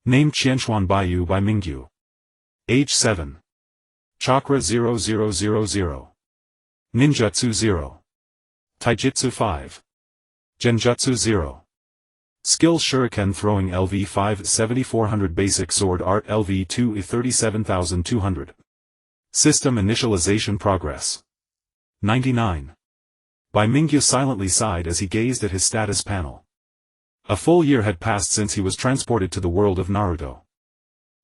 Name Qianxuan Baiyu Bai Mingyu. Age 7. Chakra 0000. Ninjutsu 0. Taijutsu 5. Genjutsu 0. Skill Shuriken Throwing LV 5 7400 Basic Sword Art LV 2 37200. System Initialization Progress 99. Bai Mingyu silently sighed as he gazed at his status panel. A full year had passed since he was transported to the world of Naruto.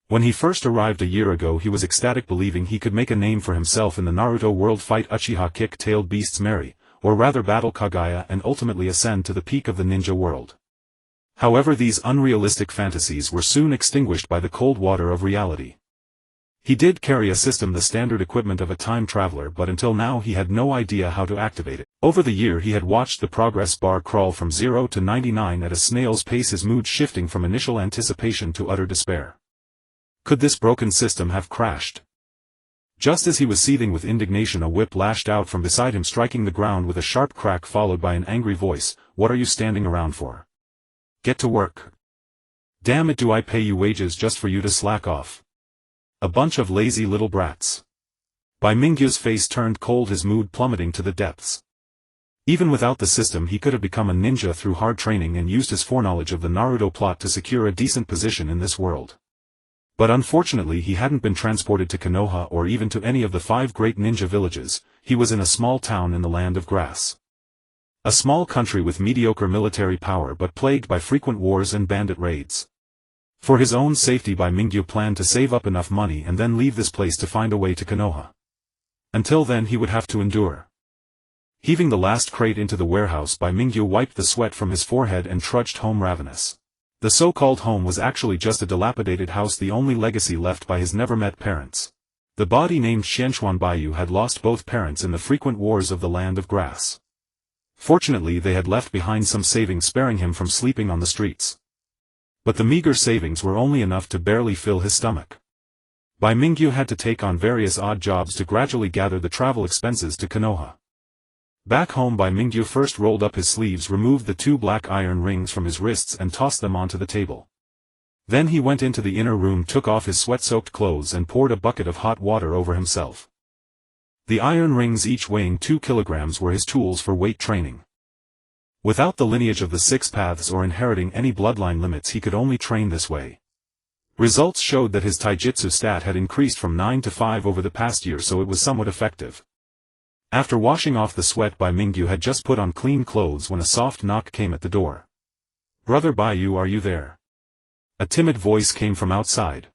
When he first arrived a year ago he was ecstatic, believing he could make a name for himself in the Naruto world, fight Uchiha kick-tailed beasts Mary, or rather battle Kagaya, and ultimately ascend to the peak of the ninja world. However, these unrealistic fantasies were soon extinguished by the cold water of reality. He did carry a system, the standard equipment of a time traveler, but until now he had no idea how to activate it. Over the year he had watched the progress bar crawl from 0 to 99 at a snail's pace, his mood shifting from initial anticipation to utter despair. Could this broken system have crashed? Just as he was seething with indignation, a whip lashed out from beside him, striking the ground with a sharp crack followed by an angry voice. "What are you standing around for? Get to work. Damn it, do I pay you wages just for you to slack off? A bunch of lazy little brats." Bai Mingyu's face turned cold, his mood plummeting to the depths. Even without the system he could have become a ninja through hard training and used his foreknowledge of the Naruto plot to secure a decent position in this world. But unfortunately he hadn't been transported to Konoha or even to any of the 5 great ninja villages. He was in a small town in the land of grass. A small country with mediocre military power but plagued by frequent wars and bandit raids. For his own safety Bai Mingyu planned to save up enough money and then leave this place to find a way to Konoha. Until then he would have to endure. Heaving the last crate into the warehouse, Bai Mingyu wiped the sweat from his forehead and trudged home ravenous. The so-called home was actually just a dilapidated house, the only legacy left by his never-met parents. The body named Qianxuan Baiyu had lost both parents in the frequent wars of the land of grass. Fortunately they had left behind some savings, sparing him from sleeping on the streets. But the meager savings were only enough to barely fill his stomach. Bai Mingyu had to take on various odd jobs to gradually gather the travel expenses to Konoha. Back home Bai Mingyu first rolled up his sleeves, removed the 2 black iron rings from his wrists and tossed them onto the table. Then he went into the inner room, took off his sweat-soaked clothes and poured a bucket of hot water over himself. The iron rings, each weighing 2 kilograms, were his tools for weight training. Without the lineage of the 6 paths or inheriting any bloodline limits he could only train this way. Results showed that his taijutsu stat had increased from 9 to 5 over the past year, so it was somewhat effective. After washing off the sweat, Bai Mingyu had just put on clean clothes when a soft knock came at the door. "Brother Baiyu, are you there?" A timid voice came from outside.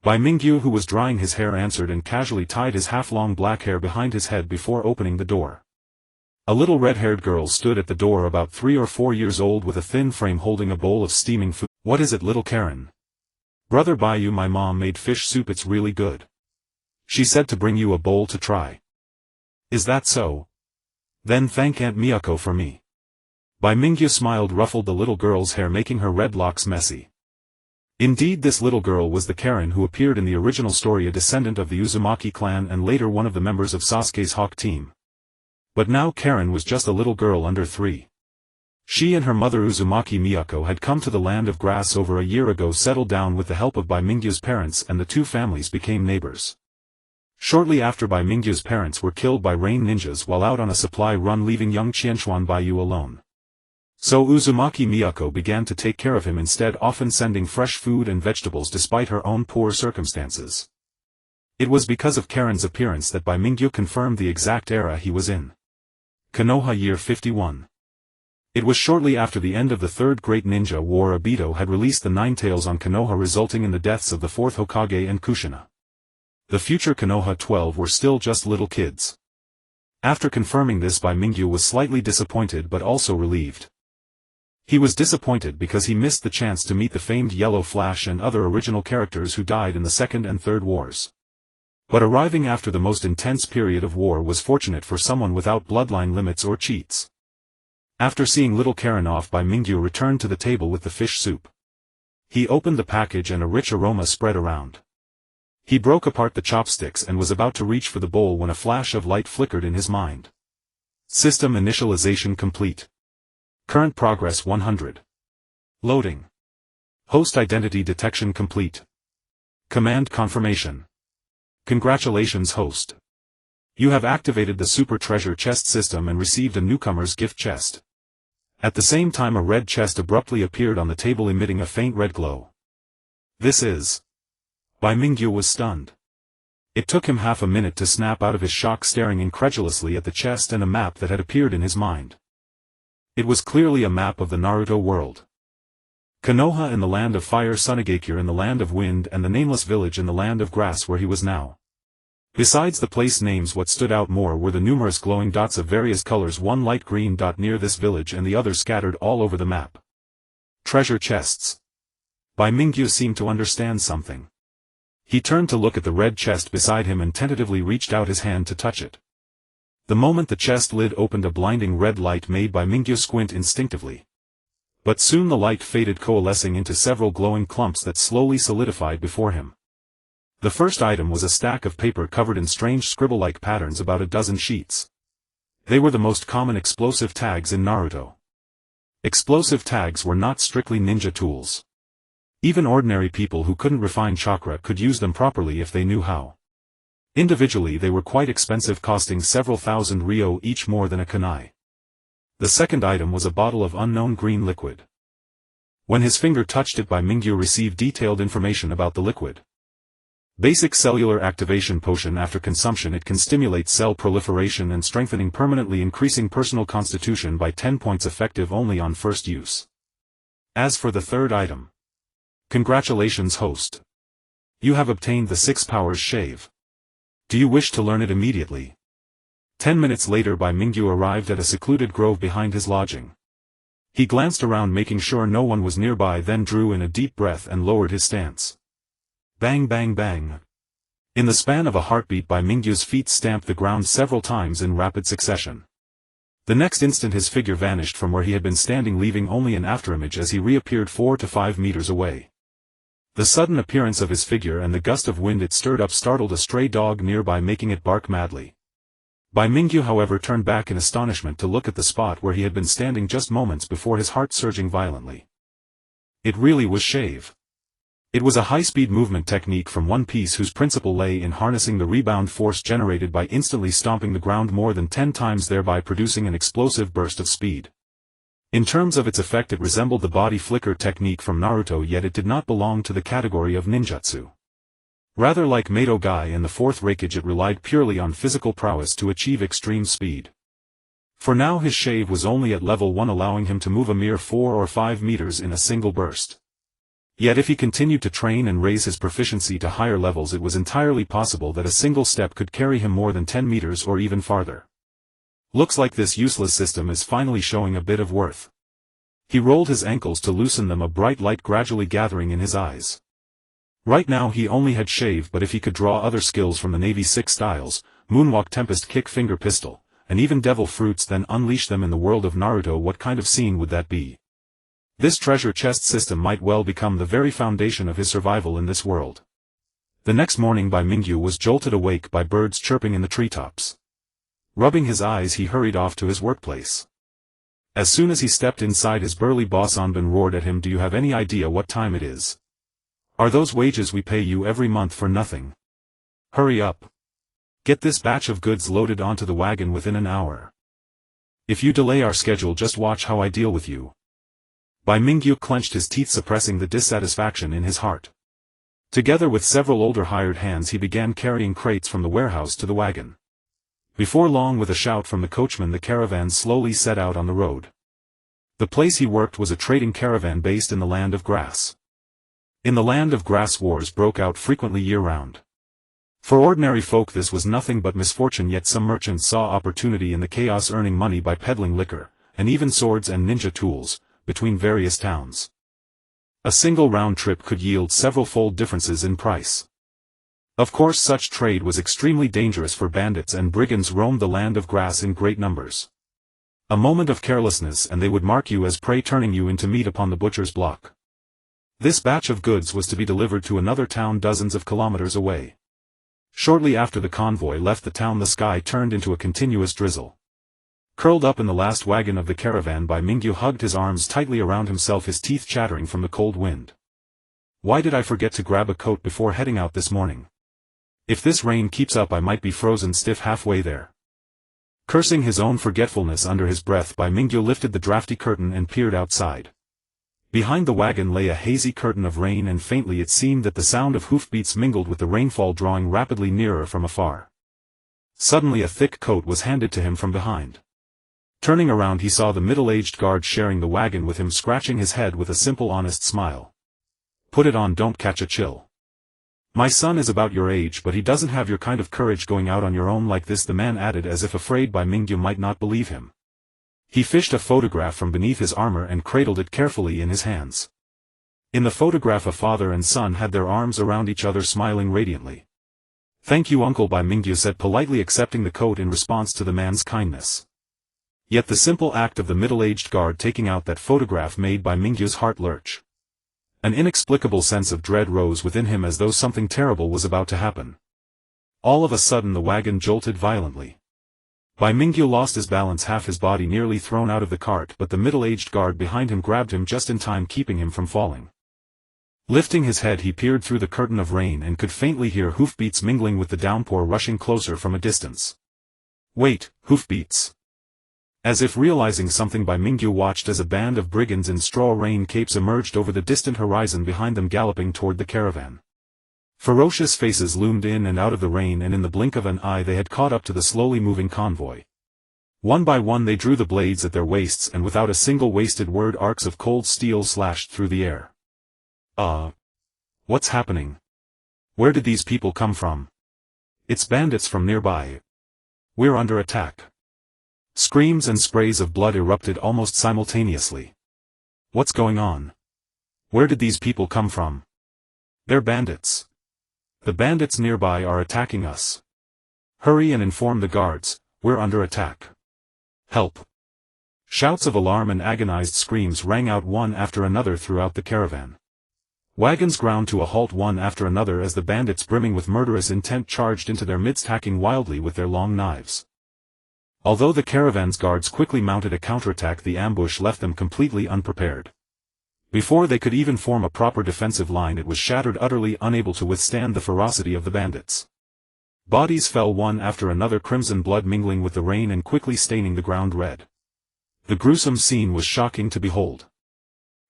Bai Mingyu, who was drying his hair, answered and casually tied his half-long black hair behind his head before opening the door. A little red-haired girl stood at the door, about 3 or 4 years old, with a thin frame, holding a bowl of steaming food. "What is it, little Karen?" "Brother Baiyu, my mom made fish soup, it's really good. She said to bring you a bowl to try." "Is that so? Then thank Aunt Miyako for me." Bai Mingyu smiled, ruffled the little girl's hair, making her red locks messy. Indeed, this little girl was the Karen who appeared in the original story, a descendant of the Uzumaki clan and later one of the members of Sasuke's Hawk team. But now Karen was just a little girl under 3. She and her mother Uzumaki Miyako had come to the land of grass over a year ago, settled down with the help of Bai Mingyu's parents, and the 2 families became neighbors. Shortly after, Bai Mingyu's parents were killed by rain ninjas while out on a supply run, leaving young Qianxuan Baiyu alone. So Uzumaki Miyako began to take care of him instead, often sending fresh food and vegetables despite her own poor circumstances. It was because of Karen's appearance that Bai Mingyu confirmed the exact era he was in. Konoha year 51. It was shortly after the end of the 3rd Great Ninja War. Obito had released the 9 tails on Konoha, resulting in the deaths of the 4th Hokage and Kushina. The future Konoha 12 were still just little kids. After confirming this, Bai Mingyu was slightly disappointed but also relieved. He was disappointed because he missed the chance to meet the famed Yellow Flash and other original characters who died in the 2nd and 3rd wars. But arriving after the most intense period of war was fortunate for someone without bloodline limits or cheats. After seeing little Karen off, Bai Mingyu returned to the table with the fish soup. He opened the package and a rich aroma spread around. He broke apart the chopsticks and was about to reach for the bowl when a flash of light flickered in his mind. System initialization complete. Current progress 100. Loading. Host identity detection complete. Command confirmation. Congratulations, host. You have activated the Super Treasure Chest system and received a newcomer's gift chest. At the same time, a red chest abruptly appeared on the table, emitting a faint red glow. This is... Bai Mingyu was stunned. It took him half a minute to snap out of his shock, staring incredulously at the chest and a map that had appeared in his mind. It was clearly a map of the Naruto world. Konoha in the land of fire, Sunigakure in the land of wind, and the nameless village in the land of grass where he was now. Besides the place names, what stood out more were the numerous glowing dots of various colors, one light green dot near this village and the other scattered all over the map. Treasure chests. Bai Mingyu seemed to understand something. He turned to look at the red chest beside him and tentatively reached out his hand to touch it. The moment the chest lid opened, a blinding red light made Bai Mingyu squint instinctively. But soon the light faded, coalescing into several glowing clumps that slowly solidified before him. The first item was a stack of paper covered in strange scribble-like patterns, about a dozen sheets. They were the most common explosive tags in Naruto. Explosive tags were not strictly ninja tools. Even ordinary people who couldn't refine chakra could use them properly if they knew how. Individually they were quite expensive, costing several thousand ryo each, more than a kunai. The second item was a bottle of unknown green liquid. When his finger touched it, Bai Mingyu received detailed information about the liquid. Basic cellular activation potion. After consumption it can stimulate cell proliferation and strengthening, permanently increasing personal constitution by 10 points, effective only on first use. As for the third item. Congratulations, host. You have obtained the 6 powers shave. Do you wish to learn it immediately? 10 minutes later, Bai Mingyu arrived at a secluded grove behind his lodging. He glanced around, making sure no one was nearby, then drew in a deep breath and lowered his stance. Bang bang bang. In the span of a heartbeat, Bai Mingyu's feet stamped the ground several times in rapid succession. The next instant his figure vanished from where he had been standing, leaving only an afterimage as he reappeared 4 to 5 meters away. The sudden appearance of his figure and the gust of wind it stirred up startled a stray dog nearby, making it bark madly. Bai Mingyu, however, turned back in astonishment to look at the spot where he had been standing just moments before, his heart surging violently. It really was shave. It was a high-speed movement technique from One Piece whose principle lay in harnessing the rebound force generated by instantly stomping the ground more than 10 times, thereby producing an explosive burst of speed. In terms of its effect it resembled the body flicker technique from Naruto, yet it did not belong to the category of ninjutsu. Rather like Mato Gai and the fourth Raikage, it relied purely on physical prowess to achieve extreme speed. For now his shave was only at level 1, allowing him to move a mere 4 or 5 meters in a single burst. Yet if he continued to train and raise his proficiency to higher levels, it was entirely possible that a single step could carry him more than 10 meters or even farther. Looks like this useless system is finally showing a bit of worth. He rolled his ankles to loosen them, a bright light gradually gathering in his eyes. Right now he only had shave, but if he could draw other skills from the Navy 6 styles, Moonwalk, Tempest, Kick, Finger Pistol, and even Devil Fruits, then unleash them in the world of Naruto, what kind of scene would that be? This treasure chest system might well become the very foundation of his survival in this world. The next morning Bai Mingyu was jolted awake by birds chirping in the treetops. Rubbing his eyes he hurried off to his workplace. As soon as he stepped inside, his burly boss Anbin roared at him, "Do you have any idea what time it is? Are those wages we pay you every month for nothing? Hurry up. Get this batch of goods loaded onto the wagon within an hour. If you delay our schedule, just watch how I deal with you." Bai Mingyu clenched his teeth, suppressing the dissatisfaction in his heart. Together with several older hired hands he began carrying crates from the warehouse to the wagon. Before long, with a shout from the coachman, the caravan slowly set out on the road. The place he worked was a trading caravan based in the land of grass. In the land of grass wars broke out frequently year-round. For ordinary folk this was nothing but misfortune, yet some merchants saw opportunity in the chaos, earning money by peddling liquor, and even swords and ninja tools, between various towns. A single round trip could yield several-fold differences in price. Of course such trade was extremely dangerous, for bandits and brigands roamed the land of grass in great numbers. A moment of carelessness and they would mark you as prey, turning you into meat upon the butcher's block. This batch of goods was to be delivered to another town dozens of kilometers away. Shortly after the convoy left the town, the sky turned into a continuous drizzle. Curled up in the last wagon of the caravan, Bai Mingyu hugged his arms tightly around himself, his teeth chattering from the cold wind. Why did I forget to grab a coat before heading out this morning? If this rain keeps up I might be frozen stiff halfway there. Cursing his own forgetfulness under his breath, Bai Mingyu lifted the drafty curtain and peered outside. Behind the wagon lay a hazy curtain of rain, and faintly it seemed that the sound of hoofbeats mingled with the rainfall drawing rapidly nearer from afar. Suddenly a thick coat was handed to him from behind. Turning around he saw the middle-aged guard sharing the wagon with him, scratching his head with a simple honest smile. Put it on, don't catch a chill. My son is about your age, but he doesn't have your kind of courage going out on your own like this, the man added, as if afraid Bai Mingyu might not believe him. He fished a photograph from beneath his armor and cradled it carefully in his hands. In the photograph a father and son had their arms around each other, smiling radiantly. Thank you uncle, Bai Mingyu said, politely accepting the coat in response to the man's kindness. Yet the simple act of the middle-aged guard taking out that photograph made Bai Mingyu's heart lurch. An inexplicable sense of dread rose within him, as though something terrible was about to happen. All of a sudden the wagon jolted violently. Bai Mingyu lost his balance, half his body nearly thrown out of the cart, but the middle-aged guard behind him grabbed him just in time, keeping him from falling. Lifting his head he peered through the curtain of rain and could faintly hear hoofbeats mingling with the downpour rushing closer from a distance. Wait, hoofbeats. As if realizing something, Bai Mingyu watched as a band of brigands in straw rain capes emerged over the distant horizon behind them, galloping toward the caravan. Ferocious faces loomed in and out of the rain, and in the blink of an eye they had caught up to the slowly moving convoy. One by one they drew the blades at their waists, and without a single wasted word arcs of cold steel slashed through the air. What's happening? Where did these people come from? It's bandits from nearby. We're under attack. Screams and sprays of blood erupted almost simultaneously. What's going on? Where did these people come from? They're bandits. The bandits nearby are attacking us. Hurry and inform the guards, we're under attack. Help! Shouts of alarm and agonized screams rang out one after another throughout the caravan. Wagons ground to a halt one after another as the bandits, brimming with murderous intent, charged into their midst, hacking wildly with their long knives. Although the caravan's guards quickly mounted a counterattack, the ambush left them completely unprepared. Before they could even form a proper defensive line, it was shattered, utterly unable to withstand the ferocity of the bandits. Bodies fell one after another, crimson blood mingling with the rain and quickly staining the ground red. The gruesome scene was shocking to behold.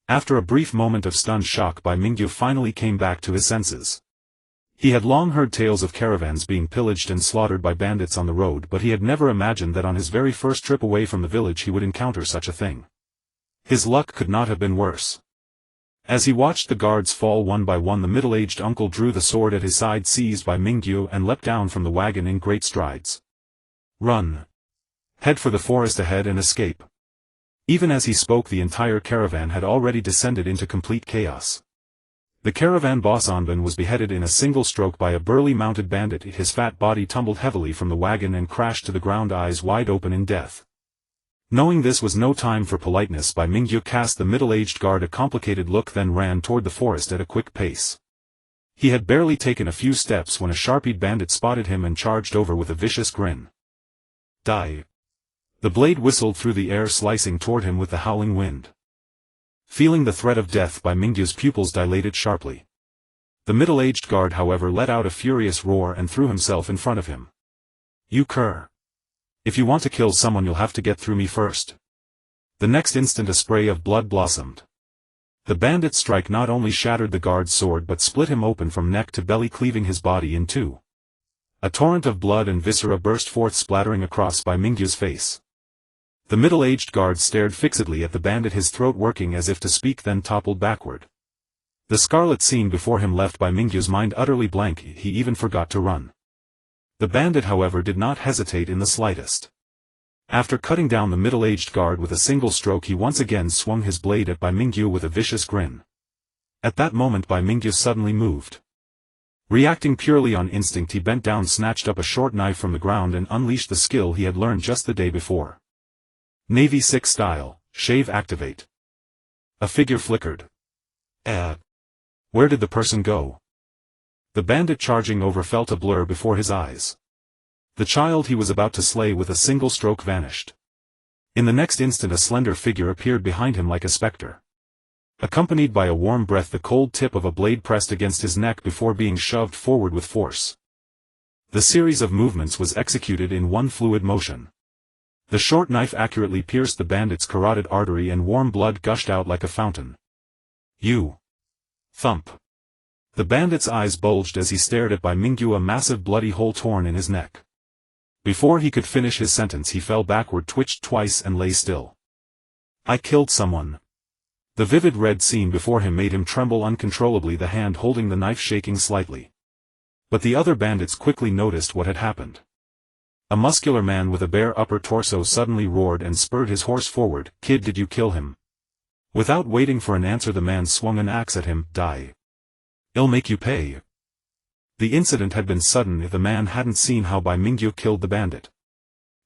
After a brief moment of stunned shock, Bai Mingyu finally came back to his senses. He had long heard tales of caravans being pillaged and slaughtered by bandits on the road, but he had never imagined that on his very first trip away from the village he would encounter such a thing. His luck could not have been worse. As he watched the guards fall one by one, the middle-aged uncle drew the sword at his side, seized Bai Mingyu, and leapt down from the wagon in great strides. Run! Head for the forest ahead and escape. Even as he spoke, the entire caravan had already descended into complete chaos. The caravan boss Anban was beheaded in a single stroke by a burly mounted bandit. His fat body tumbled heavily from the wagon and crashed to the ground, eyes wide open in death. Knowing this was no time for politeness, Bai Mingyu cast the middle-aged guard a complicated look, then ran toward the forest at a quick pace. He had barely taken a few steps when a sharp-eyed bandit spotted him and charged over with a vicious grin. Die! The blade whistled through the air, slicing toward him with the howling wind. Feeling the threat of death, Bai Mingyu's pupils dilated sharply. The middle-aged guard, however, let out a furious roar and threw himself in front of him. You cur! If you want to kill someone, you'll have to get through me first. The next instant a spray of blood blossomed. The bandit's strike not only shattered the guard's sword but split him open from neck to belly, cleaving his body in two. A torrent of blood and viscera burst forth, splattering across Bai Mingyu's face. The middle-aged guard stared fixedly at the bandit, his throat working as if to speak, then toppled backward. The scarlet scene before him left Bai Mingyu's mind utterly blank. He even forgot to run. The bandit, however, did not hesitate in the slightest. After cutting down the middle-aged guard with a single stroke, he once again swung his blade at Bai Mingyu with a vicious grin. At that moment Bai Mingyu suddenly moved. Reacting purely on instinct, he bent down, snatched up a short knife from the ground, and unleashed the skill he had learned just the day before. Navy 6 style, shave activate. A figure flickered. Where did the person go? The bandit charging over felt a blur before his eyes. The child he was about to slay with a single stroke vanished. In the next instant a slender figure appeared behind him like a specter. accompanied by a warm breath, the cold tip of a blade pressed against his neck before being shoved forward with force. The series of movements was executed in one fluid motion. The short knife accurately pierced the bandit's carotid artery and warm blood gushed out like a fountain. You! Thump! The bandit's eyes bulged as he stared at Bai Mingyu, a massive bloody hole torn in his neck. Before he could finish his sentence, he fell backward, twitched twice and lay still. I killed someone. The vivid red scene before him made him tremble uncontrollably, the hand holding the knife shaking slightly. But the other bandits quickly noticed what had happened. A muscular man with a bare upper torso suddenly roared and spurred his horse forward. Kid, did you kill him? Without waiting for an answer, the man swung an axe at him. Die. I'll make you pay. The incident had been sudden if the man hadn't seen how Bai Mingyu killed the bandit.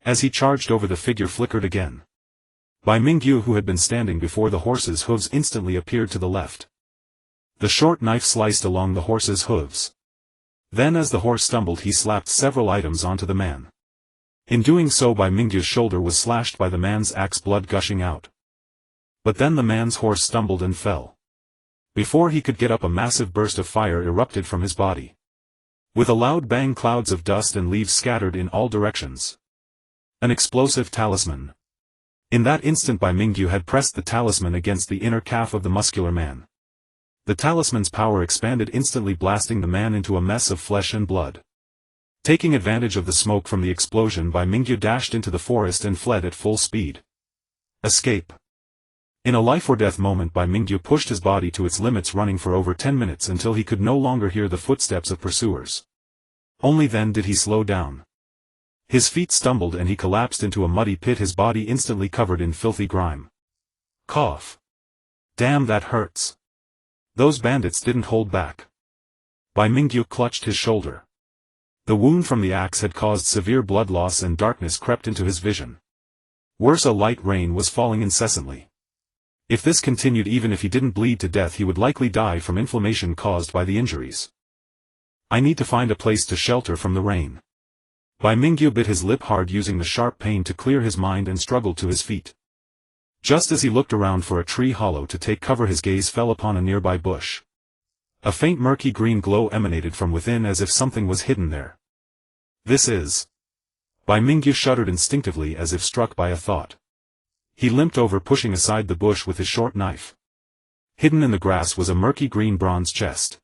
As he charged over, the figure flickered again. Bai Mingyu, who had been standing before the horse's hooves, instantly appeared to the left. The short knife sliced along the horse's hooves. Then as the horse stumbled, he slapped several items onto the man. In doing so, Bai Mingyu's shoulder was slashed by the man's axe, blood gushing out. But then the man's horse stumbled and fell. Before he could get up, a massive burst of fire erupted from his body. With a loud bang, clouds of dust and leaves scattered in all directions. An explosive talisman. In that instant, Bai Mingyu had pressed the talisman against the inner calf of the muscular man. The talisman's power expanded instantly, blasting the man into a mess of flesh and blood. Taking advantage of the smoke from the explosion, Bai Mingyu dashed into the forest and fled at full speed. Escape. In a life-or-death moment, Bai Mingyu pushed his body to its limits, running for over 10 minutes until he could no longer hear the footsteps of pursuers. Only then did he slow down. His feet stumbled and he collapsed into a muddy pit, his body instantly covered in filthy grime. Cough. Damn, that hurts. Those bandits didn't hold back. Bai Mingyu clutched his shoulder. The wound from the axe had caused severe blood loss and darkness crept into his vision. Worse, a light rain was falling incessantly. If this continued, even if he didn't bleed to death, he would likely die from inflammation caused by the injuries. I need to find a place to shelter from the rain. Bai Mingyu bit his lip hard, using the sharp pain to clear his mind, and struggled to his feet. Just as he looked around for a tree hollow to take cover, his gaze fell upon a nearby bush. A faint murky green glow emanated from within, as if something was hidden there. This is... Bai Mingyu shuddered instinctively, as if struck by a thought. He limped over, pushing aside the bush with his short knife. Hidden in the grass was a murky green bronze chest.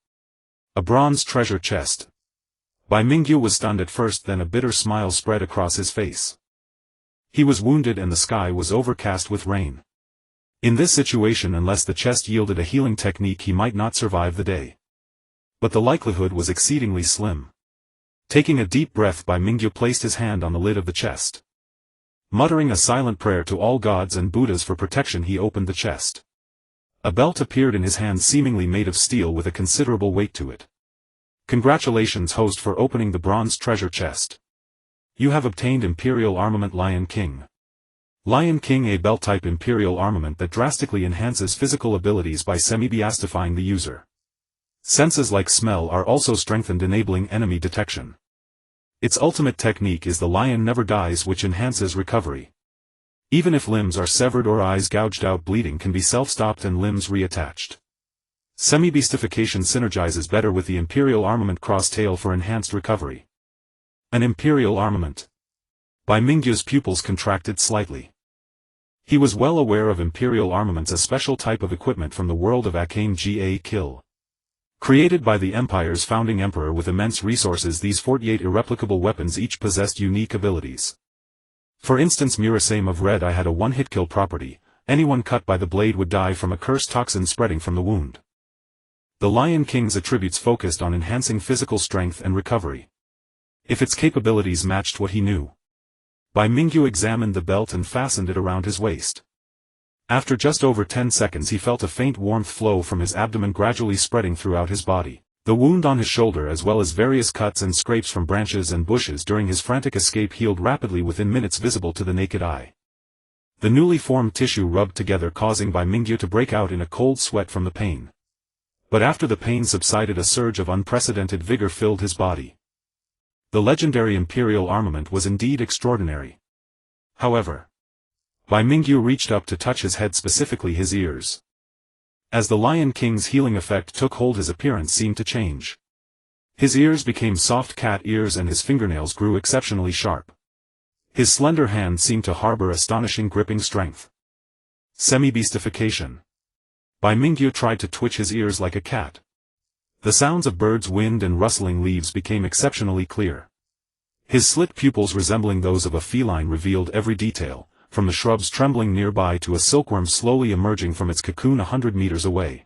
A bronze treasure chest. Bai Mingyu was stunned at first, then a bitter smile spread across his face. He was wounded and the sky was overcast with rain. In this situation, unless the chest yielded a healing technique, he might not survive the day. But the likelihood was exceedingly slim. Taking a deep breath, Bai Mingyu placed his hand on the lid of the chest. Muttering a silent prayer to all gods and Buddhas for protection, he opened the chest. A belt appeared in his hand, seemingly made of steel with a considerable weight to it. Congratulations, host, for opening the bronze treasure chest. You have obtained Imperial Armament Lion King. Lion King, a belt-type Imperial armament that drastically enhances physical abilities by semi-beastifying the user. Senses like smell are also strengthened, enabling enemy detection. Its ultimate technique is the Lion Never Dies, which enhances recovery. Even if limbs are severed or eyes gouged out, bleeding can be self-stopped and limbs reattached. Semi-beastification synergizes better with the Imperial armament cross-tail for enhanced recovery. An Imperial armament. Bai Mingyu's pupils contracted slightly. He was well aware of Imperial armaments, a special type of equipment from the world of Akame ga Kill. Created by the Empire's founding emperor with immense resources, these 48 irreplicable weapons each possessed unique abilities. For instance, Murasame of Red Eye had a one-hit kill property. Anyone cut by the blade would die from a cursed toxin spreading from the wound. The Lion King's attributes focused on enhancing physical strength and recovery. If its capabilities matched what he knew. Bai Mingyu examined the belt and fastened it around his waist. After just over 10 seconds, he felt a faint warmth flow from his abdomen, gradually spreading throughout his body. The wound on his shoulder, as well as various cuts and scrapes from branches and bushes during his frantic escape, healed rapidly within minutes, visible to the naked eye. The newly formed tissue rubbed together, causing Bai Mingyu to break out in a cold sweat from the pain. But after the pain subsided, a surge of unprecedented vigor filled his body. The legendary Imperial armament was indeed extraordinary. However, Bai Mingyu reached up to touch his head, specifically his ears. As the Lion King's healing effect took hold, his appearance seemed to change. His ears became soft cat ears and his fingernails grew exceptionally sharp. His slender hand seemed to harbor astonishing gripping strength. Semi-beastification. Bai Mingyu tried to twitch his ears like a cat. The sounds of birds, wind and rustling leaves became exceptionally clear. His slit pupils resembling those of a feline revealed every detail, from the shrubs trembling nearby to a silkworm slowly emerging from its cocoon 100 meters away.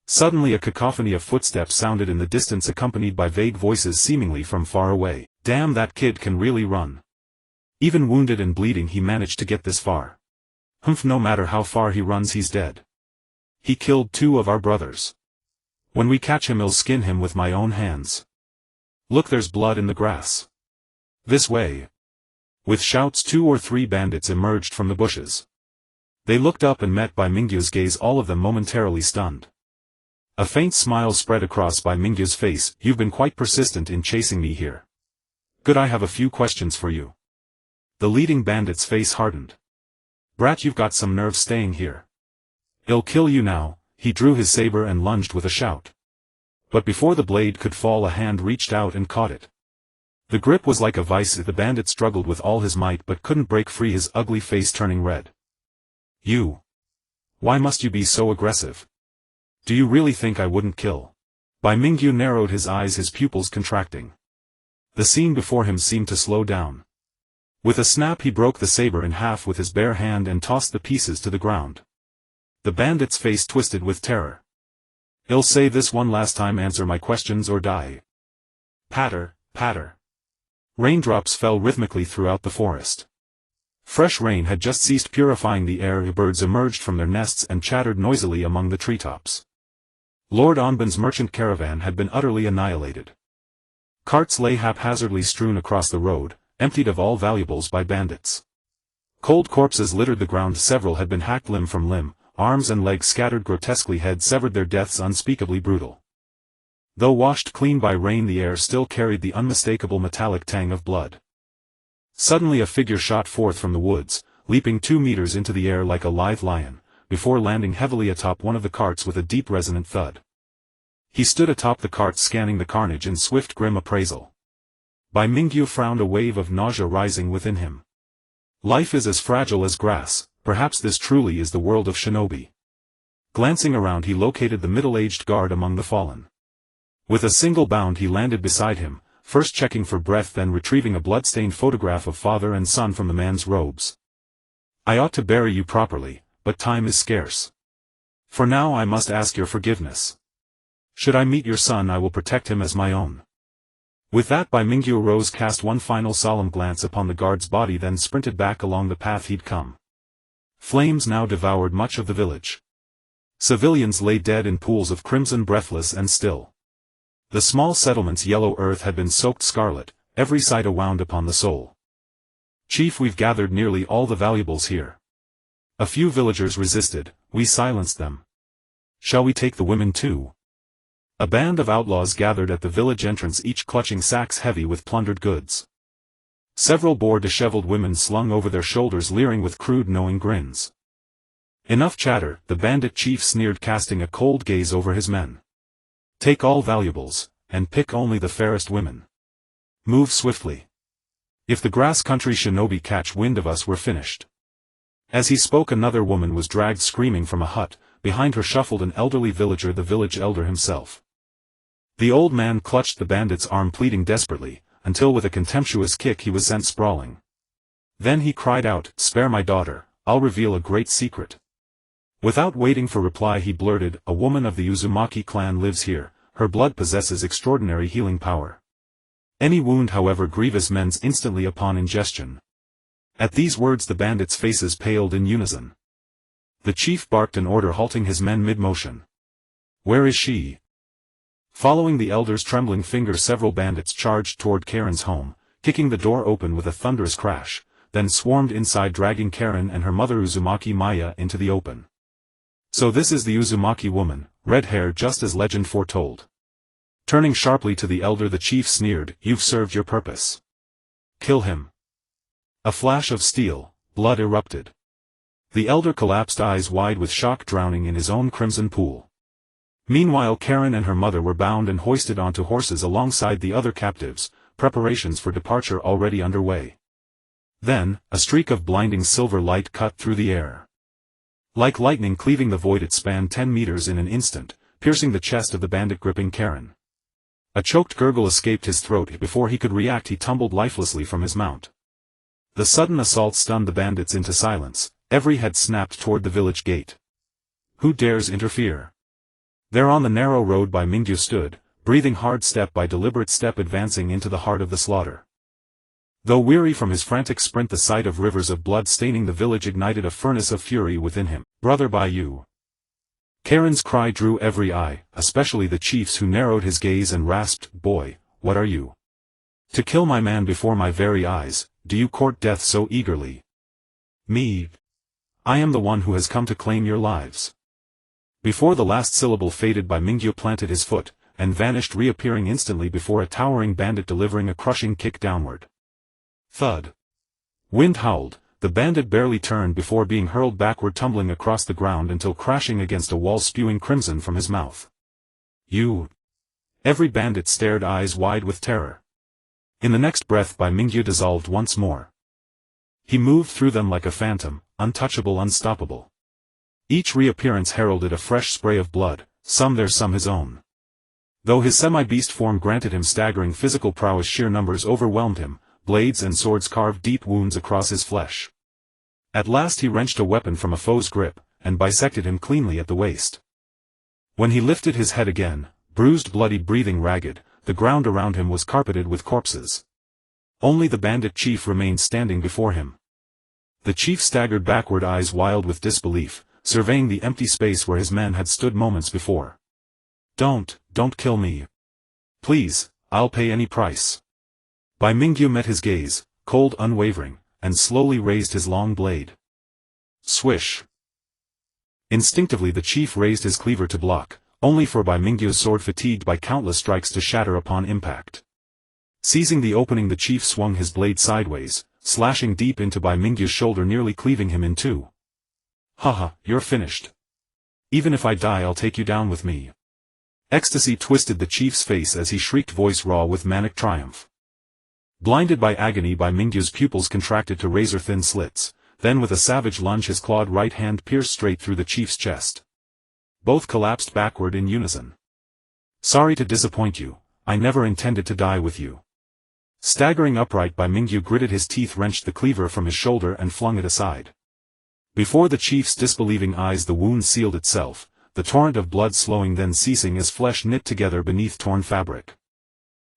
Suddenly a cacophony of footsteps sounded in the distance accompanied by vague voices seemingly from far away. Damn, that kid can really run. Even wounded and bleeding he managed to get this far. Humph, no matter how far he runs he's dead. He killed 2 of our brothers. When we catch him I'll skin him with my own hands. Look, there's blood in the grass. This way. With shouts 2 or 3 bandits emerged from the bushes. They looked up and met Bai Mingyu's gaze, all of them momentarily stunned. A faint smile spread across Bai Mingyu's face. You've been quite persistent in chasing me here. Good, I have a few questions for you. The leading bandit's face hardened. Brat, you've got some nerve staying here. I'll kill you now. He drew his saber and lunged with a shout. But before the blade could fall a hand reached out and caught it. The grip was like a vice. The bandit struggled with all his might but couldn't break free, his ugly face turning red. You. Why must you be so aggressive? Do you really think I wouldn't kill? Bai Mingyu narrowed his eyes, his pupils contracting. The scene before him seemed to slow down. With a snap he broke the saber in half with his bare hand and tossed the pieces to the ground. The bandit's face twisted with terror. I'll say this one last time, answer my questions or die. Patter, patter. Raindrops fell rhythmically throughout the forest. Fresh rain had just ceased purifying the air. Birds emerged from their nests and chattered noisily among the treetops. Lord Onban's merchant caravan had been utterly annihilated. Carts lay haphazardly strewn across the road, emptied of all valuables by bandits. Cold corpses littered the ground. Several had been hacked limb from limb, arms and legs scattered grotesquely, heads severed, their deaths unspeakably brutal. Though washed clean by rain, the air still carried the unmistakable metallic tang of blood. Suddenly a figure shot forth from the woods, leaping 2 meters into the air like a lithe lion, before landing heavily atop one of the carts with a deep resonant thud. He stood atop the cart scanning the carnage in swift grim appraisal. Bai Mingyu frowned, a wave of nausea rising within him. Life is as fragile as grass, perhaps this truly is the world of shinobi. Glancing around he located the middle-aged guard among the fallen. With a single bound he landed beside him, first checking for breath then retrieving a blood-stained photograph of father and son from the man's robes. I ought to bury you properly, but time is scarce. For now I must ask your forgiveness. Should I meet your son I will protect him as my own. With that Bai Mingyu rose, cast one final solemn glance upon the guard's body, then sprinted back along the path he'd come. Flames now devoured much of the village. Civilians lay dead in pools of crimson, breathless and still. The small settlement's yellow earth had been soaked scarlet, every sight a wound upon the soul. Chief, we've gathered nearly all the valuables here. A few villagers resisted, we silenced them. Shall we take the women too? A band of outlaws gathered at the village entrance, each clutching sacks heavy with plundered goods. Several bore disheveled women slung over their shoulders, leering with crude knowing grins. Enough chatter, the bandit chief sneered, casting a cold gaze over his men. Take all valuables, and pick only the fairest women. Move swiftly. If the grass country shinobi catch wind of us, we're finished. As he spoke another woman was dragged screaming from a hut, behind her shuffled an elderly villager, the village elder himself. The old man clutched the bandit's arm, pleading desperately, until with a contemptuous kick he was sent sprawling. Then he cried out, "Spare my daughter, I'll reveal a great secret." Without waiting for reply he blurted, "A woman of the Uzumaki clan lives here, her blood possesses extraordinary healing power. Any wound however grievous mends instantly upon ingestion." At these words the bandits' faces paled in unison. The chief barked an order, halting his men mid-motion. "Where is she?" Following the elder's trembling finger several bandits charged toward Karen's home, kicking the door open with a thunderous crash, then swarmed inside, dragging Karen and her mother Uzumaki Maya into the open. So this is the Uzumaki woman, red hair just as legend foretold. Turning sharply to the elder the chief sneered, "You've served your purpose. Kill him." A flash of steel, blood erupted. The elder collapsed, eyes wide with shock, drowning in his own crimson pool. Meanwhile, Karen and her mother were bound and hoisted onto horses alongside the other captives, preparations for departure already underway. Then, a streak of blinding silver light cut through the air. Like lightning cleaving the void, it spanned 10 meters in an instant, piercing the chest of the bandit gripping Karen. A choked gurgle escaped his throat. Before he could react, he tumbled lifelessly from his mount. The sudden assault stunned the bandits into silence. Every head snapped toward the village gate. Who dares interfere? There on the narrow road Bai Mingyu stood, breathing hard, step by deliberate step, advancing into the heart of the slaughter. Though weary from his frantic sprint, the sight of rivers of blood staining the village ignited a furnace of fury within him. Brother Bai Yu. Karen's cry drew every eye, especially the chief's, who narrowed his gaze and rasped, "Boy, what are you? To kill my man before my very eyes, do you court death so eagerly? Me? I am the one who has come to claim your lives." Before the last syllable faded, Bai Mingyu planted his foot, and vanished, reappearing instantly before a towering bandit delivering a crushing kick downward. Thud. Wind howled. The bandit barely turned before being hurled backward, tumbling across the ground until crashing against a wall, spewing crimson from his mouth. You. Every bandit stared, eyes wide with terror. In the next breath, Bai Mingyu dissolved once more. He moved through them like a phantom, untouchable, unstoppable. Each reappearance heralded a fresh spray of blood, some theirs, some his own. Though his semi-beast form granted him staggering physical prowess, sheer numbers overwhelmed him. Blades and swords carved deep wounds across his flesh. At last he wrenched a weapon from a foe's grip, and bisected him cleanly at the waist. When he lifted his head again, bruised, bloody, breathing ragged, the ground around him was carpeted with corpses. Only the bandit chief remained standing before him. The chief staggered backward, eyes wild with disbelief, surveying the empty space where his men had stood moments before. Don't kill me. Please, I'll pay any price." Bai Mingyu met his gaze, cold, unwavering, and slowly raised his long blade. Swish. Instinctively the chief raised his cleaver to block, only for Bai Mingyu's sword, fatigued by countless strikes, to shatter upon impact. Seizing the opening, the chief swung his blade sideways, slashing deep into Bai Mingyu's shoulder, nearly cleaving him in two. "Haha, you're finished. Even if I die, I'll take you down with me." Ecstasy twisted the chief's face as he shrieked, voice raw with manic triumph. Blinded by agony, Bai Mingyu's pupils contracted to razor-thin slits, then with a savage lunge his clawed right hand pierced straight through the chief's chest. Both collapsed backward in unison. "Sorry to disappoint you, I never intended to die with you." Staggering upright, Bai Mingyu gritted his teeth, wrenched the cleaver from his shoulder and flung it aside. Before the chief's disbelieving eyes the wound sealed itself, the torrent of blood slowing, then ceasing as flesh knit together beneath torn fabric.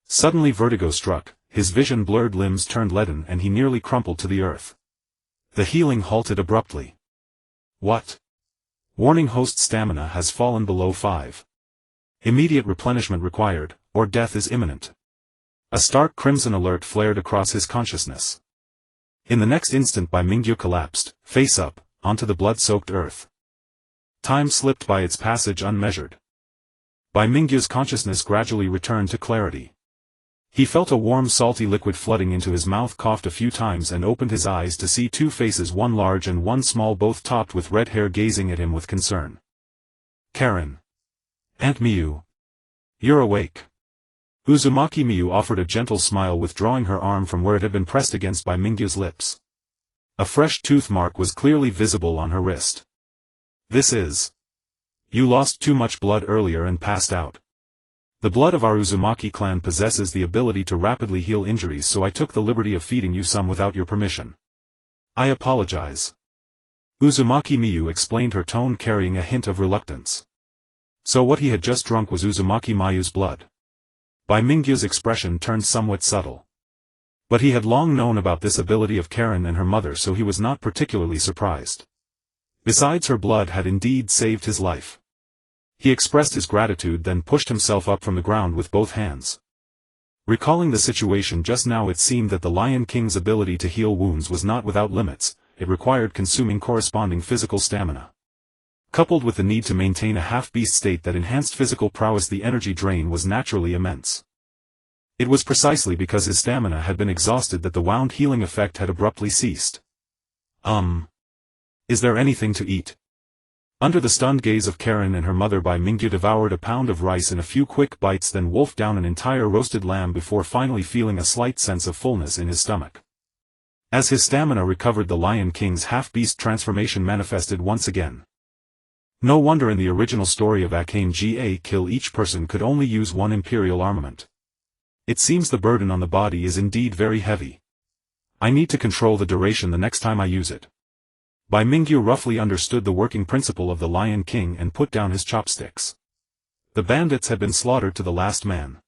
Suddenly vertigo struck. His vision blurred, limbs turned leaden, and he nearly crumpled to the earth. The healing halted abruptly. What? Warning: host stamina has fallen below 5. Immediate replenishment required, or death is imminent. A stark crimson alert flared across his consciousness. In the next instant Bai Mingyu collapsed, face up, onto the blood-soaked earth. Time slipped by, its passage unmeasured. Bai Mingyu's consciousness gradually returned to clarity. He felt a warm salty liquid flooding into his mouth, coughed a few times and opened his eyes to see two faces, one large and one small, both topped with red hair, gazing at him with concern. "Karen. Aunt Miyu. You're awake." Uzumaki Miyu offered a gentle smile, withdrawing her arm from where it had been pressed against Bai Mingyu's lips. A fresh tooth mark was clearly visible on her wrist. "This is. You lost too much blood earlier and passed out. The blood of our Uzumaki clan possesses the ability to rapidly heal injuries, so I took the liberty of feeding you some without your permission. I apologize." Uzumaki Miyu explained, her tone carrying a hint of reluctance. So what he had just drunk was Uzumaki Miyu's blood. Bai Mingyu's expression turned somewhat subtle. But he had long known about this ability of Karen and her mother, so he was not particularly surprised. Besides, her blood had indeed saved his life. He expressed his gratitude, then pushed himself up from the ground with both hands. Recalling the situation just now, it seemed that the Lion King's ability to heal wounds was not without limits. It required consuming corresponding physical stamina. Coupled with the need to maintain a half-beast state that enhanced physical prowess, the energy drain was naturally immense. It was precisely because his stamina had been exhausted that the wound healing effect had abruptly ceased. Is there anything to eat? Under the stunned gaze of Karen and her mother, Bai Mingyu devoured a pound of rice in a few quick bites, then wolfed down an entire roasted lamb before finally feeling a slight sense of fullness in his stomach. As his stamina recovered, the Lion King's half-beast transformation manifested once again. No wonder in the original story of Akame ga Kill each person could only use one Imperial armament. It seems the burden on the body is indeed very heavy. I need to control the duration the next time I use it. Bai Mingyu roughly understood the working principle of the Lion King and put down his chopsticks. The bandits had been slaughtered to the last man.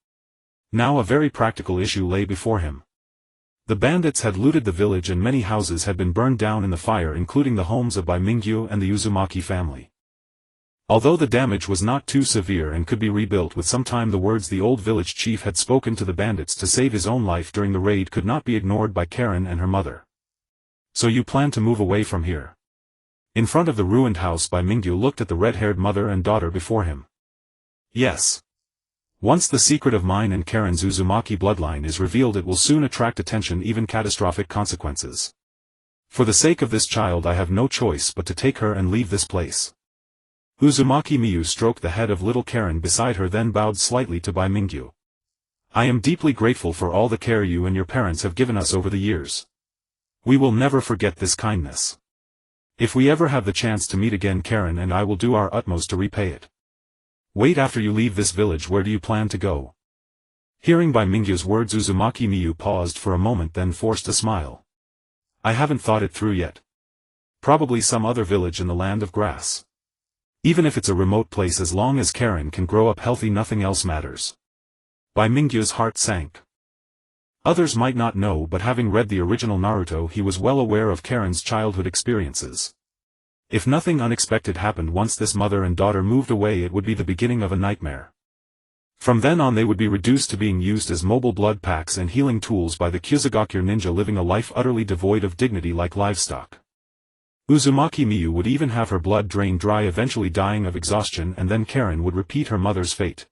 Now a very practical issue lay before him. The bandits had looted the village and many houses had been burned down in the fire, including the homes of Bai Mingyu and the Uzumaki family. Although the damage was not too severe and could be rebuilt with some time, the words the old village chief had spoken to the bandits to save his own life during the raid could not be ignored by Karen and her mother. So you plan to move away from here? In front of the ruined house, Bai Mingyu looked at the red-haired mother and daughter before him. Yes. Once the secret of mine and Karen's Uzumaki bloodline is revealed, it will soon attract attention, even catastrophic consequences. For the sake of this child I have no choice but to take her and leave this place. Uzumaki Miyu stroked the head of little Karen beside her, then bowed slightly to Bai Mingyu. I am deeply grateful for all the care you and your parents have given us over the years. We will never forget this kindness. If we ever have the chance to meet again, Karen and I will do our utmost to repay it. Wait, after you leave this village, where do you plan to go? Hearing Bai Mingyu's words, Uzumaki Miyu paused for a moment, then forced a smile. I haven't thought it through yet. Probably some other village in the land of grass. Even if it's a remote place, as long as Karen can grow up healthy, nothing else matters. Bai Mingyu's heart sank. Others might not know, but having read the original Naruto, he was well aware of Karen's childhood experiences. If nothing unexpected happened once this mother and daughter moved away, it would be the beginning of a nightmare. From then on they would be reduced to being used as mobile blood packs and healing tools by the Kyuzugakure ninja, living a life utterly devoid of dignity like livestock. Uzumaki Miyu would even have her blood drain dry, eventually dying of exhaustion, and then Karen would repeat her mother's fate.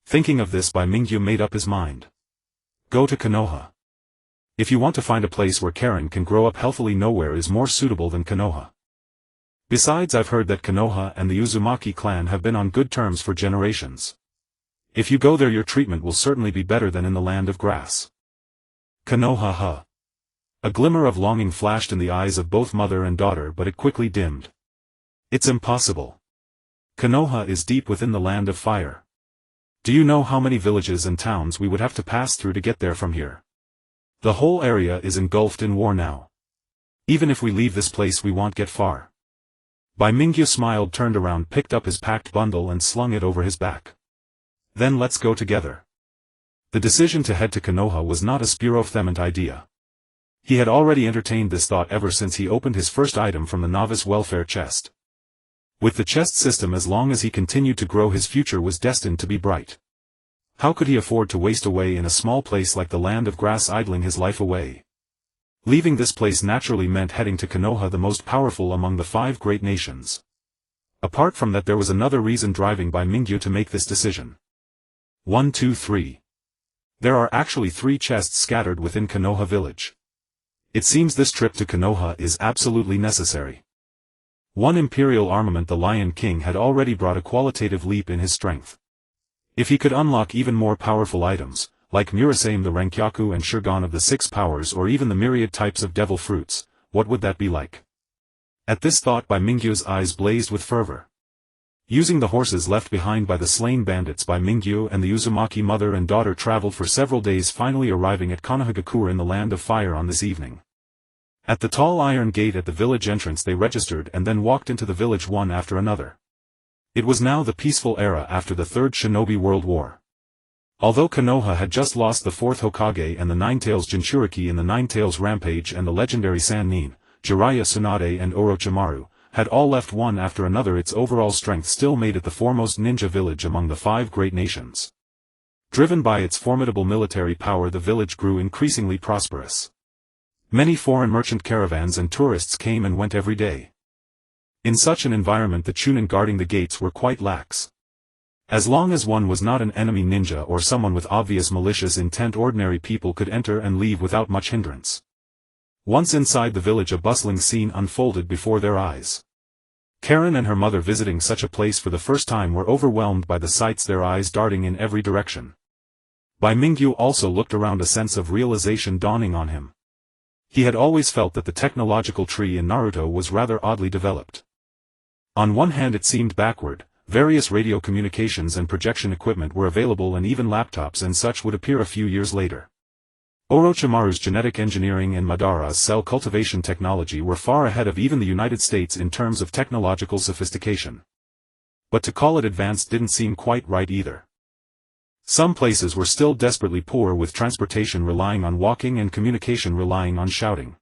Thinking of this, Bai Mingyu made up his mind. Go to Konoha. If you want to find a place where Karen can grow up healthily, nowhere is more suitable than Konoha. Besides, I've heard that Konoha and the Uzumaki clan have been on good terms for generations. If you go there, your treatment will certainly be better than in the land of grass. Konoha, huh? A glimmer of longing flashed in the eyes of both mother and daughter, but it quickly dimmed. It's impossible. Konoha is deep within the land of fire. Do you know how many villages and towns we would have to pass through to get there from here? The whole area is engulfed in war now. Even if we leave this place, we won't get far. Bai Mingyu smiled, turned around, picked up his packed bundle and slung it over his back. Then let's go together. The decision to head to Konoha was not a spur-of-the-moment idea. He had already entertained this thought ever since he opened his first item from the novice welfare chest. With the chest system, as long as he continued to grow, his future was destined to be bright. How could he afford to waste away in a small place like the land of grass, idling his life away? Leaving this place naturally meant heading to Konoha, the most powerful among the 5 great nations. Apart from that, there was another reason driving Bai Mingyu to make this decision. 1, 2, 3. There are actually 3 chests scattered within Konoha village. It seems this trip to Konoha is absolutely necessary. One Imperial armament, the Lion King, had already brought a qualitative leap in his strength. If he could unlock even more powerful items, like Murasame the Rankyaku and Shirayuki of the 6 powers, or even the myriad types of devil fruits, what would that be like? At this thought, Bai Mingyu's eyes blazed with fervor. Using the horses left behind by the slain bandits, Bai Mingyu and the Uzumaki mother and daughter traveled for several days, finally arriving at Konohagakure in the land of fire on this evening. At the tall iron gate at the village entrance they registered and then walked into the village one after another. It was now the peaceful era after the Third Shinobi World War. Although Konoha had just lost the 4th Hokage and the Nine-Tails Jinchuriki in the Nine-Tails Rampage, and the legendary Sannin, Jiraiya Tsunade and Orochimaru, had all left one after another, its overall strength still made it the foremost ninja village among the 5 great nations. Driven by its formidable military power, the village grew increasingly prosperous. Many foreign merchant caravans and tourists came and went every day. In such an environment, the chunin guarding the gates were quite lax. As long as one was not an enemy ninja or someone with obvious malicious intent, ordinary people could enter and leave without much hindrance. Once inside the village, a bustling scene unfolded before their eyes. Karen and her mother, visiting such a place for the first time, were overwhelmed by the sights, their eyes darting in every direction. Bai Mingyu also looked around, a sense of realization dawning on him. He had always felt that the technological tree in Naruto was rather oddly developed. On one hand, it seemed backward. Various radio communications and projection equipment were available, and even laptops and such would appear a few years later. Orochimaru's genetic engineering and Madara's cell cultivation technology were far ahead of even the United States in terms of technological sophistication. But to call it advanced didn't seem quite right either. Some places were still desperately poor, with transportation relying on walking and communication relying on shouting.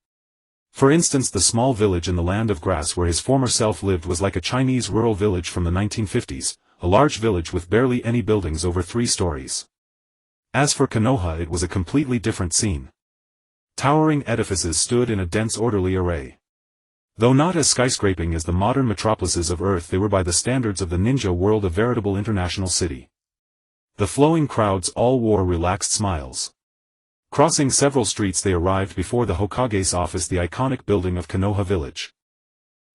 For instance, the small village in the Land of Grass where his former self lived was like a Chinese rural village from the 1950s, a large village with barely any buildings over 3 stories. As for Konoha, it was a completely different scene. Towering edifices stood in a dense, orderly array. Though not as skyscraping as the modern metropolises of Earth, they were by the standards of the ninja world a veritable international city. The flowing crowds all wore relaxed smiles. Crossing several streets, they arrived before the Hokage's office, the iconic building of Konoha village.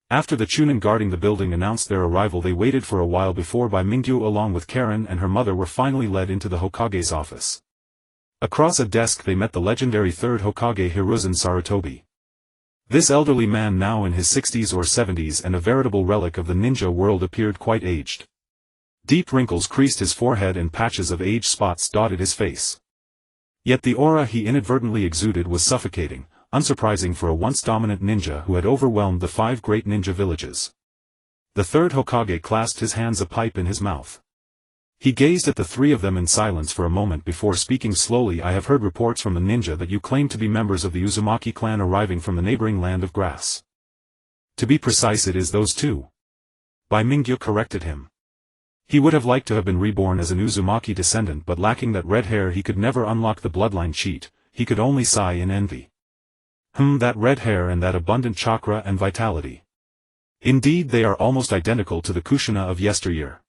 After the Chunin guarding the building announced their arrival, they waited for a while before Bai Mingyu along with Karen and her mother were finally led into the Hokage's office. Across a desk they met the legendary third Hokage Hiruzen Sarutobi. This elderly man, now in his 60s or 70s and a veritable relic of the ninja world, appeared quite aged. Deep wrinkles creased his forehead and patches of age spots dotted his face. Yet the aura he inadvertently exuded was suffocating, unsurprising for a once dominant ninja who had overwhelmed the 5 great ninja villages. The third Hokage clasped his hands, a pipe in his mouth. He gazed at the 3 of them in silence for a moment before speaking slowly. I have heard reports from the ninja that you claim to be members of the Uzumaki clan arriving from the neighboring Land of Grass. To be precise, it is those 2. Bai Mingyu corrected him. He would have liked to have been reborn as an Uzumaki descendant, but lacking that red hair he could never unlock the bloodline cheat. He could only sigh in envy. That red hair and that abundant chakra and vitality. Indeed, they are almost identical to the Kushina of yesteryear.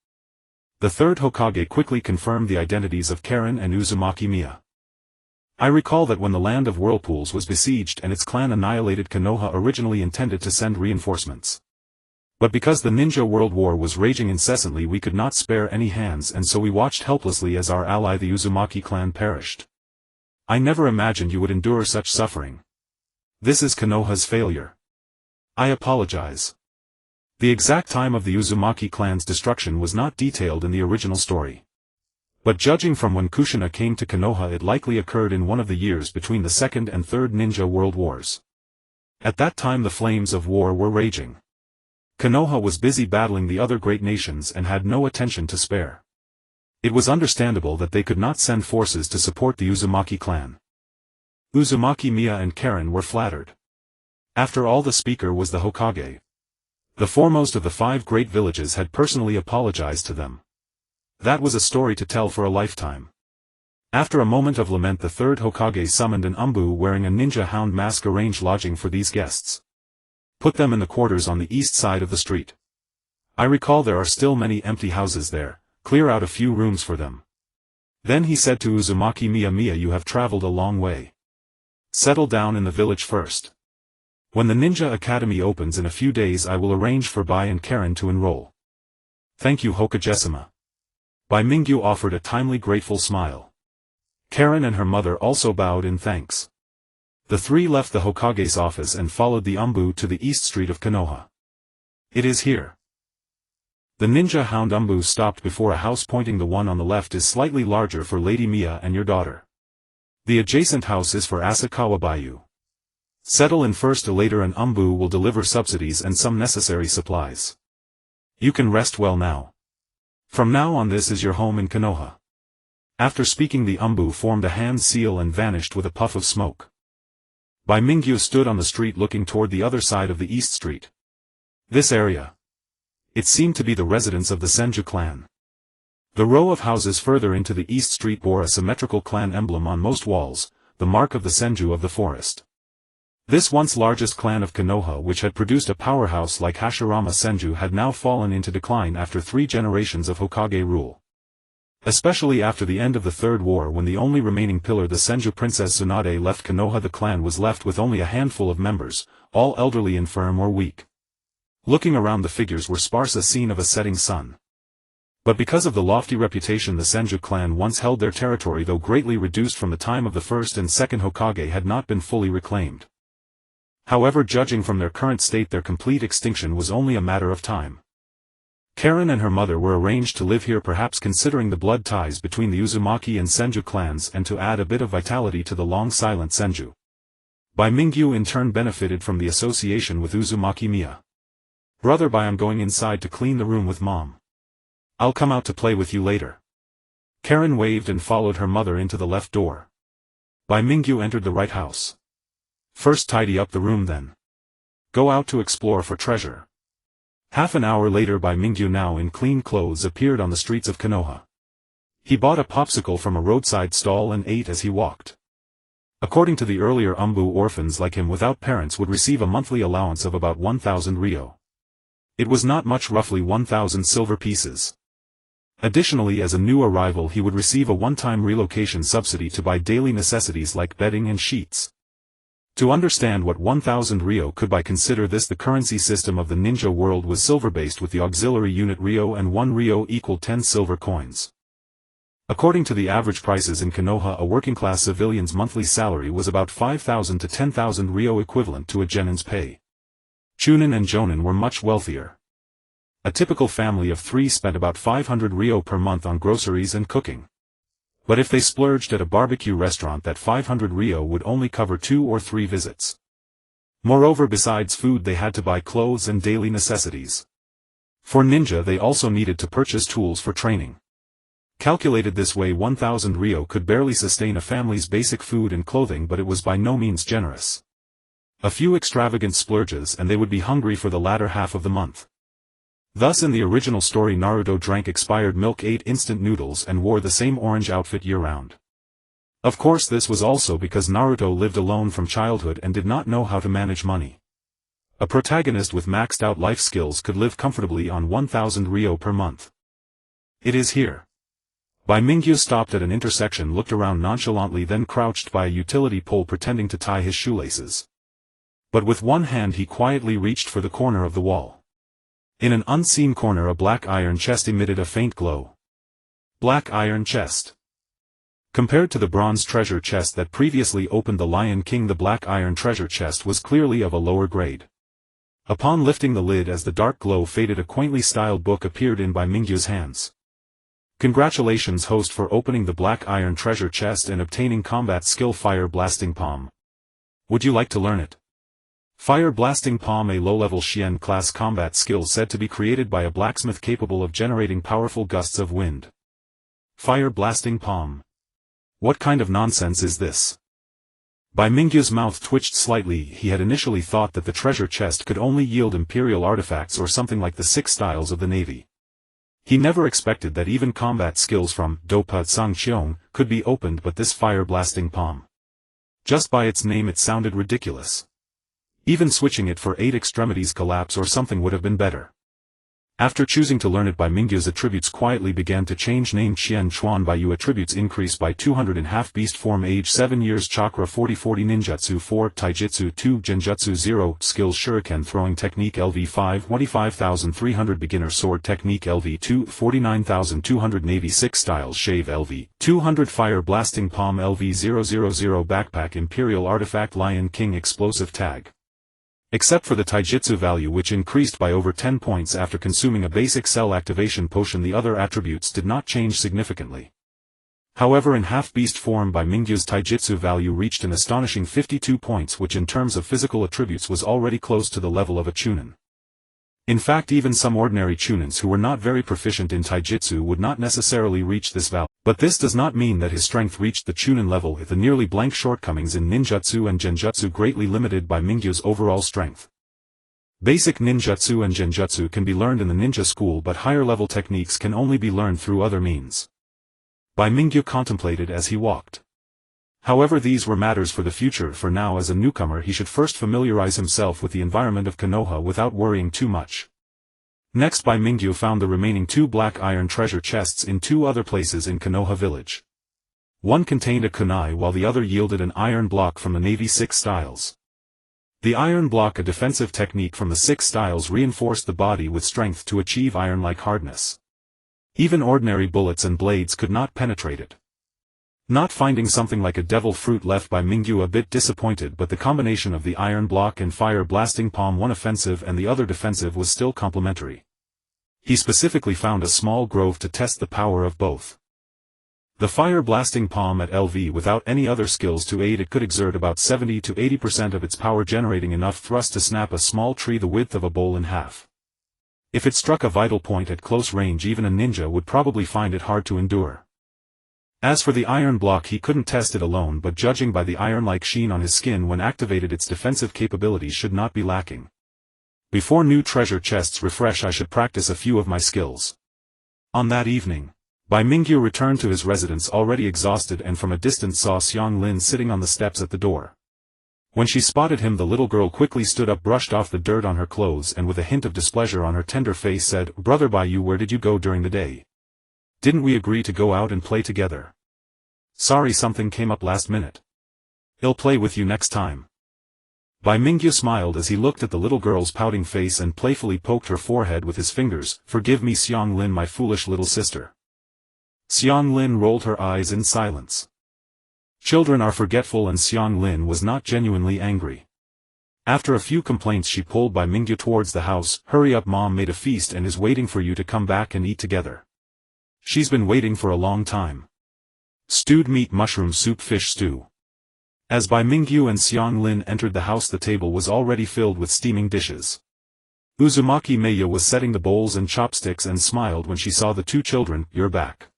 The third Hokage quickly confirmed the identities of Karen and Uzumaki Miya. I recall that when the Land of Whirlpools was besieged and its clan annihilated, Konoha originally intended to send reinforcements. But because the Ninja World War was raging incessantly, we could not spare any hands, and so we watched helplessly as our ally the Uzumaki clan perished. I never imagined you would endure such suffering. This is Konoha's failure. I apologize. The exact time of the Uzumaki clan's destruction was not detailed in the original story. But judging from when Kushina came to Konoha, it likely occurred in one of the years between the Second and Third Ninja World Wars. At that time the flames of war were raging. Konoha was busy battling the other great nations and had no attention to spare. It was understandable that they could not send forces to support the Uzumaki clan. Uzumaki Miya and Karen were flattered. After all, the speaker was the Hokage. The foremost of the 5 great villages had personally apologized to them. That was a story to tell for a lifetime. After a moment of lament, the third Hokage summoned an umbu wearing a ninja hound mask, arranged lodging for these guests. Put them in the quarters on the east side of the street. I recall there are still many empty houses there, clear out a few rooms for them. Then he said to Uzumaki Miya, you have traveled a long way. Settle down in the village first. When the Ninja Academy opens in a few days, I will arrange for Bai and Karen to enroll. Thank you, Hokage-sama. Bai Mingyu offered a timely grateful smile. Karen and her mother also bowed in thanks. The 3 left the Hokage's office and followed the umbu to the east street of Konoha. It is here. The ninja hound umbu stopped before a house, pointing. The one on the left is slightly larger for Lady Miya and your daughter. The adjacent house is for Asakawa Bayu. Settle in first, later an umbu will deliver subsidies and some necessary supplies. You can rest well now. From now on, this is your home in Konoha. After speaking, the umbu formed a hand seal and vanished with a puff of smoke. Bai Mingyu stood on the street looking toward the other side of the east street. This area. It seemed to be the residence of the Senju clan. The row of houses further into the east street bore a symmetrical clan emblem on most walls, the mark of the Senju of the forest. This once largest clan of Konoha, which had produced a powerhouse like Hashirama Senju, had now fallen into decline after 3 generations of Hokage rule. Especially after the end of the Third War, when the only remaining pillar, the Senju Princess Tsunade, left Konoha, the clan was left with only a handful of members, all elderly, infirm or weak. Looking around, the figures were sparse, a scene of a setting sun. But because of the lofty reputation the Senju clan once held, their territory, though greatly reduced from the time of the first and second Hokage, had not been fully reclaimed. However, judging from their current state, their complete extinction was only a matter of time. Karen and her mother were arranged to live here, perhaps considering the blood ties between the Uzumaki and Senju clans, and to add a bit of vitality to the long-silent Senju. Bai Mingyu in turn benefited from the association with Uzumaki Miya. "Brother Bai, I'm going inside to clean the room with Mom. I'll come out to play with you later." Karen waved and followed her mother into the left door. Bai Mingyu entered the right house. "First tidy up the room, then go out to explore for treasure." Half an hour later, Bai Mingyu, now in clean clothes, appeared on the streets of Konoha. He bought a popsicle from a roadside stall and ate as he walked. According to the earlier Umbu, orphans like him without parents would receive a monthly allowance of about 1,000 ryo. It was not much, roughly 1,000 silver pieces. Additionally, as a new arrival, he would receive a one-time relocation subsidy to buy daily necessities like bedding and sheets. To understand what 1,000 ryo could buy, consider this: the currency system of the ninja world was silver-based, with the auxiliary unit ryo, and 1 ryo equaled 10 silver coins. According to the average prices in Konoha, a working-class civilian's monthly salary was about 5,000 to 10,000 ryo, equivalent to a genin's pay. Chunin and jonin were much wealthier. A typical family of 3 spent about 500 ryo per month on groceries and cooking. But if they splurged at a barbecue restaurant, that 500 ryo would only cover 2 or 3 visits. Moreover, besides food, they had to buy clothes and daily necessities. For ninja, they also needed to purchase tools for training. Calculated this way, 1,000 ryo could barely sustain a family's basic food and clothing, but it was by no means generous. A few extravagant splurges and they would be hungry for the latter half of the month. Thus, in the original story, Naruto drank expired milk, ate instant noodles, and wore the same orange outfit year-round. Of course, this was also because Naruto lived alone from childhood and did not know how to manage money. A protagonist with maxed-out life skills could live comfortably on 1,000 ryo per month. "It is here." Bai Mingyu stopped at an intersection, looked around nonchalantly, then crouched by a utility pole pretending to tie his shoelaces. But with one hand he quietly reached for the corner of the wall. In an unseen corner, a black iron chest emitted a faint glow. Black iron chest. Compared to the bronze treasure chest that previously opened the Lion King, the black iron treasure chest was clearly of a lower grade. Upon lifting the lid, as the dark glow faded, a quaintly styled book appeared in Bai Mingyu's hands. "Congratulations, host, for opening the black iron treasure chest and obtaining combat skill Fire Blasting Palm. Would you like to learn it?" Fire Blasting Palm, a low-level Shien class combat skill said to be created by a blacksmith capable of generating powerful gusts of wind. Fire Blasting Palm. What kind of nonsense is this? Bai Mingyu's mouth twitched slightly. He had initially thought that the treasure chest could only yield Imperial artifacts or something like the 6 styles of the Navy. He never expected that even combat skills from Dopa Sangcheong could be opened, but this Fire Blasting Palm. Just by its name it sounded ridiculous. Even switching it for 8 extremities collapse or something would have been better. After choosing to learn it, Bai Mingyu's attributes quietly began to change. Name: Qian Chuan Bai Yu. Attributes increased by 200 in half beast form. Age 7 years. Chakra 40 Ninjutsu 4 Taijutsu 2 Genjutsu 0 Skills: Shuriken Throwing Technique LV 5 25,300 Beginner Sword Technique LV 2 49,200 Navy 6 Styles Shave LV 200 Fire Blasting Palm LV 000 Backpack Imperial Artifact Lion King Explosive Tag. Except for the taijutsu value, which increased by over 10 points after consuming a basic cell activation potion, the other attributes did not change significantly. However, in half-beast form, Bai Mingyu's taijutsu value reached an astonishing 52 points, which in terms of physical attributes was already close to the level of a chunin. In fact, even some ordinary chunins who were not very proficient in taijutsu would not necessarily reach this value. But this does not mean that his strength reached the chunin level. The nearly blank shortcomings in ninjutsu and genjutsu greatly limited Bai Mingyu's overall strength. Basic ninjutsu and genjutsu can be learned in the ninja school, but higher-level techniques can only be learned through other means. Bai Mingyu contemplated as he walked. However, these were matters for the future. For now, as a newcomer, he should first familiarize himself with the environment of Konoha without worrying too much. Next Bai Mingyu found the remaining 2 black iron treasure chests in 2 other places in Konoha village. One contained a kunai while the other yielded an iron block from the Navy 6 styles. The iron block, a defensive technique from the 6 styles, reinforced the body with strength to achieve iron-like hardness. Even ordinary bullets and blades could not penetrate it. Not finding something like a devil fruit left Bai Mingyu a bit disappointed, but the combination of the iron block and fire blasting palm, one offensive and the other defensive, was still complementary. He specifically found a small grove to test the power of both. The fire blasting palm at LV, without any other skills to aid it, could exert about 70 to 80% of its power, generating enough thrust to snap a small tree the width of a bowl in half. If it struck a vital point at close range, even a ninja would probably find it hard to endure. As for the iron block, he couldn't test it alone, but judging by the iron-like sheen on his skin when activated, its defensive capabilities should not be lacking. Before new treasure chests refresh, I should practice a few of my skills. On that evening, Bai Mingyu returned to his residence already exhausted, and from a distance saw Xiang Lin sitting on the steps at the door. When she spotted him, the little girl quickly stood up, brushed off the dirt on her clothes, and with a hint of displeasure on her tender face said, "Brother Bai, where did you go during the day? Didn't we agree to go out and play together?" "Sorry, something came up last minute. I'll play with you next time." Bai Mingyu smiled as he looked at the little girl's pouting face and playfully poked her forehead with his fingers. "Forgive me, Xiang Lin, my foolish little sister." Xiang Lin rolled her eyes in silence. Children are forgetful, and Xiang Lin was not genuinely angry. After a few complaints, she pulled Bai Mingyu towards the house. "Hurry up, Mom made a feast and is waiting for you to come back and eat together. She's been waiting for a long time. Stewed meat, mushroom soup, fish stew." As Bai Mingyu and Xiang Lin entered the house, the table was already filled with steaming dishes. Uzumaki Meiya was setting the bowls and chopsticks and smiled when she saw the 2 children. "You're back."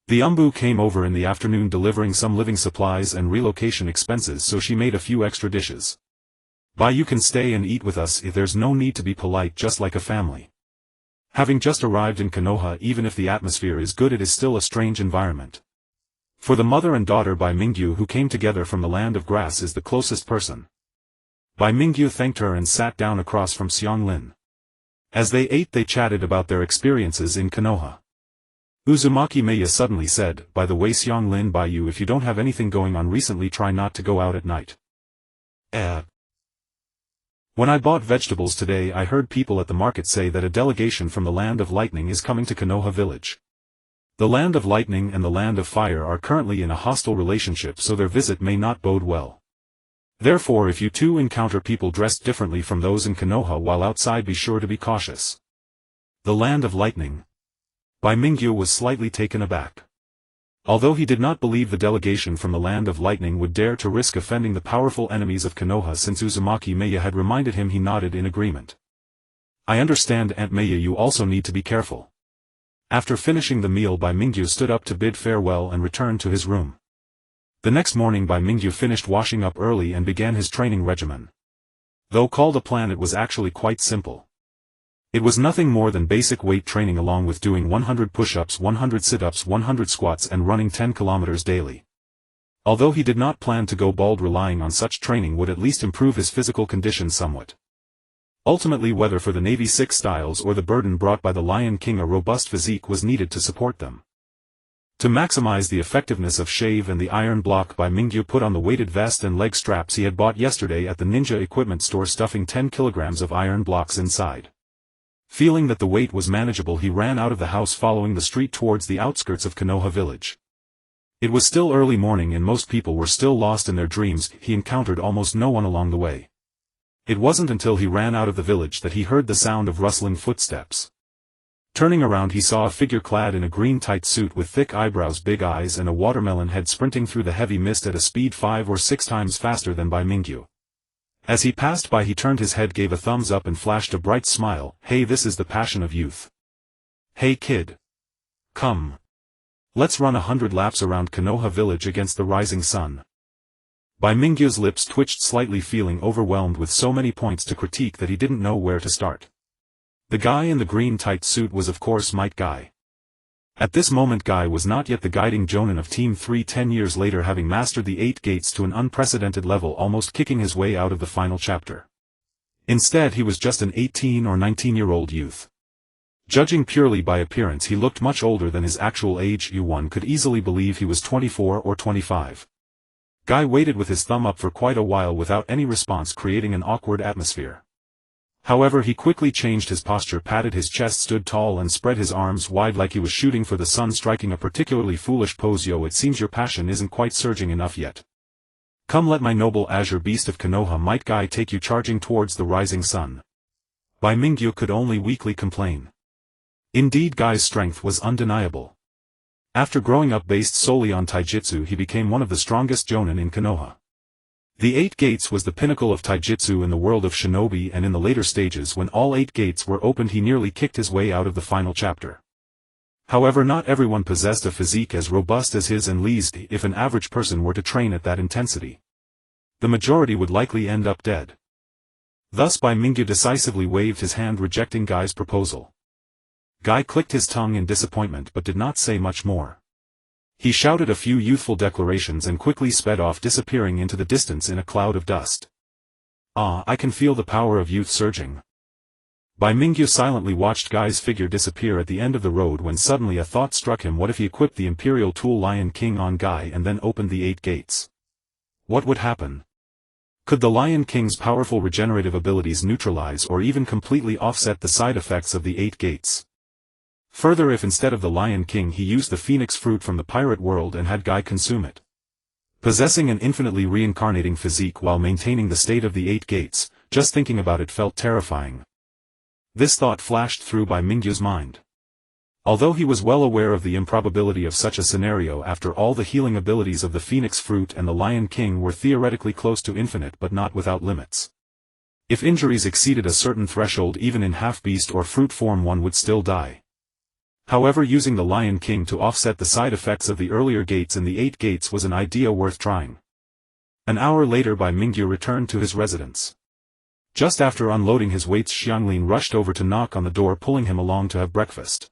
The umbu came over in the afternoon delivering some living supplies and relocation expenses, so she made a few extra dishes. "Bai, you can stay and eat with us. There's no need to be polite, just like a family." Having just arrived in Konoha, even if the atmosphere is good, it is still a strange environment. For the mother and daughter, Bai Mingyu, who came together from the land of grass, is the closest person. Bai Mingyu thanked her and sat down across from Xiang Lin. As they ate, they chatted about their experiences in Konoha. Uzumaki Meiya suddenly said, "By the way, Xiang Lin, if you don't have anything going on recently, try not to go out at night." When I bought vegetables today, I heard people at the market say that a delegation from the Land of Lightning is coming to Konoha village. The Land of Lightning and the Land of Fire are currently in a hostile relationship, so their visit may not bode well. Therefore, if you too encounter people dressed differently from those in Konoha while outside, be sure to be cautious. The Land of Lightning. Bai Mingyu was slightly taken aback. Although he did not believe the delegation from the Land of Lightning would dare to risk offending the powerful enemies of Konoha, since Uzumaki Meiya had reminded him, he nodded in agreement. "I understand, Aunt Meiya, you also need to be careful." After finishing the meal, Bai Mingyu stood up to bid farewell and returned to his room. The next morning, Bai Mingyu finished washing up early and began his training regimen. Though called a plan, it was actually quite simple. It was nothing more than basic weight training, along with doing 100 push-ups, 100 sit-ups, 100 squats and running 10 kilometers daily. Although he did not plan to go bald, relying on such training would at least improve his physical condition somewhat. Ultimately, whether for the Navy 6 styles or the burden brought by the Lion King, a robust physique was needed to support them. To maximize the effectiveness of shave and the iron block, Bai Mingyu put on the weighted vest and leg straps he had bought yesterday at the ninja equipment store, stuffing 10 kilograms of iron blocks inside. Feeling that the weight was manageable, he ran out of the house, following the street towards the outskirts of Konoha village. It was still early morning and most people were still lost in their dreams. He encountered almost no one along the way. It wasn't until he ran out of the village that he heard the sound of rustling footsteps. Turning around, he saw a figure clad in a green tight suit with thick eyebrows, big eyes and a watermelon head, sprinting through the heavy mist at a speed 5 or 6 times faster than Bai Mingyu. As he passed by, he turned his head, gave a thumbs up and flashed a bright smile. "Hey, this is the passion of youth. Hey kid. Come. Let's run 100 laps around Konoha village against the rising sun." Bai Mingyu's lips twitched slightly, feeling overwhelmed with so many points to critique that he didn't know where to start. The guy in the green tight suit was of course Might Guy. At this moment, Guy was not yet the guiding jonin of Team 3, 10 years later, having mastered the 8 gates to an unprecedented level, almost kicking his way out of the final chapter. Instead, he was just an 18 or 19-year-old youth. Judging purely by appearance, he looked much older than his actual age. One could easily believe he was 24 or 25. Guy waited with his thumb up for quite a while without any response, creating an awkward atmosphere. However, he quickly changed his posture, patted his chest, stood tall and spread his arms wide like he was shooting for the sun, striking a particularly foolish pose. Yo, it seems your passion isn't quite surging enough yet. Come, let my noble azure beast of Konoha might Guy take you charging towards the rising sun. Bai Mingyu could only weakly complain. Indeed, Guy's strength was undeniable. After growing up based solely on taijutsu, he became one of the strongest jonin in Konoha. The 8 gates was the pinnacle of taijutsu in the world of shinobi, and in the later stages when all 8 gates were opened he nearly kicked his way out of the final chapter. However, not everyone possessed a physique as robust as his, and least if an average person were to train at that intensity. The majority would likely end up dead. Thus Bai Mingyu decisively waved his hand, rejecting Guy's proposal. Guy clicked his tongue in disappointment but did not say much more. He shouted a few youthful declarations and quickly sped off, disappearing into the distance in a cloud of dust. Ah, I can feel the power of youth surging. Bai Mingyu silently watched Guy's figure disappear at the end of the road when suddenly a thought struck him. What if he equipped the Imperial tool Lion King on Guy and then opened the 8 gates? What would happen? Could the Lion King's powerful regenerative abilities neutralize or even completely offset the side effects of the 8 gates? Further, if instead of the Lion King he used the Phoenix fruit from the pirate world and had Guy consume it? Possessing an infinitely reincarnating physique while maintaining the state of the 8 gates, just thinking about it felt terrifying. This thought flashed through Bai Mingyu's mind. Although he was well aware of the improbability of such a scenario, after all, the healing abilities of the Phoenix fruit and the Lion King were theoretically close to infinite but not without limits. If injuries exceeded a certain threshold, even in half-beast or fruit form, one would still die. However, using the Lion King to offset the side effects of the earlier gates and the 8 gates was an idea worth trying. An hour later Bai Mingyu returned to his residence. Just after unloading his weights, Xianglin rushed over to knock on the door, pulling him along to have breakfast.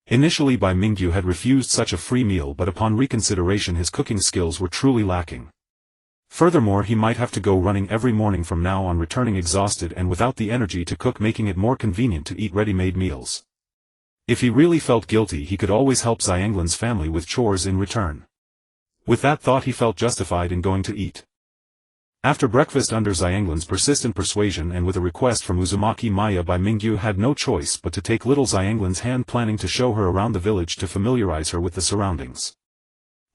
Initially Bai Mingyu had refused such a free meal, but upon reconsideration his cooking skills were truly lacking. Furthermore, he might have to go running every morning from now on, returning exhausted and without the energy to cook, making it more convenient to eat ready-made meals. If he really felt guilty, he could always help Xianglin's family with chores in return. With that thought, he felt justified in going to eat. After breakfast, under Xianglin's persistent persuasion and with a request from Uzumaki Maya, Bai Mingyu had no choice but to take little Xianglin's hand, planning to show her around the village to familiarize her with the surroundings.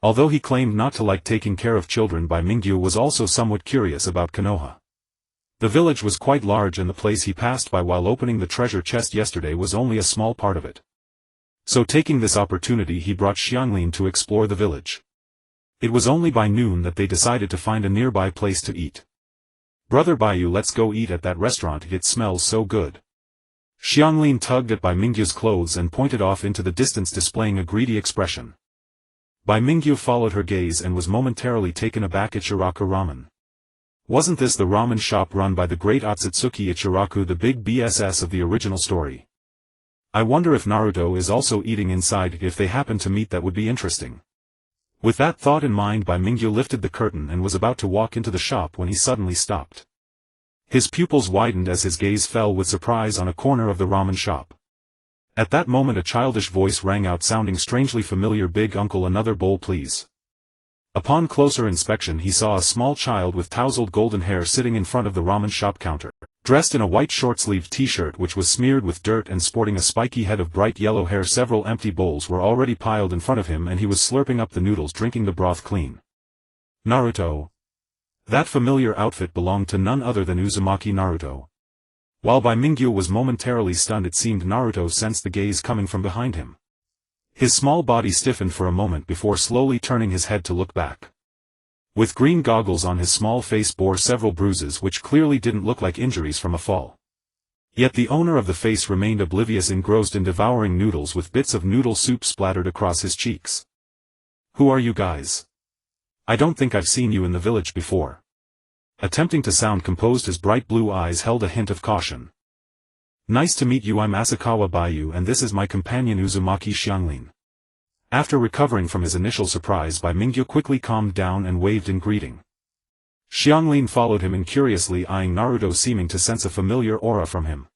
Although he claimed not to like taking care of children, Bai Mingyu was also somewhat curious about Konoha. The village was quite large, and the place he passed by while opening the treasure chest yesterday was only a small part of it. So taking this opportunity, he brought Xianglin to explore the village. It was only by noon that they decided to find a nearby place to eat. "Brother Baiyu, let's go eat at that restaurant, it smells so good." Xianglin tugged at Bai Mingyu's clothes and pointed off into the distance, displaying a greedy expression. Bai Mingyu followed her gaze and was momentarily taken aback. Ichiraku Ramen. Wasn't this the ramen shop run by the great Otsutsuki Ichiraku, the big BSS of the original story? I wonder if Naruto is also eating inside. If they happen to meet, that would be interesting. With that thought in mind, Bai Mingyu lifted the curtain and was about to walk into the shop when he suddenly stopped. His pupils widened as his gaze fell with surprise on a corner of the ramen shop. At that moment a childish voice rang out, sounding strangely familiar. "Big uncle, another bowl please." Upon closer inspection he saw a small child with tousled golden hair sitting in front of the ramen shop counter, dressed in a white short-sleeved t-shirt which was smeared with dirt and sporting a spiky head of bright yellow hair. Several empty bowls were already piled in front of him and he was slurping up the noodles, drinking the broth clean. Naruto. That familiar outfit belonged to none other than Uzumaki Naruto. While Bai Mingyu was momentarily stunned, it seemed Naruto sensed the gaze coming from behind him. His small body stiffened for a moment before slowly turning his head to look back. With green goggles on, his small face bore several bruises which clearly didn't look like injuries from a fall. Yet the owner of the face remained oblivious, engrossed in devouring noodles with bits of noodle soup splattered across his cheeks. "Who are you guys? I don't think I've seen you in the village before." Attempting to sound composed, his bright blue eyes held a hint of caution. "Nice to meet you, I'm Asakawa Baiyu and this is my companion Uzumaki Xianglin." After recovering from his initial surprise, Bai Mingyu quickly calmed down and waved in greeting. Xianglin followed him, incuriously eyeing Naruto, seeming to sense a familiar aura from him.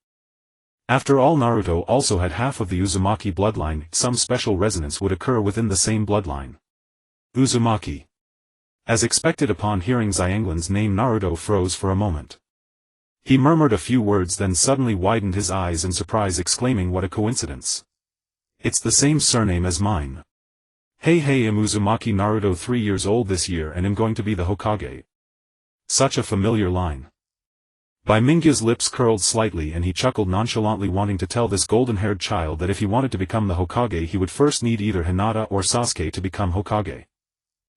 After all, Naruto also had half of the Uzumaki bloodline. Some special resonance would occur within the same bloodline. Uzumaki. As expected, upon hearing Xianglin's name, Naruto froze for a moment. He murmured a few words, then suddenly widened his eyes in surprise, exclaiming, "What a coincidence. It's the same surname as mine. Hey, I'm Uzumaki Naruto, 3 years old this year, and am going to be the Hokage." Such a familiar line. Bai Mingyu's lips curled slightly and he chuckled nonchalantly, wanting to tell this golden-haired child that if he wanted to become the Hokage he would first need either Hinata or Sasuke to become Hokage.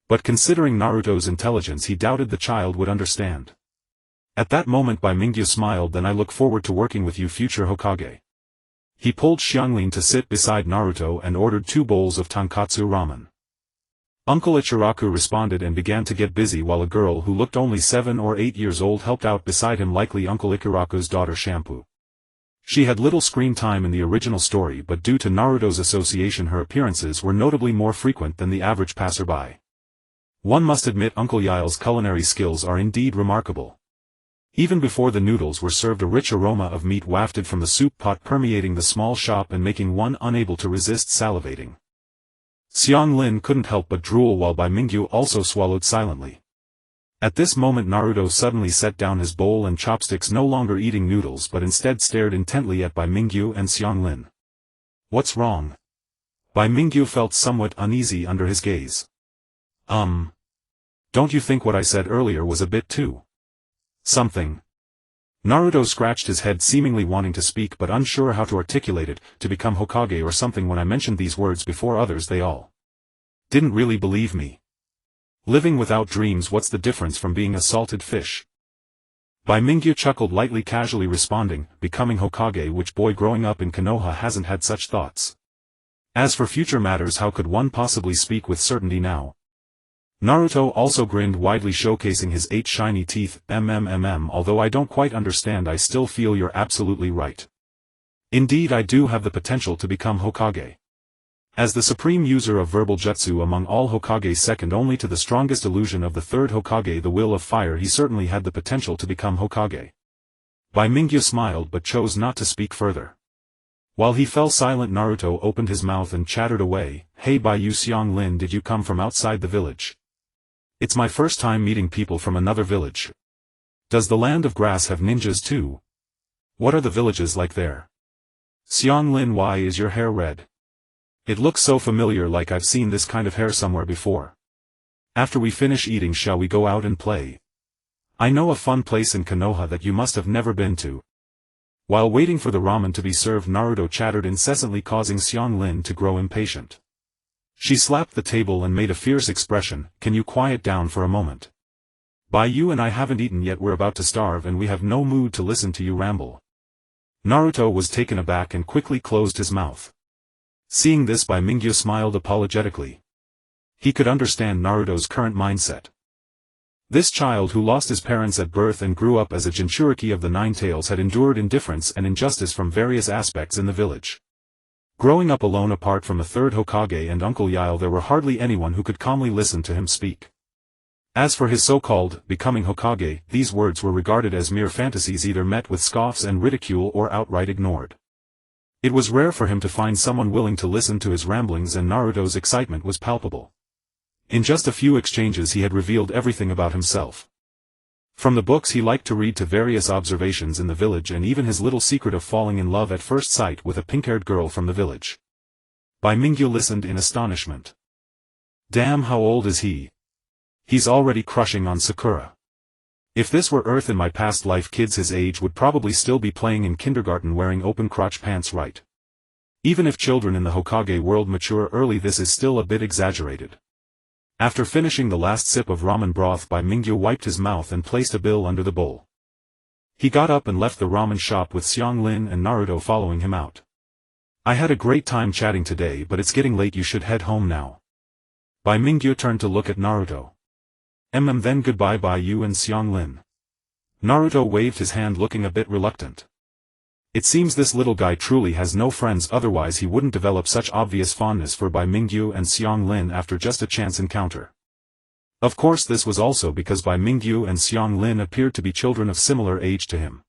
But considering Naruto's intelligence, he doubted the child would understand. At that moment Bai Mingyu smiled. "Then I look forward to working with you, future Hokage." He pulled Xianglin to sit beside Naruto and ordered 2 bowls of tonkatsu ramen. Uncle Ichiraku responded and began to get busy, while a girl who looked only 7 or 8 years old helped out beside him, likely Uncle Ichiraku's daughter Shampoo. She had little screen time in the original story, but due to Naruto's association her appearances were notably more frequent than the average passerby. One must admit Uncle Yael's culinary skills are indeed remarkable. Even before the noodles were served, a rich aroma of meat wafted from the soup pot, permeating the small shop and making one unable to resist salivating. Xianglin couldn't help but drool, while Bai Mingyu also swallowed silently. At this moment Naruto suddenly set down his bowl and chopsticks, no longer eating noodles but instead stared intently at Bai Mingyu and Xianglin. "What's wrong?" Bai Mingyu felt somewhat uneasy under his gaze. Don't you think what I said earlier was a bit too something?" Naruto scratched his head, seemingly wanting to speak but unsure how to articulate it. "To become Hokage or something. When I mentioned these words before others they all didn't really believe me. Living without dreams, what's the difference from being a salted fish?" Bai Mingyu chuckled lightly, casually responding, "Becoming Hokage, which boy growing up in Konoha hasn't had such thoughts? As for future matters, how could one possibly speak with certainty now?" Naruto also grinned widely, showcasing his 8 shiny teeth. Although I don't quite understand, I still feel you're absolutely right. Indeed, I do have the potential to become Hokage. As the supreme user of verbal jutsu among all Hokage, second only to the strongest illusion of the third Hokage, the will of fire, he certainly had the potential to become Hokage. Bai Mingyu smiled but chose not to speak further. While he fell silent, Naruto opened his mouth and chattered away. "Hey Bai Xianglin, did you come from outside the village? It's my first time meeting people from another village. Does the land of grass have ninjas too? What are the villages like there? Xianglin, why is your hair red? It looks so familiar, like I've seen this kind of hair somewhere before. After we finish eating, shall we go out and play? I know a fun place in Konoha that you must have never been to." While waiting for the ramen to be served, Naruto chattered incessantly, causing Xianglin to grow impatient. She slapped the table and made a fierce expression. "Can you quiet down for a moment? Bai, you and I haven't eaten yet, we're about to starve and we have no mood to listen to you ramble." Naruto was taken aback and quickly closed his mouth. Seeing this, Bai Mingyu smiled apologetically. He could understand Naruto's current mindset. This child who lost his parents at birth and grew up as a Jinchuriki of the Nine Tails had endured indifference and injustice from various aspects in the village. Growing up alone apart from the third Hokage and Uncle Yael, there were hardly anyone who could calmly listen to him speak. As for his so-called becoming Hokage, these words were regarded as mere fantasies, either met with scoffs and ridicule or outright ignored. It was rare for him to find someone willing to listen to his ramblings, and Naruto's excitement was palpable. In just a few exchanges he had revealed everything about himself. From the books he liked to read to various observations in the village, and even his little secret of falling in love at first sight with a pink-haired girl from the village. Bai Mingyu listened in astonishment. Damn, how old is he? He's already crushing on Sakura. If this were Earth in my past life, kids his age would probably still be playing in kindergarten wearing open-crotch pants, right? Even if children in the Hokage world mature early, this is still a bit exaggerated. After finishing the last sip of ramen broth, Bai Mingyu wiped his mouth and placed a bill under the bowl. He got up and left the ramen shop with Xianglin and Naruto following him out. I had a great time chatting today, but it's getting late, you should head home now. Bai Mingyu turned to look at Naruto. Then goodbye Bai you and Xianglin. Naruto waved his hand, looking a bit reluctant. It seems this little guy truly has no friends, otherwise he wouldn't develop such obvious fondness for Bai Mingyu and Xianglin after just a chance encounter. Of course this was also because Bai Mingyu and Xianglin appeared to be children of similar age to him.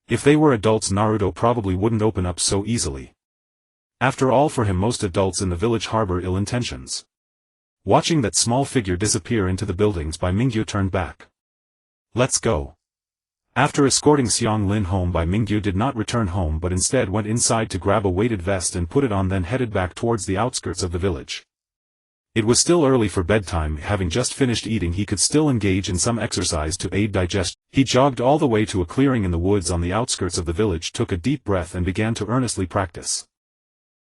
If they were adults, Naruto probably wouldn't open up so easily. After all, for him, most adults in the village harbor ill intentions. Watching that small figure disappear into the buildings, Bai Mingyu turned back. Let's go. After escorting Xiang Lin home, Bai Mingyu did not return home but instead went inside to grab a weighted vest and put it on, then headed back towards the outskirts of the village. It was still early for bedtime. Having just finished eating, he could still engage in some exercise to aid digestion. He jogged all the way to a clearing in the woods on the outskirts of the village, took a deep breath and began to earnestly practice.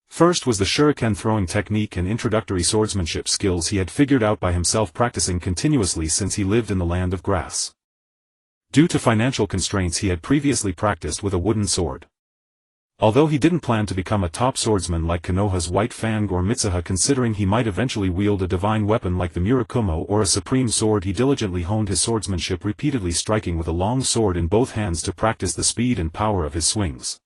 First was the shuriken throwing technique and introductory swordsmanship skills he had figured out by himself, practicing continuously since he lived in the land of grass. Due to financial constraints, he had previously practiced with a wooden sword. Although he didn't plan to become a top swordsman like Konoha's White Fang or Mitsuha, considering he might eventually wield a divine weapon like the Murakumo or a supreme sword, he diligently honed his swordsmanship, repeatedly striking with a long sword in both hands to practice the speed and power of his swings.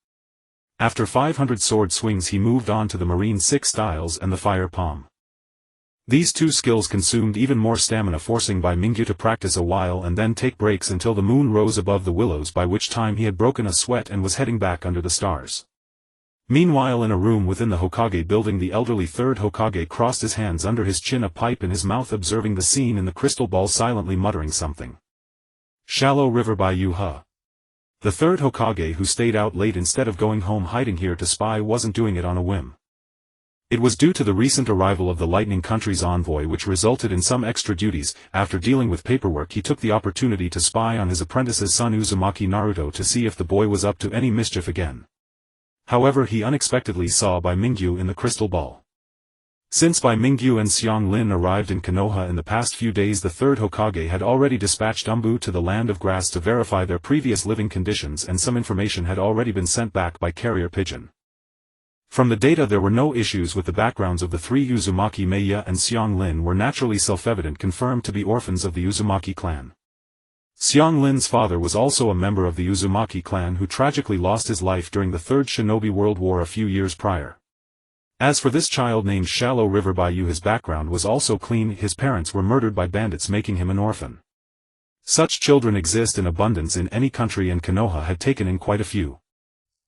After 500 sword swings, he moved on to the Marine Six Styles and the Fire Palm. These two skills consumed even more stamina, forcing Bai Mingyu to practice a while and then take breaks until the moon rose above the willows, by which time he had broken a sweat and was heading back under the stars. Meanwhile, in a room within the Hokage building, the elderly third Hokage crossed his hands under his chin, a pipe in his mouth, observing the scene in the crystal ball, silently muttering something. Shallow river by Yuha. The third Hokage, who stayed out late instead of going home hiding here to spy, wasn't doing it on a whim. It was due to the recent arrival of the Lightning Country's envoy, which resulted in some extra duties. After dealing with paperwork, he took the opportunity to spy on his apprentice's son Uzumaki Naruto to see if the boy was up to any mischief again. However, he unexpectedly saw Bai Mingyu in the crystal ball. Since Bai Mingyu and Xiang Lin arrived in Konoha in the past few days, the third Hokage had already dispatched Umbu to the land of grass to verify their previous living conditions, and some information had already been sent back by carrier pigeon. From the data, there were no issues with the backgrounds of the three. Uzumaki Meiya and Xiang Lin were naturally self-evident, confirmed to be orphans of the Uzumaki clan. Xiang Lin's father was also a member of the Uzumaki clan, who tragically lost his life during the Third Shinobi World War a few years prior. As for this child named Shallow River Bayou, his background was also clean. His parents were murdered by bandits, making him an orphan. Such children exist in abundance in any country, and Konoha had taken in quite a few.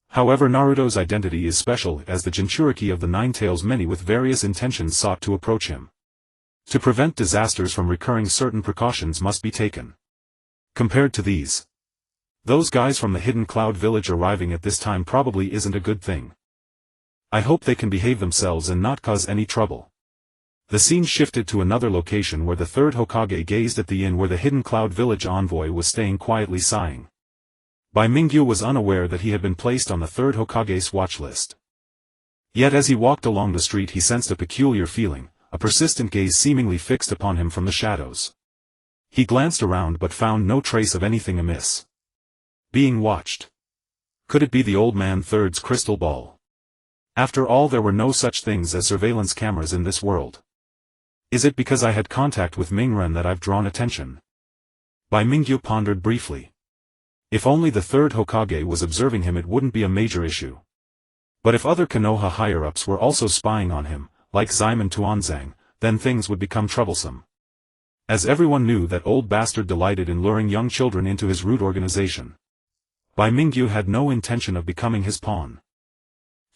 However, Naruto's identity is special, as the Jinchuriki of the Nine Tails, many with various intentions sought to approach him. To prevent disasters from recurring, certain precautions must be taken. Compared to these, those guys from the Hidden Cloud Village arriving at this time probably isn't a good thing. I hope they can behave themselves and not cause any trouble. The scene shifted to another location where the third Hokage gazed at the inn where the Hidden Cloud Village envoy was staying, quietly sighing. Bai Mingyu was unaware that he had been placed on the third Hokage's watch list. Yet as he walked along the street, he sensed a peculiar feeling, a persistent gaze seemingly fixed upon him from the shadows. He glanced around but found no trace of anything amiss. Being watched. Could it be the old man third's crystal ball? After all, there were no such things as surveillance cameras in this world. Is it because I had contact with Mingren that I've drawn attention? Bai Mingyu pondered briefly. If only the third Hokage was observing him, it wouldn't be a major issue. But if other Konoha higher-ups were also spying on him, like Xaiman Tuanzang, then things would become troublesome. As everyone knew, that old bastard delighted in luring young children into his rude organization. Bai Mingyu had no intention of becoming his pawn.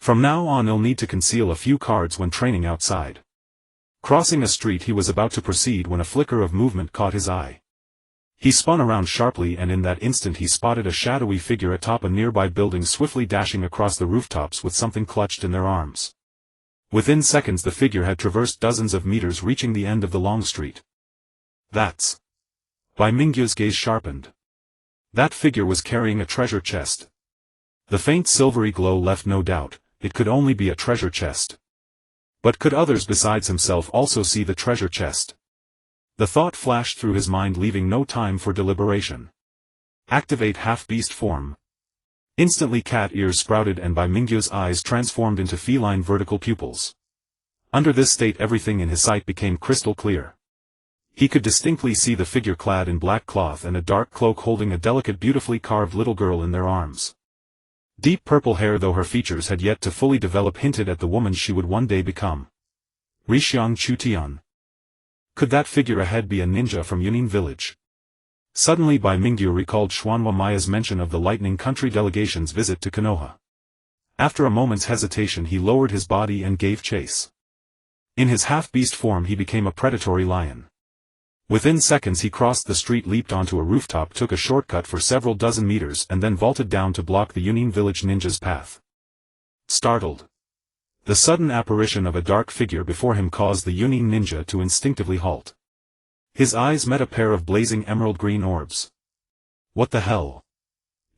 From now on, he'll need to conceal a few cards when training outside. Crossing a street, he was about to proceed when a flicker of movement caught his eye. He spun around sharply, and in that instant he spotted a shadowy figure atop a nearby building, swiftly dashing across the rooftops with something clutched in their arms. Within seconds the figure had traversed dozens of meters, reaching the end of the long street. That's... Bai Mingyu's gaze sharpened. That figure was carrying a treasure chest. The faint silvery glow left no doubt, it could only be a treasure chest. But could others besides himself also see the treasure chest? The thought flashed through his mind, leaving no time for deliberation. Activate half-beast form. Instantly cat ears sprouted and Bai Mingyu's eyes transformed into feline vertical pupils. Under this state, everything in his sight became crystal clear. He could distinctly see the figure clad in black cloth and a dark cloak, holding a delicate, beautifully carved little girl in their arms. Deep purple hair, though her features had yet to fully develop, hinted at the woman she would one day become. Rishyang Chutian. Could that figure ahead be a ninja from Yunin village? Suddenly Bai Mingyu recalled Xuanhua Maya's mention of the Lightning Country delegation's visit to Konoha. After a moment's hesitation he lowered his body and gave chase. In his half-beast form he became a predatory lion. Within seconds he crossed the street, leaped onto a rooftop, took a shortcut for several dozen meters and then vaulted down to block the Yunin village ninja's path. Startled. The sudden apparition of a dark figure before him caused the Yunin ninja to instinctively halt. His eyes met a pair of blazing emerald-green orbs. What the hell?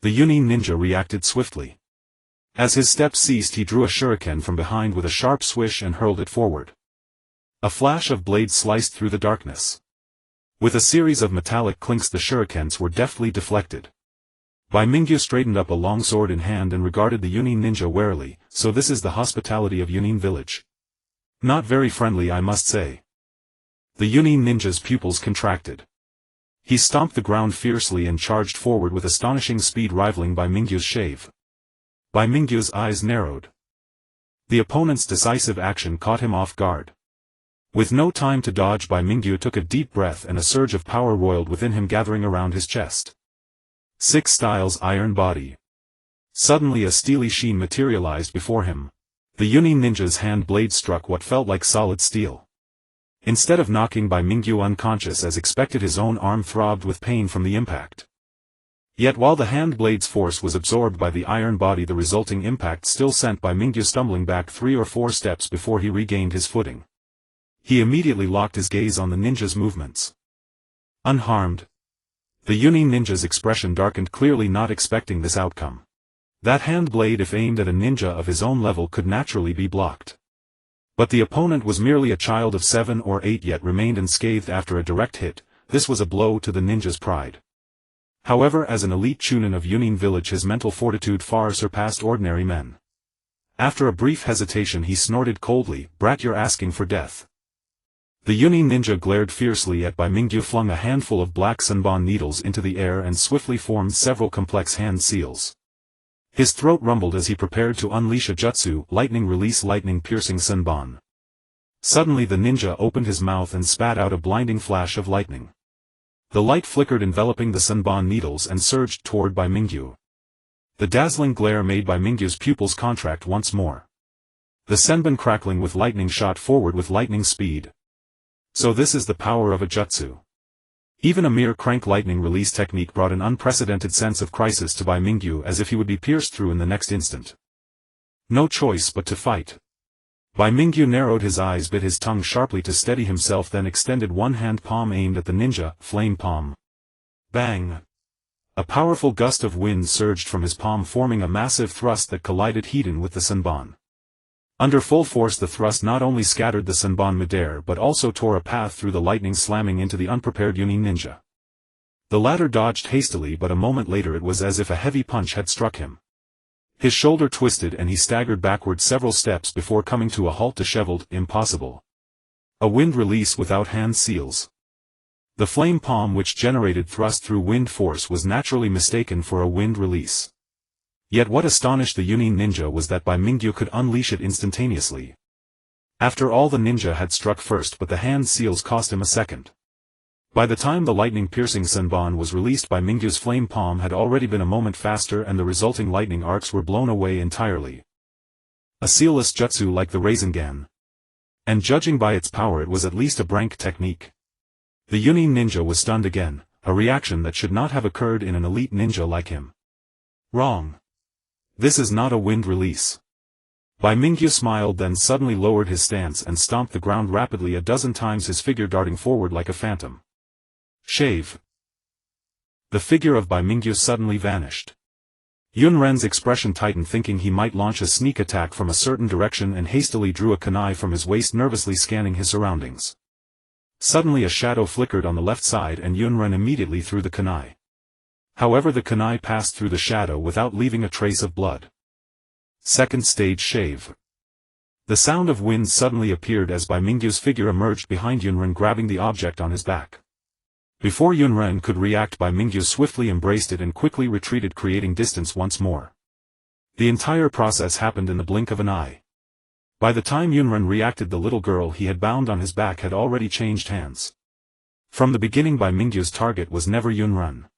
The Yunin ninja reacted swiftly. As his steps ceased he drew a shuriken from behind with a sharp swish and hurled it forward. A flash of blades sliced through the darkness. With a series of metallic clinks the shurikens were deftly deflected. Bai Mingyu straightened up, a long sword in hand, and regarded the Yunin ninja warily. So this is the hospitality of Yunin village. Not very friendly, I must say. The Yunin ninja's pupils contracted. He stomped the ground fiercely and charged forward with astonishing speed, rivaling Bai Mingyu's shave. Bai Mingyu's eyes narrowed. The opponent's decisive action caught him off guard. With no time to dodge, Bai Mingyu took a deep breath and a surge of power roiled within him, gathering around his chest. 6 styles iron body. Suddenly a steely sheen materialized before him. The Yunin ninja's hand blade struck what felt like solid steel. Instead of knocking Bai Mingyu unconscious as expected, his own arm throbbed with pain from the impact. Yet while the hand blade's force was absorbed by the iron body, the resulting impact still sent Bai Mingyu stumbling back 3 or 4 steps before he regained his footing. He immediately locked his gaze on the ninja's movements. Unharmed. The Yunin ninja's expression darkened, clearly not expecting this outcome. That hand blade, if aimed at a ninja of his own level, could naturally be blocked. But the opponent was merely a child of 7 or 8, yet remained unscathed after a direct hit. This was a blow to the ninja's pride. However, as an elite chunin of Yunin village, his mental fortitude far surpassed ordinary men. After a brief hesitation he snorted coldly, "Brat, you're asking for death." The Yunin ninja glared fiercely at Bai Mingyu, flung a handful of black senbon needles into the air and swiftly formed several complex hand seals. His throat rumbled as he prepared to unleash a jutsu, lightning release, lightning piercing senbon. Suddenly the ninja opened his mouth and spat out a blinding flash of lightning. The light flickered, enveloping the senbon needles, and surged toward Bai Mingyu. The dazzling glare made Bai Mingyu's pupils contract once more. The senbon, crackling with lightning, shot forward with lightning speed. So this is the power of a jutsu. Even a mere crank lightning release technique brought an unprecedented sense of crisis to Bai Mingyu, as if he would be pierced through in the next instant. No choice but to fight. Bai Mingyu narrowed his eyes, bit his tongue sharply to steady himself, then extended one hand palm aimed at the ninja, flame palm. Bang! A powerful gust of wind surged from his palm, forming a massive thrust that collided head-on with the senbon. Under full force the thrust not only scattered the senbon midair but also tore a path through the lightning, slamming into the unprepared Yunin ninja. The latter dodged hastily, but a moment later it was as if a heavy punch had struck him. His shoulder twisted and he staggered backward several steps before coming to a halt, disheveled. Impossible. A wind release without hand seals. The flame palm, which generated thrust through wind force, was naturally mistaken for a wind release. Yet what astonished the Yunin ninja was that Bai Mingyu could unleash it instantaneously. After all, the ninja had struck first, but the hand seals cost him a second. By the time the lightning-piercing senbon was released, Bai Mingyu's flame palm had already been a moment faster, and the resulting lightning arcs were blown away entirely. A sealless jutsu like the Rasengan. And judging by its power, it was at least a brank technique. The Yunin ninja was stunned again, a reaction that should not have occurred in an elite ninja like him. Wrong. This is not a wind release. Bai Mingyu smiled, then suddenly lowered his stance and stomped the ground rapidly a dozen times, his figure darting forward like a phantom. Shave. The figure of Bai Mingyu suddenly vanished. Yunren's expression tightened, thinking he might launch a sneak attack from a certain direction, and hastily drew a kunai from his waist, nervously scanning his surroundings. Suddenly a shadow flickered on the left side and Yunren immediately threw the kunai. However, the kunai passed through the shadow without leaving a trace of blood. Second stage shave. The sound of wind suddenly appeared as Bai Mingyu's figure emerged behind Yunren, grabbing the object on his back. Before Yunren could react, Bai Mingyu swiftly embraced it and quickly retreated, creating distance once more. The entire process happened in the blink of an eye. By the time Yunren reacted, the little girl he had bound on his back had already changed hands. From the beginning Bai Mingyu's target was never Yunren,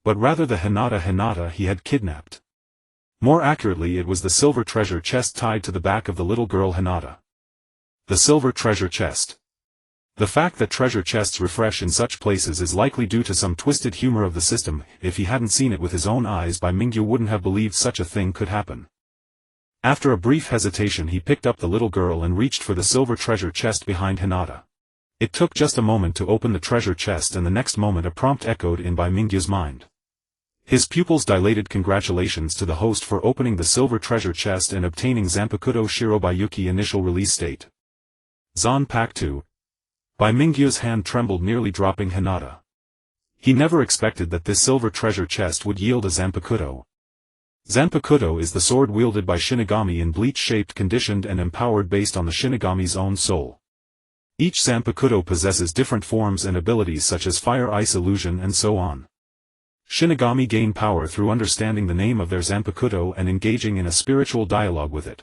but rather the Hinata he had kidnapped. More accurately, it was the silver treasure chest tied to the back of the little girl Hinata. The silver treasure chest. The fact that treasure chests refresh in such places is likely due to some twisted humor of the system. If he hadn't seen it with his own eyes, Bai Mingyu wouldn't have believed such a thing could happen. After a brief hesitation, he picked up the little girl and reached for the silver treasure chest behind Hinata. It took just a moment to open the treasure chest, and the next moment a prompt echoed in Bai Mingyu's mind. His pupils dilated congratulations to the host for opening the silver treasure chest and obtaining Zanpakuto Shirayuki initial release state. Zanpakuto. Bai Mingyu's hand trembled, nearly dropping Hinata. He never expected that this silver treasure chest would yield a Zanpakuto. Zanpakuto is the sword wielded by Shinigami in Bleach, shaped, conditioned and empowered based on the Shinigami's own soul. Each Zanpakuto possesses different forms and abilities such as fire, ice, illusion and so on. Shinigami gain power through understanding the name of their Zanpakuto and engaging in a spiritual dialogue with it.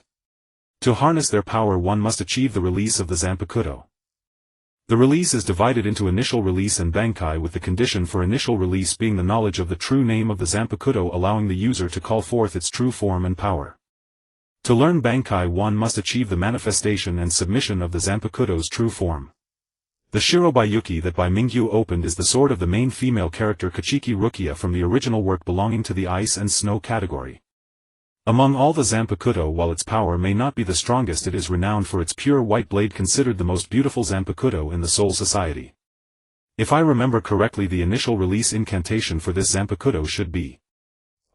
To harness their power, one must achieve the release of the Zanpakuto. The release is divided into initial release and Bankai, with the condition for initial release being the knowledge of the true name of the Zanpakuto, allowing the user to call forth its true form and power. To learn Bankai, one must achieve the manifestation and submission of the Zanpakuto's true form. The Shirayuki that Bai Mingyu opened is the sword of the main female character Kekkei Genkai from the original work, belonging to the ice and snow category. Among all the Zanpakuto, while its power may not be the strongest, it is renowned for its pure white blade, considered the most beautiful Zanpakuto in the Soul Society. If I remember correctly, the initial release incantation for this Zanpakuto should be.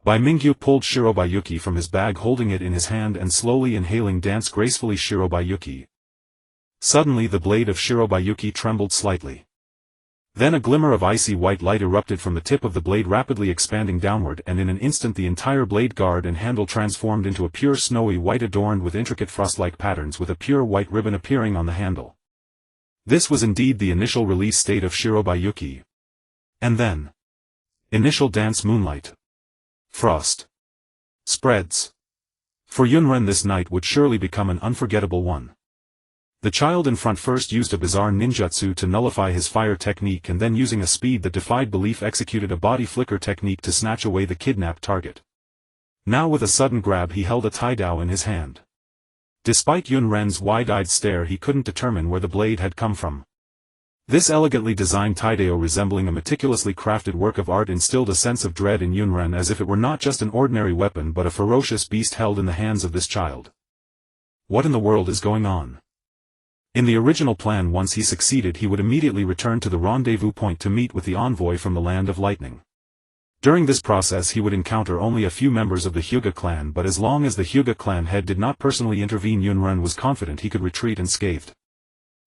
Bai Mingyu pulled Shirayuki from his bag, holding it in his hand and slowly inhaling, dance gracefully Shirayuki. Suddenly the blade of Shirayuki trembled slightly. Then a glimmer of icy white light erupted from the tip of the blade, rapidly expanding downward, and in an instant the entire blade guard and handle transformed into a pure snowy white adorned with intricate frost-like patterns, with a pure white ribbon appearing on the handle. This was indeed the initial release state of Shirayuki. And then. Initial dance, moonlight. Frost. Spreads. For Yunren, this night would surely become an unforgettable one. The child in front first used a bizarre ninjutsu to nullify his fire technique, and then, using a speed that defied belief, executed a body flicker technique to snatch away the kidnapped target. Now with a sudden grab he held a taidao in his hand. Despite Yunren's wide-eyed stare, he couldn't determine where the blade had come from. This elegantly designed taidao, resembling a meticulously crafted work of art, instilled a sense of dread in Yunren, as if it were not just an ordinary weapon but a ferocious beast held in the hands of this child. What in the world is going on? In the original plan, once he succeeded, he would immediately return to the rendezvous point to meet with the envoy from the Land of Lightning. During this process he would encounter only a few members of the Hyuga clan, but as long as the Hyuga clan head did not personally intervene, Yunren was confident he could retreat unscathed.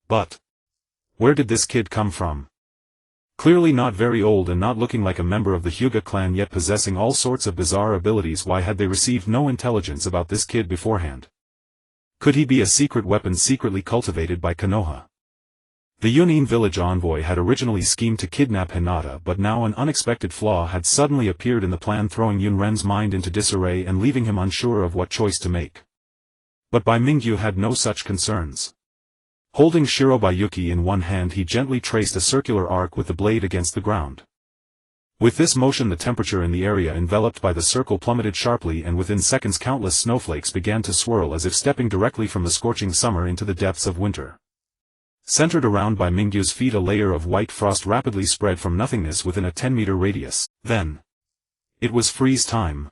But where did this kid come from? Clearly not very old and not looking like a member of the Hyuga clan, yet possessing all sorts of bizarre abilities. Why had they received no intelligence about this kid beforehand? Could he be a secret weapon secretly cultivated by Konoha? The Yunin village envoy had originally schemed to kidnap Hinata, but now an unexpected flaw had suddenly appeared in the plan, throwing Yunren's mind into disarray and leaving him unsure of what choice to make. But Bai Mingyu had no such concerns. Holding Shirayuki in one hand, he gently traced a circular arc with the blade against the ground. With this motion the temperature in the area enveloped by the circle plummeted sharply, and within seconds countless snowflakes began to swirl, as if stepping directly from the scorching summer into the depths of winter. Centered around Bai Mingyu's feet, a layer of white frost rapidly spread from nothingness within a 10-meter radius. Then. It was freeze time.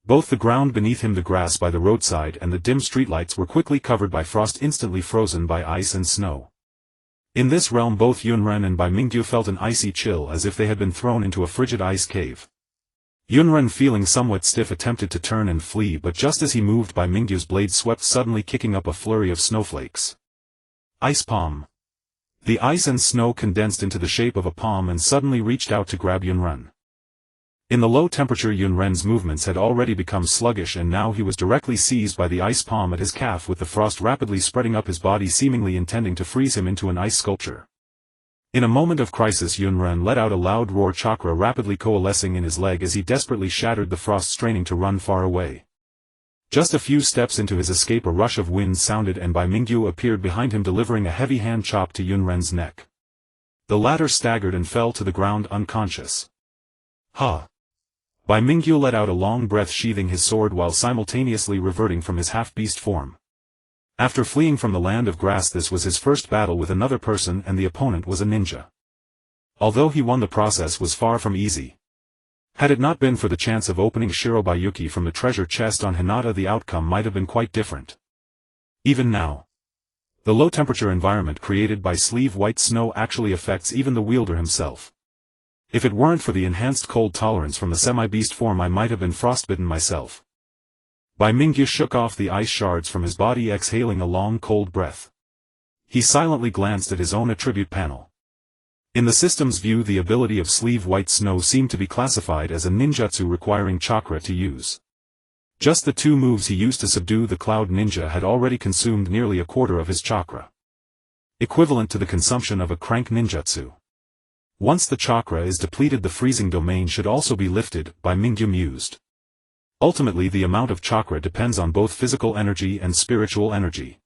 Both the ground beneath him, the grass by the roadside and the dim streetlights were quickly covered by frost, instantly frozen by ice and snow. In this realm both Yunren and Bai Mingyu felt an icy chill, as if they had been thrown into a frigid ice cave. Yunren, feeling somewhat stiff, attempted to turn and flee, but just as he moved, Bai Mingyu's blade swept, suddenly kicking up a flurry of snowflakes. Ice palm. The ice and snow condensed into the shape of a palm and suddenly reached out to grab Yunren. In the low temperature, Yunren's movements had already become sluggish, and now he was directly seized by the ice palm at his calf, with the frost rapidly spreading up his body, seemingly intending to freeze him into an ice sculpture. In a moment of crisis, Yunren let out a loud roar, chakra rapidly coalescing in his leg as he desperately shattered the frost, straining to run far away. Just a few steps into his escape, a rush of wind sounded and Bai Mingyu appeared behind him, delivering a heavy hand chop to Yunren's neck. The latter staggered and fell to the ground unconscious. Ha! Bai Mingyu let out a long breath, sheathing his sword while simultaneously reverting from his half-beast form. After fleeing from the land of grass, this was his first battle with another person, and the opponent was a ninja. Although he won, the process was far from easy. Had it not been for the chance of opening Shirayuki from the treasure chest on Hinata, the outcome might have been quite different. Even now, the low-temperature environment created by sleeve white snow actually affects even the wielder himself. If it weren't for the enhanced cold tolerance from the semi-beast form, I might have been frostbitten myself. Bai Mingyu shook off the ice shards from his body, exhaling a long cold breath. He silently glanced at his own attribute panel. In the system's view, the ability of sleeve white snow seemed to be classified as a ninjutsu requiring chakra to use. Just the 2 moves he used to subdue the Cloud Ninja had already consumed nearly a quarter of his chakra, equivalent to the consumption of a crank ninjutsu. Once the chakra is depleted, the freezing domain should also be lifted, Bai Mingyu mused. Ultimately, the amount of chakra depends on both physical energy and spiritual energy.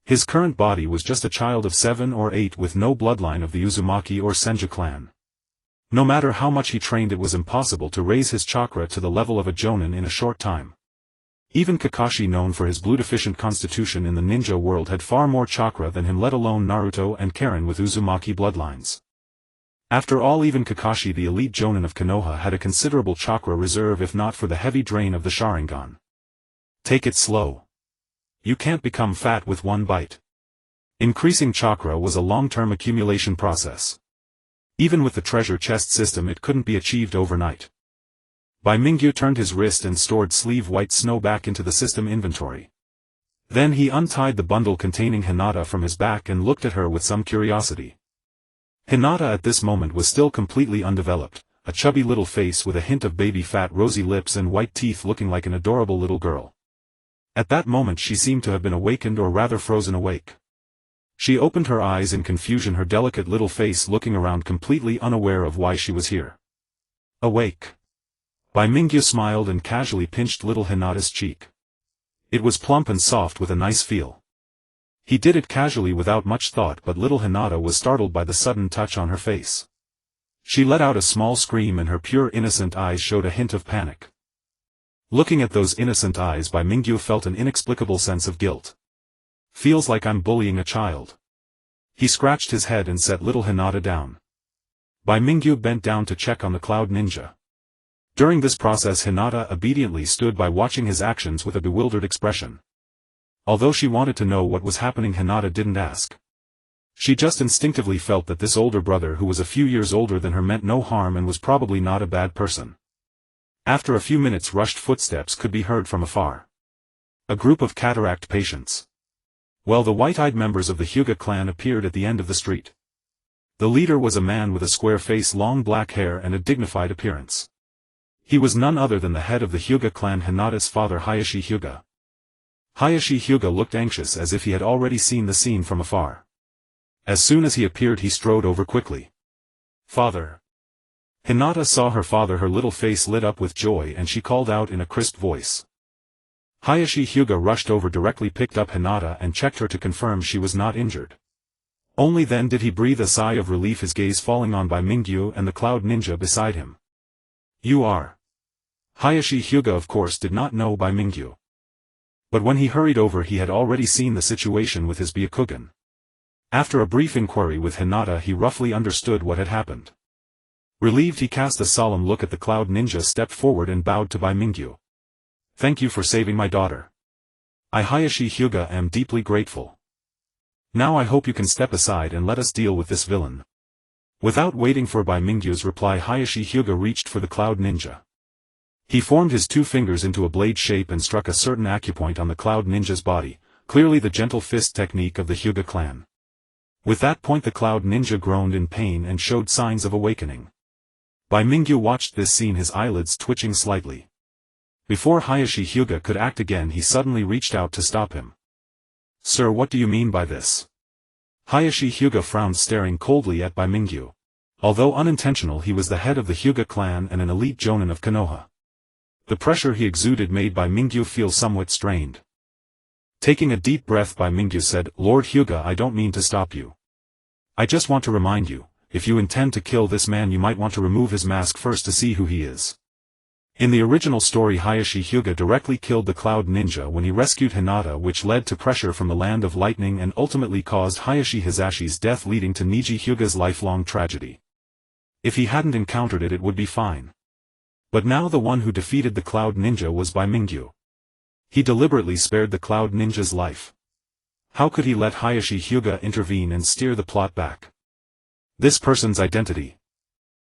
His current body was just a child of 7 or 8 with no bloodline of the Uzumaki or Senju clan. No matter how much he trained, it was impossible to raise his chakra to the level of a jonin in a short time. Even Kakashi, known for his blue-deficient constitution in the ninja world, had far more chakra than him, let alone Naruto and Karen with Uzumaki bloodlines. After all, even Kakashi, the elite jonin of Konoha, had a considerable chakra reserve if not for the heavy drain of the Sharingan. Take it slow. You can't become fat with one bite. Increasing chakra was a long-term accumulation process. Even with the treasure chest system, it couldn't be achieved overnight. Bai Mingyu turned his wrist and stored sleeve white snow back into the system inventory. Then he untied the bundle containing Hinata from his back and looked at her with some curiosity. Hinata at this moment was still completely undeveloped, a chubby little face with a hint of baby fat, rosy lips and white teeth, looking like an adorable little girl. At that moment she seemed to have been awakened, or rather frozen awake. She opened her eyes in confusion, her delicate little face looking around, completely unaware of why she was here. Awake. Bai Mingyu smiled and casually pinched little Hinata's cheek. It was plump and soft with a nice feel. He did it casually without much thought, but little Hinata was startled by the sudden touch on her face. She let out a small scream and her pure innocent eyes showed a hint of panic. Looking at those innocent eyes, Bai Mingyu felt an inexplicable sense of guilt. Feels like I'm bullying a child. He scratched his head and set little Hinata down. Bai Mingyu bent down to check on the Cloud Ninja. During this process, Hinata obediently stood by, watching his actions with a bewildered expression. Although she wanted to know what was happening, Hinata didn't ask. She just instinctively felt that this older brother, who was a few years older than her, meant no harm and was probably not a bad person. After a few minutes, rushed footsteps could be heard from afar. A group of cataract patients. Well, the white-eyed members of the Hyuga clan appeared at the end of the street. The leader was a man with a square face, long black hair and a dignified appearance. He was none other than the head of the Hyuga clan, Hinata's father, Hayashi Hyuga. Hayashi Hyuga looked anxious, as if he had already seen the scene from afar. As soon as he appeared, he strode over quickly. Father. Hinata saw her father, her little face lit up with joy, and she called out in a crisp voice. Hayashi Hyuga rushed over, directly picked up Hinata and checked her to confirm she was not injured. Only then did he breathe a sigh of relief, his gaze falling on Bai Mingyu and the Cloud Ninja beside him. You are. Hayashi Hyuga of course did not know Bai Mingyu. But when he hurried over, he had already seen the situation with his Byakugan. After a brief inquiry with Hinata, he roughly understood what had happened. Relieved, he cast a solemn look at the Cloud Ninja, stepped forward and bowed to Bai Mingyu. Thank you for saving my daughter. I, Hayashi Hyuga, am deeply grateful. Now I hope you can step aside and let us deal with this villain. Without waiting for Bai Mingyu's reply, Hayashi Hyuga reached for the Cloud Ninja. He formed his 2 fingers into a blade shape and struck a certain acupoint on the Cloud Ninja's body, clearly the gentle fist technique of the Hyuga clan. With that point, the Cloud Ninja groaned in pain and showed signs of awakening. Bai Mingyu watched this scene, his eyelids twitching slightly. Before Hayashi Hyuga could act again, he suddenly reached out to stop him. Sir, what do you mean by this? Hayashi Hyuga frowned, staring coldly at Bai Mingyu. Although unintentional, he was the head of the Hyuga clan and an elite jonin of Konoha. The pressure he exuded made Bai Mingyu feel somewhat strained. Taking a deep breath, Bai Mingyu said, Lord Hyuga, I don't mean to stop you. I just want to remind you, if you intend to kill this man you might want to remove his mask first to see who he is. In the original story Hayashi Hyuga directly killed the Cloud Ninja when he rescued Hinata, which led to pressure from the Land of Lightning and ultimately caused Hayashi Hizashi's death, leading to Niji Hyuga's lifelong tragedy. If he hadn't encountered it would be fine. But now the one who defeated the Cloud Ninja was Bai Mingyu. He deliberately spared the Cloud Ninja's life. How could he let Hayashi Hyuga intervene and steer the plot back? This person's identity.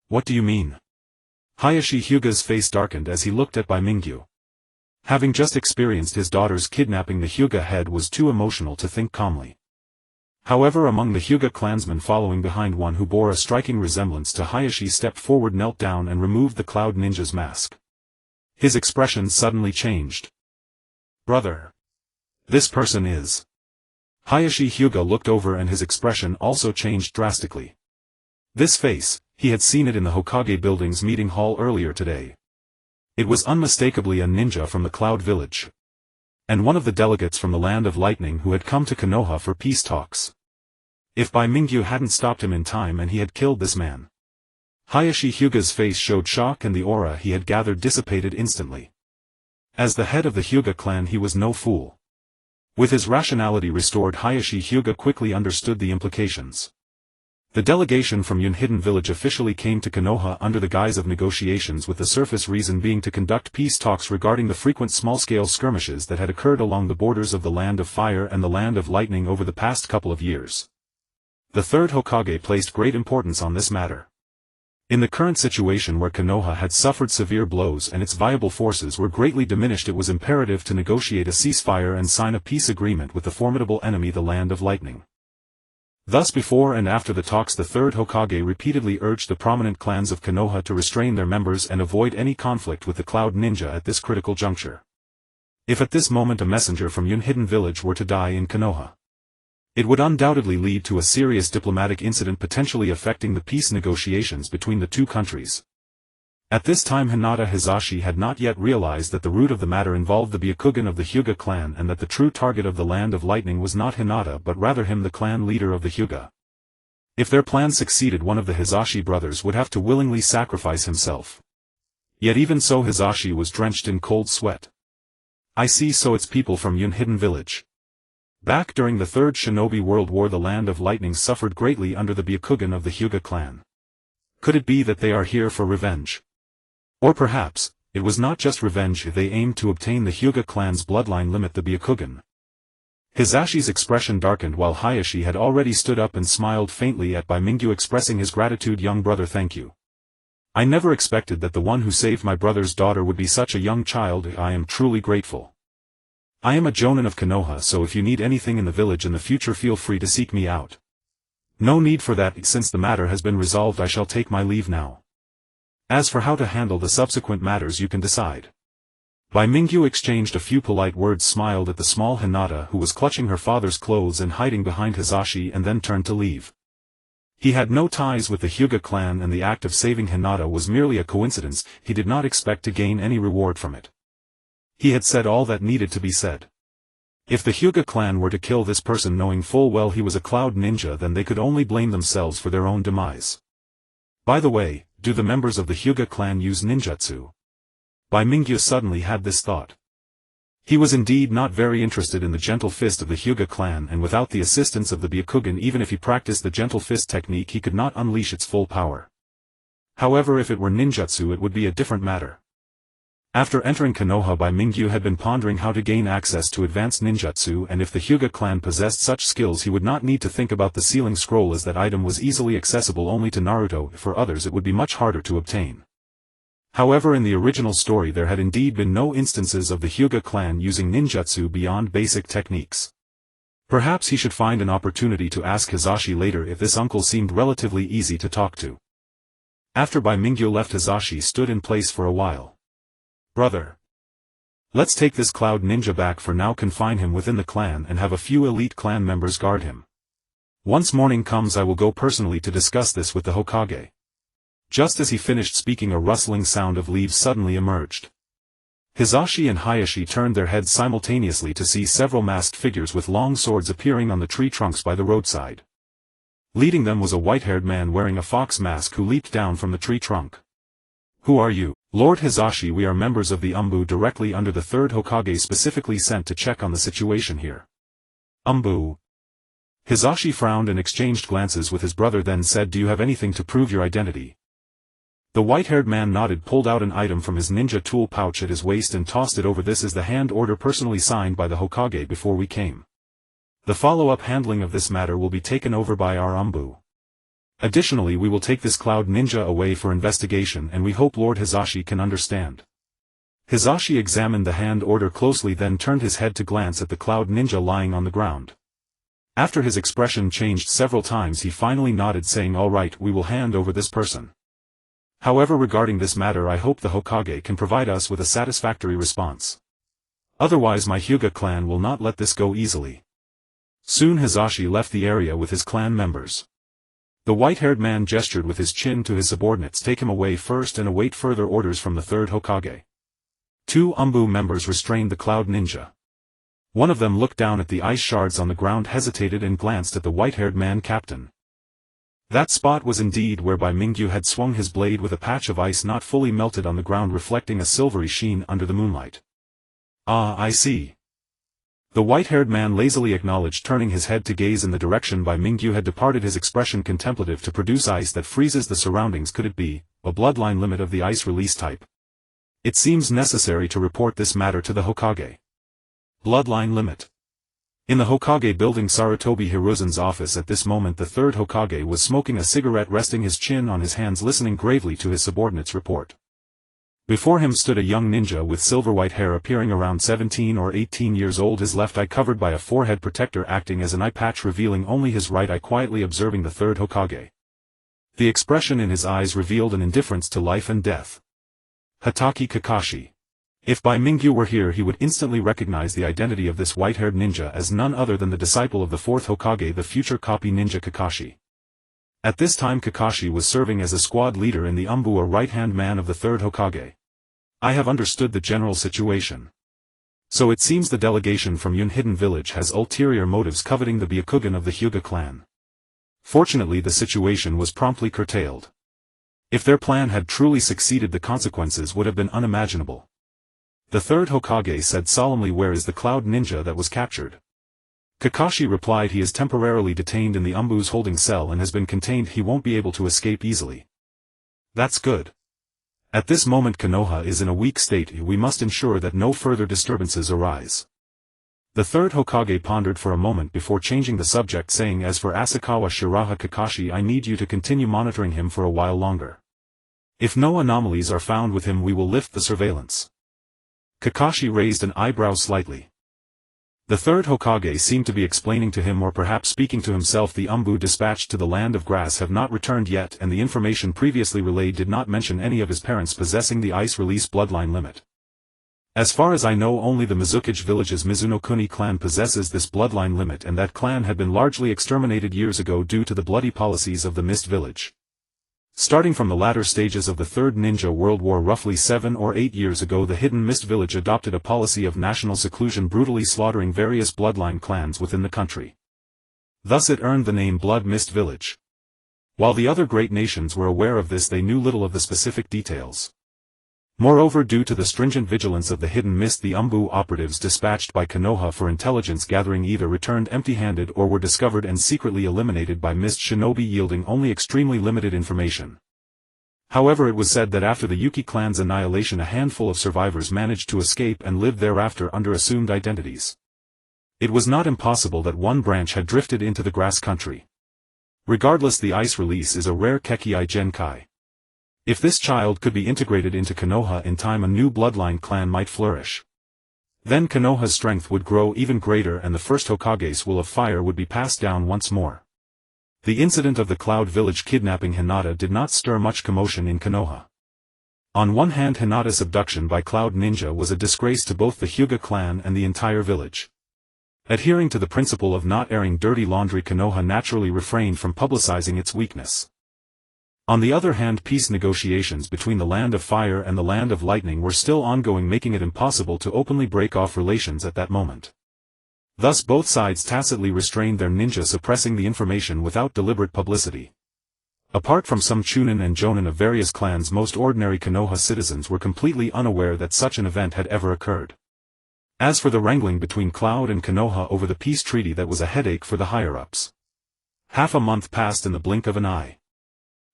What do you mean? Hayashi Hyuga's face darkened as he looked at Bai Mingyu. Having just experienced his daughter's kidnapping, the Hyuga head was too emotional to think calmly. However, among the Hyuga clansmen following behind, one who bore a striking resemblance to Hayashi stepped forward, knelt down and removed the Cloud Ninja's mask. His expression suddenly changed. Brother. This person is... Hayashi Hyuga looked over and his expression also changed drastically. This face, he had seen it in the Hokage building's meeting hall earlier today. It was unmistakably a ninja from the Cloud Village. And one of the delegates from the Land of Lightning who had come to Konoha for peace talks. If Bai Mingyu hadn't stopped him in time and he had killed this man. Hayashi Hyuga's face showed shock and the aura he had gathered dissipated instantly. As the head of the Hyuga clan he was no fool. With his rationality restored, Hayashi Hyuga quickly understood the implications. The delegation from Yunhidden Village officially came to Konoha under the guise of negotiations, with the surface reason being to conduct peace talks regarding the frequent small-scale skirmishes that had occurred along the borders of the Land of Fire and the Land of Lightning over the past couple of years. The third Hokage placed great importance on this matter. In the current situation where Konoha had suffered severe blows and its viable forces were greatly diminished, it was imperative to negotiate a ceasefire and sign a peace agreement with the formidable enemy, the Land of Lightning. Thus, before and after the talks, the third Hokage repeatedly urged the prominent clans of Konoha to restrain their members and avoid any conflict with the Cloud Ninja at this critical juncture. If at this moment a messenger from Yunhidden Village were to die in Konoha, it would undoubtedly lead to a serious diplomatic incident, potentially affecting the peace negotiations between the two countries. At this time Hinata Hizashi had not yet realized that the root of the matter involved the Byakugan of the Hyuga clan, and that the true target of the Land of Lightning was not Hinata but rather him, the clan leader of the Hyuga. If their plan succeeded, one of the Hizashi brothers would have to willingly sacrifice himself. Yet even so, Hizashi was drenched in cold sweat. I see, so it's people from Yunhidden Village. Back during the Third Shinobi World War, the Land of Lightning suffered greatly under the Byakugan of the Hyuga clan. Could it be that they are here for revenge? Or perhaps, it was not just revenge, they aimed to obtain the Hyuga clan's bloodline, limit the Byakugan. Hizashi's expression darkened while Hayashi had already stood up and smiled faintly at Bai Mingyu, expressing his gratitude. Young brother, thank you. I never expected that the one who saved my brother's daughter would be such a young child. I am truly grateful. I am a Jonin of Konoha, so if you need anything in the village in the future, feel free to seek me out. No need for that, since the matter has been resolved. I shall take my leave now. As for how to handle the subsequent matters, you can decide. Bai Mingyu exchanged a few polite words, smiled at the small Hinata who was clutching her father's clothes and hiding behind Hizashi, and then turned to leave. He had no ties with the Hyuga clan, and the act of saving Hinata was merely a coincidence. He did not expect to gain any reward from it. He had said all that needed to be said. If the Hyuga clan were to kill this person knowing full well he was a Cloud Ninja, then they could only blame themselves for their own demise. By the way, do the members of the Hyuga clan use ninjutsu? Bai Mingyu suddenly had this thought. He was indeed not very interested in the gentle fist of the Hyuga clan, and without the assistance of the Byakugan, even if he practiced the gentle fist technique, he could not unleash its full power. However, if it were ninjutsu, it would be a different matter. After entering Konoha, Bai Mingyu had been pondering how to gain access to advanced ninjutsu, and if the Hyuga clan possessed such skills, he would not need to think about the sealing scroll, as that item was easily accessible only to Naruto. For others it would be much harder to obtain. However, in the original story there had indeed been no instances of the Hyuga clan using ninjutsu beyond basic techniques. Perhaps he should find an opportunity to ask Hizashi later if this uncle seemed relatively easy to talk to. After Bai Mingyu left, Hizashi stood in place for a while. Brother. Let's take this Cloud Ninja back. For now, confine him within the clan and have a few elite clan members guard him. Once morning comes, I will go personally to discuss this with the Hokage. Just as he finished speaking, a rustling sound of leaves suddenly emerged. Hizashi and Hayashi turned their heads simultaneously to see several masked figures with long swords appearing on the tree trunks by the roadside. Leading them was a white-haired man wearing a fox mask who leaped down from the tree trunk. "Who are you?" "Lord Hizashi, we are members of the directly under the third Hokage specifically sent to check on the situation here." Hizashi frowned and exchanged glances with his brother, then said, "Do you have anything to prove your identity?" The white-haired man nodded, pulled out an item from his ninja tool pouch at his waist and tossed it over. "This is the hand order personally signed by the Hokage before we came. The follow-up handling of this matter will be taken over by our Additionally, we will take this cloud ninja away for investigation, and we hope Lord Hizashi can understand." Hizashi examined the hand order closely, then turned his head to glance at the cloud ninja lying on the ground. After his expression changed several times, he finally nodded, saying, "All right, we will hand over this person. However, regarding this matter, I hope the Hokage can provide us with a satisfactory response. Otherwise my Hyuga clan will not let this go easily." Soon Hizashi left the area with his clan members. The white-haired man gestured with his chin to his subordinates, "Take him away first and await further orders from the third Hokage." Two members restrained the cloud ninja. One of them looked down at the ice shards on the ground, hesitated, and glanced at the white-haired man. "Captain." That spot was indeed where Bai Mingyu had swung his blade, with a patch of ice not fully melted on the ground reflecting a silvery sheen under the moonlight. "Ah, I see." The white-haired man lazily acknowledged, turning his head to gaze in the direction Bai Mingyu had departed, his expression contemplative. "To produce ice that freezes the surroundings, could it be a bloodline limit of the ice release type? It seems necessary to report this matter to the Hokage." Bloodline limit. In the Hokage building, Sarutobi Hiruzen's office, at this moment the third Hokage was smoking a cigarette, resting his chin on his hands, listening gravely to his subordinate's report. Before him stood a young ninja with silver-white hair, appearing around 17 or 18 years old, his left eye covered by a forehead protector acting as an eye patch, revealing only his right eye, quietly observing the third Hokage. The expression in his eyes revealed an indifference to life and death. Hatake Kakashi. If Bai Mingyu were here, he would instantly recognize the identity of this white-haired ninja as none other than the disciple of the fourth Hokage, the future copy ninja Kakashi. At this time Kakashi was serving as a squad leader in the a right-hand man of the third Hokage. "I have understood the general situation. So it seems the delegation from Yun Hidden Village has ulterior motives, coveting the Byakugan of the Hyuga clan." Fortunately, the situation was promptly curtailed. If their plan had truly succeeded, the consequences would have been unimaginable. The third Hokage said solemnly, "Where is the cloud ninja that was captured?" Kakashi replied, "He is temporarily detained in the Umbu's holding cell and has been contained. He won't be able to escape easily." "That's good. At this moment Konoha is in a weak state. We must ensure that no further disturbances arise." The third Hokage pondered for a moment before changing the subject, saying, "As for Asakawa Shiraha Kakashi, I need you to continue monitoring him for a while longer. If no anomalies are found with him, we will lift the surveillance." Kakashi raised an eyebrow slightly. The third Hokage seemed to be explaining to him, or perhaps speaking to himself. "The dispatched to the land of grass have not returned yet, and the information previously relayed did not mention any of his parents possessing the ice release bloodline limit. As far as I know, only the Mizukage village's Mizunokuni clan possesses this bloodline limit, and that clan had been largely exterminated years ago due to the bloody policies of the Mist Village. Starting from the latter stages of the Third Ninja World War roughly 7 or 8 years ago, the Hidden Mist Village adopted a policy of national seclusion, brutally slaughtering various bloodline clans within the country. Thus it earned the name Blood Mist Village. While the other great nations were aware of this, they knew little of the specific details. Moreover, due to the stringent vigilance of the Hidden Mist, the operatives dispatched by Konoha for intelligence gathering either returned empty-handed or were discovered and secretly eliminated by Mist Shinobi, yielding only extremely limited information. However, it was said that after the Yuki clan's annihilation, a handful of survivors managed to escape and lived thereafter under assumed identities. It was not impossible that one branch had drifted into the grass country. Regardless, the ice release is a rare Kekkei Genkai. If this child could be integrated into Konoha in time, a new bloodline clan might flourish. Then Konoha's strength would grow even greater, and the first Hokage's will of fire would be passed down once more. The incident of the Cloud Village kidnapping Hinata did not stir much commotion in Konoha. On one hand, Hinata's abduction by Cloud Ninja was a disgrace to both the Hyuga clan and the entire village. Adhering to the principle of not airing dirty laundry, Konoha naturally refrained from publicizing its weakness. On the other hand, peace negotiations between the Land of Fire and the Land of Lightning were still ongoing, making it impossible to openly break off relations at that moment. Thus both sides tacitly restrained their ninja, suppressing the information without deliberate publicity. Apart from some chunin and jonin of various clans, most ordinary Konoha citizens were completely unaware that such an event had ever occurred. As for the wrangling between Cloud and Konoha over the peace treaty, that was a headache for the higher-ups. Half a month passed in the blink of an eye.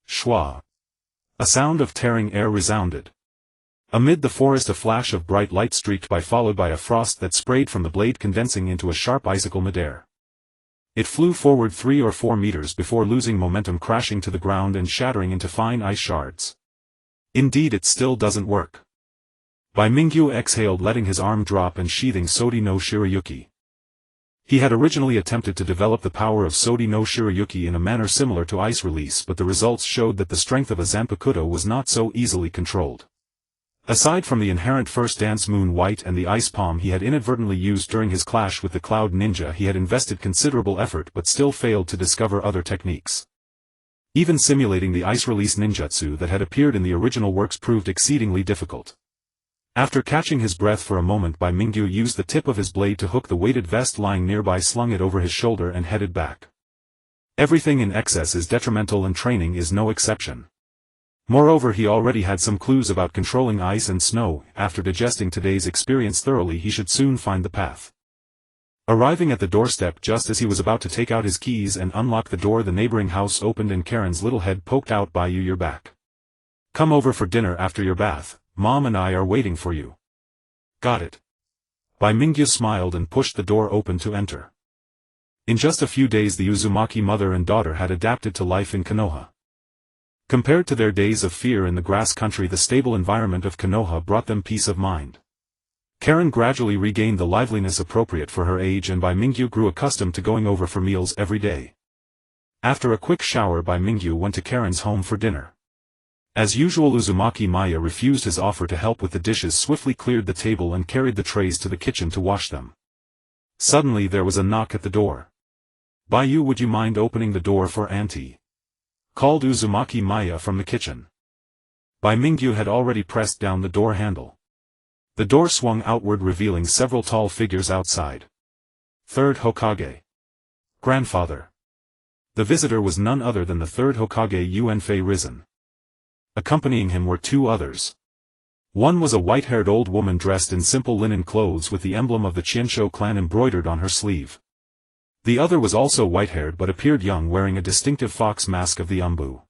Schwa. A sound of tearing air resounded. Amid the forest a flash of bright light streaked by, followed by a frost that sprayed from the blade, condensing into a sharp icicle midair. It flew forward 3 or 4 meters before losing momentum, crashing to the ground and shattering into fine ice shards. Indeed, it still doesn't work. Bai Mingyu exhaled, letting his arm drop and sheathing Sode no Shirayuki. He had originally attempted to develop the power of Sode no Shirayuki in a manner similar to ice release, but the results showed that the strength of a Zanpakuto was not so easily controlled. Aside from the inherent first dance Moon White and the ice palm he had inadvertently used during his clash with the Cloud Ninja, he had invested considerable effort but still failed to discover other techniques. Even simulating the ice release ninjutsu that had appeared in the original works proved exceedingly difficult. After catching his breath for a moment, Bai Mingyu used the tip of his blade to hook the weighted vest lying nearby, slung it over his shoulder and headed back. Everything in excess is detrimental, and training is no exception. Moreover, he already had some clues about controlling ice and snow. After digesting today's experience thoroughly, he should soon find the path. Arriving at the doorstep just as he was about to take out his keys and unlock the door, the neighboring house opened and Karen's little head poked out. "Bai, you're back. Come over for dinner after your bath. Mom and I are waiting for you." "Got it." Bai Mingyu smiled and pushed the door open to enter. In just a few days the Uzumaki mother and daughter had adapted to life in Konoha. Compared to their days of fear in the grass country, the stable environment of Konoha brought them peace of mind. Karen gradually regained the liveliness appropriate for her age, and Bai Mingyu grew accustomed to going over for meals every day. After a quick shower, Bai Mingyu went to Karen's home for dinner. As usual, Uzumaki Maya refused his offer to help with the dishes, swiftly cleared the table and carried the trays to the kitchen to wash them. Suddenly there was a knock at the door. "Bai, would you mind opening the door for Auntie?" called Uzumaki Maya from the kitchen. Bai Mingyu had already pressed down the door handle. The door swung outward, revealing several tall figures outside. Third Hokage. Grandfather. The visitor was none other than the third Hokage, Yuenfei Risen. Accompanying him were 2 others. One was a white-haired old woman dressed in simple linen clothes with the emblem of the Qianshou clan embroidered on her sleeve. The other was also white-haired but appeared young, wearing a distinctive fox mask of the Umbu.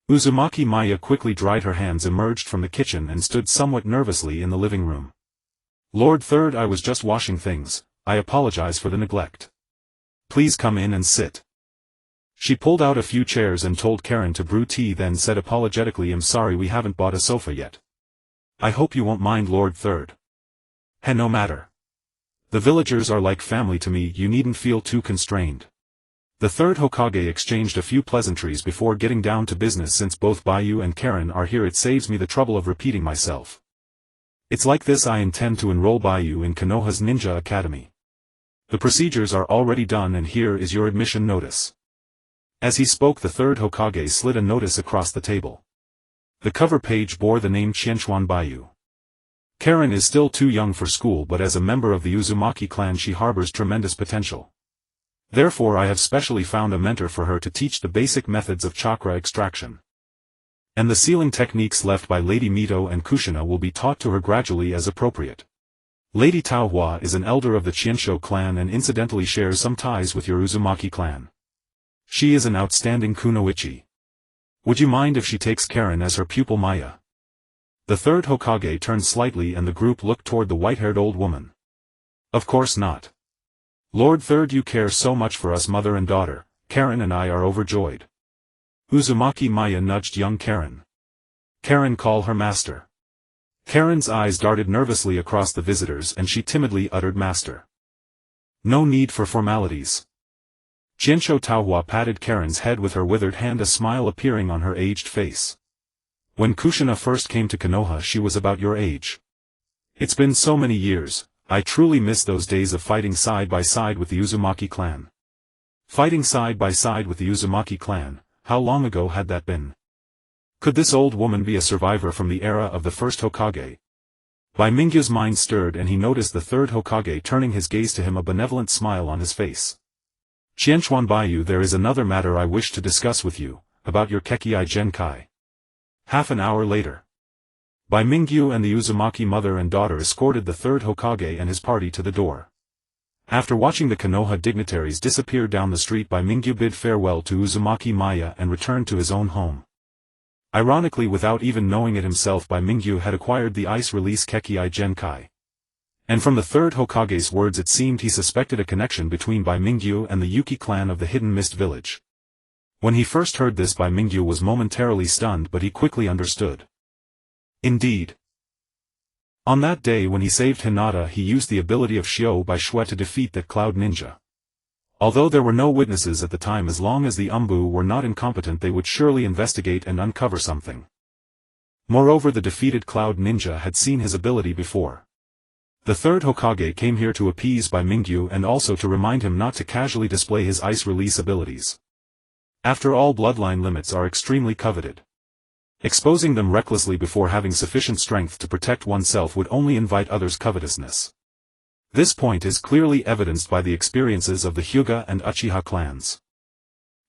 Uzumaki Maya quickly dried her hands, emerged from the kitchen and stood somewhat nervously in the living room. "Lord Third, I was just washing things. I apologize for the neglect. Please come in and sit." She pulled out a few chairs and told Karen to brew tea, then said apologetically, "I'm sorry we haven't bought a sofa yet. I hope you won't mind, Lord Third." "No matter. The villagers are like family to me, you needn't feel too constrained." The third Hokage exchanged a few pleasantries before getting down to business. "Since both Bai and Karen are here, it saves me the trouble of repeating myself. It's like this, I intend to enroll Bai in Konoha's Ninja Academy. The procedures are already done and here is your admission notice." As he spoke, the third Hokage slid a notice across the table. The cover page bore the name Qianchuan Bai. Karen is still too young for school, but as a member of the Uzumaki clan she harbors tremendous potential. Therefore I have specially found a mentor for her to teach the basic methods of chakra extraction. And the sealing techniques left by Lady Mito and Kushina will be taught to her gradually as appropriate. Lady Taohua is an elder of the Qianshou clan and incidentally shares some ties with your Uzumaki clan. She is an outstanding kunoichi. Would you mind if she takes Karen as her pupil Maya?" The third Hokage turned slightly and the group looked toward the white-haired old woman. "Of course not. Lord Third, you care so much for us mother and daughter. Karen and I are overjoyed." Uzumaki Maya nudged young Karen. "Karen, call her master." Karen's eyes darted nervously across the visitors and she timidly uttered master. "No need for formalities." Qianshou Taohua patted Karen's head with her withered hand, a smile appearing on her aged face. "When Kushina first came to Konoha she was about your age. It's been so many years, I truly miss those days of fighting side by side with the Uzumaki clan." Fighting side by side with the Uzumaki clan, how long ago had that been? Could this old woman be a survivor from the era of the first Hokage? Bai Mingyu's mind stirred and he noticed the third Hokage turning his gaze to him, a benevolent smile on his face. Qianchuan Baiyu, there is another matter I wish to discuss with you, about your Kekkei Genkai. Half an hour later. Bai Mingyu and the Uzumaki mother and daughter escorted the third Hokage and his party to the door. After watching the Konoha dignitaries disappear down the street, Bai Mingyu bid farewell to Uzumaki Maya and returned to his own home. Ironically, without even knowing it himself, Bai Mingyu had acquired the ice-release Kekkei Genkai. And from the third Hokage's words it seemed he suspected a connection between Bai Mingyu and the Yuki clan of the Hidden Mist Village. When he first heard this, Bai Mingyu was momentarily stunned, but he quickly understood. Indeed. On that day when he saved Hinata, he used the ability of Shio by Shue to defeat that cloud ninja. Although there were no witnesses at the time, as long as the Umbu were not incompetent, they would surely investigate and uncover something. Moreover, the defeated cloud ninja had seen his ability before. The third Hokage came here to appease Bai Mingyu and also to remind him not to casually display his ice release abilities. After all, bloodline limits are extremely coveted. Exposing them recklessly before having sufficient strength to protect oneself would only invite others' covetousness. This point is clearly evidenced by the experiences of the Hyuga and Uchiha clans.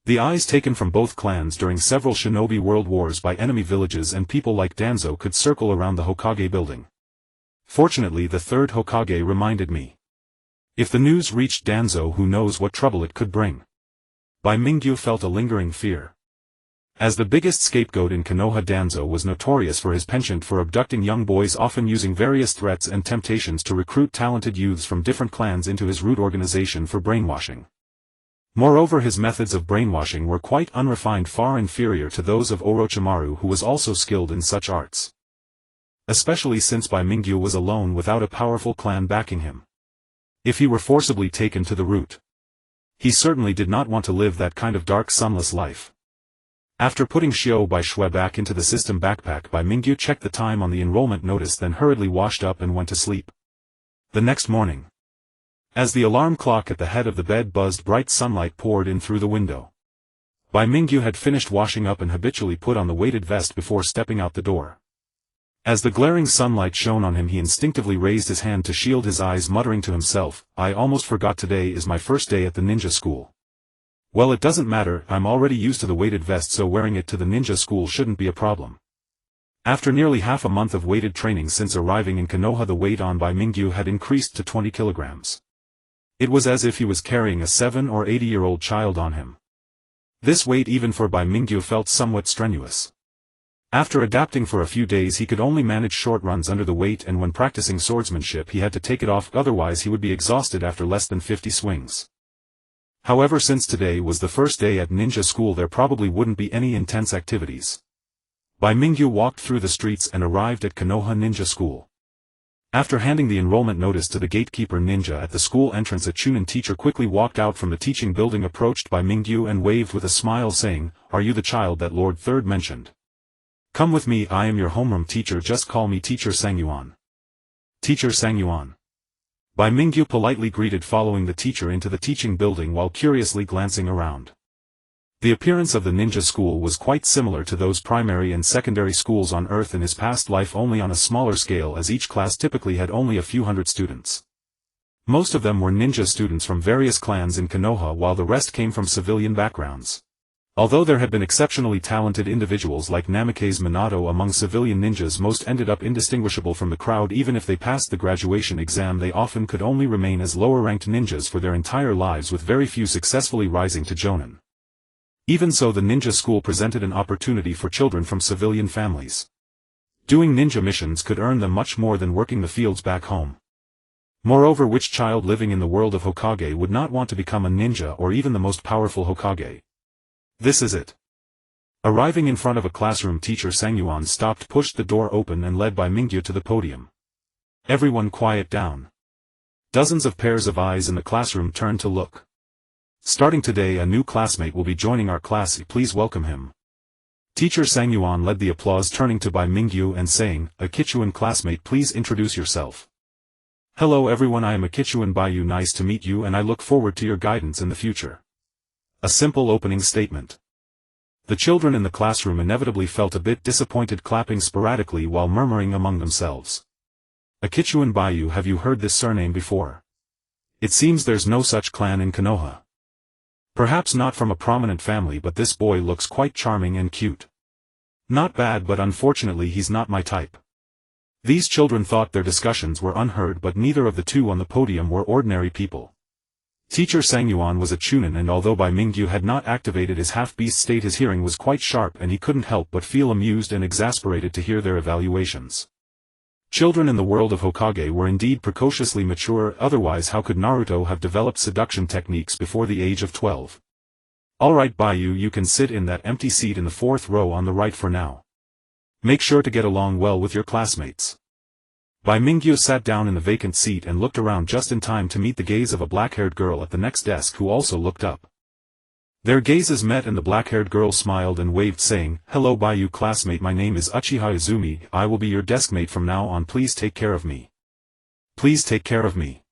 The eyes taken from both clans during several shinobi world wars by enemy villages and people like Danzo could circle around the Hokage building. Fortunately, the third Hokage reminded me. If the news reached Danzo, who knows what trouble it could bring. Bai Mingyu felt a lingering fear. As the biggest scapegoat in Konoha, Danzo was notorious for his penchant for abducting young boys, often using various threats and temptations to recruit talented youths from different clans into his root organization for brainwashing. Moreover, his methods of brainwashing were quite unrefined, far inferior to those of Orochimaru, who was also skilled in such arts. Especially since Bai Mingyu was alone without a powerful clan backing him. If he were forcibly taken to the root, he certainly did not want to live that kind of dark, sunless life. After putting Shio by Shue back into the system backpack, Bai Mingyu checked the time on the enrollment notice, then hurriedly washed up and went to sleep. The next morning, as the alarm clock at the head of the bed buzzed, bright sunlight poured in through the window. Bai Mingyu had finished washing up and habitually put on the weighted vest before stepping out the door. As the glaring sunlight shone on him, he instinctively raised his hand to shield his eyes, muttering to himself, "I almost forgot, today is my first day at the ninja school. Well, it doesn't matter, I'm already used to the weighted vest, so wearing it to the ninja school shouldn't be a problem." After nearly half a month of weighted training since arriving in Konoha, the weight on Bai Mingyu had increased to 20 kilograms. It was as if he was carrying a 7 or 8-year-old child on him. This weight, even for Bai Mingyu, felt somewhat strenuous. After adapting for a few days, he could only manage short runs under the weight, and when practicing swordsmanship he had to take it off, otherwise he would be exhausted after less than 50 swings. However, since today was the first day at ninja school, there probably wouldn't be any intense activities. Bai Mingyu walked through the streets and arrived at Konoha Ninja School. After handing the enrollment notice to the gatekeeper ninja at the school entrance, a Chunin teacher quickly walked out from the teaching building, approached Bai Mingyu and waved with a smile, saying, "Are you the child that Lord Third mentioned? Come with me, I am your homeroom teacher, just call me Teacher Sangyuan." Teacher Sangyuan. Bai Mingyu politely greeted, following the teacher into the teaching building while curiously glancing around. The appearance of the ninja school was quite similar to those primary and secondary schools on Earth in his past life, only on a smaller scale, as each class typically had only a few hundred students. Most of them were ninja students from various clans in Konoha, while the rest came from civilian backgrounds. Although there had been exceptionally talented individuals like Namikaze Minato among civilian ninjas, most ended up indistinguishable from the crowd. Even if they passed the graduation exam, they often could only remain as lower-ranked ninjas for their entire lives, with very few successfully rising to jonin. Even so, the ninja school presented an opportunity for children from civilian families. Doing ninja missions could earn them much more than working the fields back home. Moreover, which child living in the world of Hokage would not want to become a ninja, or even the most powerful Hokage? This is it. Arriving in front of a classroom, Teacher Sangyuan stopped, pushed the door open and led Bai Mingyu to the podium. "Everyone quiet down." Dozens of pairs of eyes in the classroom turned to look. "Starting today, a new classmate will be joining our class, please welcome him." Teacher Sangyuan led the applause, turning to Bai Mingyu and saying, "A Kichuan classmate, please introduce yourself." "Hello everyone, I am a Kichuan Baiyu, nice to meet you, and I look forward to your guidance in the future." A simple opening statement. The children in the classroom inevitably felt a bit disappointed, clapping sporadically while murmuring among themselves. Akichuan Baiyu, have you heard this surname before? It seems there's no such clan in Konoha. Perhaps not from a prominent family, but this boy looks quite charming and cute. Not bad, but unfortunately he's not my type. These children thought their discussions were unheard, but neither of the two on the podium were ordinary people. Teacher Sangyuan was a chunin, and although Bai Mingyu had not activated his half-beast state, his hearing was quite sharp and he couldn't help but feel amused and exasperated to hear their evaluations. Children in the world of Hokage were indeed precociously mature, otherwise how could Naruto have developed seduction techniques before the age of 12? Alright Baiyu, you can sit in that empty seat in the fourth row on the right for now. Make sure to get along well with your classmates. Bai Mingyu sat down in the vacant seat and looked around just in time to meet the gaze of a black-haired girl at the next desk who also looked up. Their gazes met and the black-haired girl smiled and waved, saying, "Hello Baiyu classmate, my name is Uchiha Izumi, I will be your deskmate from now on, please take care of me." Please take care of me.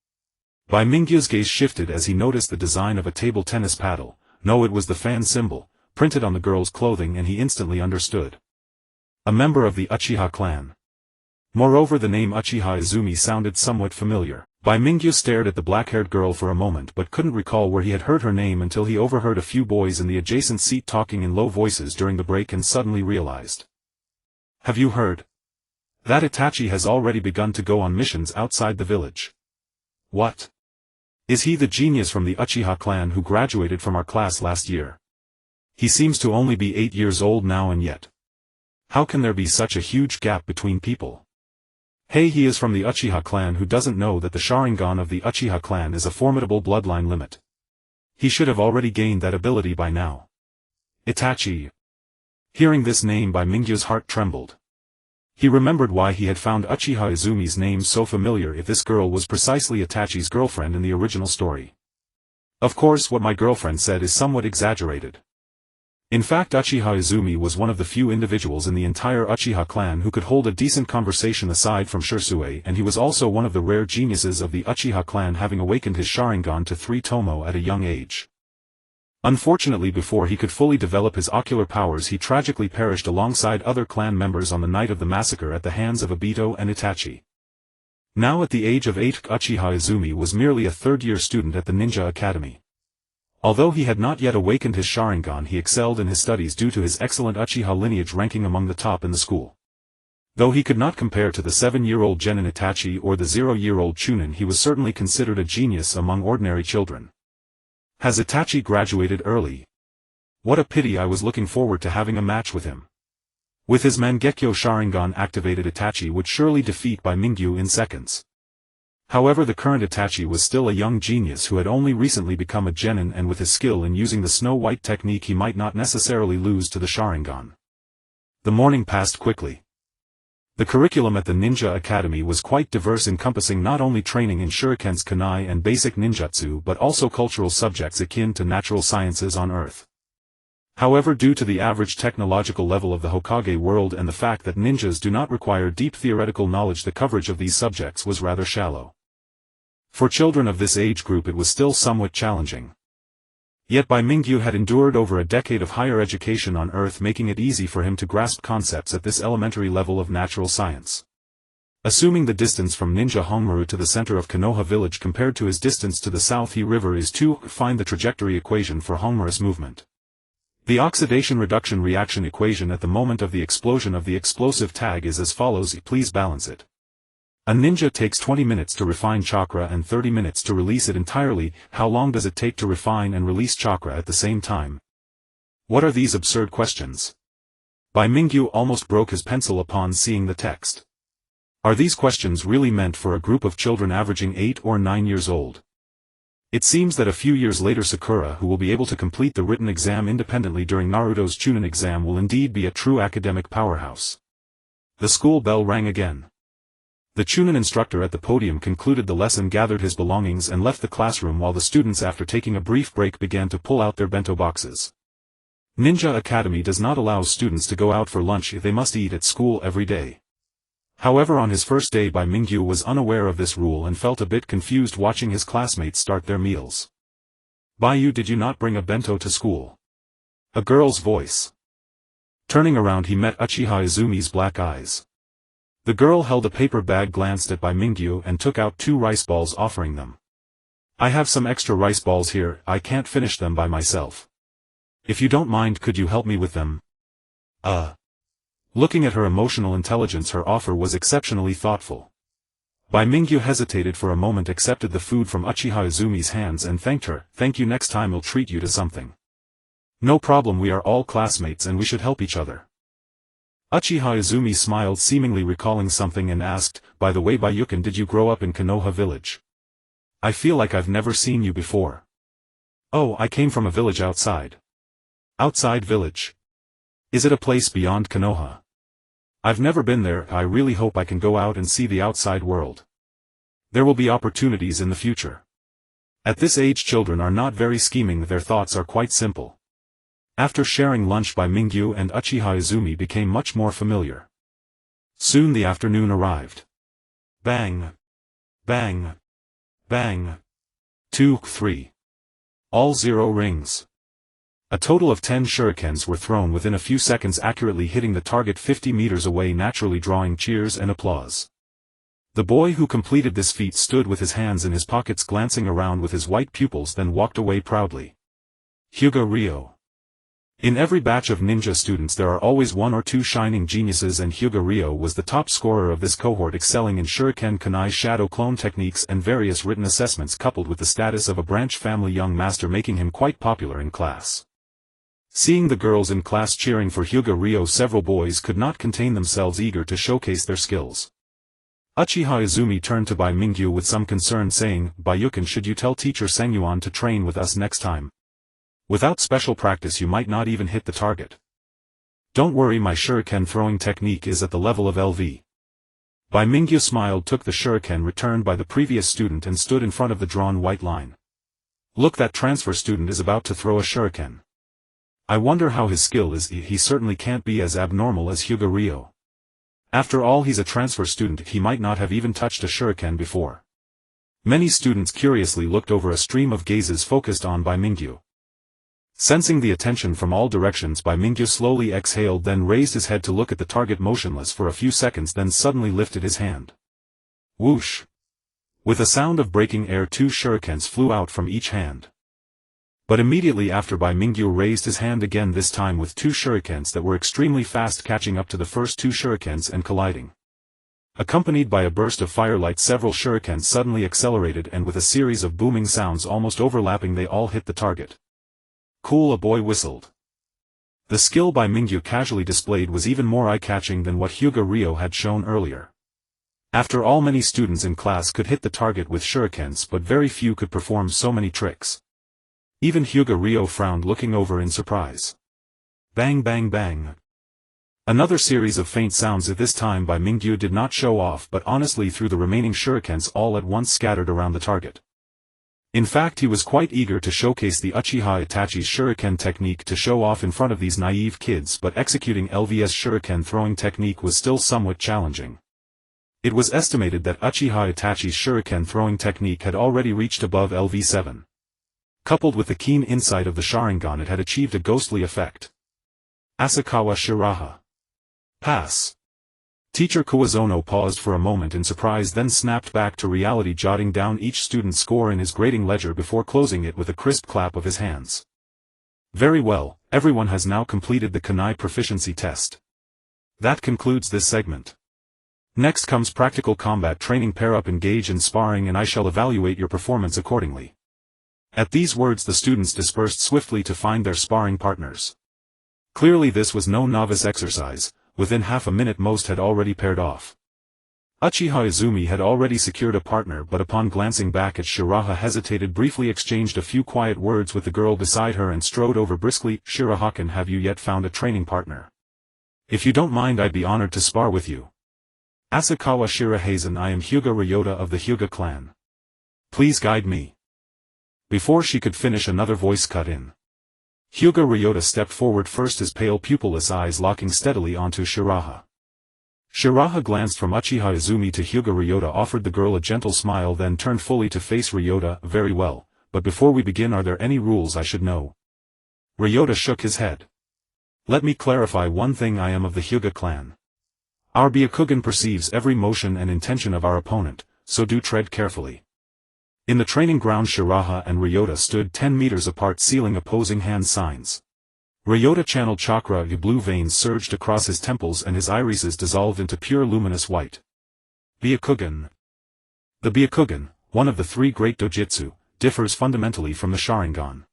Bai Mingyu's gaze shifted as he noticed the design of a table tennis paddle. No, it was the fan symbol, printed on the girl's clothing, and he instantly understood. A member of the Uchiha clan. Moreover, the name Uchiha Izumi sounded somewhat familiar. Bai Mingyu stared at the black-haired girl for a moment but couldn't recall where he had heard her name until he overheard a few boys in the adjacent seat talking in low voices during the break and suddenly realized. Have you heard? That Itachi has already begun to go on missions outside the village. What? Is he the genius from the Uchiha clan who graduated from our class last year? He seems to only be 8 years old now, and yet. How can there be such a huge gap between people? Hey, he is from the Uchiha clan. Who doesn't know that the Sharingan of the Uchiha clan is a formidable bloodline limit? He should have already gained that ability by now. Itachi. Hearing this name, Bai Mingyu's heart trembled. He remembered why he had found Uchiha Izumi's name so familiar, if this girl was precisely Itachi's girlfriend in the original story. Of course, what my girlfriend said is somewhat exaggerated. In fact, Uchiha Izumi was one of the few individuals in the entire Uchiha clan who could hold a decent conversation aside from Shisui, and he was also one of the rare geniuses of the Uchiha clan, having awakened his Sharingan to 3 tomo at a young age. Unfortunately, before he could fully develop his ocular powers, he tragically perished alongside other clan members on the night of the massacre at the hands of Obito and Itachi. Now at the age of 8, Uchiha Izumi was merely a third-year student at the Ninja Academy. Although he had not yet awakened his Sharingan, he excelled in his studies due to his excellent Uchiha lineage, ranking among the top in the school. Though he could not compare to the 7-year-old genin Itachi or the 0-year-old Chunin, he was certainly considered a genius among ordinary children. Has Itachi graduated early? What a pity, I was looking forward to having a match with him. With his Mangekyo Sharingan activated, Itachi would surely defeat Bai Mingyu in seconds. However, the current Itachi was still a young genius who had only recently become a genin, and with his skill in using the Snow White technique he might not necessarily lose to the Sharingan. The morning passed quickly. The curriculum at the Ninja Academy was quite diverse, encompassing not only training in shurikens, kunai and basic ninjutsu, but also cultural subjects akin to natural sciences on Earth. However, due to the average technological level of the Hokage world and the fact that ninjas do not require deep theoretical knowledge, the coverage of these subjects was rather shallow. For children of this age group it was still somewhat challenging. Yet Bai Mingyu had endured over a decade of higher education on Earth, making it easy for him to grasp concepts at this elementary level of natural science. Assuming the distance from Ninja Hongmaru to the center of Konoha village compared to his distance to the South He River is 2, find the trajectory equation for Hongmaru's movement. The oxidation-reduction reaction equation at the moment of the explosion of the explosive tag is as follows. Please balance it. A ninja takes 20 minutes to refine chakra and 30 minutes to release it entirely. How long does it take to refine and release chakra at the same time? What are these absurd questions? Bai Mingyu almost broke his pencil upon seeing the text. Are these questions really meant for a group of children averaging 8 or 9 years old? It seems that a few years later Sakura, who will be able to complete the written exam independently during Naruto's Chunin exam, will indeed be a true academic powerhouse. The school bell rang again. The Chunin instructor at the podium concluded the lesson, gathered his belongings and left the classroom, while the students, after taking a brief break, began to pull out their bento boxes. Ninja Academy does not allow students to go out for lunch if they must eat at school every day. However, on his first day Bai Mingyu was unaware of this rule and felt a bit confused watching his classmates start their meals. "Baiyu, did you not bring a bento to school?" A girl's voice. Turning around he met Uchiha Izumi's black eyes. The girl held a paper bag, glanced at Bai Mingyu and took out 2 rice balls, offering them. I have some extra rice balls here, I can't finish them by myself. If you don't mind, could you help me with them? Looking at her emotional intelligence, her offer was exceptionally thoughtful. Bai Mingyu hesitated for a moment, accepted the food from Uchiha Izumi's hands and thanked her. Thank you, next time I'll treat you to something. No problem, we are all classmates and we should help each other. Uchiha Izumi smiled, seemingly recalling something, and asked, by the way Bayukin, did you grow up in Konoha village? I feel like I've never seen you before. Oh, I came from a village outside. Outside village? Is it a place beyond Konoha? I've never been there, I really hope I can go out and see the outside world. There will be opportunities in the future. At this age children are not very scheming, their thoughts are quite simple. After sharing lunch, Bai Mingyu and Uchiha Izumi became much more familiar. Soon the afternoon arrived. Bang! Bang! Bang! 2, 3. All 0 rings. A total of 10 shurikens were thrown within a few seconds, accurately hitting the target 50 meters away, naturally drawing cheers and applause. The boy who completed this feat stood with his hands in his pockets, glancing around with his white pupils, then walked away proudly. Hyuga Ryo. In every batch of ninja students there are always 1 or 2 shining geniuses, and Hyuga Ryo was the top scorer of this cohort, excelling in shuriken, kunai, shadow clone techniques and various written assessments, coupled with the status of a branch family young master, making him quite popular in class. Seeing the girls in class cheering for Hyuga Ryo, several boys could not contain themselves, eager to showcase their skills. Uchiha Izumi turned to Bai Mingyu with some concern, saying, Bayukin, should you tell teacher Sengyuan to train with us next time? Without special practice you might not even hit the target. Don't worry, my shuriken throwing technique is at the level of LV. Bai Mingyu smiled, took the shuriken returned by the previous student and stood in front of the drawn white line. Look, that transfer student is about to throw a shuriken. I wonder how his skill is. He certainly can't be as abnormal as Hyuga Ryo. After all, he's a transfer student, he might not have even touched a shuriken before. Many students curiously looked over, a stream of gazes focused on Bai Mingyu. Sensing the attention from all directions, Bai Mingyu slowly exhaled, then raised his head to look at the target, motionless for a few seconds, then suddenly lifted his hand. Whoosh! With a sound of breaking air, 2 shurikens flew out from each hand. But immediately after, Bai Mingyu raised his hand again, this time with 2 shurikens that were extremely fast, catching up to the first 2 shurikens and colliding. Accompanied by a burst of firelight, several shurikens suddenly accelerated, and with a series of booming sounds almost overlapping, they all hit the target. Cool, a boy whistled. The skill Bai Mingyu casually displayed was even more eye-catching than what Hyuga Ryo had shown earlier. After all, many students in class could hit the target with shurikens, but very few could perform so many tricks. Even Hyuga Ryo frowned, looking over in surprise. Bang bang bang. Another series of faint sounds. At this time Bai Mingyu did not show off, but honestly threw the remaining shurikens all at once, scattered around the target. In fact, he was quite eager to showcase the Uchiha Itachi's shuriken technique to show off in front of these naive kids, but executing LV's shuriken throwing technique was still somewhat challenging. It was estimated that Uchiha Itachi's shuriken throwing technique had already reached above LV7. Coupled with the keen insight of the Sharingan, it had achieved a ghostly effect. Asakawa Shiraha. Pass. Teacher Kuwazono paused for a moment in surprise, then snapped back to reality, jotting down each student's score in his grading ledger before closing it with a crisp clap of his hands. Very well, everyone has now completed the kunai proficiency test. That concludes this segment. Next comes practical combat training. Pair up, engage in sparring, and I shall evaluate your performance accordingly. At these words the students dispersed swiftly to find their sparring partners. Clearly this was no novice exercise. Within half a minute most had already paired off. Uchiha Izumi had already secured a partner, but upon glancing back at Shiraha hesitated, briefly exchanged a few quiet words with the girl beside her and strode over briskly. Shirahakan, have you yet found a training partner? If you don't mind, I'd be honored to spar with you. Asakawa Shirahazen, I am Hyuga Ryota of the Hyuga clan. Please guide me. Before she could finish, another voice cut in. Hyuga Ryota stepped forward first, his pale pupilless eyes locking steadily onto Shiraha. Shiraha glanced from Uchiha Izumi to Hyuga Ryota, offered the girl a gentle smile, then turned fully to face Ryota. Very well, but before we begin, are there any rules I should know? Ryota shook his head. Let me clarify one thing, I am of the Hyuga clan. Our Byakugan perceives every motion and intention of our opponent, so do tread carefully. In the training ground Shiraha and Ryota stood 10 meters apart sealing opposing hand signs. Ryota channeled chakra, the blue veins surged across his temples and his irises dissolved into pure luminous white. Byakugan. The Byakugan, one of the three great dojutsu, differs fundamentally from the Sharingan.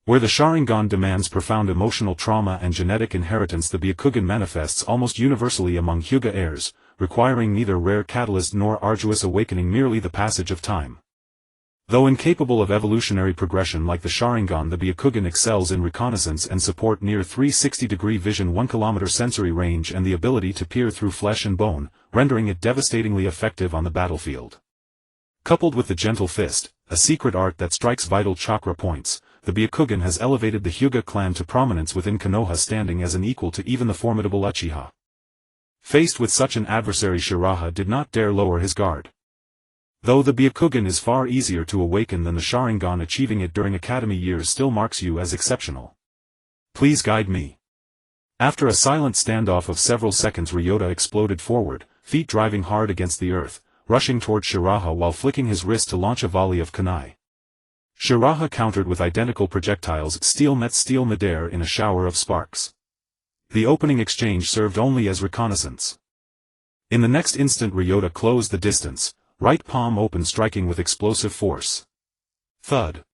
Where the Sharingan demands profound emotional trauma and genetic inheritance, the Byakugan manifests almost universally among Hyuga heirs, requiring neither rare catalyst nor arduous awakening, merely the passage of time. Though incapable of evolutionary progression like the Sharingan, the Byakugan excels in reconnaissance and support near 360-degree vision, 1 km sensory range, and the ability to peer through flesh and bone, rendering it devastatingly effective on the battlefield. Coupled with the gentle fist, a secret art that strikes vital chakra points, the Byakugan has elevated the Hyuga clan to prominence within Konoha, standing as an equal to even the formidable Uchiha. Faced with such an adversary, Shiraha did not dare lower his guard. Though the Byakugan is far easier to awaken than the Sharingan, achieving it during academy years still marks you as exceptional. Please guide me. After a silent standoff of several seconds, Ryota exploded forward, feet driving hard against the earth, rushing toward Shiraha while flicking his wrist to launch a volley of kunai. Shiraha countered with identical projectiles, steel met steel midair in a shower of sparks. The opening exchange served only as reconnaissance. In the next instant Ryota closed the distance, right palm open, striking with explosive force. Thud.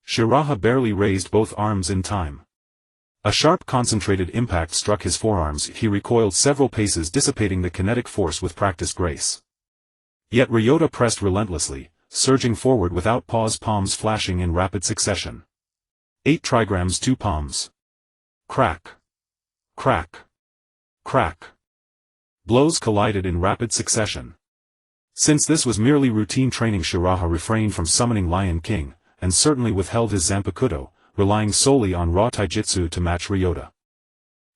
Shiraha barely raised both arms in time. A sharp concentrated impact struck his forearms. He recoiled several paces, dissipating the kinetic force with practiced grace. Yet Ryota pressed relentlessly, surging forward without pause, palms flashing in rapid succession. 8 trigrams, 2 palms. Crack. Crack. Crack. Blows collided in rapid succession. Since this was merely routine training, Shiraha refrained from summoning Lion King, and certainly withheld his Zanpakuto, relying solely on raw taijutsu to match Ryota.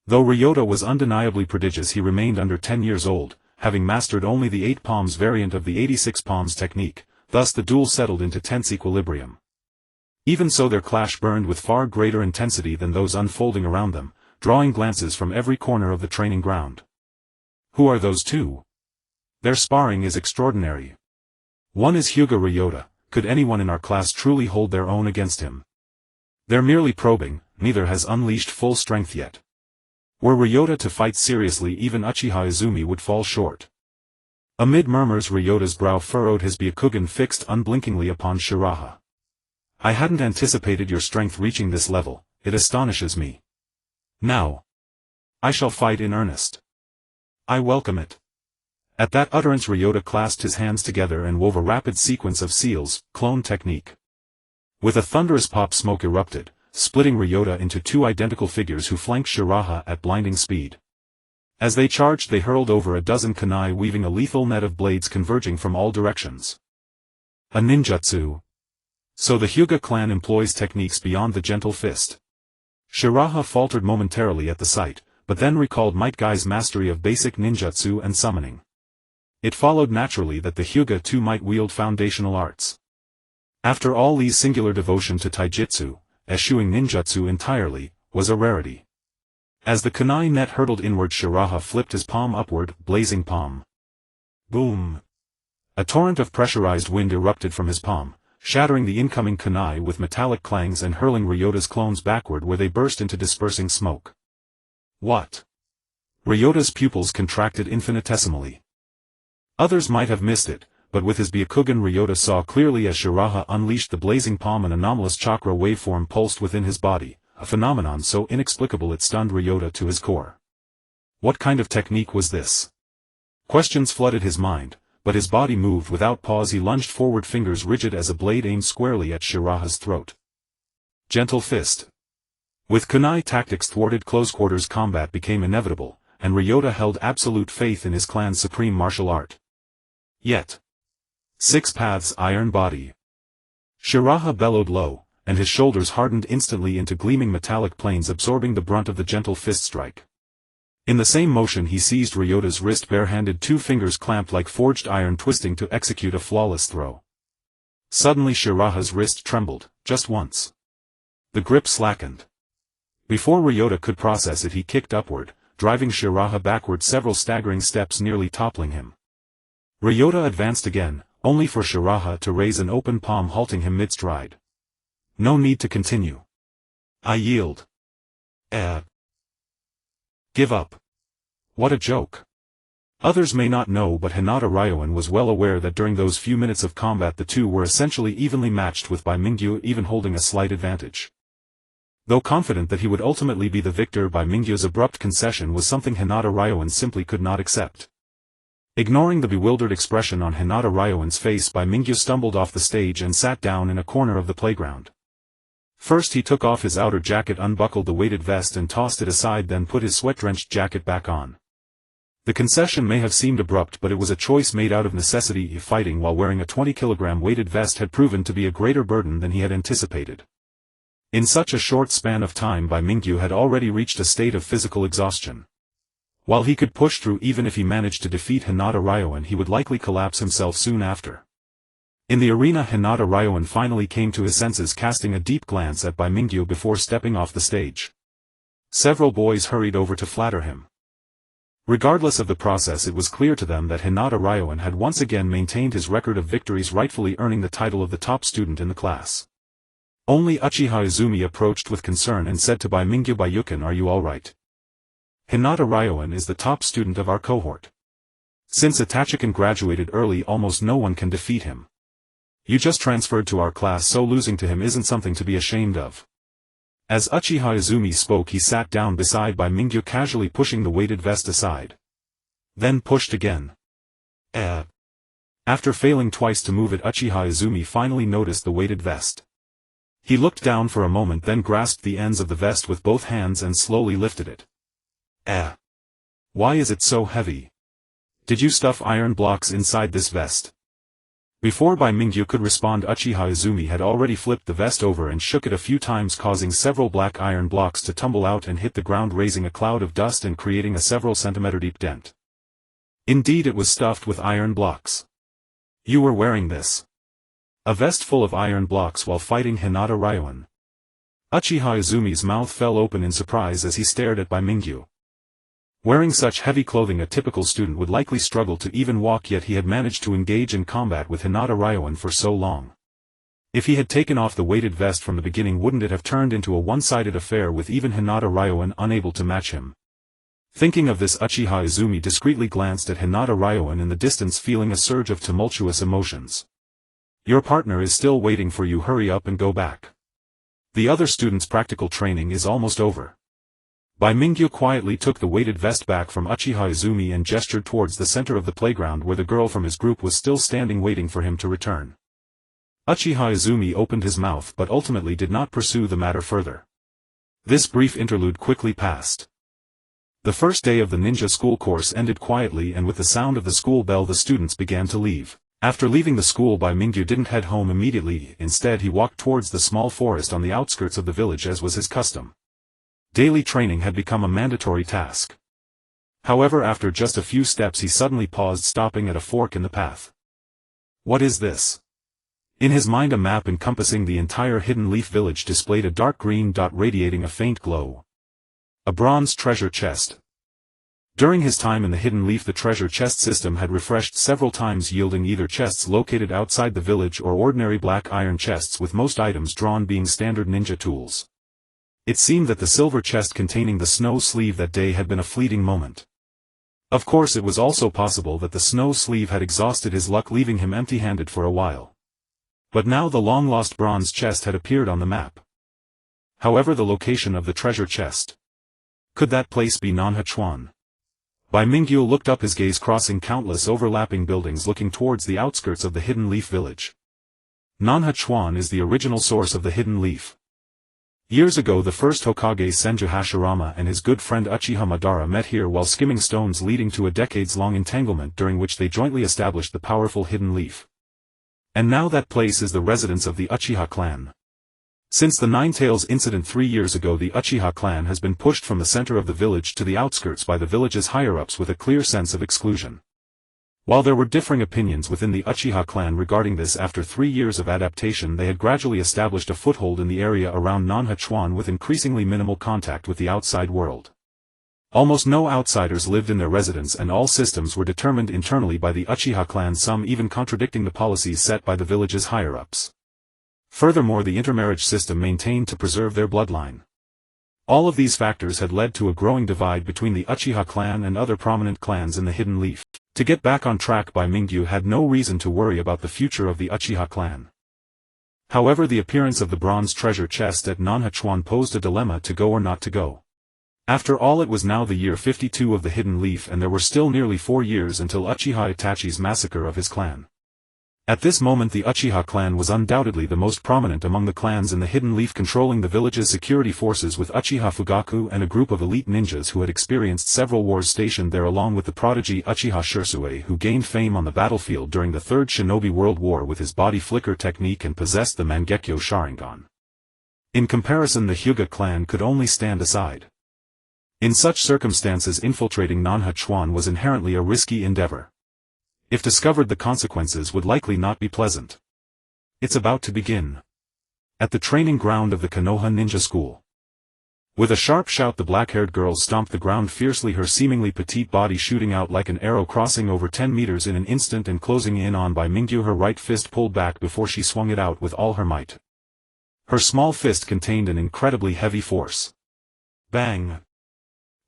Though Ryota was undeniably prodigious, he remained under 10 years old, having mastered only the 8 palms variant of the 86 palms technique, thus the duel settled into tense equilibrium. Even so, their clash burned with far greater intensity than those unfolding around them, drawing glances from every corner of the training ground. Who are those two? Their sparring is extraordinary. One is Hyuga Ryota. Could anyone in our class truly hold their own against him? They're merely probing, neither has unleashed full strength yet. Were Ryota to fight seriously, even Uchiha Izumi would fall short. Amid murmurs, Ryota's brow furrowed, his Byakugan fixed unblinkingly upon Shiraha. I hadn't anticipated your strength reaching this level, it astonishes me. Now. I shall fight in earnest. I welcome it. At that utterance Ryota clasped his hands together and wove a rapid sequence of seals, clone technique. With a thunderous pop, smoke erupted, splitting Ryota into 2 identical figures who flanked Shiraha at blinding speed. As they charged, they hurled over a dozen kunai, weaving a lethal net of blades converging from all directions. A ninjutsu. So the Hyuga clan employs techniques beyond the gentle fist. Shiraha faltered momentarily at the sight, but then recalled Might Guy's mastery of basic ninjutsu and summoning. It followed naturally that the Hyuga too might wield foundational arts. After all, Lee's singular devotion to taijutsu, eschewing ninjutsu entirely, was a rarity. As the kunai net hurtled inward, Shiraha flipped his palm upward, blazing palm. Boom! A torrent of pressurized wind erupted from his palm, shattering the incoming kunai with metallic clangs and hurling Ryota's clones backward, where they burst into dispersing smoke. What? Ryota's pupils contracted infinitesimally. Others might have missed it, but with his Byakugan Ryota saw clearly as Shiraha unleashed the blazing palm. An anomalous chakra waveform pulsed within his body, a phenomenon so inexplicable it stunned Ryota to his core. What kind of technique was this? Questions flooded his mind, but his body moved without pause. He lunged forward, fingers rigid as a blade aimed squarely at Shiraha's throat. Gentle fist. With kunai tactics thwarted, close-quarters combat became inevitable, and Ryota held absolute faith in his clan's supreme martial art. Yet. 6 paths, iron body. Shiraha bellowed low, and his shoulders hardened instantly into gleaming metallic planes, absorbing the brunt of the gentle fist strike. In the same motion he seized Ryota's wrist barehanded, 2 fingers clamped like forged iron, twisting to execute a flawless throw. Suddenly Shiraha's wrist trembled, just once. The grip slackened. Before Ryota could process it, he kicked upward, driving Shirayuki backward several staggering steps, nearly toppling him. Ryota advanced again, only for Shirayuki to raise an open palm, halting him mid-stride. No need to continue. I yield. Give up. What a joke. Others may not know, but Hinata Ryoan was well aware that during those few minutes of combat the two were essentially evenly matched, with Bai Mingyu even holding a slight advantage. Though confident that he would ultimately be the victor, Bai Mingyu's abrupt concession was something Hinata Ryoan simply could not accept. Ignoring the bewildered expression on Hinata Ryoan's face, Bai Mingyu stumbled off the stage and sat down in a corner of the playground. First he took off his outer jacket, unbuckled the weighted vest and tossed it aside, then put his sweat-drenched jacket back on. The concession may have seemed abrupt, but it was a choice made out of necessity. Fighting while wearing a 20-kilogram weighted vest had proven to be a greater burden than he had anticipated. In such a short span of time, Bai Mingyu had already reached a state of physical exhaustion. While he could push through, even if he managed to defeat Hinata Ryoan, he would likely collapse himself soon after. In the arena, Hinata Ryoan finally came to his senses, casting a deep glance at Bai Mingyu before stepping off the stage. Several boys hurried over to flatter him. Regardless of the process, it was clear to them that Hinata Ryoan had once again maintained his record of victories, rightfully earning the title of the top student in the class. Only Uchiha Izumi approached with concern and said to Bai Mingyu, "Bayukin, are you alright? Hinata Ryoan is the top student of our cohort. Since Itachi graduated early, almost no one can defeat him. You just transferred to our class, so losing to him isn't something to be ashamed of." As Uchiha Izumi spoke, he sat down beside Bai Mingyu, casually pushing the weighted vest aside. Then pushed again. After failing twice to move it, Uchiha Izumi finally noticed the weighted vest. He looked down for a moment, then grasped the ends of the vest with both hands and slowly lifted it. Why is it so heavy? Did you stuff iron blocks inside this vest? Before Bai Mingyu could respond, Uchiha Izumi had already flipped the vest over and shook it a few times, causing several black iron blocks to tumble out and hit the ground, raising a cloud of dust and creating a several centimeter deep dent. Indeed, it was stuffed with iron blocks. You were wearing this. A vest full of iron blocks while fighting Hinata Ryoan. Uchiha Izumi's mouth fell open in surprise as he stared at Bai Mingyu. Wearing such heavy clothing, a typical student would likely struggle to even walk, yet he had managed to engage in combat with Hinata Ryoan for so long. If he had taken off the weighted vest from the beginning, wouldn't it have turned into a one-sided affair with even Hinata Ryoan unable to match him? Thinking of this, Uchiha Izumi discreetly glanced at Hinata Ryoan in the distance, feeling a surge of tumultuous emotions. Your partner is still waiting for you, hurry up and go back. The other student's practical training is almost over. Bai Mingyu quietly took the weighted vest back from Uchiha Izumi and gestured towards the center of the playground, where the girl from his group was still standing waiting for him to return. Uchiha Izumi opened his mouth but ultimately did not pursue the matter further. This brief interlude quickly passed. The first day of the ninja school course ended quietly, and with the sound of the school bell the students began to leave. After leaving the school, Bai Mingyu didn't head home immediately. Instead, he walked towards the small forest on the outskirts of the village, as was his custom. Daily training had become a mandatory task. However, after just a few steps he suddenly paused, stopping at a fork in the path. What is this? In his mind, a map encompassing the entire Hidden Leaf village displayed a dark green dot radiating a faint glow. A bronze treasure chest. During his time in the Hidden Leaf, the treasure chest system had refreshed several times, yielding either chests located outside the village or ordinary black iron chests, with most items drawn being standard ninja tools. It seemed that the silver chest containing the snow sleeve that day had been a fleeting moment. Of course, it was also possible that the snow sleeve had exhausted his luck, leaving him empty-handed for a while. But now the long-lost bronze chest had appeared on the map. However, the location of the treasure chest. Could that place be Nanhachuan? Bai Mingyu looked up, his gaze crossing countless overlapping buildings, looking towards the outskirts of the Hidden Leaf village. Nanhachuan is the original source of the Hidden Leaf. Years ago, the first Hokage Senju Hashirama and his good friend Uchiha Madara met here while skimming stones, leading to a decades-long entanglement during which they jointly established the powerful Hidden Leaf. And now that place is the residence of the Uchiha clan. Since the Nine Tails incident 3 years ago, the Uchiha clan has been pushed from the center of the village to the outskirts by the village's higher-ups with a clear sense of exclusion. While there were differing opinions within the Uchiha clan regarding this, after 3 years of adaptation they had gradually established a foothold in the area around Nanhachuan with increasingly minimal contact with the outside world. Almost no outsiders lived in their residence and all systems were determined internally by the Uchiha clan, some even contradicting the policies set by the village's higher-ups. Furthermore, the intermarriage system maintained to preserve their bloodline. All of these factors had led to a growing divide between the Uchiha clan and other prominent clans in the Hidden Leaf. To get back on track, Bai Mingyu had no reason to worry about the future of the Uchiha clan. However, the appearance of the bronze treasure chest at Nanhachuan posed a dilemma: to go or not to go. After all, it was now the year 52 of the Hidden Leaf and there were still nearly 4 years until Uchiha Itachi's massacre of his clan. At this moment the Uchiha clan was undoubtedly the most prominent among the clans in the Hidden Leaf, controlling the village's security forces with Uchiha Fugaku and a group of elite ninjas who had experienced several wars stationed there, along with the prodigy Uchiha Shursue, who gained fame on the battlefield during the Third Shinobi World War with his body flicker technique and possessed the Mangekyo Sharingan. In comparison, the Hyuga clan could only stand aside. In such circumstances, infiltrating Nanhachuan was inherently a risky endeavor. If discovered, the consequences would likely not be pleasant. It's about to begin. At the training ground of the Konoha Ninja School. With a sharp shout, the black-haired girl stomped the ground fiercely, her seemingly petite body shooting out like an arrow, crossing over 10 meters in an instant and closing in on Bai Mingyu. Her right fist pulled back before she swung it out with all her might. Her small fist contained an incredibly heavy force. Bang!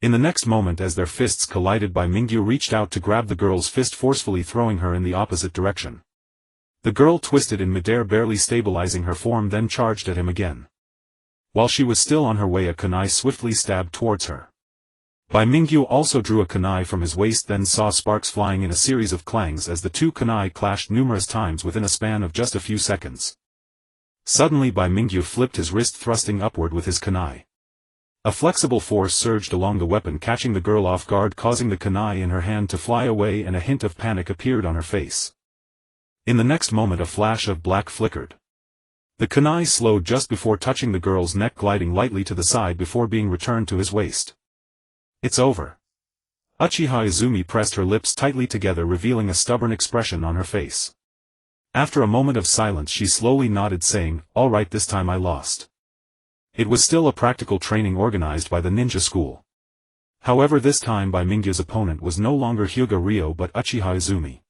In the next moment, as their fists collided, Bai Mingyu reached out to grab the girl's fist, forcefully throwing her in the opposite direction. The girl twisted in midair, barely stabilizing her form, then charged at him again. While she was still on her way, a kunai swiftly stabbed towards her. Bai Mingyu also drew a kunai from his waist, then saw sparks flying in a series of clangs as the two kunai clashed numerous times within a span of just a few seconds. Suddenly Bai Mingyu flipped his wrist, thrusting upward with his kunai. A flexible force surged along the weapon, catching the girl off guard, causing the kunai in her hand to fly away, and a hint of panic appeared on her face. In the next moment a flash of black flickered. The kunai slowed just before touching the girl's neck, gliding lightly to the side before being returned to his waist. It's over. Uchiha Izumi pressed her lips tightly together, revealing a stubborn expression on her face. After a moment of silence she slowly nodded, saying, "All right, this time I lost." It was still a practical training organized by the ninja school. However, this time Bai Mingyu's opponent was no longer Hyuga Ryo but Uchiha Izumi.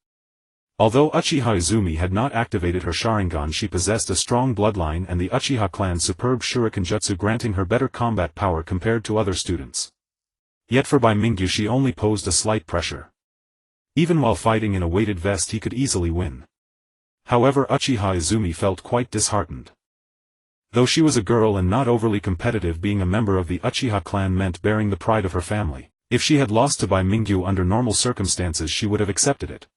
Although Uchiha Izumi had not activated her Sharingan, she possessed a strong bloodline and the Uchiha clan's superb shuriken jutsu, granting her better combat power compared to other students. Yet for Bai Mingyu she only posed a slight pressure. Even while fighting in a weighted vest he could easily win. However, Uchiha Izumi felt quite disheartened. Though she was a girl and not overly competitive, being a member of the Uchiha clan meant bearing the pride of her family. If she had lost to Bai Mingyu under normal circumstances she would have accepted it.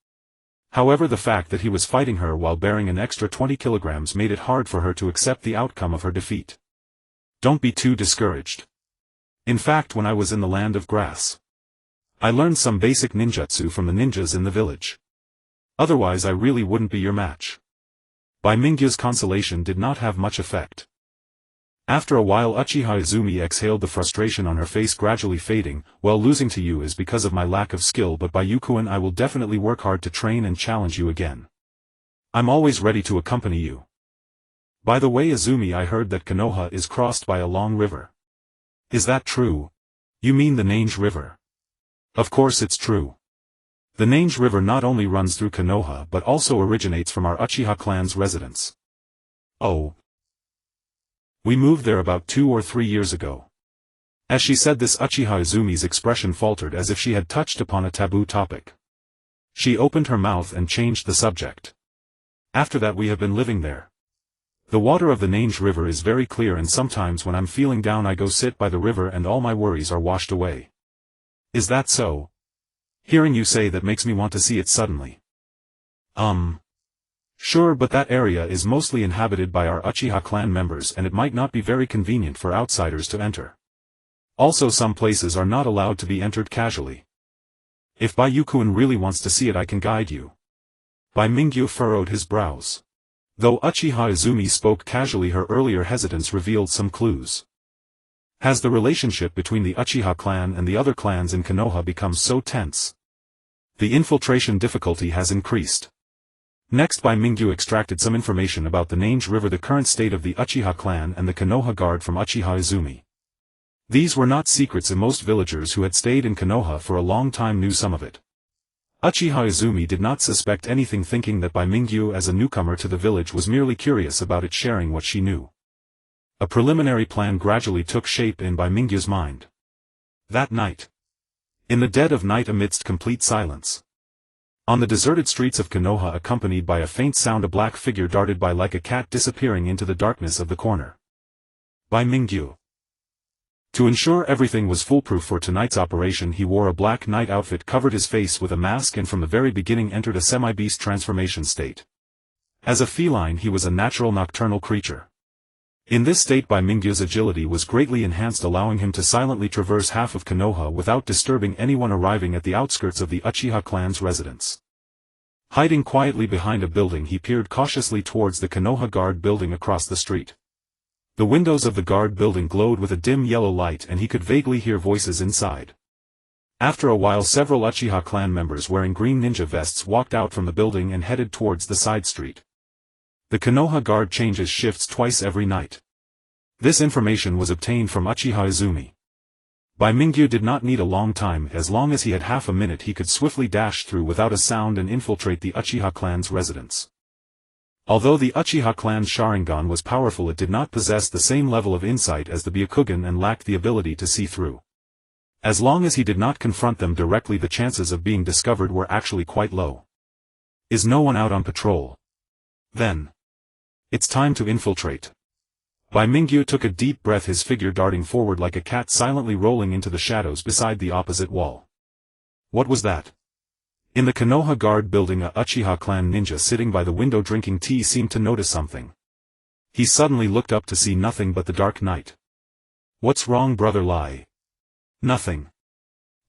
However, the fact that he was fighting her while bearing an extra 20 kilograms made it hard for her to accept the outcome of her defeat. Don't be too discouraged. In fact, when I was in the land of grass, I learned some basic ninjutsu from the ninjas in the village. Otherwise I really wouldn't be your match. Bai Mingyu's consolation did not have much effect. After a while Uchiha Izumi exhaled, the frustration on her face gradually fading. "Well, losing to you is because of my lack of skill, but by Yukuin I will definitely work hard to train and challenge you again. I'm always ready to accompany you. By the way, Izumi, I heard that Konoha is crossed by a long river. Is that true? You mean the Nange River?" "Of course it's true. The Nange River not only runs through Konoha but also originates from our Uchiha clan's residence." "Oh. We moved there about 2 or 3 years ago." As she said this, Uchiha Izumi's expression faltered as if she had touched upon a taboo topic. She opened her mouth and changed the subject. "After that we have been living there. The water of the Nange River is very clear, and sometimes when I'm feeling down I go sit by the river and all my worries are washed away." "Is that so? Hearing you say that makes me want to see it suddenly." Sure, but that area is mostly inhabited by our Uchiha clan members and it might not be very convenient for outsiders to enter. Also, some places are not allowed to be entered casually. If Bai Yukuin really wants to see it I can guide you." Bai Mingyu furrowed his brows. Though Uchiha Izumi spoke casually, her earlier hesitance revealed some clues. Has the relationship between the Uchiha clan and the other clans in Konoha become so tense? The infiltration difficulty has increased. Next, Bai Mingyu extracted some information about the Nange River, the current state of the Uchiha clan and the Konoha guard from Uchiha Izumi. These were not secrets, and most villagers who had stayed in Konoha for a long time knew some of it. Uchiha Izumi did not suspect anything, thinking that Bai Mingyu as a newcomer to the village was merely curious about it sharing what she knew. A preliminary plan gradually took shape in Bai Mingyu's mind. That night. In the dead of night, amidst complete silence. On the deserted streets of Konoha, accompanied by a faint sound, a black figure darted by like a cat, disappearing into the darkness of the corner. Bai Mingyu. To ensure everything was foolproof for tonight's operation, he wore a black night outfit, covered his face with a mask, and from the very beginning entered a semi-beast transformation state. As a feline, he was a natural nocturnal creature. In this state, Bai Mingyu's agility was greatly enhanced, allowing him to silently traverse half of Konoha without disturbing anyone arriving at the outskirts of the Uchiha clan's residence. Hiding quietly behind a building, he peered cautiously towards the Konoha guard building across the street. The windows of the guard building glowed with a dim yellow light, and he could vaguely hear voices inside. After a while, several Uchiha clan members wearing green ninja vests walked out from the building and headed towards the side street. The Konoha guard changes shifts twice every night. This information was obtained from Uchiha Izumi. Bai Mingyu did not need a long time. As long as he had half a minute, he could swiftly dash through without a sound and infiltrate the Uchiha clan's residence. Although the Uchiha clan's Sharingan was powerful, it did not possess the same level of insight as the Byakugan and lacked the ability to see through. As long as he did not confront them directly, the chances of being discovered were actually quite low. Is no one out on patrol? Then. It's time to infiltrate. Bai Mingyu took a deep breath, his figure darting forward like a cat, silently rolling into the shadows beside the opposite wall. What was that? In the Konoha guard building, a Uchiha clan ninja sitting by the window drinking tea seemed to notice something. He suddenly looked up to see nothing but the dark night. What's wrong, brother Lai? Nothing.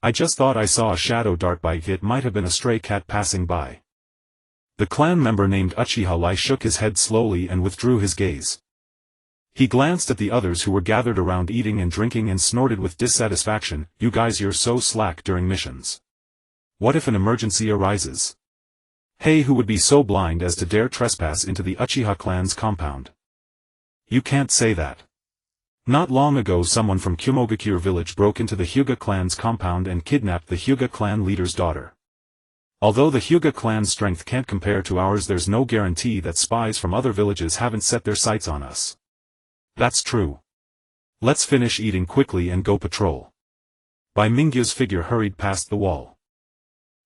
I just thought I saw a shadow dart by. It might have been a stray cat passing by. The clan member named Uchiha Lai shook his head slowly and withdrew his gaze. He glanced at the others who were gathered around eating and drinking and snorted with dissatisfaction. You guys, you're so slack during missions. What if an emergency arises? Hey, who would be so blind as to dare trespass into the Uchiha clan's compound? You can't say that. Not long ago, someone from Kumogakure village broke into the Hyuga clan's compound and kidnapped the Hyuga clan leader's daughter. Although the Hyuga clan's strength can't compare to ours, there's no guarantee that spies from other villages haven't set their sights on us. That's true. Let's finish eating quickly and go patrol. Bai Mingyu's figure hurried past the wall.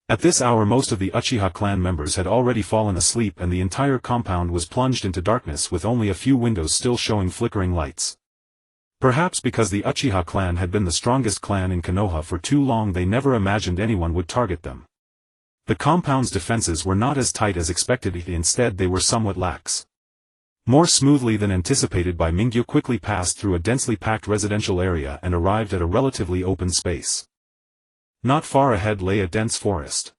At this hour, most of the Uchiha clan members had already fallen asleep, and the entire compound was plunged into darkness, with only a few windows still showing flickering lights. Perhaps because the Uchiha clan had been the strongest clan in Konoha for too long, they never imagined anyone would target them. The compound's defenses were not as tight as expected, instead they were somewhat lax. More smoothly than anticipated, Bai Mingyu quickly passed through a densely packed residential area and arrived at a relatively open space. Not far ahead lay a dense forest.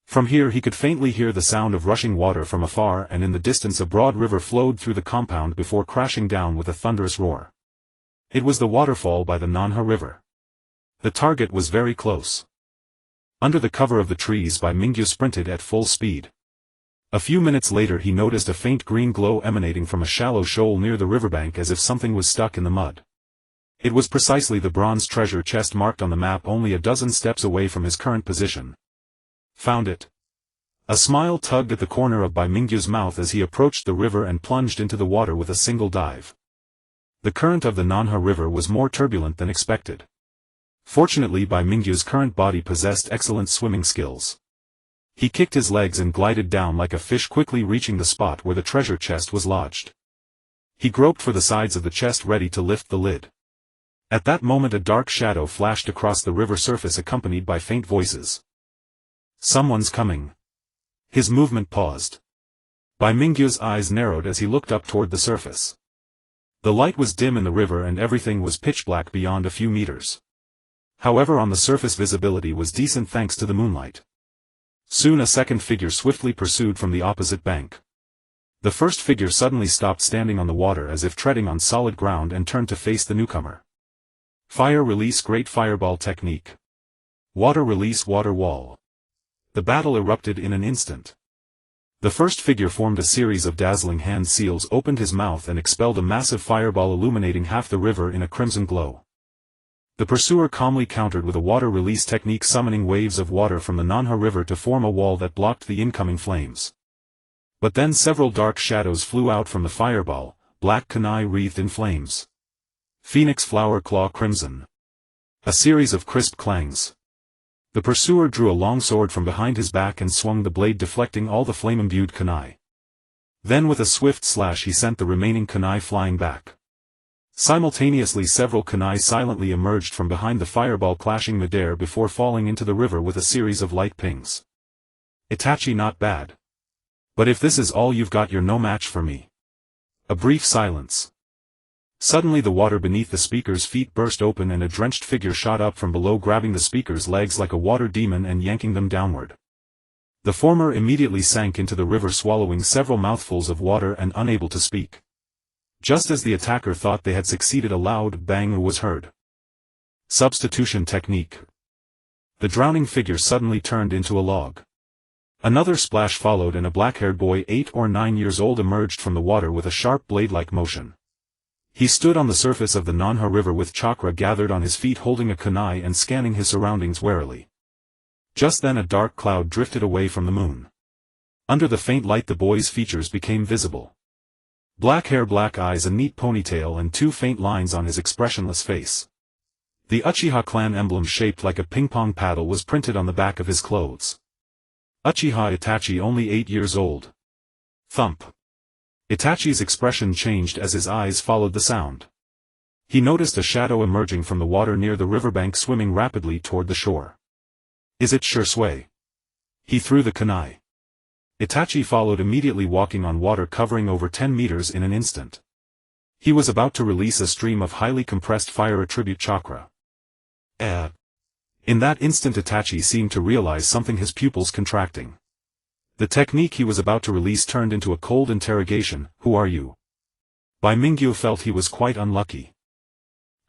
From here he could faintly hear the sound of rushing water from afar, and in the distance a broad river flowed through the compound before crashing down with a thunderous roar. It was the waterfall by the Nanha River. The target was very close. Under the cover of the trees, Bai Mingyu sprinted at full speed. A few minutes later he noticed a faint green glow emanating from a shallow shoal near the riverbank, as if something was stuck in the mud. It was precisely the bronze treasure chest marked on the map, only a dozen steps away from his current position. Found it. A smile tugged at the corner of Bai Mingyu's mouth as he approached the river and plunged into the water with a single dive. The current of the Nanha River was more turbulent than expected. Fortunately, Bai Mingyu's current body possessed excellent swimming skills. He kicked his legs and glided down like a fish, quickly reaching the spot where the treasure chest was lodged. He groped for the sides of the chest, ready to lift the lid. At that moment a dark shadow flashed across the river surface, accompanied by faint voices. Someone's coming. His movement paused. Bai Mingyu's eyes narrowed as he looked up toward the surface. The light was dim in the river and everything was pitch black beyond a few meters. However, on the surface visibility was decent thanks to the moonlight. Soon a second figure swiftly pursued from the opposite bank. The first figure suddenly stopped, standing on the water as if treading on solid ground, and turned to face the newcomer. Fire release, great fireball technique. Water release, water wall. The battle erupted in an instant. The first figure formed a series of dazzling hand seals, opened his mouth and expelled a massive fireball illuminating half the river in a crimson glow. The pursuer calmly countered with a water release technique, summoning waves of water from the Nanha River to form a wall that blocked the incoming flames. But then several dark shadows flew out from the fireball, black kunai wreathed in flames. Phoenix flower claw crimson. A series of crisp clangs. The pursuer drew a long sword from behind his back and swung the blade, deflecting all the flame-imbued kunai. Then with a swift slash he sent the remaining kunai flying back. Simultaneously several kunai silently emerged from behind the fireball, clashing midair before falling into the river with a series of light pings. Itachi, not bad. But if this is all you've got, you're no match for me. A brief silence. Suddenly the water beneath the speaker's feet burst open and a drenched figure shot up from below, grabbing the speaker's legs like a water demon and yanking them downward. The former immediately sank into the river, swallowing several mouthfuls of water and unable to speak. Just as the attacker thought they had succeeded, a loud bang was heard. Substitution technique. The drowning figure suddenly turned into a log. Another splash followed and a black-haired boy 8 or 9 years old emerged from the water with a sharp blade-like motion. He stood on the surface of the Nanha River with chakra gathered on his feet, holding a kunai and scanning his surroundings warily. Just then a dark cloud drifted away from the moon. Under the faint light the boy's features became visible. Black hair, black eyes, a neat ponytail, and 2 faint lines on his expressionless face. The Uchiha clan emblem shaped like a ping-pong paddle was printed on the back of his clothes. Uchiha Itachi, only 8 years old. Thump. Itachi's expression changed as his eyes followed the sound. He noticed a shadow emerging from the water near the riverbank, swimming rapidly toward the shore. Is it Shursui? He threw the kunai. Itachi followed immediately, walking on water covering over 10 meters in an instant. He was about to release a stream of highly compressed fire attribute chakra. In that instant Itachi seemed to realize something, his pupils contracting. The technique he was about to release turned into a cold interrogation. Who are you? Bai Mingyu felt he was quite unlucky.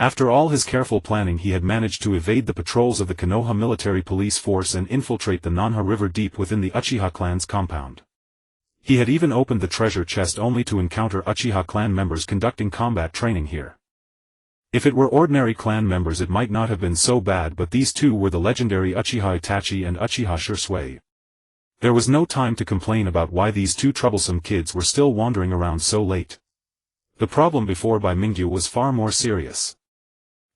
After all his careful planning he had managed to evade the patrols of the Konoha military police force and infiltrate the Nanha River deep within the Uchiha clan's compound. He had even opened the treasure chest only to encounter Uchiha clan members conducting combat training here. If it were ordinary clan members it might not have been so bad, but these two were the legendary Uchiha Itachi and Uchiha Shursui. There was no time to complain about why these two troublesome kids were still wandering around so late. The problem before Bai Mingyu was far more serious.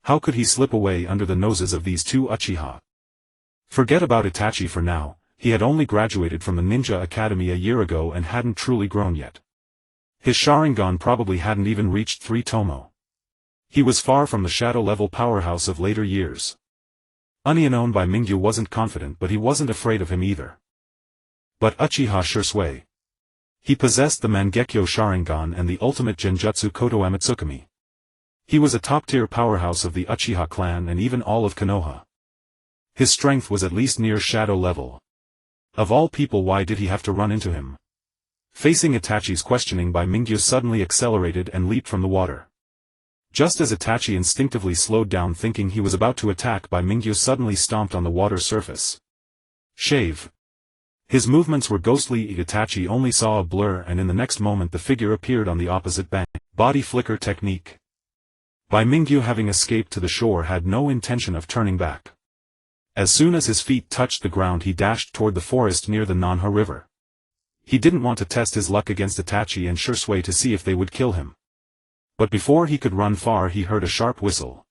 How could he slip away under the noses of these two Uchiha? Forget about Itachi for now, he had only graduated from the Ninja Academy a year ago and hadn't truly grown yet. His Sharingan probably hadn't even reached 3 tomo. He was far from the shadow-level powerhouse of later years. Unknown Bai Mingyu wasn't confident, but he wasn't afraid of him either. But Uchiha Shursui. He possessed the Mangekyo Sharingan and the ultimate Genjutsu Koto Amatsukami. He was a top-tier powerhouse of the Uchiha clan and even all of Konoha. His strength was at least near shadow level. Of all people, why did he have to run into him? Facing Itachi's questioning, Bai Mingyu suddenly accelerated and leaped from the water. Just as Itachi instinctively slowed down, thinking he was about to attack, Bai Mingyu suddenly stomped on the water surface. Shave. His movements were ghostly. Itachi only saw a blur, and in the next moment the figure appeared on the opposite bank. Body flicker technique. Bai Mingyu, having escaped to the shore, had no intention of turning back. As soon as his feet touched the ground he dashed toward the forest near the Nanha River. He didn't want to test his luck against Itachi and Shursui to see if they would kill him. But before he could run far he heard a sharp whistle.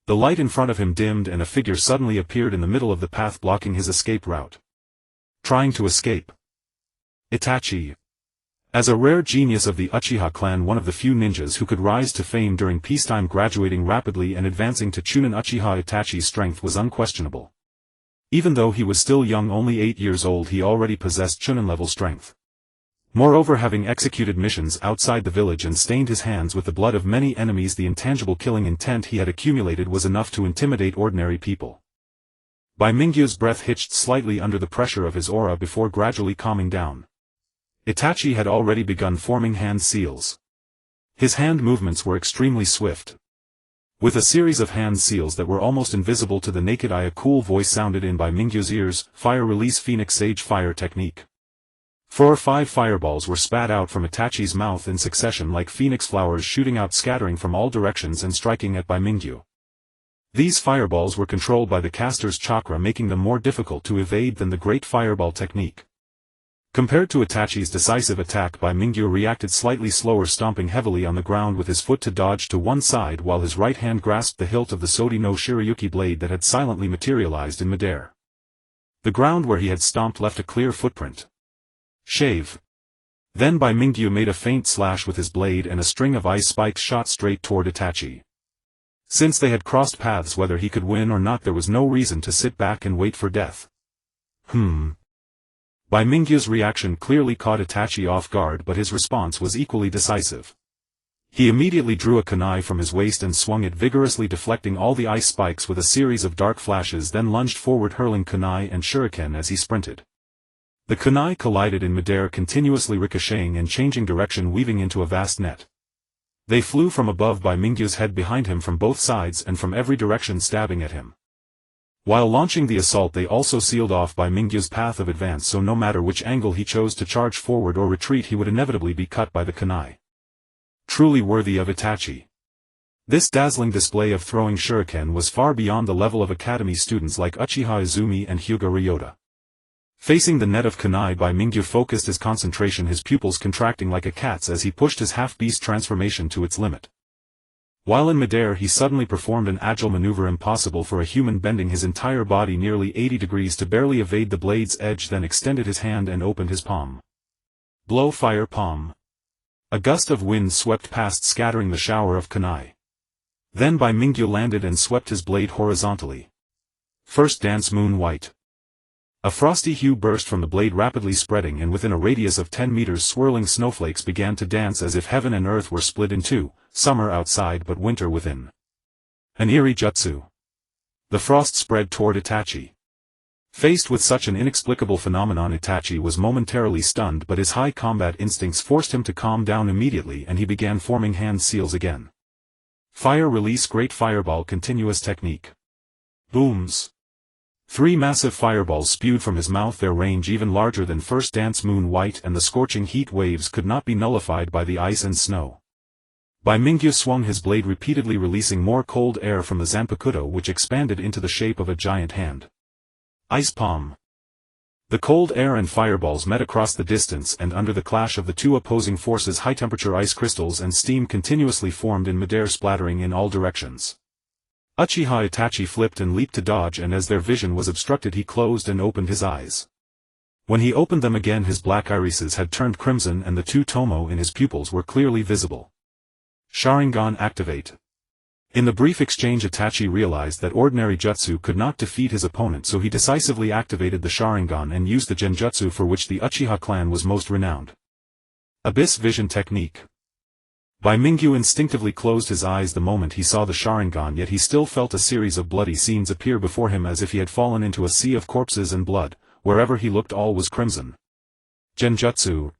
The light in front of him dimmed and a figure suddenly appeared in the middle of the path, blocking his escape route. Trying to escape. Itachi. As a rare genius of the Uchiha clan, one of the few ninjas who could rise to fame during peacetime, graduating rapidly and advancing to Chunin, Uchiha Itachi's strength was unquestionable. Even though he was still young, only 8 years old, he already possessed Chunin-level strength. Moreover, having executed missions outside the village and stained his hands with the blood of many enemies, the intangible killing intent he had accumulated was enough to intimidate ordinary people. Bai Mingyu's breath hitched slightly under the pressure of his aura before gradually calming down. Itachi had already begun forming hand seals. His hand movements were extremely swift. With a series of hand seals that were almost invisible to the naked eye, a cool voice sounded in Bai Mingyu's ears: Fire Release Phoenix Sage Fire Technique. 4 or 5 fireballs were spat out from Itachi's mouth in succession like phoenix flowers, shooting out, scattering from all directions and striking at Bai Mingyu. These fireballs were controlled by the caster's chakra, making them more difficult to evade than the Great Fireball technique. Compared to Itachi's decisive attack, Bai Mingyu reacted slightly slower, stomping heavily on the ground with his foot to dodge to one side while his right hand grasped the hilt of the Sode no Shirayuki blade that had silently materialized in midair. The ground where he had stomped left a clear footprint. Shave. Then Bai Mingyu made a faint slash with his blade and a string of ice spikes shot straight toward Itachi. Since they had crossed paths, whether he could win or not, there was no reason to sit back and wait for death. Bai Mingyu's reaction clearly caught Itachi off guard, but his response was equally decisive. He immediately drew a kunai from his waist and swung it vigorously, deflecting all the ice spikes with a series of dark flashes, then lunged forward, hurling kunai and shuriken as he sprinted. The kunai collided in midair, continuously ricocheting and changing direction, weaving into a vast net. They flew from above Bai Mingyu's head, behind him, from both sides and from every direction, stabbing at him. While launching the assault, they also sealed off Bai Mingyu's path of advance, so no matter which angle he chose to charge forward or retreat, he would inevitably be cut by the kunai. Truly worthy of Itachi. This dazzling display of throwing shuriken was far beyond the level of academy students like Uchiha Izumi and Hyuga Ryota. Facing the net of kunai, Bai Mingyu focused his concentration, his pupils contracting like a cat's as he pushed his half-beast transformation to its limit. While in midair, he suddenly performed an agile maneuver impossible for a human, bending his entire body nearly 80 degrees to barely evade the blade's edge, then extended his hand and opened his palm. Blow, fire, palm. A gust of wind swept past, scattering the shower of kunai. Then Bai Mingyu landed and swept his blade horizontally. First dance, moon white. A frosty hue burst from the blade, rapidly spreading, and within a radius of 10 meters swirling snowflakes began to dance as if heaven and earth were split in two, summer outside but winter within. An eerie jutsu. The frost spread toward Itachi. Faced with such an inexplicable phenomenon, Itachi was momentarily stunned, but his high combat instincts forced him to calm down immediately, and he began forming hand seals again. Fire, release, great fireball, continuous technique. Booms. 3 massive fireballs spewed from his mouth, their range even larger than first dance, moon white, and the scorching heat waves could not be nullified by the ice and snow. Bai Mingyu swung his blade repeatedly, releasing more cold air from the Zanpakuto, which expanded into the shape of a giant hand. Ice palm. The cold air and fireballs met across the distance, and under the clash of the two opposing forces, high-temperature ice crystals and steam continuously formed in midair, splattering in all directions. Uchiha Itachi flipped and leaped to dodge, and as their vision was obstructed, he closed and opened his eyes. When he opened them again, his black irises had turned crimson and the two tomo in his pupils were clearly visible. Sharingan, activate. In the brief exchange, Itachi realized that ordinary jutsu could not defeat his opponent, so he decisively activated the Sharingan and used the genjutsu for which the Uchiha clan was most renowned. Abyss vision technique. Bai Mingyu instinctively closed his eyes the moment he saw the Sharingan, yet he still felt a series of bloody scenes appear before him, as if he had fallen into a sea of corpses and blood. Wherever he looked, all was crimson. Genjutsu.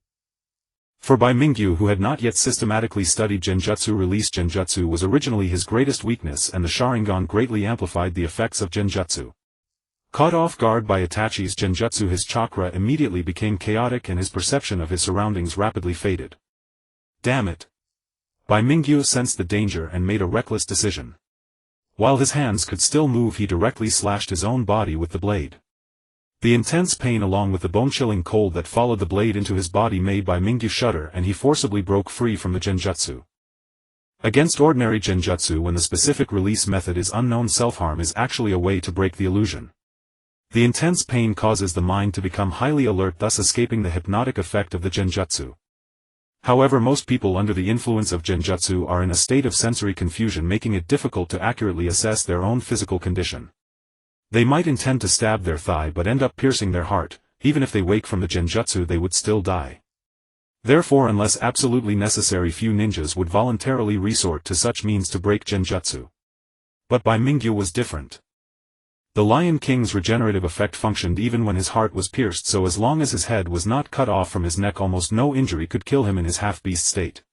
For Bai Mingyu, who had not yet systematically studied genjutsu, release genjutsu was originally his greatest weakness, and the Sharingan greatly amplified the effects of genjutsu. Caught off guard by Itachi's genjutsu, his chakra immediately became chaotic and his perception of his surroundings rapidly faded. Damn it! Bai Mingyu sensed the danger and made a reckless decision. While his hands could still move, he directly slashed his own body with the blade. The intense pain along with the bone-chilling cold that followed the blade into his body made Bai Mingyu shudder, and he forcibly broke free from the genjutsu. Against ordinary genjutsu, when the specific release method is unknown, self-harm is actually a way to break the illusion. The intense pain causes the mind to become highly alert, thus escaping the hypnotic effect of the genjutsu. However, most people under the influence of genjutsu are in a state of sensory confusion, making it difficult to accurately assess their own physical condition. They might intend to stab their thigh but end up piercing their heart. Even if they wake from the genjutsu, they would still die. Therefore, unless absolutely necessary, few ninjas would voluntarily resort to such means to break genjutsu. But Bai Mingyu was different. The Lion King's regenerative effect functioned even when his heart was pierced, so as long as his head was not cut off from his neck, almost no injury could kill him in his half-beast state.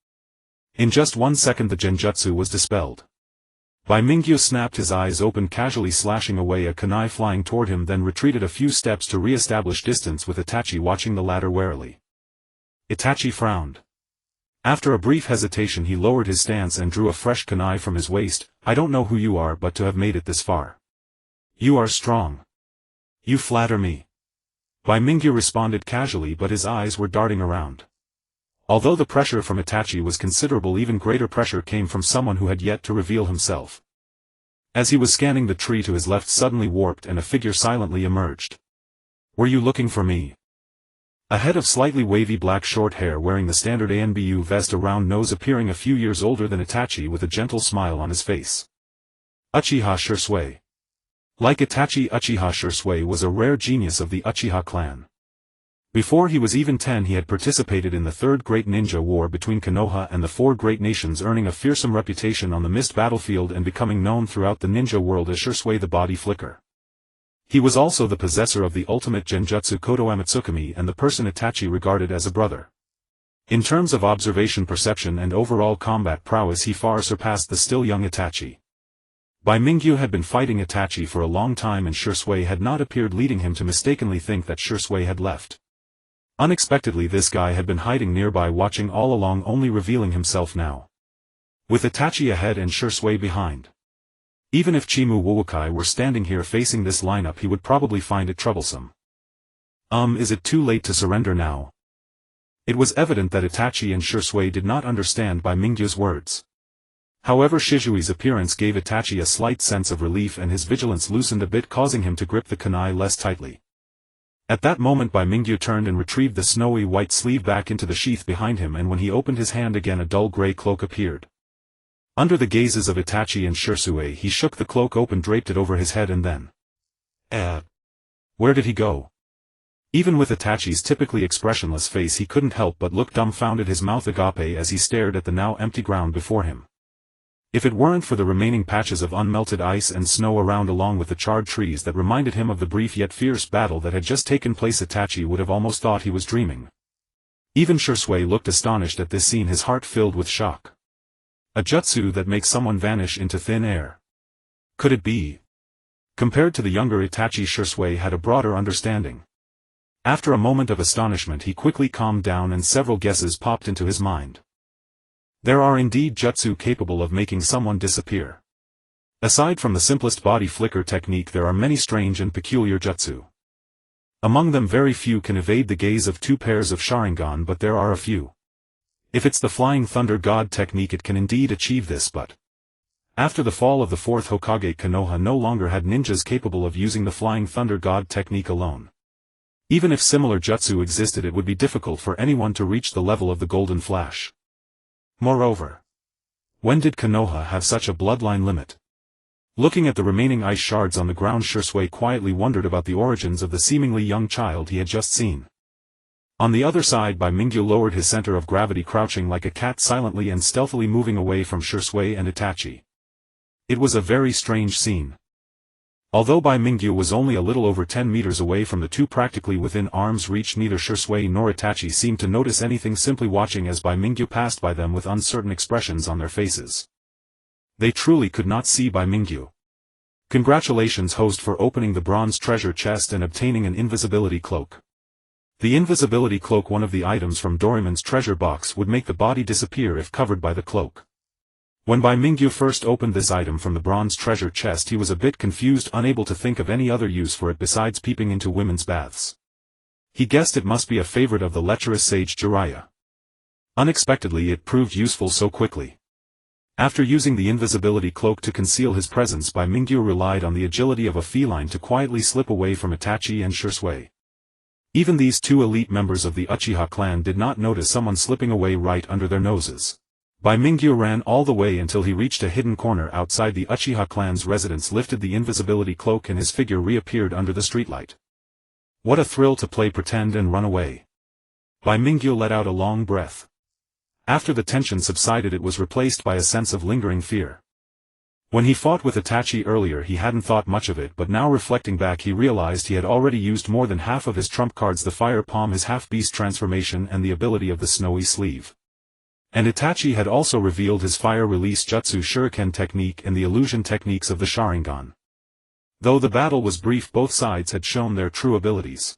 In just 1 second the genjutsu was dispelled. Bai Mingyu snapped his eyes open, casually slashing away a kunai flying toward him, then retreated a few steps to re-establish distance, with Itachi watching the latter warily. Itachi frowned. After a brief hesitation he lowered his stance and drew a fresh kunai from his waist. I don't know who you are, but to have made it this far. You are strong. You flatter me. Bai Mingyu responded casually, but his eyes were darting around. Although the pressure from Itachi was considerable, even greater pressure came from someone who had yet to reveal himself. As he was scanning, the tree to his left suddenly warped and a figure silently emerged. Were you looking for me? A head of slightly wavy black short hair, wearing the standard ANBU vest, a round nose, appearing a few years older than Itachi, with a gentle smile on his face. Uchiha Shisui. Like Itachi, Uchiha Shisui was a rare genius of the Uchiha clan. Before he was even 10 he had participated in the Third Great Ninja War between Konoha and the Four Great Nations, earning a fearsome reputation on the mist battlefield and becoming known throughout the ninja world as Shisui the Body Flicker. He was also the possessor of the ultimate genjutsu Kodo Amatsukami and the person Itachi regarded as a brother. In terms of observation, perception and overall combat prowess he far surpassed the still young Itachi. Bai Mingyu had been fighting Itachi for a long time and Shisui had not appeared, leading him to mistakenly think that Shisui had left. Unexpectedly this guy had been hiding nearby, watching all along, only revealing himself now. With Itachi ahead and Shisui behind. Even if Chimu Wuwakai were standing here facing this lineup, he would probably find it troublesome. Is it too late to surrender now? It was evident that Itachi and Shisui did not understand Bai Mingyu's words. However, Shizui's appearance gave Itachi a slight sense of relief and his vigilance loosened a bit, causing him to grip the kunai less tightly. At that moment Bai Mingyu turned and retrieved the snowy white sleeve back into the sheath behind him, and when he opened his hand again a dull grey cloak appeared. Under the gazes of Itachi and Shisui he shook the cloak open, draped it over his head, and then... Where did he go? Even with Itachi's typically expressionless face he couldn't help but look dumbfounded, his mouth agape as he stared at the now empty ground before him. If it weren't for the remaining patches of unmelted ice and snow around, along with the charred trees that reminded him of the brief yet fierce battle that had just taken place, Itachi would have almost thought he was dreaming. Even Shisui looked astonished at this scene, his heart filled with shock. A jutsu that makes someone vanish into thin air. Could it be? Compared to the younger Itachi, Shisui had a broader understanding. After a moment of astonishment he quickly calmed down and several guesses popped into his mind. There are indeed jutsu capable of making someone disappear. Aside from the simplest body flicker technique, there are many strange and peculiar jutsu. Among them very few can evade the gaze of two pairs of Sharingan, but there are a few. If it's the Flying Thunder God technique it can indeed achieve this, but after the fall of the fourth Hokage, Konoha no longer had ninjas capable of using the Flying Thunder God technique alone. Even if similar jutsu existed it would be difficult for anyone to reach the level of the Golden Flash. Moreover, when did Konoha have such a bloodline limit? Looking at the remaining ice shards on the ground, Shisui quietly wondered about the origins of the seemingly young child he had just seen. On the other side, Bai Mingyu lowered his center of gravity, crouching like a cat, silently and stealthily moving away from Shisui and Itachi. It was a very strange scene. Although Bai Mingyu was only a little over 10 meters away from the two, practically within arm's reach, neither Shisui nor Itachi seemed to notice anything, simply watching as Bai Mingyu passed by them with uncertain expressions on their faces. They truly could not see Bai Mingyu. Congratulations, host, for opening the bronze treasure chest and obtaining an invisibility cloak. The invisibility cloak, one of the items from Doraemon's treasure box, would make the body disappear if covered by the cloak. When Bai Mingyu first opened this item from the bronze treasure chest he was a bit confused, unable to think of any other use for it besides peeping into women's baths. He guessed it must be a favorite of the lecherous sage Jiraiya. Unexpectedly it proved useful so quickly. After using the invisibility cloak to conceal his presence, Bai Mingyu relied on the agility of a feline to quietly slip away from Itachi and Shisui. Even these two elite members of the Uchiha clan did not notice someone slipping away right under their noses. Bai Mingyu ran all the way until he reached a hidden corner outside the Uchiha clan's residence, lifted the invisibility cloak, and his figure reappeared under the streetlight. What a thrill to play pretend and run away. Bai Mingyu let out a long breath. After the tension subsided it was replaced by a sense of lingering fear. When he fought with Itachi earlier he hadn't thought much of it, but now reflecting back he realized he had already used more than half of his trump cards: the fire palm, his half-beast transformation, and the ability of the snowy sleeve. And Itachi had also revealed his fire release jutsu shuriken technique and the illusion techniques of the Sharingan. Though the battle was brief, both sides had shown their true abilities.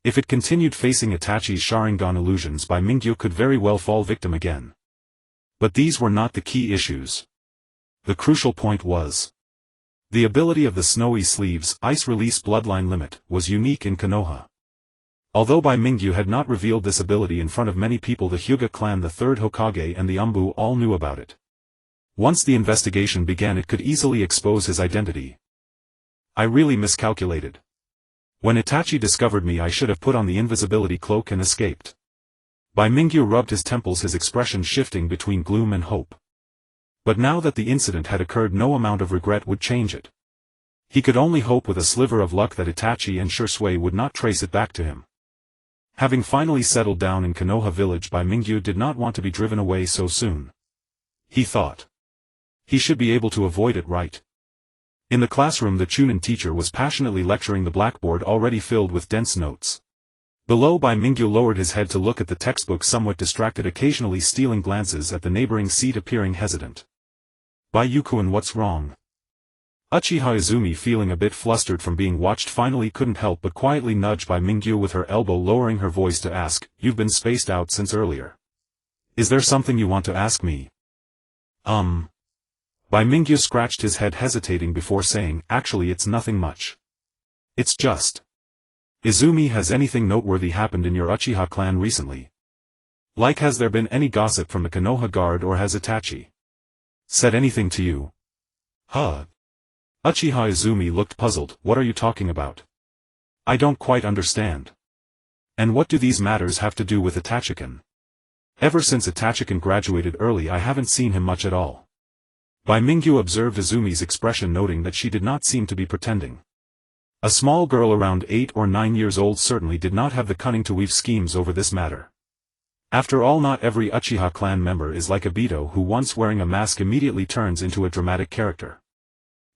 If it continued facing Itachi's Sharingan illusions, Bai Mingyu could very well fall victim again. But these were not the key issues. The crucial point was the ability of the Snowy Sleeves Ice Release Bloodline Limit was unique in Konoha. Although Bai Mingyu had not revealed this ability in front of many people, the Hyuga clan, the third Hokage and the Umbu all knew about it. Once the investigation began, it could easily expose his identity. I really miscalculated. When Itachi discovered me, I should have put on the invisibility cloak and escaped. Bai Mingyu rubbed his temples, his expression shifting between gloom and hope. But now that the incident had occurred, no amount of regret would change it. He could only hope with a sliver of luck that Itachi and Shisui would not trace it back to him. Having finally settled down in Konoha village, Bai Mingyu did not want to be driven away so soon. He thought he should be able to avoid it, right? In the classroom, the Chunin teacher was passionately lecturing, the blackboard already filled with dense notes. Below, Bai Mingyu lowered his head to look at the textbook, somewhat distracted, occasionally stealing glances at the neighboring seat, appearing hesitant. Bai Yukuin, what's wrong? Uchiha Izumi, feeling a bit flustered from being watched, finally couldn't help but quietly nudge Bai Mingyu with her elbow, lowering her voice to ask, "You've been spaced out since earlier. Is there something you want to ask me?" Bai Mingyu scratched his head, hesitating before saying, "Actually, it's nothing much. It's just Izumi, has anything noteworthy happened in your Uchiha clan recently? Like, has there been any gossip from the Konoha guard, or has Itachi said anything to you?" Uchiha Izumi looked puzzled. "What are you talking about? I don't quite understand. And what do these matters have to do with Itachi-kun? Ever since Itachi-kun graduated early, I haven't seen him much at all." Bai Mingyu observed Izumi's expression, noting that she did not seem to be pretending. A small girl around 8 or 9 years old certainly did not have the cunning to weave schemes over this matter. After all, not every Uchiha clan member is like Obito, who once wearing a mask immediately turns into a dramatic character.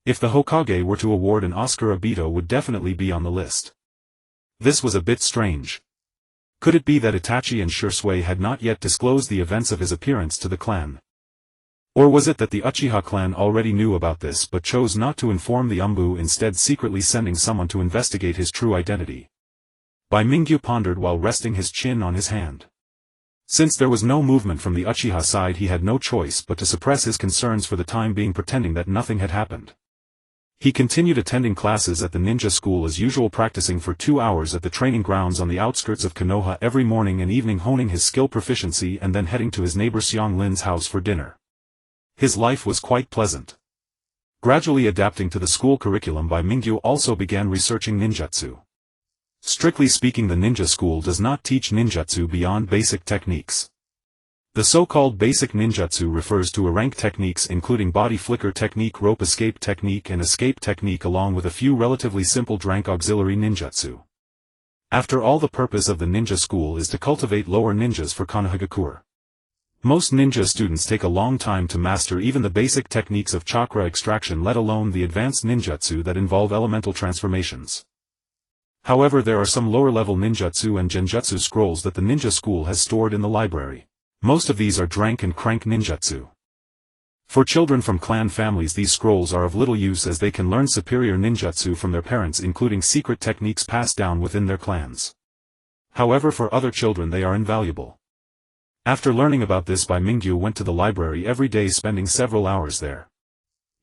If the Hokage were to award an Oscar, Obito would definitely be on the list. This was a bit strange. Could it be that Itachi and Shisui had not yet disclosed the events of his appearance to the clan? Or was it that the Uchiha clan already knew about this but chose not to inform the Umbu, instead secretly sending someone to investigate his true identity? Bai Mingyu pondered while resting his chin on his hand. Since there was no movement from the Uchiha side, he had no choice but to suppress his concerns for the time being, pretending that nothing had happened. He continued attending classes at the ninja school as usual, practicing for 2 hours at the training grounds on the outskirts of Konoha every morning and evening, honing his skill proficiency, and then heading to his neighbor Xiang Lin's house for dinner. His life was quite pleasant. Gradually adapting to the school curriculum, Bai Mingyu also began researching ninjutsu. Strictly speaking, the ninja school does not teach ninjutsu beyond basic techniques. The so-called basic ninjutsu refers to rank techniques including body flicker technique, rope escape technique and escape technique, along with a few relatively simple rank auxiliary ninjutsu. After all, the purpose of the ninja school is to cultivate lower ninjas for Konohagakure. Most ninja students take a long time to master even the basic techniques of chakra extraction, let alone the advanced ninjutsu that involve elemental transformations. However, there are some lower-level ninjutsu and genjutsu scrolls that the ninja school has stored in the library. Most of these are drank and crank ninjutsu. For children from clan families, these scrolls are of little use, as they can learn superior ninjutsu from their parents, including secret techniques passed down within their clans. However, for other children they are invaluable. After learning about this, Bai Mingyu went to the library every day, spending several hours there.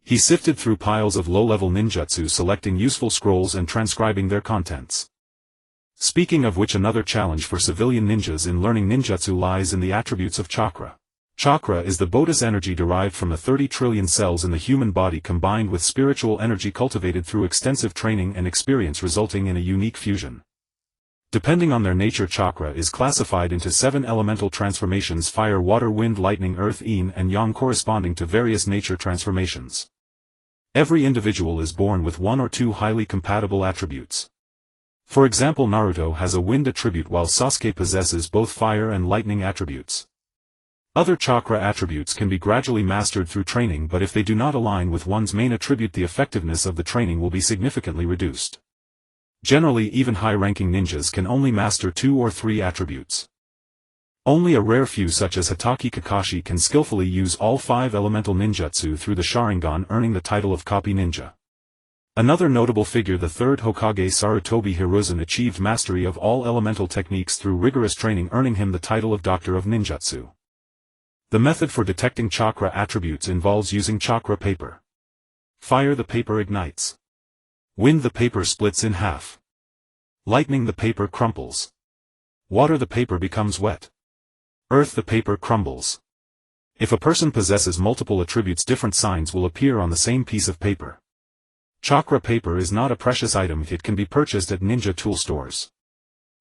He sifted through piles of low-level ninjutsu, selecting useful scrolls and transcribing their contents. Speaking of which, another challenge for civilian ninjas in learning ninjutsu lies in the attributes of chakra. Chakra is the bodhis energy derived from the 30 trillion cells in the human body, combined with spiritual energy cultivated through extensive training and experience, resulting in a unique fusion. Depending on their nature, chakra is classified into 7 elemental transformations: fire, water, wind, lightning, earth, yin and yang, corresponding to various nature transformations. Every individual is born with 1 or 2 highly compatible attributes. For example, Naruto has a wind attribute while Sasuke possesses both fire and lightning attributes. Other chakra attributes can be gradually mastered through training, but if they do not align with one's main attribute, the effectiveness of the training will be significantly reduced. Generally, even high-ranking ninjas can only master 2 or 3 attributes. Only a rare few, such as Hatake Kakashi, can skillfully use all 5 elemental ninjutsu through the Sharingan, earning the title of copy ninja. Another notable figure, the third Hokage Sarutobi Hiruzen, achieved mastery of all elemental techniques through rigorous training, earning him the title of Doctor of Ninjutsu. The method for detecting chakra attributes involves using chakra paper. Fire, the paper ignites. Wind, the paper splits in half. Lightning, the paper crumples. Water, the paper becomes wet. Earth, the paper crumbles. If a person possesses multiple attributes, different signs will appear on the same piece of paper. Chakra paper is not a precious item, it can be purchased at ninja tool stores.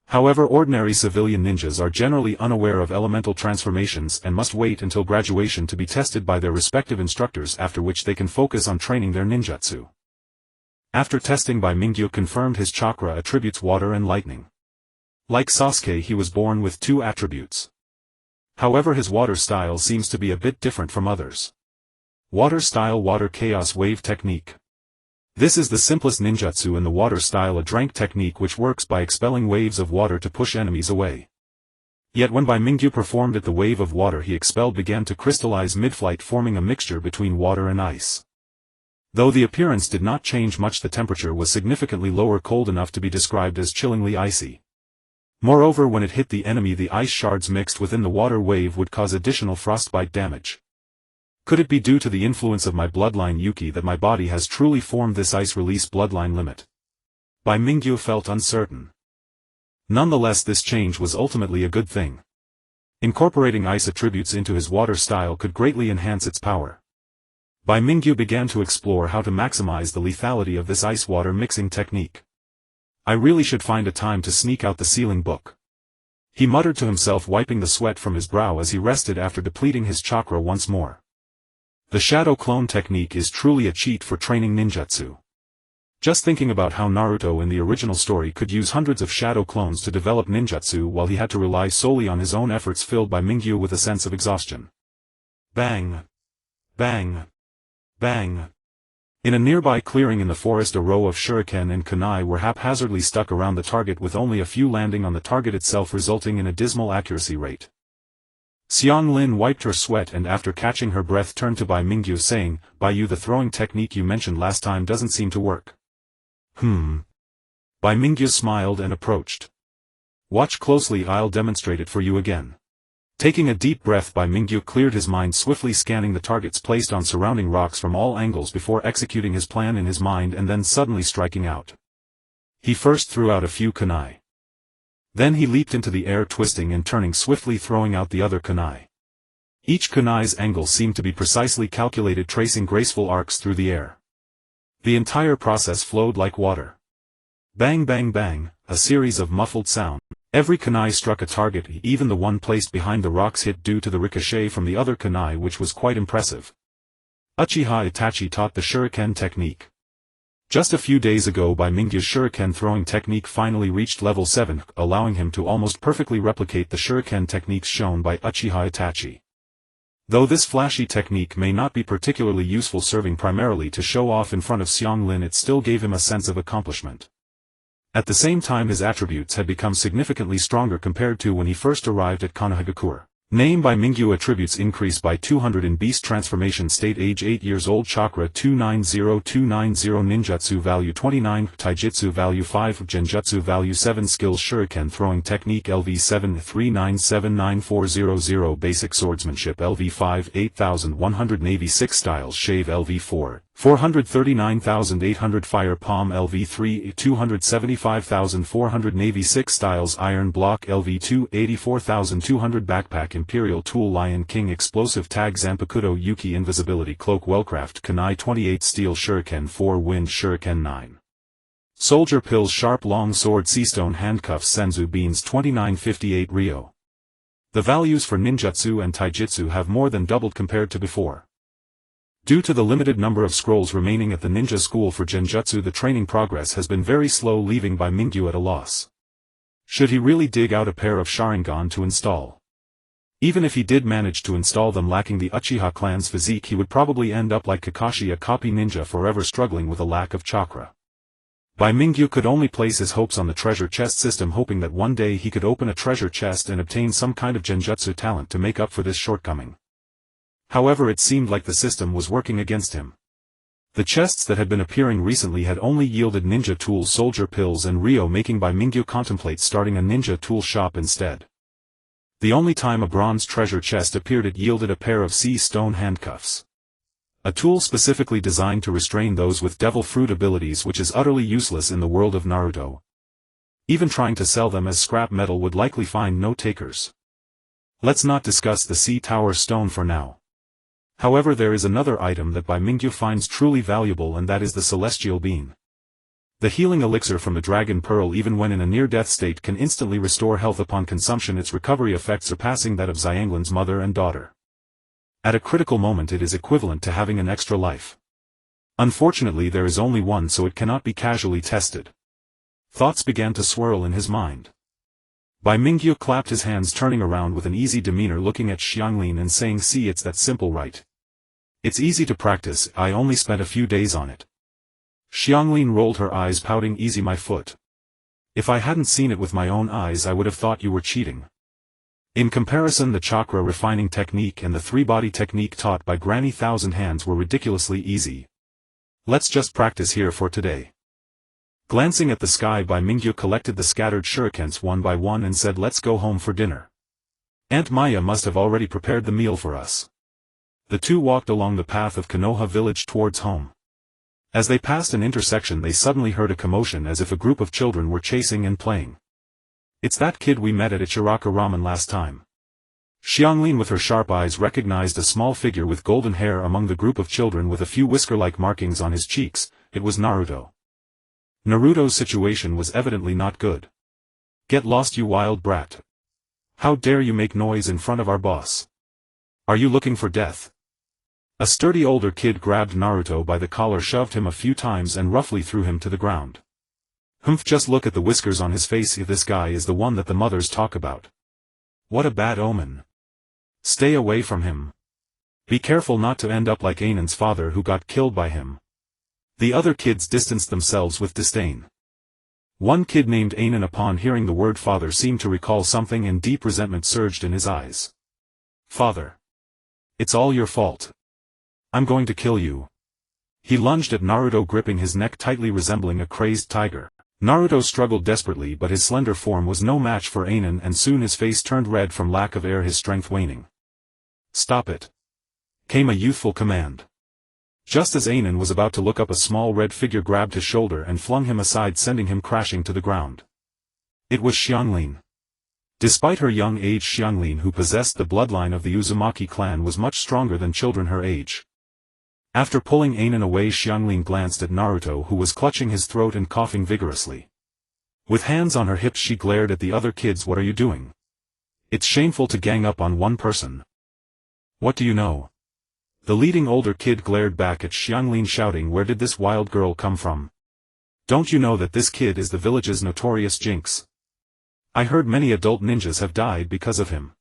However, ordinary civilian ninjas are generally unaware of elemental transformations and must wait until graduation to be tested by their respective instructors, after which they can focus on training their ninjutsu. After testing, Bai Mingyu confirmed his chakra attributes water and lightning. Like Sasuke, he was born with 2 attributes. However, his water style seems to be a bit different from others. Water style, water chaos wave technique. This is the simplest ninjutsu in the water style, a drank technique which works by expelling waves of water to push enemies away. Yet when Bai Mingyu performed it, the wave of water he expelled began to crystallize mid-flight, forming a mixture between water and ice. Though the appearance did not change much, the temperature was significantly lower, cold enough to be described as chillingly icy. Moreover, when it hit the enemy, the ice shards mixed within the water wave would cause additional frostbite damage. Could it be due to the influence of my bloodline Yuki that my body has truly formed this ice release bloodline limit? Bai Mingyu felt uncertain. Nonetheless, this change was ultimately a good thing. Incorporating ice attributes into his water style could greatly enhance its power. Bai Mingyu began to explore how to maximize the lethality of this ice-water mixing technique. I really should find a time to sneak out the ceiling book. He muttered to himself, wiping the sweat from his brow as he rested after depleting his chakra once more. The shadow clone technique is truly a cheat for training ninjutsu. Just thinking about how Naruto in the original story could use hundreds of shadow clones to develop ninjutsu while he had to rely solely on his own efforts filled Bai Mingyu with a sense of exhaustion. Bang! Bang! Bang! In a nearby clearing in the forest, a row of shuriken and kunai were haphazardly stuck around the target, with only a few landing on the target itself, resulting in a dismal accuracy rate. Xiang Lin wiped her sweat and after catching her breath turned to Bai Mingyu, saying, "Bai Yu, the throwing technique you mentioned last time doesn't seem to work." Bai Mingyu smiled and approached. "Watch closely, I'll demonstrate it for you again." Taking a deep breath, Bai Mingyu cleared his mind, swiftly scanning the targets placed on surrounding rocks from all angles before executing his plan in his mind and then suddenly striking out. He first threw out a few kunai. Then he leaped into the air, twisting and turning swiftly, throwing out the other kunai. Each kunai's angle seemed to be precisely calculated, tracing graceful arcs through the air. The entire process flowed like water. Bang bang bang, a series of muffled sounds. Every kunai struck a target, even the one placed behind the rocks hit due to the ricochet from the other kunai, which was quite impressive. Uchiha Itachi taught the shuriken technique. Just a few days ago, Bai Mingyu's shuriken throwing technique finally reached level 7, allowing him to almost perfectly replicate the shuriken techniques shown by Uchiha Itachi. Though this flashy technique may not be particularly useful, serving primarily to show off in front of Xiang Lin, it still gave him a sense of accomplishment. At the same time, his attributes had become significantly stronger compared to when he first arrived at Konoha. Name: Bai Mingyu. Attributes increased by 200 in Beast Transformation State. Age 8 years old. Chakra 290290. Ninjutsu value 29. Taijutsu value 5. Genjutsu value 7. Skills: Shuriken throwing technique LV 7 3979400. Basic swordsmanship LV 5 8100. Navy 6 styles. Shave LV 4 439,800. Fire Palm LV 3 275,400. Navy 6 styles. Iron Block LV 2 84,200. Backpack Imperial Tool Lion King Explosive Tag Zanpakuto Yuki Invisibility Cloak Wellcraft Kunai 28 Steel Shuriken 4 Wind Shuriken 9 Soldier Pills Sharp Long Sword Seastone Handcuffs Senzu Beans 2958 Ryo. The values for ninjutsu and taijutsu have more than doubled compared to before. Due to the limited number of scrolls remaining at the ninja school for genjutsu, the training progress has been very slow, leaving Bai Mingyu at a loss. Should he really dig out a pair of Sharingan to install? Even if he did manage to install them, lacking the Uchiha clan's physique, he would probably end up like Kakashi, a copy ninja forever struggling with a lack of chakra. Bai Mingyu could only place his hopes on the treasure chest system, hoping that one day he could open a treasure chest and obtain some kind of genjutsu talent to make up for this shortcoming. However, it seemed like the system was working against him. The chests that had been appearing recently had only yielded ninja tools, soldier pills and Ryo, making Bai Mingyu contemplate starting a ninja tool shop instead. The only time a bronze treasure chest appeared, it yielded a pair of sea stone handcuffs. A tool specifically designed to restrain those with devil fruit abilities, which is utterly useless in the world of Naruto. Even trying to sell them as scrap metal would likely find no takers. Let's not discuss the sea tower stone for now. However, there is another item that Bai Mingyu finds truly valuable, and that is the celestial bean. The healing elixir from the dragon pearl, even when in a near-death state, can instantly restore health upon consumption, its recovery effect surpassing that of Xianglin's mother and daughter. At a critical moment it is equivalent to having an extra life. Unfortunately there is only one, so it cannot be casually tested. Thoughts began to swirl in his mind. Bai Mingyu clapped his hands, turning around with an easy demeanor, looking at Xianglin and saying, "See, it's that simple, right? It's easy to practice, I only spent a few days on it." Xianglin rolled her eyes, pouting, "Easy, my foot. If I hadn't seen it with my own eyes I would have thought you were cheating." In comparison, the chakra refining technique and the three-body technique taught by Granny Thousand Hands were ridiculously easy. Let's just practice here for today. Glancing at the sky, Bai Mingyu collected the scattered shurikens one by one and said, "Let's go home for dinner. Aunt Maya must have already prepared the meal for us." The two walked along the path of Konoha village towards home. As they passed an intersection they suddenly heard a commotion, as if a group of children were chasing and playing. "It's that kid we met at Ichiraka Ramen last time." Xianglin with her sharp eyes recognized a small figure with golden hair among the group of children with a few whisker-like markings on his cheeks. It was Naruto. Naruto's situation was evidently not good. "Get lost, you wild brat. How dare you make noise in front of our boss? Are you looking for death?" A sturdy older kid grabbed Naruto by the collar, shoved him a few times and roughly threw him to the ground. "Humph, just look at the whiskers on his face. This guy is the one that the mothers talk about. What a bad omen. Stay away from him. Be careful not to end up like Ainen's father, who got killed by him." The other kids distanced themselves with disdain. One kid named Ainen, upon hearing the word father, seemed to recall something and deep resentment surged in his eyes. "Father. It's all your fault. I'm going to kill you." He lunged at Naruto, gripping his neck tightly, resembling a crazed tiger. Naruto struggled desperately, but his slender form was no match for Ainen, and soon his face turned red from lack of air, his strength waning. "Stop it!" came a youthful command. Just as Ainen was about to look up, a small red figure grabbed his shoulder and flung him aside, sending him crashing to the ground. It was Xianglin. Despite her young age, Xianglin, who possessed the bloodline of the Uzumaki clan, was much stronger than children her age. After pulling Ainen away, Xianglin glanced at Naruto, who was clutching his throat and coughing vigorously. With hands on her hips she glared at the other kids. "What are you doing? It's shameful to gang up on one person." "What do you know?" The leading older kid glared back at Xianglin, shouting, "Where did this wild girl come from? Don't you know that this kid is the village's notorious jinx? I heard many adult ninjas have died because of him.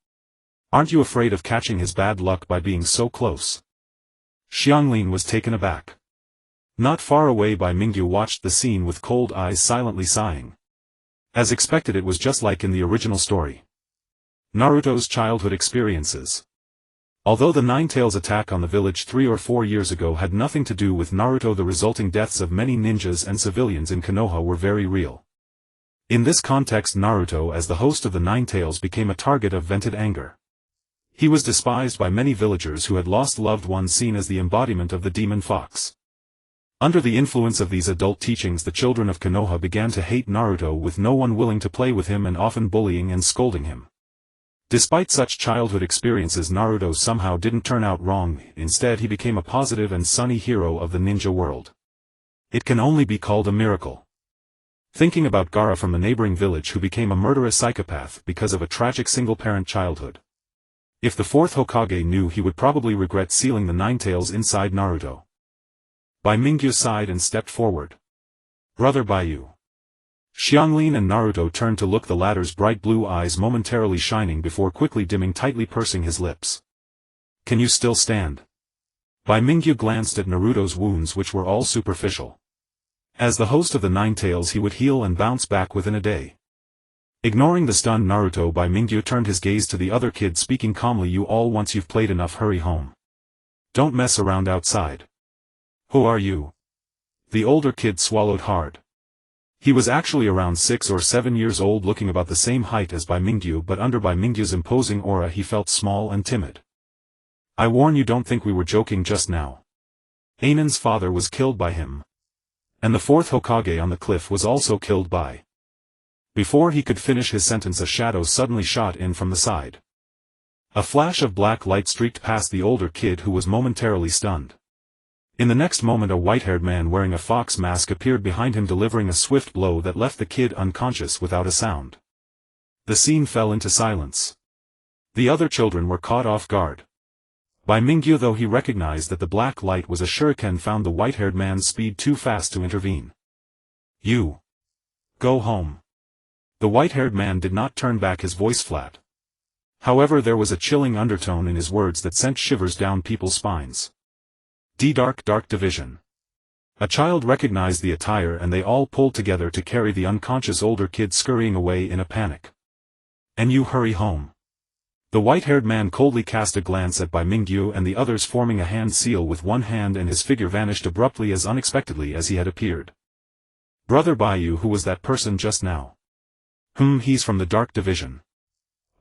Aren't you afraid of catching his bad luck by being so close?" Xianglin was taken aback. Not far away, Bai Mingyu watched the scene with cold eyes, silently sighing. As expected, it was just like in the original story. Naruto's childhood experiences. Although the Nine-Tails attack on the village 3 or 4 years ago had nothing to do with Naruto, the resulting deaths of many ninjas and civilians in Konoha were very real. In this context, Naruto, as the host of the Nine-Tails, became a target of vented anger. He was despised by many villagers who had lost loved ones, seen as the embodiment of the demon fox. Under the influence of these adult teachings, the children of Konoha began to hate Naruto, with no one willing to play with him and often bullying and scolding him. Despite such childhood experiences, Naruto somehow didn't turn out wrong. Instead, he became a positive and sunny hero of the ninja world. It can only be called a miracle. Thinking about Gaara from the neighboring village, who became a murderous psychopath because of a tragic single-parent childhood. If the 4th Hokage knew, he would probably regret sealing the Nine-Tails inside Naruto. Bai Mingyu sighed and stepped forward. "Brother Baiyu." Xianglin and Naruto turned to look, the latter's bright blue eyes momentarily shining before quickly dimming, tightly pursing his lips. "Can you still stand?" Bai Mingyu glanced at Naruto's wounds, which were all superficial. As the host of the Nine-Tails, he would heal and bounce back within a day. Ignoring the stunned Naruto, Bai Mingyu turned his gaze to the other kids, speaking calmly, "You all, once you've played enough, hurry home. Don't mess around outside." Who are you? The older kid swallowed hard. He was actually around 6 or 7 years old, looking about the same height as Bai Mingyu, but under Bai Mingyu's imposing aura he felt small and timid. I warn you, don't think we were joking just now. Ainen's father was killed by him. And the fourth Hokage on the cliff was also killed by. Before he could finish his sentence, a shadow suddenly shot in from the side. A flash of black light streaked past the older kid, who was momentarily stunned. In the next moment a white-haired man wearing a fox mask appeared behind him, delivering a swift blow that left the kid unconscious without a sound. The scene fell into silence. The other children were caught off guard. Bai Mingyu, though he recognized that the black light was a shuriken, found the white-haired man's speed too fast to intervene. You. Go home. The white-haired man did not turn back, his voice flat. However, there was a chilling undertone in his words that sent shivers down people's spines. Dark Division. A child recognized the attire and they all pulled together to carry the unconscious older kid scurrying away in a panic. And you hurry home. The white-haired man coldly cast a glance at Bai Mingyu and the others, forming a hand seal with one hand, and his figure vanished abruptly as unexpectedly as he had appeared. Brother Baiyu, who was that person just now? He's from the Dark Division.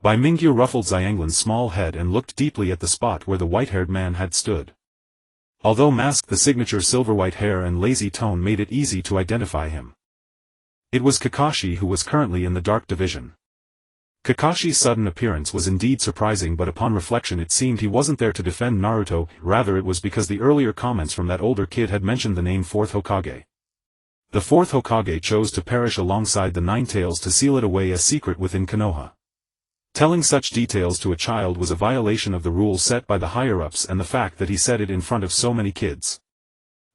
Bai Mingyu ruffled Xianglin's small head and looked deeply at the spot where the white-haired man had stood. Although masked, the signature silver-white hair and lazy tone made it easy to identify him. It was Kakashi, who was currently in the Dark Division. Kakashi's sudden appearance was indeed surprising, but upon reflection it seemed he wasn't there to defend Naruto, rather it was because the earlier comments from that older kid had mentioned the name Fourth Hokage. The Fourth Hokage chose to perish alongside the Nine Tails to seal it away a secret within Konoha. Telling such details to a child was a violation of the rules set by the higher-ups, and the fact that he said it in front of so many kids.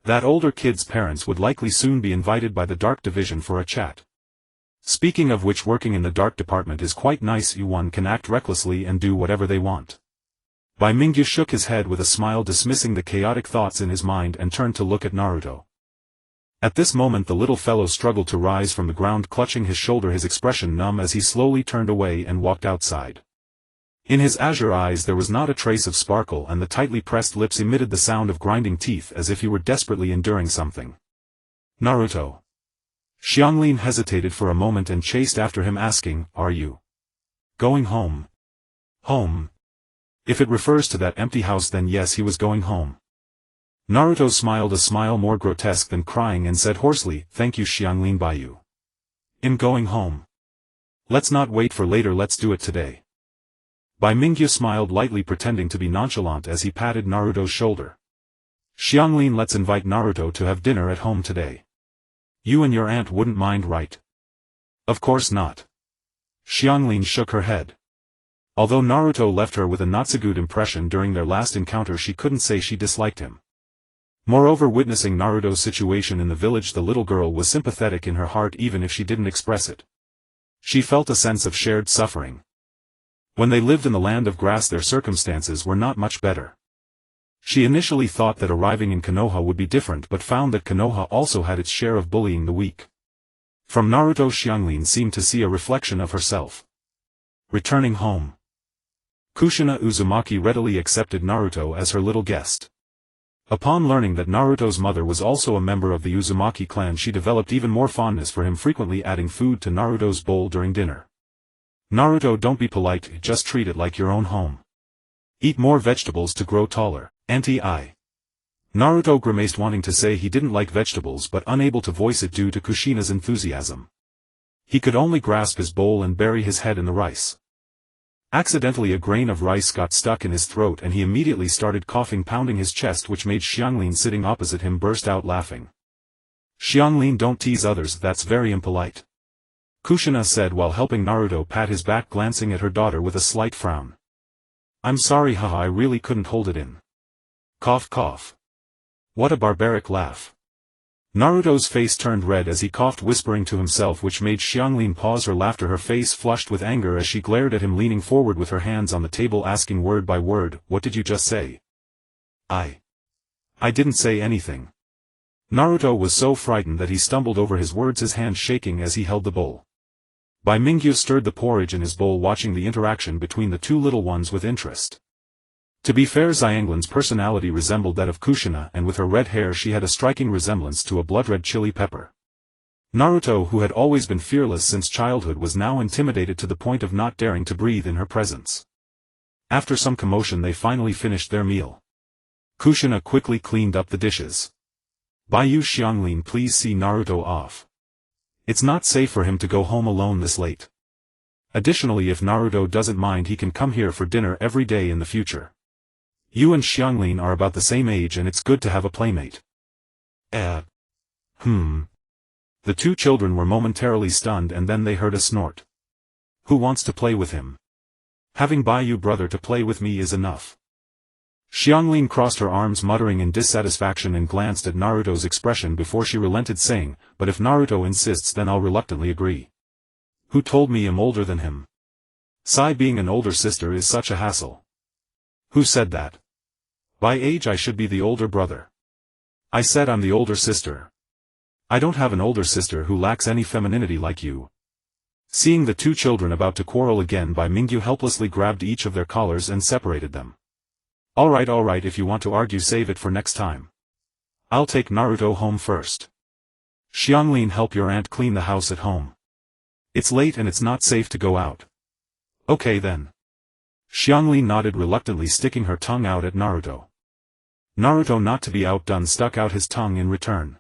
That older kid's parents would likely soon be invited by the Dark Division for a chat. Speaking of which, working in the Dark Department is quite nice. One can act recklessly and do whatever they want. Bai Mingyu shook his head with a smile, dismissing the chaotic thoughts in his mind, and turned to look at Naruto. At this moment the little fellow struggled to rise from the ground, clutching his shoulder, his expression numb as he slowly turned away and walked outside. In his azure eyes there was not a trace of sparkle, and the tightly pressed lips emitted the sound of grinding teeth as if he were desperately enduring something. Naruto. Xianglin hesitated for a moment and chased after him, asking, "Are you going home?" Home? If it refers to that empty house, then yes, he was going home. Naruto smiled, a smile more grotesque than crying, and said hoarsely, "Thank you, Xianglin Baiyu. I'm going home. Let's not wait for later, let's do it today." Bai Mingyu smiled lightly, pretending to be nonchalant as he patted Naruto's shoulder. "Xianglin, let's invite Naruto to have dinner at home today. You and your aunt wouldn't mind, right?" "Of course not." Xianglin shook her head. Although Naruto left her with a not so good impression during their last encounter, she couldn't say she disliked him. Moreover, witnessing Naruto's situation in the village, the little girl was sympathetic in her heart, even if she didn't express it. She felt a sense of shared suffering. When they lived in the land of grass, their circumstances were not much better. She initially thought that arriving in Konoha would be different, but found that Konoha also had its share of bullying the weak. From Naruto, Xianglin seemed to see a reflection of herself. Returning home. Kushina Uzumaki readily accepted Naruto as her little guest. Upon learning that Naruto's mother was also a member of the Uzumaki clan, she developed even more fondness for him, frequently adding food to Naruto's bowl during dinner. "Naruto, don't be polite, just treat it like your own home. Eat more vegetables to grow taller, Auntie." Naruto grimaced, wanting to say he didn't like vegetables but unable to voice it due to Kushina's enthusiasm. He could only grasp his bowl and bury his head in the rice. Accidentally a grain of rice got stuck in his throat and he immediately started coughing, pounding his chest, which made Xianglin sitting opposite him burst out laughing. "Xianglin, don't tease others, that's very impolite," Kushina said while helping Naruto pat his back, glancing at her daughter with a slight frown. "I'm sorry, haha, I really couldn't hold it in." Cough cough. What a barbaric laugh. Naruto's face turned red as he coughed, whispering to himself, which made Xianglin pause her laughter, her face flushed with anger as she glared at him, leaning forward with her hands on the table, asking word by word, "What did you just say?" I didn't say anything." Naruto was so frightened that he stumbled over his words, his hand shaking as he held the bowl. Bai Mingyu stirred the porridge in his bowl, watching the interaction between the two little ones with interest. To be fair, Xianglin's personality resembled that of Kushina, and with her red hair she had a striking resemblance to a blood-red chili pepper. Naruto, who had always been fearless since childhood, was now intimidated to the point of not daring to breathe in her presence. After some commotion they finally finished their meal. Kushina quickly cleaned up the dishes. "Baiyu Xianglin, please see Naruto off. It's not safe for him to go home alone this late. Additionally, if Naruto doesn't mind, he can come here for dinner every day in the future. You and Xianglin are about the same age and it's good to have a playmate." The two children were momentarily stunned and then they heard a snort. "Who wants to play with him? Having Baiyu brother to play with me is enough." Xianglin crossed her arms muttering in dissatisfaction and glanced at Naruto's expression before she relented, saying, "But if Naruto insists then I'll reluctantly agree. Who told me I'm older than him? Sai, being an older sister is such a hassle." "Who said that? By age I should be the older brother. I said I'm the older sister. I don't have an older sister who lacks any femininity like you." Seeing the two children about to quarrel again, Bai Mingyu helplessly grabbed each of their collars and separated them. Alright, if you want to argue save it for next time. I'll take Naruto home first. Xianglin, help your aunt clean the house at home. It's late and it's not safe to go out." "Okay then." Xianglin nodded reluctantly, sticking her tongue out at Naruto. Naruto, not to be outdone, stuck out his tongue in return.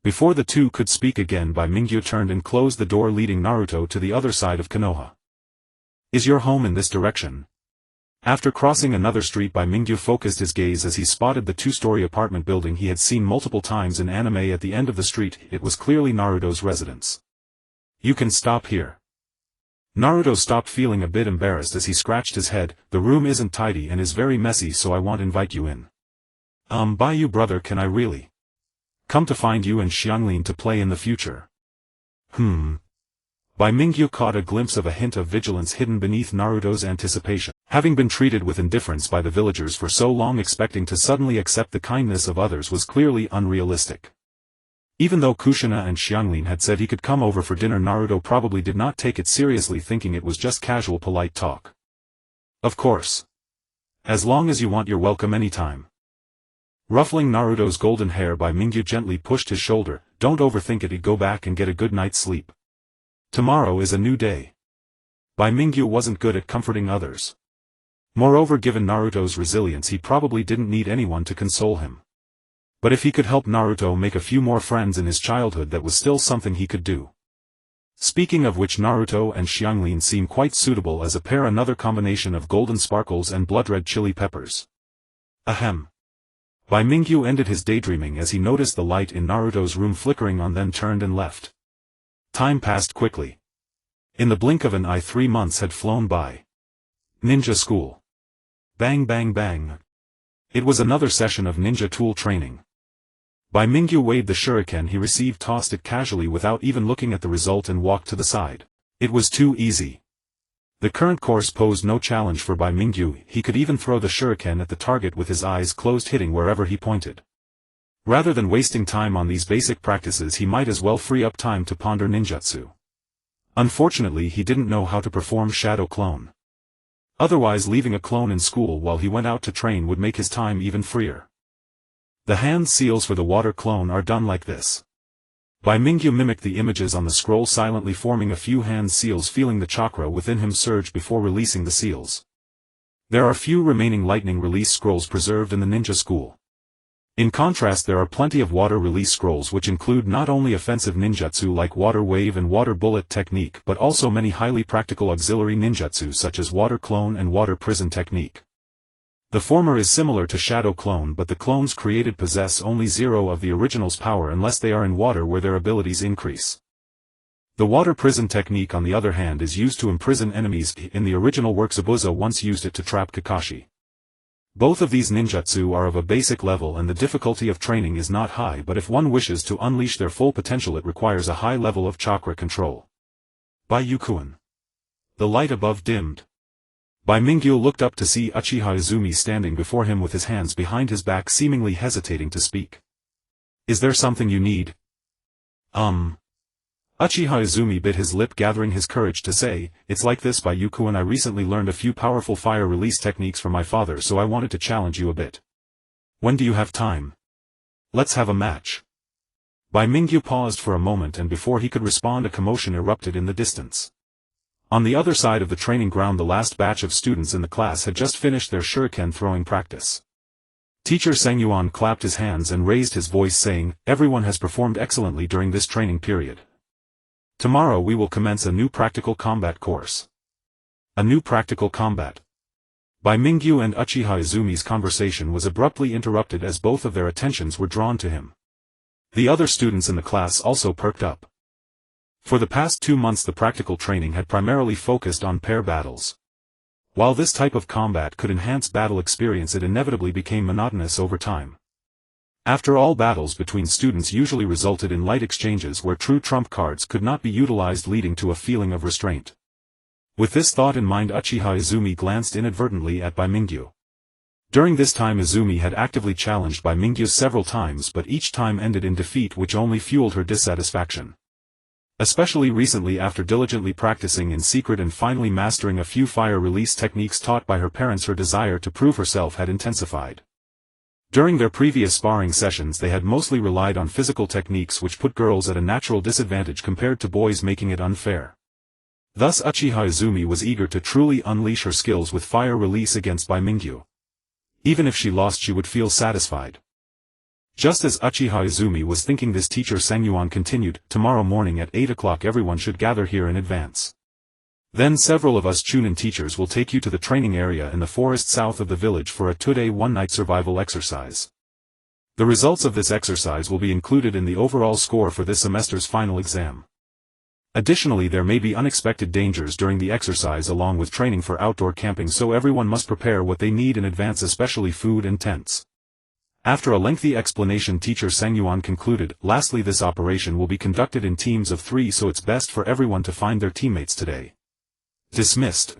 Before the two could speak again, Bai Mingyu turned and closed the door, leading Naruto to the other side of Konoha. "Is your home in this direction?" After crossing another street, Bai Mingyu focused his gaze as he spotted the two-story apartment building he had seen multiple times in anime at the end of the street. It was clearly Naruto's residence. "You can stop here." Naruto stopped, feeling a bit embarrassed as he scratched his head. "The room isn't tidy and is very messy, so I won't invite you in." Baiyu brother, can I really come to find you and Xianglin to play in the future?" Bai Mingyu caught a glimpse of a hint of vigilance hidden beneath Naruto's anticipation. Having been treated with indifference by the villagers for so long, expecting to suddenly accept the kindness of others was clearly unrealistic. Even though Kushina and Xianglin had said he could come over for dinner, Naruto probably did not take it seriously, thinking it was just casual polite talk. "Of course. As long as you want, you're welcome anytime." Ruffling Naruto's golden hair, Bai Mingyu gently pushed his shoulder. "Don't overthink it, go back and get a good night's sleep. Tomorrow is a new day." Bai Mingyu wasn't good at comforting others. Moreover, given Naruto's resilience, he probably didn't need anyone to console him. But if he could help Naruto make a few more friends in his childhood, that was still something he could do. Speaking of which, Naruto and Xianglin seem quite suitable as a pair, another combination of golden sparkles and blood-red chili peppers. Ahem. Bai Mingyu ended his daydreaming as he noticed the light in Naruto's room flickering on, then turned and left. Time passed quickly. In the blink of an eye, 3 months had flown by. Ninja school. Bang bang bang. It was another session of ninja tool training. Bai Mingyu waved the shuriken he received, tossed it casually without even looking at the result, and walked to the side. It was too easy. The current course posed no challenge for Bai Mingyu. He could even throw the shuriken at the target with his eyes closed, hitting wherever he pointed. Rather than wasting time on these basic practices, he might as well free up time to ponder ninjutsu. Unfortunately, he didn't know how to perform shadow clone. Otherwise, leaving a clone in school while he went out to train would make his time even freer. The hand seals for the water clone are done like this. Bai Mingyu mimicked the images on the scroll, silently forming a few hand seals, feeling the chakra within him surge before releasing the seals. There are few remaining lightning release scrolls preserved in the ninja school. In contrast, there are plenty of water release scrolls, which include not only offensive ninjutsu like water wave and water bullet technique, but also many highly practical auxiliary ninjutsu such as water clone and water prison technique. The former is similar to shadow clone, but the clones created possess only 0 of the original's power unless they are in water, where their abilities increase. The water prison technique, on the other hand, is used to imprison enemies. In the original work, Zabuza once used it to trap Kakashi. Both of these ninjutsu are of a basic level and the difficulty of training is not high, but if one wishes to unleash their full potential, it requires a high level of chakra control. Baiyu-kun. The light above dimmed. Bai Mingyu looked up to see Uchiha Izumi standing before him with his hands behind his back, seemingly hesitating to speak. "Is there something you need?" Uchiha Izumi bit his lip, gathering his courage to say, "It's like this, Bai Mingyu, I recently learned a few powerful fire release techniques from my father, so I wanted to challenge you a bit. When do you have time? Let's have a match." Bai Mingyu paused for a moment, and before he could respond a commotion erupted in the distance. On the other side of the training ground, the last batch of students in the class had just finished their shuriken throwing practice. Teacher Sengyuan clapped his hands and raised his voice, saying, "Everyone has performed excellently during this training period. Tomorrow we will commence a new practical combat course." A new practical combat. Bai Mingyu and Uchiha Izumi's conversation was abruptly interrupted as both of their attentions were drawn to him. The other students in the class also perked up. For the past 2 months the practical training had primarily focused on pair battles. While this type of combat could enhance battle experience, it inevitably became monotonous over time. After all, battles between students usually resulted in light exchanges where true trump cards could not be utilized, leading to a feeling of restraint. With this thought in mind, Uchiha Izumi glanced inadvertently at Bai Mingyu. During this time Izumi had actively challenged Bai Mingyu several times, but each time ended in defeat, which only fueled her dissatisfaction. Especially recently, after diligently practicing in secret and finally mastering a few fire release techniques taught by her parents, her desire to prove herself had intensified. During their previous sparring sessions they had mostly relied on physical techniques which put girls at a natural disadvantage compared to boys, making it unfair. Thus Uchiha Izumi was eager to truly unleash her skills with fire release against Bai Mingyu. Even if she lost, she would feel satisfied. Just as Uchiha Izumi was thinking this, teacher Sengyuan continued, "Tomorrow morning at 8 o'clock everyone should gather here in advance. Then several of us Chunin teachers will take you to the training area in the forest south of the village for a 2-day 1-night survival exercise. The results of this exercise will be included in the overall score for this semester's final exam. Additionally, there may be unexpected dangers during the exercise along with training for outdoor camping, so everyone must prepare what they need in advance, especially food and tents." After a lengthy explanation, teacher Sengyuan concluded, "Lastly, this operation will be conducted in teams of 3, so it's best for everyone to find their teammates today." Dismissed.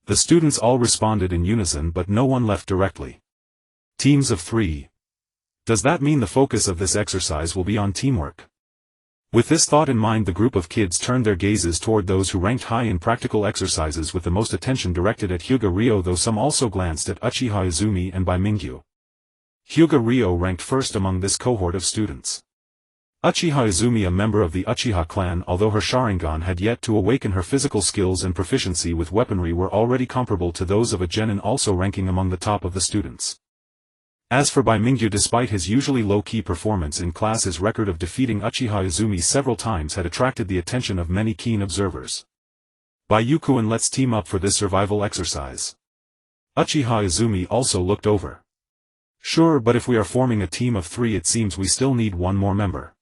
The students all responded in unison, but no one left directly. Teams of 3. Does that mean the focus of this exercise will be on teamwork? With this thought in mind, the group of kids turned their gazes toward those who ranked high in practical exercises, with the most attention directed at Hyuga Ryo, though some also glanced at Uchiha Izumi and Bai Mingyu. Hyuga Ryo ranked first among this cohort of students. Uchiha Izumi, a member of the Uchiha clan, although her Sharingan had yet to awaken, her physical skills and proficiency with weaponry were already comparable to those of a genin, also ranking among the top of the students. As for Bai Mingyu, despite his usually low-key performance in class, his record of defeating Uchiha Izumi several times had attracted the attention of many keen observers. "Bai Mingyu, let's team up for this survival exercise." Uchiha Izumi also looked over. "Sure, but if we are forming a team of 3 it seems we still need one more member."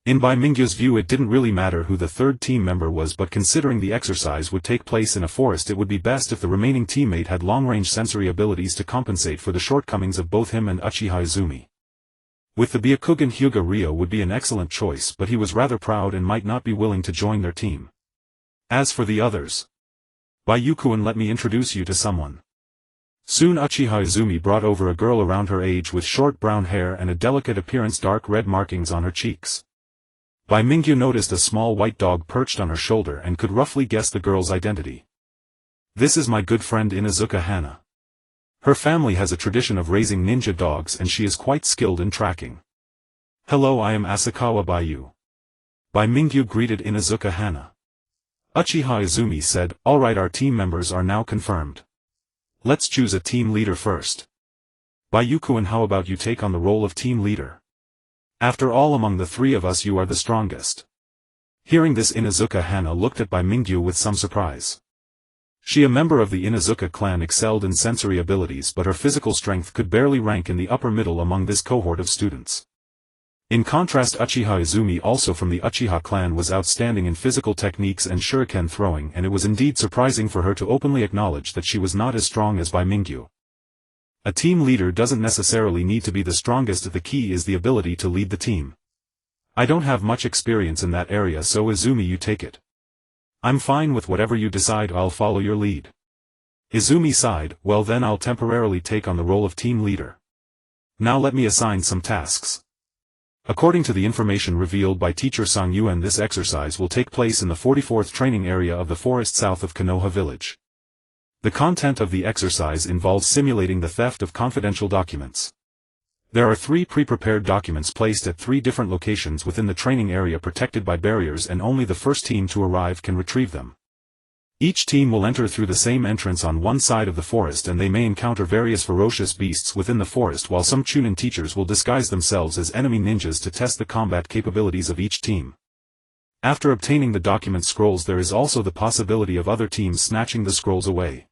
In Bai Mingyu's view, it didn't really matter who the third team member was, but considering the exercise would take place in a forest, it would be best if the remaining teammate had long-range sensory abilities to compensate for the shortcomings of both him and Uchiha Izumi. With the Byakugan, Hyuga Ryo would be an excellent choice, but he was rather proud and might not be willing to join their team. As for the others, "Bai Mingyu, let me introduce you to someone." Soon Uchiha Izumi brought over a girl around her age with short brown hair and a delicate appearance, dark red markings on her cheeks. Bai Mingyu noticed a small white dog perched on her shoulder and could roughly guess the girl's identity. "This is my good friend Inuzuka Hana. Her family has a tradition of raising ninja dogs and she is quite skilled in tracking." "Hello, I am Asakawa Bayu." Bai Mingyu greeted Inuzuka Hana. Uchiha Izumi said, "Alright, our team members are now confirmed. Let's choose a team leader first. Bai Mingyu, how about you take on the role of team leader? After all, among the 3 of us you are the strongest." Hearing this, Inuzuka Hana looked at Bai Mingyu with some surprise. She, a member of the Inuzuka clan, excelled in sensory abilities, but her physical strength could barely rank in the upper middle among this cohort of students. In contrast, Uchiha Izumi, also from the Uchiha clan, was outstanding in physical techniques and shuriken throwing, and it was indeed surprising for her to openly acknowledge that she was not as strong as Bai Mingyu. A team leader doesn't necessarily need to be the strongest, the key is the ability to lead the team. I don't have much experience in that area, so Izumi, you take it. I'm fine with whatever you decide, I'll follow your lead. Izumi sighed, well then I'll temporarily take on the role of team leader. Now let me assign some tasks. According to the information revealed by teacher Sang Yuan, this exercise will take place in the 44th training area of the forest south of Konoha village. The content of the exercise involves simulating the theft of confidential documents. There are 3 pre-prepared documents placed at 3 different locations within the training area protected by barriers, and only the first team to arrive can retrieve them. Each team will enter through the same entrance on one side of the forest, and they may encounter various ferocious beasts within the forest, while some Chunin teachers will disguise themselves as enemy ninjas to test the combat capabilities of each team. After obtaining the document scrolls, there is also the possibility of other teams snatching the scrolls away.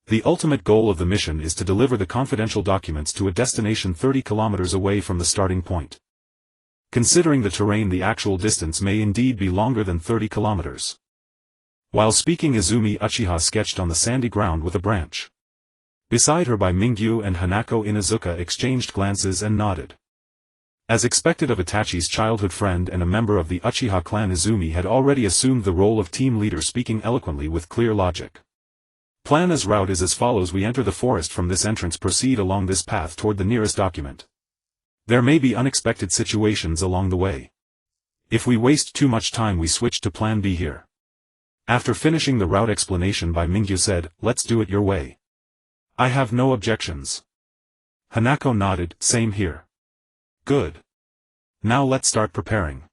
The ultimate goal of the mission is to deliver the confidential documents to a destination 30 kilometers away from the starting point. Considering the terrain, the actual distance may indeed be longer than 30 kilometers. While speaking, Izumi Uchiha sketched on the sandy ground with a branch. Beside her, Bai Mingyu and Hanako Inuzuka exchanged glances and nodded. As expected of Itachi's childhood friend and a member of the Uchiha clan, Izumi had already assumed the role of team leader, speaking eloquently with clear logic. Plan's route is as follows: we enter the forest from this entrance, proceed along this path toward the nearest document. There may be unexpected situations along the way. If we waste too much time, we switch to plan B here. After finishing the route explanation, Bai Mingyu said, "Let's do it your way." "I have no objections." Hanako nodded, "Same here." "Good. Now let's start preparing.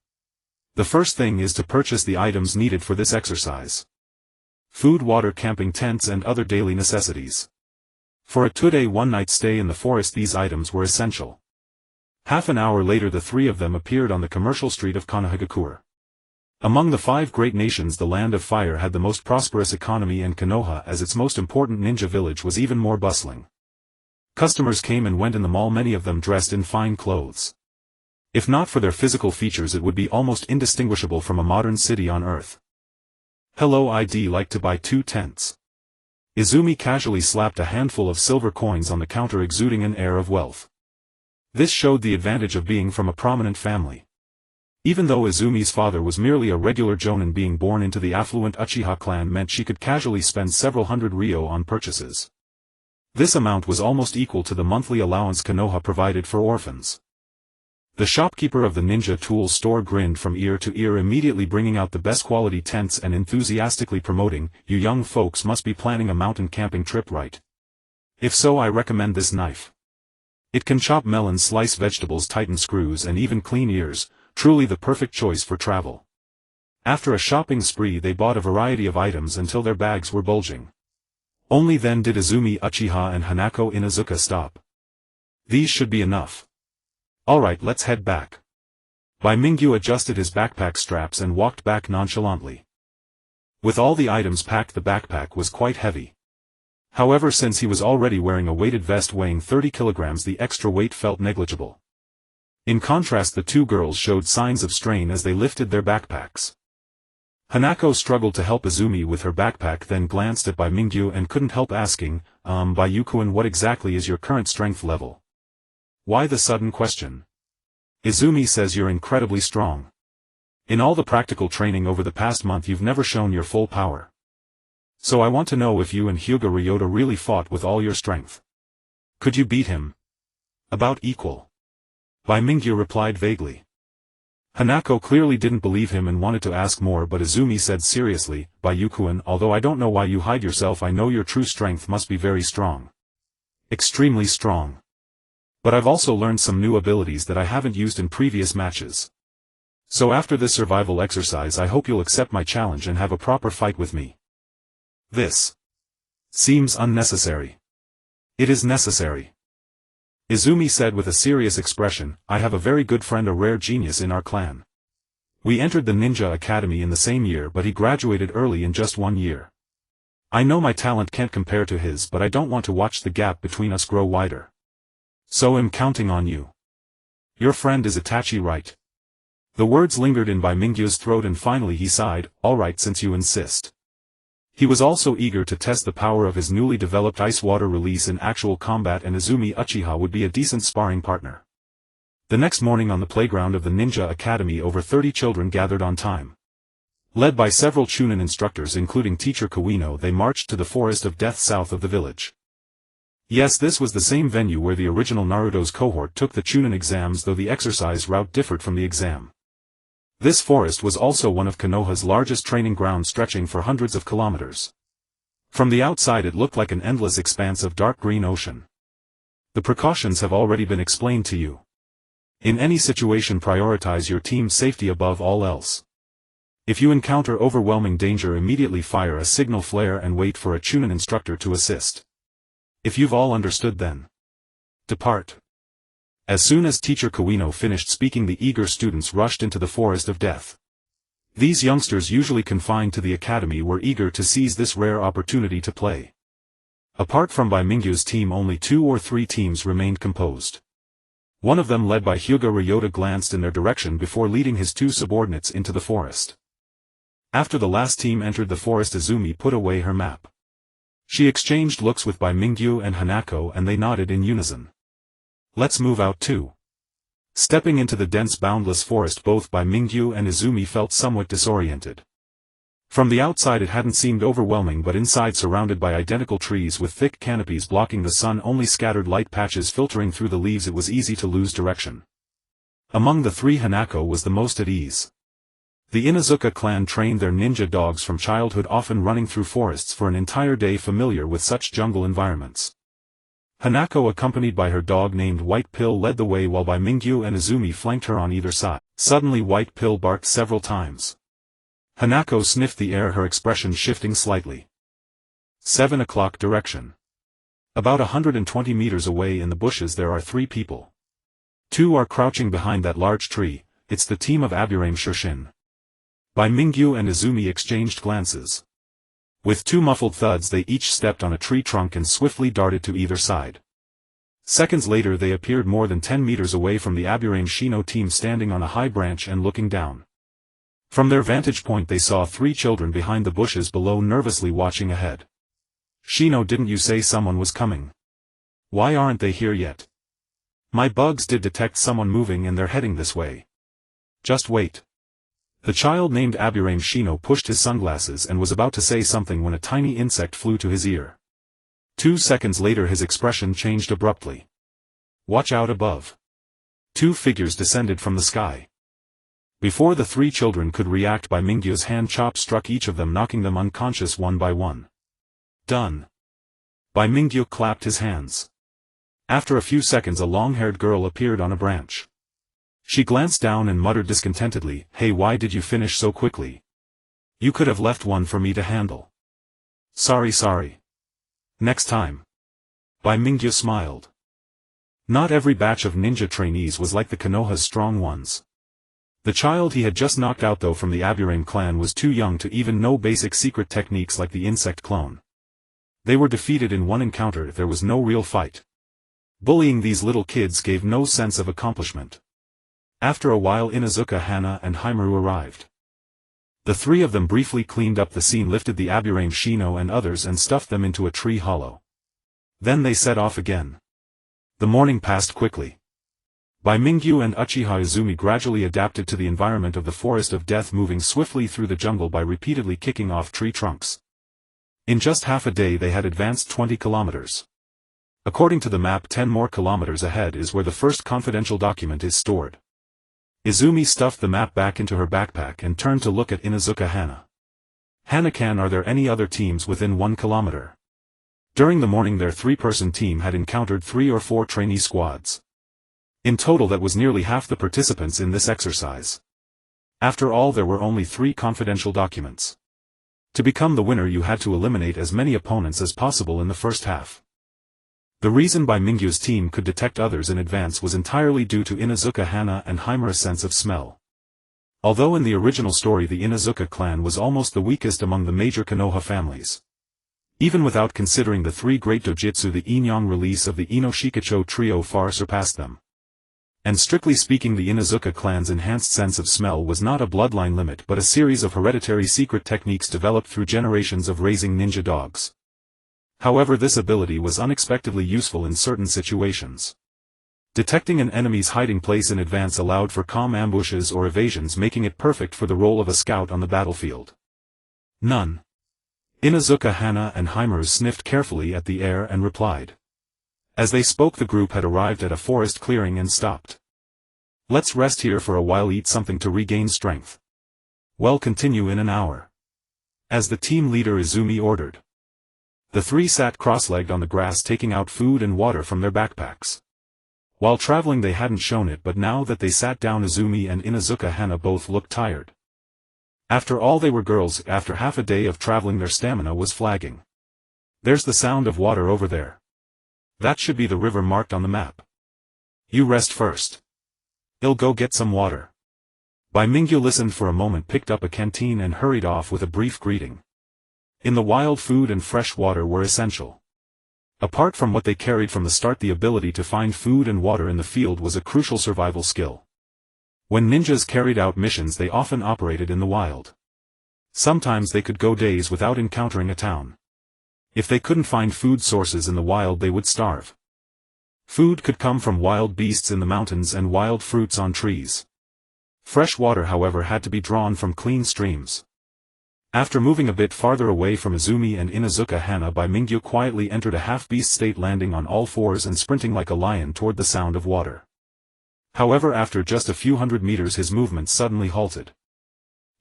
The first thing is to purchase the items needed for this exercise. Food, water, camping tents, and other daily necessities. For a 2-day 1-night stay in the forest, these items were essential. Half an hour later, the 3 of them appeared on the commercial street of Konohagakure. Among the 5 great nations, the Land of Fire had the most prosperous economy, and Konoha, as its most important ninja village, was even more bustling. Customers came and went in the mall, many of them dressed in fine clothes. If not for their physical features, it would be almost indistinguishable from a modern city on Earth. "Hello, I'd like to buy 2 tents." Izumi casually slapped a handful of silver coins on the counter, exuding an air of wealth. This showed the advantage of being from a prominent family. Even though Izumi's father was merely a regular jonin, being born into the affluent Uchiha clan meant she could casually spend several hundred ryo on purchases. This amount was almost equal to the monthly allowance Konoha provided for orphans. The shopkeeper of the ninja tool store grinned from ear to ear, immediately bringing out the best quality tents and enthusiastically promoting, "You young folks must be planning a mountain camping trip, right? If so, I recommend this knife. It can chop melons, slice vegetables, tighten screws, and even clean ears, truly the perfect choice for travel." After a shopping spree, they bought a variety of items until their bags were bulging. Only then did Izumi Uchiha and Hanako Inuzuka stop. "These should be enough. Alright, let's head back." Bai Mingyu adjusted his backpack straps and walked back nonchalantly. With all the items packed, the backpack was quite heavy. However, since he was already wearing a weighted vest weighing 30 kilograms, the extra weight felt negligible. In contrast, the 2 girls showed signs of strain as they lifted their backpacks. Hanako struggled to help Izumi with her backpack, then glanced at Bai Mingyu and couldn't help asking, "Bayukuin, what exactly is your current strength level?" "Why the sudden question?" "Izumi says you're incredibly strong. In all the practical training over the past month, you've never shown your full power. So I want to know if you and Hyuga Ryota really fought with all your strength. Could you beat him?" "About equal," Bai Mingyu replied vaguely. Hanako clearly didn't believe him and wanted to ask more, but Izumi said seriously, "Bayukuin, although I don't know why you hide yourself, I know your true strength must be very strong. Extremely strong. But I've also learned some new abilities that I haven't used in previous matches. So after this survival exercise, I hope you'll accept my challenge and have a proper fight with me." "This seems unnecessary." "It is necessary," Izumi said with a serious expression. "I have a very good friend, a rare genius in our clan. We entered the ninja academy in the same year, but he graduated early in just 1 year. I know my talent can't compare to his, but I don't want to watch the gap between us grow wider. So I'm counting on you. Your friend is Itachi, right?" The words lingered in Bai Mingyu's throat, and finally he sighed, "All right, since you insist." He was also eager to test the power of his newly developed ice water release in actual combat, and Izumi Uchiha would be a decent sparring partner. The next morning on the playground of the Ninja Academy, over 30 children gathered on time. Led by several Chunin instructors including teacher Kawino, they marched to the Forest of Death south of the village. Yes, this was the same venue where the original Naruto's cohort took the Chunin exams, though the exercise route differed from the exam. This forest was also one of Konoha's largest training grounds, stretching for hundreds of kilometers. From the outside it looked like an endless expanse of dark green ocean. The precautions have already been explained to you. In any situation, prioritize your team's safety above all else. If you encounter overwhelming danger, immediately fire a signal flare and wait for a Chunin instructor to assist. If you've all understood, then depart. As soon as Teacher Kawino finished speaking, the eager students rushed into the forest of death. These youngsters, usually confined to the academy, were eager to seize this rare opportunity to play. Apart from Bai Mingyu's team, only 2 or 3 teams remained composed. One of them, led by Hyuga Ryota, glanced in their direction before leading his 2 subordinates into the forest. After the last team entered the forest, Izumi put away her map. She exchanged looks with Bai Mingyu and Hanako, and they nodded in unison. Let's move out too. Stepping into the dense, boundless forest, both Bai Mingyu and Izumi felt somewhat disoriented. From the outside it hadn't seemed overwhelming, but inside, surrounded by identical trees with thick canopies blocking the sun, only scattered light patches filtering through the leaves, it was easy to lose direction. Among the 3, Hanako was the most at ease. The Inuzuka clan trained their ninja dogs from childhood, often running through forests for an entire day, familiar with such jungle environments. Hanako, accompanied by her dog named White Pill, led the way, while Bai Mingyu and Izumi flanked her on either side. Suddenly White Pill barked several times. Hanako sniffed the air, her expression shifting slightly. 7 o'clock direction. About 120 meters away in the bushes there are 3 people. 2 are crouching behind that large tree. It's the team of Aburame Shurshin. Bai Mingyu and Izumi exchanged glances. With 2 muffled thuds they each stepped on a tree trunk and swiftly darted to either side. Seconds later they appeared more than 10 meters away from the Aburame Shino team, standing on a high branch and looking down. From their vantage point they saw 3 children behind the bushes below, nervously watching ahead. Shino, didn't you say someone was coming? Why aren't they here yet? My bugs did detect someone moving and they're heading this way. Just wait. The child named Aburame Shino pushed his sunglasses and was about to say something when a tiny insect flew to his ear. 2 seconds later his expression changed abruptly. Watch out above. 2 figures descended from the sky. Before the 3 children could react, Bai Mingyu's hand chop struck each of them, knocking them unconscious one by one. Done. Bai Mingyu clapped his hands. After a few seconds a long-haired girl appeared on a branch. She glanced down and muttered discontentedly, "Hey, why did you finish so quickly? You could have left one for me to handle." Sorry. Next time." Bai Mingyu smiled. Not every batch of ninja trainees was like the Konoha's strong ones. The child he had just knocked out, though, from the Aburame clan was too young to even know basic secret techniques like the insect clone. They were defeated in one encounter. There was no real fight. Bullying these little kids gave no sense of accomplishment. After a while Inuzuka, Hana and Haimaru arrived. The 3 of them briefly cleaned up the scene, lifted the Aburame Shino and others and stuffed them into a tree hollow. Then they set off again. The morning passed quickly. Bai Mingyu and Uchiha Izumi gradually adapted to the environment of the forest of death, moving swiftly through the jungle by repeatedly kicking off tree trunks. In just half a day they had advanced 20 kilometers. According to the map, 10 more kilometers ahead is where the first confidential document is stored. Izumi stuffed the map back into her backpack and turned to look at Inuzuka Hana. "Hana-kan, are there any other teams within 1 kilometer? During the morning their 3-person team had encountered 3 or 4 trainee squads. In total that was nearly half the participants in this exercise. After all, there were only 3 confidential documents. To become the winner you had to eliminate as many opponents as possible in the first half." The reason Bai Mingyu's team could detect others in advance was entirely due to Inuzuka Hana and Haimaru's sense of smell. Although in the original story the Inuzuka clan was almost the weakest among the major Konoha families. Even without considering the 3 great dojutsu, the Inyang release of the Ino-Shikacho trio far surpassed them. And strictly speaking, the Inuzuka clan's enhanced sense of smell was not a bloodline limit but a series of hereditary secret techniques developed through generations of raising ninja dogs. However, this ability was unexpectedly useful in certain situations. Detecting an enemy's hiding place in advance allowed for calm ambushes or evasions, making it perfect for the role of a scout on the battlefield. None. Inuzuka Hana and Haimaru sniffed carefully at the air and replied. As they spoke, the group had arrived at a forest clearing and stopped. "Let's rest here for a while, eat something to regain strength. We'll continue in an hour," as the team leader Izumi ordered. The three sat cross-legged on the grass, taking out food and water from their backpacks. While traveling they hadn't shown it, but now that they sat down, Izumi and Inuzuka Hana both looked tired. After all, they were girls. After half a day of traveling, their stamina was flagging. "There's the sound of water over there. That should be the river marked on the map. You rest first. I'll go get some water." Bai Mingyu listened for a moment, picked up a canteen and hurried off with a brief greeting. In the wild, food and fresh water were essential. Apart from what they carried from the start, the ability to find food and water in the field was a crucial survival skill. When ninjas carried out missions, they often operated in the wild. Sometimes they could go days without encountering a town. If they couldn't find food sources in the wild, they would starve. Food could come from wild beasts in the mountains and wild fruits on trees. Fresh water, however, had to be drawn from clean streams. After moving a bit farther away from Izumi and Inuzuka Hana, Bai Mingyu quietly entered a half-beast state, landing on all fours and sprinting like a lion toward the sound of water. However, after just a few hundred meters his movement suddenly halted.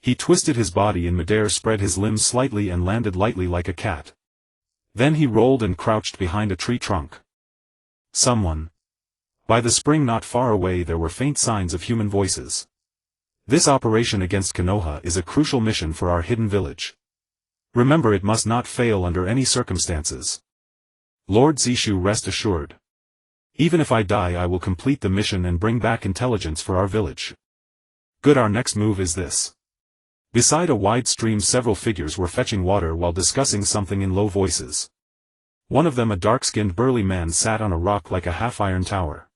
He twisted his body in midair, spread his limbs slightly and landed lightly like a cat. Then he rolled and crouched behind a tree trunk. Someone. By the spring not far away there were faint signs of human voices. "This operation against Konoha is a crucial mission for our hidden village. Remember, it must not fail under any circumstances. Lord Zishu, rest assured. Even if I die, I will complete the mission and bring back intelligence for our village." "Good, our next move is this." Beside a wide stream, several figures were fetching water while discussing something in low voices. One of them, a dark-skinned burly man, sat on a rock like a half-iron tower.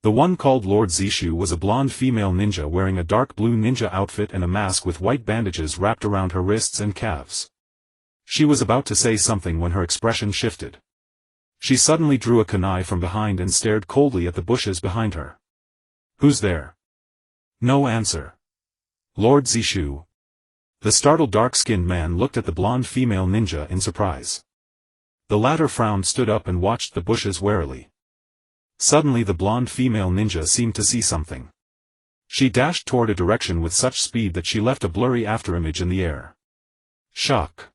The one called Lord Zishu was a blonde female ninja wearing a dark blue ninja outfit and a mask with white bandages wrapped around her wrists and calves. She was about to say something when her expression shifted. She suddenly drew a kunai from behind and stared coldly at the bushes behind her. "Who's there?" No answer. "Lord Zishu." The startled dark-skinned man looked at the blonde female ninja in surprise. The latter frowned, stood up and watched the bushes warily. Suddenly the blonde female ninja seemed to see something. She dashed toward a direction with such speed that she left a blurry afterimage in the air. Shock.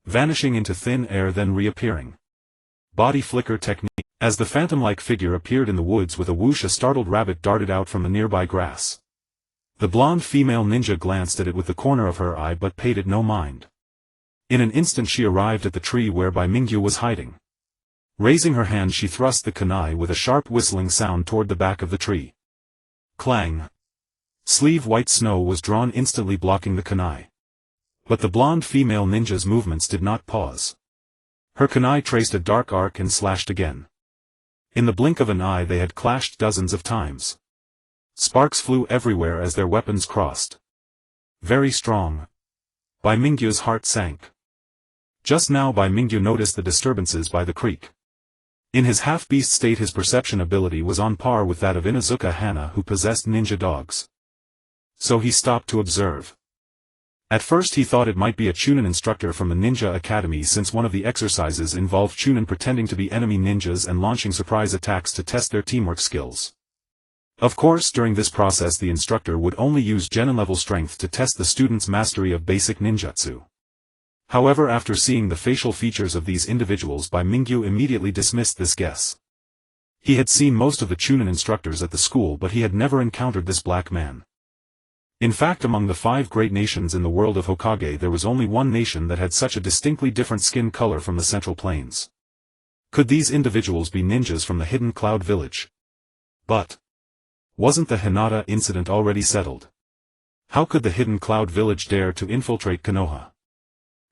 Vanishing into thin air, then reappearing. Body flicker technique. As the phantom-like figure appeared in the woods with a whoosh, a startled rabbit darted out from the nearby grass. The blonde female ninja glanced at it with the corner of her eye but paid it no mind. In an instant she arrived at the tree where Bai Mingyu was hiding. Raising her hand, she thrust the kunai with a sharp whistling sound toward the back of the tree. Clang. Sleeve white snow was drawn, instantly blocking the kunai. But the blonde female ninja's movements did not pause. Her kunai traced a dark arc and slashed again. In the blink of an eye they had clashed dozens of times. Sparks flew everywhere as their weapons crossed. Very strong. Bai Mingyu's heart sank. Just now Bai Mingyu noticed the disturbances by the creek. In his half-beast state his perception ability was on par with that of Inuzuka Hana, who possessed ninja dogs. So he stopped to observe. At first he thought it might be a Chunin instructor from the Ninja Academy, since one of the exercises involved Chunin pretending to be enemy ninjas and launching surprise attacks to test their teamwork skills. Of course, during this process the instructor would only use genin-level strength to test the student's mastery of basic ninjutsu. However, after seeing the facial features of these individuals, Bai Mingyu immediately dismissed this guess. He had seen most of the Chunin instructors at the school, but he had never encountered this black man. In fact, among the 5 great nations in the world of Hokage, there was only one nation that had such a distinctly different skin color from the Central Plains. Could these individuals be ninjas from the Hidden Cloud Village? But wasn't the Hinata incident already settled? How could the Hidden Cloud Village dare to infiltrate Konoha?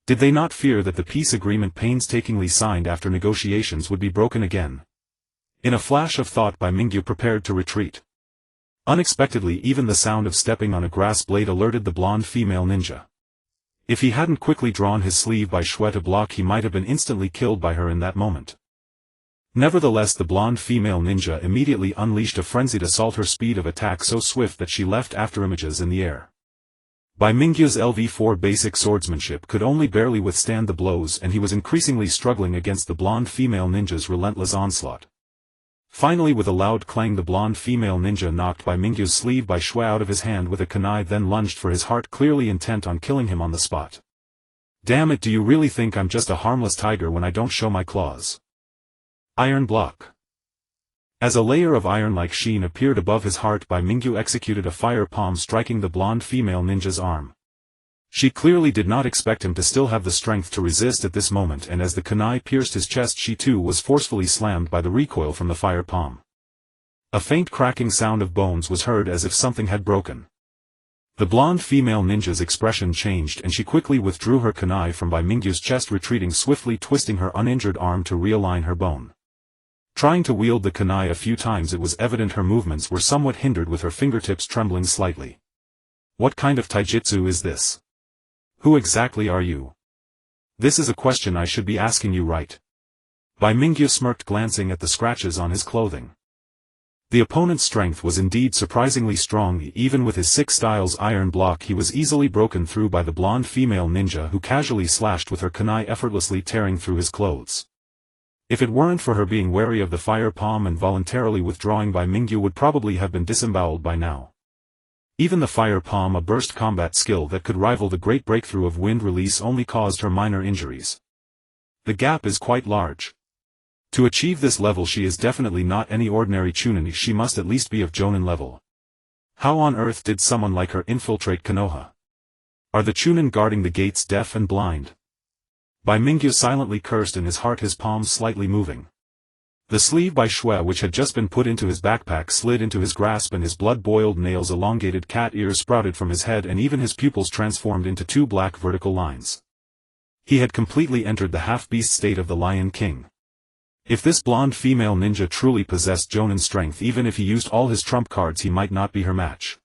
Did they not fear that the peace agreement painstakingly signed after negotiations would be broken again? In a flash of thought, Bai Mingyu prepared to retreat. Unexpectedly, even the sound of stepping on a grass blade alerted the blonde female ninja. If he hadn't quickly drawn his sleeve by Shue to block, he might have been instantly killed by her in that moment. Nevertheless, the blonde female ninja immediately unleashed a frenzied assault, her speed of attack so swift that she left afterimages in the air. Bai Mingyu's LV4 basic swordsmanship could only barely withstand the blows, and he was increasingly struggling against the blonde female ninja's relentless onslaught. Finally, with a loud clang, the blonde female ninja knocked Bai Mingyu's sleeve by Shui out of his hand with a kunai, then lunged for his heart, clearly intent on killing him on the spot. Damn it, do you really think I'm just a harmless tiger when I don't show my claws? Iron block. As a layer of iron-like sheen appeared above his heart, Bai Mingyu executed a fire palm, striking the blonde female ninja's arm. She clearly did not expect him to still have the strength to resist at this moment, and as the kunai pierced his chest, she too was forcefully slammed by the recoil from the fire palm. A faint cracking sound of bones was heard as if something had broken. The blonde female ninja's expression changed, and she quickly withdrew her kunai from Bai Mingyu's chest, retreating swiftly, twisting her uninjured arm to realign her bone. Trying to wield the kunai a few times, it was evident her movements were somewhat hindered, with her fingertips trembling slightly. What kind of taijutsu is this? Who exactly are you? This is a question I should be asking you, right? Bai Mingyu smirked, glancing at the scratches on his clothing. The opponent's strength was indeed surprisingly strong. Even with his 6 styles iron block, he was easily broken through by the blonde female ninja, who casually slashed with her kunai, effortlessly tearing through his clothes. If it weren't for her being wary of the fire palm and voluntarily withdrawing, Bai Mingyu would probably have been disemboweled by now. Even the fire palm, a burst combat skill that could rival the great breakthrough of wind release, only caused her minor injuries. The gap is quite large. To achieve this level, she is definitely not any ordinary chunin. She must at least be of Jonin level. How on earth did someone like her infiltrate Konoha? Are the chunin guarding the gates deaf and blind? Bai Mingyu silently cursed in his heart, his palms slightly moving. The sleeve by Shui, which had just been put into his backpack, slid into his grasp, and his blood-boiled nails, elongated cat ears, sprouted from his head, and even his pupils transformed into 2 black vertical lines. He had completely entered the half-beast state of the Lion King. If this blonde female ninja truly possessed Jonin strength, even if he used all his trump cards, he might not be her match.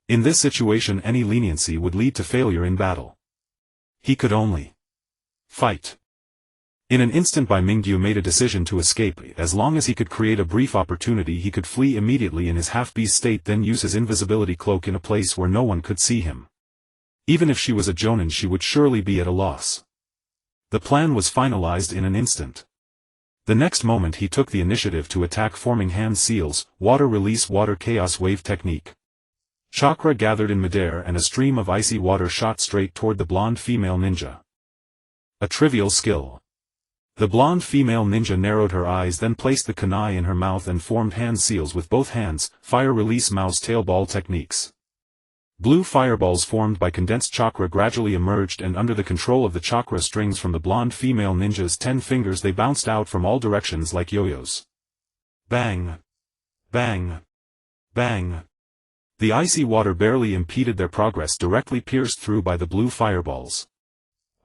In this situation, any leniency would lead to failure in battle. He could only fight. In an instant, Bai Mingyu made a decision to escape. As long as he could create a brief opportunity, he could flee immediately in his half-beast state, then use his invisibility cloak in a place where no one could see him. Even if she was a Jonin, she would surely be at a loss. The plan was finalized in an instant. The next moment he took the initiative to attack, forming hand seals, water release, water chaos wave technique. Chakra gathered in midair, and a stream of icy water shot straight toward the blonde female ninja. A trivial skill. The blonde female ninja narrowed her eyes, then placed the kunai in her mouth and formed hand seals with both hands, fire release mouse tail ball techniques. Blue fireballs formed by condensed chakra gradually emerged, and under the control of the chakra strings from the blonde female ninja's 10 fingers, they bounced out from all directions like yo-yos. Bang! Bang! Bang! The icy water barely impeded their progress, directly pierced through by the blue fireballs.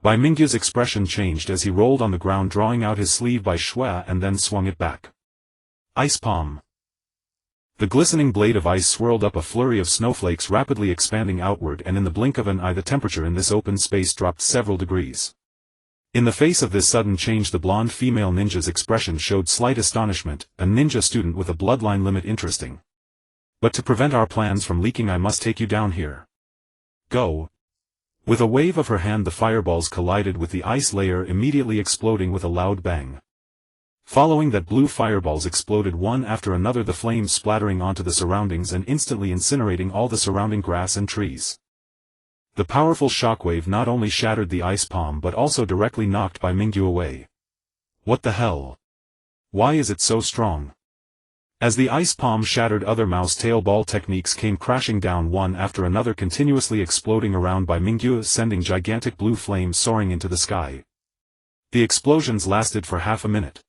Bai Mingyu's expression changed as he rolled on the ground, drawing out his sleeve by Shui, and then swung it back. Ice palm. The glistening blade of ice swirled up a flurry of snowflakes, rapidly expanding outward, and in the blink of an eye the temperature in this open space dropped several degrees. In the face of this sudden change, the blonde female ninja's expression showed slight astonishment. A ninja student with a bloodline limit, interesting. But to prevent our plans from leaking, I must take you down here. Go. With a wave of her hand, the fireballs collided with the ice layer, immediately exploding with a loud bang. Following that, blue fireballs exploded one after another, the flames splattering onto the surroundings and instantly incinerating all the surrounding grass and trees. The powerful shockwave not only shattered the ice palm but also directly knocked Bai Mingyu away. What the hell? Why is it so strong? As the ice palm shattered, other mouse tail ball techniques came crashing down one after another, continuously exploding around Bai Mingyu, sending gigantic blue flames soaring into the sky. The explosions lasted for half a minute.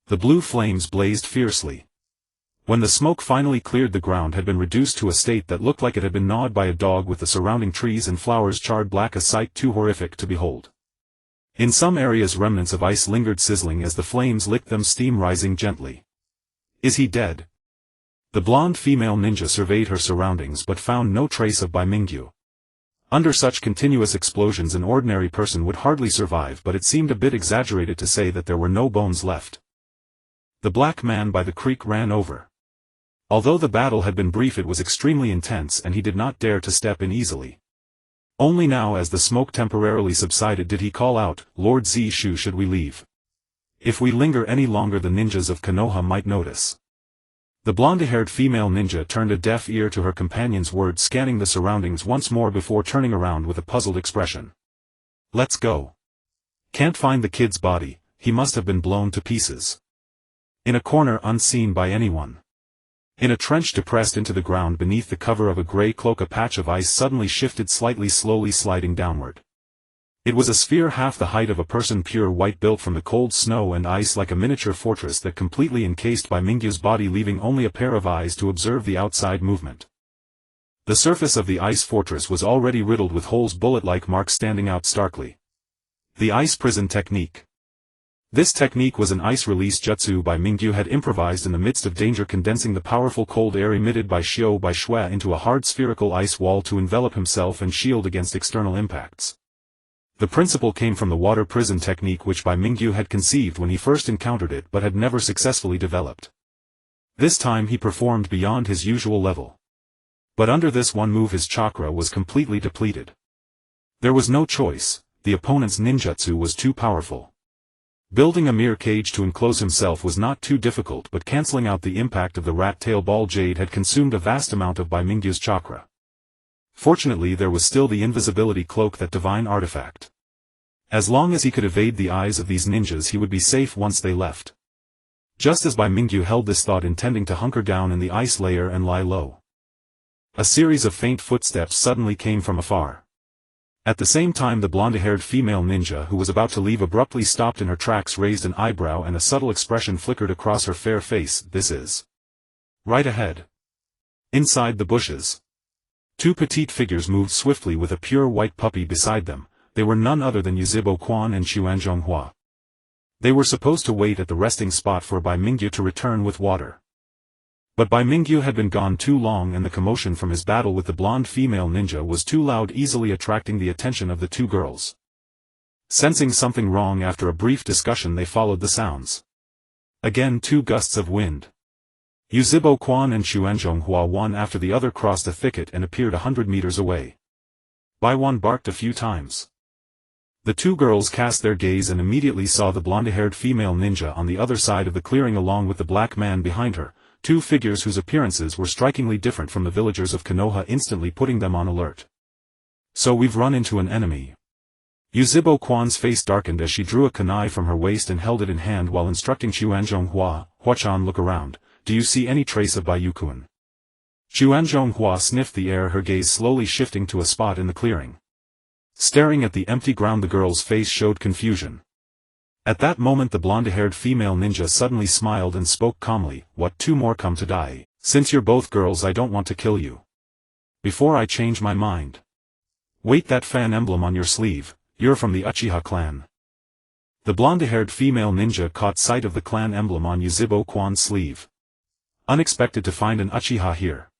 The blue flames blazed fiercely. When the smoke finally cleared, the ground had been reduced to a state that looked like it had been gnawed by a dog, with the surrounding trees and flowers charred black, a sight too horrific to behold. In some areas remnants of ice lingered, sizzling as the flames licked them, steam rising gently. Is he dead? The blonde female ninja surveyed her surroundings but found no trace of Bai Mingyu. Under such continuous explosions, an ordinary person would hardly survive, but it seemed a bit exaggerated to say that there were no bones left. The black man by the creek ran over. Although the battle had been brief, it was extremely intense, and he did not dare to step in easily. Only now as the smoke temporarily subsided did he call out, "Lord Zishu, should we leave? If we linger any longer the ninjas of Konoha might notice." The blonde-haired female ninja turned a deaf ear to her companion's words, scanning the surroundings once more before turning around with a puzzled expression. "Let's go. Can't find the kid's body, he must have been blown to pieces. In a corner unseen by anyone. In a trench depressed into the ground beneath the cover of a grey cloak a patch of ice suddenly shifted slightly, slowly sliding downward. It was a sphere half the height of a person, pure white, built from the cold snow and ice like a miniature fortress that completely encased Bai Mingyu's body, leaving only a pair of eyes to observe the outside movement. The surface of the ice fortress was already riddled with holes, bullet-like marks standing out starkly. The ice prison technique. This technique was an ice release jutsu Bai Mingyu had improvised in the midst of danger, condensing the powerful cold air emitted by Bai Shui into a hard spherical ice wall to envelop himself and shield against external impacts. The principle came from the water prison technique which Bai Mingyu had conceived when he first encountered it but had never successfully developed. This time he performed beyond his usual level. But under this one move his chakra was completely depleted. There was no choice, the opponent's ninjutsu was too powerful. Building a mere cage to enclose himself was not too difficult, but cancelling out the impact of the rat-tail ball jade had consumed a vast amount of Bai Mingyu's chakra. Fortunately there was still the invisibility cloak, that divine artifact. As long as he could evade the eyes of these ninjas he would be safe once they left. Just as Bai Mingyu held this thought, intending to hunker down in the ice layer and lie low, a series of faint footsteps suddenly came from afar. At the same time the blonde-haired female ninja who was about to leave abruptly stopped in her tracks, raised an eyebrow, and a subtle expression flickered across her fair face. "This is right ahead." Inside the bushes, two petite figures moved swiftly with a pure white puppy beside them. They were none other than Yuzhibo Quan and Xuanzhonghua. They were supposed to wait at the resting spot for Bai Mingyu to return with water. But Bai Mingyu had been gone too long, and the commotion from his battle with the blonde female ninja was too loud, easily attracting the attention of the two girls. Sensing something wrong after a brief discussion, they followed the sounds. Again two gusts of wind. Yuzhibo Quan and Xuanzhonghua, one after the other, crossed a thicket and appeared 100 meters away. Bai Wan barked a few times. The two girls cast their gaze and immediately saw the blonde-haired female ninja on the other side of the clearing along with the black man behind her. Two figures whose appearances were strikingly different from the villagers of Konoha, instantly putting them on alert. "So we've run into an enemy." Yuzhibo Quan's face darkened as she drew a kunai from her waist and held it in hand while instructing Xuanzhonghua, "Huachan, look around, do you see any trace of Bayukun?" Xuanzhonghua sniffed the air, her gaze slowly shifting to a spot in the clearing. Staring at the empty ground, the girl's face showed confusion. At that moment the blonde-haired female ninja suddenly smiled and spoke calmly, "What, two more come to die? Since you're both girls I don't want to kill you. Before I change my mind. Wait, that fan emblem on your sleeve, you're from the Uchiha clan." The blonde-haired female ninja caught sight of the clan emblem on Yuzhibo Quan's sleeve. "Unexpected to find an Uchiha here.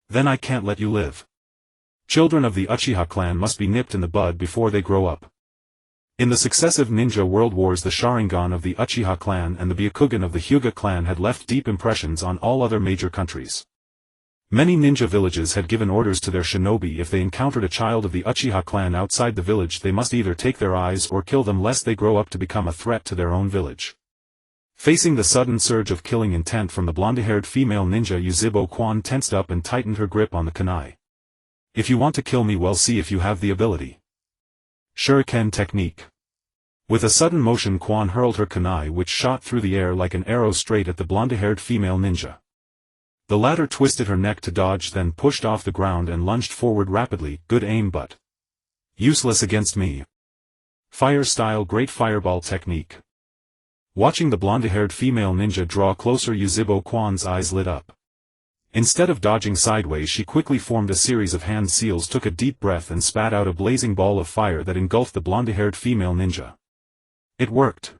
Then I can't let you live. Children of the Uchiha clan must be nipped in the bud before they grow up." In the successive ninja world wars, the Sharingan of the Uchiha clan and the Byakugan of the Hyuga clan had left deep impressions on all other major countries. Many ninja villages had given orders to their shinobi, if they encountered a child of the Uchiha clan outside the village they must either take their eyes or kill them, lest they grow up to become a threat to their own village. Facing the sudden surge of killing intent from the blonde-haired female ninja, Yuzhibo Quan tensed up and tightened her grip on the kunai. "If you want to kill me, well, see if you have the ability." Shuriken technique. With a sudden motion Quan hurled her kunai, which shot through the air like an arrow straight at the blonde-haired female ninja. The latter twisted her neck to dodge, then pushed off the ground and lunged forward rapidly. "Good aim, but useless against me." Fire-style great fireball technique. Watching the blonde-haired female ninja draw closer, Yuzhibo Quan's eyes lit up. Instead of dodging sideways, she quickly formed a series of hand seals, took a deep breath and spat out a blazing ball of fire that engulfed the blonde-haired female ninja. It worked.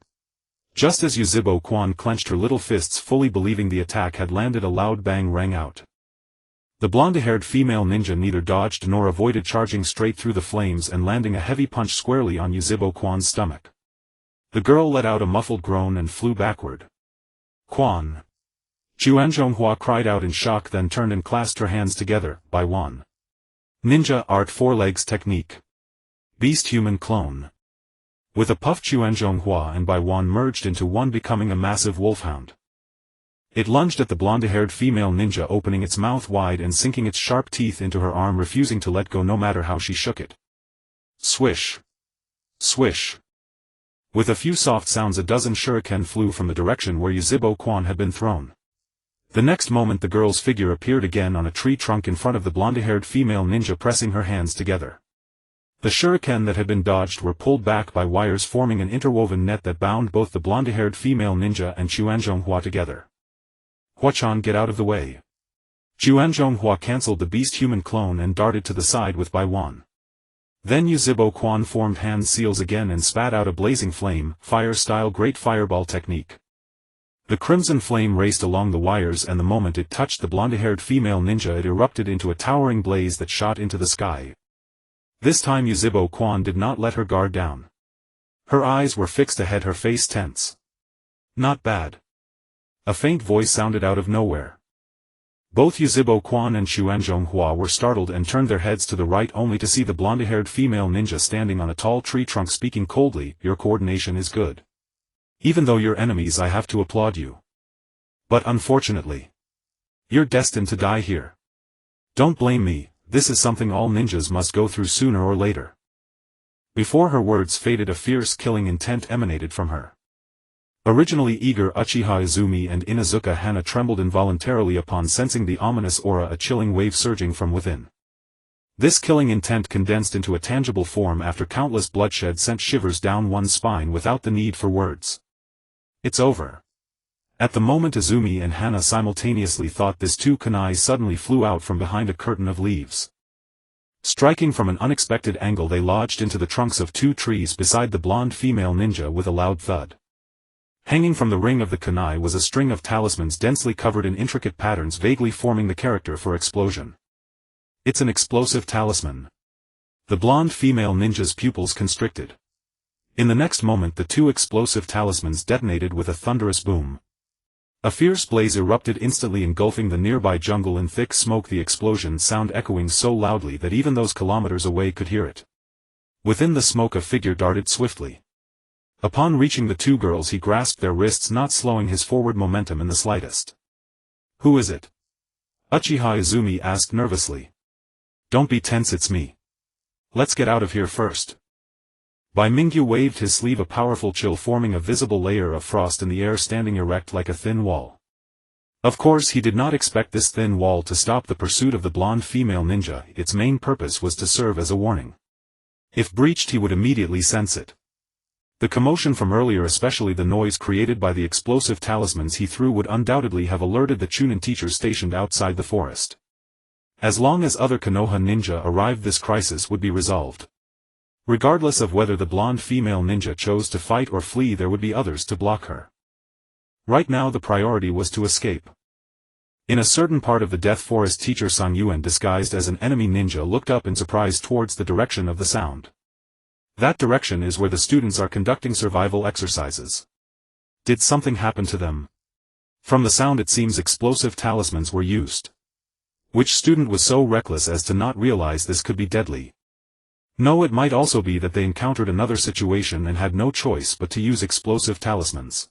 Just as Yuzhibo Quan clenched her little fists, fully believing the attack had landed, a loud bang rang out. The blonde-haired female ninja neither dodged nor avoided, charging straight through the flames and landing a heavy punch squarely on Yuzhibo Quan's stomach. The girl let out a muffled groan and flew backward. "Quan!" Xuanzhonghua cried out in shock, then turned and clasped her hands together. "Bai Wan. Ninja Art 4 Legs Technique. Beast Human Clone. With a puff, Chuanzhonghua and Bai Wan merged into one, becoming a massive wolfhound. It lunged at the blonde-haired female ninja, opening its mouth wide and sinking its sharp teeth into her arm, refusing to let go no matter how she shook it. Swish. Swish. With a few soft sounds, a dozen shuriken flew from the direction where Yuzhibo Quan had been thrown. The next moment the girl's figure appeared again on a tree trunk in front of the blonde-haired female ninja, pressing her hands together. The shuriken that had been dodged were pulled back by wires, forming an interwoven net that bound both the blonde-haired female ninja and Chuanzhonghua together. Huachan, get out of the way. Chuanzhonghua cancelled the beast-human clone and darted to the side with Bai Wan. Then Yuzhibo Quan formed hand seals again and spat out a blazing flame, fire-style great fireball technique. The crimson flame raced along the wires, and the moment it touched the blonde-haired female ninja, it erupted into a towering blaze that shot into the sky. This time Yuzhibo Quan did not let her guard down. Her eyes were fixed ahead, her face tense. Not bad. A faint voice sounded out of nowhere. Both Yuzhibo Quan and Chuanzhonghua were startled and turned their heads to the right, only to see the blonde-haired female ninja standing on a tall tree trunk, speaking coldly. Your coordination is good. Even though you're enemies, I have to applaud you. But unfortunately, you're destined to die here. Don't blame me, this is something all ninjas must go through sooner or later. Before her words faded, a fierce killing intent emanated from her. Originally eager Uchiha Izumi and Inuzuka Hana trembled involuntarily upon sensing the ominous aura, a chilling wave surging from within. This killing intent condensed into a tangible form after countless bloodshed sent shivers down one's spine without the need for words. It's over. At the moment Izumi and Hana simultaneously thought this, two kunai suddenly flew out from behind a curtain of leaves. Striking from an unexpected angle, they lodged into the trunks of two trees beside the blonde female ninja with a loud thud. Hanging from the ring of the kunai was a string of talismans densely covered in intricate patterns, vaguely forming the character for explosion. It's an explosive talisman. The blonde female ninja's pupils constricted. In the next moment the two explosive talismans detonated with a thunderous boom. A fierce blaze erupted, instantly engulfing the nearby jungle in thick smoke, the explosion sound echoing so loudly that even those kilometers away could hear it. Within the smoke a figure darted swiftly. Upon reaching the two girls he grasped their wrists, not slowing his forward momentum in the slightest. Who is it? Uchiha Izumi asked nervously. Don't be tense, it's me. Let's get out of here first. Bai Mingyu waved his sleeve, a powerful chill forming a visible layer of frost in the air, standing erect like a thin wall. Of course he did not expect this thin wall to stop the pursuit of the blonde female ninja. Its main purpose was to serve as a warning. If breached he would immediately sense it. The commotion from earlier, especially the noise created by the explosive talismans he threw, would undoubtedly have alerted the Chunin teachers stationed outside the forest. As long as other Konoha ninja arrived, this crisis would be resolved. Regardless of whether the blonde female ninja chose to fight or flee, there would be others to block her. Right now the priority was to escape. In a certain part of the Death Forest, teacher Sang Yuan, disguised as an enemy ninja, looked up in surprise towards the direction of the sound. That direction is where the students are conducting survival exercises. Did something happen to them? From the sound it seems explosive talismans were used. Which student was so reckless as to not realize this could be deadly? No, it might also be that they encountered another situation and had no choice but to use explosive talismans.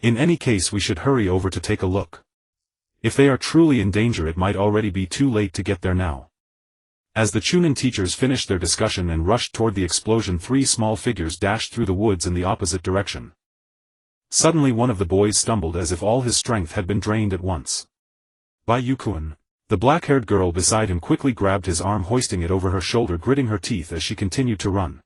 In any case we should hurry over to take a look. If they are truly in danger it might already be too late to get there now. As the Chunin teachers finished their discussion and rushed toward the explosion, three small figures dashed through the woods in the opposite direction. Suddenly one of the boys stumbled as if all his strength had been drained at once. Bai Yukuan. The black-haired girl beside him quickly grabbed his arm, hoisting it over her shoulder, gritting her teeth as she continued to run.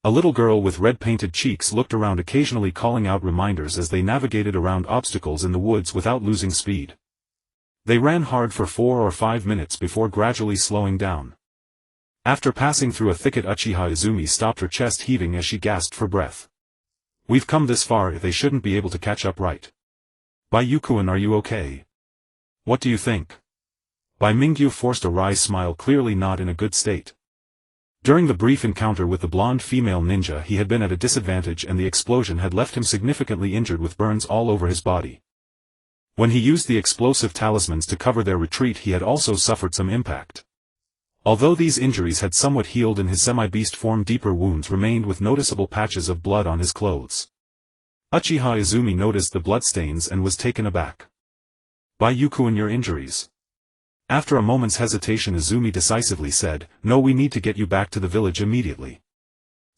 A little girl with red-painted cheeks looked around, occasionally calling out reminders as they navigated around obstacles in the woods without losing speed. They ran hard for 4 or 5 minutes before gradually slowing down. After passing through a thicket, Uchiha Izumi stopped, her chest heaving as she gasped for breath. We've come this far, they shouldn't be able to catch up, right? Bai Yukuan, are you okay? What do you think? Bai Mingyu forced a wry smile, clearly not in a good state. During the brief encounter with the blonde female ninja he had been at a disadvantage, and the explosion had left him significantly injured with burns all over his body. When he used the explosive talismans to cover their retreat he had also suffered some impact. Although these injuries had somewhat healed in his semi-beast form, deeper wounds remained with noticeable patches of blood on his clothes. Uchiha Izumi noticed the bloodstains and was taken aback. "Bai Mingyu, your injuries?" After a moment's hesitation, Izumi decisively said, "No, we need to get you back to the village immediately.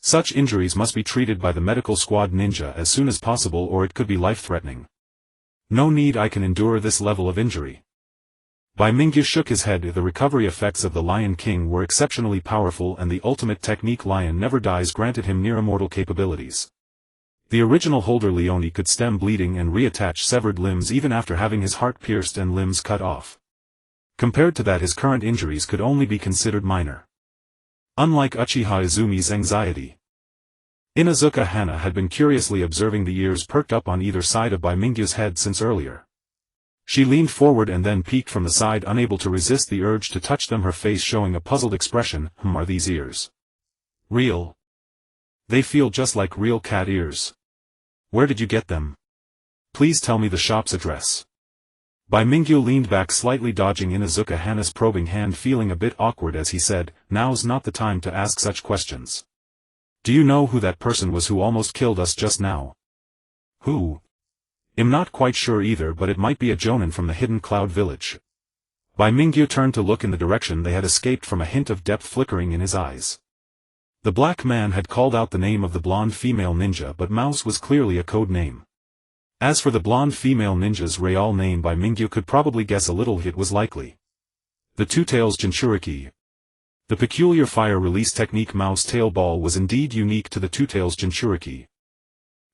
Such injuries must be treated by the medical squad ninja as soon as possible, or it could be life-threatening." "No need, I can endure this level of injury." Bai Mingyu shook his head. The recovery effects of the Lion King were exceptionally powerful, and the ultimate technique Lion Never Dies granted him near-immortal capabilities. The original holder Leone could stem bleeding and reattach severed limbs even after having his heart pierced and limbs cut off. Compared to that, his current injuries could only be considered minor. Unlike Uchiha Izumi's anxiety, Inuzuka Hana had been curiously observing the ears perked up on either side of Bai Mingyu's head since earlier. She leaned forward and then peeked from the side, unable to resist the urge to touch them, her face showing a puzzled expression. Are these ears real? They feel just like real cat ears. Where did you get them? Please tell me the shop's address." Bai Mingyu leaned back slightly, dodging Inuzuka Hana's probing hand, feeling a bit awkward as he said, "Now's not the time to ask such questions. Do you know who that person was who almost killed us just now?" "Who?" "I'm not quite sure either, but it might be a jonin from the Hidden Cloud Village." Bai Mingyu turned to look in the direction they had escaped from, a hint of depth flickering in his eyes. The black man had called out the name of the blonde female ninja, but Mouse was clearly a code name. As for the blonde female ninja's real name, Bai Mingyu could probably guess a little. It was likely the Two Tails Jinchuriki. The peculiar fire release technique Mouse Tail Ball was indeed unique to the Two Tails Jinchuriki.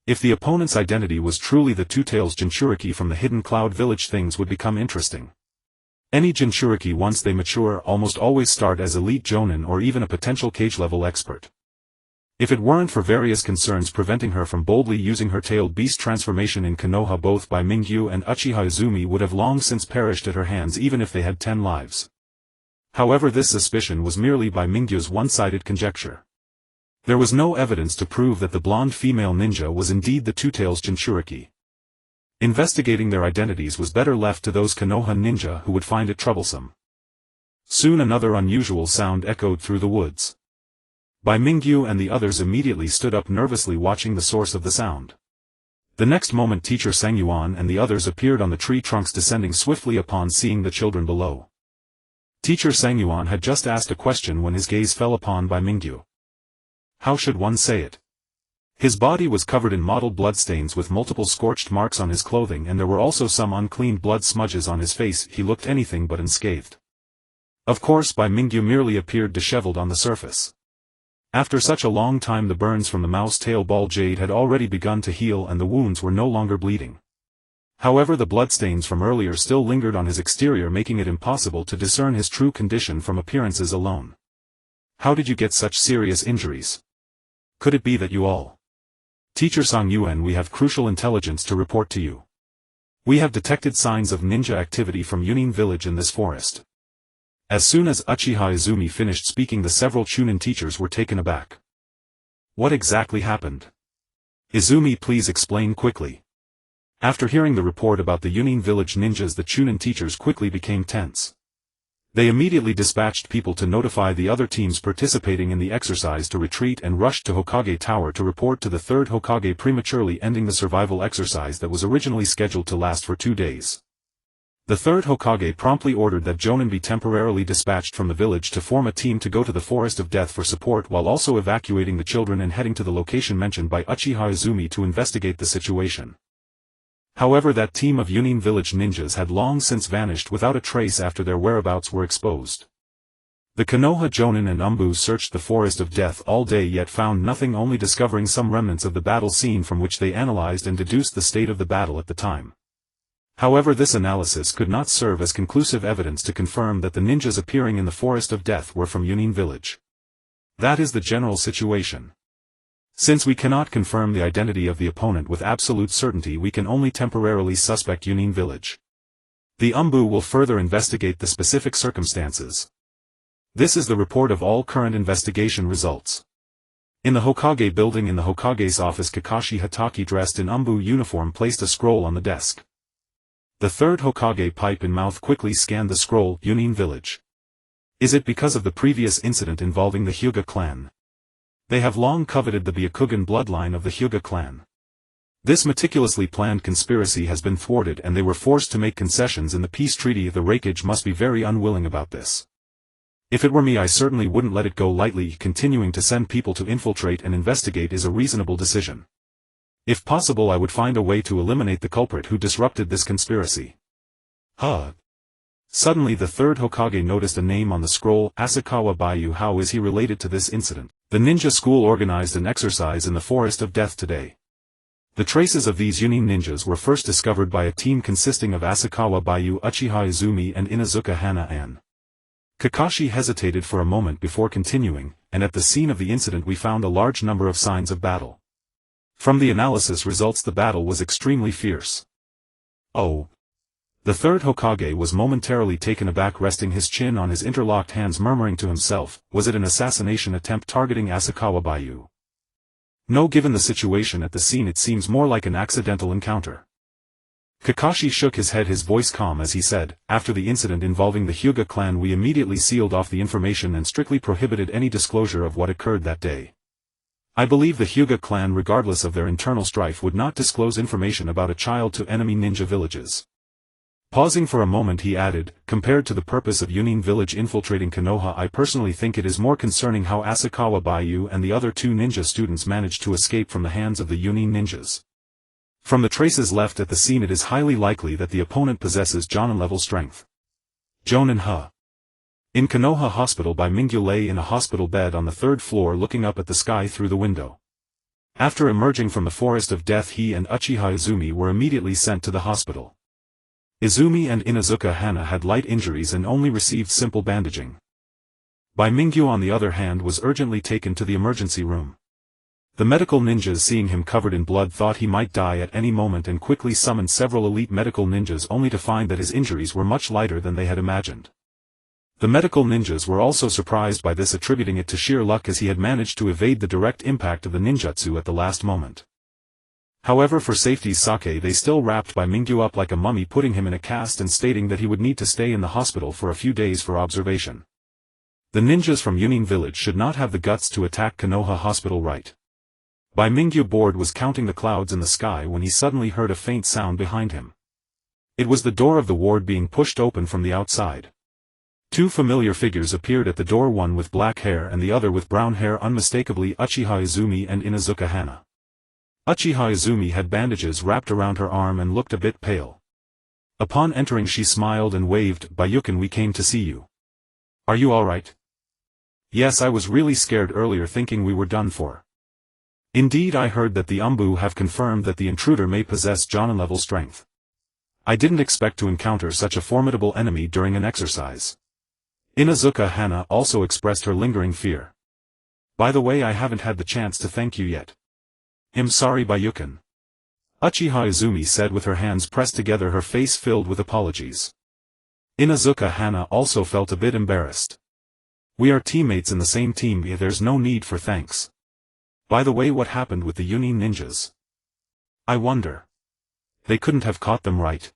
If the opponent's identity was truly the Two Tails Jinchuriki from the Hidden Cloud Village, things would become interesting. Any Jinchuriki, once they mature, almost always start as elite jonin or even a potential cage-level expert. If it weren't for various concerns preventing her from boldly using her tailed beast transformation in Konoha, both Bai Mingyu and Uchiha Izumi would have long since perished at her hands, even if they had 10 lives. However, this suspicion was merely Bai Mingyu's one-sided conjecture. There was no evidence to prove that the blonde female ninja was indeed the Two Tails Jinchuriki. Investigating their identities was better left to those Konoha ninja who would find it troublesome. Soon another unusual sound echoed through the woods. Bai Mingyu and the others immediately stood up, nervously watching the source of the sound. The next moment, Teacher Sangyuan and the others appeared on the tree trunks, descending swiftly upon seeing the children below. Teacher Sangyuan had just asked a question when his gaze fell upon Bai Mingyu. How should one say it? His body was covered in mottled bloodstains with multiple scorched marks on his clothing, and there were also some unclean blood smudges on his face. He looked anything but unscathed. Of course, Bai Mingyu merely appeared disheveled on the surface. After such a long time, the burns from the mouse tail ball jade had already begun to heal and the wounds were no longer bleeding. However, the bloodstains from earlier still lingered on his exterior, making it impossible to discern his true condition from appearances alone. How did you get such serious injuries? Could it be that you all? Teacher Sangyuan, we have crucial intelligence to report to you. We have detected signs of ninja activity from Yunin village in this forest. As soon as Uchiha Izumi finished speaking, the several Chunin teachers were taken aback. What exactly happened? Izumi, please explain quickly. After hearing the report about the Yunin village ninjas, the Chunin teachers quickly became tense. They immediately dispatched people to notify the other teams participating in the exercise to retreat and rushed to Hokage Tower to report to the third Hokage, prematurely ending the survival exercise that was originally scheduled to last for 2 days. The third Hokage promptly ordered that Jonin be temporarily dispatched from the village to form a team to go to the Forest of Death for support, while also evacuating the children and heading to the location mentioned by Uchiha Izumi to investigate the situation. However, that team of Yunin village ninjas had long since vanished without a trace after their whereabouts were exposed. The Konoha Jonin and Umbu searched the Forest of Death all day, yet found nothing, only discovering some remnants of the battle scene from which they analyzed and deduced the state of the battle at the time. However, this analysis could not serve as conclusive evidence to confirm that the ninjas appearing in the Forest of Death were from Yunin village. That is the general situation. Since we cannot confirm the identity of the opponent with absolute certainty, we can only temporarily suspect Yunin village. The Umbu will further investigate the specific circumstances. This is the report of all current investigation results. In the Hokage building, in the Hokage's office, Kakashi Hatake, dressed in Umbu uniform, placed a scroll on the desk. The third Hokage, pipe in mouth, quickly scanned the scroll. Yunin village. Is it because of the previous incident involving the Hyuga clan? They have long coveted the Byakugan bloodline of the Hyuga clan. This meticulously planned conspiracy has been thwarted and they were forced to make concessions in the peace treaty. The Raikage must be very unwilling about this. If it were me, I certainly wouldn't let it go lightly. Continuing to send people to infiltrate and investigate is a reasonable decision. If possible, I would find a way to eliminate the culprit who disrupted this conspiracy. Suddenly the third Hokage noticed a name on the scroll, Asakawa Baiyu. How is he related to this incident? The ninja school organized an exercise in the Forest of Death today. The traces of these Yunin ninjas were first discovered by a team consisting of Asakawa Baiyu, Uchiha Izumi and Inuzuka Hana-an. Kakashi hesitated for a moment before continuing, and at the scene of the incident we found a large number of signs of battle. From the analysis results, the battle was extremely fierce. Oh. The third Hokage was momentarily taken aback, resting his chin on his interlocked hands, murmuring to himself, was it an assassination attempt targeting Asakawa Baiyu? No, given the situation at the scene it seems more like an accidental encounter. Kakashi shook his head, his voice calm as he said, after the incident involving the Hyuga clan we immediately sealed off the information and strictly prohibited any disclosure of what occurred that day. I believe the Hyuga clan, regardless of their internal strife, would not disclose information about a child to enemy ninja villages. Pausing for a moment he added, compared to the purpose of Yunin village infiltrating Konoha, I personally think it is more concerning how Asakawa Baiyu and the other two ninja students managed to escape from the hands of the Yunin ninjas. From the traces left at the scene it is highly likely that the opponent possesses Jonin-level strength. Jonin-ha. In Konoha Hospital, Bai Mingyu lay in a hospital bed on the third floor looking up at the sky through the window. After emerging from the Forest of Death, he and Uchiha Izumi were immediately sent to the hospital. Izumi and Inuzuka Hana had light injuries and only received simple bandaging. Bai Mingyu on the other hand was urgently taken to the emergency room. The medical ninjas, seeing him covered in blood, thought he might die at any moment and quickly summoned several elite medical ninjas, only to find that his injuries were much lighter than they had imagined. The medical ninjas were also surprised by this, attributing it to sheer luck as he had managed to evade the direct impact of the ninjutsu at the last moment. However, for safety's sake, they still wrapped Bai Mingyu up like a mummy, putting him in a cast and stating that he would need to stay in the hospital for a few days for observation. The ninjas from Yunin village should not have the guts to attack Konoha Hospital, right? Bai Mingyu board was counting the clouds in the sky when he suddenly heard a faint sound behind him. It was the door of the ward being pushed open from the outside. Two familiar figures appeared at the door, one with black hair and the other with brown hair, unmistakably Uchiha Izumi and Inuzuka Hana. Uchiha Izumi had bandages wrapped around her arm and looked a bit pale. Upon entering she smiled and waved, "Bayukin, we came to see you. Are you alright?" "Yes, I was really scared earlier, thinking we were done for." "Indeed, I heard that the Umbu have confirmed that the intruder may possess Jonin-level strength. I didn't expect to encounter such a formidable enemy during an exercise." Inuzuka Hana also expressed her lingering fear. "By the way, I haven't had the chance to thank you yet." "I'm sorry, Bayukin," Uchiha Izumi said with her hands pressed together, her face filled with apologies. Inuzuka Hana also felt a bit embarrassed. "We are teammates in the same team, there's no need for thanks. By the way, what happened with the Yunin ninjas? I wonder. They couldn't have caught them, right?"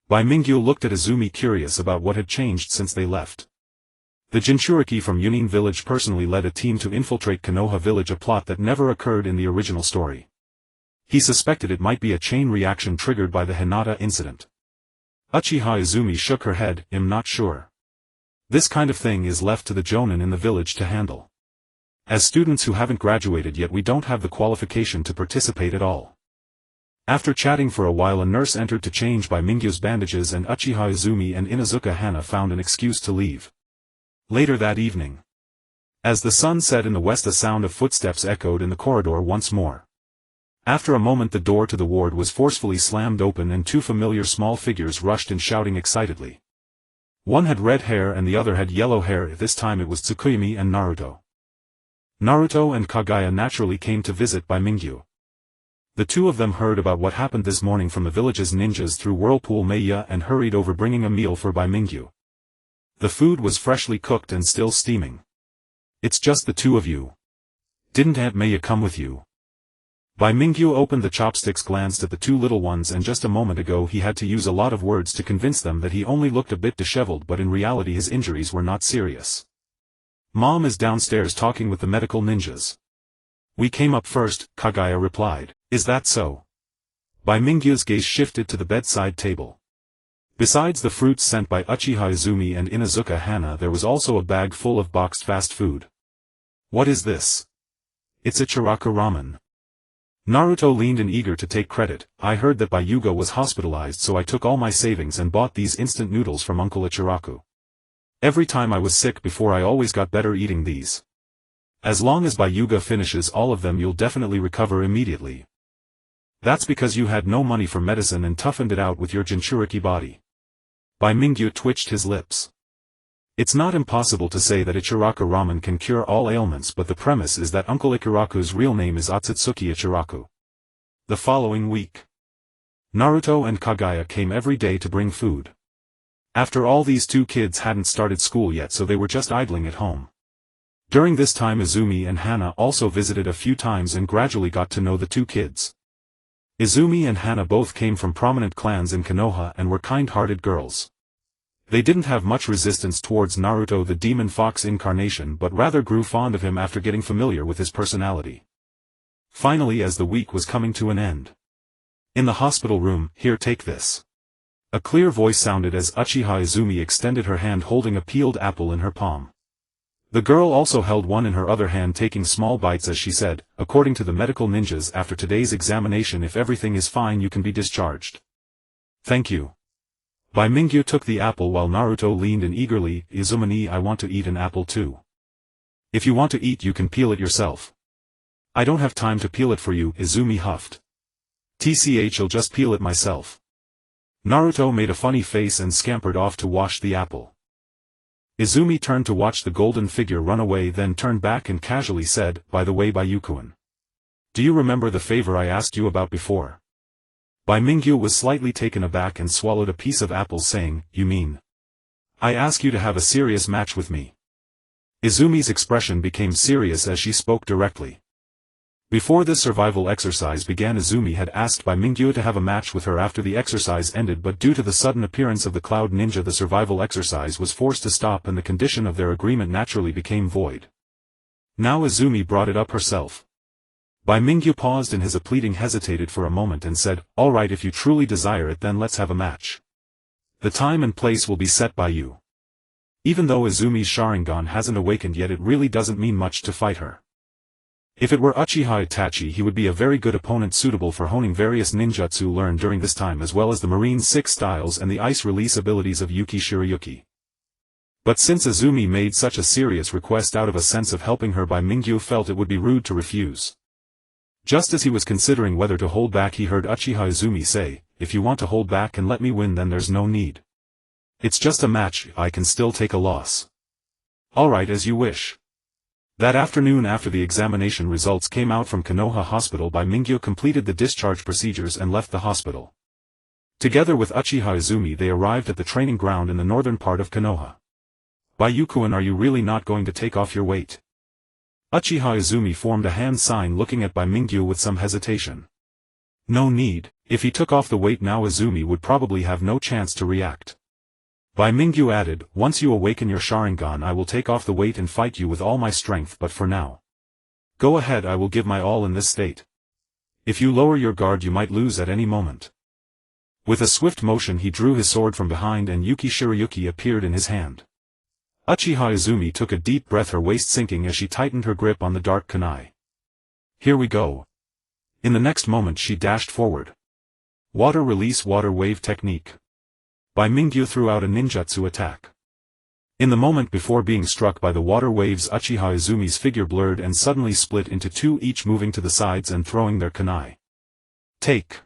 Bai Mingyu looked at Izumi, curious about what had changed since they left. The Jinchuriki from Yunin village personally led a team to infiltrate Konoha village, a plot that never occurred in the original story. He suspected it might be a chain reaction triggered by the Hinata incident. Uchiha Izumi shook her head, "I'm not sure. This kind of thing is left to the Jonin in the village to handle. As students who haven't graduated yet, we don't have the qualification to participate at all." After chatting for a while, a nurse entered to change Bai Mingyu's bandages and Uchiha Izumi and Inuzuka Hana found an excuse to leave. Later that evening, as the sun set in the west, a sound of footsteps echoed in the corridor once more. After a moment the door to the ward was forcefully slammed open and two familiar small figures rushed in, shouting excitedly. One had red hair and the other had yellow hair. This time it was Tsukuyomi and Naruto. Naruto and Kaguya naturally came to visit Bai Mingyu. The two of them heard about what happened this morning from the village's ninjas through Whirlpool Meiya and hurried over, bringing a meal for Bai Mingyu. The food was freshly cooked and still steaming. "It's just the two of you. Didn't Aunt Meiya come with you?" Bai Mingyu opened the chopsticks, glanced at the two little ones, and just a moment ago he had to use a lot of words to convince them that he only looked a bit disheveled, but in reality his injuries were not serious. Mom is downstairs talking with the medical ninjas. We came up first, Kaguya replied. Is that so? Bai Mingyu's gaze shifted to the bedside table. Besides the fruits sent by Uchiha Izumi and Inuzuka Hana, there was also a bag full of boxed fast food. What is this? It's Ichiraku ramen. Naruto leaned in, eager to take credit. I heard that Bai Yuga was hospitalized, so I took all my savings and bought these instant noodles from Uncle Ichiraku. Every time I was sick before, I always got better eating these. As long as Bai Yuga finishes all of them, you'll definitely recover immediately. That's because you had no money for medicine and toughened it out with your Jinchuriki body. Bai Mingyu twitched his lips. It's not impossible to say that Ichiraku ramen can cure all ailments, but the premise is that Uncle Ichiraku's real name is Otsutsuki Ichiraku. The following week, Naruto and Kaguya came every day to bring food. After all, these two kids hadn't started school yet, so they were just idling at home. During this time Izumi and Hana also visited a few times and gradually got to know the two kids. Izumi and Hana both came from prominent clans in Konoha and were kind-hearted girls. They didn't have much resistance towards Naruto, the demon fox incarnation, but rather grew fond of him after getting familiar with his personality. Finally, as the week was coming to an end, in the hospital room, here, take this. A clear voice sounded as Uchiha Izumi extended her hand, holding a peeled apple in her palm. The girl also held one in her other hand, taking small bites as she said, according to the medical ninjas, after today's examination, if everything is fine, you can be discharged. Thank you. Bai Mingyu took the apple while Naruto leaned in eagerly. Izumi, I want to eat an apple too. If you want to eat, you can peel it yourself. I don't have time to peel it for you, Izumi huffed. I'll just peel it myself. Naruto made a funny face and scampered off to wash the apple. Izumi turned to watch the golden figure run away, then turned back and casually said, by the way, Bayukuin. Do you remember the favor I asked you about before? Bai Mingyu was slightly taken aback and swallowed a piece of apple, saying, you mean? I asked you to have a serious match with me. Izumi's expression became serious as she spoke directly. Before this survival exercise began, Izumi had asked Bai Mingyu to have a match with her after the exercise ended, but due to the sudden appearance of the Cloud Ninja, the survival exercise was forced to stop and the condition of their agreement naturally became void. Now Izumi brought it up herself. Bai Mingyu paused in his pleading, hesitated for a moment and said, all right, if you truly desire it, then let's have a match. The time and place will be set by you. Even though Izumi's Sharingan hasn't awakened yet, it really doesn't mean much to fight her. If it were Uchiha Itachi, he would be a very good opponent, suitable for honing various ninjutsu learned during this time, as well as the Marine 6 styles and the ice release abilities of Yuki Shirayuki. But since Izumi made such a serious request out of a sense of helping her, Bai Mingyu felt it would be rude to refuse. Just as he was considering whether to hold back, he heard Uchiha Izumi say, if you want to hold back and let me win, then there's no need. It's just a match, I can still take a loss. Alright, as you wish. That afternoon, after the examination results came out from Konoha Hospital, Bai Mingyu completed the discharge procedures and left the hospital. Together with Uchiha Izumi, they arrived at the training ground in the northern part of Konoha. Bayukuin, are you really not going to take off your weight? Uchiha Izumi formed a hand sign, looking at Bai Mingyu with some hesitation. No need. If he took off the weight now, Izumi would probably have no chance to react. Bai Mingyu added, once you awaken your Sharingan, I will take off the weight and fight you with all my strength, but for now, go ahead, I will give my all in this state. If you lower your guard, you might lose at any moment. With a swift motion he drew his sword from behind and Yuki Shirayuki appeared in his hand. Uchiha Izumi took a deep breath, her waist sinking as she tightened her grip on the dark kunai. Here we go. In the next moment she dashed forward. Water release, water wave technique. Bai Mingyu threw out a ninjutsu attack. In the moment before being struck by the water waves, Uchiha Izumi's figure blurred and suddenly split into two, each moving to the sides and throwing their kunai. Take.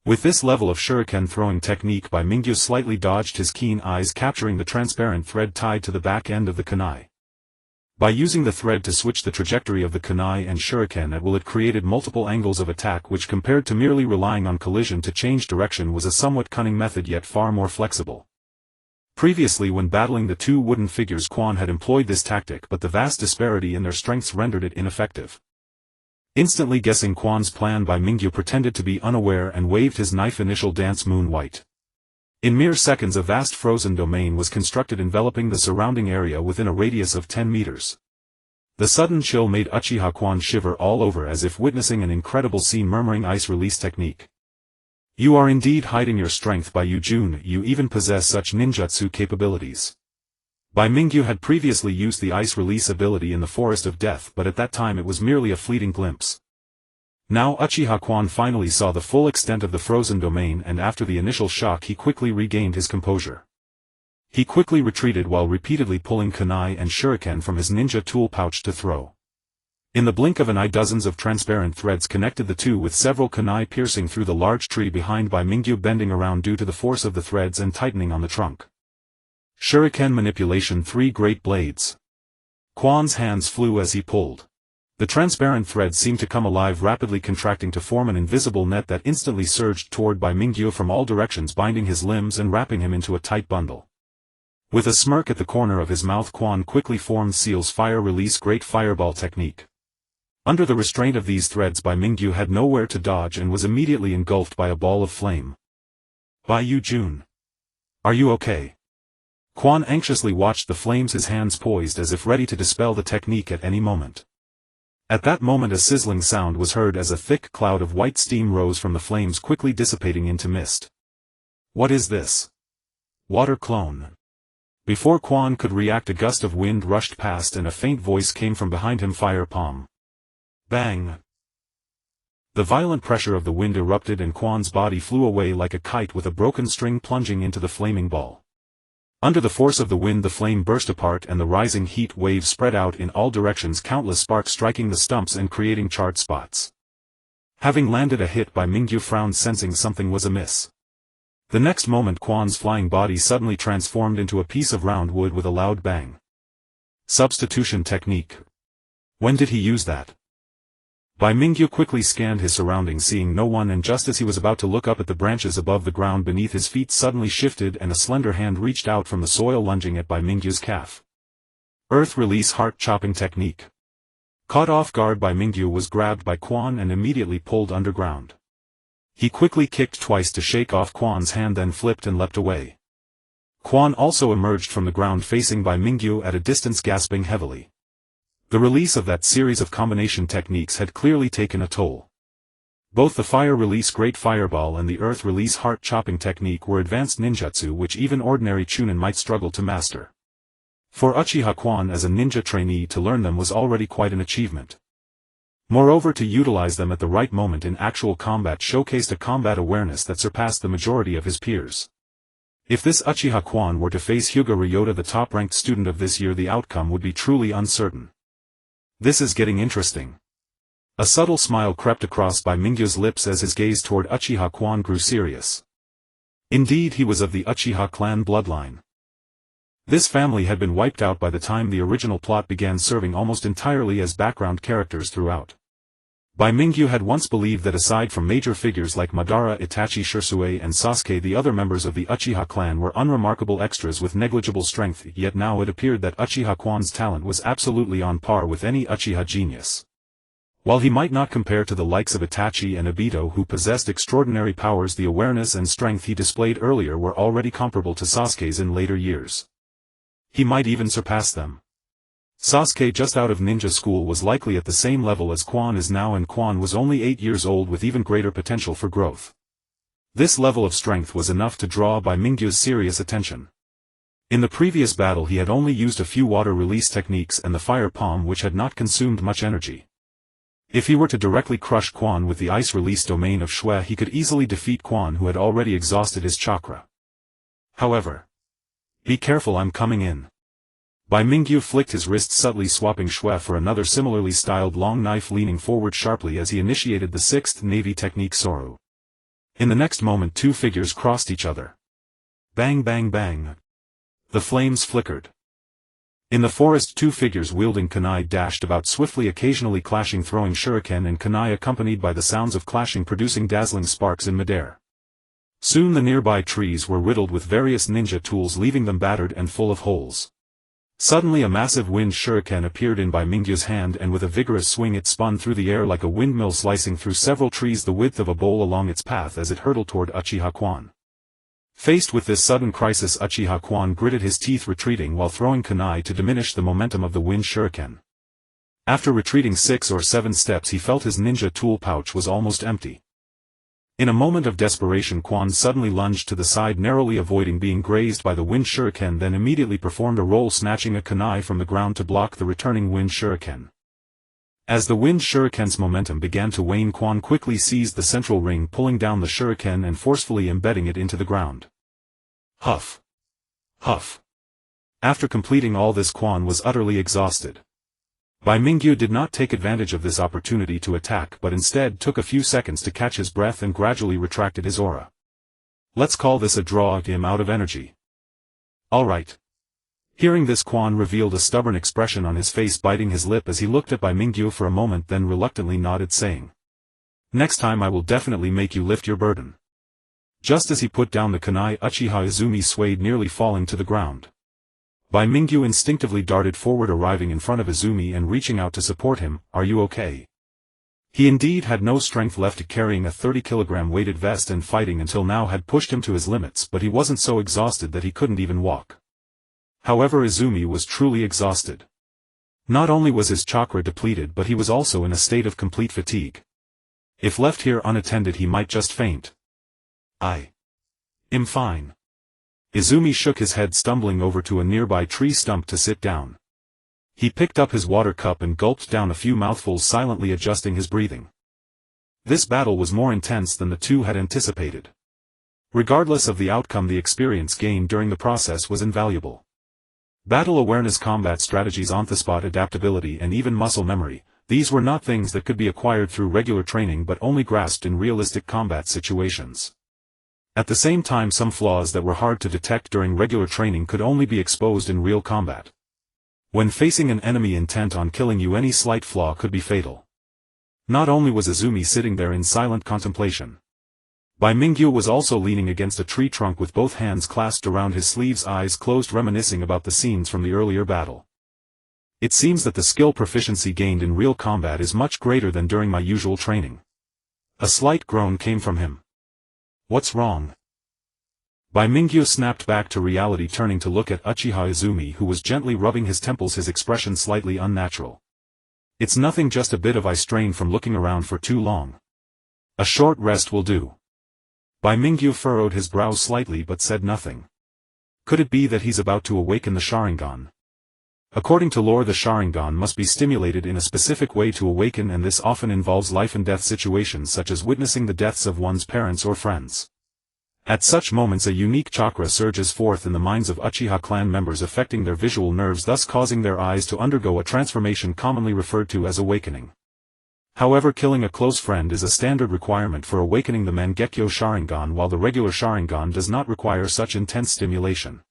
With this level of shuriken throwing technique, Bai Mingyu slightly dodged, his keen eyes capturing the transparent thread tied to the back end of the kunai. By using the thread to switch the trajectory of the kunai and shuriken at will, it created multiple angles of attack, which compared to merely relying on collision to change direction was a somewhat cunning method, yet far more flexible. Previously, when battling the two wooden figures, Quan had employed this tactic, but the vast disparity in their strengths rendered it ineffective. Instantly guessing Quan's plan, Bai Mingyu pretended to be unaware and waved his knife initial dance Moon White. In mere seconds a vast frozen domain was constructed enveloping the surrounding area within a radius of 10 meters. The sudden chill made Uchiha Quan shiver all over as if witnessing an incredible scene, murmuring ice release technique. You are indeed hiding your strength, Bai Jun, you even possess such ninjutsu capabilities. Bai Mingyu had previously used the ice release ability in the Forest of Death, but at that time it was merely a fleeting glimpse. Now Uchiha Quan finally saw the full extent of the frozen domain, and after the initial shock he quickly regained his composure. He quickly retreated while repeatedly pulling kunai and shuriken from his ninja tool pouch to throw. In the blink of an eye dozens of transparent threads connected the two, with several kunai piercing through the large tree behind Bai Mingyu, bending around due to the force of the threads and tightening on the trunk. Shuriken manipulation, 3 great blades. Quan's hands flew as he pulled. The transparent threads seemed to come alive, rapidly contracting to form an invisible net that instantly surged toward Bai Mingyu from all directions, binding his limbs and wrapping him into a tight bundle. With a smirk at the corner of his mouth, Quan quickly formed Seal's fire release great fireball technique. Under the restraint of these threads, Bai Mingyu had nowhere to dodge and was immediately engulfed by a ball of flame. Bai Jun. Are you okay? Quan anxiously watched the flames, his hands poised as if ready to dispel the technique at any moment. At that moment a sizzling sound was heard as a thick cloud of white steam rose from the flames, quickly dissipating into mist. What is this? Water clone. Before Quan could react, a gust of wind rushed past and a faint voice came from behind him, fire palm. Bang! The violent pressure of the wind erupted and Quan's body flew away like a kite, with a broken string plunging into the flaming ball. Under the force of the wind the flame burst apart and the rising heat wave spread out in all directions, countless sparks striking the stumps and creating charred spots. Having landed a hit, Bai Mingyu frowned, sensing something was amiss. The next moment Quan's flying body suddenly transformed into a piece of round wood with a loud bang. Substitution technique. When did he use that? Bai Mingyu quickly scanned his surroundings, seeing no one, and just as he was about to look up at the branches above the ground beneath his feet suddenly shifted and a slender hand reached out from the soil, lunging at Bai Mingyu's calf. Earth release heart chopping technique. Caught off guard, Bai Mingyu was grabbed by Quan and immediately pulled underground. He quickly kicked twice to shake off Quan's hand, then flipped and leapt away. Quan also emerged from the ground facing Bai Mingyu at a distance, gasping heavily. The release of that series of combination techniques had clearly taken a toll. Both the fire release great fireball and the earth release heart chopping technique were advanced ninjutsu which even ordinary chunin might struggle to master. For Uchiha Quan as a ninja trainee to learn them was already quite an achievement. Moreover, to utilize them at the right moment in actual combat showcased a combat awareness that surpassed the majority of his peers. If this Uchiha Quan were to face Hyuga Ryota, the top-ranked student of this year, the outcome would be truly uncertain. This is getting interesting. A subtle smile crept across Bai Mingyu's lips as his gaze toward Uchiha Quan grew serious. Indeed, he was of the Uchiha clan bloodline. This family had been wiped out by the time the original plot began, serving almost entirely as background characters throughout. Bai Mingyu had once believed that aside from major figures like Madara, Itachi Shisui and Sasuke, the other members of the Uchiha clan were unremarkable extras with negligible strength, yet now it appeared that Uchiha Quan's talent was absolutely on par with any Uchiha genius. While he might not compare to the likes of Itachi and Obito, who possessed extraordinary powers, the awareness and strength he displayed earlier were already comparable to Sasuke's in later years. He might even surpass them. Sasuke, just out of ninja school, was likely at the same level as Quan is now, and Quan was only 8 years old with even greater potential for growth. This level of strength was enough to draw Bai Mingyu's serious attention. In the previous battle he had only used a few water release techniques and the fire palm, which had not consumed much energy. If he were to directly crush Quan with the ice release domain of Shui, he could easily defeat Quan, who had already exhausted his chakra. However, be careful, I'm coming in. Bai Mingyu flicked his wrist, subtly swapping Shui for another similarly styled long knife, leaning forward sharply as he initiated the 6th Navy technique Soru. In the next moment two figures crossed each other. Bang bang bang. The flames flickered. In the forest, two figures wielding kunai dashed about swiftly, occasionally clashing, throwing shuriken and kunai accompanied by the sounds of clashing, producing dazzling sparks in midair. Soon the nearby trees were riddled with various ninja tools, leaving them battered and full of holes. Suddenly a massive wind shuriken appeared in Bai Mingyu's hand, and with a vigorous swing it spun through the air like a windmill, slicing through several trees the width of a bowl along its path as it hurtled toward Uchiha Kwan. Faced with this sudden crisis, Uchiha Kwan gritted his teeth, retreating while throwing kunai to diminish the momentum of the wind shuriken. After retreating 6 or 7 steps, he felt his ninja tool pouch was almost empty. In a moment of desperation, Kwan suddenly lunged to the side, narrowly avoiding being grazed by the wind shuriken, then immediately performed a roll, snatching a kunai from the ground to block the returning wind shuriken. As the wind shuriken's momentum began to wane, Kwan quickly seized the central ring, pulling down the shuriken and forcefully embedding it into the ground. Huff! Huff! After completing all this, Kwan was utterly exhausted. Bai Mingyu did not take advantage of this opportunity to attack, but instead took a few seconds to catch his breath and gradually retracted his aura. Let's call this a draw him out of energy. Alright. Hearing this, Kwan revealed a stubborn expression on his face, biting his lip as he looked at Bai Mingyu for a moment, then reluctantly nodded, saying, "Next time I will definitely make you lift your burden." Just as he put down the kunai, Uchiha Izumi swayed, nearly falling to the ground. Bai Mingyu instinctively darted forward, arriving in front of Izumi and reaching out to support him. "Are you okay?" He indeed had no strength left. Carrying a 30-kilogram weighted vest and fighting until now had pushed him to his limits, but he wasn't so exhausted that he couldn't even walk. However, Izumi was truly exhausted. Not only was his chakra depleted, but he was also in a state of complete fatigue. If left here unattended, he might just faint. "I'm fine." Izumi shook his head, stumbling over to a nearby tree stump to sit down. He picked up his water cup and gulped down a few mouthfuls, silently adjusting his breathing. This battle was more intense than the two had anticipated. Regardless of the outcome, the experience gained during the process was invaluable. Battle awareness, combat strategies, on-the-spot adaptability, and even muscle memory, these were not things that could be acquired through regular training but only grasped in realistic combat situations. At the same time, some flaws that were hard to detect during regular training could only be exposed in real combat. When facing an enemy intent on killing you, any slight flaw could be fatal. Not only was Izumi sitting there in silent contemplation. Bai Mingyu was also leaning against a tree trunk with both hands clasped around his sleeves, eyes closed, reminiscing about the scenes from the earlier battle. It seems that the skill proficiency gained in real combat is much greater than during my usual training. A slight groan came from him. "What's wrong?" Bai Mingyu snapped back to reality, turning to look at Uchiha Izumi, who was gently rubbing his temples, his expression slightly unnatural. "It's nothing, just a bit of eye strain from looking around for too long. A short rest will do." Bai Mingyu furrowed his brows slightly but said nothing. Could it be that he's about to awaken the Sharingan? According to lore, the Sharingan must be stimulated in a specific way to awaken, and this often involves life and death situations such as witnessing the deaths of one's parents or friends. At such moments a unique chakra surges forth in the minds of Uchiha clan members, affecting their visual nerves, thus causing their eyes to undergo a transformation commonly referred to as awakening. However, killing a close friend is a standard requirement for awakening the Mangekyo Sharingan, while the regular Sharingan does not require such intense stimulation.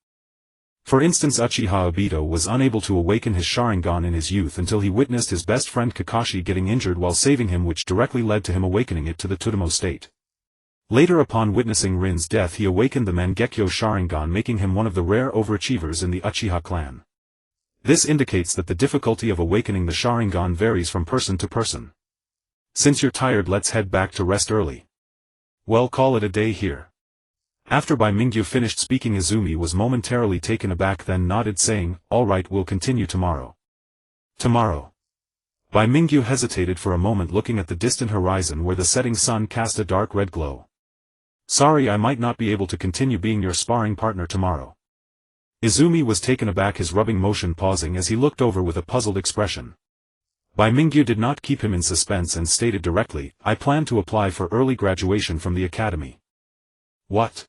For instance, Uchiha Obito was unable to awaken his Sharingan in his youth until he witnessed his best friend Kakashi getting injured while saving him, which directly led to him awakening it to the Tutamo state. Later, upon witnessing Rin's death, he awakened the Mangekyo Sharingan, making him one of the rare overachievers in the Uchiha clan. This indicates that the difficulty of awakening the Sharingan varies from person to person. Since you're tired, let's head back to rest early. Well, call it a day here. After Bai Mingyu finished speaking, Izumi was momentarily taken aback, then nodded, saying, "All right, we'll continue tomorrow." Tomorrow. Bai Mingyu hesitated for a moment, looking at the distant horizon where the setting sun cast a dark red glow. "Sorry, I might not be able to continue being your sparring partner tomorrow." Izumi was taken aback, his rubbing motion pausing as he looked over with a puzzled expression. Bai Mingyu did not keep him in suspense and stated directly, "I plan to apply for early graduation from the academy." "What?"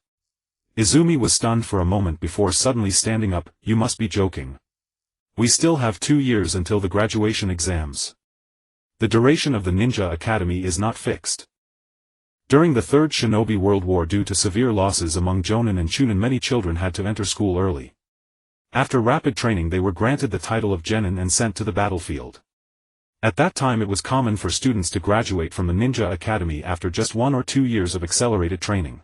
Izumi was stunned for a moment before suddenly standing up. "You must be joking. We still have 2 years until the graduation exams. The duration of the Ninja Academy is not fixed." During the Third Shinobi World War, due to severe losses among Jonin and Chunin, many children had to enter school early. After rapid training, they were granted the title of genin and sent to the battlefield. At that time, it was common for students to graduate from the Ninja Academy after just 1 or 2 years of accelerated training.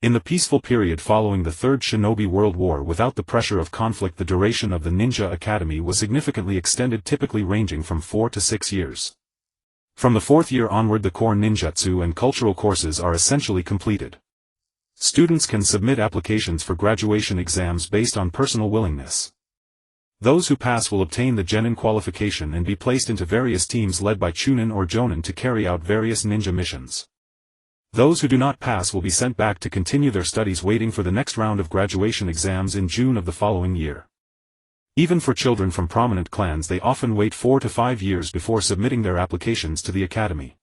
In the peaceful period following the Third Shinobi World War without the pressure of conflict, the duration of the Ninja Academy was significantly extended, typically ranging from 4 to 6 years. From the 4th year onward, the core ninjutsu and cultural courses are essentially completed. Students can submit applications for graduation exams based on personal willingness. Those who pass will obtain the genin qualification and be placed into various teams led by chunin or jonin to carry out various ninja missions. Those who do not pass will be sent back to continue their studies, waiting for the next round of graduation exams in June of the following year. Even for children from prominent clans, they often wait 4 to 5 years before submitting their applications to the academy.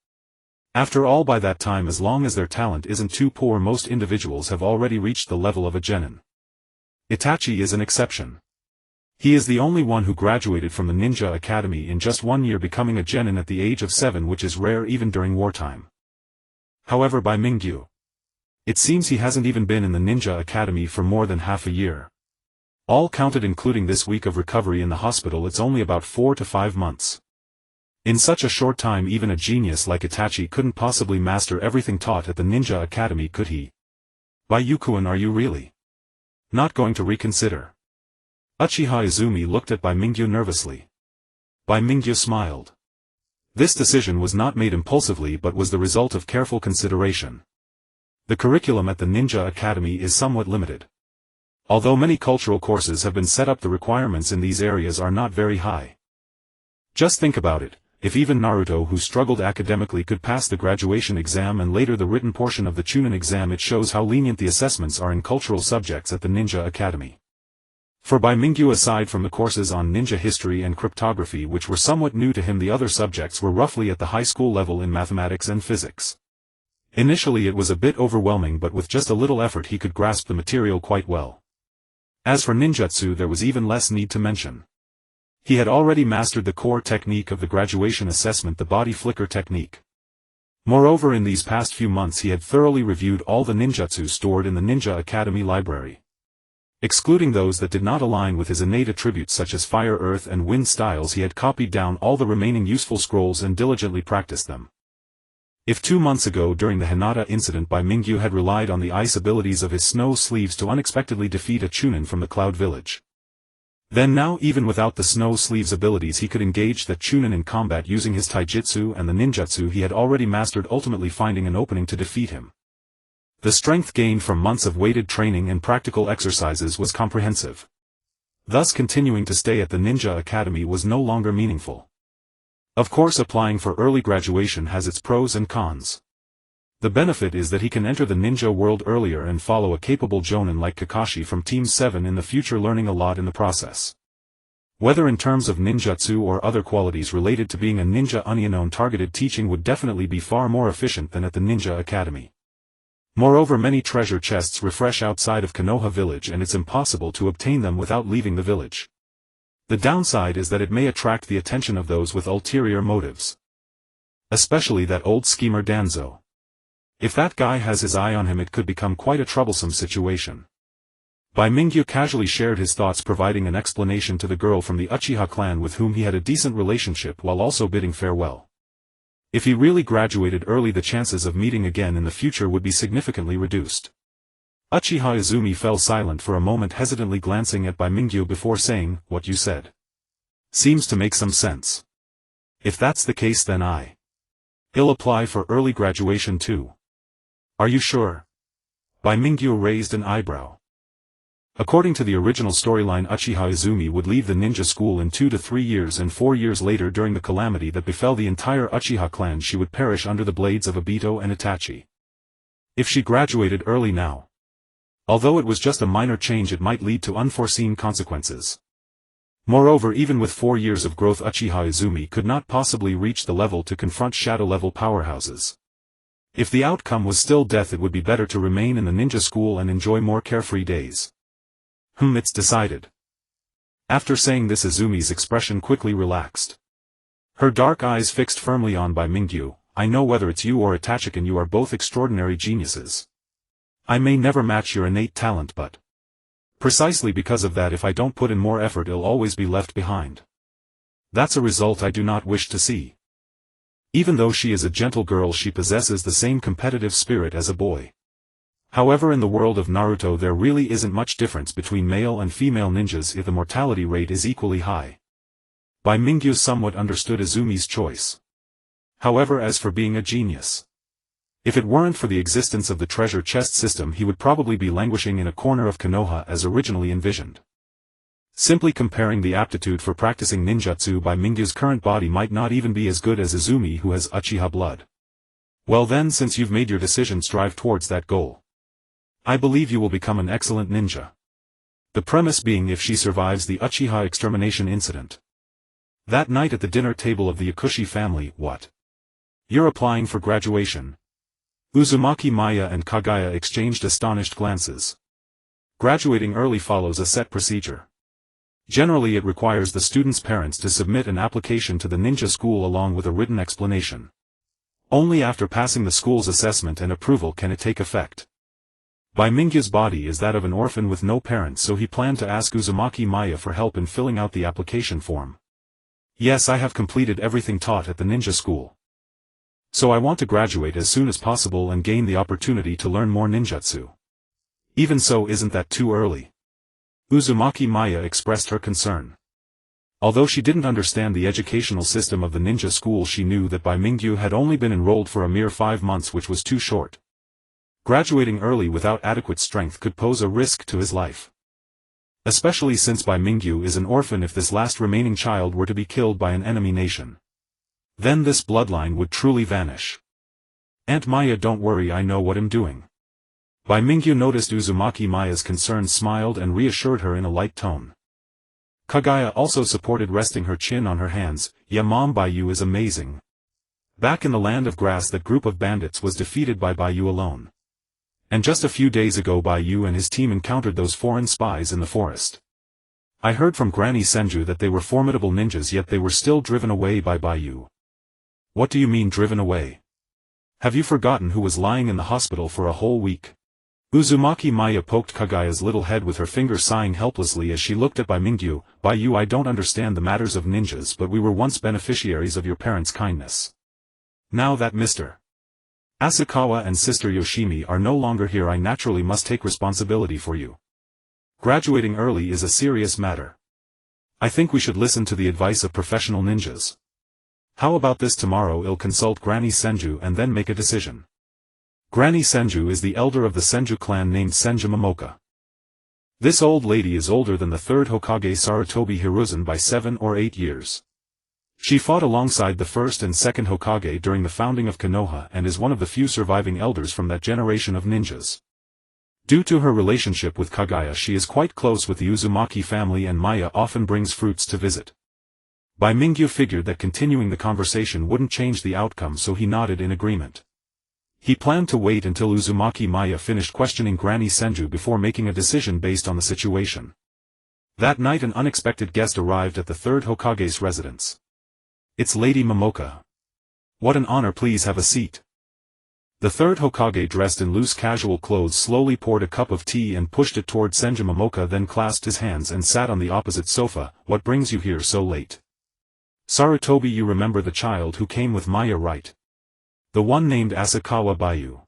After all, by that time, as long as their talent isn't too poor, most individuals have already reached the level of a genin. Itachi is an exception. He is the only one who graduated from the Ninja Academy in just 1 year, becoming a genin at the age of 7, which is rare even during wartime. However, Bai Mingyu, it seems he hasn't even been in the Ninja Academy for more than half a year. All counted, including this week of recovery in the hospital, it's only about 4 to 5 months. In such a short time, even a genius like Itachi couldn't possibly master everything taught at the Ninja Academy, could he? Bai-Yukuin, are you really not going to reconsider? Uchiha Izumi looked at Bai Mingyu nervously. Bai Mingyu smiled. This decision was not made impulsively but was the result of careful consideration. The curriculum at the Ninja Academy is somewhat limited. Although many cultural courses have been set up, the requirements in these areas are not very high. Just think about it, if even Naruto, who struggled academically, could pass the graduation exam and later the written portion of the Chunin exam, it shows how lenient the assessments are in cultural subjects at the Ninja Academy. For Bai Mingyu, aside from the courses on ninja history and cryptography, which were somewhat new to him, the other subjects were roughly at the high school level in mathematics and physics. Initially it was a bit overwhelming, but with just a little effort he could grasp the material quite well. As for ninjutsu, there was even less need to mention. He had already mastered the core technique of the graduation assessment, the body flicker technique. Moreover, in these past few months he had thoroughly reviewed all the ninjutsu stored in the Ninja Academy library. Excluding those that did not align with his innate attributes such as fire, earth and wind styles, he had copied down all the remaining useful scrolls and diligently practiced them. If 2 months ago during the Hinata incident Bai Mingyu had relied on the ice abilities of his snow sleeves to unexpectedly defeat a chunin from the Cloud Village, then now, even without the snow sleeves abilities, he could engage that chunin in combat using his taijutsu and the ninjutsu he had already mastered, ultimately finding an opening to defeat him. The strength gained from months of weighted training and practical exercises was comprehensive. Thus, continuing to stay at the Ninja Academy was no longer meaningful. Of course, applying for early graduation has its pros and cons. The benefit is that he can enter the ninja world earlier and follow a capable jonin like Kakashi from Team 7 in the future, learning a lot in the process. Whether in terms of ninjutsu or other qualities related to being a ninja, unknown targeted teaching would definitely be far more efficient than at the Ninja Academy. Moreover, many treasure chests refresh outside of Konoha village and it's impossible to obtain them without leaving the village. The downside is that it may attract the attention of those with ulterior motives. Especially that old schemer Danzo. If that guy has his eye on him, it could become quite a troublesome situation. Bai Mingyu casually shared his thoughts, providing an explanation to the girl from the Uchiha clan with whom he had a decent relationship, while also bidding farewell. If he really graduated early, the chances of meeting again in the future would be significantly reduced. Uchiha Izumi fell silent for a moment, hesitantly glancing at Bai Mingyu before saying, "What you said seems to make some sense. If that's the case, then I'll apply for early graduation too." "Are you sure?" Bai Mingyu raised an eyebrow. According to the original storyline, Uchiha Izumi would leave the ninja school in 2 to 3 years, and 4 years later, during the calamity that befell the entire Uchiha clan, she would perish under the blades of Obito and Itachi. If she graduated early now, although it was just a minor change, it might lead to unforeseen consequences. Moreover, even with 4 years of growth, Uchiha Izumi could not possibly reach the level to confront shadow-level powerhouses. If the outcome was still death, it would be better to remain in the ninja school and enjoy more carefree days. It's decided." After saying this, Izumi's expression quickly relaxed. Her dark eyes fixed firmly on Bai Mingyu. "I know whether it's you or Itachi, and you are both extraordinary geniuses. I may never match your innate talent, but precisely because of that, if I don't put in more effort, I'll always be left behind. That's a result I do not wish to see." Even though she is a gentle girl, she possesses the same competitive spirit as a boy. However, in the world of Naruto there really isn't much difference between male and female ninjas if the mortality rate is equally high. Bai Mingyu somewhat understood Izumi's choice. However, as for being a genius, if it weren't for the existence of the treasure chest system, he would probably be languishing in a corner of Konoha as originally envisioned. Simply comparing the aptitude for practicing ninjutsu, Bai Mingyu's current body might not even be as good as Izumi, who has Uchiha blood. Well then, since you've made your decision, strive towards that goal. I believe you will become an excellent ninja. The premise being if she survives the Uchiha extermination incident. That night at the dinner table of the Yakushi family, what? You're applying for graduation? Uzumaki, Maya and Kaguya exchanged astonished glances. Graduating early follows a set procedure. Generally it requires the student's parents to submit an application to the ninja school along with a written explanation. Only after passing the school's assessment and approval can it take effect. Bai Mingyu's body is that of an orphan with no parents, so he planned to ask Uzumaki Maya for help in filling out the application form. Yes, I have completed everything taught at the ninja school. So I want to graduate as soon as possible and gain the opportunity to learn more ninjutsu. Even so, isn't that too early? Uzumaki Maya expressed her concern. Although she didn't understand the educational system of the ninja school, she knew that Bai Mingyu had only been enrolled for a mere 5 months, which was too short. Graduating early without adequate strength could pose a risk to his life. Especially since Bai Mingyu is an orphan. If this last remaining child were to be killed by an enemy nation, then this bloodline would truly vanish. Aunt Maya, don't worry, I know what I'm doing. Bai Mingyu noticed Uzumaki Maya's concern, smiled and reassured her in a light tone. Kaguya also supported, resting her chin on her hands. Yeah mom, Baiyu is amazing. Back in the land of grass, that group of bandits was defeated by Baiyu alone. And just a few days ago Baiyu and his team encountered those foreign spies in the forest. I heard from Granny Senju that they were formidable ninjas, yet they were still driven away by Baiyu. What do you mean driven away? Have you forgotten who was lying in the hospital for a whole week? Uzumaki Maya poked Kaguya's little head with her finger, sighing helplessly as she looked at Bai Mingyu. Baiyu, I don't understand the matters of ninjas, but we were once beneficiaries of your parents' kindness. Now that Mr. Asakawa and Sister Yoshimi are no longer here, I naturally must take responsibility for you. Graduating early is a serious matter. I think we should listen to the advice of professional ninjas. How about this? Tomorrow I'll consult Granny Senju and then make a decision. Granny Senju is the elder of the Senju clan, named Senju Momoka. This old lady is older than the third Hokage Sarutobi Hiruzen by 7 or 8 years. She fought alongside the first and second Hokage during the founding of Konoha and is one of the few surviving elders from that generation of ninjas. Due to her relationship with Kaguya, she is quite close with the Uzumaki family, and Maya often brings fruits to visit. Bai Mingyu figured that continuing the conversation wouldn't change the outcome, so he nodded in agreement. He planned to wait until Uzumaki Maya finished questioning Granny Senju before making a decision based on the situation. That night an unexpected guest arrived at the third Hokage's residence. It's Lady Momoka. What an honor, please have a seat. The third Hokage, dressed in loose casual clothes, slowly poured a cup of tea and pushed it toward Senju Momoka, then clasped his hands and sat on the opposite sofa. What brings you here so late? Sarutobi, you remember the child who came with Maya, right? The one named Asakawa Baiyu.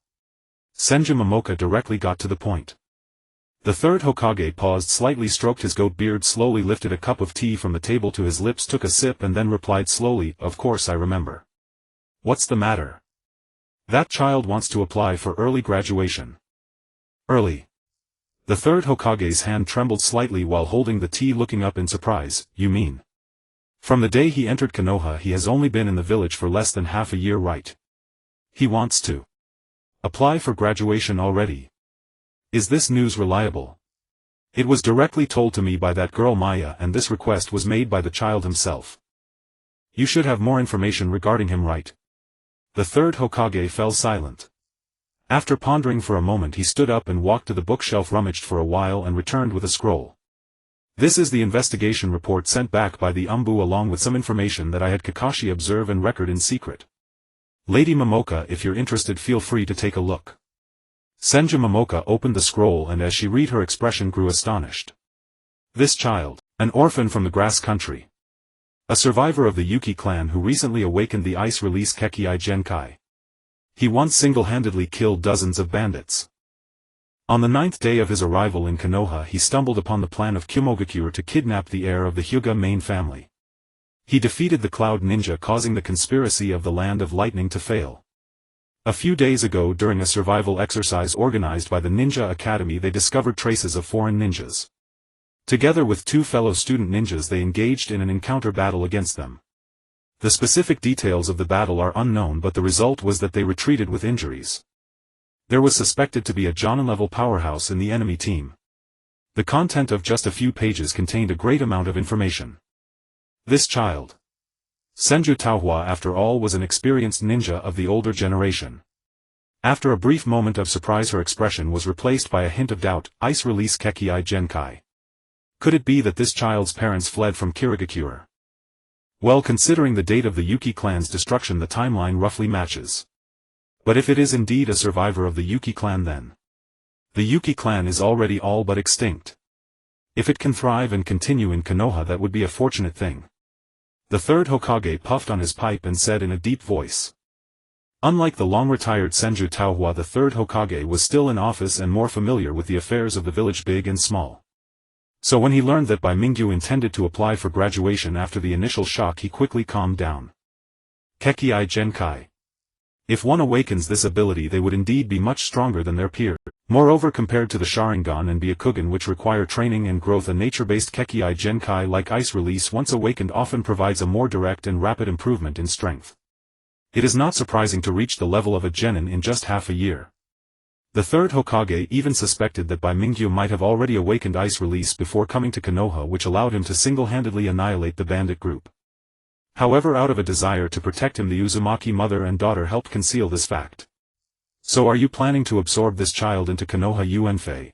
Senju Momoka directly got to the point. The third Hokage paused slightly, stroked his goat beard, slowly lifted a cup of tea from the table to his lips, took a sip and then replied slowly, of course I remember. What's the matter? That child wants to apply for early graduation. Early? The third Hokage's hand trembled slightly while holding the tea, looking up in surprise. You mean? From the day he entered Konoha he has only been in the village for less than half a year, right? He wants to apply for graduation already. Is this news reliable? It was directly told to me by that girl Maya, and this request was made by the child himself. You should have more information regarding him, right? The third Hokage fell silent. After pondering for a moment he stood up and walked to the bookshelf, rummaged for a while and returned with a scroll. This is the investigation report sent back by the Umbu along with some information that I had Kakashi observe and record in secret. Lady Momoka, if you're interested, feel free to take a look. Senju Momoka opened the scroll, and as she read her expression grew astonished. This child, an orphan from the grass country. A survivor of the Yuki clan who recently awakened the ice release Kekkei Genkai. He once single-handedly killed dozens of bandits. On the 9th day of his arrival in Konoha he stumbled upon the plan of Kumogakure to kidnap the heir of the Hyuga main family. He defeated the Cloud Ninja, causing the conspiracy of the Land of Lightning to fail. A few days ago, during a survival exercise organized by the Ninja Academy, they discovered traces of foreign ninjas. Together with 2 fellow student ninjas they engaged in an encounter battle against them. The specific details of the battle are unknown, but the result was that they retreated with injuries. There was suspected to be a Jonin-level powerhouse in the enemy team. The content of just a few pages contained a great amount of information. This child, Senju Taohua, after all, was an experienced ninja of the older generation. After a brief moment of surprise her expression was replaced by a hint of doubt. Ice release Kekkei Genkai. Could it be that this child's parents fled from Kirigakure? Well, considering the date of the Yuki clan's destruction, the timeline roughly matches. But if it is indeed a survivor of the Yuki clan, then the Yuki clan is already all but extinct. If it can thrive and continue in Konoha, that would be a fortunate thing. The third Hokage puffed on his pipe and said in a deep voice. Unlike the long-retired Senju Taohua, the third Hokage was still in office and more familiar with the affairs of the village, big and small. So when he learned that Bai Mingyu intended to apply for graduation after the initial shock, he quickly calmed down. Kekkei Genkai. If one awakens this ability, they would indeed be much stronger than their peers. Moreover, compared to the Sharingan and Byakugan, which require training and growth, a nature-based Kekkei Genkai like Ice Release once awakened often provides a more direct and rapid improvement in strength. It is not surprising to reach the level of a genin in just half a year. The third Hokage even suspected that Bai Mingyu might have already awakened Ice Release before coming to Konoha, which allowed him to single-handedly annihilate the bandit group. However, out of a desire to protect him, the Uzumaki mother and daughter helped conceal this fact. So are you planning to absorb this child into Konoha Unfei?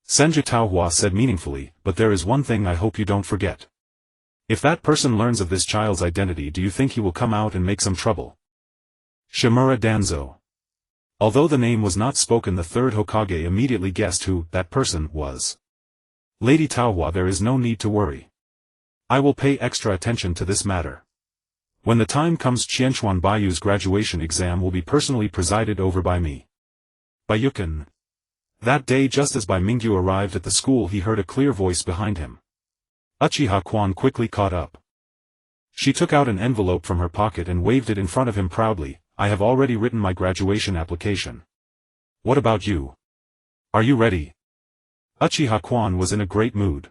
Senju Taohua said meaningfully, but there is one thing I hope you don't forget. If that person learns of this child's identity, do you think he will come out and make some trouble? Shimura Danzo. Although the name was not spoken, the third Hokage immediately guessed who that person was. Lady Taohua, there is no need to worry. I will pay extra attention to this matter. When the time comes, Qianchuan Baiyu's graduation exam will be personally presided over by me. Bayukin. That day, just as Bai Mingyu arrived at the school, he heard a clear voice behind him. Uchiha Kwan quickly caught up. She took out an envelope from her pocket and waved it in front of him proudly. I have already written my graduation application. What about you? Are you ready? Uchiha Kwan was in a great mood.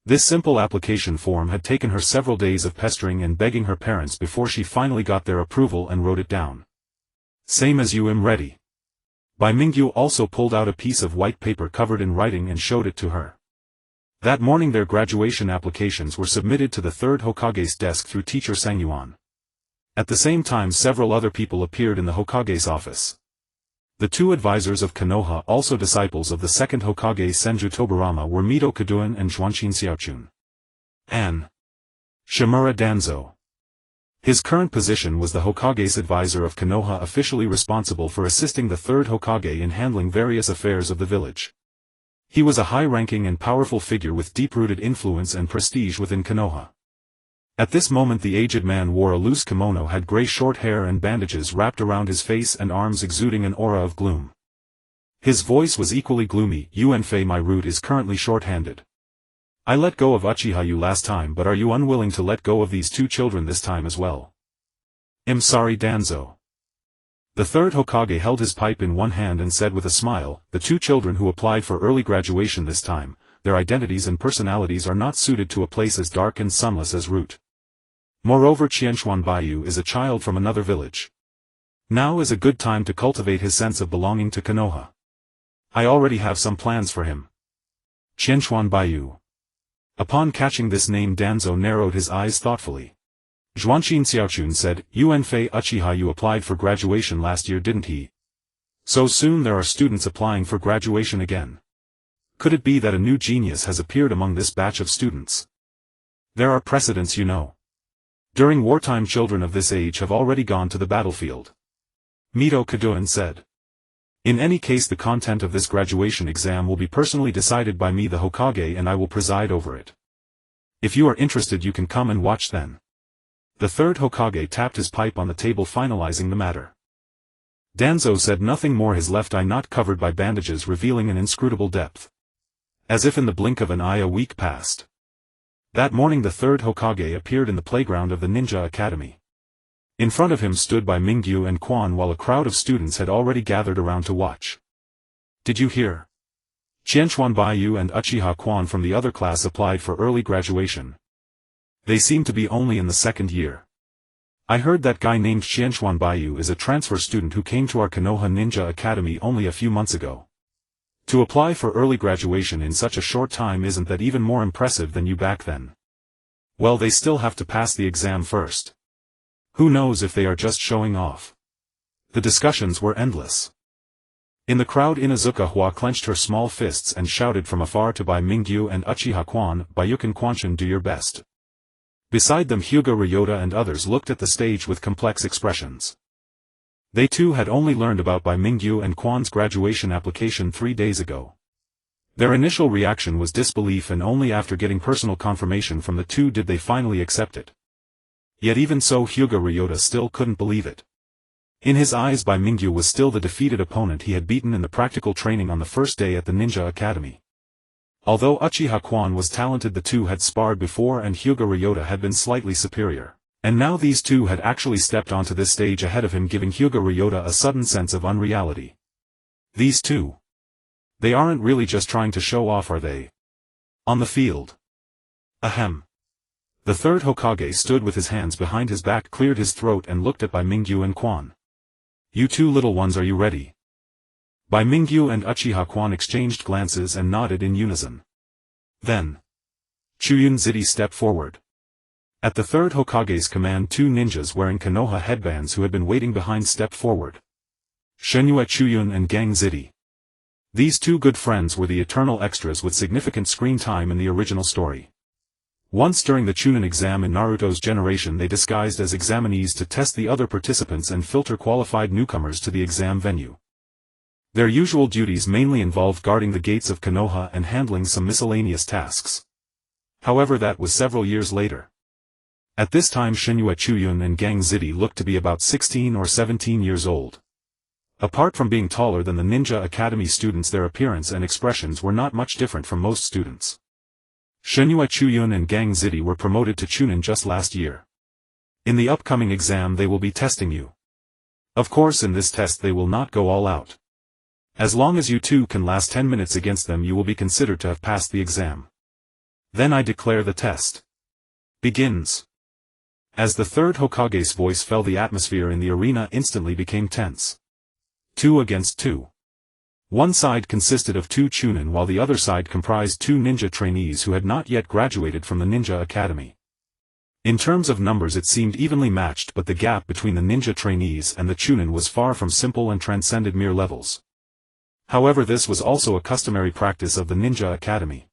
This simple application form had taken her several days of pestering and begging her parents before she finally got their approval and wrote it down. Same as you, am ready. Bai Mingyu also pulled out a piece of white paper covered in writing and showed it to her. That morning their graduation applications were submitted to the third Hokage's desk through teacher Sangyuan. At the same time, several other people appeared in the Hokage's office. The 2 advisors of Konoha, also disciples of the second Hokage Senju Tobarama, were Mito Kaduan and Zhuanshin Xiaochun. And Shimura Danzo. His current position was the Hokage's advisor of Konoha, officially responsible for assisting the third Hokage in handling various affairs of the village. He was a high-ranking and powerful figure with deep-rooted influence and prestige within Konoha. At this moment the aged man wore a loose kimono, had gray short hair and bandages wrapped around his face and arms, exuding an aura of gloom. His voice was equally gloomy. Unfei, my route is currently short-handed. I let go of Uchiha last time, but are you unwilling to let go of these 2 children this time as well? I'm sorry, Danzo. The third Hokage held his pipe in one hand and said with a smile, the 2 children who applied for early graduation this time, their identities and personalities are not suited to a place as dark and sunless as Root. Moreover, Qianchuan Baiyu is a child from another village. Now is a good time to cultivate his sense of belonging to Konoha. I already have some plans for him. Qianchuan Baiyu. Upon catching this name, Danzo narrowed his eyes thoughtfully. Zhuanshin Xiaochun said, Unfei Uchiha applied for graduation last year, didn't he? So soon there are students applying for graduation again. Could it be that a new genius has appeared among this batch of students? There are precedents, you know. During wartime, children of this age have already gone to the battlefield. Mito Kaduan said. In any case, the content of this graduation exam will be personally decided by me, the Hokage, and I will preside over it. If you are interested, you can come and watch then. The third Hokage tapped his pipe on the table, finalizing the matter. Danzo said nothing more, his left eye not covered by bandages revealing an inscrutable depth. As if in the blink of an eye a week passed. That morning the third Hokage appeared in the playground of the Ninja Academy. In front of him stood Bai Mingyu and Quan while a crowd of students had already gathered around to watch. Did you hear? Qianchuan Baiyu and Uchiha Quan from the other class applied for early graduation. They seem to be only in the second year. I heard that guy named Qianchuan Baiyu is a transfer student who came to our Konoha Ninja Academy only a few months ago. To apply for early graduation in such a short time, isn't that even more impressive than you back then? Well, they still have to pass the exam first. Who knows if they are just showing off. The discussions were endless. In the crowd Inuzuka Hua clenched her small fists and shouted from afar to Bai Mingyu and Uchiha Quan, Bayukin Quanshin, do your best. Beside them Hyuga Ryota and others looked at the stage with complex expressions. They too had only learned about Bai Mingyu and Quan's graduation application 3 days ago. Their initial reaction was disbelief, and only after getting personal confirmation from the two did they finally accept it. Yet even so, Hyuga Ryota still couldn't believe it. In his eyes Bai Mingyu was still the defeated opponent he had beaten in the practical training on the first day at the Ninja Academy. Although Uchiha Quan was talented, the two had sparred before and Hyuga Ryota had been slightly superior. And now these two had actually stepped onto this stage ahead of him, giving Hyuga Ryota a sudden sense of unreality. These two. They aren't really just trying to show off, are they? On the field. Ahem. The third Hokage stood with his hands behind his back, cleared his throat and looked at Bai Mingyu and Quan. You two little ones, are you ready? Bai Mingyu and Uchiha Quan exchanged glances and nodded in unison. Then. Chuyun Ziti stepped forward. At the third Hokage's command, 2 ninjas wearing Konoha headbands who had been waiting behind stepped forward. Shenhua Chuyun and Gang Ziti. These 2 good friends were the eternal extras with significant screen time in the original story. Once during the Chunin exam in Naruto's generation, they disguised as examinees to test the other participants and filter qualified newcomers to the exam venue. Their usual duties mainly involved guarding the gates of Konoha and handling some miscellaneous tasks. However, that was several years later. At this time Shenhua Chuyun and Gang Ziti looked to be about 16 or 17 years old. Apart from being taller than the Ninja Academy students, their appearance and expressions were not much different from most students. Shenhua Chuyun and Gang Ziti were promoted to Chunin just last year. In the upcoming exam they will be testing you. Of course, in this test they will not go all out. As long as you two can last 10 minutes against them, you will be considered to have passed the exam. Then I declare the test begins. As the third Hokage's voice fell, the atmosphere in the arena instantly became tense. 2 against 2. One side consisted of 2 Chunin while the other side comprised 2 ninja trainees who had not yet graduated from the Ninja Academy. In terms of numbers it seemed evenly matched, but the gap between the ninja trainees and the Chunin was far from simple and transcended mere levels. However, this was also a customary practice of the Ninja Academy.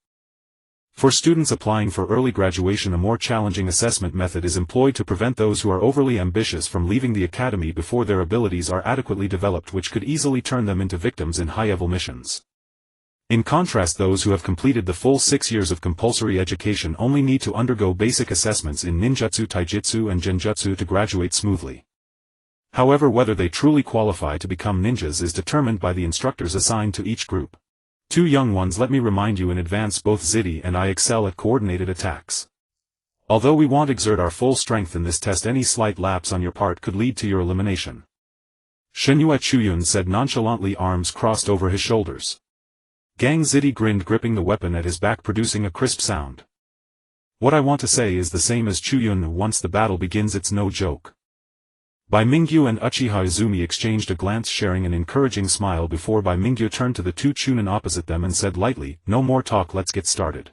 For students applying for early graduation, a more challenging assessment method is employed to prevent those who are overly ambitious from leaving the academy before their abilities are adequately developed, which could easily turn them into victims in high-level missions. In contrast, those who have completed the full 6 years of compulsory education only need to undergo basic assessments in ninjutsu, taijutsu and genjutsu to graduate smoothly. However, whether they truly qualify to become ninjas is determined by the instructors assigned to each group. 2 young ones, let me remind you in advance, both Ziti and I excel at coordinated attacks. Although we won't exert our full strength in this test, any slight lapse on your part could lead to your elimination. Shenhua Chuyun said nonchalantly, arms crossed over his shoulders. Gang Ziti grinned, gripping the weapon at his back, producing a crisp sound. What I want to say is the same as Chuyun: once the battle begins, it's no joke. Bai Mingyu and Uchiha Izumi exchanged a glance, sharing an encouraging smile before Bai Mingyu turned to the 2 Chunin opposite them and said lightly, no more talk, let's get started.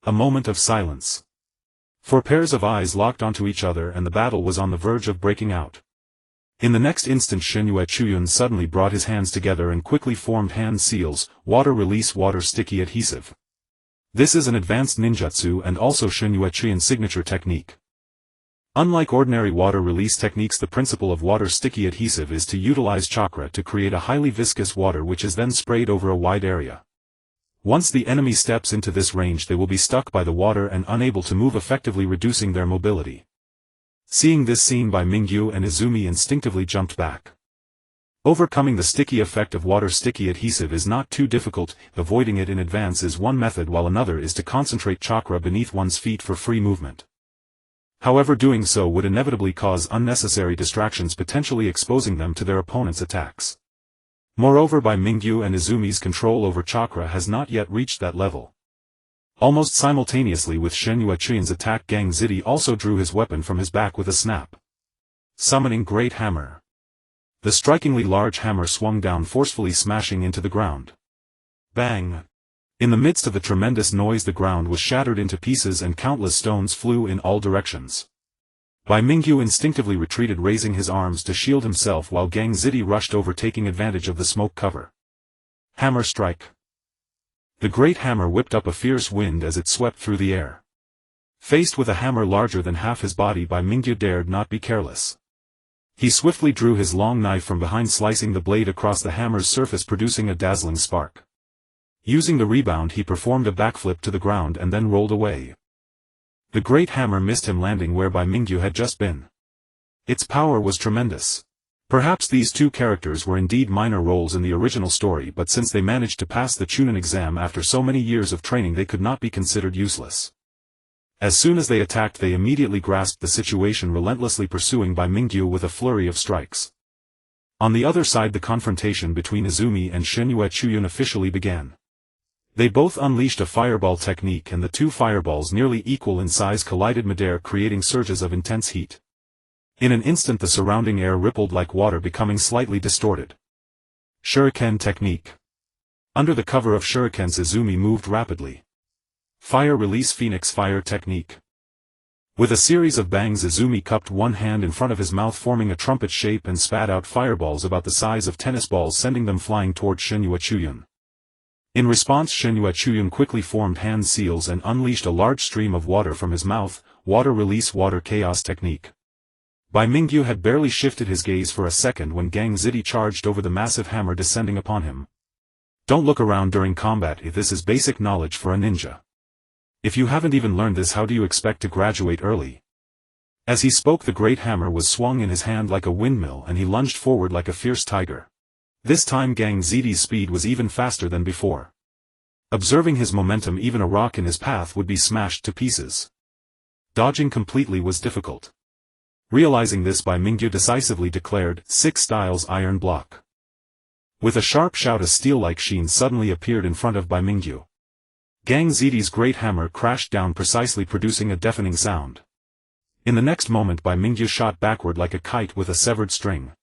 A moment of silence. 4 pairs of eyes locked onto each other and the battle was on the verge of breaking out. In the next instant Shenhua Chuyun suddenly brought his hands together and quickly formed hand seals, water release, water sticky adhesive. This is an advanced ninjutsu and also Shenhua Chuyun's signature technique. Unlike ordinary water release techniques, the principle of water sticky adhesive is to utilize chakra to create a highly viscous water which is then sprayed over a wide area. Once the enemy steps into this range, they will be stuck by the water and unable to move effectively, reducing their mobility. Seeing this scene, Bai Mingyu and Izumi instinctively jumped back. Overcoming the sticky effect of water sticky adhesive is not too difficult, avoiding it in advance is one method while another is to concentrate chakra beneath one's feet for free movement. However, doing so would inevitably cause unnecessary distractions, potentially exposing them to their opponent's attacks. Moreover, Bai Mingyu and Izumi's control over chakra has not yet reached that level. Almost simultaneously with Shirayuki's attack, Gang Zidi also drew his weapon from his back with a snap. Summoning Great Hammer. The strikingly large hammer swung down, forcefully smashing into the ground. Bang! In the midst of the tremendous noise, the ground was shattered into pieces and countless stones flew in all directions. Bai Mingyu instinctively retreated, raising his arms to shield himself, while Gang Zidi rushed over, taking advantage of the smoke cover. Hammer strike. The great hammer whipped up a fierce wind as it swept through the air. Faced with a hammer larger than half his body, Bai Mingyu dared not be careless. He swiftly drew his long knife from behind, slicing the blade across the hammer's surface, producing a dazzling spark. Using the rebound, he performed a backflip to the ground and then rolled away. The great hammer missed him, landing where Bai Mingyu had just been. Its power was tremendous. Perhaps these two characters were indeed minor roles in the original story, but since they managed to pass the Chunin exam after so many years of training, they could not be considered useless. As soon as they attacked, they immediately grasped the situation, relentlessly pursuing Bai Mingyu with a flurry of strikes. On the other side, the confrontation between Izumi and Shirayuki officially began. They both unleashed a fireball technique, and the two fireballs, nearly equal in size, collided midair, creating surges of intense heat. In an instant the surrounding air rippled like water, becoming slightly distorted. Shuriken technique. Under the cover of shurikens, Izumi moved rapidly. Fire release Phoenix fire technique. With a series of bangs, Izumi cupped one hand in front of his mouth, forming a trumpet shape, and spat out fireballs about the size of tennis balls, sending them flying toward Shirayuki. In response, Shirayuki quickly formed hand seals and unleashed a large stream of water from his mouth. Water release water chaos technique. Bai Mingyu had barely shifted his gaze for a second when Gang Zidi charged over the massive hammer, descending upon him. Don't look around during combat. If this is basic knowledge for a ninja. If you haven't even learned this, how do you expect to graduate early? As he spoke, the great hammer was swung in his hand like a windmill, and he lunged forward like a fierce tiger. This time Gang Zidi's speed was even faster than before. Observing his momentum, even a rock in his path would be smashed to pieces. Dodging completely was difficult. Realizing this, Bai Mingyu decisively declared, 6 styles iron block. With a sharp shout, a steel-like sheen suddenly appeared in front of Bai Mingyu. Gang Zidi's great hammer crashed down precisely, producing a deafening sound. In the next moment, Bai Mingyu shot backward like a kite with a severed string.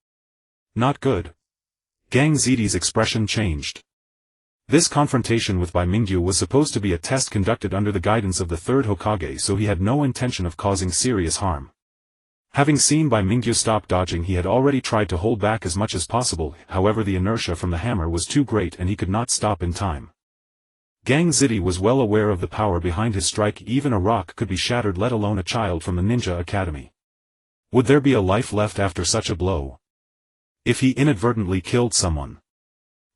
Not good. Gang Zidi's expression changed. This confrontation with Bai Mingyu was supposed to be a test conducted under the guidance of the third Hokage, so he had no intention of causing serious harm. Having seen Bai Mingyu stop dodging, he had already tried to hold back as much as possible, however the inertia from the hammer was too great and he could not stop in time. Gang Zidi was well aware of the power behind his strike. Even a rock could be shattered, let alone a child from the Ninja Academy. Would there be a life left after such a blow? If he inadvertently killed someone,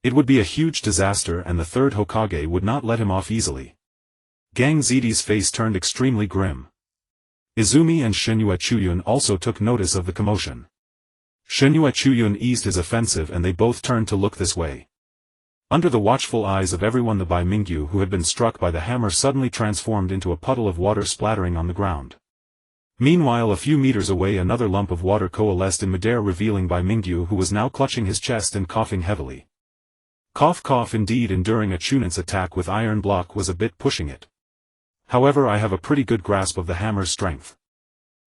it would be a huge disaster, and the third Hokage would not let him off easily. Gang Zidi's face turned extremely grim. Izumi and Shirayuki also took notice of the commotion. Shirayuki eased his offensive and they both turned to look this way. Under the watchful eyes of everyone, the Bai Mingyu who had been struck by the hammer suddenly transformed into a puddle of water, splattering on the ground. Meanwhile, a few meters away, another lump of water coalesced in midair, revealing Bai Mingyu, who was now clutching his chest and coughing heavily. Cough cough. Indeed, enduring a Chunin's attack with iron block was a bit pushing it. However, I have a pretty good grasp of the hammer's strength.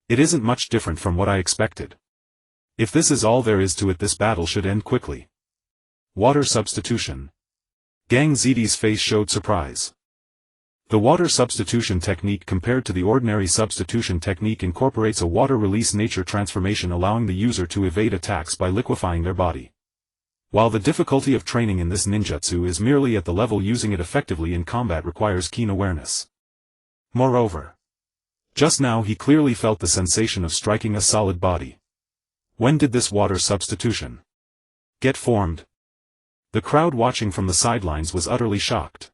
It isn't much different from what I expected. If this is all there is to it, this battle should end quickly. Water substitution. Gang Zidi's face showed surprise. The water substitution technique, compared to the ordinary substitution technique, incorporates a water release nature transformation, allowing the user to evade attacks by liquefying their body. While the difficulty of training in this ninjutsu is merely at the level, using it effectively in combat requires keen awareness. Moreover, just now he clearly felt the sensation of striking a solid body. When did this water substitution get formed? The crowd watching from the sidelines was utterly shocked.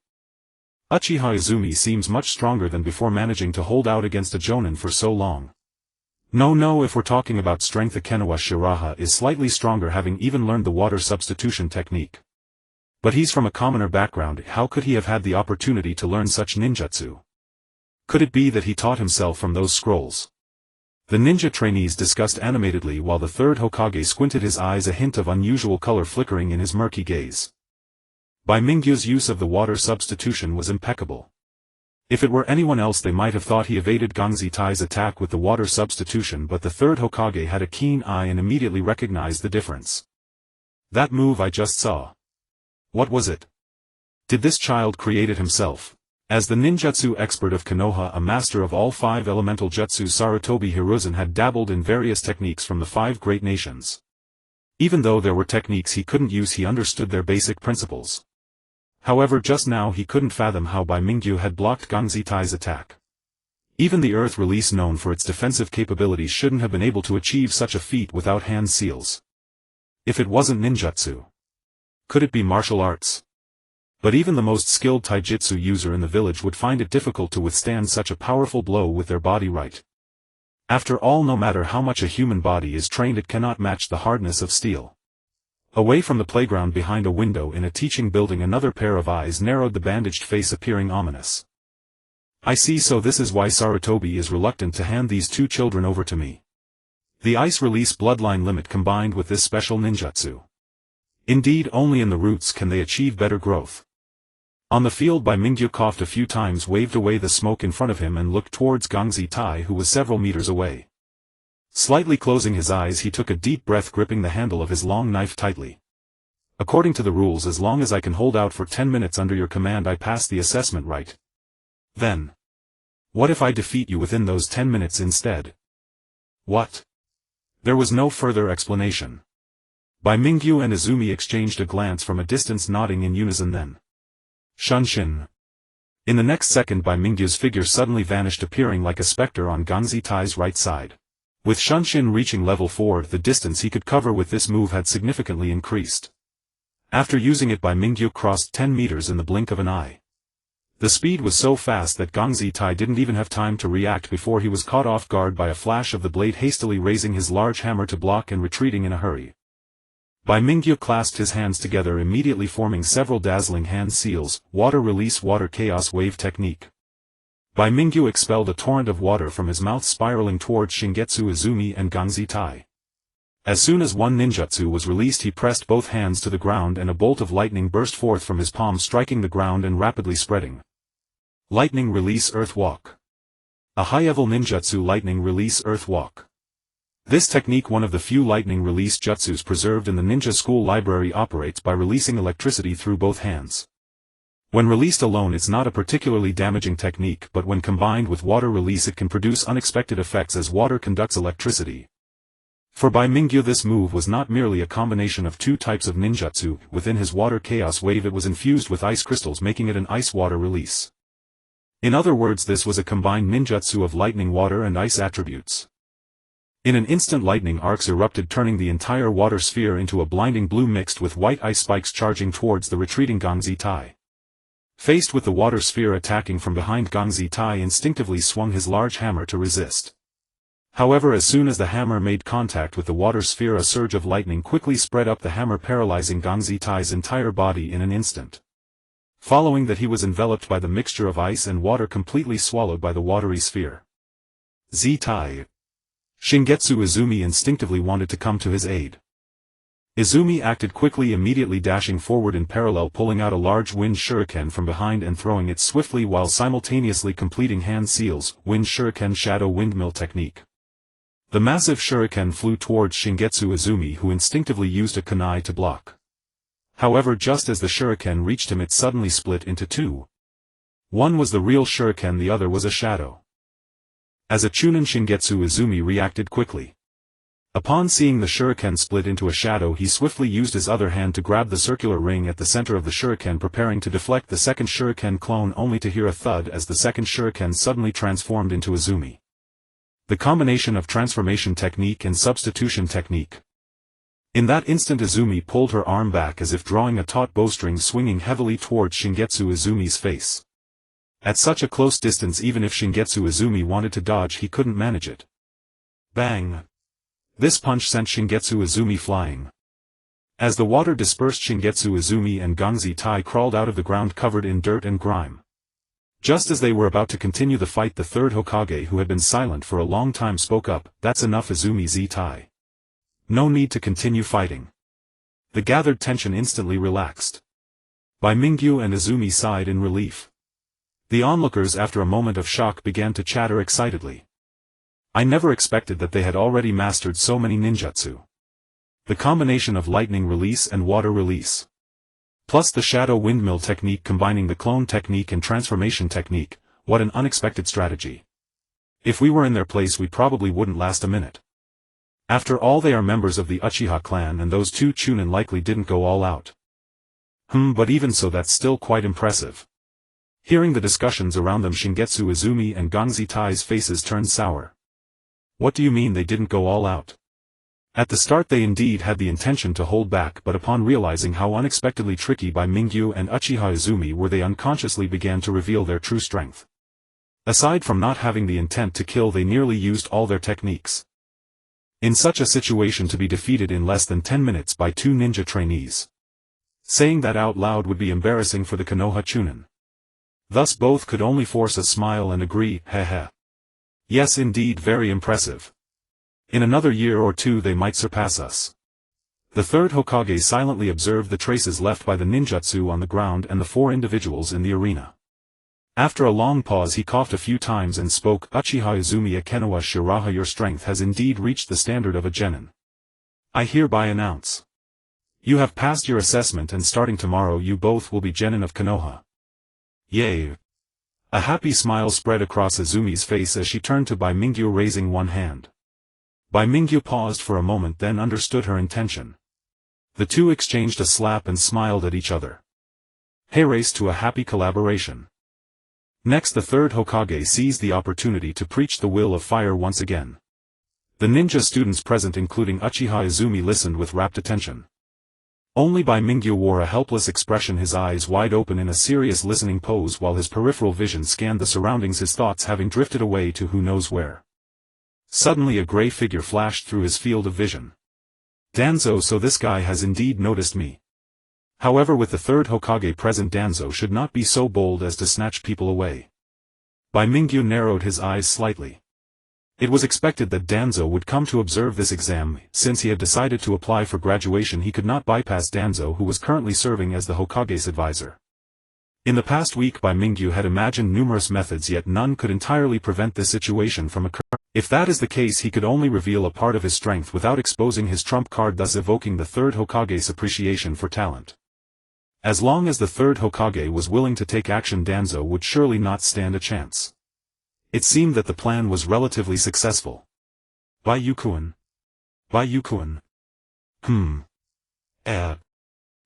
Uchiha Izumi seems much stronger than before, managing to hold out against a jonin for so long. No, if we're talking about strength, Akenowa Shiraha is slightly stronger, having even learned the water substitution technique. But he's from a commoner background. How could he have had the opportunity to learn such ninjutsu? Could it be that he taught himself from those scrolls? The ninja trainees discussed animatedly while the third Hokage squinted his eyes, a hint of unusual color flickering in his murky gaze. Bai Mingyu's use of the water substitution was impeccable. If it were anyone else they might have thought he evaded Gangzi Tai's attack with the water substitution, but the third Hokage had a keen eye and immediately recognized the difference. That move I just saw. What was it? Did this child create it himself? As the ninjutsu expert of Konoha, a master of all 5 elemental jutsu, Sarutobi Hiruzen had dabbled in various techniques from the 5 great nations. Even though there were techniques he couldn't use, he understood their basic principles. However, just now he couldn't fathom how Bai Mingyu had blocked Gangzi Tai's attack. Even the Earth Release, known for its defensive capabilities, shouldn't have been able to achieve such a feat without hand seals. If it wasn't ninjutsu, could it be martial arts? But even the most skilled taijutsu user in the village would find it difficult to withstand such a powerful blow with their body right. After all, no matter how much a human body is trained, it cannot match the hardness of steel. Away from the playground, behind a window in a teaching building, another pair of eyes narrowed, the bandaged face appearing ominous. I see, so this is why Sarutobi is reluctant to hand these 2 children over to me. The ice release bloodline limit combined with this special ninjutsu. Indeed, only in the roots can they achieve better growth. On the field, Bai Mingyu coughed a few times, waved away the smoke in front of him and looked towards Gangzi Tai, who was several meters away. Slightly closing his eyes, he took a deep breath, gripping the handle of his long knife tightly. According to the rules, as long as I can hold out for 10 minutes under your command, I pass the assessment, right? Then, what if I defeat you within those 10 minutes instead? What? There was no further explanation. Bai Mingyu and Izumi exchanged a glance from a distance, nodding in unison, then Shunshin. In the next second, Bai Mingyu's figure suddenly vanished, appearing like a specter on Gangzi Tai's right side. With Shunshin reaching level 4, the distance he could cover with this move had significantly increased. After using it, Bai Mingyu crossed 10 meters in the blink of an eye. The speed was so fast that Gangzi Tai didn't even have time to react before he was caught off guard by a flash of the blade, hastily raising his large hammer to block and retreating in a hurry. Bai Mingyu clasped his hands together, immediately forming several dazzling hand seals, water release, water chaos wave technique. Bai Mingyu expelled a torrent of water from his mouth, spiraling towards Shingetsu, Izumi and Gangzi Tai. As soon as one ninjutsu was released, he pressed both hands to the ground and a bolt of lightning burst forth from his palm, striking the ground and rapidly spreading. Lightning release earth walk. A high-level ninjutsu, lightning release earth walk. This technique, one of the few lightning release jutsus preserved in the ninja school library, operates by releasing electricity through both hands. When released alone, it's not a particularly damaging technique, but when combined with water release, it can produce unexpected effects, as water conducts electricity. For Bai Mingyu, this move was not merely a combination of 2 types of ninjutsu. Within his water chaos wave, it was infused with ice crystals, making it an ice-water release. In other words, this was a combined ninjutsu of lightning, water and ice attributes. In an instant, lightning arcs erupted, turning the entire water sphere into a blinding blue mixed with white ice spikes, charging towards the retreating Gangzi Tai. Faced with the water sphere attacking from behind, Gangzi Tai instinctively swung his large hammer to resist. However, as soon as the hammer made contact with the water sphere, a surge of lightning quickly spread up the hammer, paralyzing Gangzi Tai's entire body in an instant. Following that, he was enveloped by the mixture of ice and water, completely swallowed by the watery sphere. Z-Tai. Shingetsu Izumi instinctively wanted to come to his aid. Izumi acted quickly, immediately dashing forward in parallel, pulling out a large wind shuriken from behind and throwing it swiftly while simultaneously completing hand seals, wind shuriken shadow windmill technique. The massive shuriken flew towards Shingetsu Izumi, who instinctively used a kunai to block. However, just as the shuriken reached him, it suddenly split into 2. One was the real shuriken, the other was a shadow. As a chunin, Shingetsu Izumi reacted quickly. Upon seeing the shuriken split into a shadow, he swiftly used his other hand to grab the circular ring at the center of the shuriken, preparing to deflect the second shuriken clone, only to hear a thud as the second shuriken suddenly transformed into Izumi. The combination of transformation technique and substitution technique. In that instant, Izumi pulled her arm back as if drawing a taut bowstring, swinging heavily towards Shingetsu Izumi's face. At such a close distance, even if Shingetsu Izumi wanted to dodge, he couldn't manage it. Bang! This punch sent Shingetsu Izumi flying. As the water dispersed, Shingetsu Izumi and Gangzi Tai crawled out of the ground covered in dirt and grime. Just as they were about to continue the fight, the third Hokage, who had been silent for a long time, spoke up. "That's enough, Izumi Z-Tai. No need to continue fighting." The gathered tension instantly relaxed. Bai Mingyu and Izumi sighed in relief. The onlookers, after a moment of shock, began to chatter excitedly. "I never expected that they had already mastered so many ninjutsu. The combination of lightning release and water release, plus the shadow windmill technique combining the clone technique and transformation technique, what an unexpected strategy. If we were in their place, we probably wouldn't last a minute. After all, they are members of the Uchiha clan, and those two Chunin likely didn't go all out. But even so, that's still quite impressive." Hearing the discussions around them, Shingetsu Izumi and Gangzi Tai's faces turned sour. "What do you mean they didn't go all out?" At the start they indeed had the intention to hold back, but upon realizing how unexpectedly tricky Bai Mingyu and Uchiha Izumi were, they unconsciously began to reveal their true strength. Aside from not having the intent to kill, they nearly used all their techniques. In such a situation, to be defeated in less than 10 minutes by two ninja trainees. Saying that out loud would be embarrassing for the Konoha Chunin. Thus both could only force a smile and agree, heh. Yes, indeed, very impressive. In another year or two they might surpass us. The third Hokage silently observed the traces left by the ninjutsu on the ground and the four individuals in the arena. After a long pause he coughed a few times and spoke. "Uchiha Izumi Akenowa Shiraha, your strength has indeed reached the standard of a genin. I hereby announce. You have passed your assessment, and starting tomorrow you both will be genin of Konoha." Yay! A happy smile spread across Izumi's face as she turned to Bai Mingyu, raising one hand. Bai Mingyu paused for a moment, then understood her intention. The two exchanged a slap and smiled at each other. Hey, race to a happy collaboration. Next, the third Hokage seized the opportunity to preach the will of fire once again. The ninja students present, including Uchiha Izumi, listened with rapt attention. Only Bai Mingyu wore a helpless expression, his eyes wide open in a serious listening pose, while his peripheral vision scanned the surroundings, his thoughts having drifted away to who knows where. Suddenly a gray figure flashed through his field of vision. Danzo, so this guy has indeed noticed me. However, with the third Hokage present, Danzo should not be so bold as to snatch people away. Bai Mingyu narrowed his eyes slightly. It was expected that Danzo would come to observe this exam. Since he had decided to apply for graduation, he could not bypass Danzo, who was currently serving as the Hokage's advisor. In the past week Bai Mingyu had imagined numerous methods, yet none could entirely prevent this situation from occurring. If that is the case, he could only reveal a part of his strength without exposing his trump card, thus evoking the third Hokage's appreciation for talent. As long as the third Hokage was willing to take action, Danzo would surely not stand a chance. It seemed that the plan was relatively successful. Bai Mingyu.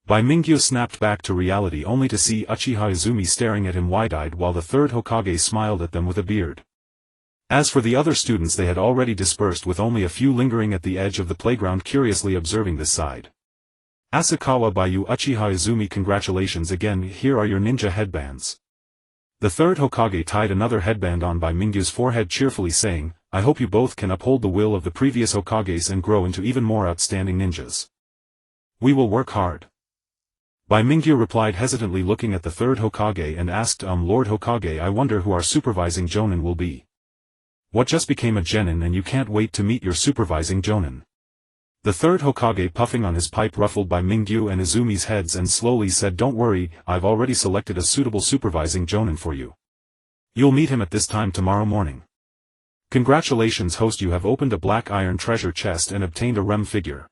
Bai Mingyu snapped back to reality, only to see Uchiha Izumi staring at him wide-eyed, while the third Hokage smiled at them with a beard. As for the other students, they had already dispersed, with only a few lingering at the edge of the playground, curiously observing this side. Asakawa Bayu, Uchiha Izumi, congratulations again, here are your ninja headbands. The third Hokage tied another headband on Bai Mingyu's forehead, cheerfully saying, I hope you both can uphold the will of the previous Hokages and grow into even more outstanding ninjas. We will work hard. Bai Mingyu replied hesitantly, looking at the third Hokage, and asked, Lord Hokage, I wonder who our supervising jonin will be. What just became a genin and you can't wait to meet your supervising jonin? The third Hokage, puffing on his pipe, ruffled Bai Mingyu and Izumi's heads and slowly said, Don't worry, I've already selected a suitable supervising jonin for you. You'll meet him at this time tomorrow morning. Congratulations host, you have opened a black iron treasure chest and obtained a rem figure.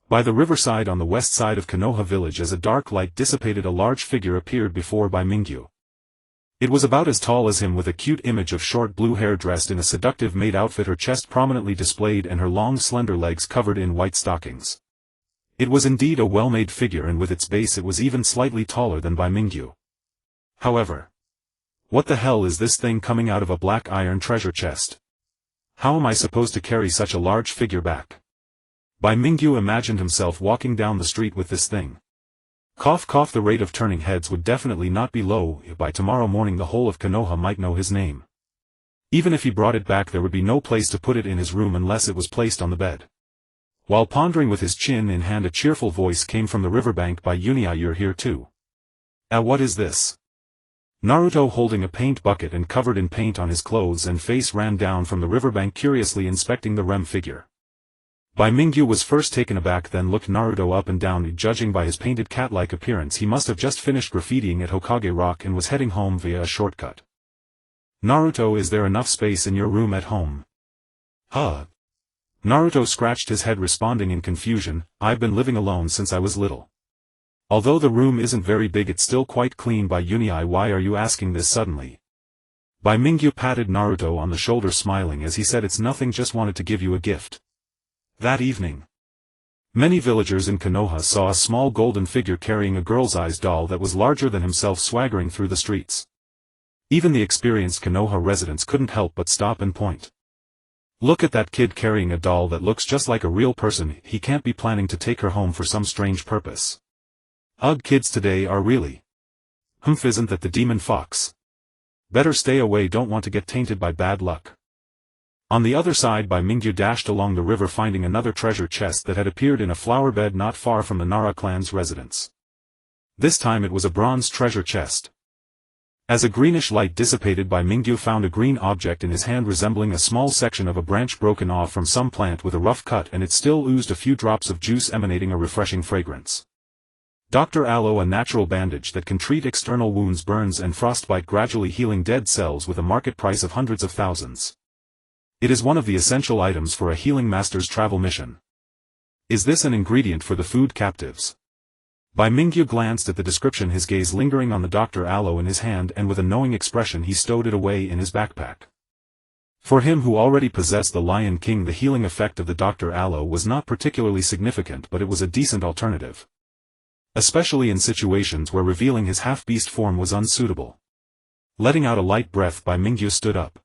By the riverside on the west side of Konoha village, as a dark light dissipated, a large figure appeared before Bai Mingyu. It was about as tall as him, with a cute image of short blue hair, dressed in a seductive maid outfit, her chest prominently displayed and her long slender legs covered in white stockings. It was indeed a well-made figure, and with its base it was even slightly taller than Bai Mingyu. However, what the hell is this thing coming out of a black iron treasure chest? How am I supposed to carry such a large figure back? Bai Mingyu imagined himself walking down the street with this thing. Cough cough, the rate of turning heads would definitely not be low. By tomorrow morning the whole of Konoha might know his name. Even if he brought it back there would be no place to put it in his room unless it was placed on the bed. While pondering with his chin in hand a cheerful voice came from the riverbank. Bai Mingyu, you're here too. What is this? Naruto, holding a paint bucket and covered in paint on his clothes and face, ran down from the riverbank, curiously inspecting the Rem figure. Bai Mingyu was first taken aback, then looked Naruto up and down. Judging by his painted cat-like appearance, he must have just finished graffitiing at Hokage Rock and was heading home via a shortcut. Naruto, is there enough space in your room at home? Huh? Naruto scratched his head, responding in confusion, I've been living alone since I was little. Although the room isn't very big, it's still quite clean. Bai Mingyu, why are you asking this suddenly? Bai Mingyu patted Naruto on the shoulder, smiling as he said, it's nothing, just wanted to give you a gift. That evening, many villagers in Konoha saw a small golden figure carrying a girl's eyes doll that was larger than himself swaggering through the streets. Even the experienced Konoha residents couldn't help but stop and point. Look at that kid carrying a doll that looks just like a real person, he can't be planning to take her home for some strange purpose. Ugh, kids today are really. Isn't that the demon fox? Better stay away, don't want to get tainted by bad luck. On the other side, Bai Mingyu dashed along the river, finding another treasure chest that had appeared in a flower bed not far from the Nara clan's residence. This time it was a bronze treasure chest. As a greenish light dissipated, Bai Mingyu found a green object in his hand resembling a small section of a branch broken off from some plant with a rough cut, and it still oozed a few drops of juice emanating a refreshing fragrance. Dr. Aloe, a natural bandage that can treat external wounds, burns and frostbite, gradually healing dead cells with a market price of hundreds of thousands. It is one of the essential items for a healing master's travel mission. Is this an ingredient for the food captives? Bai Mingyu glanced at the description, his gaze lingering on the Dr. Aloe in his hand, and with a knowing expression he stowed it away in his backpack. For him, who already possessed the Lion King, the healing effect of the Dr. Aloe was not particularly significant, but it was a decent alternative. Especially in situations where revealing his half-beast form was unsuitable. Letting out a light breath, Bai Mingyu stood up.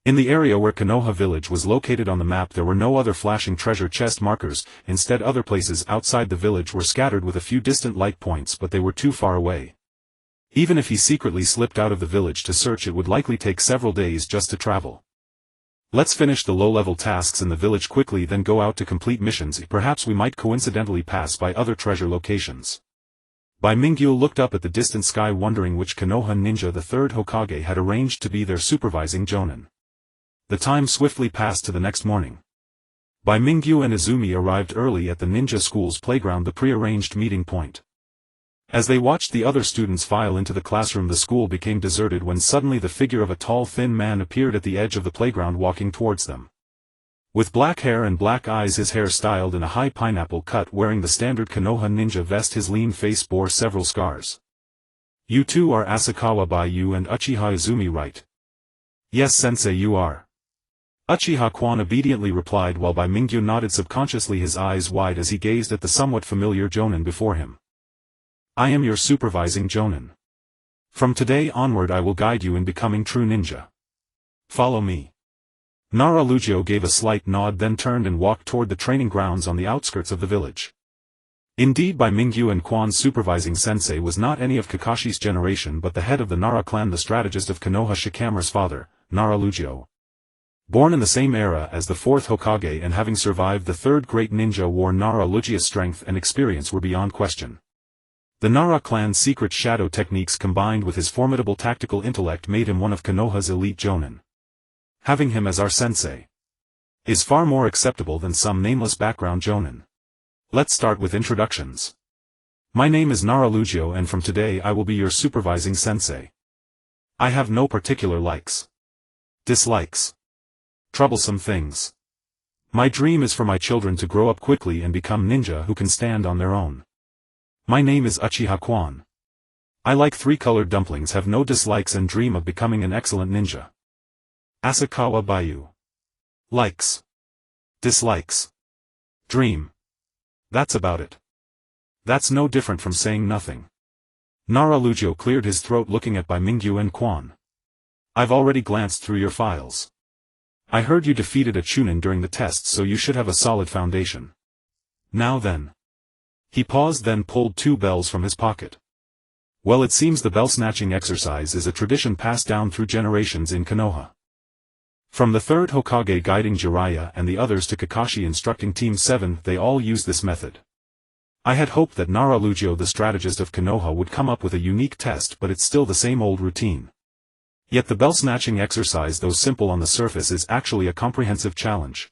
In the area where Konoha village was located on the map there were no other flashing treasure chest markers, instead other places outside the village were scattered with a few distant light points, but they were too far away. Even if he secretly slipped out of the village to search, it would likely take several days just to travel. Let's finish the low-level tasks in the village quickly, then go out to complete missions. Perhaps we might coincidentally pass by other treasure locations. Bai Mingyu looked up at the distant sky, wondering which Konoha ninja the third Hokage had arranged to be their supervising jonin. The time swiftly passed to the next morning. Bai Mingyu and Izumi arrived early at the ninja school's playground, the pre-arranged meeting point. As they watched the other students file into the classroom, the school became deserted when suddenly the figure of a tall, thin man appeared at the edge of the playground, walking towards them. With black hair and black eyes, his hair styled in a high pineapple cut, wearing the standard Konoha ninja vest, his lean face bore several scars. You two are Asakawa Baiyu and Uchiha Izumi, right? Yes, sensei, you are. Uchiha Kwan obediently replied, while Bai Mingyu nodded, subconsciously his eyes wide as he gazed at the somewhat familiar jonin before him. I am your supervising jonin. From today onward I will guide you in becoming true ninja. Follow me. Naruto gave a slight nod, then turned and walked toward the training grounds on the outskirts of the village. Indeed, Bai Mingyu and Kwan's supervising sensei was not any of Kakashi's generation, but the head of the Nara clan, the strategist of Konoha, Shikamaru's father, Naruto. Born in the same era as the fourth Hokage and having survived the third great ninja war, Naruto's strength and experience were beyond question. The Nara clan's secret shadow techniques combined with his formidable tactical intellect made him one of Konoha's elite jonin. Having him as our sensei is far more acceptable than some nameless background jonin. Let's start with introductions. My name is Naruto, and from today I will be your supervising sensei. I have no particular likes, dislikes, troublesome things. My dream is for my children to grow up quickly and become ninja who can stand on their own. My name is Uchiha Kwan. I like three-colored dumplings, have no dislikes, and dream of becoming an excellent ninja. Asakawa Baiyu. Likes, dislikes, dream. That's about it. That's no different from saying nothing. Naruto cleared his throat, looking at Bai Mingyu and Kwan. I've already glanced through your files. I heard you defeated a chunin during the tests, so you should have a solid foundation. Now then. He paused, then pulled two bells from his pocket. Well, it seems the bell-snatching exercise is a tradition passed down through generations in Konoha. From the third Hokage guiding Jiraiya and the others to Kakashi instructing Team 7, they all used this method. I had hoped that Naruto the strategist of Konoha would come up with a unique test, but it's still the same old routine. Yet the bell-snatching exercise, though simple on the surface, is actually a comprehensive challenge.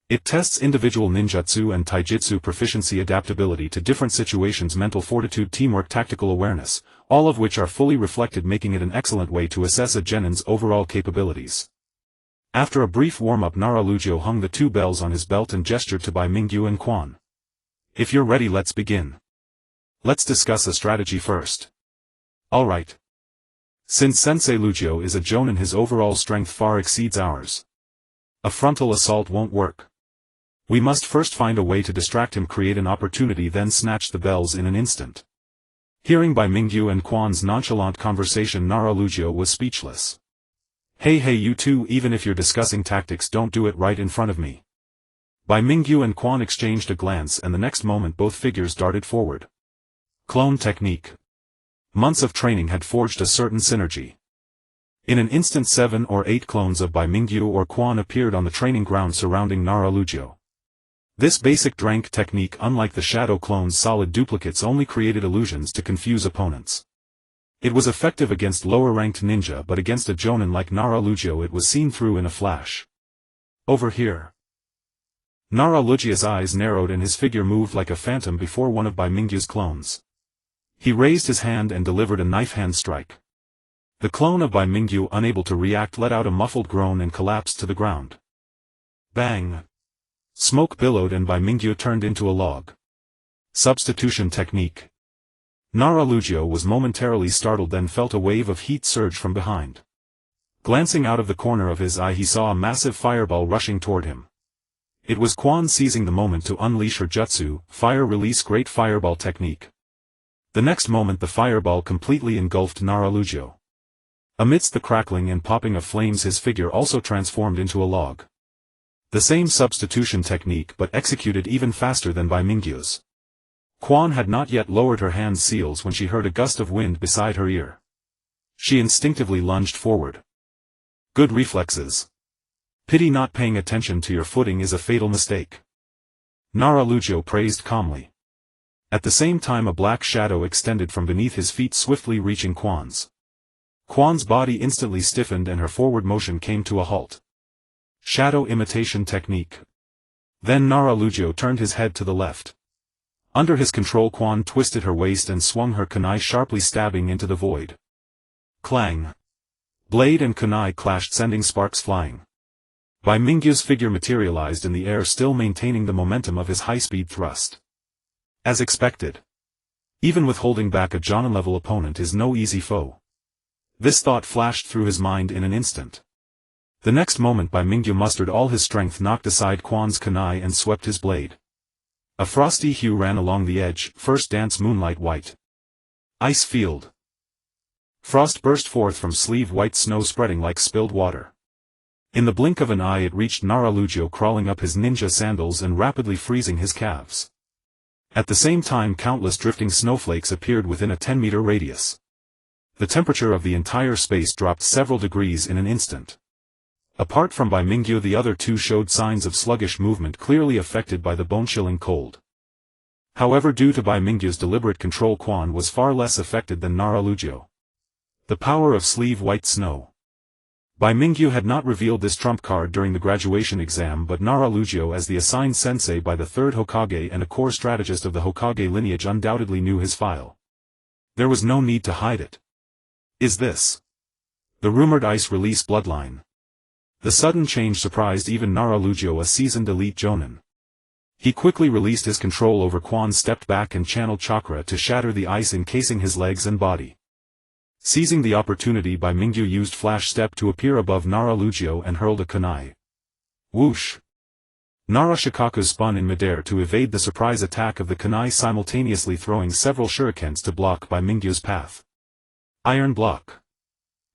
It tests individual ninjutsu and taijutsu proficiency, adaptability to different situations, mental fortitude, teamwork, tactical awareness, all of which are fully reflected, making it an excellent way to assess a genin's overall capabilities. After a brief warm-up, Naruto hung the 2 bells on his belt and gestured to Bai Mingyu and Quan. If you're ready, let's begin. Let's discuss a strategy first. Alright. Since Sensei Lucio is a jonin, his overall strength far exceeds ours. A frontal assault won't work. We must first find a way to distract him, create an opportunity, then snatch the bells in an instant. Hearing Bai Mingyu and Quan's nonchalant conversation, Naruto was speechless. Hey you two, even if you're discussing tactics, don't do it right in front of me. Bai Mingyu and Quan exchanged a glance, and the next moment both figures darted forward. Clone technique. Months of training had forged a certain synergy. In an instant 7 or 8 clones of Bai Mingyu or Quan appeared on the training ground surrounding Naruto. This basic drank technique, unlike the shadow clone's solid duplicates, only created illusions to confuse opponents. It was effective against lower-ranked ninja, but against a jonin like Naruto it was seen through in a flash. Over here. Naruto's eyes narrowed and his figure moved like a phantom before one of Bai Mingyu's clones. He raised his hand and delivered a knife hand strike. The clone of Bai Mingyu, unable to react, let out a muffled groan and collapsed to the ground. Bang! Smoke billowed and Bai Mingyu turned into a log. Substitution technique. Naruto was momentarily startled, then felt a wave of heat surge from behind. Glancing out of the corner of his eye, he saw a massive fireball rushing toward him. It was Quan seizing the moment to unleash her jutsu, fire release great fireball technique. The next moment the fireball completely engulfed Naruto. Amidst the crackling and popping of flames, his figure also transformed into a log. The same substitution technique, but executed even faster than Bai Mingyu's. Quan had not yet lowered her hand's seals when she heard a gust of wind beside her ear. She instinctively lunged forward. Good reflexes. Pity not paying attention to your footing is a fatal mistake. Naruto praised calmly. At the same time a black shadow extended from beneath his feet, swiftly reaching Quan's. Quan's body instantly stiffened and her forward motion came to a halt. Shadow imitation technique. Then Naruto turned his head to the left. Under his control, Quan twisted her waist and swung her kunai, sharply stabbing into the void. Clang! Blade and kunai clashed, sending sparks flying. Bai Mingyu's figure materialized in the air, still maintaining the momentum of his high-speed thrust. As expected. Even with holding back, a jonin-level opponent is no easy foe. This thought flashed through his mind in an instant. The next moment Bai Mingyu mustered all his strength, knocked aside Quan's kunai and swept his blade. A frosty hue ran along the edge, first dance moonlight white. Ice field. Frost burst forth from sleeve, white snow spreading like spilled water. In the blink of an eye it reached Naruto, crawling up his ninja sandals and rapidly freezing his calves. At the same time countless drifting snowflakes appeared within a 10-meter radius. The temperature of the entire space dropped several degrees in an instant. Apart from Bai Mingyu, the other two showed signs of sluggish movement, clearly affected by the bone-chilling cold. However, due to Bai Mingyu's deliberate control, Quan was far less affected than Naruto. The power of sleeve white snow. Bai Mingyu had not revealed this trump card during the graduation exam, but Naruto, as the assigned sensei by the third Hokage and a core strategist of the Hokage lineage, undoubtedly knew his file. There was no need to hide it. Is this the rumored ice release bloodline? The sudden change surprised even Naruto, a seasoned elite jonin. He quickly released his control over Quan, stepped back and channeled chakra to shatter the ice encasing his legs and body. Seizing the opportunity, Bai Mingyu used flash step to appear above Naruto and hurled a kunai. Whoosh! Naruto spun in midair to evade the surprise attack of the kunai, simultaneously throwing several shurikens to block Bai Mingyu's path. Iron block.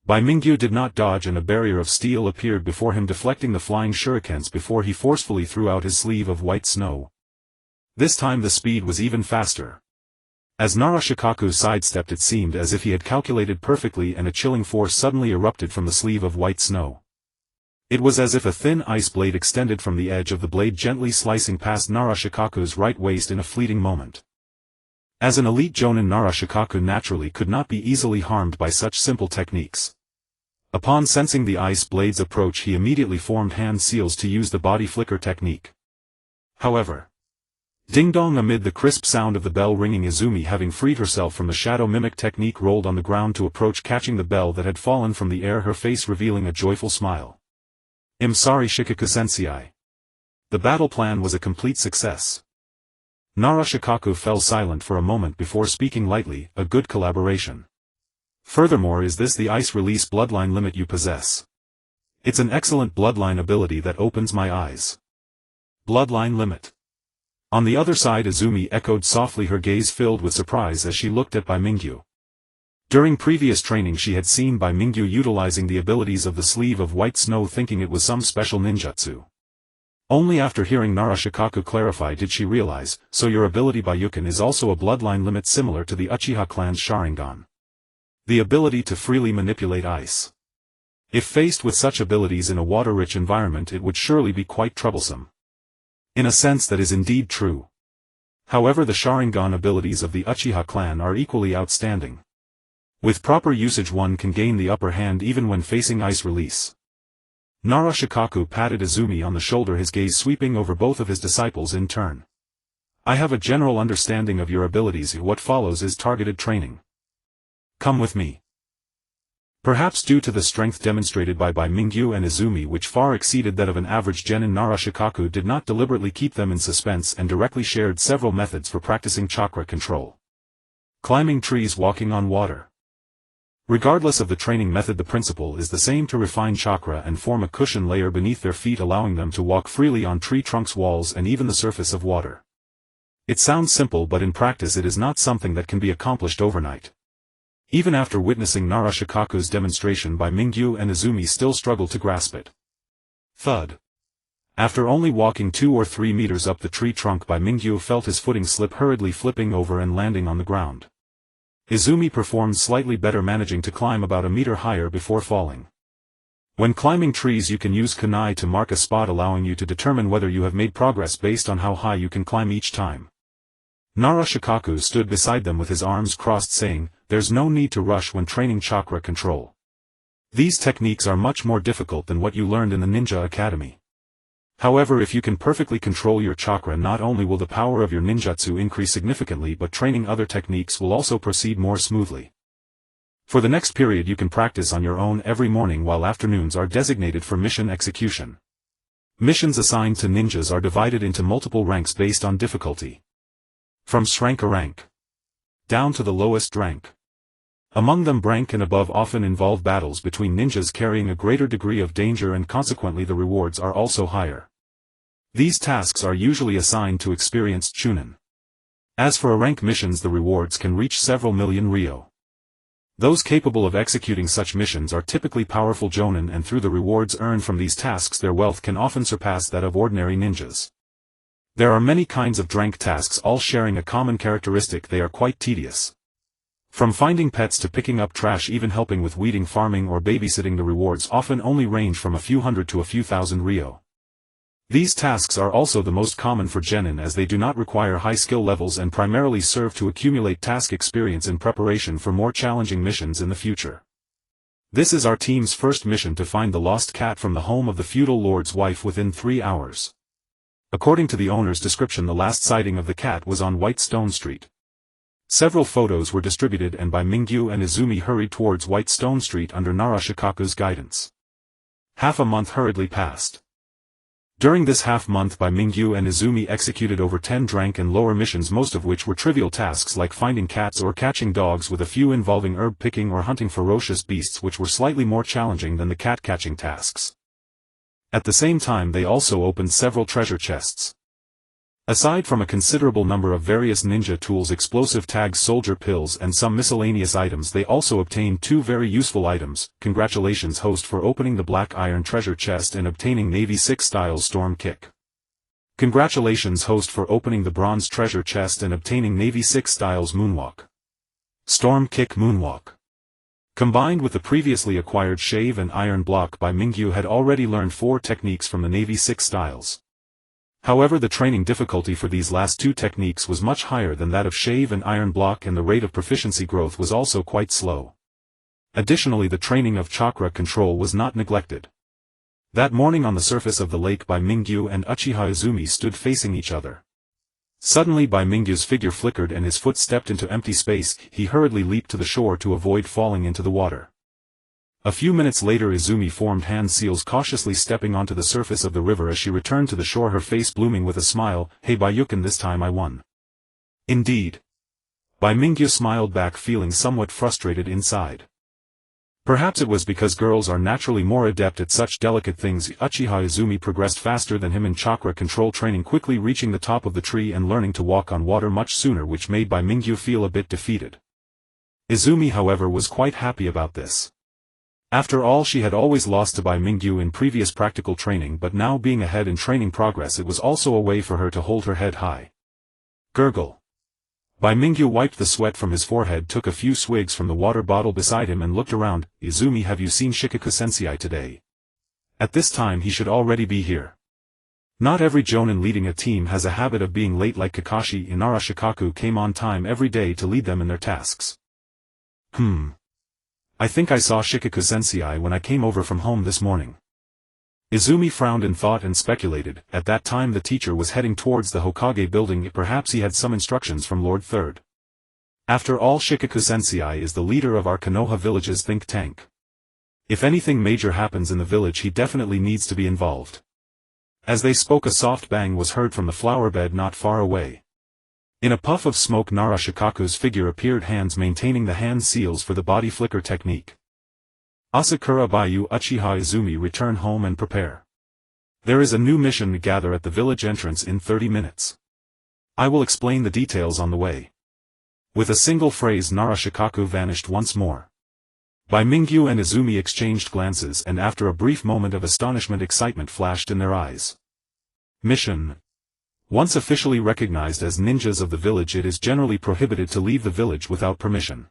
Bai Mingyu did not dodge, and a barrier of steel appeared before him, deflecting the flying shurikens before he forcefully threw out his sleeve of white snow. This time the speed was even faster. As Naruto sidestepped, it seemed as if he had calculated perfectly, and a chilling force suddenly erupted from the sleeve of white snow. It was as if a thin ice blade extended from the edge of the blade, gently slicing past Narashikaku's right waist in a fleeting moment. As an elite jonin, Narashikaku naturally could not be easily harmed by such simple techniques. Upon sensing the ice blade's approach, he immediately formed hand seals to use the body flicker technique. However, ding-dong, amid the crisp sound of the bell ringing, Izumi, having freed herself from the shadow mimic technique, rolled on the ground to approach, catching the bell that had fallen from the air, her face revealing a joyful smile. "I'm sorry, Shikaku-sensei. The battle plan was a complete success." Narashikaku fell silent for a moment before speaking lightly, "A good collaboration. Furthermore, is this the ice release bloodline limit you possess? It's an excellent bloodline ability that opens my eyes." Bloodline limit. On the other side, Izumi echoed softly, her gaze filled with surprise as she looked at Bai Mingyu. During previous training she had seen Bai Mingyu utilizing the abilities of the Sleeve of White Snow, thinking it was some special ninjutsu. Only after hearing Narashikaku clarify did she realize, so your ability Bayukin is also a bloodline limit similar to the Uchiha clan's Sharingan. The ability to freely manipulate ice. If faced with such abilities in a water-rich environment, it would surely be quite troublesome. In a sense, that is indeed true. However, the Sharingan abilities of the Uchiha clan are equally outstanding. With proper usage one can gain the upper hand even when facing ice release. Narashikaku patted Izumi on the shoulder, his gaze sweeping over both of his disciples in turn. "I have a general understanding of your abilities. What follows is targeted training. Come with me." Perhaps due to the strength demonstrated by Bai Mingyu and Izumi, which far exceeded that of an average genin, Narashikaku did not deliberately keep them in suspense and directly shared several methods for practicing chakra control. Climbing trees, walking on water. Regardless of the training method, the principle is the same: to refine chakra and form a cushion layer beneath their feet, allowing them to walk freely on tree trunks, walls, and even the surface of water. It sounds simple, but in practice it is not something that can be accomplished overnight. Even after witnessing Narashikaku's demonstration, Bai Mingyu and Izumi still struggled to grasp it. Thud. After only walking 2 or 3 meters up the tree trunk, Bai Mingyu felt his footing slip, hurriedly flipping over and landing on the ground. Izumi performed slightly better, managing to climb about a meter higher before falling. When climbing trees, you can use kunai to mark a spot, allowing you to determine whether you have made progress based on how high you can climb each time. Narashikaku stood beside them with his arms crossed, saying, "There's no need to rush when training chakra control. These techniques are much more difficult than what you learned in the Ninja Academy. However, if you can perfectly control your chakra, not only will the power of your ninjutsu increase significantly, but training other techniques will also proceed more smoothly. For the next period you can practice on your own every morning, while afternoons are designated for mission execution. Missions assigned to ninjas are divided into multiple ranks based on difficulty. From rank rank down to the lowest rank. Among them, rank and above often involve battles between ninjas carrying a greater degree of danger, and consequently the rewards are also higher. These tasks are usually assigned to experienced chunin. As for rank missions, the rewards can reach several million ryo. Those capable of executing such missions are typically powerful jonin, and through the rewards earned from these tasks their wealth can often surpass that of ordinary ninjas. There are many kinds of rank tasks, all sharing a common characteristic: they are quite tedious. From finding pets to picking up trash, even helping with weeding, farming, or babysitting, the rewards often only range from a few hundred to a few thousand ryo. These tasks are also the most common for genin, as they do not require high skill levels and primarily serve to accumulate task experience in preparation for more challenging missions in the future. This is our team's first mission: to find the lost cat from the home of the feudal lord's wife within 3 hours. According to the owner's description, the last sighting of the cat was on White Stone Street. Several photos were distributed, and Bai Mingyu and Izumi hurried towards White Stone Street under Narashikaku's guidance. Half a month hurriedly passed. During this half-month, Bai Mingyu and Izumi executed over 10 rank and lower missions, most of which were trivial tasks like finding cats or catching dogs, with a few involving herb picking or hunting ferocious beasts, which were slightly more challenging than the cat-catching tasks. At the same time, they also opened several treasure chests. Aside from a considerable number of various ninja tools, explosive tags, soldier pills, and some miscellaneous items, they also obtained 2 very useful items. Congratulations, host, for opening the black iron treasure chest and obtaining Navy 6 style storm kick. Congratulations, host, for opening the bronze treasure chest and obtaining Navy 6 styles moonwalk. Storm kick moonwalk. Combined with the previously acquired shave and iron block, Bai Mingyu had already learned 4 techniques from the Navy 6 styles. However, the training difficulty for these last 2 techniques was much higher than that of shave and iron block, and the rate of proficiency growth was also quite slow. Additionally, the training of chakra control was not neglected. That morning on the surface of the lake, Bai Mingyu and Uchiha Izumi stood facing each other. Suddenly Bai Mingyu's figure flickered and his foot stepped into empty space. He hurriedly leaped to the shore to avoid falling into the water. A few minutes later, Izumi formed hand seals, cautiously stepping onto the surface of the river as she returned to the shore, her face blooming with a smile. "Hey Bayukin, this time I won." "Indeed." Bai Mingyu smiled back, feeling somewhat frustrated inside. Perhaps it was because girls are naturally more adept at such delicate things. Uchiha Izumi progressed faster than him in chakra control training, quickly reaching the top of the tree and learning to walk on water much sooner, which made Bai Mingyu feel a bit defeated. Izumi, however, was quite happy about this. After all, she had always lost to Bai Mingyu in previous practical training, but now being ahead in training progress, it was also a way for her to hold her head high. Gurgle. Bai Mingyu wiped the sweat from his forehead, took a few swigs from the water bottle beside him and looked around. "Izumi, have you seen Shikaku-sensei today? At this time he should already be here." Not every jonin leading a team has a habit of being late like Kakashi. Inara Shikaku came on time every day to lead them in their tasks. I think I saw Shikaku-sensei when I came over from home this morning." Izumi frowned in thought and speculated. At that time the teacher was heading towards the Hokage building. Perhaps he had some instructions from Lord Third. After all, Shikaku-sensei is the leader of our Konoha village's think tank. If anything major happens in the village, he definitely needs to be involved. As they spoke, a soft bang was heard from the flower bed not far away. In a puff of smoke, Nara Shikaku's figure appeared, hands maintaining the hand seals for the body flicker technique. "Asakura Bayu, Uchiha Izumi, return home and prepare. There is a new mission to gather at the village entrance in 30 minutes. I will explain the details on the way." With a single phrase, Nara Shikaku vanished once more. Bai Mingyu and Izumi exchanged glances, and after a brief moment of astonishment, excitement flashed in their eyes. Mission. Once officially recognized as ninjas of the village, it is generally prohibited to leave the village without permission.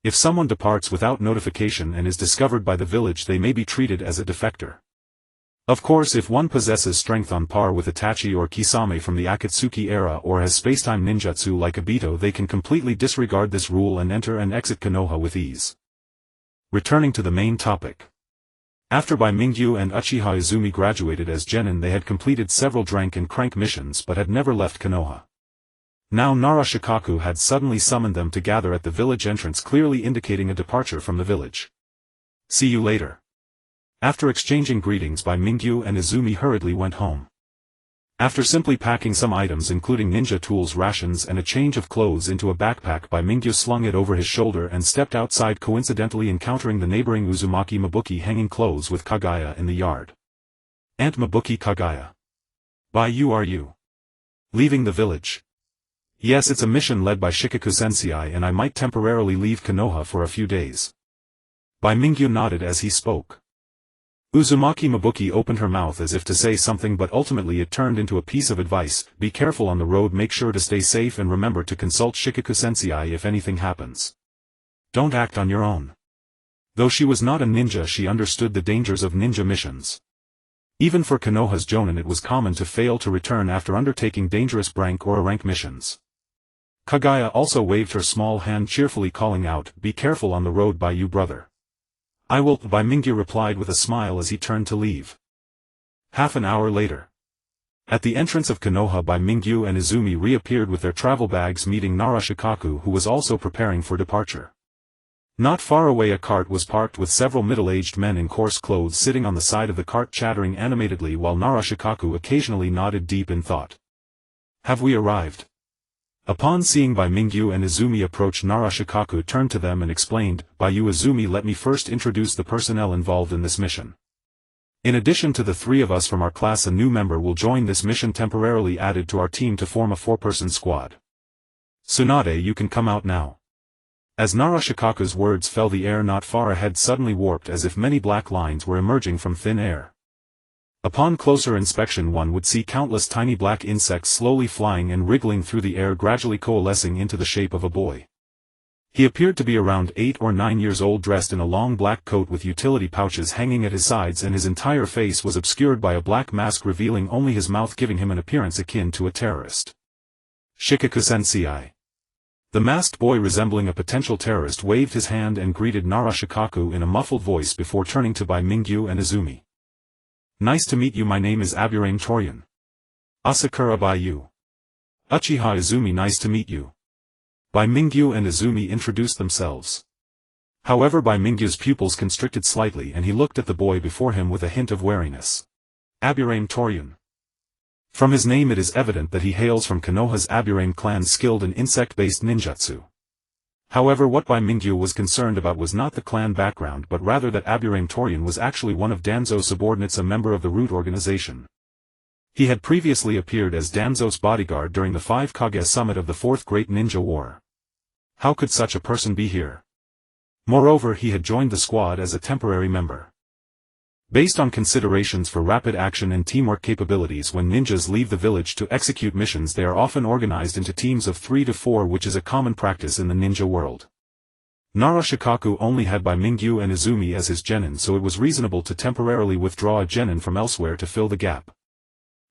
If someone departs without notification and is discovered by the village, they may be treated as a defector. Of course, if one possesses strength on par with Itachi or Kisame from the Akatsuki era, or has spacetime ninjutsu like Obito, they can completely disregard this rule and enter and exit Konoha with ease. Returning to the main topic. After Bai Mingyu and Uchiha Izumi graduated as genin, they had completed several drank and crank missions but had never left Konoha. Now Nara Shikaku had suddenly summoned them to gather at the village entrance, clearly indicating a departure from the village. "See you later." After exchanging greetings, Bai Mingyu and Izumi hurriedly went home. After simply packing some items including ninja tools, rations and a change of clothes into a backpack, Bai Mingyu slung it over his shoulder and stepped outside, coincidentally encountering the neighboring Uzumaki Mabuki hanging clothes with Kagaya in the yard. "Aunt Mabuki, Kagaya. Bai, are you leaving the village?" "Yes, it's a mission led by Shikaku-sensei and I might temporarily leave Konoha for a few days." Bai Mingyu nodded as he spoke. Uzumaki Mabuki opened her mouth as if to say something, but ultimately it turned into a piece of advice: "Be careful on the road, make sure to stay safe and remember to consult Shikaku-sensei if anything happens. Don't act on your own." Though she was not a ninja, she understood the dangers of ninja missions. Even for Konoha's jonin, it was common to fail to return after undertaking dangerous rank or rank missions. Kagaya also waved her small hand cheerfully, calling out, "Be careful on the road, Bai, brother." "I will," Bai Mingyu replied with a smile as he turned to leave. Half an hour later. At the entrance of Konoha, Bai Mingyu and Izumi reappeared with their travel bags, meeting Nara Shikaku, who was also preparing for departure. Not far away a cart was parked with several middle-aged men in coarse clothes sitting on the side of the cart chattering animatedly, while Nara Shikaku occasionally nodded deep in thought. "Have we arrived?" Upon seeing Bai Mingyu and Izumi approach, Nara Shikaku turned to them and explained, "Bai, Izumi, let me first introduce the personnel involved in this mission. In addition to the 3 of us from our class, a new member will join this mission, temporarily added to our team to form a 4-person squad. Tsunade, you can come out now." As Nara Shikaku's words fell, the air not far ahead suddenly warped as if many black lines were emerging from thin air. Upon closer inspection, one would see countless tiny black insects slowly flying and wriggling through the air, gradually coalescing into the shape of a boy. He appeared to be around 8 or 9 years old, dressed in a long black coat with utility pouches hanging at his sides, and his entire face was obscured by a black mask revealing only his mouth, giving him an appearance akin to a terrorist. Shikaku-sensei. The masked boy, resembling a potential terrorist, waved his hand and greeted Narashikaku in a muffled voice before turning to Bai Mingyu and Izumi. "Nice to meet you, my name is Aburame Torian. Asakura Baiyu. Uchiha Izumi, nice to meet you." Bai Mingyu and Izumi introduced themselves. However, Bai Mingyu's pupils constricted slightly and he looked at the boy before him with a hint of wariness. Aburame Torian. From his name it is evident that he hails from Konoha's Aburame clan, skilled in insect-based ninjutsu. However, what Bai Mingyu was concerned about was not the clan background, but rather that Aburame Torian was actually one of Danzo's subordinates, a member of the Root organization. He had previously appeared as Danzo's bodyguard during the 5 Kage summit of the Fourth Great Ninja War. How could such a person be here? Moreover, he had joined the squad as a temporary member. Based on considerations for rapid action and teamwork capabilities, when ninjas leave the village to execute missions, they are often organized into teams of 3 to 4, which is a common practice in the ninja world. Narashikaku only had Bai Mingyu and Izumi as his genin, so it was reasonable to temporarily withdraw a genin from elsewhere to fill the gap.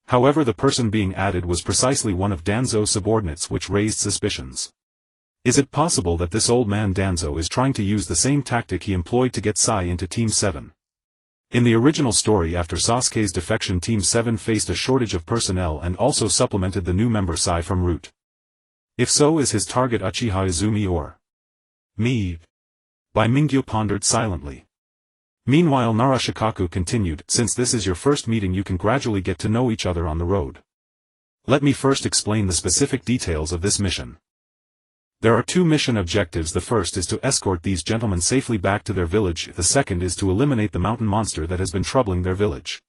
However, the person being added was precisely one of Danzo's subordinates, which raised suspicions. Is it possible that this old man Danzo is trying to use the same tactic he employed to get Sai into Team 7? In the original story, after Sasuke's defection, Team 7 faced a shortage of personnel and also supplemented the new member Sai from Root. If so, is his target Uchiha Izumi or me? Bai Mingyu pondered silently. Meanwhile, Narashikaku continued, "Since this is your first meeting, you can gradually get to know each other on the road. Let me first explain the specific details of this mission. There are 2 mission objectives. The first is to escort these gentlemen safely back to their village. The second is to eliminate the mountain monster that has been troubling their village.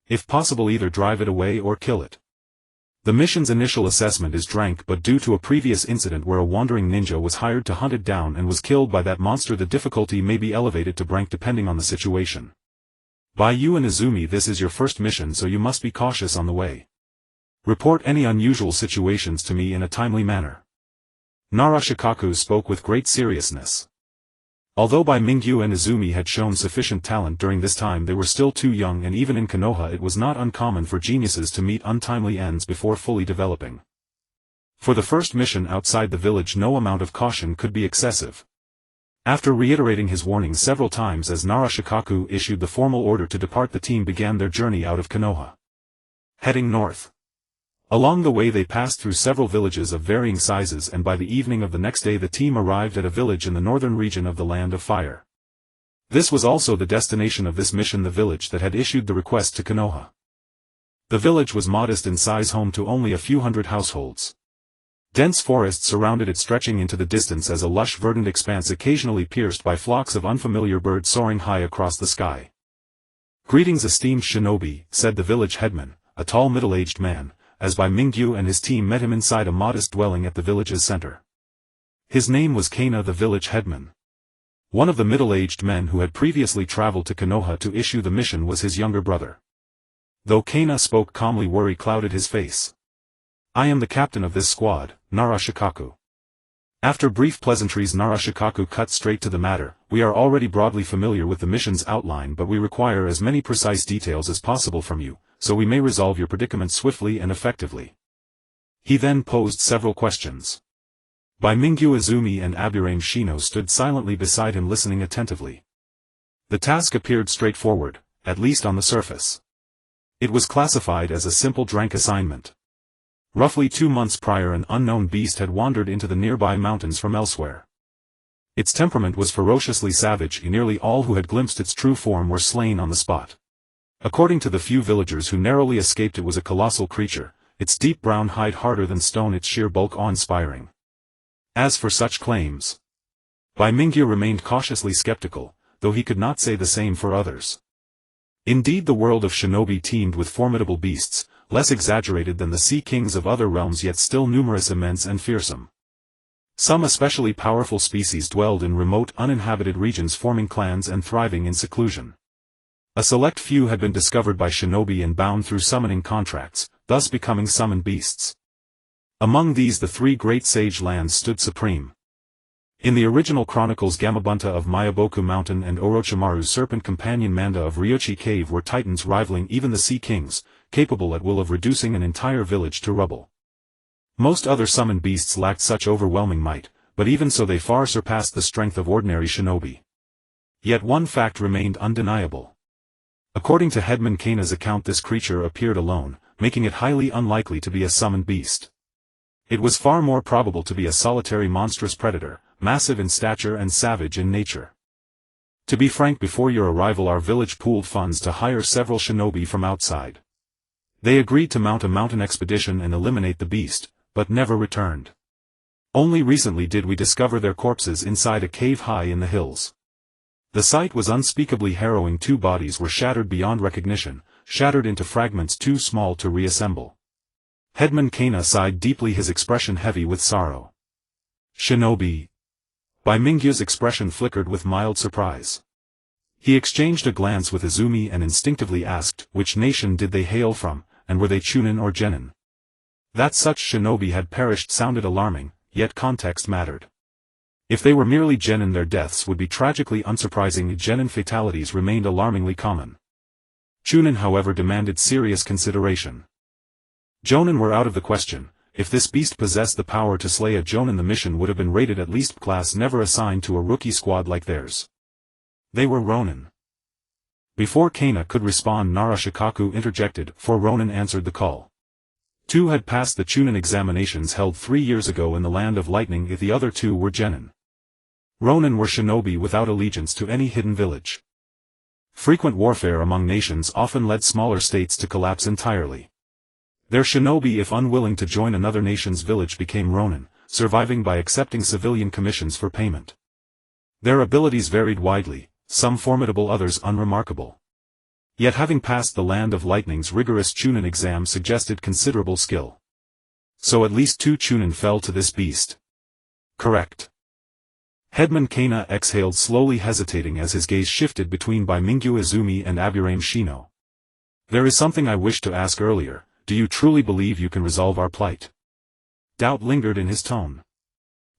If possible, either drive it away or kill it. The mission's initial assessment is rank, but due to a previous incident where a wandering ninja was hired to hunt it down and was killed by that monster, the difficulty may be elevated to rank depending on the situation. By you and Izumi, this is your first mission, so you must be cautious on the way. Report any unusual situations to me in a timely manner." Narashikaku spoke with great seriousness. Although Bai Mingyu and Izumi had shown sufficient talent during this time, they were still too young, and even in Konoha it was not uncommon for geniuses to meet untimely ends before fully developing. For the first mission outside the village, no amount of caution could be excessive. After reiterating his warning several times as Narashikaku issued the formal order to depart, the team began their journey out of Konoha. Heading north. Along the way they passed through several villages of varying sizes, and by the evening of the next day the team arrived at a village in the northern region of the Land of Fire. This was also the destination of this mission, the village that had issued the request to Konoha. The village was modest in size, home to only a few hundred households. Dense forests surrounded it, stretching into the distance as a lush verdant expanse occasionally pierced by flocks of unfamiliar birds soaring high across the sky. "Greetings, esteemed shinobi," said the village headman, a tall middle-aged man, as Bai Mingyu and his team met him inside a modest dwelling at the village's center. His name was Kana, the village headman. One of the middle-aged men who had previously traveled to Konoha to issue the mission was his younger brother. Though Kana spoke calmly, worry clouded his face. "I am the captain of this squad, Narashikaku." After brief pleasantries, Narashikaku cut straight to the matter. "We are already broadly familiar with the mission's outline, but we require as many precise details as possible from you, so we may resolve your predicament swiftly and effectively." He then posed several questions. Bai Mingyu, Izumi and Aburame Shino stood silently beside him, listening attentively. The task appeared straightforward, at least on the surface. It was classified as a simple rank assignment. Roughly 2 months prior, an unknown beast had wandered into the nearby mountains from elsewhere. Its temperament was ferociously savage, and nearly all who had glimpsed its true form were slain on the spot. According to the few villagers who narrowly escaped, it was a colossal creature, its deep brown hide harder than stone, its sheer bulk awe-inspiring. As for such claims, Bai Mingyu remained cautiously skeptical, though he could not say the same for others. Indeed, the world of shinobi teemed with formidable beasts, less exaggerated than the sea kings of other realms, yet still numerous, immense and fearsome. Some especially powerful species dwelled in remote uninhabited regions, forming clans and thriving in seclusion. A select few had been discovered by shinobi and bound through summoning contracts, thus becoming summoned beasts. Among these the 3 great sage lands stood supreme. In the original chronicles, Gamabunta of Mayaboku Mountain and Orochimaru's serpent companion Manda of Ryuchi Cave were titans rivaling even the Sea Kings, capable at will of reducing an entire village to rubble. Most other summoned beasts lacked such overwhelming might, but even so they far surpassed the strength of ordinary shinobi. Yet one fact remained undeniable. According to Headman Kaina's account, this creature appeared alone, making it highly unlikely to be a summoned beast. It was far more probable to be a solitary monstrous predator, massive in stature and savage in nature. To be frank, before your arrival our village pooled funds to hire several shinobi from outside. They agreed to mount a mountain expedition and eliminate the beast, but never returned. Only recently did we discover their corpses inside a cave high in the hills. The sight was unspeakably harrowing. 2 bodies were shattered beyond recognition, shattered into fragments too small to reassemble. Headman Kaina sighed deeply, his expression heavy with sorrow. Shinobi. Bai Mingyu's expression flickered with mild surprise. He exchanged a glance with Izumi and instinctively asked which nation did they hail from, and were they Chunin or Genin. That such shinobi had perished sounded alarming, yet context mattered. If they were merely Genin, their deaths would be tragically unsurprising. Genin fatalities remained alarmingly common. Chunin, however, demanded serious consideration. Jonin were out of the question. If this beast possessed the power to slay a Jonin, the mission would have been rated at least class, never assigned to a rookie squad like theirs. They were Ronin. Before Kaina could respond, Narashikaku interjected, for Ronin answered the call. 2 had passed the Chunin examinations held 3 years ago in the Land of Lightning. If the other 2 were Genin. Ronin were shinobi without allegiance to any hidden village. Frequent warfare among nations often led smaller states to collapse entirely. Their shinobi, if unwilling to join another nation's village, became Ronin, surviving by accepting civilian commissions for payment. Their abilities varied widely, some formidable, others unremarkable. Yet having passed the Land of Lightning's rigorous Chunin exam suggested considerable skill. So at least 2 Chunin fell to this beast. Correct. Headman Kaina exhaled slowly, hesitating as his gaze shifted between Bai Mingyu Izumi and Aburame Shino. There is something I wished to ask earlier. Do you truly believe you can resolve our plight? Doubt lingered in his tone.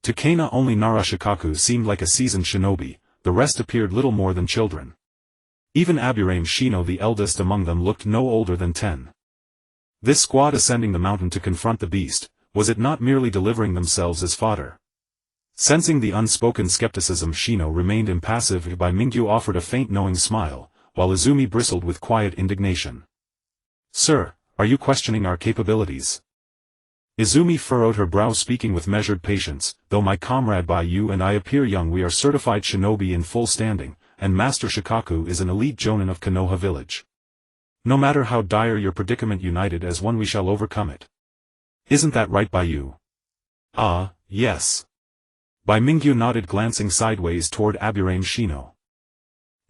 To Kaina only Narashikaku seemed like a seasoned shinobi, the rest appeared little more than children. Even Aburame Shino, the eldest among them, looked no older than 10. This squad ascending the mountain to confront the beast, was it not merely delivering themselves as fodder? Sensing the unspoken skepticism, Shino remained impassive. Bai Mingyu offered a faint knowing smile, while Izumi bristled with quiet indignation. Sir, are you questioning our capabilities? Izumi furrowed her brow, speaking with measured patience. Though my comrade Bai and I appear young, we are certified shinobi in full standing, and Master Shikaku is an elite jonin of Konoha village. No matter how dire your predicament, united as one we shall overcome it. Isn't that right, Bai? Ah, yes. Bai Mingyu nodded, glancing sideways toward Aburame Shino.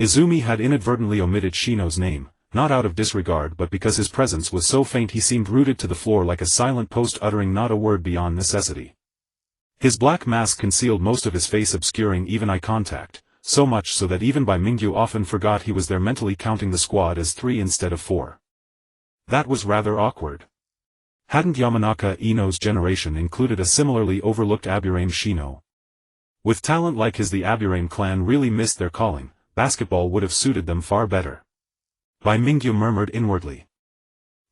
Izumi had inadvertently omitted Shino's name, not out of disregard but because his presence was so faint he seemed rooted to the floor like a silent post, uttering not a word beyond necessity. His black mask concealed most of his face, obscuring even eye contact, so much so that even Bai Mingyu often forgot he was there, mentally counting the squad as 3 instead of 4. That was rather awkward. Hadn't Yamanaka Ino's generation included a similarly overlooked Aburame Shino? With talent like his, the Aburame clan really missed their calling. Basketball would have suited them far better. Bai Mingyu murmured inwardly.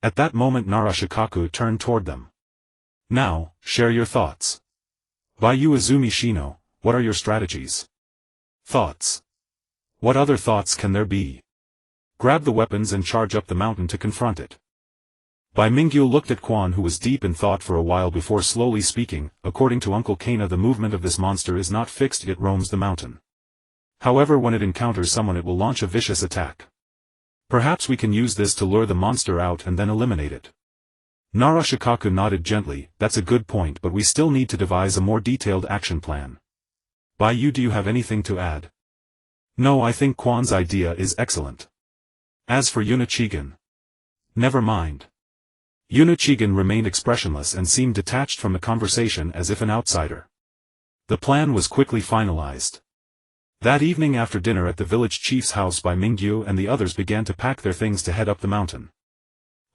At that moment Narashikaku turned toward them. Now, share your thoughts. Bai Izumi Shino, what are your strategies? Thoughts? What other thoughts can there be? Grab the weapons and charge up the mountain to confront it. Bai Mingyu looked at Quan, who was deep in thought for a while before slowly speaking. According to Uncle Kaina, the movement of this monster is not fixed, it roams the mountain. However, when it encounters someone it will launch a vicious attack. Perhaps we can use this to lure the monster out and then eliminate it. Narashikaku nodded gently. That's a good point, but we still need to devise a more detailed action plan. Bai, do you have anything to add? No, I think Quan's idea is excellent. As for Yunochigan. Never mind. Yunochigan remained expressionless and seemed detached from the conversation as if an outsider. The plan was quickly finalized. That evening after dinner at the village chief's house, Bai Mingyu and the others began to pack their things to head up the mountain.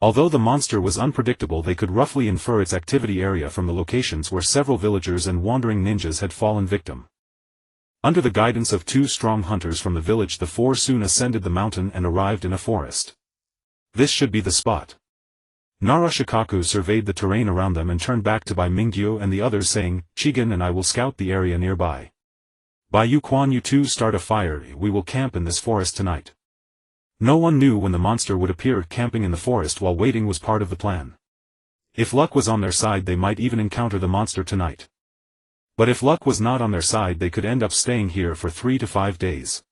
Although the monster was unpredictable, they could roughly infer its activity area from the locations where several villagers and wandering ninjas had fallen victim. Under the guidance of 2 strong hunters from the village, the 4 soon ascended the mountain and arrived in a forest. This should be the spot. Narashikaku surveyed the terrain around them and turned back to Bai Mingyu and the others, saying, "Chigan and I will scout the area nearby. Bai Yu Quan, you two start a fire, we will camp in this forest tonight." No one knew when the monster would appear. Camping in the forest while waiting was part of the plan. If luck was on their side, they might even encounter the monster tonight. But if luck was not on their side, they could end up staying here for 3 to 5 days.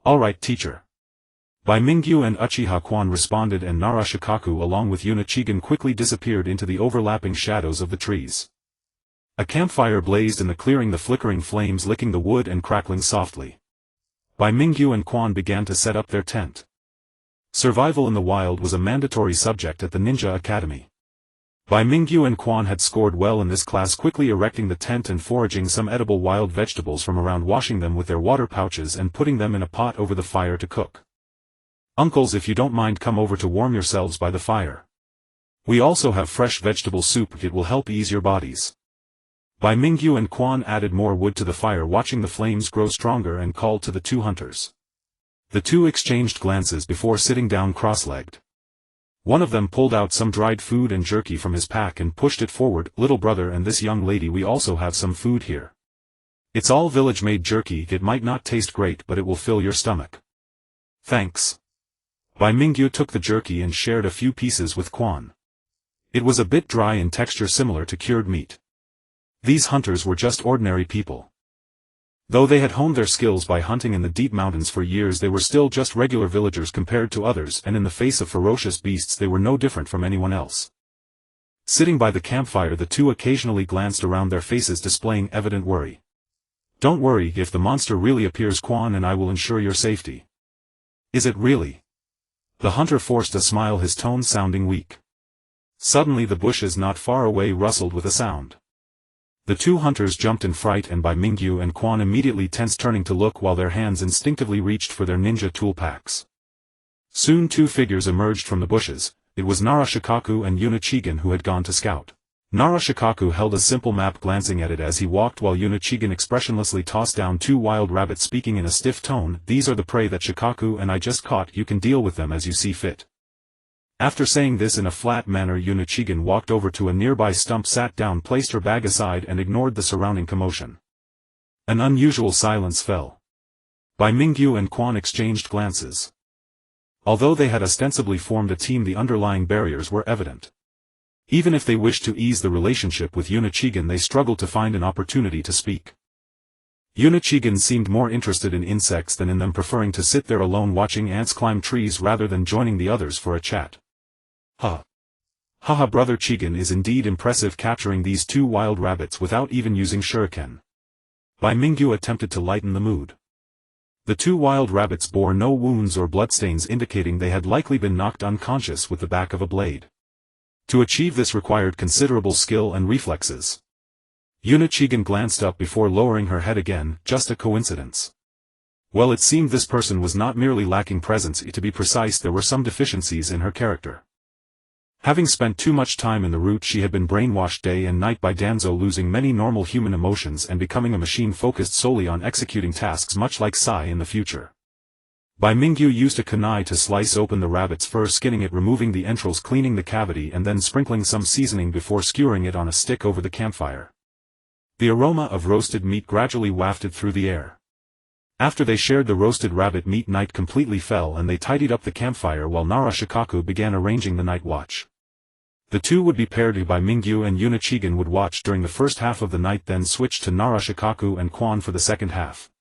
"Alright, teacher." Bai Mingyu and Uchiha Quan responded, and Narashikaku along with Yunachigan quickly disappeared into the overlapping shadows of the trees. A campfire blazed in the clearing, the flickering flames licking the wood and crackling softly. Bai Mingyu and Quan began to set up their tent. Survival in the wild was a mandatory subject at the Ninja Academy. Bai Mingyu and Quan had scored well in this class, quickly erecting the tent and foraging some edible wild vegetables from around, washing them with their water pouches and putting them in a pot over the fire to cook. "Uncles, if you don't mind, come over to warm yourselves by the fire. We also have fresh vegetable soup, it will help ease your bodies." Bai Mingyu and Quan added more wood to the fire, watching the flames grow stronger, and called to the 2 hunters. The 2 exchanged glances before sitting down cross-legged. One of them pulled out some dried food and jerky from his pack and pushed it forward. "Little brother and this young lady, we also have some food here. It's all village-made jerky, it might not taste great but it will fill your stomach." "Thanks." Bai Mingyu took the jerky and shared a few pieces with Quan. It was a bit dry in texture, similar to cured meat. These hunters were just ordinary people. Though they had honed their skills by hunting in the deep mountains for years, they were still just regular villagers compared to others, and in the face of ferocious beasts they were no different from anyone else. Sitting by the campfire, the 2 occasionally glanced around, their faces displaying evident worry. "Don't worry, if the monster really appears, Quan and I will ensure your safety." "Is it really?" The hunter forced a smile, his tone sounding weak. Suddenly the bushes not far away rustled with a sound. The 2 hunters jumped in fright, and Bai Mingyu and Quan immediately tensed, turning to look while their hands instinctively reached for their ninja tool packs. Soon 2 figures emerged from the bushes. It was Narashikaku and Yunachigan who had gone to scout. Narashikaku held a simple map, glancing at it as he walked, while Yunachigan expressionlessly tossed down 2 wild rabbits, speaking in a stiff tone, "These are the prey that Shikaku and I just caught, you can deal with them as you see fit." After saying this in a flat manner, Yunachigan walked over to a nearby stump, sat down, placed her bag aside and ignored the surrounding commotion. An unusual silence fell. Bai Mingyu and Quan exchanged glances. Although they had ostensibly formed a team, the underlying barriers were evident. Even if they wished to ease the relationship with Yunachigan, they struggled to find an opportunity to speak. Yunachigan seemed more interested in insects than in them, preferring to sit there alone watching ants climb trees rather than joining the others for a chat. Haha, brother Chigan is indeed impressive, capturing these 2 wild rabbits without even using shuriken." Bai Mingyu attempted to lighten the mood. The 2 wild rabbits bore no wounds or bloodstains, indicating they had likely been knocked unconscious with the back of a blade. To achieve this required considerable skill and reflexes. Yunachigan glanced up before lowering her head again. "Just a coincidence." Well, it seemed this person was not merely lacking presence, to be precise, there were some deficiencies in her character. Having spent too much time in the route, she had been brainwashed day and night by Danzo, losing many normal human emotions and becoming a machine focused solely on executing tasks, much like Sai in the future. Bai Mingyu used a kunai to slice open the rabbit's fur, skinning it, removing the entrails, cleaning the cavity and then sprinkling some seasoning before skewering it on a stick over the campfire. The aroma of roasted meat gradually wafted through the air. After they shared the roasted rabbit meat, night completely fell and they tidied up the campfire while Narashikaku began arranging the night watch. The 2 would be paired. Bai Mingyu and Yunachigan would watch during the first half of the night, then switch to Narashikaku and Quan for the second half.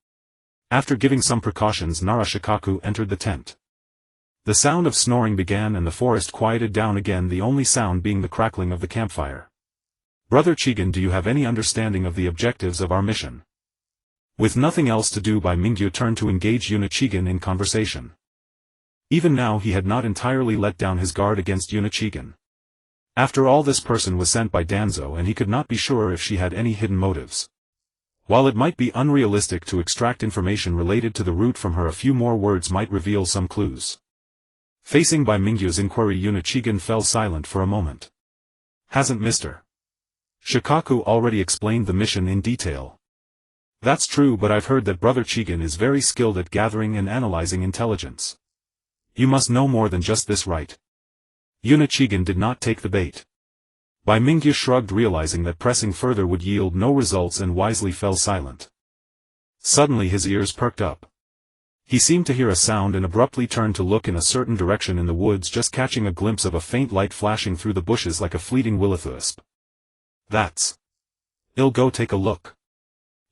After giving some precautions, Narashikaku entered the tent. The sound of snoring began and the forest quieted down again, the only sound being the crackling of the campfire. "Brother Chigan, do you have any understanding of the objectives of our mission?" With nothing else to do, Bai Mingyu turned to engage Yunachigan in conversation. Even now he had not entirely let down his guard against Yunachigan. After all, this person was sent by Danzo and he could not be sure if she had any hidden motives. While it might be unrealistic to extract information related to the route from her, a few more words might reveal some clues. Facing Bai Mingyu's inquiry, Yunachigan fell silent for a moment. "Hasn't Mr. Shikaku already explained the mission in detail?" That's true, but I've heard that Brother Chigan is very skilled at gathering and analyzing intelligence. You must know more than just this, right? Yuna Chigan did not take the bait. Bai Mingyu shrugged, realizing that pressing further would yield no results, and wisely fell silent. Suddenly his ears perked up. He seemed to hear a sound and abruptly turned to look in a certain direction in the woods, just catching a glimpse of a faint light flashing through the bushes like a fleeting will-o'-the-wisp. That's... I'll go take a look.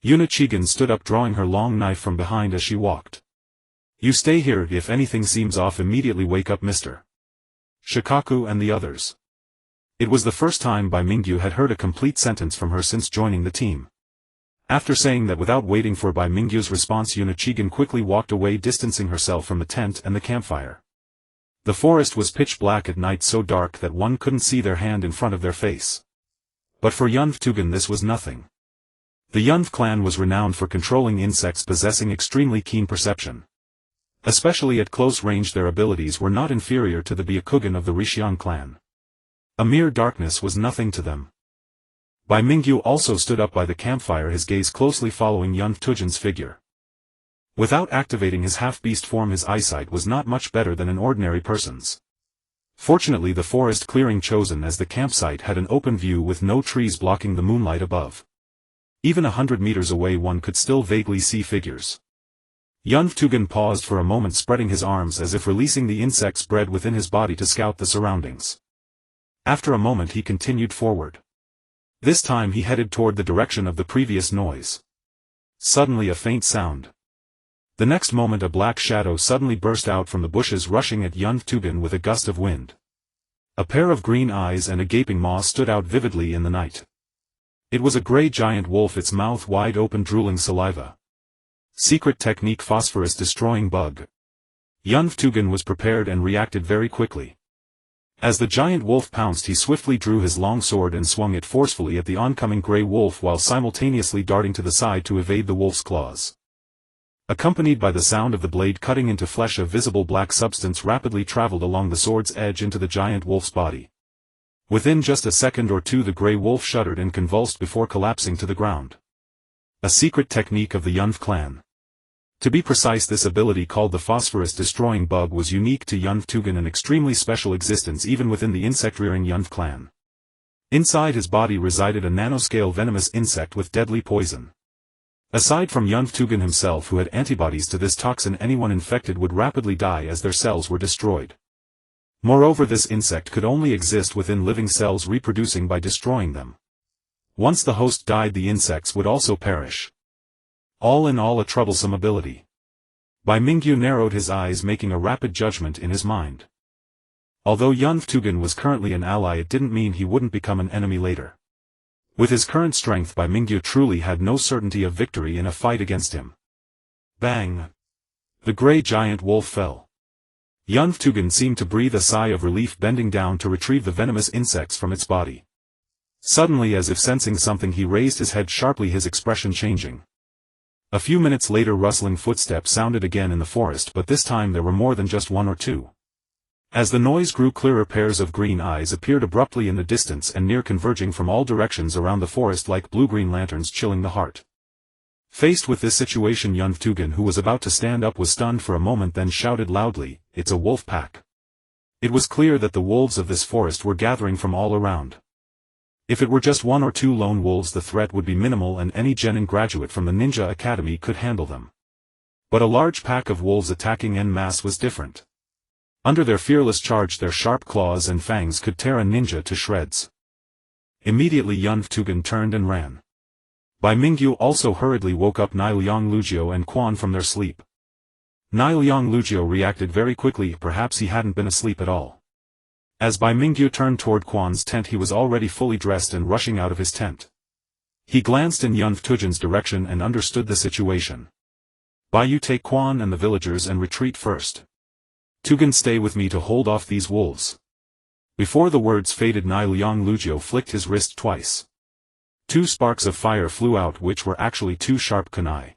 Yuna Chigan stood up, drawing her long knife from behind as she walked. You stay here. If anything seems off, immediately wake up Mr. Shikaku and the others. It was the first time Bai Mingyu had heard a complete sentence from her since joining the team. After saying that without waiting for Bai Mingyu's response, Yuna Chigan quickly walked away, distancing herself from the tent and the campfire. The forest was pitch black at night, so dark that one couldn't see their hand in front of their face. But for Yunfutugan this was nothing. The Yunf clan was renowned for controlling insects, possessing extremely keen perception. Especially at close range, their abilities were not inferior to the Byakugan of the Rishian clan. A mere darkness was nothing to them. Bai Mingyu also stood up by the campfire, his gaze closely following Yunfutugan's figure. Without activating his half-beast form, his eyesight was not much better than an ordinary person's. Fortunately, the forest clearing chosen as the campsite had an open view with no trees blocking the moonlight above. Even 100 meters away one could still vaguely see figures. Yunfutugan paused for a moment, spreading his arms as if releasing the insects bred within his body to scout the surroundings. After a moment he continued forward. This time he headed toward the direction of the previous noise. Suddenly a faint sound. The next moment a black shadow suddenly burst out from the bushes, rushing at Yunfutugan with a gust of wind. A pair of green eyes and a gaping maw stood out vividly in the night. It was a gray giant wolf, its mouth wide open, drooling saliva. Secret technique: phosphorus destroying bug. Yunfutugan was prepared and reacted very quickly. As the giant wolf pounced, he swiftly drew his long sword and swung it forcefully at the oncoming gray wolf, while simultaneously darting to the side to evade the wolf's claws. Accompanied by the sound of the blade cutting into flesh, a visible black substance rapidly traveled along the sword's edge into the giant wolf's body. Within just a second or two the gray wolf shuddered and convulsed before collapsing to the ground. A secret technique of the Yunf clan. To be precise, this ability, called the phosphorus destroying bug, was unique to Yunfutugan, an extremely special existence even within the insect-rearing Yunf clan. Inside his body resided a nanoscale venomous insect with deadly poison. Aside from Yunfutugan himself, who had antibodies to this toxin, anyone infected would rapidly die as their cells were destroyed. Moreover, this insect could only exist within living cells, reproducing by destroying them. Once the host died, the insects would also perish. All in all, a troublesome ability. Bai Mingyu narrowed his eyes, making a rapid judgment in his mind. Although Yunfutugan was currently an ally, it didn't mean he wouldn't become an enemy later. With his current strength, Bai Mingyu truly had no certainty of victory in a fight against him. Bang! The gray giant wolf fell. Yunfutugan seemed to breathe a sigh of relief, bending down to retrieve the venomous insects from its body. Suddenly, as if sensing something, he raised his head sharply, his expression changing. A few minutes later, rustling footsteps sounded again in the forest, but this time there were more than just one or two. As the noise grew clearer, pairs of green eyes appeared abruptly in the distance and near, converging from all directions around the forest like blue-green lanterns, chilling the heart. Faced with this situation, Yunfutugan, who was about to stand up, was stunned for a moment, then shouted loudly, "It's a wolf pack." It was clear that the wolves of this forest were gathering from all around. If it were just one or two lone wolves, the threat would be minimal and any genin graduate from the Ninja Academy could handle them. But a large pack of wolves attacking en masse was different. Under their fearless charge, their sharp claws and fangs could tear a ninja to shreds. Immediately Yunfutugan turned and ran. Bai Mingyu also hurriedly woke up Niliang Lugio and Quan from their sleep. Niliang Lugio reacted very quickly, perhaps he hadn't been asleep at all. As Bai Mingyu turned toward Quan's tent, he was already fully dressed and rushing out of his tent. He glanced in Yunfutugan's direction and understood the situation. "Bai, you take Quan and the villagers and retreat first. Tugan, stay with me to hold off these wolves." Before the words faded, Niliang Lugio flicked his wrist twice. Two sparks of fire flew out, which were actually two sharp kunai.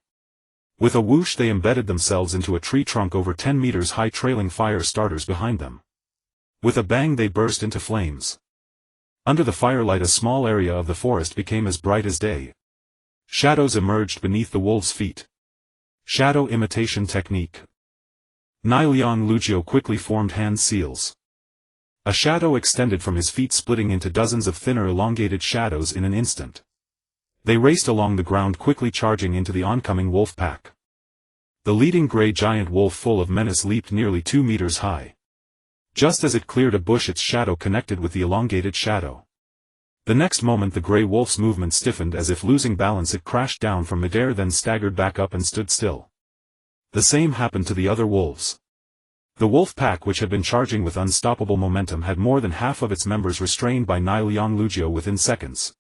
With a whoosh they embedded themselves into a tree trunk over 10 meters high, trailing fire starters behind them. With a bang they burst into flames. Under the firelight a small area of the forest became as bright as day. Shadows emerged beneath the wolf's feet. Shadow imitation technique. Niliang Lugio quickly formed hand seals. A shadow extended from his feet, splitting into dozens of thinner elongated shadows in an instant. They raced along the ground, quickly charging into the oncoming wolf pack. The leading gray giant wolf, full of menace, leaped nearly 2 meters high. Just as it cleared a bush, its shadow connected with the elongated shadow. The next moment the gray wolf's movement stiffened, as if losing balance. It crashed down from midair, then staggered back up and stood still. The same happened to the other wolves. The wolf pack, which had been charging with unstoppable momentum, had more than half of its members restrained by Niliang Lugio within seconds.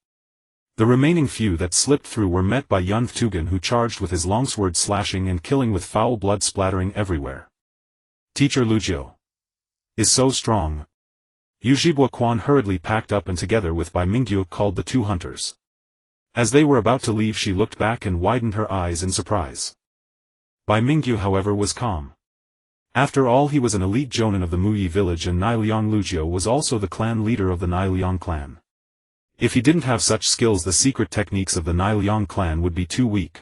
The remaining few that slipped through were met by Yun Thugen, who charged with his longsword, slashing and killing with foul blood splattering everywhere. Teacher Lugio is so strong. Yujibwa Quan hurriedly packed up and, together with Bai Mingyu, called the 2 hunters. As they were about to leave, she looked back and widened her eyes in surprise. Bai Mingyu, however, was calm. After all, he was an elite jonin of the Muyi village, and Niliang Lugio was also the clan leader of the Niliang clan. If he didn't have such skills, the secret techniques of the Niliang clan would be too weak.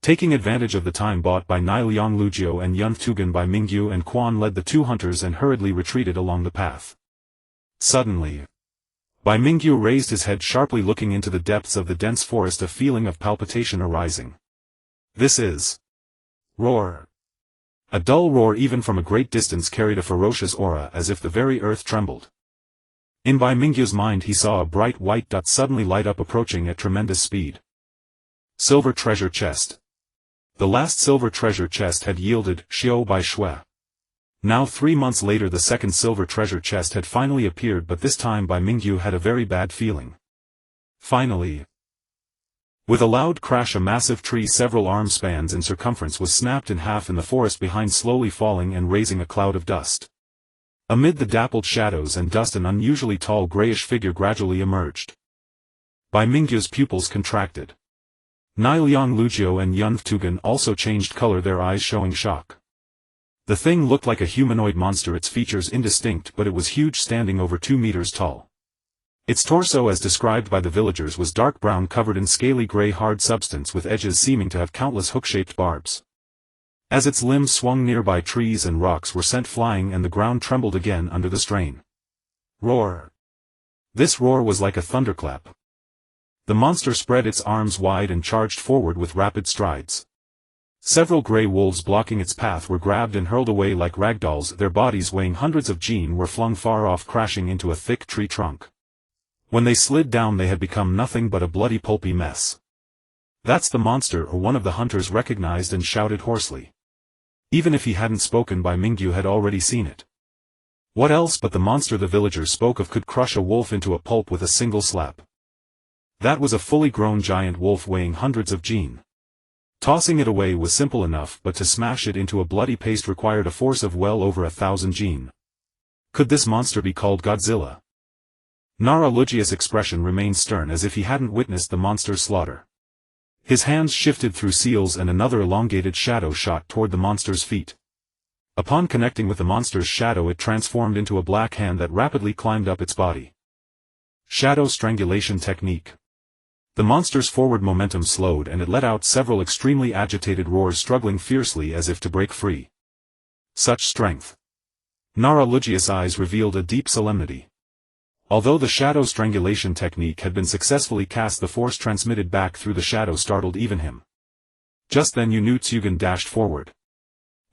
Taking advantage of the time bought by Niliang Lugio and Yun Thugen, Bai Mingyu and Quan led the 2 hunters and hurriedly retreated along the path. Suddenly, Bai Mingyu raised his head sharply, looking into the depths of the dense forest, a feeling of palpitation arising. This is roar. A dull roar, even from a great distance, carried a ferocious aura, as if the very earth trembled. In Bai Mingyu's mind he saw a bright white dot suddenly light up, approaching at tremendous speed. Silver treasure chest. The last silver treasure chest had yielded, Xiao Bai Shui. Now 3 months later the second silver treasure chest had finally appeared, but this time Bai Mingyu had a very bad feeling. Finally. With a loud crash, a massive tree several arm spans in circumference was snapped in half in the forest behind, slowly falling and raising a cloud of dust. Amid the dappled shadows and dust an unusually tall grayish figure gradually emerged. Bai Mingyu's pupils contracted. Niliang Lugio and Yun Thugen also changed color, their eyes showing shock. The thing looked like a humanoid monster, its features indistinct, but it was huge, standing over 2 meters tall. Its torso, as described by the villagers, was dark brown, covered in scaly gray hard substance with edges seeming to have countless hook-shaped barbs. As its limbs swung, nearby trees and rocks were sent flying, and the ground trembled again under the strain. Roar! This roar was like a thunderclap. The monster spread its arms wide and charged forward with rapid strides. Several gray wolves blocking its path were grabbed and hurled away like ragdolls, their bodies weighing hundreds of jin were flung far off, crashing into a thick tree trunk. When they slid down they had become nothing but a bloody pulpy mess. That's the monster, or one of the hunters recognized and shouted hoarsely. Even if he hadn't spoken, Bai Mingyu had already seen it. What else but the monster the villagers spoke of could crush a wolf into a pulp with a single slap? That was a fully grown giant wolf weighing hundreds of jin. Tossing it away was simple enough, but to smash it into a bloody paste required a force of well over 1,000 jin. Could this monster be called Godzilla? Nara Lugia's expression remained stern, as if he hadn't witnessed the monster's slaughter. His hands shifted through seals and another elongated shadow shot toward the monster's feet. Upon connecting with the monster's shadow, it transformed into a black hand that rapidly climbed up its body. Shadow strangulation technique. The monster's forward momentum slowed and it let out several extremely agitated roars, struggling fiercely as if to break free. Such strength. Nara Lugia's eyes revealed a deep solemnity. Although the shadow strangulation technique had been successfully cast, the force transmitted back through the shadow startled even him. Just then Yun Thugen dashed forward.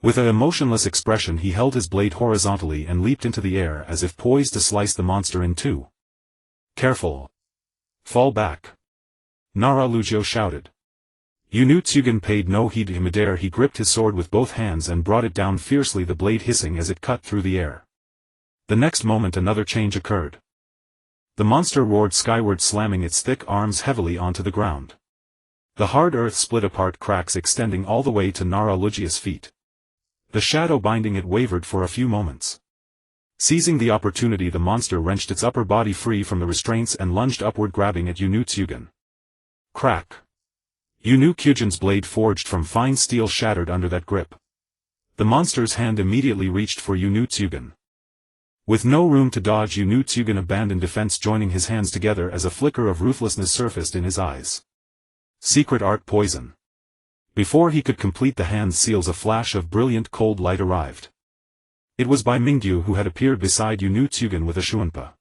With an emotionless expression he held his blade horizontally and leaped into the air as if poised to slice the monster in two. Careful! Fall back! Nara Lugio shouted. Yun Thugen paid no heed to him. Midair he gripped his sword with both hands and brought it down fiercely, the blade hissing as it cut through the air. The next moment another change occurred. The monster roared skyward, slamming its thick arms heavily onto the ground. The hard earth split apart, cracks extending all the way to Nara Lugia's feet. The shadow binding it wavered for a few moments. Seizing the opportunity, the monster wrenched its upper body free from the restraints and lunged upward, grabbing at Yun Thugen. Crack! Yun Thugen's blade, forged from fine steel, shattered under that grip. The monster's hand immediately reached for Yun Thugen. With no room to dodge, Yun Thugen abandoned defense, joining his hands together as a flicker of ruthlessness surfaced in his eyes. Secret art poison. Before he could complete the hand seals, a flash of brilliant cold light arrived. It was Bai Mingyu who had appeared beside Yunu Tsugen with a shuanpa.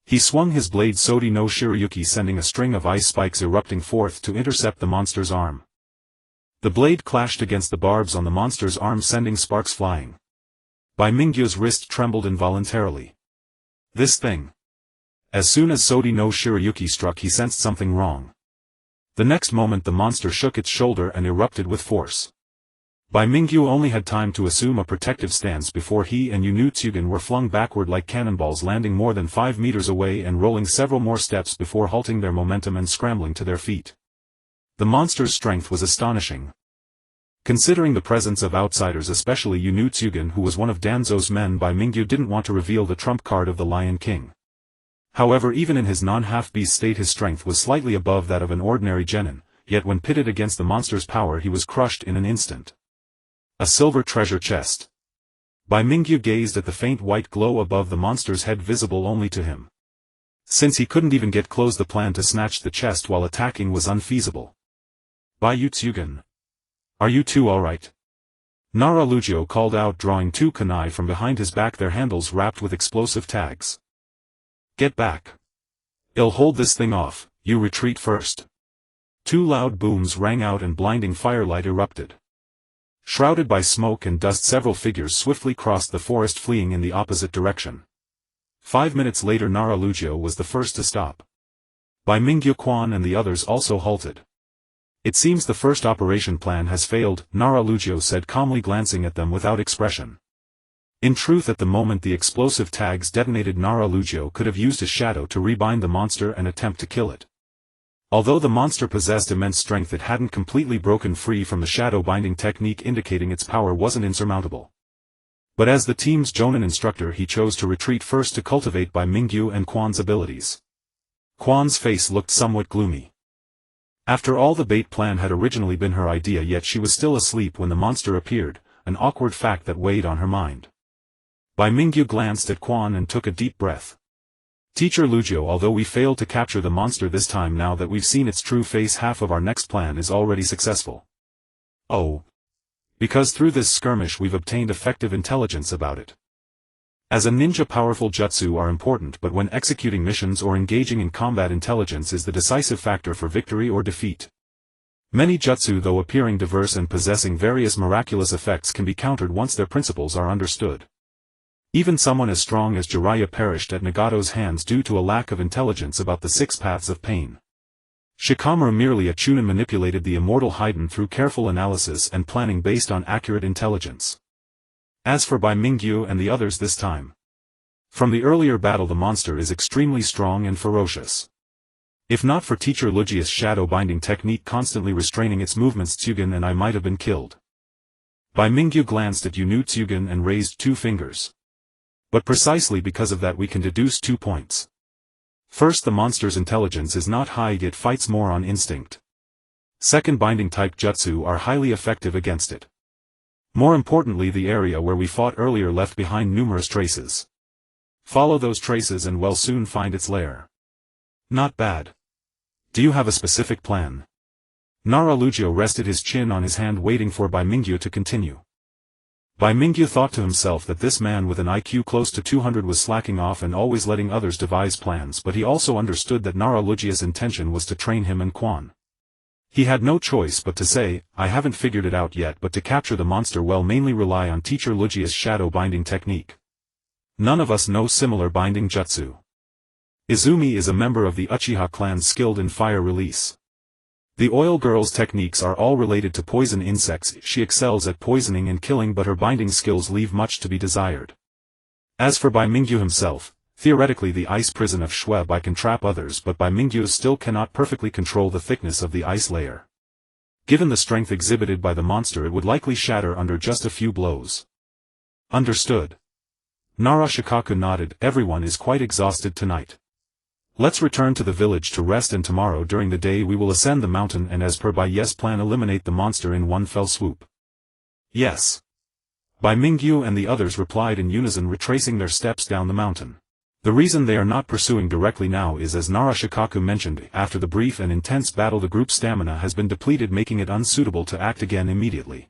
He swung his blade Sode no Shirayuki, sending a string of ice spikes erupting forth to intercept the monster's arm. The blade clashed against the barbs on the monster's arm, sending sparks flying. Bai Mingyu's wrist trembled involuntarily. This thing. As soon as Sode no Shirayuki struck, he sensed something wrong. The next moment the monster shook its shoulder and erupted with force. Bai Mingyu only had time to assume a protective stance before he and Yunu Tsugen were flung backward like cannonballs, landing more than 5 meters away and rolling several more steps before halting their momentum and scrambling to their feet. The monster's strength was astonishing. Considering the presence of outsiders, especially Yunu Tsugen, who was one of Danzo's men, Bai Mingyu didn't want to reveal the trump card of the Lion King. However, even in his non-half-beast state his strength was slightly above that of an ordinary genin, yet when pitted against the monster's power he was crushed in an instant. A silver treasure chest. Bai Mingyu gazed at the faint white glow above the monster's head, visible only to him. Since he couldn't even get close, the plan to snatch the chest while attacking was unfeasible. Bai Tsugen. Are you two alright? Naruto called out, drawing 2 kunai from behind his back, their handles wrapped with explosive tags. Get back. I'll hold this thing off, you retreat first. 2 loud booms rang out and blinding firelight erupted. Shrouded by smoke and dust, several figures swiftly crossed the forest, fleeing in the opposite direction. 5 minutes later Naruto was the first to stop. Bai Mingyu, Quan and the others also halted. It seems the first operation plan has failed, Naruto said calmly, glancing at them without expression. In truth, at the moment the explosive tags detonated, Naruto could have used his shadow to rebind the monster and attempt to kill it. Although the monster possessed immense strength, it hadn't completely broken free from the shadow binding technique, indicating its power wasn't insurmountable. But as the team's Jonin instructor, he chose to retreat first to cultivate Bai Mingyu and Quan's abilities. Quan's face looked somewhat gloomy. After all, the bait plan had originally been her idea, yet she was still asleep when the monster appeared, an awkward fact that weighed on her mind. Bai Mingyu glanced at Quan and took a deep breath. Teacher Lujo, although we failed to capture the monster this time, now that we've seen its true face, half of our next plan is already successful. Oh. Because through this skirmish we've obtained effective intelligence about it. As a ninja, powerful jutsu are important, but when executing missions or engaging in combat, intelligence is the decisive factor for victory or defeat. Many jutsu, though appearing diverse and possessing various miraculous effects, can be countered once their principles are understood. Even someone as strong as Jiraiya perished at Nagato's hands due to a lack of intelligence about the 6 paths of pain. Shikamaru, merely a chunin, manipulated the immortal Haiden through careful analysis and planning based on accurate intelligence. As for Bai Mingyu and the others this time. From the earlier battle, the monster is extremely strong and ferocious. If not for Teacher Lujia's shadow binding technique constantly restraining its movements, Tsugen and I might have been killed. Bai Mingyu glanced at Yunu Tsugen and raised 2 fingers. But precisely because of that we can deduce 2 points. First, the monster's intelligence is not high, yet fights more on instinct. Second, binding type jutsu are highly effective against it. More importantly, the area where we fought earlier left behind numerous traces. Follow those traces and we'll soon find its lair. Not bad. Do you have a specific plan? Naruto rested his chin on his hand, waiting for Bai Mingyu to continue. Bai Mingyu thought to himself that this man with an IQ close to 200 was slacking off and always letting others devise plans, but he also understood that Naruto's intention was to train him and Quan. He had no choice but to say, I haven't figured it out yet, but to capture the monster we'll mainly rely on Teacher Lujia's shadow binding technique. None of us know similar binding jutsu. Izumi is a member of the Uchiha clan skilled in fire release. The oil girl's techniques are all related to poison insects. She excels at poisoning and killing, but her binding skills leave much to be desired. As for Bai Mingyu himself, theoretically the ice prison of Shweb can trap others, but Bai Mingyu still cannot perfectly control the thickness of the ice layer. Given the strength exhibited by the monster, it would likely shatter under just a few blows. Understood. Narashikaku nodded. Everyone is quite exhausted tonight. Let's return to the village to rest, and tomorrow during the day we will ascend the mountain and, as per Bai's plan, eliminate the monster in one fell swoop. Yes. Bai Mingyu and the others replied in unison, retracing their steps down the mountain. The reason they are not pursuing directly now is, as Narashikaku mentioned, after the brief and intense battle the group's stamina has been depleted, making it unsuitable to act again immediately.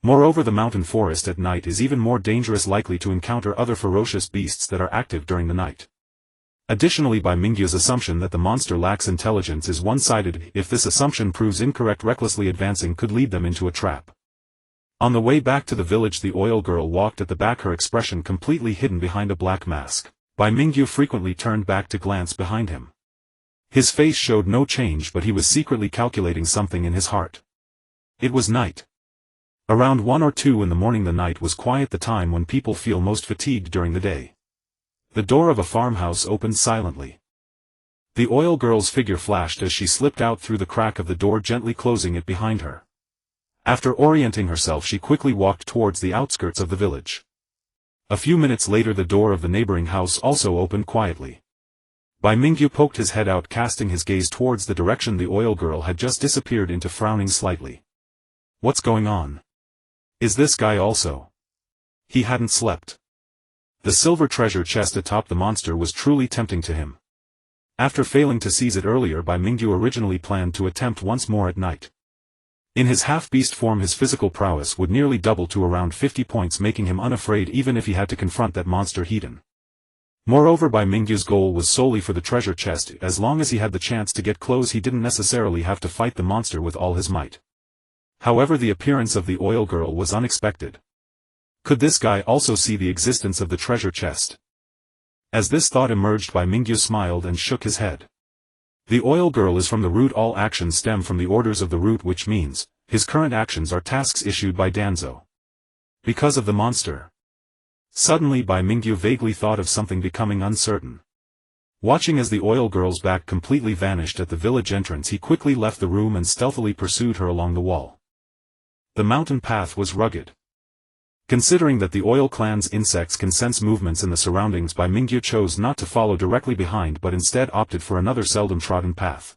Moreover, the mountain forest at night is even more dangerous, likely to encounter other ferocious beasts that are active during the night. Additionally, Bai Mingyu's assumption that the monster lacks intelligence is one-sided. If this assumption proves incorrect, recklessly advancing could lead them into a trap. On the way back to the village, the oil girl walked at the back, her expression completely hidden behind a black mask. Bai Mingyu frequently turned back to glance behind him. His face showed no change, but he was secretly calculating something in his heart. It was night. Around 1 or 2 in the morning. The night was quiet, the time when people feel most fatigued during the day. The door of a farmhouse opened silently. The oil girl's figure flashed as she slipped out through the crack of the door, gently closing it behind her. After orienting herself, she quickly walked towards the outskirts of the village. A few minutes later, the door of the neighboring house also opened quietly. Bai Mingyu poked his head out, casting his gaze towards the direction the oil girl had just disappeared into, frowning slightly. What's going on? Is this guy also? He hadn't slept. The silver treasure chest atop the monster was truly tempting to him. After failing to seize it earlier, Bai Mingyu originally planned to attempt once more at night. In his half-beast form, his physical prowess would nearly double to around 50 points, making him unafraid even if he had to confront that monster heathen. Moreover, Bai Mingyu's goal was solely for the treasure chest. As long as he had the chance to get close, he didn't necessarily have to fight the monster with all his might. However, the appearance of the oil girl was unexpected. Could this guy also see the existence of the treasure chest? As this thought emerged, Bai Mingyu smiled and shook his head. The oil girl is from the root. All actions stem from the orders of the root, which means his current actions are tasks issued by Danzo. Because of the monster. Suddenly, Bai Mingyu vaguely thought of something, becoming uncertain. Watching as the oil girl's back completely vanished at the village entrance, he quickly left the room and stealthily pursued her along the wall. The mountain path was rugged. Considering that the oil clan's insects can sense movements in the surroundings, Bai Mingyu chose not to follow directly behind, but instead opted for another seldom trodden path.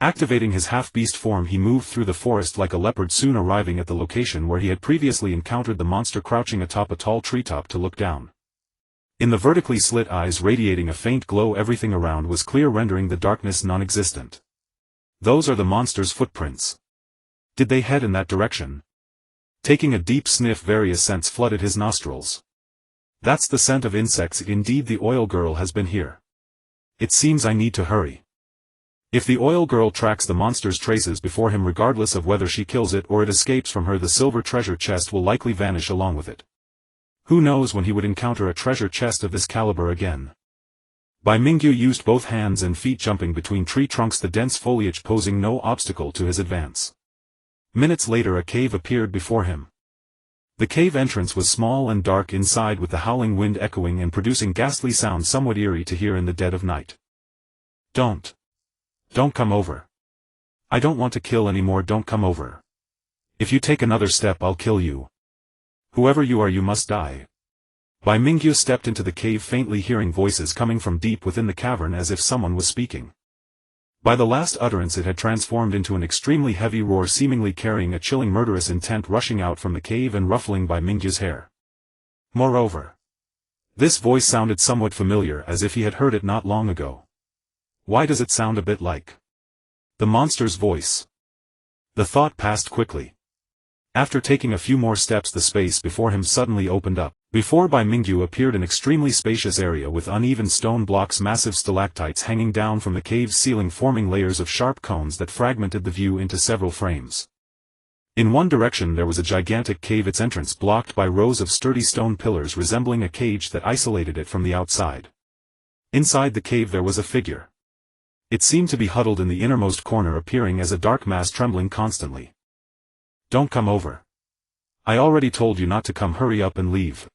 Activating his half-beast form, he moved through the forest like a leopard, soon arriving at the location where he had previously encountered the monster, crouching atop a tall treetop to look down. In the vertically slit eyes radiating a faint glow, everything around was clear, rendering the darkness non-existent. Those are the monster's footprints. Did they head in that direction? Taking a deep sniff, various scents flooded his nostrils. That's the scent of insects. Indeed, the oil girl has been here. It seems I need to hurry. If the oil girl tracks the monster's traces before him, regardless of whether she kills it or it escapes from her, the silver treasure chest will likely vanish along with it. Who knows when he would encounter a treasure chest of this caliber again? Bai Mingyu used both hands and feet, jumping between tree trunks, the dense foliage posing no obstacle to his advance. Minutes later, a cave appeared before him. The cave entrance was small and dark inside, with the howling wind echoing and producing ghastly sounds somewhat eerie to hear in the dead of night. Don't come over. I don't want to kill anymore. Don't come over. If you take another step, I'll kill you. Whoever you are, you must die. Bai Mingyu stepped into the cave, faintly hearing voices coming from deep within the cavern, as if someone was speaking. By the last utterance, it had transformed into an extremely heavy roar, seemingly carrying a chilling murderous intent, rushing out from the cave and ruffling Bai Mingyu's hair. Moreover, this voice sounded somewhat familiar, as if he had heard it not long ago. Why does it sound a bit like the monster's voice? The thought passed quickly. After taking a few more steps, the space before him suddenly opened up. Before Bai Mingyu appeared an extremely spacious area with uneven stone blocks, massive stalactites hanging down from the cave's ceiling, forming layers of sharp cones that fragmented the view into several frames. In one direction there was a gigantic cave, its entrance blocked by rows of sturdy stone pillars resembling a cage that isolated it from the outside. Inside the cave there was a figure. It seemed to be huddled in the innermost corner, appearing as a dark mass, trembling constantly. Don't come over. I already told you not to come. Hurry up and leave.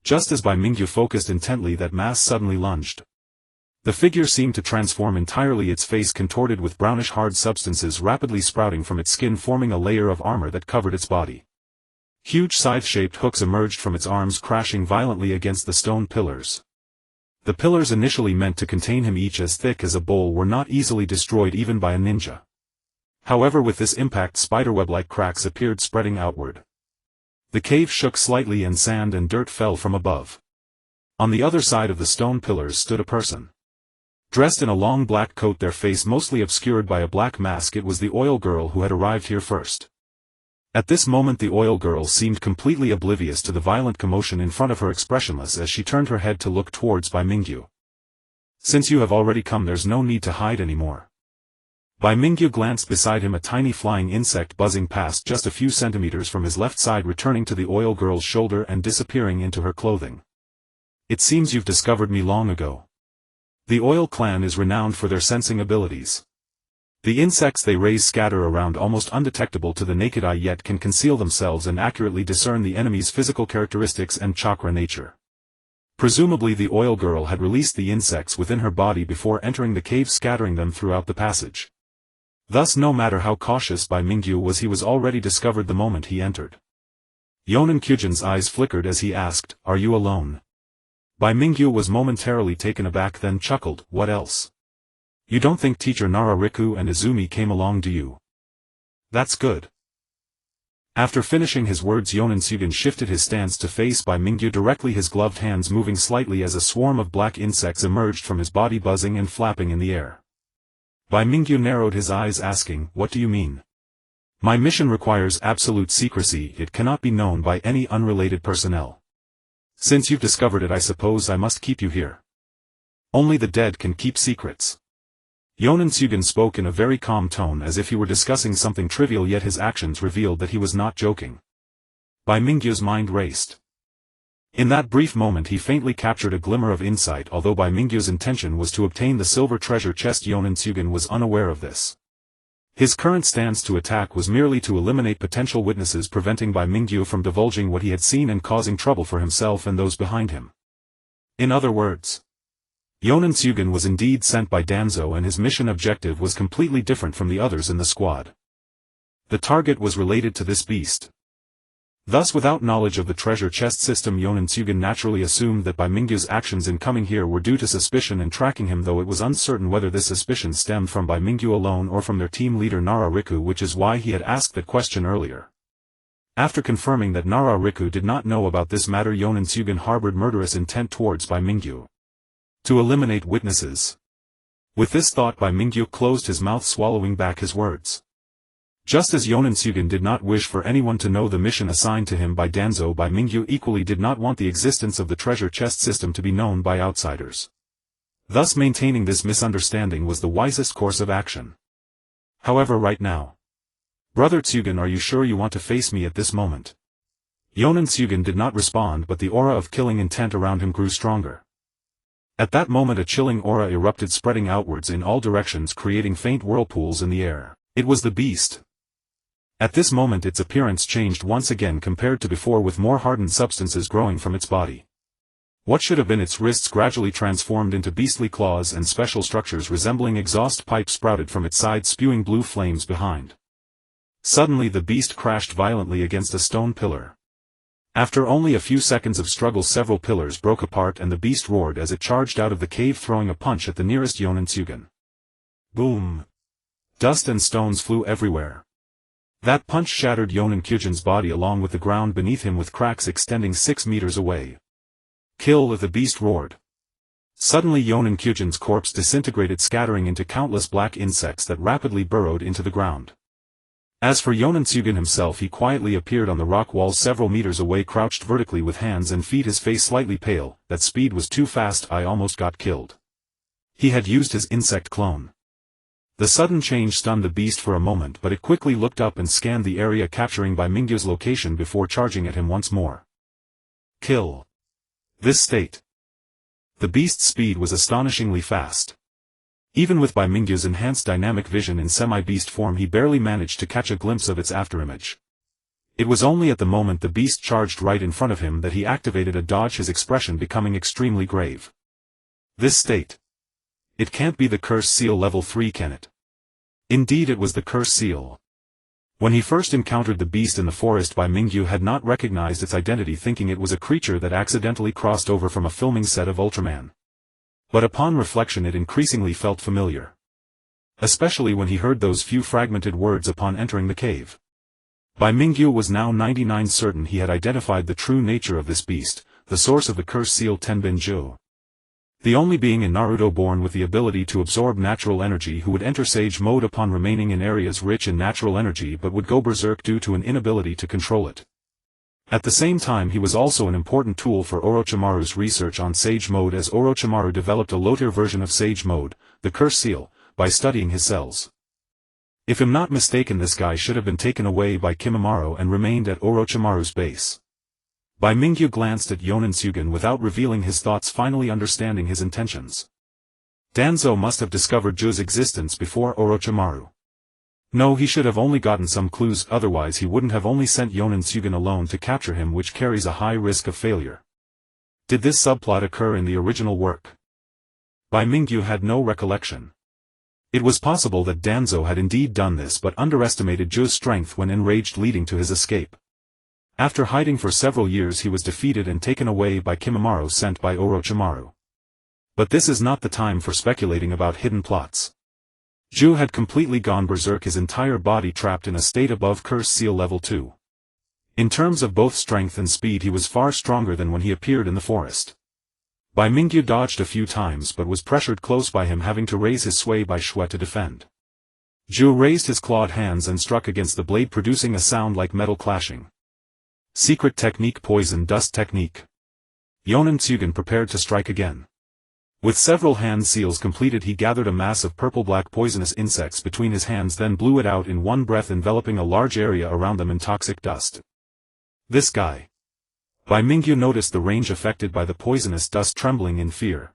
Just as Bai Mingyu focused intently, that mass suddenly lunged. The figure seemed to transform entirely, its face contorted with brownish hard substances rapidly sprouting from its skin, forming a layer of armor that covered its body. Huge scythe-shaped hooks emerged from its arms, crashing violently against the stone pillars. The pillars, initially meant to contain him, each as thick as a bowl, were not easily destroyed even by a ninja. However, with this impact, spiderweb-like cracks appeared, spreading outward. The cave shook slightly and sand and dirt fell from above. On the other side of the stone pillars stood a person. Dressed in a long black coat, their face mostly obscured by a black mask. It was the oil girl who had arrived here first. At this moment the oil girl seemed completely oblivious to the violent commotion in front of her, expressionless as she turned her head to look towards Bai Mingyu. Since you have already come, there's no need to hide anymore. Bai Mingyu glanced beside him, a tiny flying insect buzzing past just a few centimeters from his left side, returning to the oil girl's shoulder and disappearing into her clothing. It seems you've discovered me long ago. The oil clan is renowned for their sensing abilities. The insects they raise scatter around almost undetectable to the naked eye, yet can conceal themselves and accurately discern the enemy's physical characteristics and chakra nature. Presumably the oil girl had released the insects within her body before entering the cave, scattering them throughout the passage. Thus, no matter how cautious Bai Mingyu was, he was already discovered the moment he entered. Yonan Kyujin's eyes flickered as he asked, "Are you alone?" Bai Mingyu was momentarily taken aback, then chuckled, "What else? You don't think teacher Narariku and Izumi came along, do you? That's good." After finishing his words, Yonan Kyujin shifted his stance to face Bai Mingyu directly, his gloved hands moving slightly as a swarm of black insects emerged from his body, buzzing and flapping in the air. Bai Mingyu narrowed his eyes, asking, "What do you mean?" "My mission requires absolute secrecy. It cannot be known by any unrelated personnel. Since you've discovered it, I suppose I must keep you here. Only the dead can keep secrets." Yonan Kyujin spoke in a very calm tone, as if he were discussing something trivial, yet his actions revealed that he was not joking. Bai Mingyu's mind raced. In that brief moment he faintly captured a glimmer of insight. Although Bai Mingyu's intention was to obtain the silver treasure chest, Yonan Kyujin was unaware of this. His current stance to attack was merely to eliminate potential witnesses, preventing Bai Mingyu from divulging what he had seen and causing trouble for himself and those behind him. In other words, Yonan Kyujin was indeed sent by Danzo, and his mission objective was completely different from the others in the squad. The target was related to this beast. Thus, without knowledge of the treasure chest system, Yonan Kyujin naturally assumed that Bai Mingyu's actions in coming here were due to suspicion and tracking him, though it was uncertain whether this suspicion stemmed from Bai Mingyu alone or from their team leader Narariku, which is why he had asked that question earlier. After confirming that Narariku did not know about this matter, Yonan Kyujin harbored murderous intent towards Bai Mingyu. To eliminate witnesses. With this thought, Bai Mingyu closed his mouth, swallowing back his words. Just as Yonan Kyujin did not wish for anyone to know the mission assigned to him by Danzo, Bai Mingyu equally did not want the existence of the treasure chest system to be known by outsiders. Thus, maintaining this misunderstanding was the wisest course of action. However, right now, "Brother Kyujin, are you sure you want to face me at this moment?" Yonan Kyujin did not respond, but the aura of killing intent around him grew stronger. At that moment a chilling aura erupted, spreading outwards in all directions, creating faint whirlpools in the air. It was the beast. At this moment its appearance changed once again compared to before, with more hardened substances growing from its body. What should have been its wrists gradually transformed into beastly claws, and special structures resembling exhaust pipes sprouted from its sides, spewing blue flames behind. Suddenly the beast crashed violently against a stone pillar. After only a few seconds of struggle, several pillars broke apart and the beast roared as it charged out of the cave, throwing a punch at the nearest Yonan Kyujin. Boom! Dust and stones flew everywhere. That punch shattered Yonan Kyujin's body along with the ground beneath him, with cracks extending 6 meters away. "Kill!" the beast roared. Suddenly Yonan Kyujin's corpse disintegrated, scattering into countless black insects that rapidly burrowed into the ground. As for Yonan Kyujin himself, he quietly appeared on the rock wall several meters away, crouched vertically with hands and feet, his face slightly pale. "That speed was too fast, I almost got killed." He had used his insect clone. The sudden change stunned the beast for a moment, but it quickly looked up and scanned the area, capturing Bai Mingyu's location before charging at him once more. Kill. This state. The beast's speed was astonishingly fast. Even with Bai Mingyu's enhanced dynamic vision in semi-beast form, he barely managed to catch a glimpse of its afterimage. It was only at the moment the beast charged right in front of him that he activated a dodge, his expression becoming extremely grave. This state. It can't be the curse seal level 3, can it? Indeed, it was the curse seal. When he first encountered the beast in the forest, Bai Mingyu had not recognized its identity, thinking it was a creature that accidentally crossed over from a filming set of Ultraman. But upon reflection it increasingly felt familiar. Especially when he heard those few fragmented words upon entering the cave. Bai Mingyu was now 99% certain he had identified the true nature of this beast, the source of the curse seal Tenbin-ju. The only being in Naruto born with the ability to absorb natural energy who would enter Sage mode upon remaining in areas rich in natural energy but would go berserk due to an inability to control it. At the same time he was also an important tool for Orochimaru's research on Sage mode, as Orochimaru developed a low-tier version of Sage mode, the curse seal, by studying his cells. If I'm not mistaken, this guy should have been taken away by Kimimaro and remained at Orochimaru's base. Bai Mingyu glanced at Yonen Sugen without revealing his thoughts, finally understanding his intentions. Danzo must have discovered Ju's existence before Orochimaru. No, he should have only gotten some clues, otherwise he wouldn't have only sent Yonen Sugen alone to capture him, which carries a high risk of failure. Did this subplot occur in the original work? Bai Mingyu had no recollection. It was possible that Danzo had indeed done this but underestimated Ju's strength when enraged, leading to his escape. After hiding for several years he was defeated and taken away by Kimimaro, sent by Orochimaru. But this is not the time for speculating about hidden plots. Ju had completely gone berserk, his entire body trapped in a state above curse seal level 2. In terms of both strength and speed he was far stronger than when he appeared in the forest. Bai Mingyu dodged a few times but was pressured close by him, having to raise his sway by Shui to defend. Ju raised his clawed hands and struck against the blade, producing a sound like metal clashing. Secret technique, poison dust technique. Yonen Sugen prepared to strike again. With several hand seals completed he gathered a mass of purple-black poisonous insects between his hands, then blew it out in one breath, enveloping a large area around them in toxic dust. This guy. Bai Mingyu noticed the range affected by the poisonous dust, trembling in fear.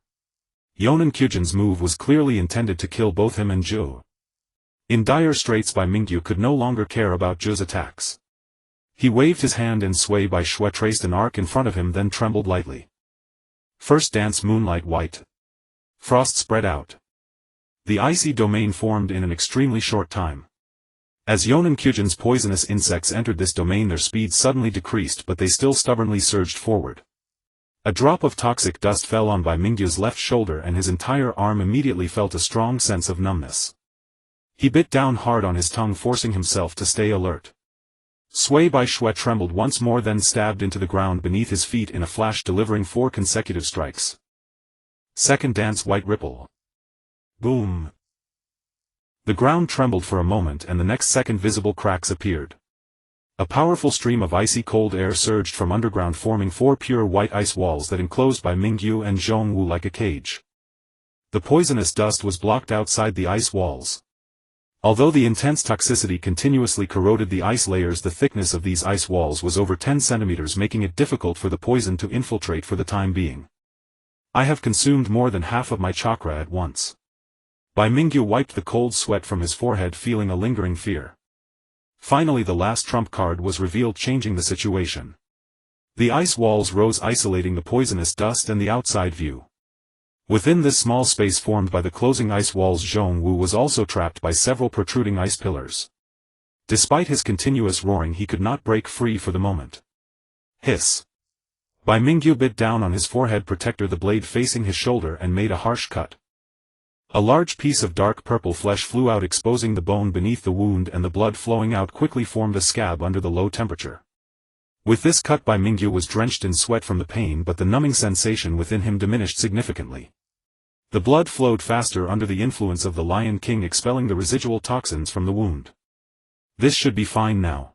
Yonen Kyujin's move was clearly intended to kill both him and Ju. In dire straits, Bai Mingyu could no longer care about Ju's attacks. He waved his hand and Sui Bai Shui traced an arc in front of him, then trembled lightly. First dance, moonlight white. Frost spread out. The icy domain formed in an extremely short time. As Yonen Kyujin's poisonous insects entered this domain their speed suddenly decreased, but they still stubbornly surged forward. A drop of toxic dust fell on Bai Mingyu's left shoulder and his entire arm immediately felt a strong sense of numbness. He bit down hard on his tongue, forcing himself to stay alert. Sui Bai Shui trembled once more, then stabbed into the ground beneath his feet in a flash, delivering 4 consecutive strikes. Second dance, white ripple. Boom. The ground trembled for a moment and the next second visible cracks appeared. A powerful stream of icy cold air surged from underground, forming 4 pure white ice walls that enclosed Bai Mingyu and Zhongwu like a cage. The poisonous dust was blocked outside the ice walls. Although the intense toxicity continuously corroded the ice layers, the thickness of these ice walls was over 10 centimeters, making it difficult for the poison to infiltrate for the time being. I have consumed more than half of my chakra at once. Bai Mingyu wiped the cold sweat from his forehead, feeling a lingering fear. Finally the last trump card was revealed, changing the situation. The ice walls rose, isolating the poisonous dust and the outside view. Within this small space formed by the closing ice walls, Zhongwu was also trapped by several protruding ice pillars. Despite his continuous roaring he could not break free for the moment. Hiss. Bai Mingyu bit down on his forehead protector, the blade facing his shoulder, and made a harsh cut. A large piece of dark purple flesh flew out, exposing the bone beneath the wound, and the blood flowing out quickly formed a scab under the low temperature. With this cut Bai Mingyu was drenched in sweat from the pain, but the numbing sensation within him diminished significantly. The blood flowed faster under the influence of the Lion King, expelling the residual toxins from the wound. This should be fine now.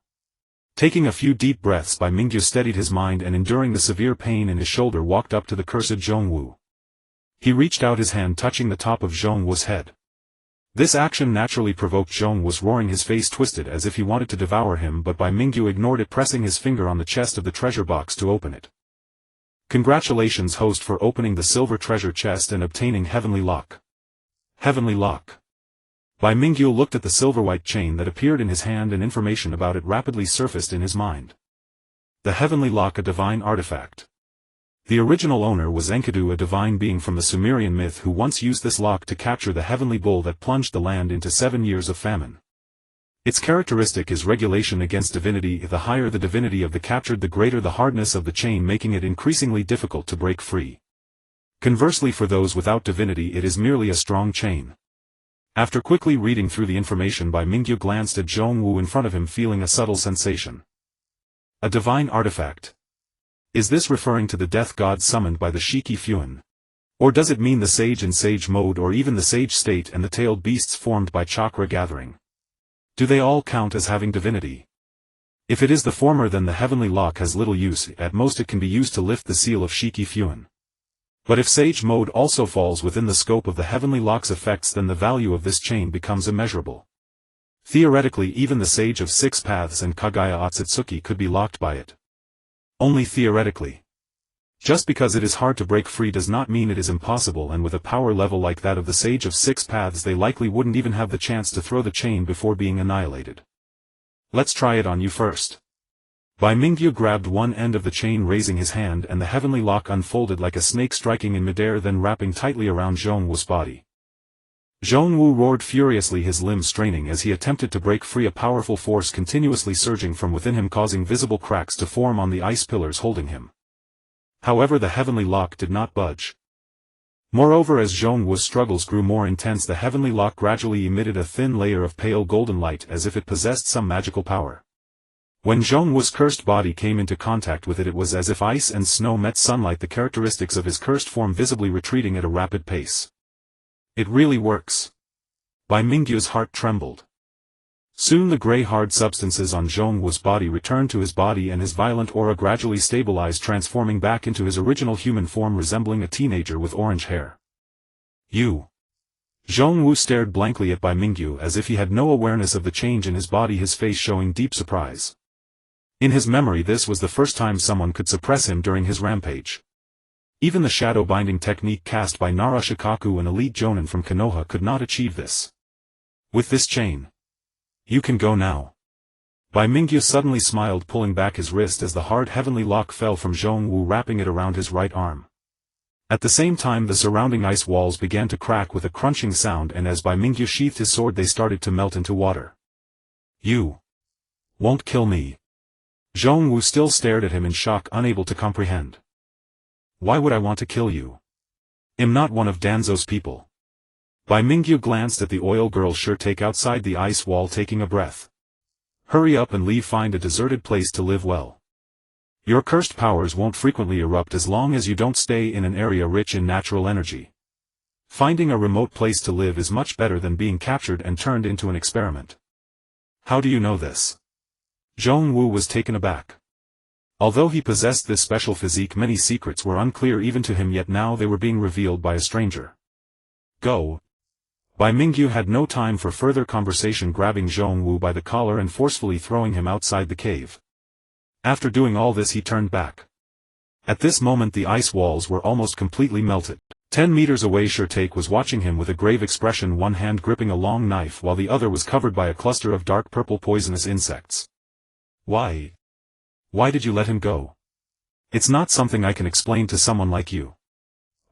Taking a few deep breaths, Bai Mingyu steadied his mind and, enduring the severe pain in his shoulder, walked up to the cursed Zhongwu. He reached out his hand, touching the top of Zhongwu's head. This action naturally provoked Zhongwu, roaring, his face twisted as if he wanted to devour him, but Bai Mingyu ignored it, pressing his finger on the chest of the treasure box to open it. Congratulations, host, for opening the silver treasure chest and obtaining Heavenly Lock. Heavenly Lock. Bai Mingyu looked at the silver-white chain that appeared in his hand, and information about it rapidly surfaced in his mind. The Heavenly Lock, a divine artifact. The original owner was Enkidu, a divine being from the Sumerian myth who once used this lock to capture the heavenly bull that plunged the land into 7 years of famine. Its characteristic is regulation against divinity. The higher the divinity of the captured, the greater the hardness of the chain, making it increasingly difficult to break free. Conversely, for those without divinity, it is merely a strong chain. After quickly reading through the information, Bai Mingyu glanced at Zhongwu in front of him, feeling a subtle sensation. A divine artifact. Is this referring to the death god summoned by the Shiki Fuin? Or does it mean the sage in sage mode or even the sage state and the tailed beasts formed by chakra gathering? Do they all count as having divinity? If it is the former, then the heavenly lock has little use, at most it can be used to lift the seal of Shiki Fuin. But if sage mode also falls within the scope of the heavenly lock's effects, then the value of this chain becomes immeasurable. Theoretically, even the sage of 6 paths and Kagaya Otsutsuki could be locked by it. Only theoretically. Just because it is hard to break free does not mean it is impossible, and with a power level like that of the sage of 6 paths, they likely wouldn't even have the chance to throw the chain before being annihilated. Let's try it on you first. Bai Mingyu grabbed one end of the chain, raising his hand, and the heavenly lock unfolded like a snake, striking in midair, then wrapping tightly around Zhongwu's body. Zhongwu roared furiously, his limbs straining as he attempted to break free, a powerful force continuously surging from within him, causing visible cracks to form on the ice pillars holding him. However, the heavenly lock did not budge. Moreover, as Zhongwu's struggles grew more intense, the heavenly lock gradually emitted a thin layer of pale golden light, as if it possessed some magical power. When Zhongwu's cursed body came into contact with it, it was as if ice and snow met sunlight, the characteristics of his cursed form visibly retreating at a rapid pace. It really works. Bai Mingyu's heart trembled. Soon the grey hard substances on Zhongwu's body returned to his body, and his violent aura gradually stabilized, transforming back into his original human form, resembling a teenager with orange hair. You. Zhongwu stared blankly at Bai Mingyu as if he had no awareness of the change in his body, his face showing deep surprise. In his memory, this was the first time someone could suppress him during his rampage. Even the shadow binding technique cast by Nara Shikaku, an elite jonin from Konoha, could not achieve this. With this chain, you can go now. Bai Mingyu suddenly smiled, pulling back his wrist as the hard heavenly lock fell from Zhongwu, wrapping it around his right arm. At the same time, the surrounding ice walls began to crack with a crunching sound, and as Bai Mingyu sheathed his sword, they started to melt into water. You won't kill me. Zhongwu still stared at him in shock, unable to comprehend. Why would I want to kill you? I'm not one of Danzo's people. Bai Mingyu glanced at the oil girl Shirayuki outside the ice wall, taking a breath. Hurry up and leave, find a deserted place to live well. Your cursed powers won't frequently erupt as long as you don't stay in an area rich in natural energy. Finding a remote place to live is much better than being captured and turned into an experiment. How do you know this? Zhongwu was taken aback. Although he possessed this special physique, many secrets were unclear even to him, yet now they were being revealed by a stranger. Go. Bai Mingyu had no time for further conversation, grabbing Zhongwu by the collar and forcefully throwing him outside the cave. After doing all this, he turned back. At this moment the ice walls were almost completely melted. 10 meters away, Shirayuki was watching him with a grave expression, one hand gripping a long knife while the other was covered by a cluster of dark purple poisonous insects. Why did you let him go? It's not something I can explain to someone like you.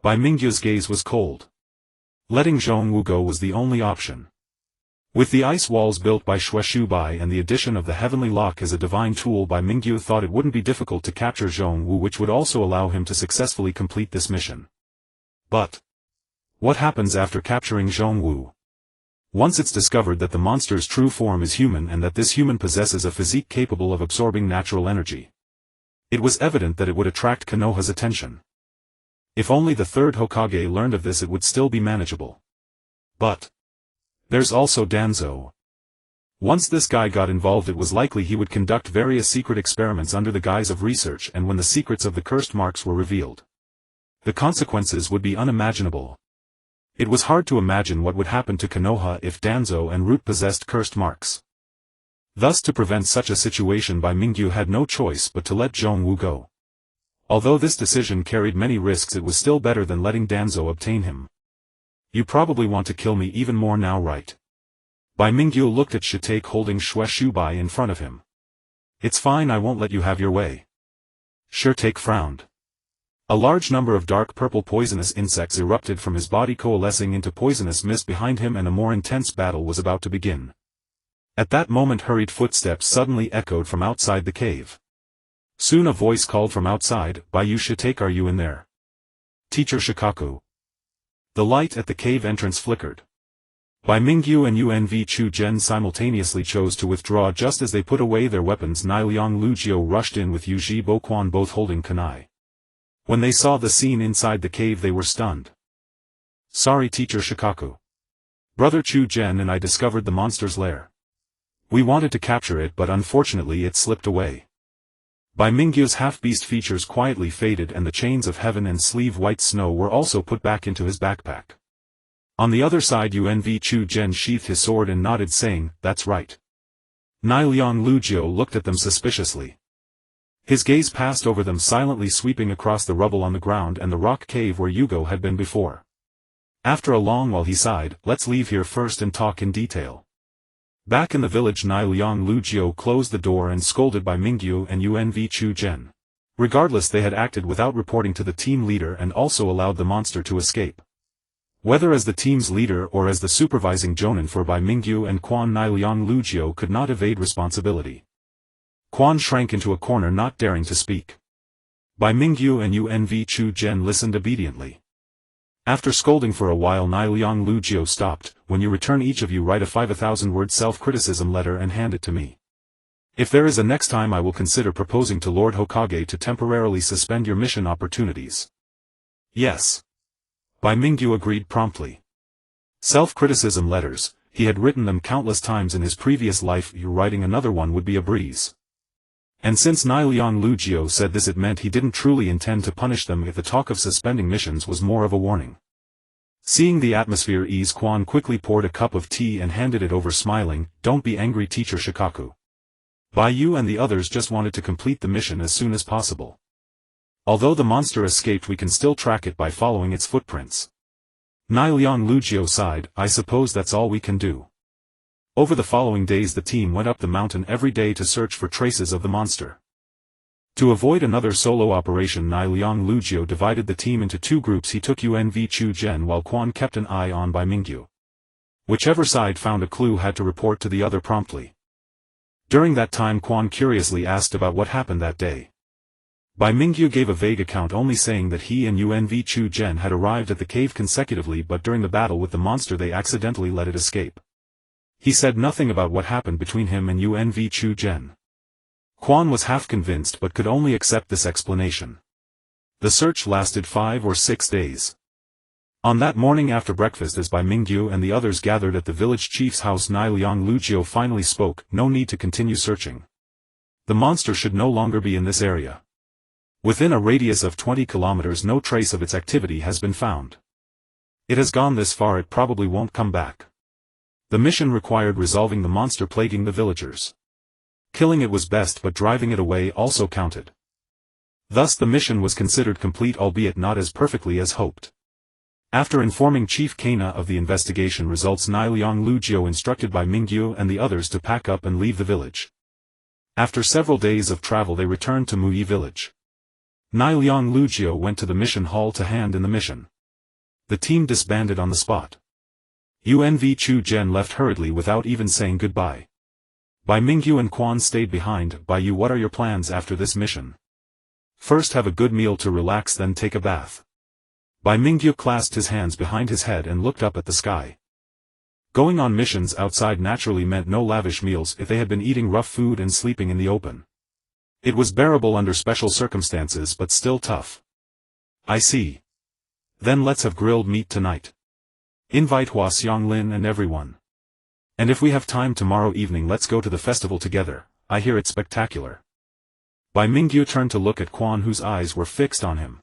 Bai Mingyu's gaze was cold. Letting Zhongwu go was the only option. With the ice walls built by Shueishubai and the addition of the heavenly lock as a divine tool, Bai Mingyu thought it wouldn't be difficult to capture Zhongwu, which would also allow him to successfully complete this mission. But what happens after capturing Zhongwu? Once it's discovered that the monster's true form is human and that this human possesses a physique capable of absorbing natural energy, it was evident that it would attract Konoha's attention. If only the third Hokage learned of this, it would still be manageable. But there's also Danzo. Once this guy got involved, it was likely he would conduct various secret experiments under the guise of research, and when the secrets of the cursed marks were revealed, the consequences would be unimaginable. It was hard to imagine what would happen to Konoha if Danzo and Root possessed cursed marks. Thus, to prevent such a situation, Bai Mingyu had no choice but to let Zhongwu go. Although this decision carried many risks, it was still better than letting Danzo obtain him. You probably want to kill me even more now, right? Bai Mingyu looked at Shirayuki holding Shueishubai in front of him. It's fine, I won't let you have your way. Shirayuki frowned. A large number of dark purple poisonous insects erupted from his body, coalescing into poisonous mist behind him, and a more intense battle was about to begin. At that moment, hurried footsteps suddenly echoed from outside the cave. Soon a voice called from outside, "Bai Shirayuki, are you in there?" "Teacher Shikaku." The light at the cave entrance flickered. Bai Mingyu and Unv Chu Zhen simultaneously chose to withdraw just as they put away their weapons. Niliang Lujio rushed in with Yuji Boquan both holding kunai. When they saw the scene inside the cave they were stunned. Sorry Teacher Shikaku. Brother Chu Zhen and I discovered the monster's lair. We wanted to capture it but unfortunately it slipped away. Bai Mingyu's half-beast features quietly faded and the chains of heaven and sleeve white snow were also put back into his backpack. On the other side Unv Chu Zhen sheathed his sword and nodded saying, that's right. Niliang Lujio looked at them suspiciously. His gaze passed over them silently sweeping across the rubble on the ground and the rock cave where Yugo had been before. After a long while he sighed, let's leave here first and talk in detail. Back in the village Niliang Lujio closed the door and scolded Bai Mingyu and Unv Chu Zhen. Regardless they had acted without reporting to the team leader and also allowed the monster to escape. Whether as the team's leader or as the supervising jonin for Bai Mingyu and Quan, Niliang Lujio could not evade responsibility. Quan shrank into a corner not daring to speak. Bai Mingyu and Unv Chu Zhen listened obediently. After scolding for a while Niliang Lujio stopped, when you return each of you write a 5,000-word self-criticism letter and hand it to me. If there is a next time I will consider proposing to Lord Hokage to temporarily suspend your mission opportunities. Yes. Bai Mingyu agreed promptly. Self-criticism letters, he had written them countless times in his previous life, writing another one would be a breeze. And since Niliang Lujio said this it meant he didn't truly intend to punish them if the talk of suspending missions was more of a warning. Seeing the atmosphere ease Quan quickly poured a cup of tea and handed it over smiling, don't be angry Teacher Shikaku. Bai Yu and the others just wanted to complete the mission as soon as possible. Although the monster escaped we can still track it by following its footprints. Niliang Lujio sighed, I suppose that's all we can do. Over the following days the team went up the mountain every day to search for traces of the monster. To avoid another solo operation Niliang Lujio divided the team into two groups. He took Unv Chu Zhen while Quan kept an eye on Bai Mingyu. Whichever side found a clue had to report to the other promptly. During that time Quan curiously asked about what happened that day. Bai Mingyu gave a vague account only saying that he and Unv Chu Zhen had arrived at the cave consecutively but during the battle with the monster they accidentally let it escape. He said nothing about what happened between him and Unv Chu Zhen. Quan was half convinced but could only accept this explanation. The search lasted 5 or 6 days. On that morning after breakfast as Bai Mingyu and the others gathered at the village chief's house Niliang Lujio finally spoke, no need to continue searching. The monster should no longer be in this area. Within a radius of 20 kilometers no trace of its activity has been found. It has gone this far it probably won't come back. The mission required resolving the monster plaguing the villagers. Killing it was best but driving it away also counted. Thus the mission was considered complete albeit not as perfectly as hoped. After informing Chief Kana of the investigation results Niliang Lujio instructed Bai Mingyu and the others to pack up and leave the village. After several days of travel they returned to Muyi village. Niliang Lujio went to the mission hall to hand in the mission. The team disbanded on the spot. Unv Chu Zhen left hurriedly without even saying goodbye. Bai Mingyu and Quan stayed behind. Bai Yu, what are your plans after this mission? First have a good meal to relax then take a bath. Bai Mingyu clasped his hands behind his head and looked up at the sky. Going on missions outside naturally meant no lavish meals if they had been eating rough food and sleeping in the open. It was bearable under special circumstances but still tough. I see. Then let's have grilled meat tonight. Invite Hua Xianglin and everyone. And if we have time tomorrow evening let's go to the festival together, I hear it's spectacular. Bai Mingyu turned to look at Quan whose eyes were fixed on him.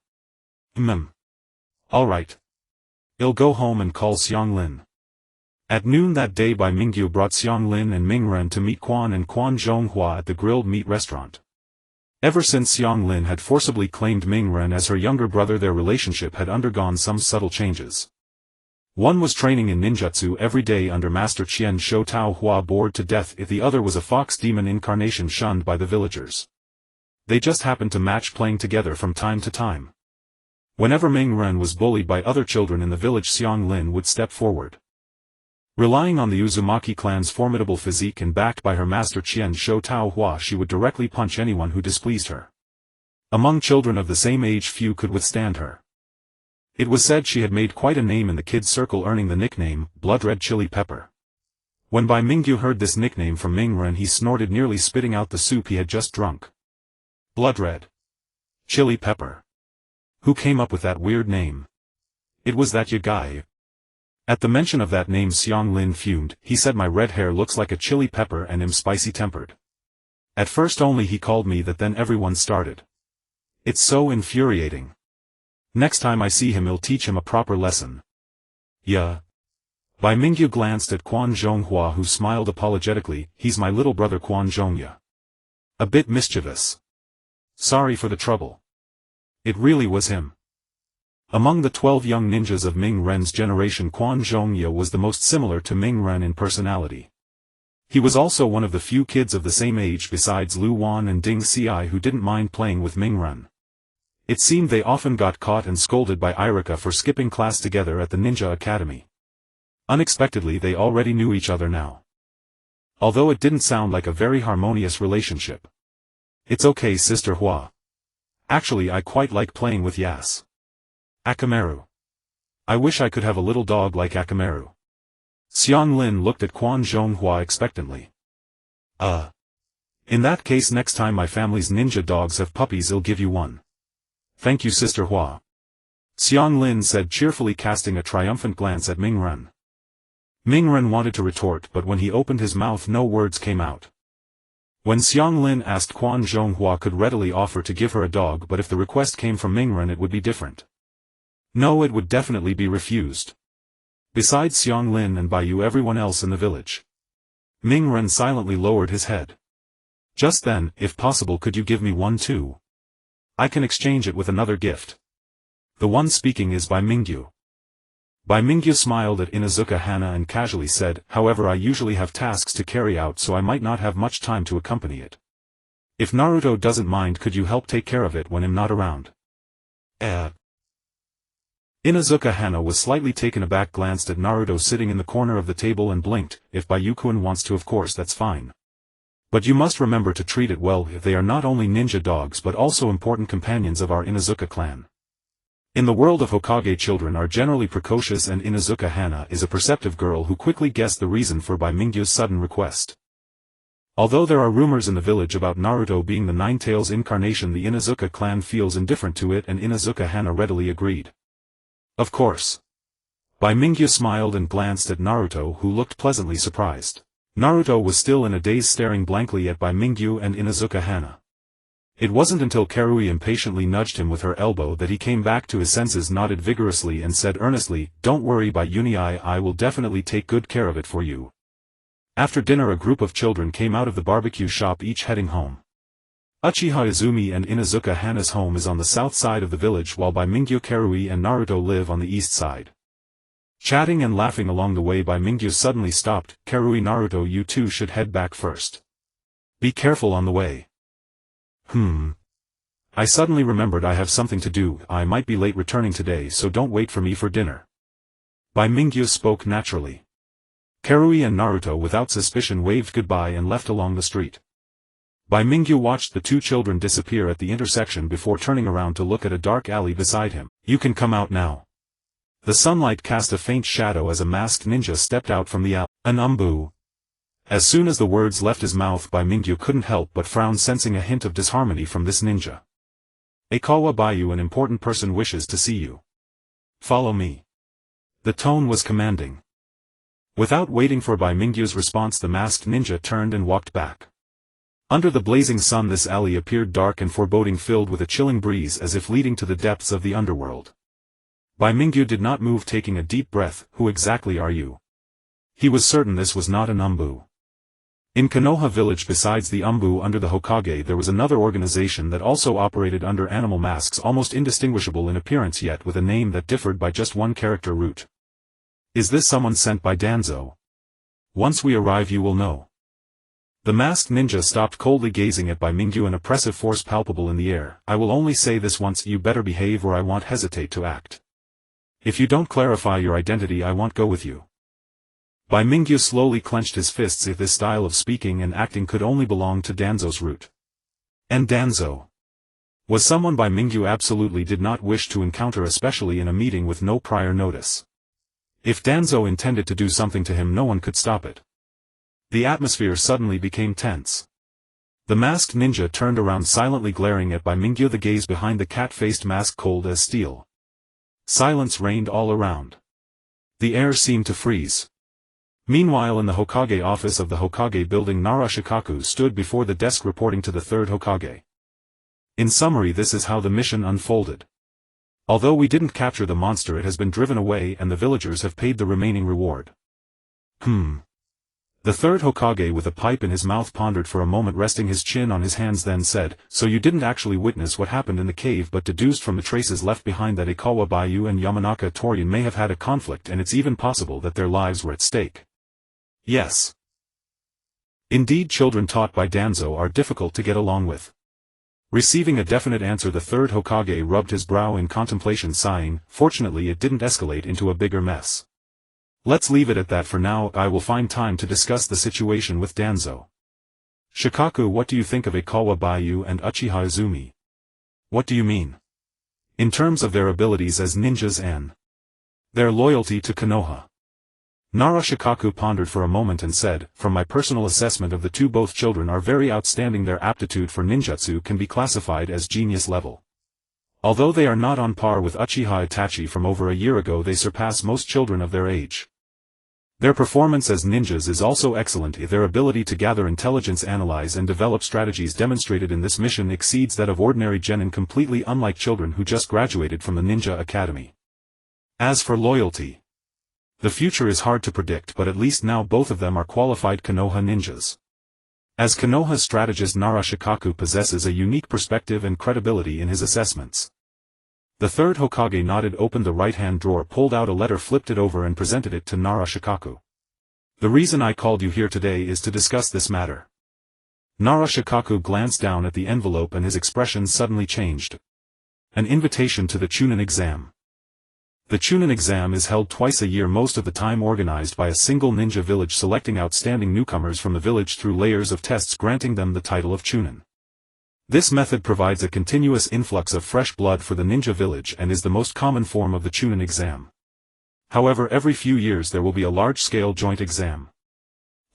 Alright. I'll go home and call Xianglin. At noon that day Bai Mingyu brought Xianglin and Mingren to meet Quan and Quan Zhonghua at the grilled meat restaurant. Ever since Xianglin had forcibly claimed Mingren as her younger brother their relationship had undergone some subtle changes. One was training in ninjutsu every day under Master Qian Shou Tao Hua bored to death if the other was a fox demon incarnation shunned by the villagers. They just happened to match playing together from time to time. Whenever Mingren was bullied by other children in the village Xianglin would step forward. Relying on the Uzumaki clan's formidable physique and backed by her master Qian Shou Tao Hua she would directly punch anyone who displeased her. Among children of the same age few could withstand her. It was said she had made quite a name in the kids' circle, earning the nickname, Blood Red Chili Pepper. When Bai Mingyu heard this nickname from Mingren, he snorted, nearly spitting out the soup he had just drunk. Blood Red Chili Pepper. Who came up with that weird name? It was that guy. At the mention of that name, Xiang Lin fumed. He said my red hair looks like a chili pepper and am spicy-tempered. At first only he called me that, then everyone started. It's so infuriating. Next time I see him, I'll teach him a proper lesson. Yeah. Bai Mingyu glanced at Quan Zhonghua, who smiled apologetically. He's my little brother Quan Zhongya. A bit mischievous. Sorry for the trouble. It really was him. Among the 12 young ninjas of Ming Ren's generation, Quan Zhongya was the most similar to Ming Ren in personality. He was also one of the few kids of the same age besides Lu Wan and Ding Xiai who didn't mind playing with Ming Ren. It seemed they often got caught and scolded by Irika for skipping class together at the Ninja Academy. Unexpectedly they already knew each other now. Although it didn't sound like a very harmonious relationship. It's okay, Sister Hua. Actually, I quite like playing with Yas. Akamaru. I wish I could have a little dog like Akamaru. Xiang Lin looked at Quan Zhonghua expectantly. In that case, next time my family's ninja dogs have puppies, I'll give you one. Thank you, Sister Hua. Xiang Lin said cheerfully, casting a triumphant glance at Ming Ren. Ming Ren wanted to retort, but when he opened his mouth no words came out. When Xiang Lin asked, Quan Zhonghua could readily offer to give her a dog, but if the request came from Ming Ren it would be different. No, it would definitely be refused. Besides Xiang Lin and Bai Yu, everyone else in the village. Ming Ren silently lowered his head. Just then, if possible, could you give me one too? I can exchange it with another gift. The one speaking is Bai Mingyu. Bai Mingyu smiled at Inuzuka Hana and casually said, however, I usually have tasks to carry out, so I might not have much time to accompany it. If Naruto doesn't mind, could you help take care of it when I'm not around? Inuzuka Hana was slightly taken aback, glanced at Naruto sitting in the corner of the table and blinked. If Bayukuin wants to, of course that's fine. But you must remember to treat it well. They are not only ninja dogs but also important companions of our Inuzuka clan. In the world of Hokage, children are generally precocious, and Inuzuka Hana is a perceptive girl who quickly guessed the reason for Bai Mingyu's sudden request. Although there are rumors in the village about Naruto being the Nine-Tails incarnation, the Inuzuka clan feels indifferent to it, and Inuzuka Hana readily agreed. Of course. Bai Mingyu smiled and glanced at Naruto, who looked pleasantly surprised. Naruto was still in a daze, staring blankly at Bai Mingyu and Inuzuka Hana. It wasn't until Karui impatiently nudged him with her elbow that he came back to his senses, nodded vigorously and said earnestly, "Don't worry, Bai Uni, I will definitely take good care of it for you." After dinner a group of children came out of the barbecue shop, each heading home. Uchiha Izumi and Inuzuka Hana's home is on the south side of the village, while Bai Mingyu, Karui and Naruto live on the east side. Chatting and laughing along the way, Bai Mingyu suddenly stopped. "Karui, Naruto, you two should head back first. Be careful on the way." I suddenly remembered I have something to do. I might be late returning today, so don't wait for me for dinner. Bai Mingyu spoke naturally. Karui and Naruto without suspicion waved goodbye and left along the street. Bai Mingyu watched the two children disappear at the intersection before turning around to look at a dark alley beside him. "You can come out now." The sunlight cast a faint shadow as a masked ninja stepped out from the alley. "An umbu." As soon as the words left his mouth, Bai Mingyu couldn't help but frown, sensing a hint of disharmony from this ninja. "Ikawa Bayu, an important person wishes to see you. Follow me." The tone was commanding. Without waiting for Bai Mingyu's response, the masked ninja turned and walked back. Under the blazing sun this alley appeared dark and foreboding, filled with a chilling breeze as if leading to the depths of the underworld. Bai Mingyu did not move, taking a deep breath. "Who exactly are you?" He was certain this was not an umbu. In Konoha village, besides the umbu under the Hokage, there was another organization that also operated under animal masks, almost indistinguishable in appearance yet with a name that differed by just one character root. "Is this someone sent by Danzo? Once we arrive you will know." The masked ninja stopped, coldly gazing at Bai Mingyu, an oppressive force palpable in the air. "I will only say this once, you better behave or I won't hesitate to act. If you don't clarify your identity I won't go with you." Bai Mingyu slowly clenched his fists. If this style of speaking and acting could only belong to Danzo's root. And Danzo? Was someone Bai Mingyu absolutely did not wish to encounter, especially in a meeting with no prior notice. If Danzo intended to do something to him, no one could stop it. The atmosphere suddenly became tense. The masked ninja turned around, silently glaring at Bai Mingyu, the gaze behind the cat-faced mask cold as steel. Silence reigned all around. The air seemed to freeze. Meanwhile, in the Hokage office of the Hokage building, Narashikaku stood before the desk reporting to the third Hokage. In summary, this is how the mission unfolded. Although we didn't capture the monster, it has been driven away and the villagers have paid the remaining reward. The third Hokage, with a pipe in his mouth, pondered for a moment, resting his chin on his hands, then said, "So you didn't actually witness what happened in the cave, but deduced from the traces left behind that Ikawa Baiyu and Yamanaka Torian may have had a conflict, and it's even possible that their lives were at stake." Yes. Indeed, children taught by Danzo are difficult to get along with. Receiving a definite answer, the third Hokage rubbed his brow in contemplation, sighing, "Fortunately it didn't escalate into a bigger mess. Let's leave it at that for now. I will find time to discuss the situation with Danzo." "Shikaku, what do you think of Ikawa Baiyu and Uchiha Izumi?" "What do you mean?" "In terms of their abilities as ninjas and their loyalty to Konoha." Narashikaku pondered for a moment and said, "From my personal assessment of the two, both children are very outstanding. Their aptitude for ninjutsu can be classified as genius level. Although they are not on par with Uchiha Itachi from over a year ago, they surpass most children of their age. Their performance as ninjas is also excellent. Their ability to gather intelligence, analyze and develop strategies demonstrated in this mission exceeds that of ordinary genin, completely unlike children who just graduated from the Ninja Academy. As for loyalty, the future is hard to predict, but at least now both of them are qualified Konoha ninjas. As Konoha's strategist, Narashikaku possesses a unique perspective and credibility in his assessments." The third Hokage nodded, opened the right-hand drawer, pulled out a letter, flipped it over and presented it to Narashikaku. "The reason I called you here today is to discuss this matter." Narashikaku glanced down at the envelope and his expression suddenly changed. An invitation to the Chunin exam. The Chunin exam is held twice a year, most of the time organized by a single ninja village, selecting outstanding newcomers from the village through layers of tests, granting them the title of Chunin. This method provides a continuous influx of fresh blood for the ninja village and is the most common form of the Chunin exam. However, every few years there will be a large-scale joint exam.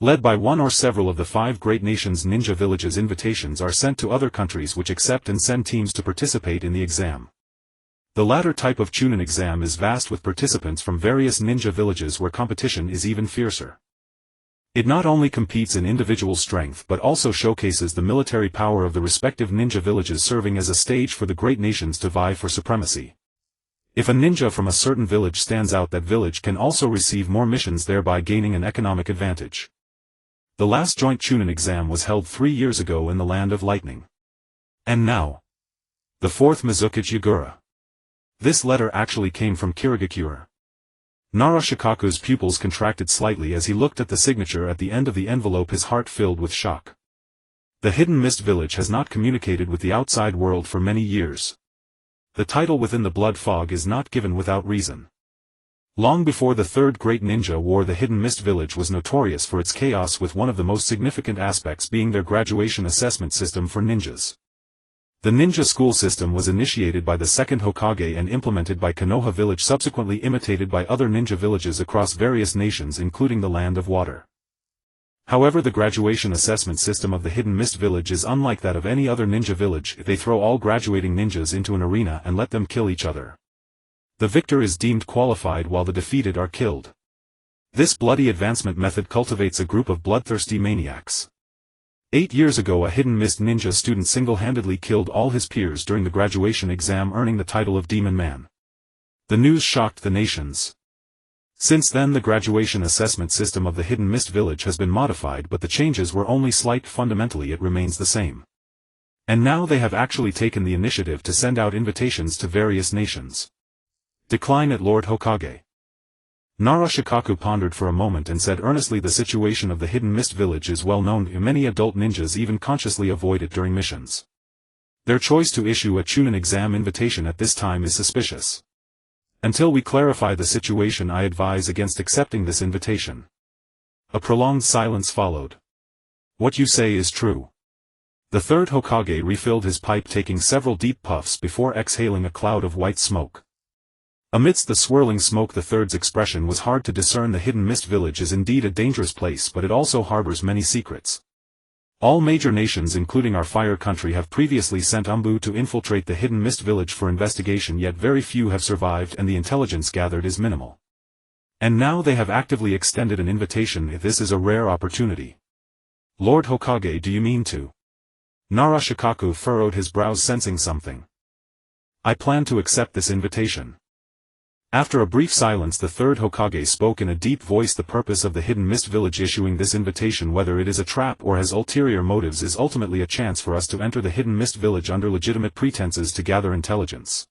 Led by one or several of the 5 great nations, ninja villages. Invitations are sent to other countries which accept and send teams to participate in the exam. The latter type of Chunin exam is vast, with participants from various ninja villages where competition is even fiercer. It not only competes in individual strength but also showcases the military power of the respective ninja villages, serving as a stage for the great nations to vie for supremacy. If a ninja from a certain village stands out, that village can also receive more missions, thereby gaining an economic advantage. The last joint Chunin exam was held 3 years ago in the Land of Lightning. And now, the 4th Mizukichi Yagura. This letter actually came from Kirigakure. Narashikaku's pupils contracted slightly as he looked at the signature at the end of the envelope, his heart filled with shock. The Hidden Mist Village has not communicated with the outside world for many years. The title within the Blood Fog is not given without reason. Long before the Third Great Ninja War, the Hidden Mist Village was notorious for its chaos, with one of the most significant aspects being their graduation assessment system for ninjas. The ninja school system was initiated by the second Hokage and implemented by Konoha village, subsequently imitated by other ninja villages across various nations, including the Land of Water. However, the graduation assessment system of the Hidden Mist Village is unlike that of any other ninja village. They throw all graduating ninjas into an arena and let them kill each other. The victor is deemed qualified while the defeated are killed. This bloody advancement method cultivates a group of bloodthirsty maniacs. 8 years ago, a Hidden Mist ninja student single-handedly killed all his peers during the graduation exam, earning the title of Demon Man. The news shocked the nations. Since then, the graduation assessment system of the Hidden Mist Village has been modified, but the changes were only slight. Fundamentally it remains the same. And now they have actually taken the initiative to send out invitations to various nations. Decline at Lord Hokage. Narashikaku pondered for a moment and said earnestly, "The situation of the Hidden Mist Village is well known. Many adult ninjas even consciously avoid it during missions. Their choice to issue a Chunin exam invitation at this time is suspicious. Until we clarify the situation, I advise against accepting this invitation." A prolonged silence followed. "What you say is true. The third Hokage refilled his pipe, taking several deep puffs before exhaling a cloud of white smoke. Amidst the swirling smoke, the third's expression was hard to discern. The hidden mist village is indeed a dangerous place, but it also harbors many secrets. All major nations, including our fire country, have previously sent Umbu to infiltrate the hidden mist village for investigation, yet very few have survived and the intelligence gathered is minimal. And now they have actively extended an invitation. This is a rare opportunity. Lord Hokage, do you mean to? Narashikaku furrowed his brows, sensing something. I plan to accept this invitation. After a brief silence, the third Hokage spoke in a deep voice. The purpose of the hidden mist village issuing this invitation, whether it is a trap or has ulterior motives, is ultimately a chance for us to enter the hidden mist village under legitimate pretenses to gather intelligence.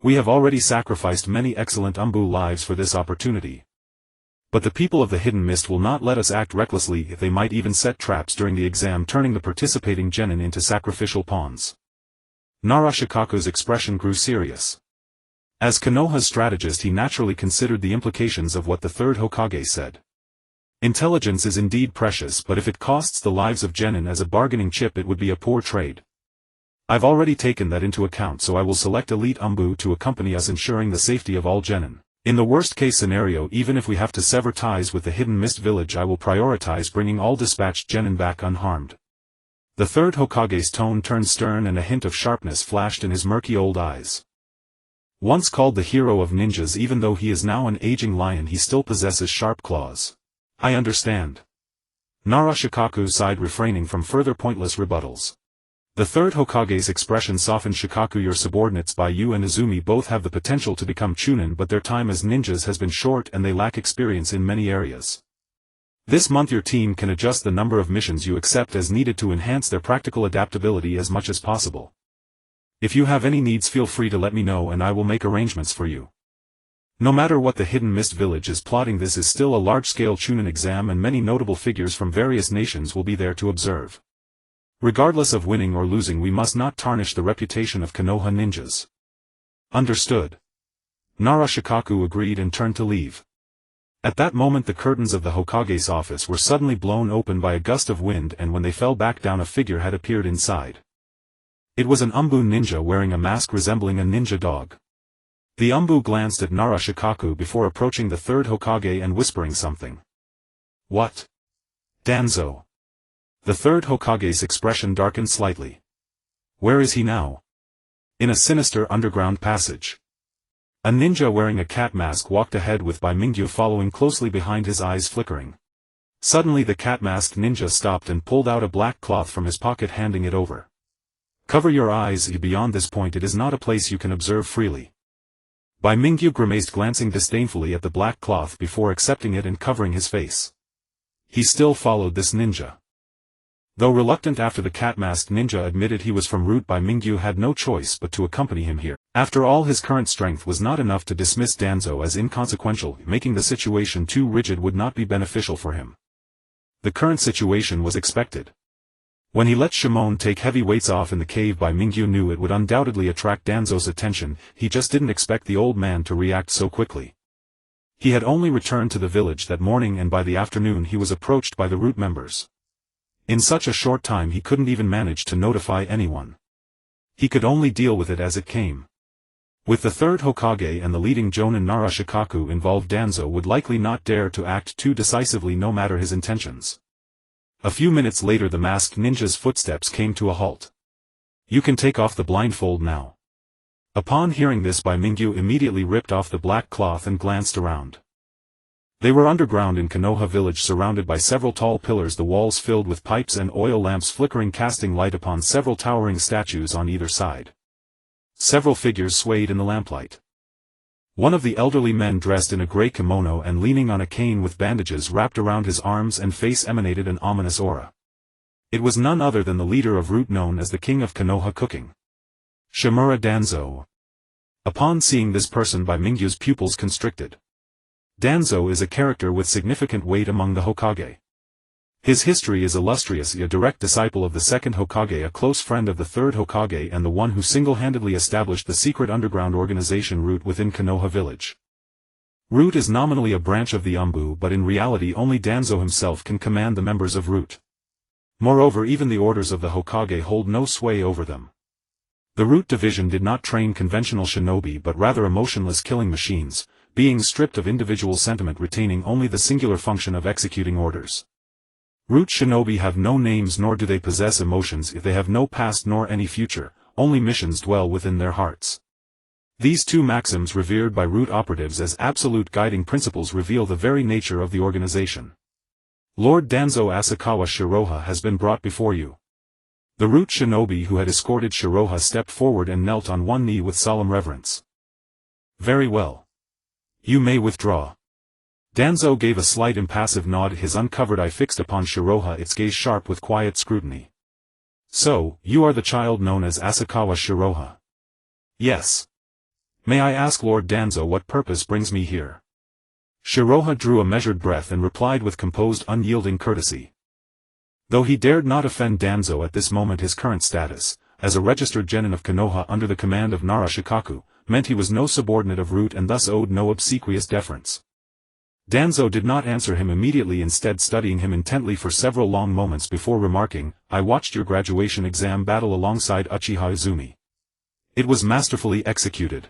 We have already sacrificed many excellent Umbu lives for this opportunity. But the people of the hidden mist will not let us act recklessly. They might even set traps during the exam, turning the participating genin into sacrificial pawns. Narashikaku's expression grew serious. As Konoha's strategist, he naturally considered the implications of what the third Hokage said. Intelligence is indeed precious, but if it costs the lives of genin as a bargaining chip, it would be a poor trade. I've already taken that into account, so I will select elite Umbu to accompany us, ensuring the safety of all genin. In the worst-case scenario, even if we have to sever ties with the hidden mist village, I will prioritize bringing all dispatched genin back unharmed. The third Hokage's tone turned stern and a hint of sharpness flashed in his murky old eyes. Once called the hero of ninjas, even though he is now an aging lion, he still possesses sharp claws. I understand. Narashikaku sighed, refraining from further pointless rebuttals. The third Hokage's expression softened. Shikaku, your subordinates Bai Mingyu and Izumi both have the potential to become chunin, but their time as ninjas has been short and they lack experience in many areas. This month your team can adjust the number of missions you accept as needed to enhance their practical adaptability as much as possible. If you have any needs, feel free to let me know and I will make arrangements for you. No matter what the hidden mist village is plotting, this is still a large-scale chunin exam and many notable figures from various nations will be there to observe. Regardless of winning or losing, we must not tarnish the reputation of Konoha ninjas. Understood. Narashikaku agreed and turned to leave. At that moment the curtains of the Hokage's office were suddenly blown open by a gust of wind, and when they fell back down a figure had appeared inside. It was an Umbu ninja wearing a mask resembling a ninja dog. The Umbu glanced at Narashikaku before approaching the third Hokage and whispering something. What? Danzo. The third Hokage's expression darkened slightly. Where is he now? In a sinister underground passage. A ninja wearing a cat mask walked ahead with Bai Mingyu following closely behind, his eyes flickering. Suddenly the cat-masked ninja stopped and pulled out a black cloth from his pocket, handing it over. Cover your eyes. Beyond this point it is not a place you can observe freely. Bai Mingyu grimaced, glancing disdainfully at the black cloth before accepting it and covering his face. He still followed this ninja. Though reluctant after the cat-masked ninja admitted he was from Root, Bai Mingyu had no choice but to accompany him here. After all, his current strength was not enough to dismiss Danzo as inconsequential. Making the situation too rigid would not be beneficial for him. The current situation was expected. When he let Shimon take heavy weights off in the cave, Bai Mingyu knew it would undoubtedly attract Danzo's attention. He just didn't expect the old man to react so quickly. He had only returned to the village that morning, and by the afternoon he was approached by the Root members. In such a short time he couldn't even manage to notify anyone. He could only deal with it as it came. With the third Hokage and the leading jonin Narashikaku involved, Danzo would likely not dare to act too decisively no matter his intentions. A few minutes later the masked ninja's footsteps came to a halt. You can take off the blindfold now. Upon hearing this, Bai Mingyu immediately ripped off the black cloth and glanced around. They were underground in Konoha village, surrounded by several tall pillars, the walls filled with pipes and oil lamps flickering, casting light upon several towering statues on either side. Several figures swayed in the lamplight. One of the elderly men, dressed in a gray kimono and leaning on a cane with bandages wrapped around his arms and face, emanated an ominous aura. It was none other than the leader of Root, known as the King of Konoha Cooking. Shimura Danzo. Upon seeing this person, Bai Mingyu's pupils constricted. Danzo is a character with significant weight among the Hokage. His history is illustrious, a direct disciple of the second Hokage, a close friend of the third Hokage, and the one who single-handedly established the secret underground organization Root within Konoha village. Root is nominally a branch of the Umbu, but in reality only Danzo himself can command the members of Root. Moreover, even the orders of the Hokage hold no sway over them. The Root Division did not train conventional shinobi but rather emotionless killing machines, beings stripped of individual sentiment, retaining only the singular function of executing orders. Root shinobi have no names nor do they possess emotions. If they have no past nor any future, only missions dwell within their hearts. These two maxims revered by Root operatives as absolute guiding principles reveal the very nature of the organization. Lord Danzo Asakawa Shiroha has been brought before you. The Root shinobi who had escorted Shiroha stepped forward and knelt on one knee with solemn reverence. Very well. You may withdraw. Danzo gave a slight impassive nod, his uncovered eye fixed upon Shiroha, its gaze sharp with quiet scrutiny. So, you are the child known as Asakawa Shiroha? Yes. May I ask Lord Danzo what purpose brings me here? Shiroha drew a measured breath and replied with composed, unyielding courtesy. Though he dared not offend Danzo at this moment, his current status, as a registered genin of Konoha under the command of Nara Shikaku, meant he was no subordinate of Root and thus owed no obsequious deference. Danzo did not answer him immediately, instead studying him intently for several long moments before remarking, I watched your graduation exam battle alongside Uchiha Izumi. It was masterfully executed.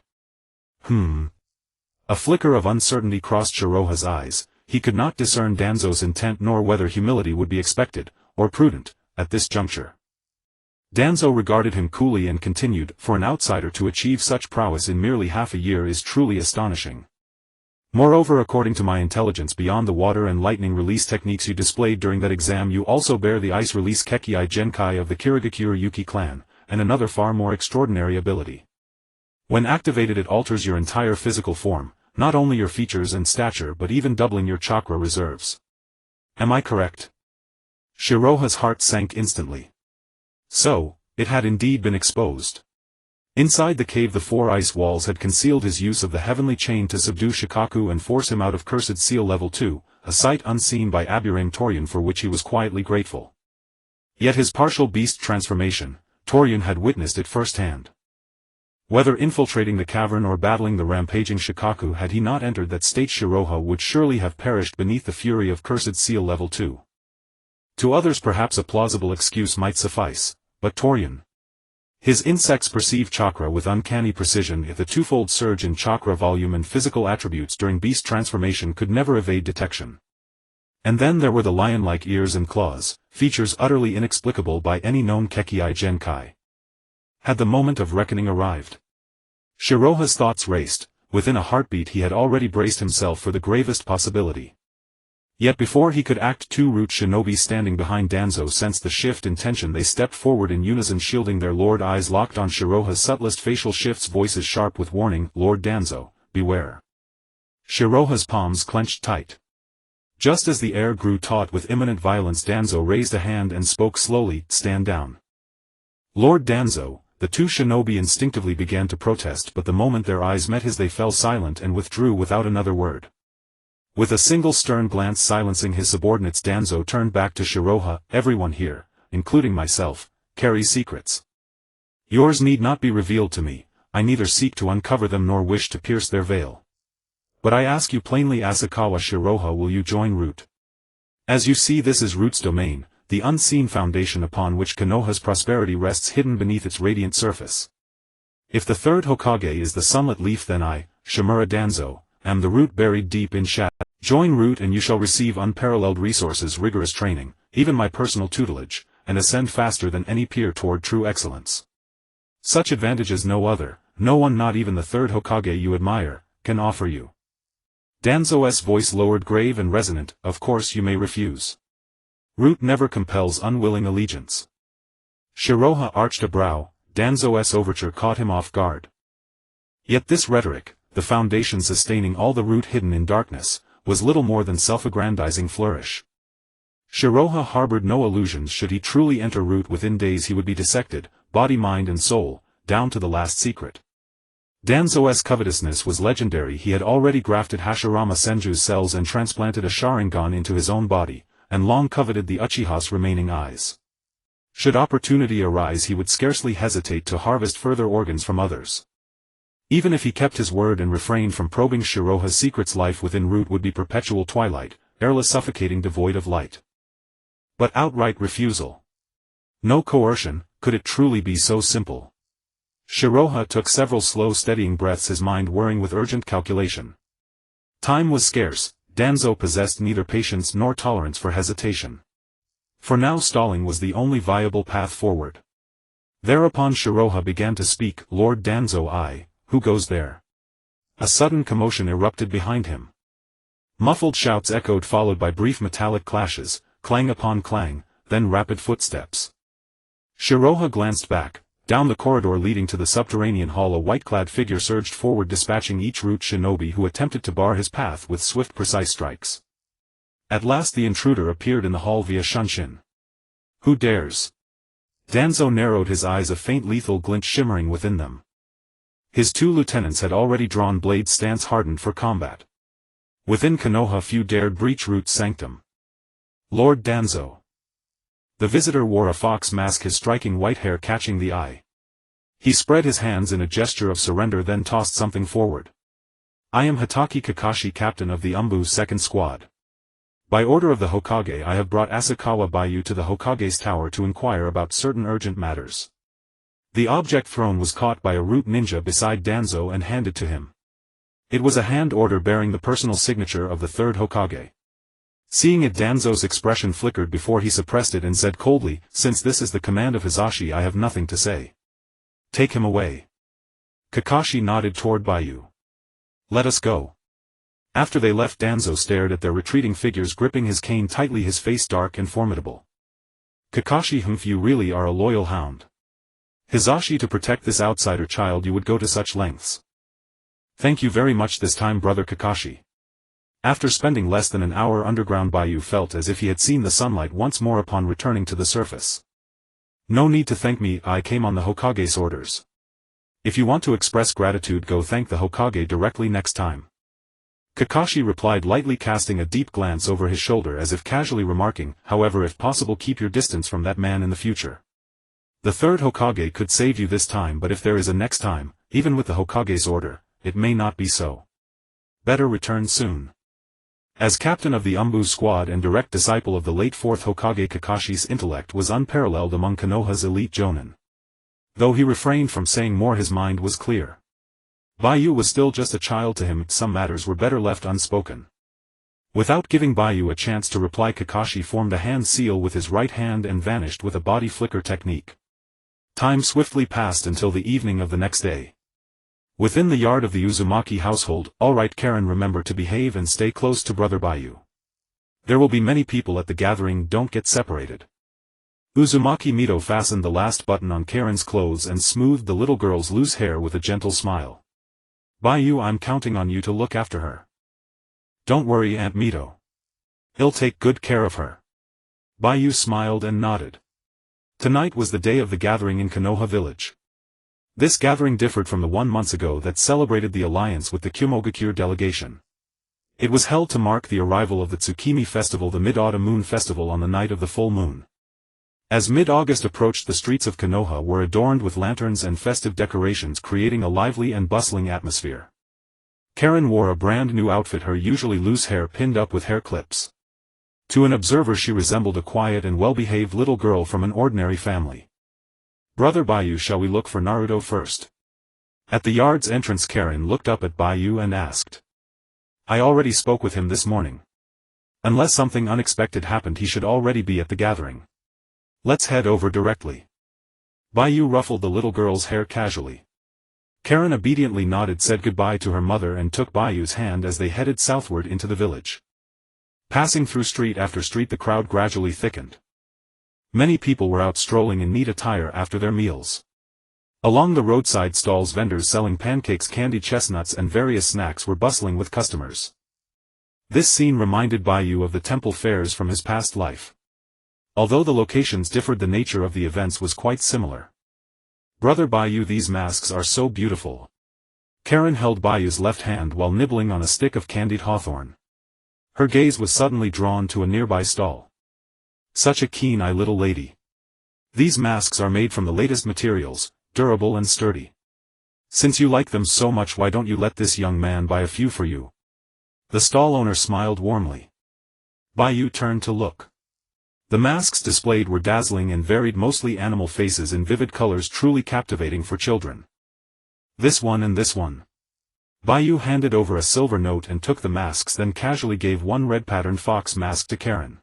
A flicker of uncertainty crossed Shiroha's eyes. He could not discern Danzo's intent nor whether humility would be expected, or prudent, at this juncture. Danzo regarded him coolly and continued, for an outsider to achieve such prowess in merely half a year is truly astonishing. Moreover, according to my intelligence, beyond the water and lightning release techniques you displayed during that exam, you also bear the ice release Kekkei Genkai of the Shirayuki clan, and another far more extraordinary ability. When activated, it alters your entire physical form, not only your features and stature but even doubling your chakra reserves. Am I correct? Shiroha's heart sank instantly. So, it had indeed been exposed. Inside the cave, the four ice walls had concealed his use of the heavenly chain to subdue Shikaku and force him out of Cursed Seal Level 2, a sight unseen by Aburame Torian, for which he was quietly grateful. Yet his partial beast transformation, Torian had witnessed it firsthand. Whether infiltrating the cavern or battling the rampaging Shikaku, had he not entered that state, Shiroha would surely have perished beneath the fury of Cursed Seal Level 2. To others perhaps a plausible excuse might suffice, but Torian. His insects perceive chakra with uncanny precision. If the twofold surge in chakra volume and physical attributes during beast transformation could never evade detection. And then there were the lion-like ears and claws, features utterly inexplicable by any known Kekkei Genkai. Had the moment of reckoning arrived? Shiroha's thoughts raced. Within a heartbeat he had already braced himself for the gravest possibility. Yet before he could act, two Root shinobi standing behind Danzo sensed the shift in tension. They stepped forward in unison, shielding their lord, eyes locked on Shiroha's subtlest facial shifts, voices sharp with warning, Lord Danzo, beware. Shiroha's palms clenched tight. Just as the air grew taut with imminent violence, Danzo raised a hand and spoke slowly, stand down. Lord Danzo. The two shinobi instinctively began to protest, but the moment their eyes met his they fell silent and withdrew without another word. With a single stern glance silencing his subordinates, Danzo turned back to Shiroha, everyone here, including myself, carries secrets. Yours need not be revealed to me, I neither seek to uncover them nor wish to pierce their veil. But I ask you plainly, Asakawa Shiroha, will you join Root? As you see, this is Root's domain, the unseen foundation upon which Konoha's prosperity rests, hidden beneath its radiant surface. If the third Hokage is the sunlit leaf, then I, Shimura Danzo, am the root buried deep in shadow. Join Root and you shall receive unparalleled resources, rigorous training, even my personal tutelage, and ascend faster than any peer toward true excellence. Such advantages no other, no one, not even the third Hokage you admire, can offer you. Danzo's voice lowered, grave and resonant, of course you may refuse. Root never compels unwilling allegiance. Shiroha arched a brow. Danzo's overture caught him off guard. Yet this rhetoric, the foundation sustaining all the Root hidden in darkness, was little more than self-aggrandizing flourish. Shiroha harbored no illusions. Should he truly enter Root, within days he would be dissected, body, mind and soul, down to the last secret. Danzo's covetousness was legendary. He had already grafted Hashirama Senju's cells and transplanted a Sharingan into his own body, and long coveted the Uchiha's remaining eyes. Should opportunity arise, he would scarcely hesitate to harvest further organs from others. Even if he kept his word and refrained from probing Shiroha's secrets, life within Root would be perpetual twilight, airless, suffocating, devoid of light. But outright refusal. No coercion, could it truly be so simple? Shirayuki took several slow steadying breaths, his mind whirring with urgent calculation. Time was scarce, Danzo possessed neither patience nor tolerance for hesitation. For now stalling was the only viable path forward. Thereupon Shirayuki began to speak. "Lord Danzo, who goes there?" A sudden commotion erupted behind him. Muffled shouts echoed, followed by brief metallic clashes, clang upon clang, then rapid footsteps. Shirayuki glanced back. Down the corridor leading to the subterranean hall a white-clad figure surged forward, dispatching each root shinobi who attempted to bar his path with swift precise strikes. At last the intruder appeared in the hall via Shunshin. Who dares? Danzo narrowed his eyes, a faint lethal glint shimmering within them. His two lieutenants had already drawn blades, stance hardened for combat. Within Konoha few dared breach Root's sanctum. Lord Danzo. The visitor wore a fox mask, his striking white hair catching the eye. He spread his hands in a gesture of surrender, then tossed something forward. "I am Hitaki Kakashi, captain of the Umbu's second squad. By order of the Hokage I have brought Asakawa Baiyu to the Hokage's tower to inquire about certain urgent matters." The object thrown was caught by a root ninja beside Danzo and handed to him. It was a hand order bearing the personal signature of the third Hokage. Seeing it, Danzo's expression flickered before he suppressed it and said coldly, "Since this is the command of Hizashi, I have nothing to say. Take him away." Kakashi nodded toward Baiyu. "Let us go." After they left, Danzo stared at their retreating figures, gripping his cane tightly, his face dark and formidable. "Kakashi, you really are a loyal hound. Hizashi, to protect this outsider child you would go to such lengths." "Thank you very much this time, brother Kakashi." After spending less than an hour underground, Baiyu felt as if he had seen the sunlight once more upon returning to the surface. "No need to thank me, I came on the Hokage's orders. If you want to express gratitude, go thank the Hokage directly next time." Kakashi replied lightly, casting a deep glance over his shoulder as if casually remarking, "However, if possible, keep your distance from that man in the future. The third Hokage could save you this time, but if there is a next time, even with the Hokage's order, it may not be so. Better return soon." As captain of the Umbu squad and direct disciple of the late fourth Hokage, Kakashi's intellect was unparalleled among Konoha's elite jonin. Though he refrained from saying more, his mind was clear. Baiyu was still just a child to him, some matters were better left unspoken. Without giving Baiyu a chance to reply, Kakashi formed a hand seal with his right hand and vanished with a body flicker technique. Time swiftly passed until the evening of the next day. Within the yard of the Uzumaki household, "All right Karen, remember to behave and stay close to brother Baiyu. There will be many people at the gathering, don't get separated." Uzumaki Mito fastened the last button on Karen's clothes and smoothed the little girl's loose hair with a gentle smile. "Baiyu, I'm counting on you to look after her." "Don't worry, Aunt Mito. I'll take good care of her." Baiyu smiled and nodded. Tonight was the day of the gathering in Konoha village. This gathering differed from the one months ago that celebrated the alliance with the Kumogakure delegation. It was held to mark the arrival of the Tsukimi festival, the mid-autumn moon festival, on the night of the full moon. As mid-August approached, the streets of Konoha were adorned with lanterns and festive decorations, creating a lively and bustling atmosphere. Karen wore a brand new outfit, her usually loose hair pinned up with hair clips. To an observer she resembled a quiet and well-behaved little girl from an ordinary family. "Brother Baiyu, shall we look for Naruto first?" At the yard's entrance, Karen looked up at Baiyu and asked. "I already spoke with him this morning. Unless something unexpected happened, he should already be at the gathering. Let's head over directly." Baiyu ruffled the little girl's hair casually. Karen obediently nodded, said goodbye to her mother and took Baiyu's hand as they headed southward into the village. Passing through street after street, the crowd gradually thickened. Many people were out strolling in neat attire after their meals. Along the roadside stalls, vendors selling pancakes, candied chestnuts and various snacks were bustling with customers. This scene reminded Baiyu of the temple fairs from his past life. Although the locations differed, the nature of the events was quite similar. "Brother Baiyu, these masks are so beautiful." Karen held Baiyu's left hand while nibbling on a stick of candied hawthorn. Her gaze was suddenly drawn to a nearby stall. "Such a keen-eye little lady. These masks are made from the latest materials, durable and sturdy. Since you like them so much, why don't you let this young man buy a few for you?" The stall owner smiled warmly. Baiyu turned to look. The masks displayed were dazzling and varied, mostly animal faces in vivid colors, truly captivating for children. This one and this one. Baiyu handed over a silver note and took the masks, then casually gave one red patterned fox mask to Karen.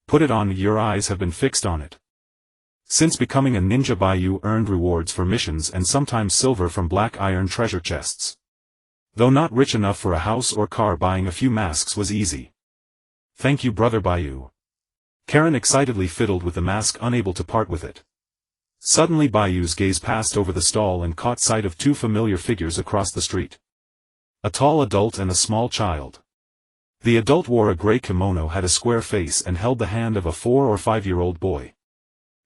Put it on, your eyes have been fixed on it. Since becoming a ninja, Baiyu earned rewards for missions and sometimes silver from black iron treasure chests. Though not rich enough for a house or car, buying a few masks was easy. Thank you, brother Baiyu. Karen excitedly fiddled with the mask, unable to part with it. Suddenly Baiyu's gaze passed over the stall and caught sight of two familiar figures across the street. A tall adult and a small child. The adult wore a gray kimono, had a square face, and held the hand of a 4 or 5-year-old boy.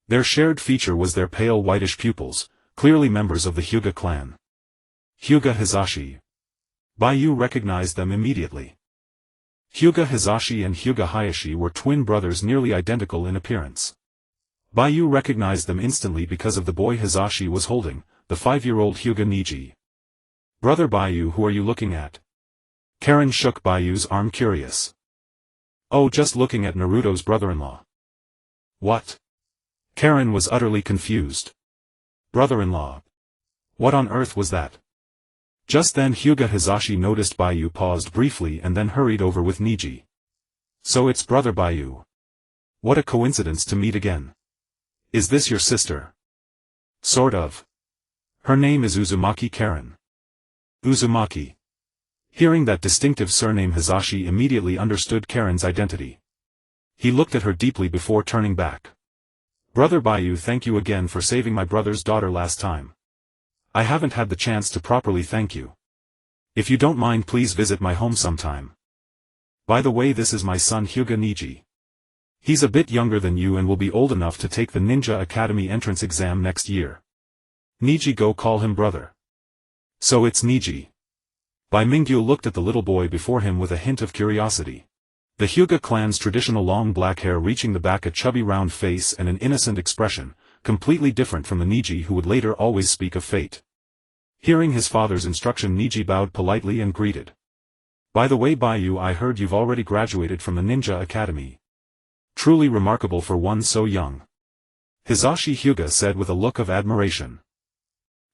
Their shared feature was their pale whitish pupils, clearly members of the Hyuga clan. Hyuga Hizashi. Baiyu recognized them immediately. Hyuga Hizashi and Hyuga Hayashi were twin brothers, nearly identical in appearance. Baiyu recognized them instantly because of the boy Hizashi was holding, the 5-year-old Hyuga Niji. Brother Baiyu, who are you looking at? Karen shook Baiyu's arm, curious. Oh, just looking at Naruto's brother-in-law. What? Karen was utterly confused. Brother-in-law? What on earth was that? Just then Hyuga Hizashi noticed Baiyu paused briefly and then hurried over with Niji. So it's brother Baiyu. What a coincidence to meet again. Is this your sister? Sort of. Her name is Uzumaki Karen. Uzumaki. Hearing that distinctive surname, Hizashi immediately understood Karen's identity. He looked at her deeply before turning back. Brother Baiyu, thank you again for saving my brother's daughter last time. I haven't had the chance to properly thank you. If you don't mind, please visit my home sometime. By the way, this is my son Hyuga Niji. He's a bit younger than you and will be old enough to take the Ninja Academy entrance exam next year. Niji, go call him brother. So it's Niji. Bai Mingyu looked at the little boy before him with a hint of curiosity. The Hyuga clan's traditional long black hair reaching the back, a chubby round face and an innocent expression, completely different from the Niji who would later always speak of fate. Hearing his father's instruction, Niji bowed politely and greeted. By the way Baiyu, I heard you've already graduated from the Ninja Academy. Truly remarkable for one so young. Hizashi Hyuga said with a look of admiration.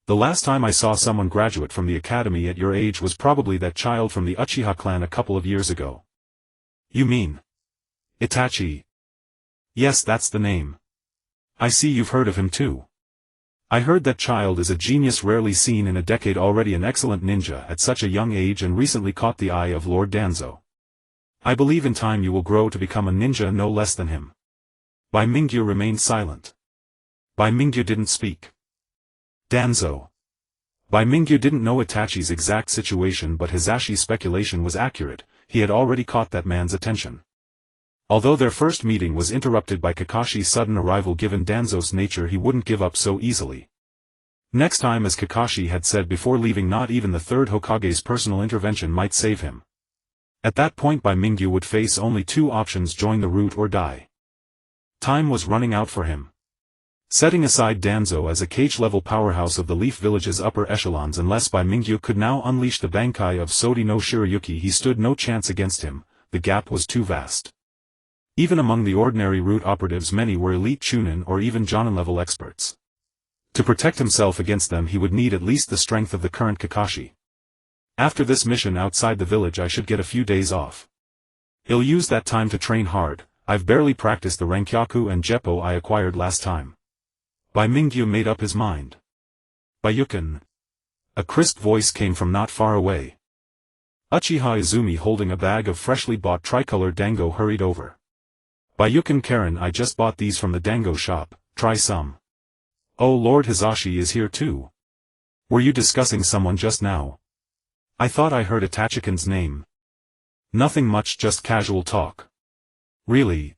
The last time I saw someone graduate from the academy at your age was probably that child from the Uchiha clan a couple of years ago. You mean Itachi? Yes, that's the name. I see you've heard of him too. I heard that child is a genius rarely seen in a decade, already an excellent ninja at such a young age, and recently caught the eye of Lord Danzo. I believe in time you will grow to become a ninja no less than him. Bai Mingyu remained silent. Bai Mingyu didn't speak. Danzo. Bai Mingyu didn't know Itachi's exact situation, but Hizashi's speculation was accurate. He had already caught that man's attention. Although their first meeting was interrupted by Kakashi's sudden arrival, given Danzo's nature he wouldn't give up so easily. Next time, as Kakashi had said before leaving, not even the third Hokage's personal intervention might save him. At that point Bai Mingyu would face only two options: join the route or die. Time was running out for him. Setting aside Danzo as a cage-level powerhouse of the Leaf Village's upper echelons, unless Bai Mingyu could now unleash the Bankai of Sode no Shirayuki, he stood no chance against him. The gap was too vast. Even among the ordinary route operatives, many were elite Chunin or even Jonin-level experts. To protect himself against them he would need at least the strength of the current Kakashi. After this mission outside the village I should get a few days off. I'll use that time to train hard. I've barely practiced the Rankyaku and Jeppo I acquired last time. Bai Mingyu made up his mind. Bayukin. A crisp voice came from not far away. Uchiha Izumi, holding a bag of freshly bought tricolor dango, hurried over. Bayukin, Karen, I just bought these from the dango shop, try some. Oh, Lord Hizashi is here too. Were you discussing someone just now? I thought I heard Itachikin's name. Nothing much, just casual talk. Really?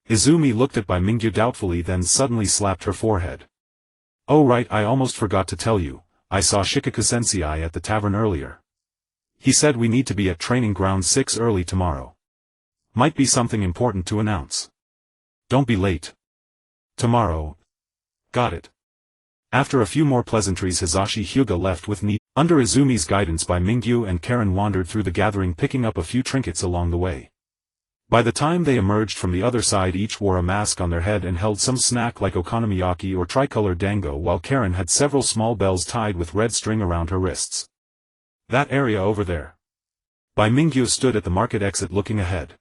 Izumi looked at Bai Mingyu doubtfully, then suddenly slapped her forehead. Oh right, I almost forgot to tell you, I saw Shikaku-sensei at the tavern earlier. He said we need to be at training ground 6 early tomorrow. Might be something important to announce. Don't be late. Tomorrow. Got it. After a few more pleasantries Hizashi Hyuga left with Ni. Under Izumi's guidance Bai Mingyu and Karen wandered through the gathering, picking up a few trinkets along the way. By the time they emerged from the other side, each wore a mask on their head and held some snack like okonomiyaki or tricolor dango, while Karen had several small bells tied with red string around her wrists. That area over there. Bai Mingyu stood at the market exit looking ahead.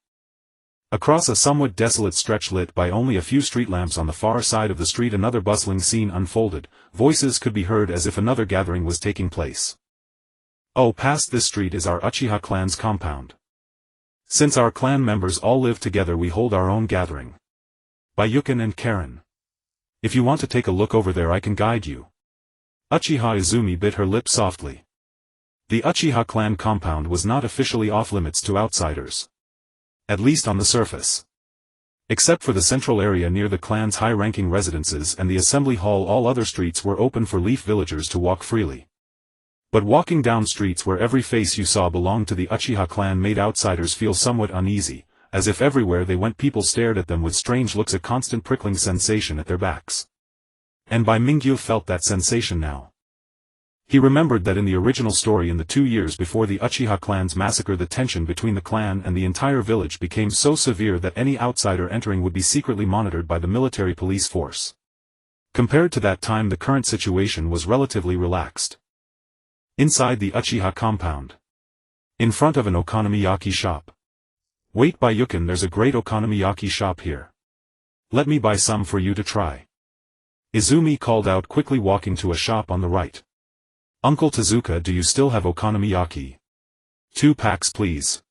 Across a somewhat desolate stretch lit by only a few street lamps on the far side of the street, another bustling scene unfolded. Voices could be heard as if another gathering was taking place. Oh, past this street is our Uchiha clan's compound. Since our clan members all live together, we hold our own gathering. By Yukin and Karen. If you want to take a look over there, I can guide you. Uchiha Izumi bit her lip softly. The Uchiha clan compound was not officially off-limits to outsiders. At least on the surface. Except for the central area near the clan's high-ranking residences and the assembly hall, all other streets were open for leaf villagers to walk freely. But walking down streets where every face you saw belonged to the Uchiha clan made outsiders feel somewhat uneasy, as if everywhere they went people stared at them with strange looks, a constant prickling sensation at their backs. And Bai Mingyu felt that sensation now. He remembered that in the original story, in the 2 years before the Uchiha clan's massacre, the tension between the clan and the entire village became so severe that any outsider entering would be secretly monitored by the military police force. Compared to that time, the current situation was relatively relaxed. Inside the Uchiha compound. In front of an okonomiyaki shop. Wait, Bai Yukin, there's a great okonomiyaki shop here. Let me buy some for you to try. Izumi called out quickly, walking to a shop on the right. Uncle Tezuka, do you still have okonomiyaki? 2 packs please.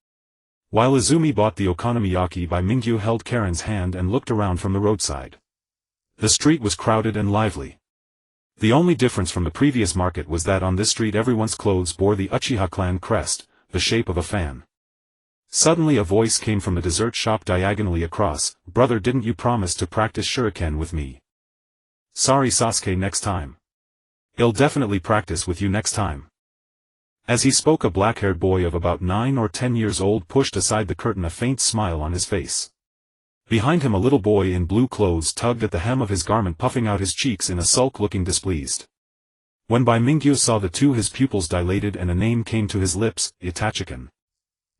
While Izumi bought the okonomiyaki, Bai Mingyu held Karen's hand and looked around from the roadside. The street was crowded and lively. The only difference from the previous market was that on this street everyone's clothes bore the Uchiha clan crest, the shape of a fan. Suddenly a voice came from the dessert shop diagonally across. Brother, didn't you promise to practice shuriken with me? Sorry Sasuke, next time. I'll definitely practice with you next time. As he spoke, a black-haired boy of about 9 or 10 years old pushed aside the curtain, a faint smile on his face. Behind him a little boy in blue clothes tugged at the hem of his garment, puffing out his cheeks in a sulk, looking displeased. When Bai Mingyu saw the two, his pupils dilated and a name came to his lips: Itachi.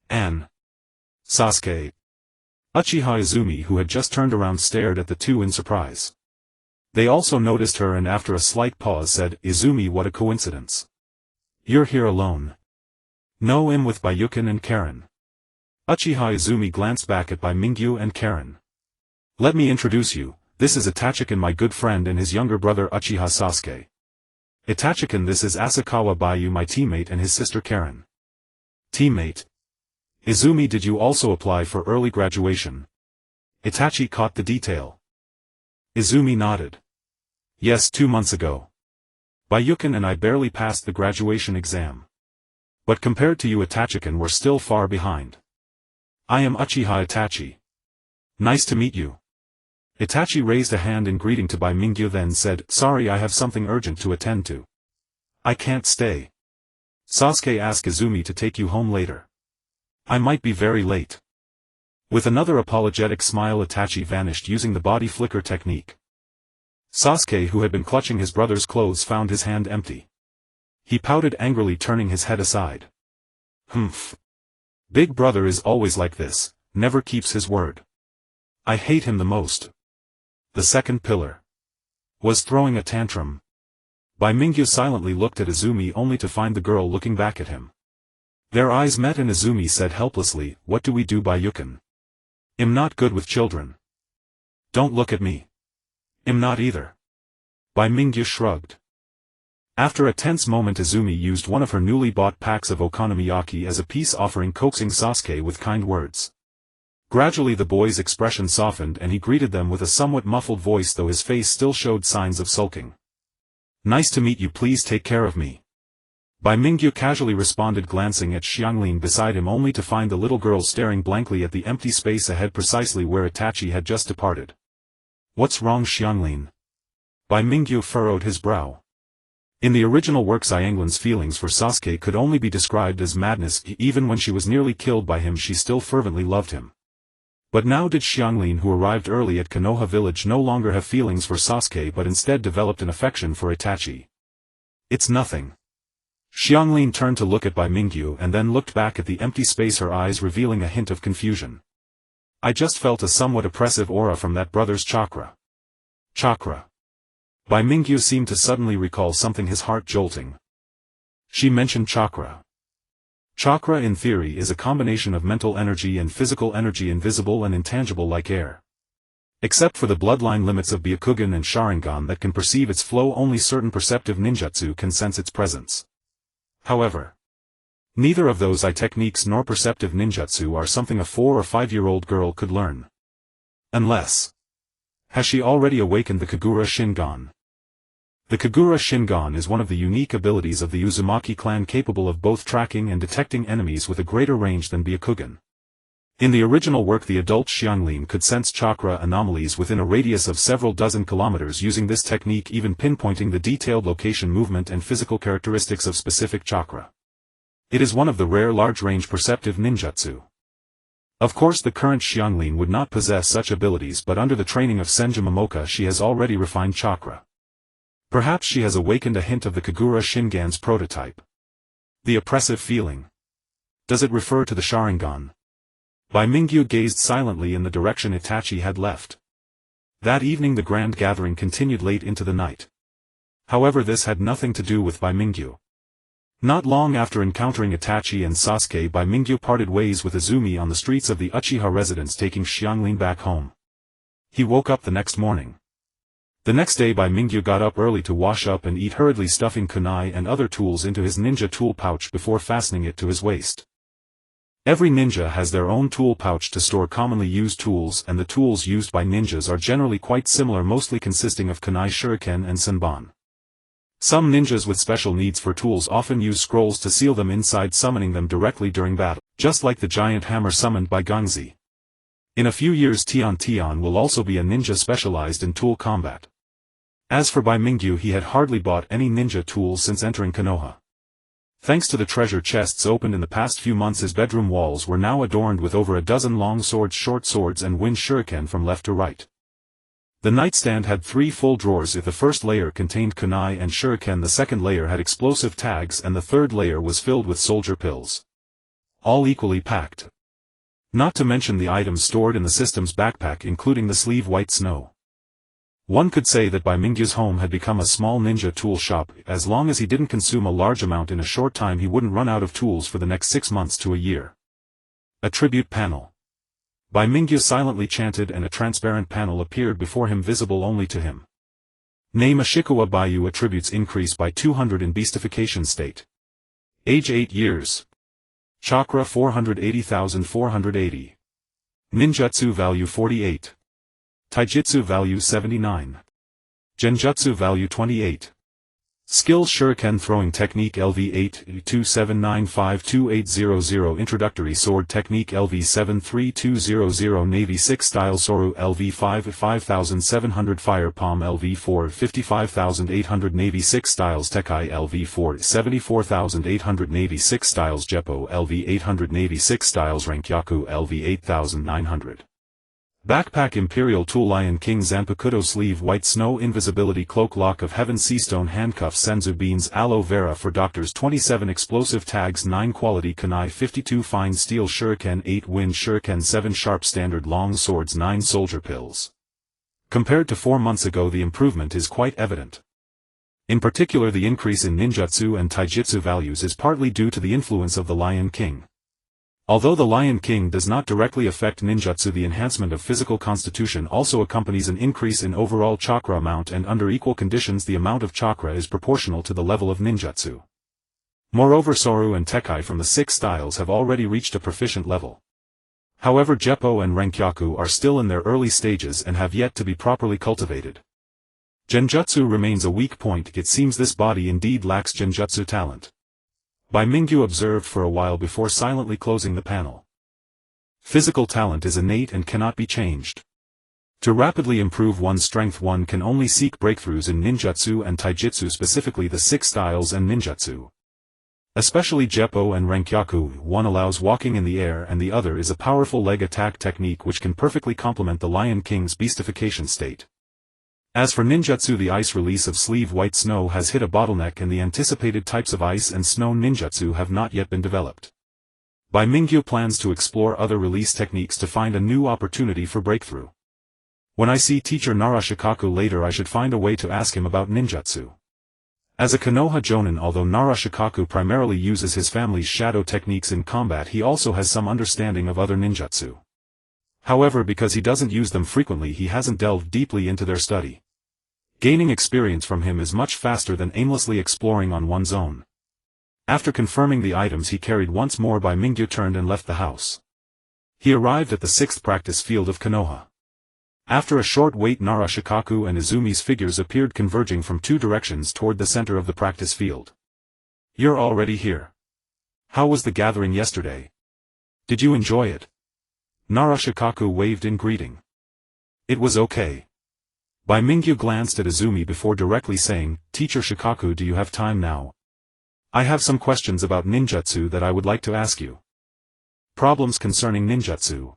An. Sasuke. Uchiha Izumi, who had just turned around, stared at the two in surprise. They also noticed her and after a slight pause said, Izumi, what a coincidence. You're here alone. No, I'm with Bai Yukin and Karen. Uchiha Izumi glanced back at Bai Mingyu and Karen. Let me introduce you, this is Itachi, my good friend, and his younger brother Uchiha Sasuke. Itachi, this is Asakawa Bayu, my teammate, and his sister Karen. Teammate? Izumi, did you also apply for early graduation? Itachi caught the detail. Izumi nodded. Yes, 2 months ago. Bai Yukin and I barely passed the graduation exam. But compared to you, Itachi, we're still far behind. I am Uchiha Itachi. Nice to meet you. Itachi raised a hand in greeting to Bai Mingyu, then said, Sorry, I have something urgent to attend to. I can't stay. Sasuke asked Izumi to take you home later. I might be very late. With another apologetic smile, Itachi vanished using the body flicker technique. Sasuke, who had been clutching his brother's clothes, found his hand empty. He pouted angrily, turning his head aside. Humph. Big brother is always like this, never keeps his word. I hate him the most. The second pillar was throwing a tantrum. Bai Mingyu silently looked at Izumi only to find the girl looking back at him. Their eyes met and Izumi said helplessly, What do we do, Bai Yukin? I'm not good with children. Don't look at me. I'm not either. Bai Mingyu shrugged. After a tense moment, Izumi used one of her newly bought packs of okonomiyaki as a peace offering, coaxing Sasuke with kind words. Gradually the boy's expression softened and he greeted them with a somewhat muffled voice, though his face still showed signs of sulking. Nice to meet you, please take care of me. Bai Mingyu casually responded, glancing at Xianglin beside him only to find the little girl staring blankly at the empty space ahead, precisely where Itachi had just departed. What's wrong, Xianglin? Bai Mingyu furrowed his brow. In the original work, Xianglin's feelings for Sasuke could only be described as madness. Even when she was nearly killed by him, she still fervently loved him. But now did Xianglin, who arrived early at Konoha village, no longer have feelings for Sasuke but instead developed an affection for Itachi? It's nothing. Xianglin turned to look at Bai Mingyu and then looked back at the empty space, her eyes revealing a hint of confusion. I just felt a somewhat oppressive aura from that brother's chakra. Chakra. Bai Mingyu seemed to suddenly recall something, his heart jolting. She mentioned chakra. Chakra in theory is a combination of mental energy and physical energy, invisible and intangible like air. Except for the bloodline limits of Byakugan and Sharingan that can perceive its flow, only certain perceptive ninjutsu can sense its presence. However, neither of those techniques nor perceptive ninjutsu are something a 4 or 5-year-old girl could learn. Unless... Has she already awakened the Kagura Shingon? The Kagura Shingon is one of the unique abilities of the Uzumaki clan, capable of both tracking and detecting enemies with a greater range than Byakugan. In the original work, the adult Xianglin could sense chakra anomalies within a radius of several dozen kilometers using this technique, even pinpointing the detailed location, movement and physical characteristics of specific chakra. It is one of the rare large-range perceptive ninjutsu. Of course, the current Xianglin would not possess such abilities, but under the training of Senju Momoka she has already refined chakra. Perhaps she has awakened a hint of the Kagura Shingan's prototype. The oppressive feeling. Does it refer to the Sharingan? Bai Mingyu gazed silently in the direction Itachi had left. That evening the grand gathering continued late into the night. However, this had nothing to do with Bai Mingyu. Not long after encountering Itachi and Sasuke, Bai Mingyu parted ways with Izumi on the streets of the Uchiha residence, taking Xianglin back home. He woke up the next morning. The next day Bai Mingyu got up early to wash up and eat, hurriedly stuffing kunai and other tools into his ninja tool pouch before fastening it to his waist. Every ninja has their own tool pouch to store commonly used tools, and the tools used by ninjas are generally quite similar, mostly consisting of kunai, shuriken and senbon. Some ninjas with special needs for tools often use scrolls to seal them inside, summoning them directly during battle, just like the giant hammer summoned by Gangzi. In a few years Tian will also be a ninja specialized in tool combat. As for Bai Mingyu, he had hardly bought any ninja tools since entering Konoha. Thanks to the treasure chests opened in the past few months, his bedroom walls were now adorned with over a dozen long swords, short swords and wind shuriken from left to right. The nightstand had 3 full drawers. If the first layer contained kunai and shuriken, the second layer had explosive tags, and the third layer was filled with soldier pills. All equally packed. Not to mention the items stored in the system's backpack, including the sleeve white snow. One could say that Bai Mingyu's home had become a small ninja tool shop. As long as he didn't consume a large amount in a short time, he wouldn't run out of tools for the next 6 months to a year. A tribute panel. Bai Mingyu silently chanted, and a transparent panel appeared before him, visible only to him. Name Ashikawa Bayu, attributes increase by 200 in beastification state. Age 8 years. Chakra 480,480. Ninjutsu value 48. Taijutsu value 79. Genjutsu value 28. Skills: Shuriken throwing technique LV 827952800, introductory sword technique LV 73200, Navy 6 style Soru LV 5700, fire palm LV 4 55800, Navy 6 styles Tekai LV 4 74800, Navy 6 styles Jeppo LV 800, Navy 6 styles Rankyaku LV 8900. Backpack Imperial Tool Lion King Zanpakuto Sleeve White Snow Invisibility Cloak Lock of Heaven Seastone Handcuffs Senzu Beans Aloe Vera for Doctors 27 Explosive Tags 9 Quality Kunai 52 Fine Steel Shuriken 8 Wind Shuriken 7 Sharp Standard Long Swords 9 Soldier Pills. Compared to 4 months ago, the improvement is quite evident. In particular, the increase in ninjutsu and taijutsu values is partly due to the influence of the Lion King. Although the Lion King does not directly affect ninjutsu, the enhancement of physical constitution also accompanies an increase in overall chakra amount, and under equal conditions the amount of chakra is proportional to the level of ninjutsu. Moreover, Soru and Tekai from the 6 styles have already reached a proficient level. However, Jeppo and Rankyaku are still in their early stages and have yet to be properly cultivated. Genjutsu remains a weak point. It seems this body indeed lacks genjutsu talent. Bai Mingyu observed for a while before silently closing the panel. Physical talent is innate and cannot be changed. To rapidly improve one's strength, one can only seek breakthroughs in ninjutsu and taijutsu, specifically the 6 styles and ninjutsu. Especially Jeppo and Rankyaku, one allows walking in the air and the other is a powerful leg attack technique which can perfectly complement the Lion King's beastification state. As for ninjutsu, the ice release of Sleeve White Snow has hit a bottleneck, and the anticipated types of ice and snow ninjutsu have not yet been developed. Bai Mingyu plans to explore other release techniques to find a new opportunity for breakthrough. When I see teacher Narashikaku later, I should find a way to ask him about ninjutsu. As a Konoha Jonin, although Narashikaku primarily uses his family's shadow techniques in combat, he also has some understanding of other ninjutsu. However, because he doesn't use them frequently, he hasn't delved deeply into their study. Gaining experience from him is much faster than aimlessly exploring on one's own. After confirming the items he carried once more, Bai Mingyu turned and left the house. He arrived at the 6th practice field of Konoha. After a short wait, Narashikaku and Izumi's figures appeared converging from two directions toward the center of the practice field. "You're already here. How was the gathering yesterday? Did you enjoy it?" Narashikaku waved in greeting. "It was okay." Bai Mingyu glanced at Izumi before directly saying, "Teacher Shikaku, do you have time now? I have some questions about ninjutsu that I would like to ask you." Problems concerning ninjutsu.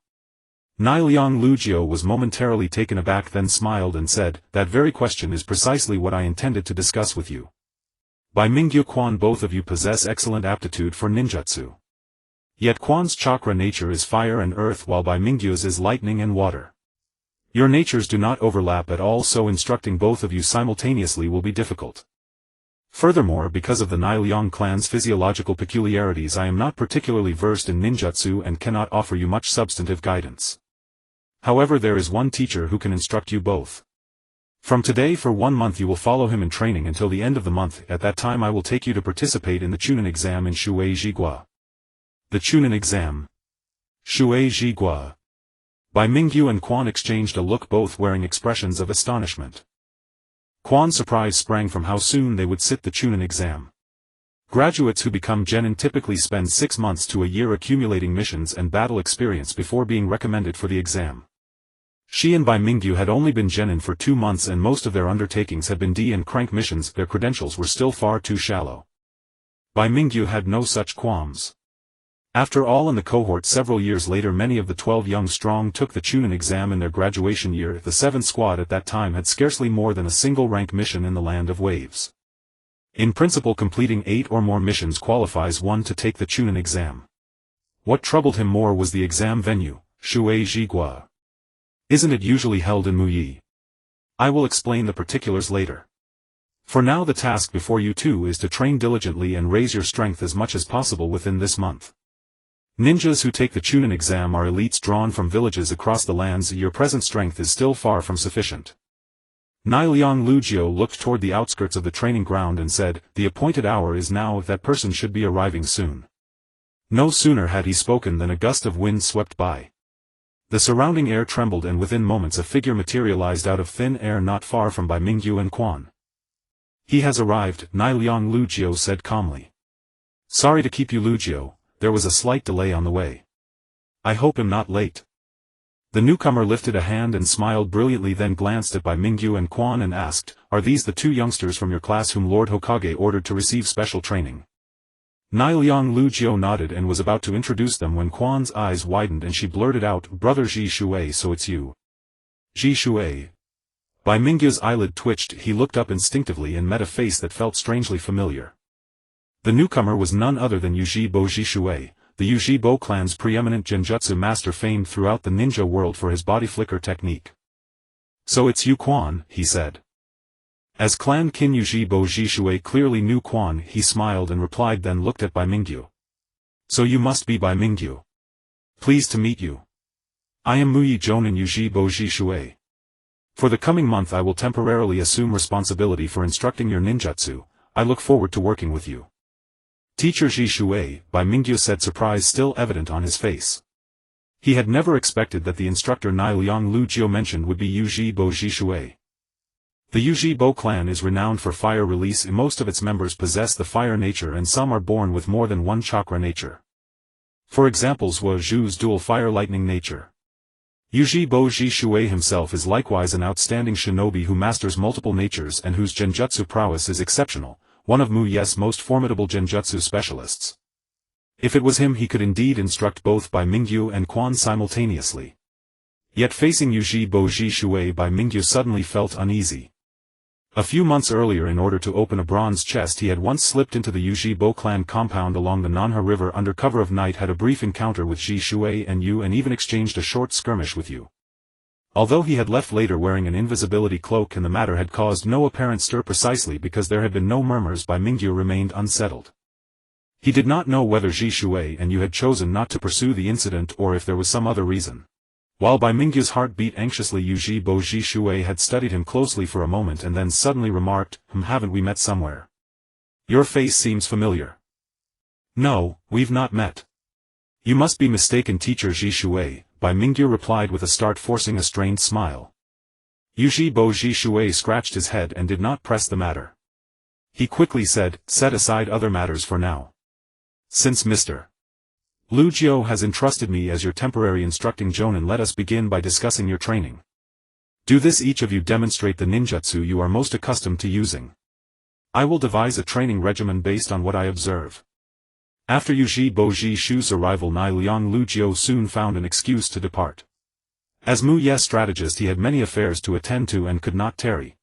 Niliang Lugio was momentarily taken aback, then smiled and said, "That very question is precisely what I intended to discuss with you. Bai Mingyu, Quan, both of you possess excellent aptitude for ninjutsu. Yet Quan's chakra nature is fire and earth, while Bai Mingyu's is lightning and water. Your natures do not overlap at all, so instructing both of you simultaneously will be difficult. Furthermore, because of the Niliang clan's physiological peculiarities, I am not particularly versed in ninjutsu and cannot offer you much substantive guidance. However, there is one teacher who can instruct you both. From today for 1 month you will follow him in training until the end of the month. At that time I will take you to participate in the Chunin exam in Shui Jigua." The Chunin exam. Shui Jigua. Bai Mingyu and Quan exchanged a look, both wearing expressions of astonishment. Quan's surprise sprang from how soon they would sit the Chunin exam. Graduates who become genin typically spend 6 months to a year accumulating missions and battle experience before being recommended for the exam. She and Bai Mingyu had only been genin for 2 months, and most of their undertakings had been D and crank missions. Their credentials were still far too shallow. Bai Mingyu had no such qualms. After all, in the cohort several years later, many of the 12 young strong took the Chunin exam in their graduation year. The 7th squad at that time had scarcely more than a single rank mission in the Land of Waves. In principle, completing 8 or more missions qualifies one to take the Chunin exam. What troubled him more was the exam venue, Shui Jigua. Isn't it usually held in Muyi? I will explain the particulars later. For now, the task before you two is to train diligently and raise your strength as much as possible within this month. Ninjas who take the Chunin exam are elites drawn from villages across the lands. Your present strength is still far from sufficient. Niliang Lugio looked toward the outskirts of the training ground and said, "The appointed hour is now. That person should be arriving soon." No sooner had he spoken than a gust of wind swept by. The surrounding air trembled, and within moments a figure materialized out of thin air not far from Bai Mingyu and Quan. "He has arrived," Niliang Lugio said calmly. "Sorry to keep you, Lugio, there was a slight delay on the way. I hope I'm not late." The newcomer lifted a hand and smiled brilliantly, then glanced at Bai Mingyu and Quan and asked, "Are these the 2 youngsters from your class whom Lord Hokage ordered to receive special training?" Niliang Lugio nodded and was about to introduce them when Quan's eyes widened and she blurted out, "Brother Ji Shui, so it's you." Ji Shui. Bai Mingyu's eyelid twitched. He looked up instinctively and met a face that felt strangely familiar. The newcomer was none other than Ujibo Ji Shui, the Ujibo clan's preeminent genjutsu master, famed throughout the ninja world for his body flicker technique. "So it's you, Quan," he said. As Clan Kin Ujibo Ji Shui clearly knew Quan, he smiled and replied, then looked at Bai Mingyu. "So you must be Bai Mingyu. Pleased to meet you. I am Muyi Jonin Ujibo Ji Shui. For the coming month I will temporarily assume responsibility for instructing your ninjutsu. I look forward to working with you." "Teacher Ji Shui," Bai Mingyu said, surprise still evident on his face. He had never expected that the instructor Niliang Lugio mentioned would be Ujibo Ji Shui. The Ujibo clan is renowned for fire release. Most of its members possess the fire nature, and some are born with more than one chakra nature. For examples, Wu Zhu's dual fire lightning nature. Ujibo Ji Shui himself is likewise an outstanding shinobi who masters multiple natures and whose genjutsu prowess is exceptional, one of Muye's most formidable genjutsu specialists. If it was him, he could indeed instruct both Bai Mingyu and Quan simultaneously. Yet facing Ujibo Ji Shui, Bai Mingyu suddenly felt uneasy. A few months earlier, in order to open a bronze chest, he had once slipped into the Uchibo clan compound along the Nanha River under cover of night, had a brief encounter with Ji Shui and Yu, and even exchanged a short skirmish with Yu. Although he had left later wearing an invisibility cloak, and the matter had caused no apparent stir precisely because there had been no murmurs, Bai Mingyu remained unsettled. He did not know whether Ji Shui and Yu had chosen not to pursue the incident or if there was some other reason. While Bai Mingyu's heart beat anxiously, Uchibo Ji Shui had studied him closely for a moment and then suddenly remarked, "Haven't we met somewhere? Your face seems familiar." "No, we've not met." "You must be mistaken, teacher Ji Shui," Bai Mingyu replied with a start, forcing a strained smile. Uchibo Ji Shui scratched his head and did not press the matter. He quickly said, "Set aside other matters for now. Since Mr. Lujio has entrusted me as your temporary instructing jonin, let us begin by discussing your training. Do this, each of you demonstrate the ninjutsu you are most accustomed to using. I will devise a training regimen based on what I observe." After Uchibo Ji Shu's arrival, Nai Liang Lujio soon found an excuse to depart. As Mu Ye's strategist, he had many affairs to attend to and could not tarry.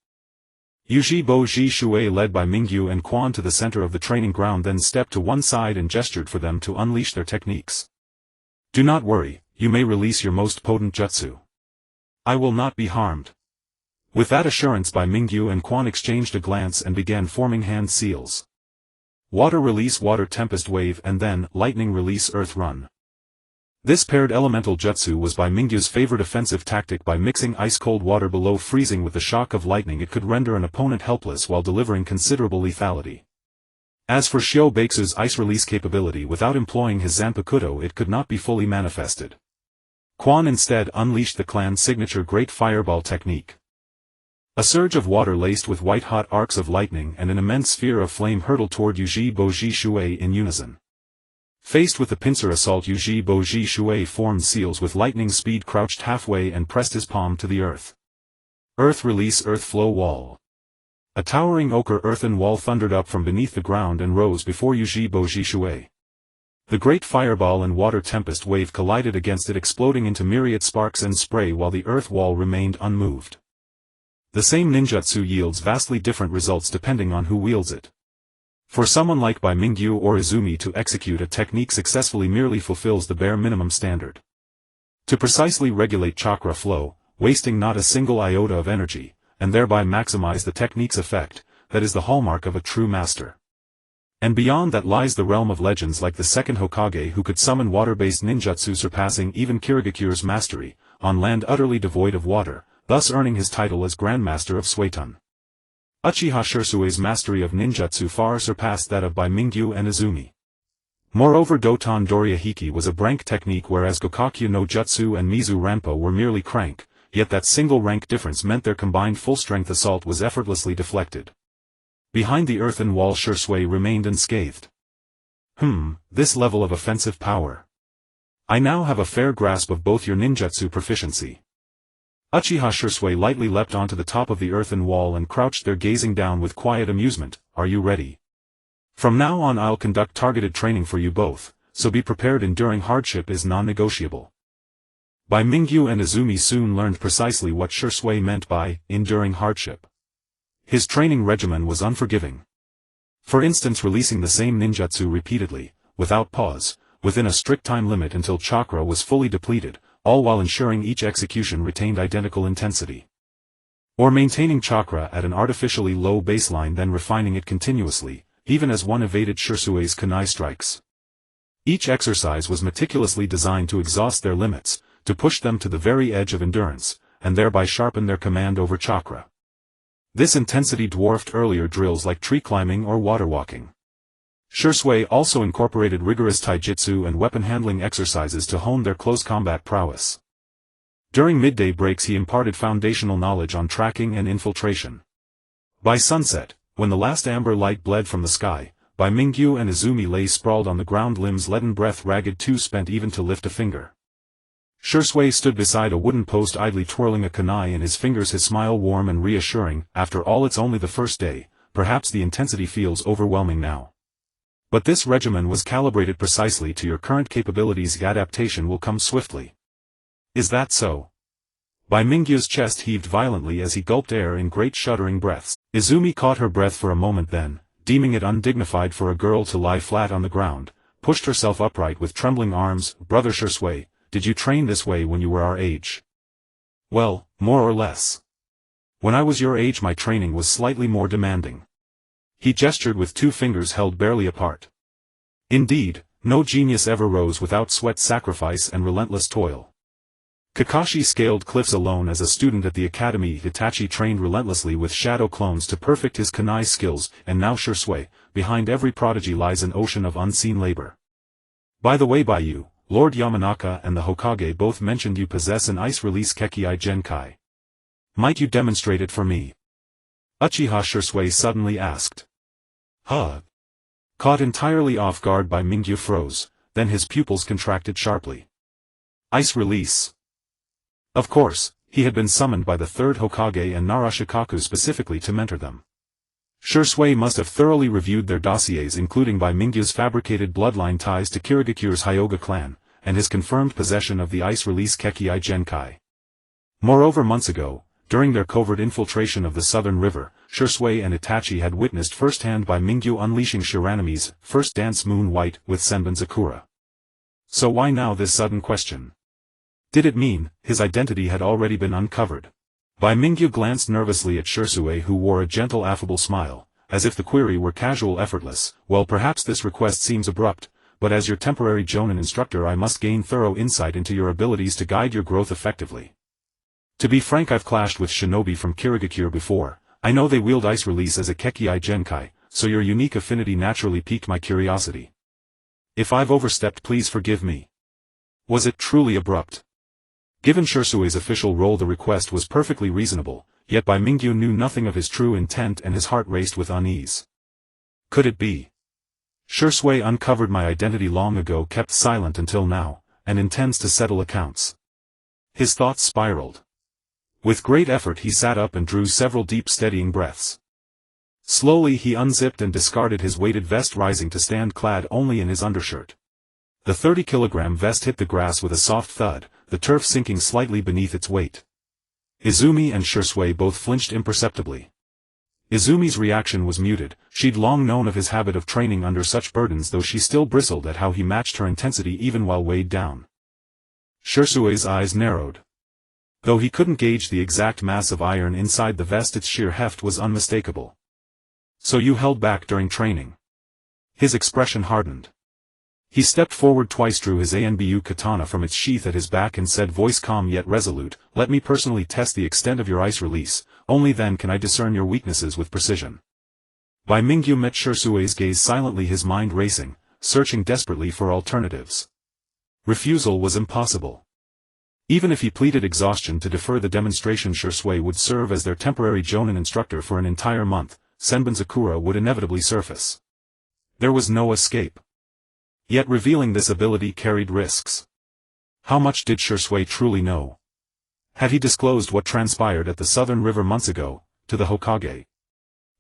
Uchibo Ji Shui led Bai Mingyu and Quan to the center of the training ground, then stepped to one side and gestured for them to unleash their techniques. "Do not worry, you may release your most potent jutsu. I will not be harmed." With that assurance, Bai Mingyu and Quan exchanged a glance and began forming hand seals. Water release water tempest wave, and then lightning release earth run. This paired elemental jutsu was Bai Mingyu's favorite offensive tactic. By mixing ice-cold water below freezing with the shock of lightning, it could render an opponent helpless while delivering considerable lethality. As for Shio Baku's ice release capability, without employing his Zanpakuto, it could not be fully manifested. Quan instead unleashed the clan's signature Great Fireball technique. A surge of water laced with white-hot arcs of lightning and an immense sphere of flame hurtled toward Uchibo Ji Shui in unison. Faced with the pincer assault, Uchibo Ji Shui formed seals with lightning speed, crouched halfway and pressed his palm to the earth. Earth release earth flow wall. A towering ochre earthen wall thundered up from beneath the ground and rose before Uchibo Ji Shui. The great fireball and water tempest wave collided against it, exploding into myriad sparks and spray while the earth wall remained unmoved. The same ninjutsu yields vastly different results depending on who wields it. For someone like Bai Mingyu or Izumi to execute a technique successfully merely fulfills the bare minimum standard. To precisely regulate chakra flow, wasting not a single iota of energy, and thereby maximize the technique's effect, that is the hallmark of a true master. And beyond that lies the realm of legends like the second Hokage, who could summon water-based ninjutsu surpassing even Kirigakure's mastery, on land utterly devoid of water, thus earning his title as Grandmaster of Suiton. Uchiha Shirsui's mastery of ninjutsu far surpassed that of Bai Mingyu and Izumi. Moreover, Doton Doria Hiki was a brank technique, whereas Gokakyu no Jutsu and Mizu Ranpo were merely crank, yet that single rank difference meant their combined full-strength assault was effortlessly deflected. Behind the earthen wall, Shirsui remained unscathed. This level of offensive power. I now have a fair grasp of both your ninjutsu proficiency. Uchiha Shirsui lightly leapt onto the top of the earthen wall and crouched there, gazing down with quiet amusement. Are you ready? From now on I'll conduct targeted training for you both, so be prepared. Enduring hardship is non-negotiable. Bai Mingyu and Izumi soon learned precisely what Shirsui meant by enduring hardship. His training regimen was unforgiving. For instance, releasing the same ninjutsu repeatedly, without pause, within a strict time limit until chakra was fully depleted, all while ensuring each execution retained identical intensity. Or maintaining chakra at an artificially low baseline, then refining it continuously, even as one evaded Shirsui's kunai strikes. Each exercise was meticulously designed to exhaust their limits, to push them to the very edge of endurance, and thereby sharpen their command over chakra. This intensity dwarfed earlier drills like tree climbing or water walking. Shirsui also incorporated rigorous taijutsu and weapon handling exercises to hone their close combat prowess. During midday breaks he imparted foundational knowledge on tracking and infiltration. By sunset, when the last amber light bled from the sky, Bai Mingyu and Izumi lay sprawled on the ground, limbs leaden, breath ragged, too spent even to lift a finger. Shirsui stood beside a wooden post, idly twirling a kunai in his fingers, his smile warm and reassuring. After all, it's only the first day, perhaps the intensity feels overwhelming now. But this regimen was calibrated precisely to your current capabilities. Adaptation will come swiftly. Is that so? Bai Mingyu's chest heaved violently as he gulped air in great shuddering breaths. Izumi caught her breath for a moment then, deeming it undignified for a girl to lie flat on the ground, pushed herself upright with trembling arms. Brother Shisui, did you train this way when you were our age? Well, more or less. When I was your age my training was slightly more demanding. He gestured with 2 fingers held barely apart. Indeed, no genius ever rose without sweat, sacrifice and relentless toil. Kakashi scaled cliffs alone as a student at the academy. Itachi trained relentlessly with shadow clones to perfect his kunai skills, and now Shisui, behind every prodigy lies an ocean of unseen labor. By the way, Baiyu, Lord Yamanaka and the Hokage both mentioned you possess an ice-release Kekkei Genkai. Might you demonstrate it for me? Uchiha Shisui suddenly asked. Huh? Caught entirely off guard by Mingyu froze, then his pupils contracted sharply. Ice release. Of course, he had been summoned by the third Hokage and Narashikaku specifically to mentor them. Shisui must have thoroughly reviewed their dossiers, including Bai Mingyu's fabricated bloodline ties to Kirigakure's Hyuga clan, and his confirmed possession of the ice-release Kekkei Genkai. Moreover, months ago, during their covert infiltration of the southern river, Shisui and Itachi had witnessed firsthand Bai Mingyu unleashing Shiraname's first dance Moon White with Senbon Sakura. So why now this sudden question? Did it mean his identity had already been uncovered? Bai Mingyu glanced nervously at Shisui, who wore a gentle affable smile, as if the query were casual, effortless. Well, perhaps this request seems abrupt, but as your temporary Jonin instructor I must gain thorough insight into your abilities to guide your growth effectively. To be frank, I've clashed with shinobi from Kirigakure before. I know they wield ice release as a Kekkei Genkai, so your unique affinity naturally piqued my curiosity. If I've overstepped, please forgive me. Was it truly abrupt? Given Shisui's official role, the request was perfectly reasonable, yet Bai Mingyu knew nothing of his true intent and his heart raced with unease. Could it be? Shisui uncovered my identity long ago, kept silent until now, and intends to settle accounts. His thoughts spiraled. With great effort he sat up and drew several deep steadying breaths. Slowly he unzipped and discarded his weighted vest, rising to stand clad only in his undershirt. The 30-kilogram vest hit the grass with a soft thud, the turf sinking slightly beneath its weight. Izumi and Shisui both flinched imperceptibly. Izumi's reaction was muted. She'd long known of his habit of training under such burdens, though she still bristled at how he matched her intensity even while weighed down. Shisui's eyes narrowed. Though he couldn't gauge the exact mass of iron inside the vest, its sheer heft was unmistakable. So you held back during training? His expression hardened. He stepped forward twice, drew his Anbu katana from its sheath at his back and said, voice calm yet resolute, let me personally test the extent of your ice release, only then can I discern your weaknesses with precision. Bai Mingyu met Shisui's gaze silently, his mind racing, searching desperately for alternatives. Refusal was impossible. Even if he pleaded exhaustion to defer the demonstration, Shisui would serve as their temporary Jonin instructor for an entire month. Senbon Sakura would inevitably surface. There was no escape. Yet revealing this ability carried risks. How much did Shisui truly know? Had he disclosed what transpired at the southern river months ago, to the Hokage?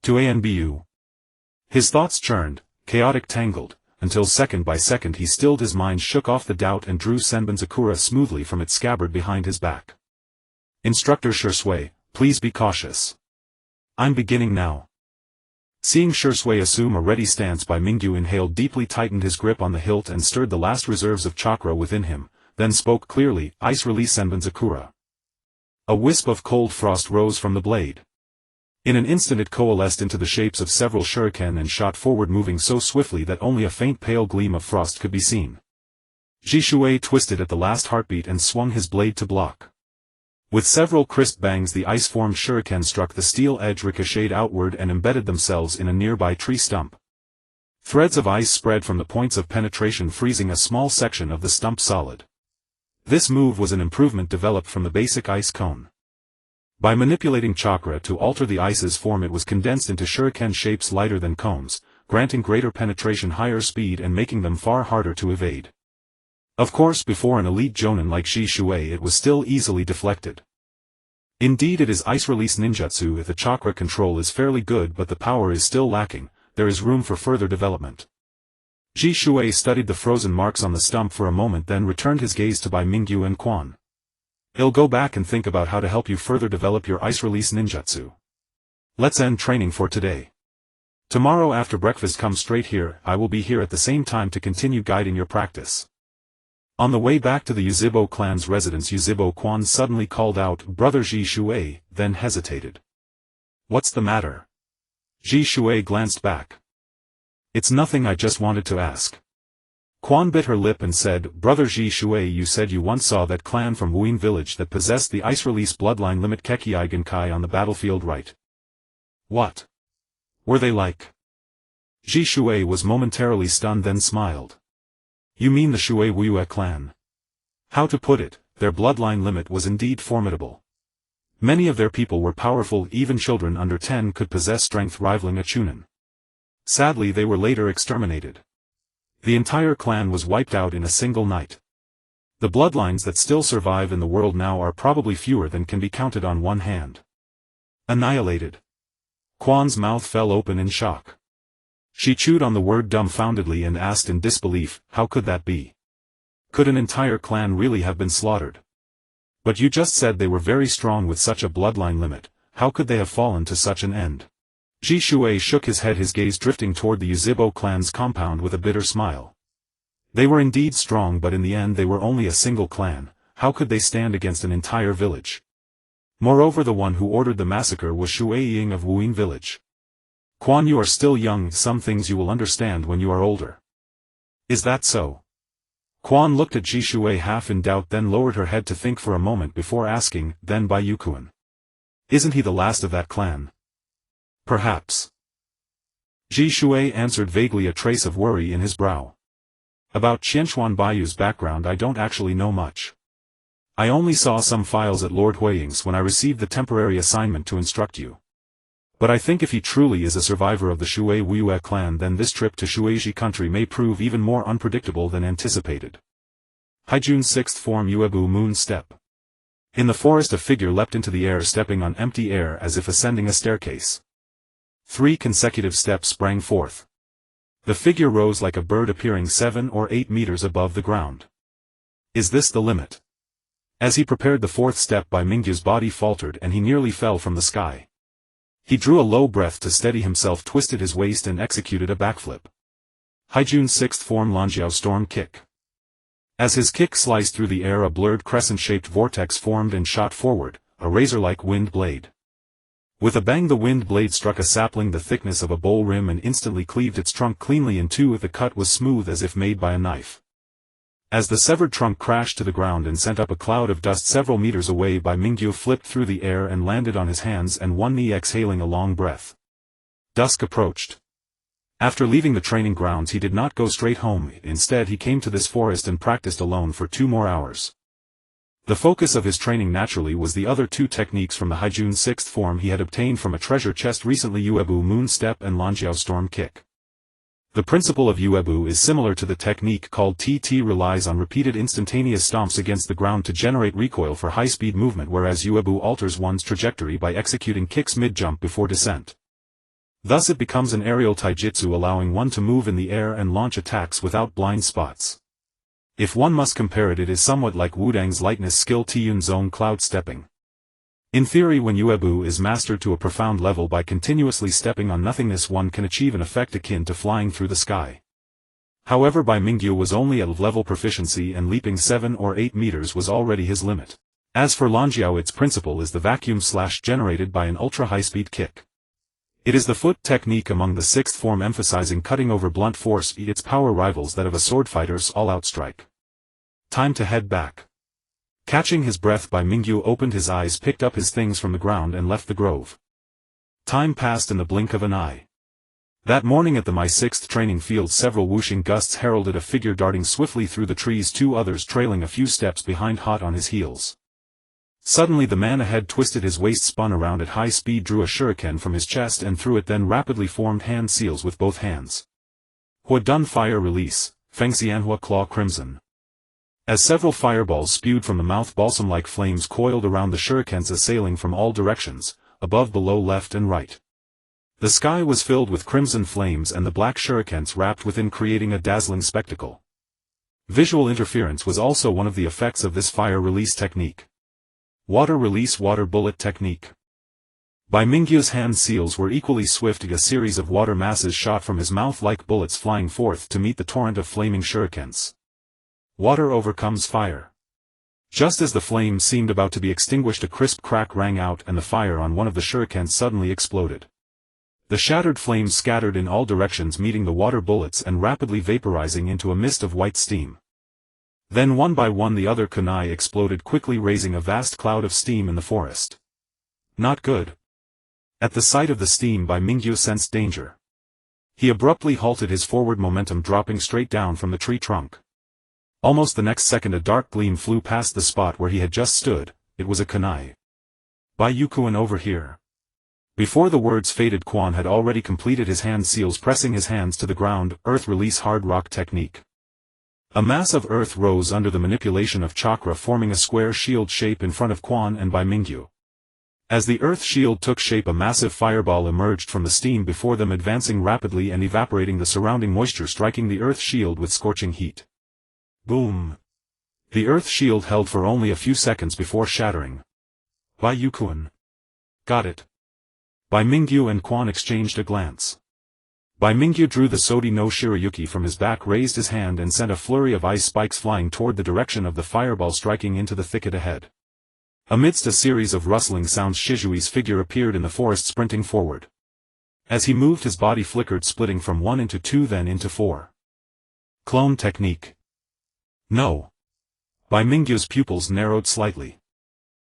To Anbu? His thoughts churned, chaotic, tangled, until second by second he stilled his mind, shook off the doubt and drew Senbon Sakura smoothly from its scabbard behind his back. Instructor Shisui, please be cautious. I'm beginning now. Seeing Shisui assume a ready stance, Bai Mingyu inhaled deeply, tightened his grip on the hilt and stirred the last reserves of chakra within him, then spoke clearly, ice release Senbon Sakura. A wisp of cold frost rose from the blade. In an instant it coalesced into the shapes of several shuriken and shot forward, moving so swiftly that only a faint pale gleam of frost could be seen. Shisui twisted at the last heartbeat and swung his blade to block. With several crisp bangs the ice-formed shuriken struck the steel edge, ricocheted outward and embedded themselves in a nearby tree stump. Threads of ice spread from the points of penetration, freezing a small section of the stump solid. This move was an improvement developed from the basic ice cone. By manipulating chakra to alter the ice's form, it was condensed into shuriken shapes lighter than cones, granting greater penetration, higher speed and making them far harder to evade. Of course, before an elite Jonin like Shisui it was still easily deflected. Indeed, it is ice release ninjutsu. If the chakra control is fairly good but the power is still lacking, there is room for further development. Shisui studied the frozen marks on the stump for a moment, then returned his gaze to Bai Mingyu and Quan. I'll go back and think about how to help you further develop your ice release ninjutsu. Let's end training for today. Tomorrow after breakfast come straight here, I will be here at the same time to continue guiding your practice. On the way back to the Yuzhibo clan's residence, Yuzhibo Quan suddenly called out, "Brother Ji Shui," then hesitated. "What's the matter?" Ji Shui glanced back. "It's nothing, I just wanted to ask." Quan bit her lip and said, "Brother Ji Shui, you said you once saw that clan from Wuin village that possessed the ice release bloodline limit Kekkei Genkai on the battlefield, right?" "What? Were they like?" Ji Shui was momentarily stunned, then smiled. "You mean the Shui Wuyue clan?" How to put it, their bloodline limit was indeed formidable. Many of their people were powerful, even children under 10 could possess strength rivaling a Chunin. Sadly, they were later exterminated. The entire clan was wiped out in a single night. The bloodlines that still survive in the world now are probably fewer than can be counted on one hand. Annihilated. Quan's mouth fell open in shock. She chewed on the word dumbfoundedly and asked in disbelief, how could that be? Could an entire clan really have been slaughtered? But you just said they were very strong with such a bloodline limit, how could they have fallen to such an end? Ji Shui shook his head, his gaze drifting toward the Yuzhibo clan's compound with a bitter smile. They were indeed strong, but in the end they were only a single clan. How could they stand against an entire village? Moreover, the one who ordered the massacre was Shui Ying of Wuin village. Quan, you are still young, some things you will understand when you are older. Is that so? Quan looked at Ji Shui half in doubt, then lowered her head to think for a moment before asking, then Bai Mingyu. Isn't he the last of that clan? Perhaps. Ji Shui answered vaguely, a trace of worry in his brow. About Qianchuan Baiyu's background I don't actually know much. I only saw some files at Lord Huiying's when I received the temporary assignment to instruct you. But I think if he truly is a survivor of the Shui Wuyue clan, then this trip to Shueiji country may prove even more unpredictable than anticipated. Haijun's sixth form Uebu Moon Step. In the forest a figure leapt into the air, stepping on empty air as if ascending a staircase. 3 consecutive steps sprang forth. The figure rose like a bird, appearing 7 or 8 meters above the ground. Is this the limit? As he prepared the 4th step, Bai Mingyu's body faltered and he nearly fell from the sky. He drew a low breath to steady himself, twisted his waist and executed a backflip. Haijun's 6th form Lanjiao Storm Kick. As his kick sliced through the air, a blurred crescent-shaped vortex formed and shot forward, a razor-like wind blade. With a bang, the wind blade struck a sapling the thickness of a bowl rim and instantly cleaved its trunk cleanly in two. The cut was smooth as if made by a knife. As the severed trunk crashed to the ground and sent up a cloud of dust several meters away, Bai Mingyu flipped through the air and landed on his hands and one knee, exhaling a long breath. Dusk approached. After leaving the training grounds, he did not go straight home. Instead, he came to this forest and practiced alone for 2 more hours. The focus of his training naturally was the other 2 techniques from the Haijun 6th form he had obtained from a treasure chest recently, Uebu Moon Step and Lanjiao Storm Kick. The principle of Uebu is similar to the technique called TT, relies on repeated instantaneous stomps against the ground to generate recoil for high-speed movement, whereas Uebu alters one's trajectory by executing kicks mid-jump before descent. Thus it becomes an aerial taijutsu, allowing one to move in the air and launch attacks without blind spots. If one must compare it, it is somewhat like Wudang's lightness skill Tiyun Zone Cloud Stepping. In theory, when Uebu is mastered to a profound level by continuously stepping on nothingness, one can achieve an effect akin to flying through the sky. However, Bai Mingyu was only at level proficiency and leaping 7 or 8 meters was already his limit. As for Lanjiao, its principle is the vacuum slash generated by an ultra-high-speed kick. It is the foot technique among the 6th form, emphasizing cutting over blunt force. Its power rivals that of a sword fighter's all-out strike. Time to head back. Catching his breath, Bai Mingyu opened his eyes, picked up his things from the ground and left the grove. Time passed in the blink of an eye. That morning at the My 6th training field, several whooshing gusts heralded a figure darting swiftly through the trees, 2 others trailing a few steps behind, hot on his heels. Suddenly the man ahead twisted his waist, spun around at high speed, drew a shuriken from his chest and threw it, then rapidly formed hand seals with both hands. Hua Dun Fire Release, Fengxianhua Claw Crimson. As several fireballs spewed from the mouth, balsam-like flames coiled around the shurikens, assailing from all directions, above, below, left and right. The sky was filled with crimson flames and the black shurikens wrapped within, creating a dazzling spectacle. Visual interference was also one of the effects of this fire release technique. Water release water bullet technique. Bai Mingyu's hand seals were equally swift. A series of water masses shot from his mouth like bullets flying forth to meet the torrent of flaming shurikens. Water overcomes fire. Just as the flames seemed about to be extinguished, a crisp crack rang out and the fire on one of the shurikens suddenly exploded. The shattered flames scattered in all directions, meeting the water bullets and rapidly vaporizing into a mist of white steam. Then one by one the other kunai exploded, quickly raising a vast cloud of steam in the forest. Not good. At the sight of the steam, Bai Mingyu sensed danger. He abruptly halted, his forward momentum dropping straight down from the tree trunk. Almost the next second a dark gleam flew past the spot where he had just stood. It was a kunai. Bai Yukuin, over here. Before the words faded, Quan had already completed his hand seals, pressing his hands to the ground. Earth release hard rock technique. A mass of earth rose under the manipulation of chakra, forming a square shield shape in front of Quan and Bai Mingyu. As the earth shield took shape, a massive fireball emerged from the steam before them, advancing rapidly and evaporating the surrounding moisture, striking the earth shield with scorching heat. Boom! The earth shield held for only a few seconds before shattering. Bai Yukuin. Got it. Bai Mingyu and Quan exchanged a glance. Bai Mingyu drew the Sode no Shirayuki from his back, raised his hand and sent a flurry of ice spikes flying toward the direction of the fireball, striking into the thicket ahead. Amidst a series of rustling sounds, Shizui's figure appeared in the forest, sprinting forward. As he moved, his body flickered, splitting from 1 into 2 then into 4. Clone technique. No. Bai Mingyu's pupils narrowed slightly.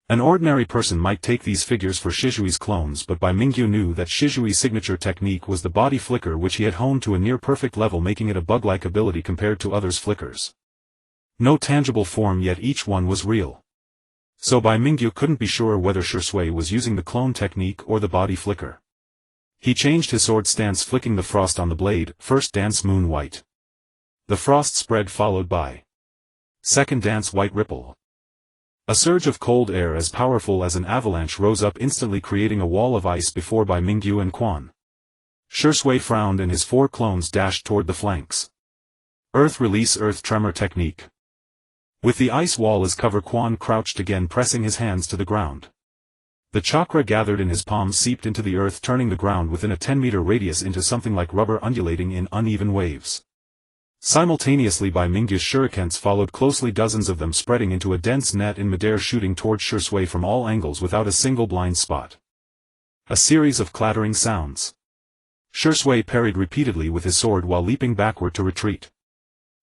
An ordinary person might take these figures for Shizui's clones, but Bai Mingyu knew that Shizui's signature technique was the body flicker, which he had honed to a near-perfect level, making it a bug-like ability compared to others' flickers. No tangible form, yet each one was real. So Bai Mingyu couldn't be sure whether Shisui was using the clone technique or the body flicker. He changed his sword stance, flicking the frost on the blade. First dance, moon white. The frost spread, followed by second dance, white ripple. A surge of cold air as powerful as an avalanche rose up, instantly creating a wall of ice before Bai Mingyu and Quan. Shisui frowned and his 4 clones dashed toward the flanks. Earth release earth tremor technique. With the ice wall as cover, Quan crouched again, pressing his hands to the ground. The chakra gathered in his palms seeped into the earth, turning the ground within a 10-meter radius into something like rubber, undulating in uneven waves. Simultaneously, Bai Mingyu's shurikens followed closely, dozens of them spreading into a dense net in midair, shooting towards Shisui from all angles without a single blind spot. A series of clattering sounds. Shisui parried repeatedly with his sword while leaping backward to retreat.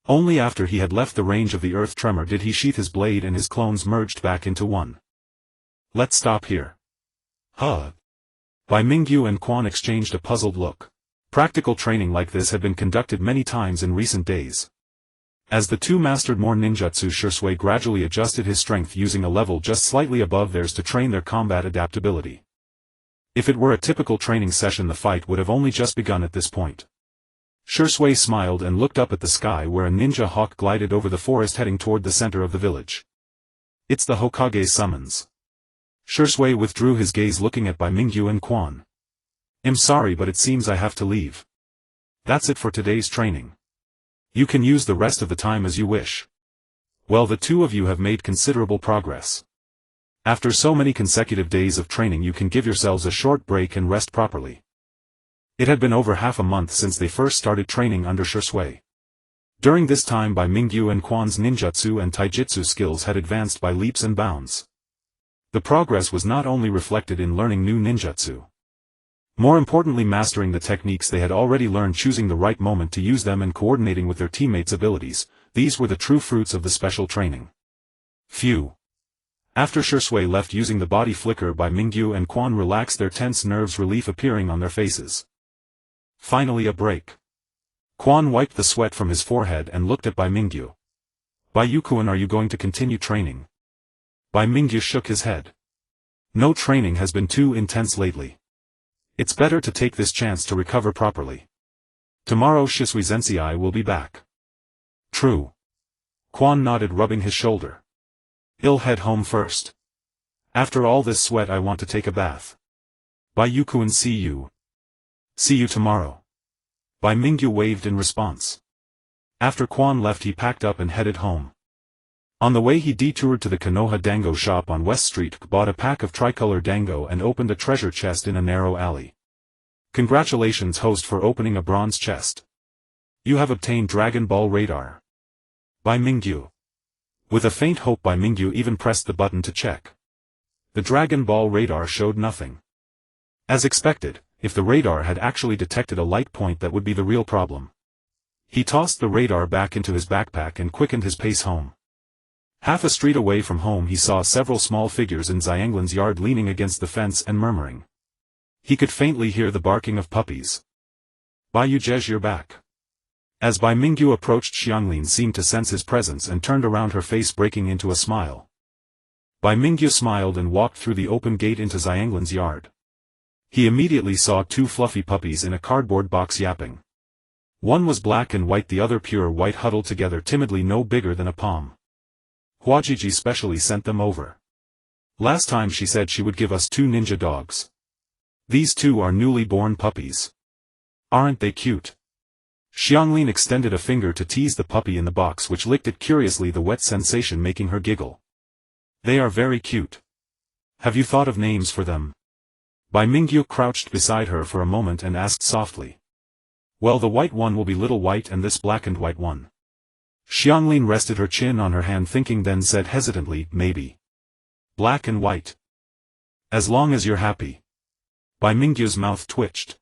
Only after he had left the range of the earth tremor did he sheath his blade, and his clones merged back into one. Let's stop here. Huh? Bai Mingyu and Quan exchanged a puzzled look. Practical training like this had been conducted many times in recent days. As the two mastered more ninjutsu, Shisui gradually adjusted his strength, using a level just slightly above theirs to train their combat adaptability. If it were a typical training session, the fight would have only just begun at this point. Shisui smiled and looked up at the sky, where a ninja hawk glided over the forest, heading toward the center of the village. It's the Hokage's summons. Shisui withdrew his gaze, looking at Bai Mingyu and Quan. I'm sorry, but it seems I have to leave. That's it for today's training. You can use the rest of the time as you wish. Well, the two of you have made considerable progress. After so many consecutive days of training, you can give yourselves a short break and rest properly. It had been over half a month since they first started training under Shisui. During this time, Bai Mingyu and Quan's ninjutsu and taijutsu skills had advanced by leaps and bounds. The progress was not only reflected in learning new ninjutsu. More importantly, mastering the techniques they had already learned, choosing the right moment to use them, and coordinating with their teammates' abilities. These were the true fruits of the special training. Phew. After Shisui left using the body flicker, Bai Mingyu and Quan relaxed their tense nerves, relief appearing on their faces. Finally a break. Quan wiped the sweat from his forehead and looked at Bai Mingyu. Bai Yukuin, are you going to continue training? Bai Mingyu shook his head. No, training has been too intense lately. It's better to take this chance to recover properly. Tomorrow Shisui Zensei will be back. True. Quan nodded, rubbing his shoulder. I'll head home first. After all this sweat, I want to take a bath. Bai Yukuin, see you. See you tomorrow. Bai Mingyu waved in response. After Quan left, he packed up and headed home. On the way he detoured to the Konoha Dango shop on West Street, bought a pack of tricolor dango and opened a treasure chest in a narrow alley. Congratulations host for opening a bronze chest. You have obtained Dragon Ball Radar. Bai Mingyu. With a faint hope Bai Mingyu even pressed the button to check. The Dragon Ball Radar showed nothing. As expected, if the radar had actually detected a light point that would be the real problem. He tossed the radar back into his backpack and quickened his pace home. Half a street away from home he saw several small figures in Xianglin's yard leaning against the fence and murmuring. He could faintly hear the barking of puppies. Bai Yujej, you're back. As Bai Mingyu approached, Xianglin seemed to sense his presence and turned around, her face breaking into a smile. Bai Mingyu smiled and walked through the open gate into Xianglin's yard. He immediately saw two fluffy puppies in a cardboard box yapping. One was black and white, the other pure white, huddled together timidly, no bigger than a palm. Huajiji specially sent them over. Last time she said she would give us 2 ninja dogs. These 2 are newly born puppies. Aren't they cute? Xianglin extended a finger to tease the puppy in the box, which licked it curiously, the wet sensation making her giggle. They are very cute. Have you thought of names for them? Bai Mingyu crouched beside her for a moment and asked softly. Well, the white one will be Little White and this black and white one. Xianglin rested her chin on her hand thinking, then said hesitantly, maybe Black and White. As long as you're happy. Bai Mingyu's mouth twitched.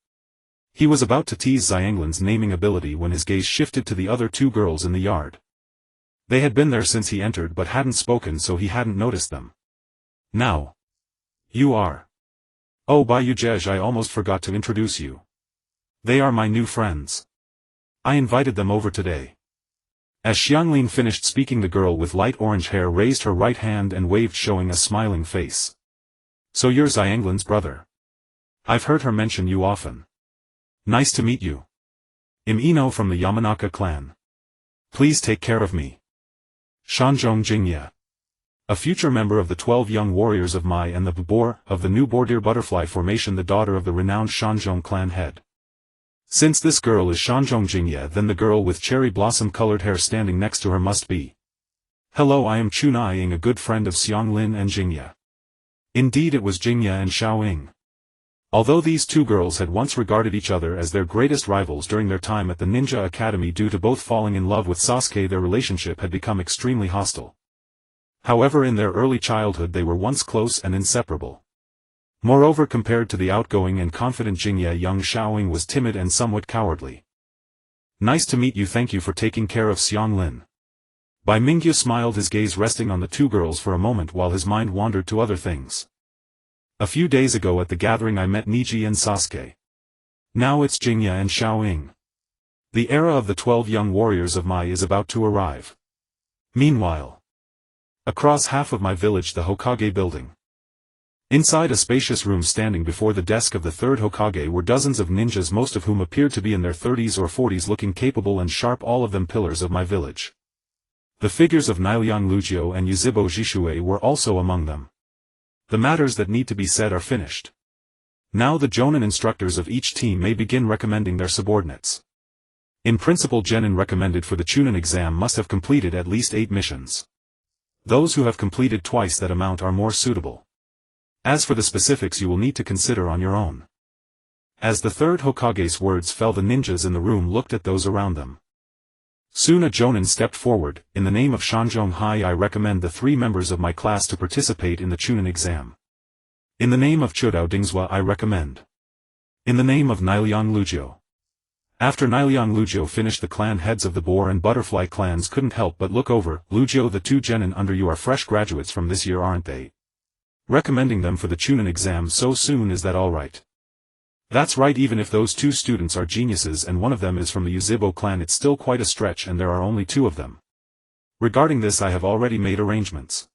He was about to tease Xianglin's naming ability when his gaze shifted to the other 2 girls in the yard. They had been there since he entered but hadn't spoken, so he hadn't noticed them. Now. You are. Oh, Bai Yujej, I almost forgot to introduce you. They are my new friends. I invited them over today. As Xianglin finished speaking, the girl with light orange hair raised her right hand and waved, showing a smiling face. So you're Xianglin's brother. I've heard her mention you often. Nice to meet you. I'm Ino from the Yamanaka clan. Please take care of me. Shanzhong Jingye. A future member of the 12 young warriors of Mai and the Boar of the new Bordir butterfly formation, the daughter of the renowned Shanzhong clan head. Since this girl is Shanzhong Jingye, then the girl with cherry blossom-colored hair standing next to her must be. Hello, I am Chunai Ying, a good friend of Xianglin and Jingye. Indeed, it was Jingye and Xiaoying. Although these 2 girls had once regarded each other as their greatest rivals during their time at the Ninja Academy, due to both falling in love with Sasuke, their relationship had become extremely hostile. However, in their early childhood they were once close and inseparable. Moreover, compared to the outgoing and confident Jingye, young Xiaoying was timid and somewhat cowardly. Nice to meet you, thank you for taking care of Xianglin. Bai Mingyu smiled, his gaze resting on the 2 girls for a moment while his mind wandered to other things. A few days ago at the gathering I met Niji and Sasuke. Now it's Jingye and Xiaoying. The era of the 12 young warriors of Mai is about to arrive. Meanwhile, across half of my village, the Hokage building. Inside a spacious room, standing before the desk of the 3rd Hokage, were dozens of ninjas, most of whom appeared to be in their 30s or 40s, looking capable and sharp, all of them pillars of my village. The figures of Niliang Lugio and Yuzhibo Jishue were also among them. The matters that need to be said are finished. Now the Jonin instructors of each team may begin recommending their subordinates. In principle, Genin recommended for the Chunin exam must have completed at least 8 missions. Those who have completed twice that amount are more suitable. As for the specifics, you will need to consider on your own. As the 3rd Hokage's words fell, the ninjas in the room looked at those around them. Soon a Jonin stepped forward. In the name of Shanzhong Hai, I recommend the 3 members of my class to participate in the Chunin exam. In the name of Chudao Dingzhua, I recommend. In the name of Niliang Lugio. After Niliang Lugio finished, the clan heads of the Boar and Butterfly clans couldn't help but look over. Lugio, the 2 Genin under you are fresh graduates from this year, aren't they? Recommending them for the Chunin exam so soon, is that alright? That's right, even if those 2 students are geniuses and one of them is from the Yuzhibo clan, it's still quite a stretch, and there are only 2 of them. Regarding this, I have already made arrangements.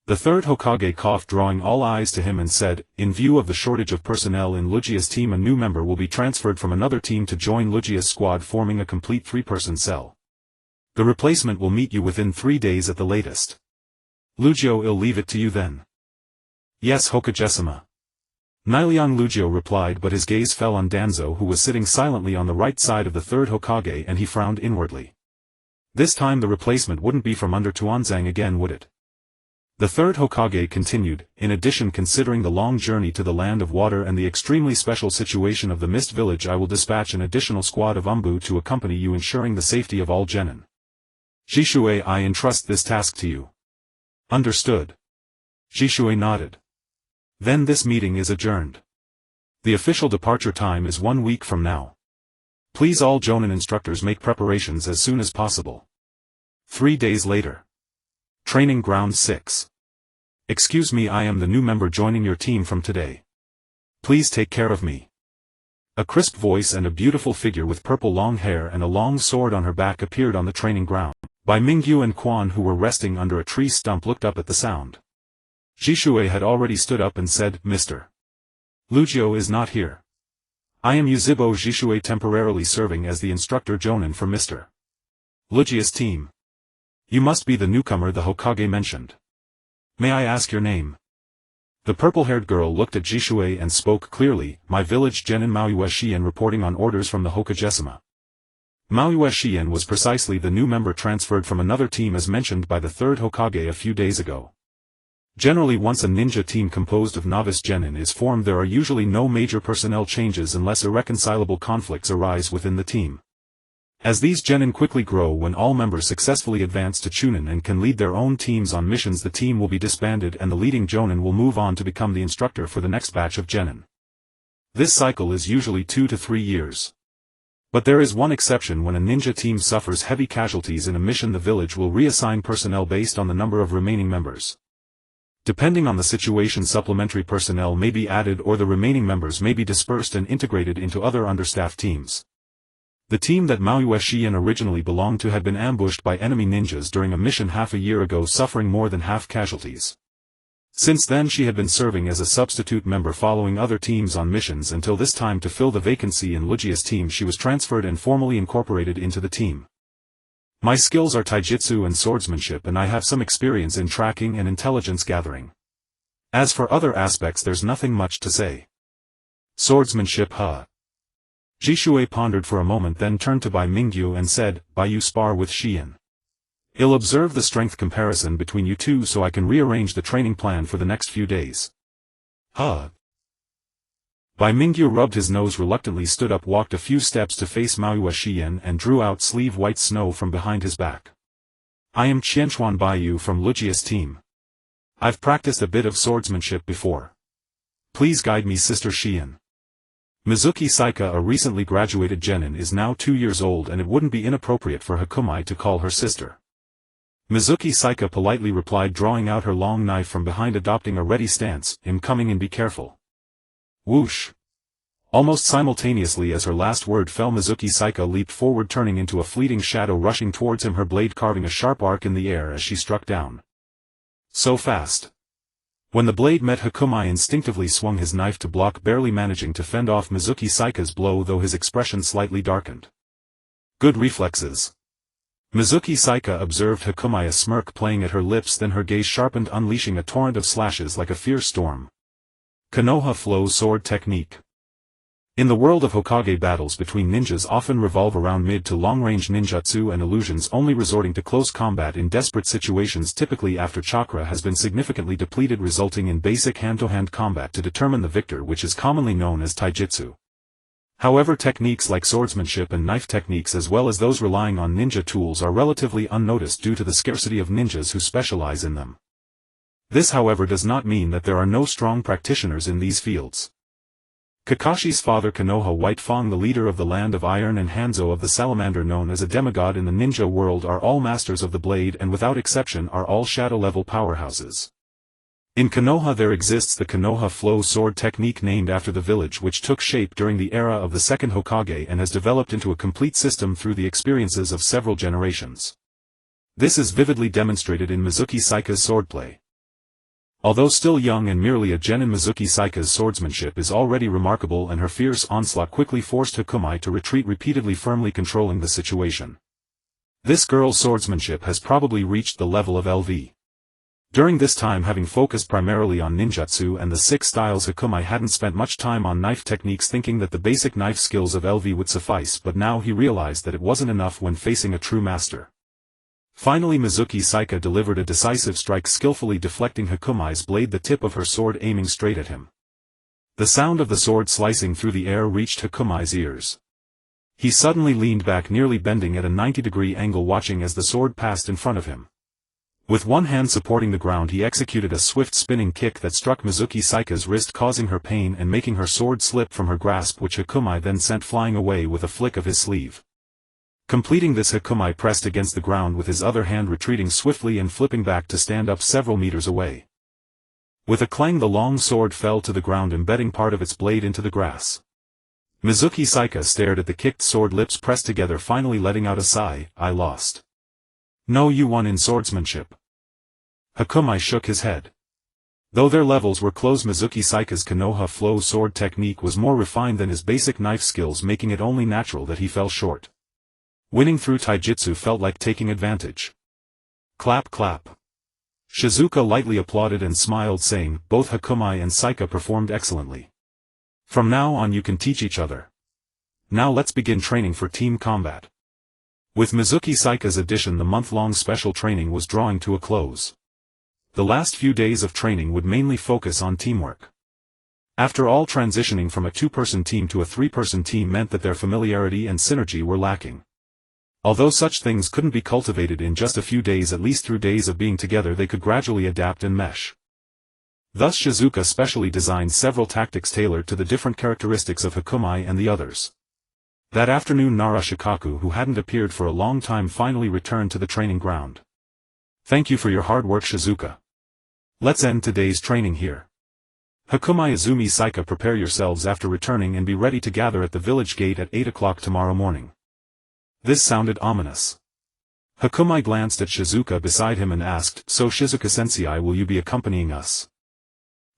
The 3rd Hokage coughed, drawing all eyes to him, and said, in view of the shortage of personnel in Lugia's team, a new member will be transferred from another team to join Lugia's squad, forming a complete 3-person cell. The replacement will meet you within 3 days at the latest. Lugio, I'll leave it to you then. Yes, Hokage-sama. Niliang Lugio replied, but his gaze fell on Danzo, who was sitting silently on the right side of the 3rd Hokage, and he frowned inwardly. This time the replacement wouldn't be from under Tuanzang again, would it? The third Hokage continued, in addition, considering the long journey to the land of water and the extremely special situation of the Mist Village, I will dispatch an additional squad of Umbu to accompany you, ensuring the safety of all genin. Jishui, I entrust this task to you. Understood. Jishui nodded. Then this meeting is adjourned. The official departure time is 1 week from now. Please all Jonin instructors make preparations as soon as possible. 3 days later. Training Ground 6. Excuse me, I am the new member joining your team from today. Please take care of me. A crisp voice and a beautiful figure with purple long hair and a long sword on her back appeared on the training ground. Bai Mingyu and Quan, who were resting under a tree stump, looked up at the sound. Jishui had already stood up and said, Mr. Lugio is not here. I am Yuzibo Jishui, temporarily serving as the instructor Jonin for Mr. Lugia's team. You must be the newcomer the Hokage mentioned. May I ask your name? The purple-haired girl looked at Jishui and spoke clearly, my village genin Mauyue Shien, reporting on orders from the Hokagesima. Mauyue Shien was precisely the new member transferred from another team as mentioned by the third Hokage a few days ago. Generally, once a ninja team composed of novice genin is formed, there are usually no major personnel changes unless irreconcilable conflicts arise within the team. As these genin quickly grow, when all members successfully advance to chunin and can lead their own teams on missions, the team will be disbanded and the leading jonin will move on to become the instructor for the next batch of genin. This cycle is usually 2 to 3 years. But there is one exception: when a ninja team suffers heavy casualties in a mission, the village will reassign personnel based on the number of remaining members. Depending on the situation, supplementary personnel may be added or the remaining members may be dispersed and integrated into other understaffed teams. The team that Mauyue Shien originally belonged to had been ambushed by enemy ninjas during a mission half a year ago, suffering more than half casualties. Since then she had been serving as a substitute member following other teams on missions until this time, to fill the vacancy in Lugia's team, she was transferred and formally incorporated into the team. My skills are taijutsu and swordsmanship, and I have some experience in tracking and intelligence gathering. As for other aspects, there's nothing much to say. Swordsmanship, huh? Jishui pondered for a moment, then turned to Bai Mingyu and said, Bai, you spar with Shien. I'll observe the strength comparison between you two so I can rearrange the training plan for the next few days. Huh? Bai Mingyu rubbed his nose reluctantly, stood up, walked a few steps to face Mauyue Shien and drew out sleeve white snow from behind his back. I am Qianchuan Baiyu from Lugia's team. I've practiced a bit of swordsmanship before. Please guide me, Sister Shien. Mizuki Saika, a recently graduated genin, is now 2 years old, and it wouldn't be inappropriate for Hakumai to call her sister. Mizuki Saika politely replied, drawing out her long knife from behind, adopting a ready stance. I'm coming in, be careful. Whoosh! Almost simultaneously as her last word fell, Mizuki Saika leaped forward, turning into a fleeting shadow rushing towards him, her blade carving a sharp arc in the air as she struck down. So fast. When the blade met, Hakumai instinctively swung his knife to block, barely managing to fend off Mizuki Saika's blow, though his expression slightly darkened. Good reflexes. Mizuki Saika observed Hakumai, a smirk playing at her lips, then her gaze sharpened, unleashing a torrent of slashes like a fierce storm. Konoha Flow Sword Technique. In the world of Hokage, battles between ninjas often revolve around mid to long-range ninjutsu and illusions, only resorting to close combat in desperate situations, typically after chakra has been significantly depleted, resulting in basic hand-to-hand combat to determine the victor, which is commonly known as taijutsu. However, techniques like swordsmanship and knife techniques, as well as those relying on ninja tools, are relatively unnoticed due to the scarcity of ninjas who specialize in them. This, however, does not mean that there are no strong practitioners in these fields. Kakashi's father Konoha White Fang, the leader of the Land of Iron, and Hanzo of the Salamander, known as a demigod in the ninja world, are all masters of the blade and without exception are all shadow-level powerhouses. In Konoha there exists the Konoha Flow Sword Technique, named after the village, which took shape during the era of the second Hokage and has developed into a complete system through the experiences of several generations. This is vividly demonstrated in Mizuki Saika's swordplay. Although still young and merely a genin, Mizuki Saika's swordsmanship is already remarkable, and her fierce onslaught quickly forced Hakumai to retreat, repeatedly firmly controlling the situation. This girl's swordsmanship has probably reached the level of LV. During this time, having focused primarily on ninjutsu and the 6 styles, Hakumai hadn't spent much time on knife techniques, thinking that the basic knife skills of LV would suffice, but now he realized that it wasn't enough when facing a true master. Finally Mizuki Saika delivered a decisive strike, skillfully deflecting Hakumai's blade, the tip of her sword aiming straight at him. The sound of the sword slicing through the air reached Hakumai's ears. He suddenly leaned back, nearly bending at a 90-degree angle, watching as the sword passed in front of him. With one hand supporting the ground, he executed a swift spinning kick that struck Mizuki Saika's wrist, causing her pain and making her sword slip from her grasp, which Hakumai then sent flying away with a flick of his sleeve. Completing this, Hakumai pressed against the ground with his other hand, retreating swiftly and flipping back to stand up several meters away. With a clang, the long sword fell to the ground, embedding part of its blade into the grass. Mizuki Saika stared at the kicked sword, lips pressed together, finally letting out a sigh. "I lost." "No, you won in swordsmanship." Hakumai shook his head. Though their levels were close, Mizuki Saika's Konoha flow sword technique was more refined than his basic knife skills, making it only natural that he fell short. Winning through taijutsu felt like taking advantage. Clap clap. Shizuka lightly applauded and smiled, saying, "Both Hakumai and Saika performed excellently. From now on you can teach each other. Now let's begin training for team combat." With Mizuki Saika's addition, the month-long special training was drawing to a close. The last few days of training would mainly focus on teamwork. After all, transitioning from a two-person team to a three-person team meant that their familiarity and synergy were lacking. Although such things couldn't be cultivated in just a few days, at least through days of being together they could gradually adapt and mesh. Thus Shizuka specially designed several tactics tailored to the different characteristics of Hakumai and the others. That afternoon Narashikaku, who hadn't appeared for a long time, finally returned to the training ground. "Thank you for your hard work, Shizuka. Let's end today's training here. Hakumai, Izumi, Saika, prepare yourselves after returning and be ready to gather at the village gate at 8 o'clock tomorrow morning." This sounded ominous. Hakumai glanced at Shizuka beside him and asked, "So Shizuka-sensei, will you be accompanying us?"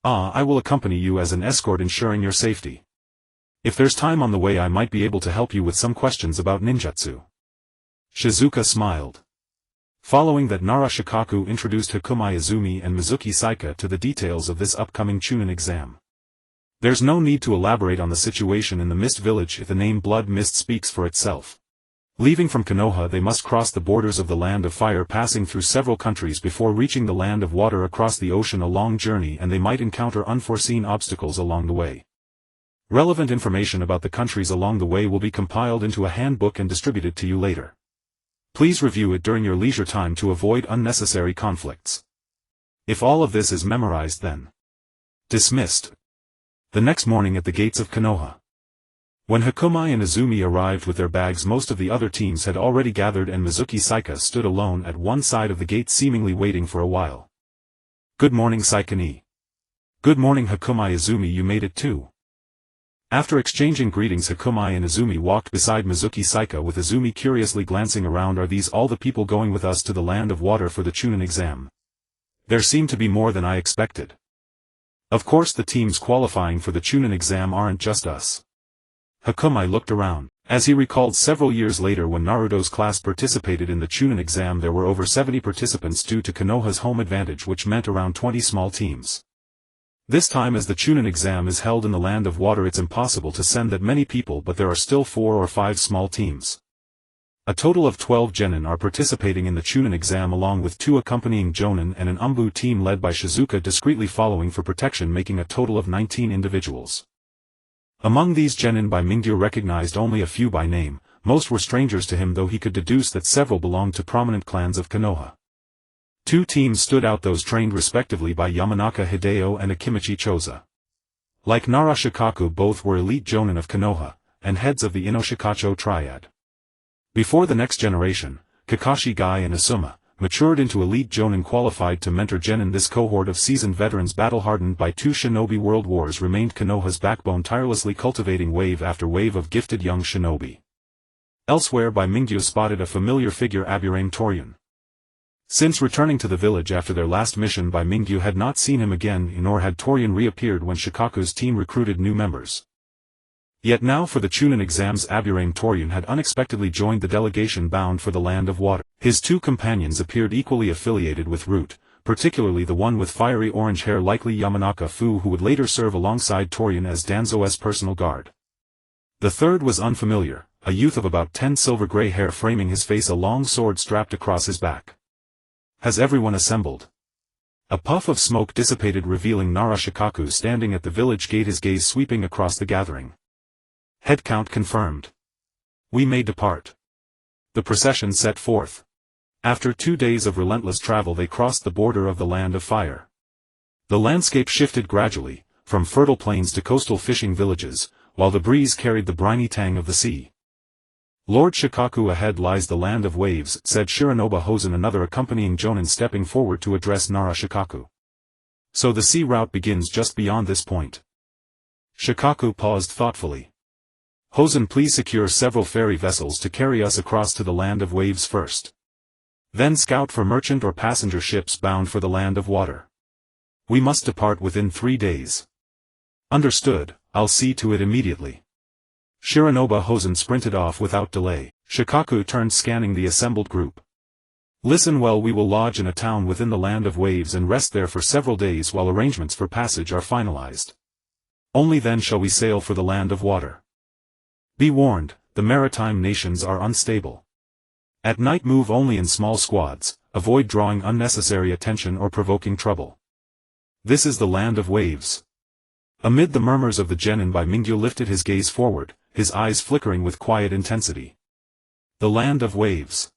I will accompany you as an escort, ensuring your safety. If there's time on the way, I might be able to help you with some questions about ninjutsu." Shizuka smiled. Following that, Narashikaku introduced Hakumai, Izumi and Mizuki Saika to the details of this upcoming Chunin exam. There's no need to elaborate on the situation in the Mist Village if the name Blood Mist speaks for itself. Leaving from Konoha, they must cross the borders of the Land of Fire, passing through several countries before reaching the Land of Water. Across the ocean, a long journey, and they might encounter unforeseen obstacles along the way. Relevant information about the countries along the way will be compiled into a handbook and distributed to you later. Please review it during your leisure time to avoid unnecessary conflicts. If all of this is memorized, then dismissed. The next morning at the gates of Konoha. When Hakumai and Izumi arrived with their bags, most of the other teams had already gathered and Mizuki Saika stood alone at one side of the gate, seemingly waiting for a while. "Good morning, Saika-ni." "Good morning, Hakumai, Izumi, you made it too." After exchanging greetings, Hakumai and Izumi walked beside Mizuki Saika, with Izumi curiously glancing around. "Are these all the people going with us to the Land of Water for the Chunin exam? There seem to be more than I expected." "Of course, the teams qualifying for the Chunin exam aren't just us." Hakumai looked around. As he recalled several years later, when Naruto's class participated in the Chunin exam, there were over 70 participants due to Konoha's home advantage, which meant around 20 small teams. This time, as the Chunin exam is held in the Land of Water, it's impossible to send that many people, but there are still 4 or 5 small teams. A total of 12 genin are participating in the Chunin exam, along with 2 accompanying jonin and an umbu team led by Shizuka discreetly following for protection, making a total of 19 individuals. Among these genin, Bai Mingyu recognized only a few by name. Most were strangers to him, though he could deduce that several belonged to prominent clans of Konoha. 2 teams stood out, those trained respectively by Yamanaka Hideo and Akimichi Choza. Like Narashikaku, both were elite jonin of Konoha, and heads of the Inoshikacho triad. Before the next generation, Kakashi, Guy and Asuma, matured into elite jonin qualified to mentor genin. This cohort of seasoned veterans, battle-hardened by 2 shinobi world wars, remained Konoha's backbone, tirelessly cultivating wave after wave of gifted young shinobi. Elsewhere, Bai Mingyu spotted a familiar figure, Aburame Toryun. Since returning to the village after their last mission, Bai Mingyu had not seen him again, nor had Toryun reappeared when Shikaku's team recruited new members. Yet now, for the Chunin exams, Aburame Toryun had unexpectedly joined the delegation bound for the Land of Water. His 2 companions appeared equally affiliated with Root, particularly the one with fiery orange hair, likely Yamanaka Fu, who would later serve alongside Toryun as Danzo's personal guard. The third was unfamiliar, a youth of about 10 silver-gray hair framing his face, a long sword strapped across his back. Has everyone assembled? A puff of smoke dissipated, revealing Narashikaku standing at the village gate, his gaze sweeping across the gathering. Head count confirmed. We may depart. The procession set forth. After 2 days of relentless travel they crossed the border of the Land of Fire. The landscape shifted gradually, from fertile plains to coastal fishing villages, while the breeze carried the briny tang of the sea. Lord Shikaku, ahead lies the Land of Waves, said Shiranobu Hosen, another accompanying jonin, stepping forward to address Narashikaku. So the sea route begins just beyond this point. Shikaku paused thoughtfully. Hosen, please secure several ferry vessels to carry us across to the Land of Waves first. Then scout for merchant or passenger ships bound for the Land of Water. We must depart within 3 days. Understood, I'll see to it immediately. Shiranobu Hosen sprinted off without delay. Shikaku turned, scanning the assembled group. Listen well, we will lodge in a town within the Land of Waves and rest there for several days while arrangements for passage are finalized. Only then shall we sail for the Land of Water. Be warned, the maritime nations are unstable. At night move only in small squads, avoid drawing unnecessary attention or provoking trouble. This is the Land of Waves. Amid the murmurs of the genin, Bai Mingyu lifted his gaze forward, his eyes flickering with quiet intensity. The Land of Waves.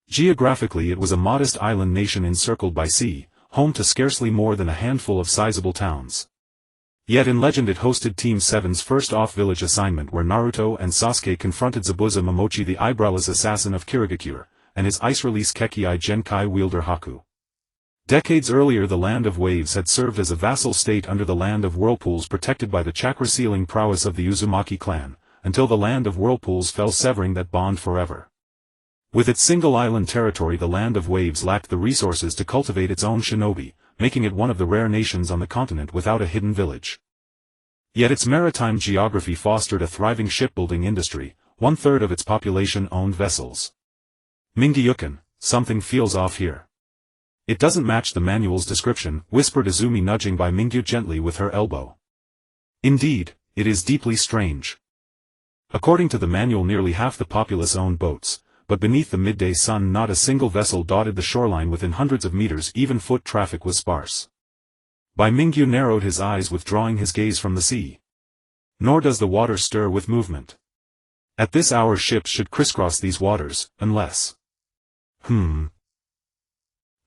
Geographically it was a modest island nation encircled by sea, home to scarcely more than a handful of sizable towns. Yet in legend it hosted Team 7's first off-village assignment, where Naruto and Sasuke confronted Zabuza Momochi, the eyebrowless assassin of Kumogakure, and his ice-release Kekkei Genkai wielder Haku. Decades earlier the Land of Waves had served as a vassal state under the Land of Whirlpools, protected by the chakra-sealing prowess of the Uzumaki clan, until the Land of Whirlpools fell, severing that bond forever. With its single island territory, the Land of Waves lacked the resources to cultivate its own shinobi, making it one of the rare nations on the continent without a hidden village. Yet its maritime geography fostered a thriving shipbuilding industry. 1/3 of its population owned vessels. Mingyu-kun, something feels off here. It doesn't match the manual's description, whispered Izumi, nudging Bai Mingyu gently with her elbow. Indeed, it is deeply strange. According to the manual, nearly half the populace owned boats, but beneath the midday sun not a single vessel dotted the shoreline within hundreds of meters, even foot traffic was sparse. Bai Mingyu narrowed his eyes, withdrawing his gaze from the sea. Nor does the water stir with movement. At this hour ships should crisscross these waters, unless…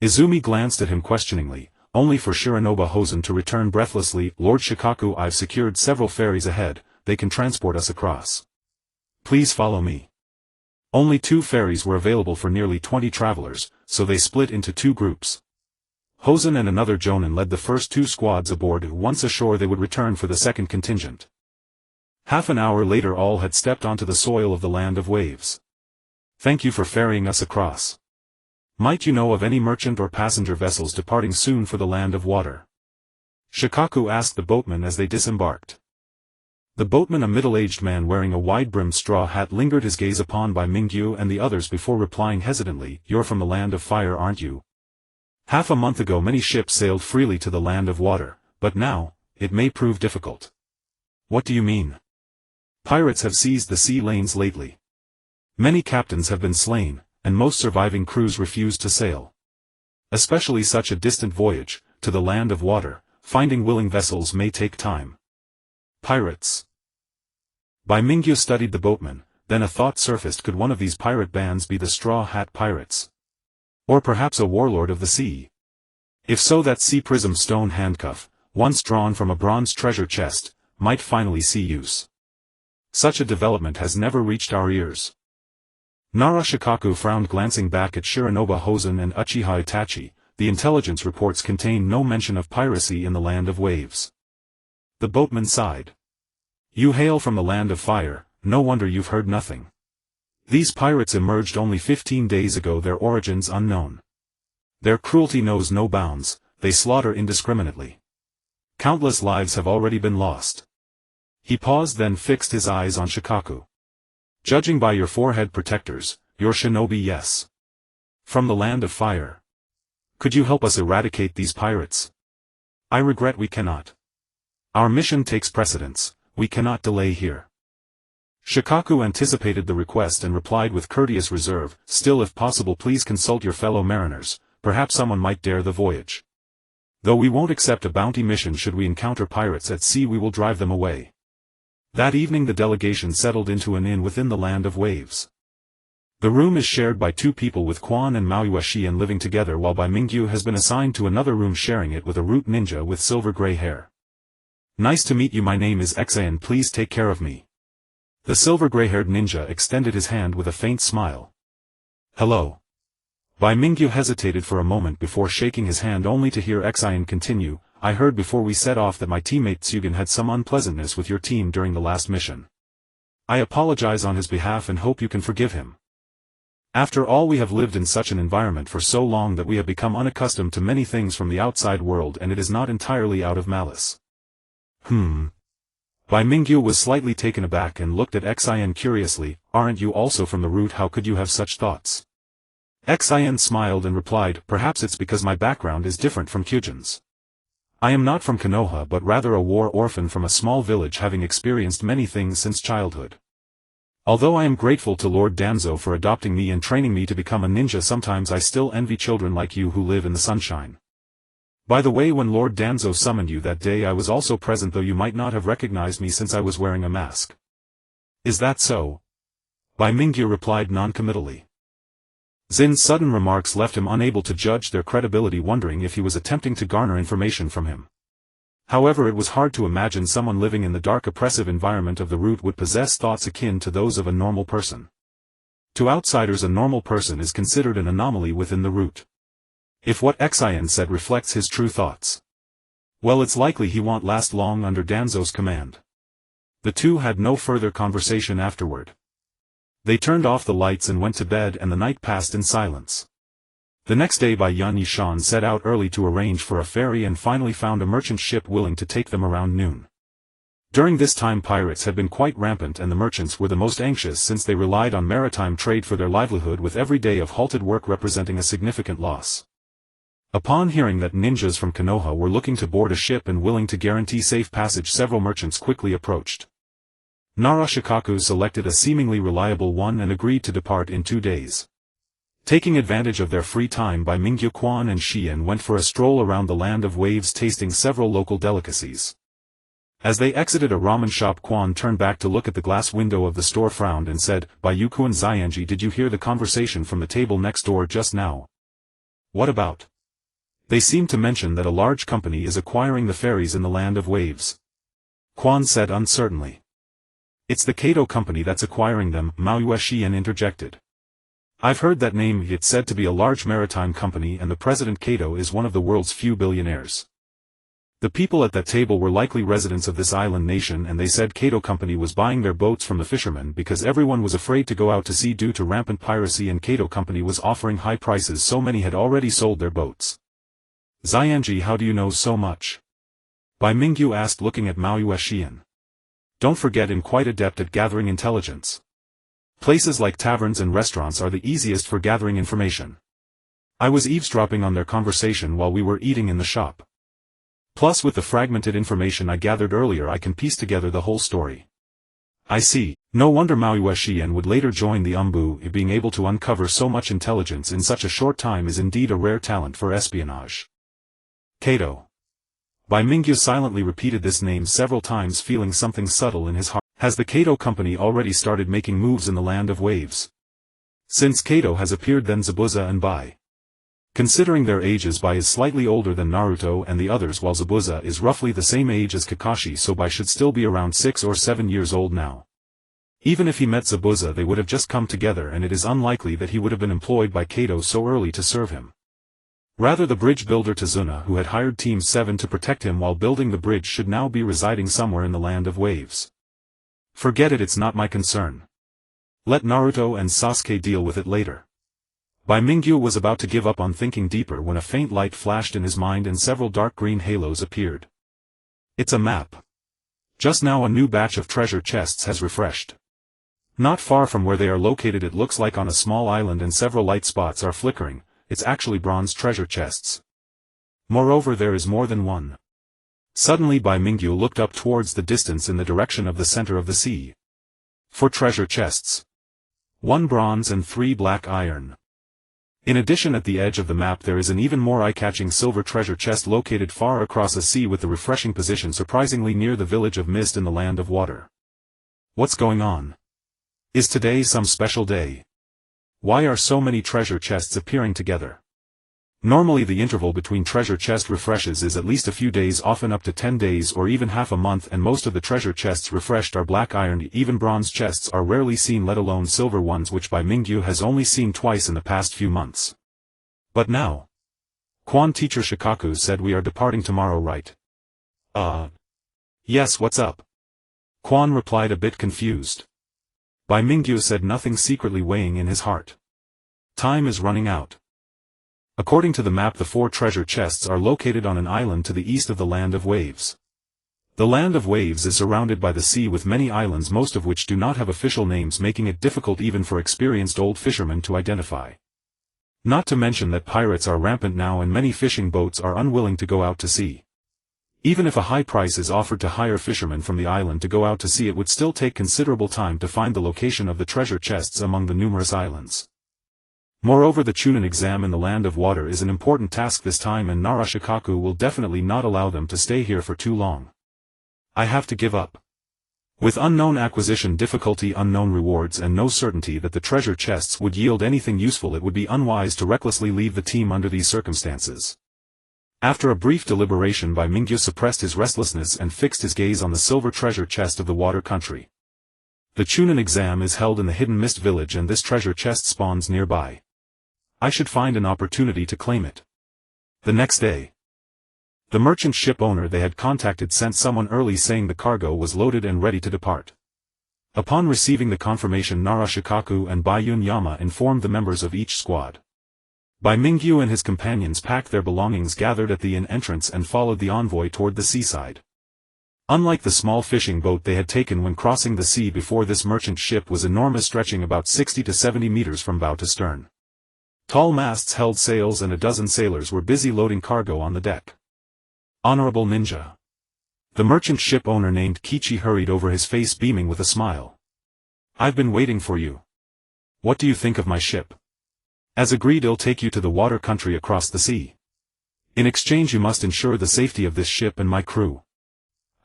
Izumi glanced at him questioningly, only for Shiranobu Hosen to return breathlessly, Lord Shikaku, I've secured several ferries ahead, they can transport us across. Please follow me. Only 2 ferries were available for nearly 20 travelers, so they split into 2 groups. Hosen and another jonin led the first 2 squads aboard. Once ashore they would return for the second contingent. Half an hour later all had stepped onto the soil of the Land of Waves. Thank you for ferrying us across. Might you know of any merchant or passenger vessels departing soon for the Land of Water? Shikaku asked the boatman as they disembarked. The boatman, a middle-aged man wearing a wide-brimmed straw hat, lingered his gaze upon Bai Mingyu and the others before replying hesitantly, You're from the Land of Fire, aren't you? Half a month ago many ships sailed freely to the Land of Water, but now, it may prove difficult. What do you mean? Pirates have seized the sea lanes lately. Many captains have been slain, and most surviving crews refuse to sail. Especially such a distant voyage, to the Land of Water, finding willing vessels may take time. Pirates. Bai Mingyu studied the boatman, then a thought surfaced, could one of these pirate bands be the Straw Hat Pirates? Or perhaps a warlord of the sea? If so, that sea prism stone handcuff, once drawn from a bronze treasure chest, might finally see use. Such a development has never reached our ears. Narashikaku frowned, glancing back at Shiranobu Hosen and Uchiha Itachi. The intelligence reports contain no mention of piracy in the Land of Waves. The boatman sighed. You hail from the Land of Fire, no wonder you've heard nothing. These pirates emerged only 15 days ago, their origins unknown. Their cruelty knows no bounds, they slaughter indiscriminately. Countless lives have already been lost. He paused, then fixed his eyes on Shikaku. Judging by your forehead protectors, you're shinobi, yes. From the Land of Fire. Could you help us eradicate these pirates? I regret we cannot. Our mission takes precedence, we cannot delay here. Shikaku anticipated the request and replied with courteous reserve, "Still, if possible, please consult your fellow mariners, perhaps someone might dare the voyage. Though we won't accept a bounty mission should we encounter pirates at sea, we will drive them away." That evening the delegation settled into an inn within the land of waves. The room is shared by two people, with Quan and Mauyueshi living together, while Bai Mingyu has been assigned to another room sharing it with a root ninja with silver gray hair. "Nice to meet you, my name is Xan, please take care of me." The silver gray-haired ninja extended his hand with a faint smile. "Hello." Bai Mingyu hesitated for a moment before shaking his hand, only to hear Xan continue, "I heard before we set off that my teammate Tsugen had some unpleasantness with your team during the last mission. I apologize on his behalf and hope you can forgive him. After all, we have lived in such an environment for so long that we have become unaccustomed to many things from the outside world, and it is not entirely out of malice." Bai Mingyu was slightly taken aback and looked at Xan curiously. "Aren't you also from the root? How could you have such thoughts?" Xan smiled and replied, "Perhaps it's because my background is different from Kyujin's. I am not from Konoha but rather a war orphan from a small village, having experienced many things since childhood. Although I am grateful to Lord Danzo for adopting me and training me to become a ninja, sometimes I still envy children like you who live in the sunshine. By the way, when Lord Danzo summoned you that day I was also present, though you might not have recognized me since I was wearing a mask." "Is that so?" Bai Mingyu replied noncommittally. Zin's sudden remarks left him unable to judge their credibility, wondering if he was attempting to garner information from him. However, it was hard to imagine someone living in the dark, oppressive environment of the root would possess thoughts akin to those of a normal person. To outsiders, a normal person is considered an anomaly within the root. If what Xan said reflects his true thoughts, well, it's likely he won't last long under Danzo's command. The two had no further conversation afterward. They turned off the lights and went to bed, and the night passed in silence. The next day Bai Yishan set out early to arrange for a ferry and finally found a merchant ship willing to take them around noon. During this time pirates had been quite rampant, and the merchants were the most anxious since they relied on maritime trade for their livelihood, with every day of halted work representing a significant loss. Upon hearing that ninjas from Konoha were looking to board a ship and willing to guarantee safe passage, several merchants quickly approached. Nara Shikaku selected a seemingly reliable one and agreed to depart in 2 days. Taking advantage of their free time, Bai Mingyu, Quan and Xian went for a stroll around the land of waves, tasting several local delicacies. As they exited a ramen shop, Quan turned back to look at the glass window of the store, frowned and said, "Bai Yukuan Xianji, did you hear the conversation from the table next door just now?" "What about?" "They seem to mention that a large company is acquiring the ferries in the land of waves," Quan said uncertainly. "It's the Kato company that's acquiring them," Mauyueshi interjected. "I've heard that name. It's said to be a large maritime company, and the president Kato is one of the world's few billionaires." The people at that table were likely residents of this island nation, and they said Kato company was buying their boats from the fishermen because everyone was afraid to go out to sea due to rampant piracy, and Kato company was offering high prices, so many had already sold their boats. "Xianji, how do you know so much?" Bai Mingyu asked, looking at Mauyueshi. "Don't forget, I'm quite adept at gathering intelligence. Places like taverns and restaurants are the easiest for gathering information. I was eavesdropping on their conversation while we were eating in the shop. Plus, with the fragmented information I gathered earlier, I can piece together the whole story." "I see. No wonder Mauyueshi would later join the Umbu. Being able to uncover so much intelligence in such a short time is indeed a rare talent for espionage." Kato. Bai Mingyu silently repeated this name several times, feeling something subtle in his heart. Has the Kato company already started making moves in the land of waves? Since Kato has appeared, then Zabuza and Bai. Considering their ages, Bai is slightly older than Naruto and the others, while Zabuza is roughly the same age as Kakashi, so Bai should still be around 6 or 7 years old now. Even if he met Zabuza, they would have just come together, and it is unlikely that he would have been employed by Kato so early to serve him. Rather, the bridge builder Tazuna, who had hired Team 7 to protect him while building the bridge, should now be residing somewhere in the land of waves. Forget it, it's not my concern. Let Naruto and Sasuke deal with it later. Bai Mingyu was about to give up on thinking deeper when a faint light flashed in his mind and several dark green halos appeared. It's a map. Just now a new batch of treasure chests has refreshed. Not far from where they are located, it looks like on a small island, and several light spots are flickering. It's actually bronze treasure chests. Moreover, there is more than one. Suddenly Bai Mingyu looked up towards the distance in the direction of the center of the sea. 4 treasure chests. 1 bronze and 3 black iron. In addition, at the edge of the map there is an even more eye-catching silver treasure chest located far across a sea with the refreshing position surprisingly near the village of Mist in the land of water. What's going on? Is today some special day? Why are so many treasure chests appearing together? Normally the interval between treasure chest refreshes is at least a few days, often up to 10 days or even half a month, and most of the treasure chests refreshed are black iron. Even bronze chests are rarely seen, let alone silver ones, which Bai Mingyu has only seen twice in the past few months. But now, Quan teacher Shikaku said we are departing tomorrow, right? Yes, what's up? Quan replied, a bit confused. Bai Mingyu said nothing, secretly weighing in his heart. Time is running out. According to the map, the 4 treasure chests are located on an island to the east of the Land of Waves. The Land of Waves is surrounded by the sea with many islands, most of which do not have official names, making it difficult even for experienced old fishermen to identify. Not to mention that pirates are rampant now and many fishing boats are unwilling to go out to sea. Even if a high price is offered to hire fishermen from the island to go out to sea, it would still take considerable time to find the location of the treasure chests among the numerous islands. Moreover, the Chunin exam in the Land of Water is an important task this time, and Nara Shikaku will definitely not allow them to stay here for too long. I have to give up. With unknown acquisition difficulty, unknown rewards, and no certainty that the treasure chests would yield anything useful, it would be unwise to recklessly leave the team under these circumstances. After a brief deliberation, Bai Mingyu suppressed his restlessness and fixed his gaze on the silver treasure chest of the water country. The Chunin exam is held in the Hidden Mist village, and this treasure chest spawns nearby. I should find an opportunity to claim it. The next day, the merchant ship owner they had contacted sent someone early saying the cargo was loaded and ready to depart. Upon receiving the confirmation, Nara Shikaku and Bayun Yama informed the members of each squad. Bai Mingyu and his companions packed their belongings, gathered at the inn entrance, and followed the envoy toward the seaside. Unlike the small fishing boat they had taken when crossing the sea before, this merchant ship was enormous, stretching about 60 to 70 meters from bow to stern. Tall masts held sails and a dozen sailors were busy loading cargo on the deck. Honorable Ninja. The merchant ship owner named Kichi hurried over, his face beaming with a smile. I've been waiting for you. What do you think of my ship? As agreed, I'll take you to the water country across the sea. In exchange, you must ensure the safety of this ship and my crew.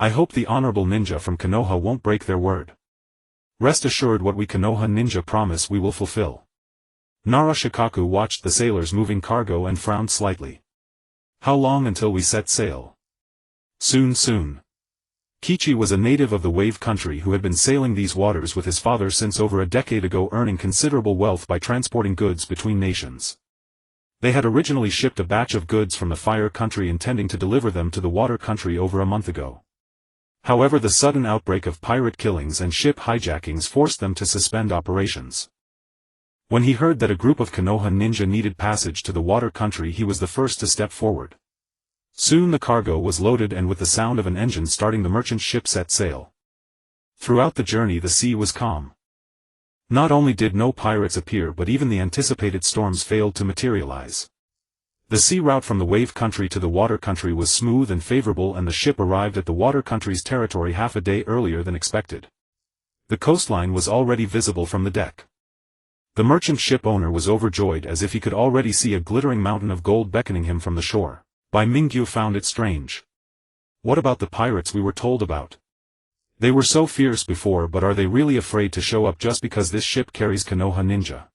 I hope the Honorable Ninja from Konoha won't break their word. Rest assured, what we Konoha ninja promise we will fulfill. Nara Shikaku watched the sailors moving cargo and frowned slightly. How long until we set sail? Soon. Kichi was a native of the Wave Country who had been sailing these waters with his father since over a decade ago, earning considerable wealth by transporting goods between nations. They had originally shipped a batch of goods from the Fire Country, intending to deliver them to the Water Country over a month ago. However, the sudden outbreak of pirate killings and ship hijackings forced them to suspend operations. When he heard that a group of Konoha ninja needed passage to the Water Country, he was the first to step forward. Soon the cargo was loaded, and with the sound of an engine starting, the merchant ship set sail. Throughout the journey the sea was calm. Not only did no pirates appear, but even the anticipated storms failed to materialize. The sea route from the Wave Country to the Water Country was smooth and favorable, and the ship arrived at the Water Country's territory half a day earlier than expected. The coastline was already visible from the deck. The merchant ship owner was overjoyed, as if he could already see a glittering mountain of gold beckoning him from the shore. Bai Mingyu found it strange. What about the pirates we were told about? They were so fierce before, but are they really afraid to show up just because this ship carries Konoha ninja?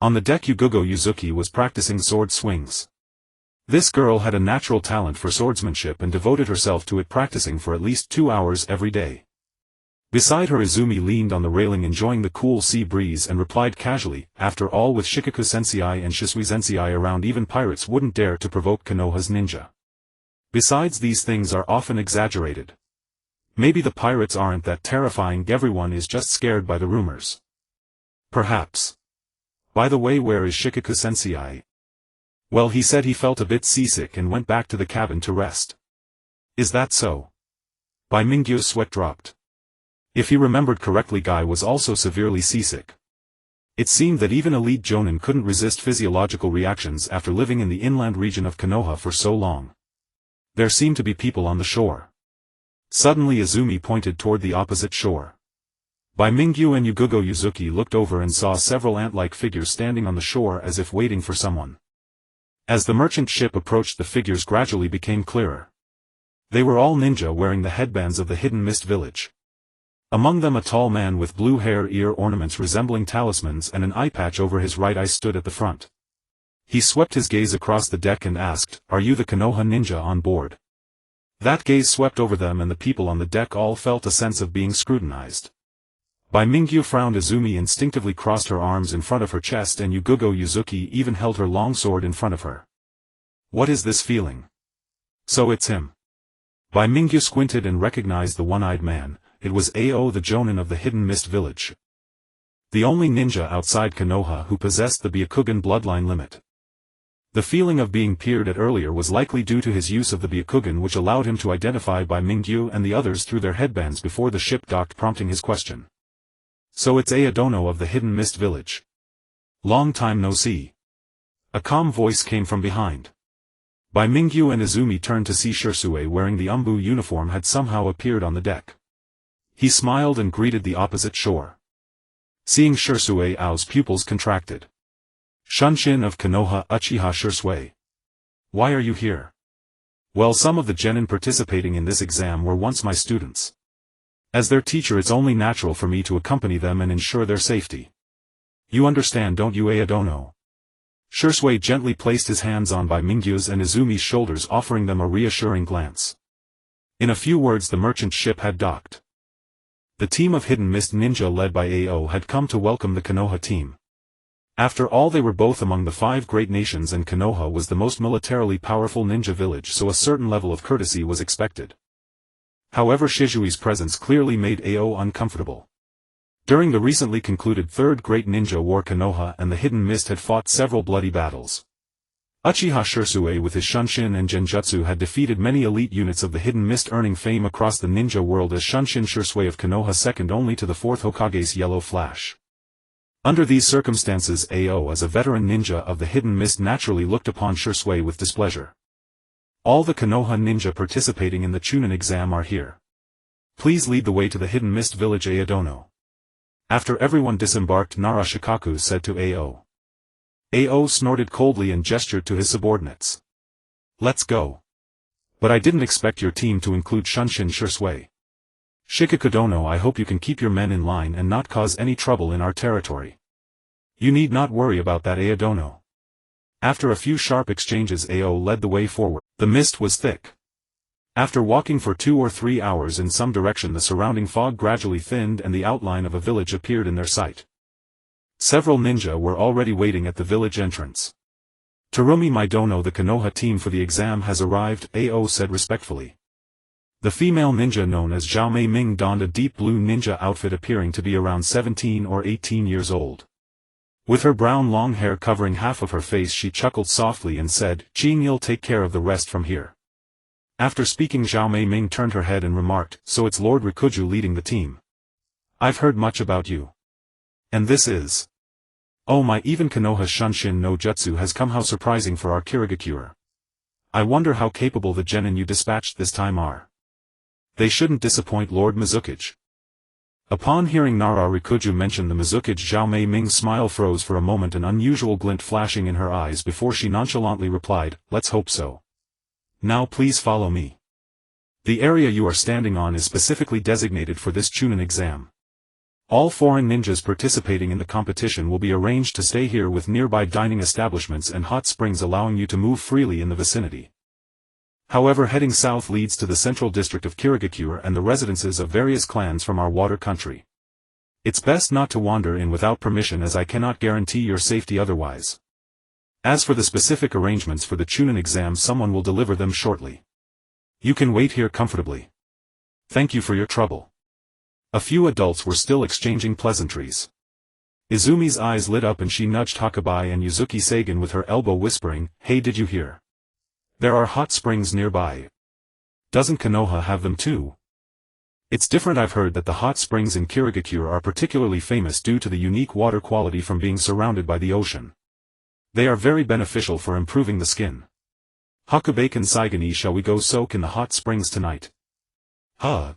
On the deck, Yugugo Yuzuki was practicing sword swings. This girl had a natural talent for swordsmanship and devoted herself to it, practicing for at least 2 hours every day. Beside her, Izumi leaned on the railing, enjoying the cool sea breeze, and replied casually, "After all, with Shikaku Sensei and Shisui Sensei around, even pirates wouldn't dare to provoke Konoha's ninja. Besides, these things are often exaggerated. Maybe the pirates aren't that terrifying, everyone is just scared by the rumors. Perhaps. By the way, where is Shikaku Sensei?" "Well, he said he felt a bit seasick and went back to the cabin to rest." "Is that so?" Bai Mingyu's sweat dropped. If he remembered correctly, Guy was also severely seasick. It seemed that even elite jonin couldn't resist physiological reactions after living in the inland region of Konoha for so long. There seemed to be people on the shore. Suddenly Izumi pointed toward the opposite shore. Bai Mingyu and Yugugo Yuzuki looked over and saw several ant-like figures standing on the shore as if waiting for someone. As the merchant ship approached, the figures gradually became clearer. They were all ninja wearing the headbands of the Hidden Mist Village. Among them a tall man with blue hair, ear ornaments resembling talismans and an eye patch over his right eye stood at the front. He swept his gaze across the deck and asked, "Are you the Konoha ninja on board?" That gaze swept over them and the people on the deck all felt a sense of being scrutinized. Bai Mingyu frowned. Izumi instinctively crossed her arms in front of her chest and Yugugo Yuzuki even held her long sword in front of her. What is this feeling? So it's him. Bai Mingyu squinted and recognized the one-eyed man. It was Ao, the Jonin of the Hidden Mist Village. The only ninja outside Konoha who possessed the Byakugan bloodline limit. The feeling of being peered at earlier was likely due to his use of the Byakugan, which allowed him to identify Bai Mingyu and the others through their headbands before the ship docked, prompting his question. So it's Ayadono of the Hidden Mist Village. Long time no see. A calm voice came from behind. Bai Mingyu and Izumi turned to see Shursue wearing the Umbu uniform had somehow appeared on the deck. He smiled and greeted the opposite shore. Seeing Shursue, Ao's pupils contracted. Shunshin of Konoha, Uchiha Shursue. Why are you here? Well, some of the genin participating in this exam were once my students. As their teacher, it's only natural for me to accompany them and ensure their safety. You understand, don't you, Ayadono? Shursue gently placed his hands on Bai Mingyu's and Izumi's shoulders, offering them a reassuring glance. In a few words, the merchant ship had docked. The team of Hidden Mist Ninja led by Ao had come to welcome the Konoha team. After all, they were both among the 5 great nations and Konoha was the most militarily powerful ninja village, so a certain level of courtesy was expected. However, Shizui's presence clearly made Ao uncomfortable. During the recently concluded Third Great Ninja War, Konoha and the Hidden Mist had fought several bloody battles. Uchiha Shursue with his Shunshin and Genjutsu had defeated many elite units of the Hidden Mist, earning fame across the ninja world as Shunshin Shursue of Konoha, second only to the 4th Hokage's Yellow Flash. Under these circumstances, Ao, as a veteran ninja of the Hidden Mist, naturally looked upon Shursue with displeasure. All the Konoha ninja participating in the Chunin exam are here. Please lead the way to the Hidden Mist Village, Ayadono. After everyone disembarked, Nara Shikaku said to Ao. Ao snorted coldly and gestured to his subordinates. Let's go. But I didn't expect your team to include Shunshin Shursue. Shikakudono, I hope you can keep your men in line and not cause any trouble in our territory. You need not worry about that, Ayadono. After a few sharp exchanges, Ao led the way forward. The mist was thick. After walking for 2 or 3 hours in some direction, the surrounding fog gradually thinned and the outline of a village appeared in their sight. Several ninja were already waiting at the village entrance. Terumi Maidono, the Konoha team for the exam has arrived, Ao said respectfully. The female ninja known as Zhao Mei Ming donned a deep blue ninja outfit, appearing to be around 17 or 18 years old. With her brown long hair covering half of her face, she chuckled softly and said, "Jing, you'll take care of the rest from here." After speaking, Zhao Mei Ming turned her head and remarked, "So it's Lord Rikuju leading the team. I've heard much about you. And this is... Oh my, even Konoha's Shunshin no Jutsu has come. How surprising for our Kirigakure. I wonder how capable the genin you dispatched this time are. They shouldn't disappoint Lord Mizukage." Upon hearing Nara Rikuju mention the Mizukage, Zhao Mei Ming's smile froze for a moment, an unusual glint flashing in her eyes before she nonchalantly replied, "Let's hope so. Now please follow me. The area you are standing on is specifically designated for this Chunin exam. All foreign ninjas participating in the competition will be arranged to stay here, with nearby dining establishments and hot springs allowing you to move freely in the vicinity. However, heading south leads to the central district of Kirigakure and the residences of various clans from our water country. It's best not to wander in without permission, as I cannot guarantee your safety otherwise. As for the specific arrangements for the Chunin exam, someone will deliver them shortly. You can wait here comfortably. Thank you for your trouble." A few adults were still exchanging pleasantries. Izumi's eyes lit up and she nudged Hakabai and Yuzuki Sagan with her elbow, whispering, "Hey, did you hear? There are hot springs nearby. Doesn't Konoha have them too? It's different. I've heard that the hot springs in Kirigakure are particularly famous due to the unique water quality from being surrounded by the ocean. They are very beneficial for improving the skin. Hakubaken Saigani, shall we go soak in the hot springs tonight?" "Huh?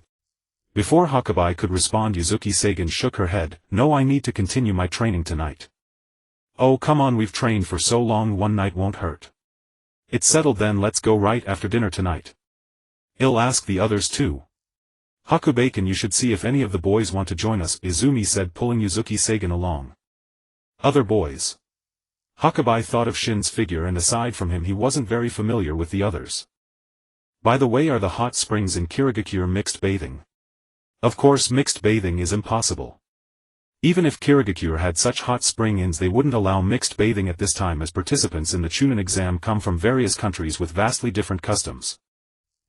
Before Hokage could respond, Yuzuki Seigen shook her head. No, I need to continue my training tonight. Oh come on, we've trained for so long, one night won't hurt. It's settled then, let's go right after dinner tonight. I'll ask the others too. Hakubaken, you should see if any of the boys want to join us, Izumi said, pulling Yuzuki Seigen along. Other boys. Hokage thought of Shin's figure, and aside from him he wasn't very familiar with the others. By the way, are the hot springs in Kirigakure mixed bathing? Of course, mixed bathing is impossible. Even if Kirigakure had such hot spring-ins, they wouldn't allow mixed bathing at this time, as participants in the Chunin exam come from various countries with vastly different customs.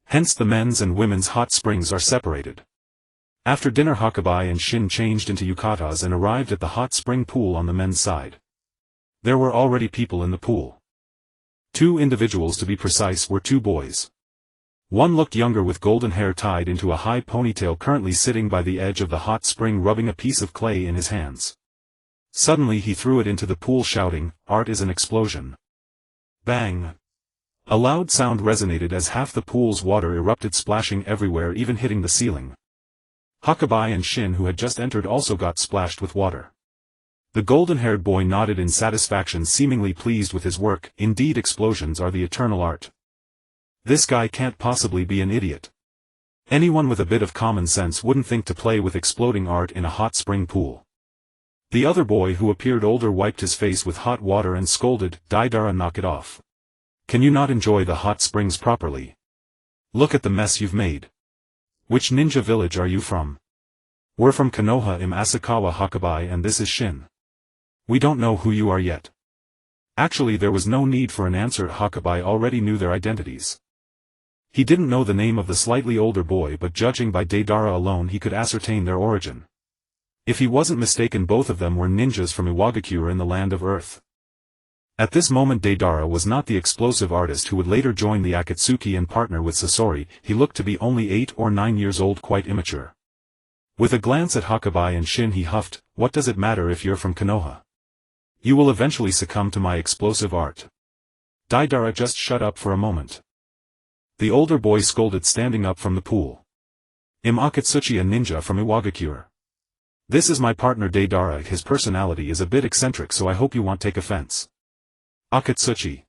Hence the men's and women's hot springs are separated. After dinner, Hokage and Shin changed into yukatas and arrived at the hot spring pool on the men's side. There were already people in the pool. 2 individuals to be precise were 2 boys. One looked younger with golden hair tied into a high ponytail, currently sitting by the edge of the hot spring rubbing a piece of clay in his hands. Suddenly he threw it into the pool shouting, "Art is an explosion." Bang! A loud sound resonated as half the pool's water erupted, splashing everywhere, even hitting the ceiling. Hokage and Shin, who had just entered, also got splashed with water. The golden-haired boy nodded in satisfaction, seemingly pleased with his work. Indeed, explosions are the eternal art. This guy can't possibly be an idiot. Anyone with a bit of common sense wouldn't think to play with exploding art in a hot spring pool. The other boy, who appeared older, wiped his face with hot water and scolded, "Daidara, knock it off. Can you not enjoy the hot springs properly? Look at the mess you've made. Which ninja village are you from?" "We're from Konoha in Asakawa, Hokage, and this is Shin." "We don't know who you are yet." Actually, there was no need for an answer. Hokage already knew their identities. He didn't know the name of the slightly older boy, but judging by Deidara alone he could ascertain their origin. If he wasn't mistaken, both of them were ninjas from Iwagakure in the Land of Earth. At this moment Deidara was not the explosive artist who would later join the Akatsuki and partner with Sasori. He looked to be only 8 or 9 years old, quite immature. With a glance at Hokage and Shin he huffed, "What does it matter if you're from Konoha? You will eventually succumb to my explosive art." Deidara, just shut up for a moment. The older boy scolded, standing up from the pool. "I'm Akatsuchi, a ninja from Iwagakure. This is my partner Deidara. His personality is a bit eccentric, so I hope you won't take offense." Akatsuchi.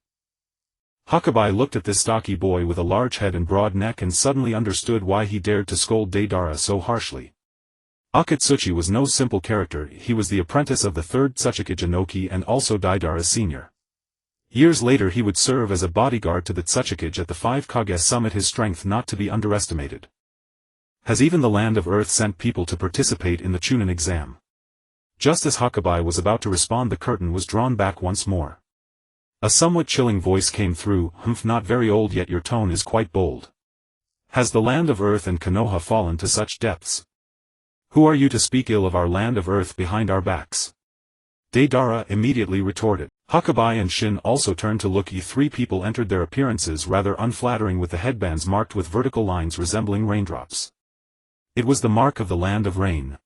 Hokage looked at this stocky boy with a large head and broad neck and suddenly understood why he dared to scold Deidara so harshly. Akatsuchi was no simple character. He was the apprentice of the 3rd Tsuchika Jinoki and also Deidara's senior. Years later he would serve as a bodyguard to the Tsuchikage at the 5 Kage summit, his strength not to be underestimated. Has even the Land of Earth sent people to participate in the Chunin exam? Just as Hokage was about to respond, the curtain was drawn back once more. A somewhat chilling voice came through, "Humph, not very old yet, your tone is quite bold. Has the Land of Earth and Konoha fallen to such depths? Who are you to speak ill of our Land of Earth behind our backs?" Deidara immediately retorted. Hokage and Shin also turned to look. 3 people entered, their appearances rather unflattering, with the headbands marked with vertical lines resembling raindrops. It was the mark of the Land of Rain.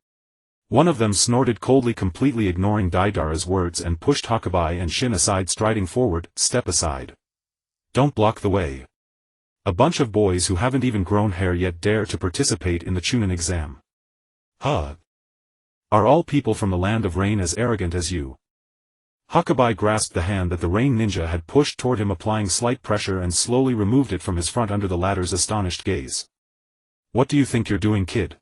One of them snorted coldly, completely ignoring Deidara's words, and pushed Hokage and Shin aside, striding forward. "Step aside. Don't block the way. A bunch of boys who haven't even grown hair yet dare to participate in the Chunin exam. Huh? Are all people from the Land of Rain as arrogant as you?" Hokage grasped the hand that the Rain Ninja had pushed toward him, applying slight pressure, and slowly removed it from his front under the latter's astonished gaze. "What do you think you're doing, kid?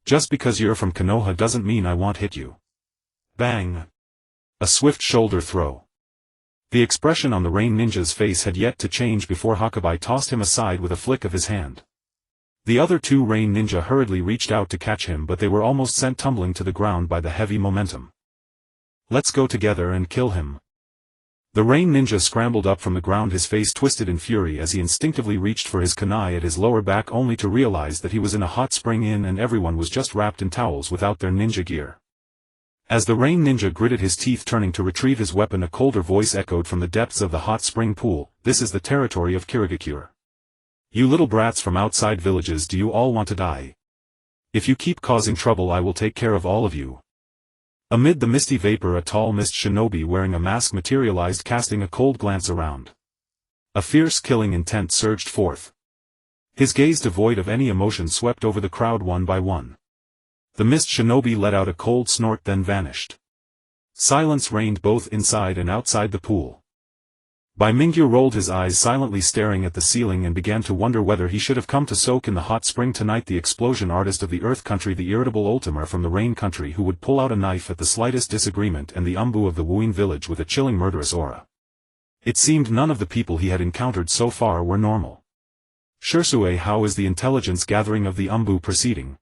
Just because you're from Konoha doesn't mean I won't hit you." Bang! A swift shoulder throw. The expression on the Rain Ninja's face had yet to change before Hokage tossed him aside with a flick of his hand. The other 2 Rain Ninja hurriedly reached out to catch him, but they were almost sent tumbling to the ground by the heavy momentum. "Let's go together and kill him." The Rain Ninja scrambled up from the ground, his face twisted in fury as he instinctively reached for his kunai at his lower back, only to realize that he was in a hot spring inn and everyone was just wrapped in towels without their ninja gear. As the Rain Ninja gritted his teeth, turning to retrieve his weapon, a colder voice echoed from the depths of the hot spring pool, "This is the territory of Kirigakure. You little brats from outside villages, do you all want to die? If you keep causing trouble I will take care of all of you." Amid the misty vapor a tall mist shinobi wearing a mask materialized, casting a cold glance around. A fierce killing intent surged forth. His gaze devoid of any emotion swept over the crowd one by one. The mist shinobi let out a cold snort then vanished. Silence reigned both inside and outside the pool. Bai Mingyu rolled his eyes silently staring at the ceiling and began to wonder whether he should have come to soak in the hot spring tonight. The explosion artist of the earth country, the irritable Ultimar from the rain country who would pull out a knife at the slightest disagreement, and the umbu of the Wuin village with a chilling murderous aura. It seemed none of the people he had encountered so far were normal. Shursue, how is the intelligence gathering of the umbu proceeding?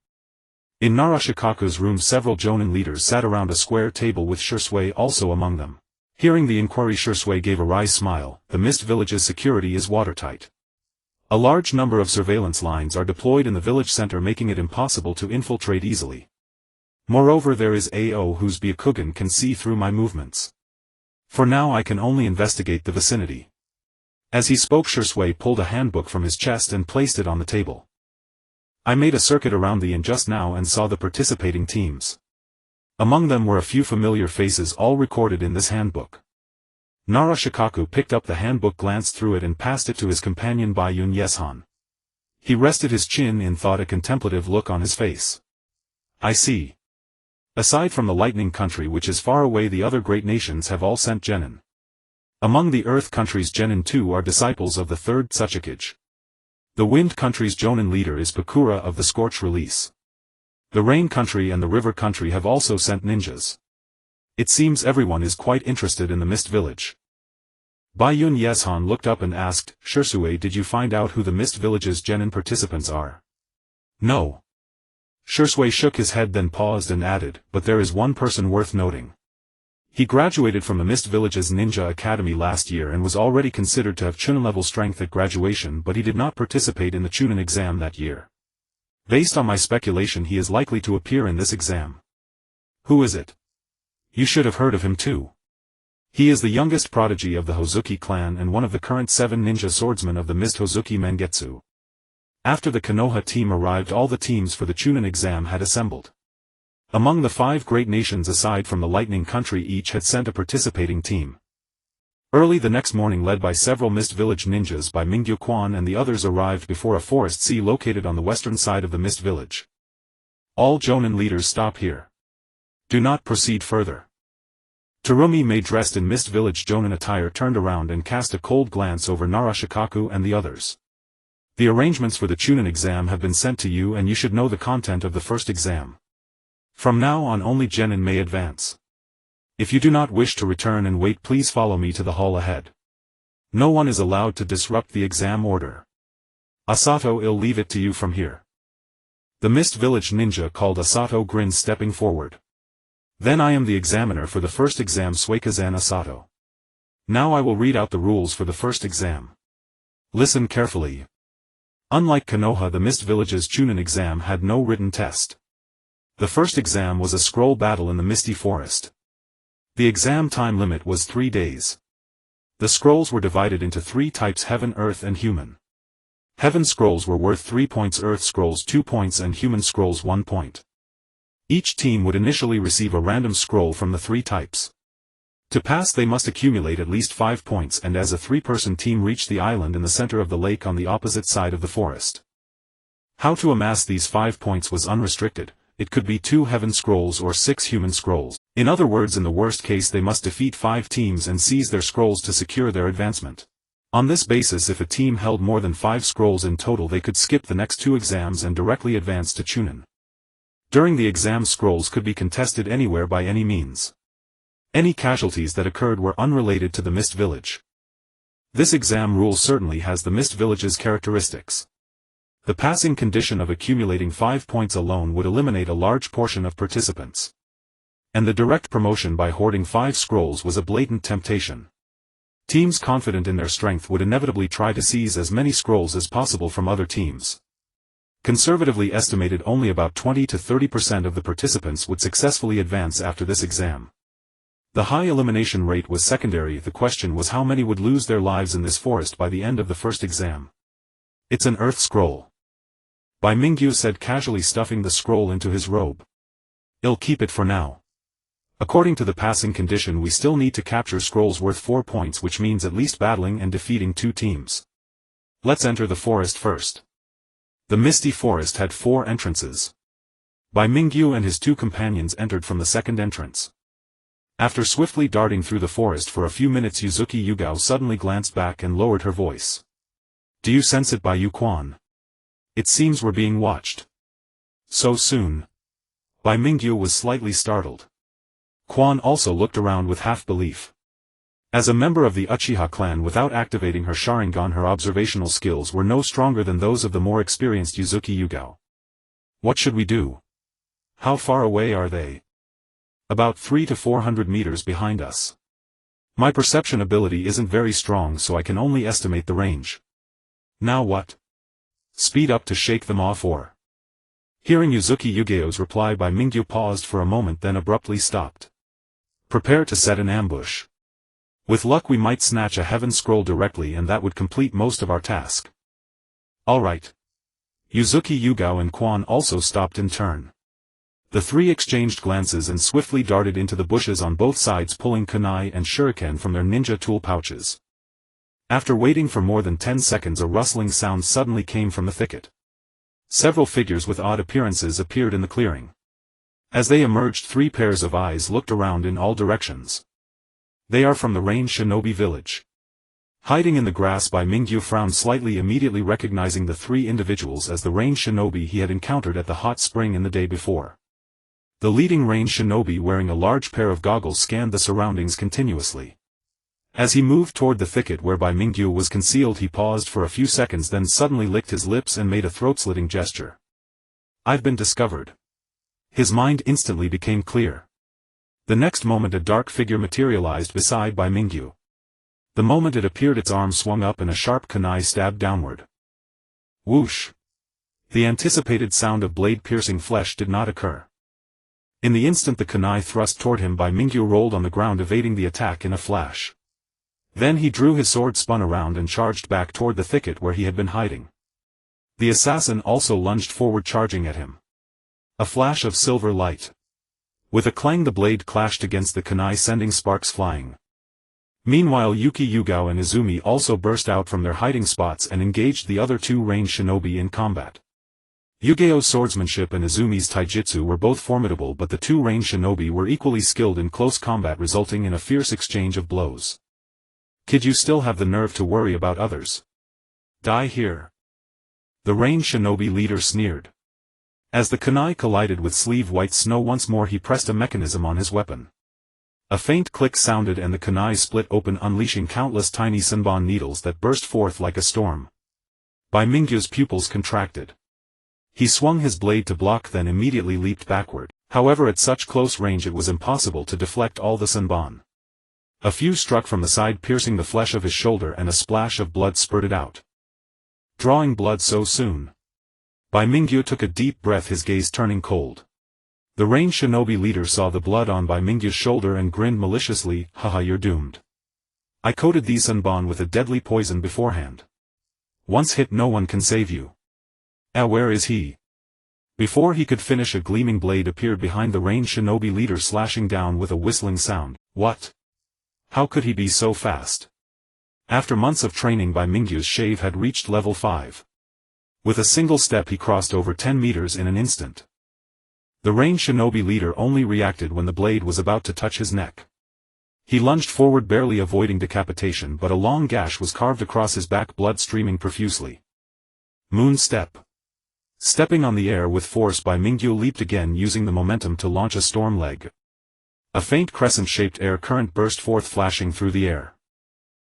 In Narashikaku's room several jonin leaders sat around a square table with Shursue also among them. Hearing the inquiry, Shursue gave a wry smile. The Mist Village's security is watertight. A large number of surveillance lines are deployed in the village center, making it impossible to infiltrate easily. Moreover, there is AO whose Byakugan can see through my movements. For now I can only investigate the vicinity. As he spoke, Shursue pulled a handbook from his chest and placed it on the table. I made a circuit around the inn just now and saw the participating teams. Among them were a few familiar faces, all recorded in this handbook. Narashikaku picked up the handbook, glanced through it and passed it to his companion Bayun Yeshan. He rested his chin in thought, a contemplative look on his face. I see. Aside from the lightning country, which is far away, the other great nations have all sent genin. Among the earth countries, genin too are disciples of the third Tsuchikage. The wind country's jonin leader is Pakura of the Scorch Release. The rain country and the river country have also sent ninjas. It seems everyone is quite interested in the Mist Village. Bayun Yeshan looked up and asked, Shursue, did you find out who the Mist Village's genin participants are? No. Shursue shook his head, then paused and added, but there is one person worth noting. He graduated from the Mist Village's ninja academy last year and was already considered to have Chunin level strength at graduation, but he did not participate in the Chunin exam that year. Based on my speculation, he is likely to appear in this exam. Who is it? You should have heard of him too. He is the youngest prodigy of the Hozuki clan and one of the current 7 ninja swordsmen of the Mist Hozuki Mengetsu. After the Konoha team arrived, all the teams for the Chunin exam had assembled. Among the 5 great nations aside from the Lightning Country, each had sent a participating team. Early the next morning, led by several Mist Village ninjas, Bai Mingyu Quan and the others arrived before a forest sea located on the western side of the Mist Village. All jonin leaders stop here. Do not proceed further. Terumi, May dressed in Mist Village jonin attire, turned around and cast a cold glance over Narashikaku and the others. The arrangements for the Chunin exam have been sent to you, and you should know the content of the first exam. From now on only genin may advance. If you do not wish to return and wait, please follow me to the hall ahead. No one is allowed to disrupt the exam order. Asato, I'll leave it to you from here. The Mist Village ninja called Asato grinned, stepping forward. Then I am the examiner for the first exam, Suikazan Asato. Now I will read out the rules for the first exam. Listen carefully. Unlike Konoha, the Mist Village's Chunin exam had no written test. The first exam was a scroll battle in the Misty Forest. The exam time limit was 3 days. The scrolls were divided into 3 types: Heaven, Earth and Human. Heaven scrolls were worth 3 points, Earth scrolls 2 points and Human scrolls 1 point. Each team would initially receive a random scroll from the 3 types. To pass, they must accumulate at least 5 points, and as a 3-person team reach the island in the center of the lake on the opposite side of the forest. How to amass these 5 points was unrestricted. It could be 2 Heaven scrolls or 6 Human scrolls. In other words, in the worst case they must defeat 5 teams and seize their scrolls to secure their advancement. On this basis, if a team held more than 5 scrolls in total, they could skip the next 2 exams and directly advance to Chunin. During the exam, scrolls could be contested anywhere by any means. Any casualties that occurred were unrelated to the Mist Village. This exam rule certainly has the Mist Village's characteristics. The passing condition of accumulating 5 points alone would eliminate a large portion of participants. And the direct promotion by hoarding 5 scrolls was a blatant temptation. Teams confident in their strength would inevitably try to seize as many scrolls as possible from other teams. Conservatively estimated, only about 20 to 30% of the participants would successfully advance after this exam. The high elimination rate was secondary. The question was how many would lose their lives in this forest by the end of the first exam. It's an Earth scroll. Bai Mingyu said casually, stuffing the scroll into his robe. I'll keep it for now. According to the passing condition, we still need to capture scrolls worth 4 points, which means at least battling and defeating 2 teams. Let's enter the forest first. The misty forest had 4 entrances. Bai Mingyu and his 2 companions entered from the second entrance. After swiftly darting through the forest for a few minutes, Yuzuki Yugao suddenly glanced back and lowered her voice. "Do you sense it, Bai Yu-kwan? It seems we're being watched." "So soon?" Bai Mingyu was slightly startled. Kwan also looked around with half-belief. As a member of the Uchiha clan without activating her Sharingan, her observational skills were no stronger than those of the more experienced Yuzuki Yugao. "What should we do? How far away are they?" "About 300 to 400 meters behind us. My perception ability isn't very strong, so I can only estimate the range." "Now what? Speed up to shake them off or—" Hearing Yuzuki Yugao's reply, Bai Mingyu paused for a moment, then abruptly stopped. "Prepare to set an ambush. With luck we might snatch a heaven scroll directly, and that would complete most of our task." "All right." Yuzuki Yugao and Kwan also stopped in turn. The 3 exchanged glances and swiftly darted into the bushes on both sides, pulling kunai and shuriken from their ninja tool pouches. After waiting for more than 10 seconds, a rustling sound suddenly came from the thicket. Several figures with odd appearances appeared in the clearing. As they emerged, 3 pairs of eyes looked around in all directions. "They are from the Rain Shinobi village." Hiding in the grass, Bai Mingyu frowned slightly, immediately recognizing the 3 individuals as the Rain Shinobi he had encountered at the hot spring in the day before. The leading Rain Shinobi, wearing a large pair of goggles, scanned the surroundings continuously. As he moved toward the thicket where Bai Mingyu was concealed, he paused for a few seconds, then suddenly licked his lips and made a throat-slitting gesture. "I've been discovered." His mind instantly became clear. The next moment a dark figure materialized beside Bai Mingyu. The moment it appeared, its arm swung up and a sharp kunai stabbed downward. Whoosh! The anticipated sound of blade-piercing flesh did not occur. In the instant the kunai thrust toward him, Bai Mingyu rolled on the ground, evading the attack in a flash. Then he drew his sword, spun around and charged back toward the thicket where he had been hiding. The assassin also lunged forward, charging at him. A flash of silver light. With a clang, the blade clashed against the kunai, sending sparks flying. Meanwhile, Yuki Yugao and Izumi also burst out from their hiding spots and engaged the other 2 Rain Shinobi in combat. Yugao's swordsmanship and Izumi's taijutsu were both formidable, but the 2 Rain Shinobi were equally skilled in close combat, resulting in a fierce exchange of blows. "Kid, you still have the nerve to worry about others? Die here." The Rain Shinobi leader sneered. As the kunai collided with sleeve white snow once more, he pressed a mechanism on his weapon. A faint click sounded and the kunai split open, unleashing countless tiny senbon needles that burst forth like a storm. Bai Mingyu's pupils contracted. He swung his blade to block, then immediately leaped backward. However, at such close range it was impossible to deflect all the senbon. A few struck from the side, piercing the flesh of his shoulder, and a splash of blood spurted out. Drawing blood so soon? Bai Mingyu took a deep breath, his gaze turning cold. The Rain Shinobi leader saw the blood on Bai Mingyu's shoulder and grinned maliciously. "Haha, you're doomed. I coated these senbon with a deadly poison beforehand. Once hit, no one can save you." Where is he?" Before he could finish, a gleaming blade appeared behind the Rain Shinobi leader, slashing down with a whistling sound. What? How could he be so fast? After months of training, Bai Mingyu's shave had reached level 5. With a single step he crossed over 10 meters in an instant. The Rain Shinobi leader only reacted when the blade was about to touch his neck. He lunged forward, barely avoiding decapitation, but a long gash was carved across his back, blood streaming profusely. Moon step. Stepping on the air with force, Bai Mingyu leaped again, using the momentum to launch a storm leg. A faint crescent-shaped air current burst forth, flashing through the air.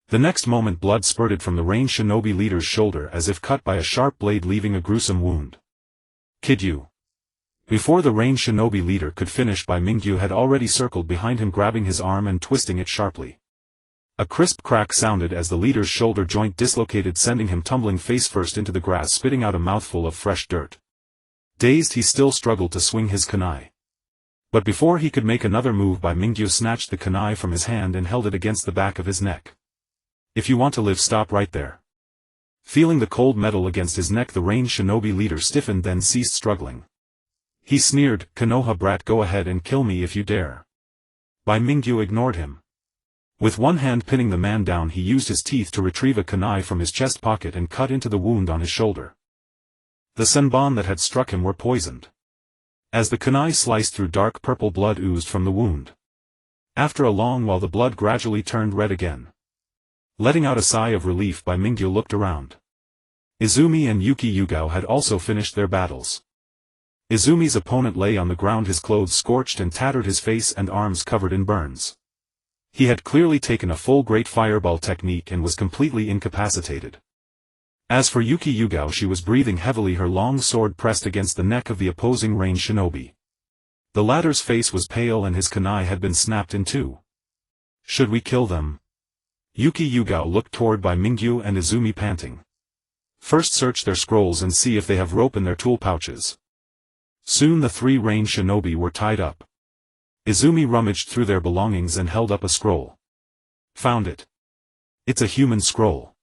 The next moment blood spurted from the Rain Shinobi leader's shoulder as if cut by a sharp blade, leaving a gruesome wound. "Kid, you." Before the Rain Shinobi leader could finish, Bai Mingyu had already circled behind him, grabbing his arm and twisting it sharply. A crisp crack sounded as the leader's shoulder joint dislocated, sending him tumbling face first into the grass, spitting out a mouthful of fresh dirt. Dazed, he still struggled to swing his kunai. But before he could make another move, Bai Mingyu snatched the kunai from his hand and held it against the back of his neck. "If you want to live, stop right there." Feeling the cold metal against his neck, the Rain Shinobi leader stiffened, then ceased struggling. He sneered, "Konoha brat, go ahead and kill me if you dare." Bai Mingyu ignored him. With one hand pinning the man down, he used his teeth to retrieve a kunai from his chest pocket and cut into the wound on his shoulder. The senbon that had struck him were poisoned. As the kunai sliced through, dark purple blood oozed from the wound. After a long while the blood gradually turned red again. Letting out a sigh of relief, Bai Mingyu looked around. Izumi and Yuki Yugao had also finished their battles. Izumi's opponent lay on the ground, his clothes scorched and tattered, his face and arms covered in burns. He had clearly taken a full Great Fireball technique and was completely incapacitated. As for Yuki Yugao, she was breathing heavily, her long sword pressed against the neck of the opposing range shinobi. The latter's face was pale and his kunai had been snapped in two. Should we kill them? Yuki Yugao looked toward Bai Mingyu and Izumi, panting. First search their scrolls and see if they have rope in their tool pouches. Soon the three range shinobi were tied up. Izumi rummaged through their belongings and held up a scroll. Found it. It's a human scroll.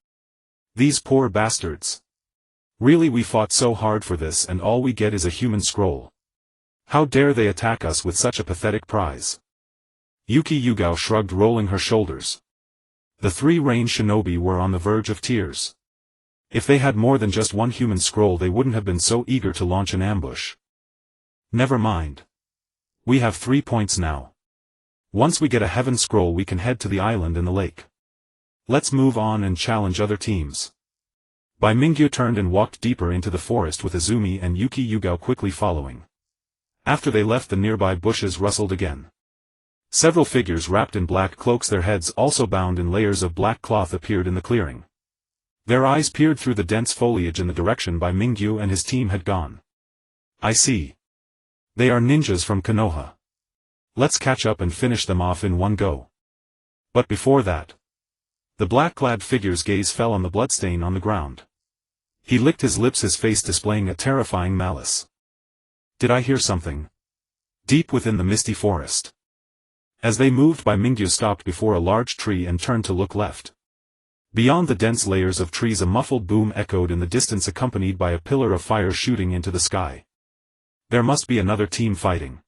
These poor bastards. Really, we fought so hard for this and all we get is a human scroll. How dare they attack us with such a pathetic prize? Yuki Yugao shrugged, rolling her shoulders. The three range shinobi were on the verge of tears. If they had more than just one human scroll, they wouldn't have been so eager to launch an ambush. Never mind. We have 3 points now. Once we get a heaven scroll, we can head to the island in the lake. Let's move on and challenge other teams. Bai Mingyu turned and walked deeper into the forest with Izumi and Yuki Yugao quickly following. After they left, the nearby bushes rustled again. Several figures wrapped in black cloaks, their heads also bound in layers of black cloth, appeared in the clearing. Their eyes peered through the dense foliage in the direction Bai Mingyu and his team had gone. I see. They are ninjas from Konoha. Let's catch up and finish them off in one go. But before that, the black-clad figure's gaze fell on the bloodstain on the ground. He licked his lips, his face displaying a terrifying malice. Did I hear something? Deep within the misty forest. As they moved, Bai Mingyu stopped before a large tree and turned to look left. Beyond the dense layers of trees, a muffled boom echoed in the distance, accompanied by a pillar of fire shooting into the sky. There must be another team fighting.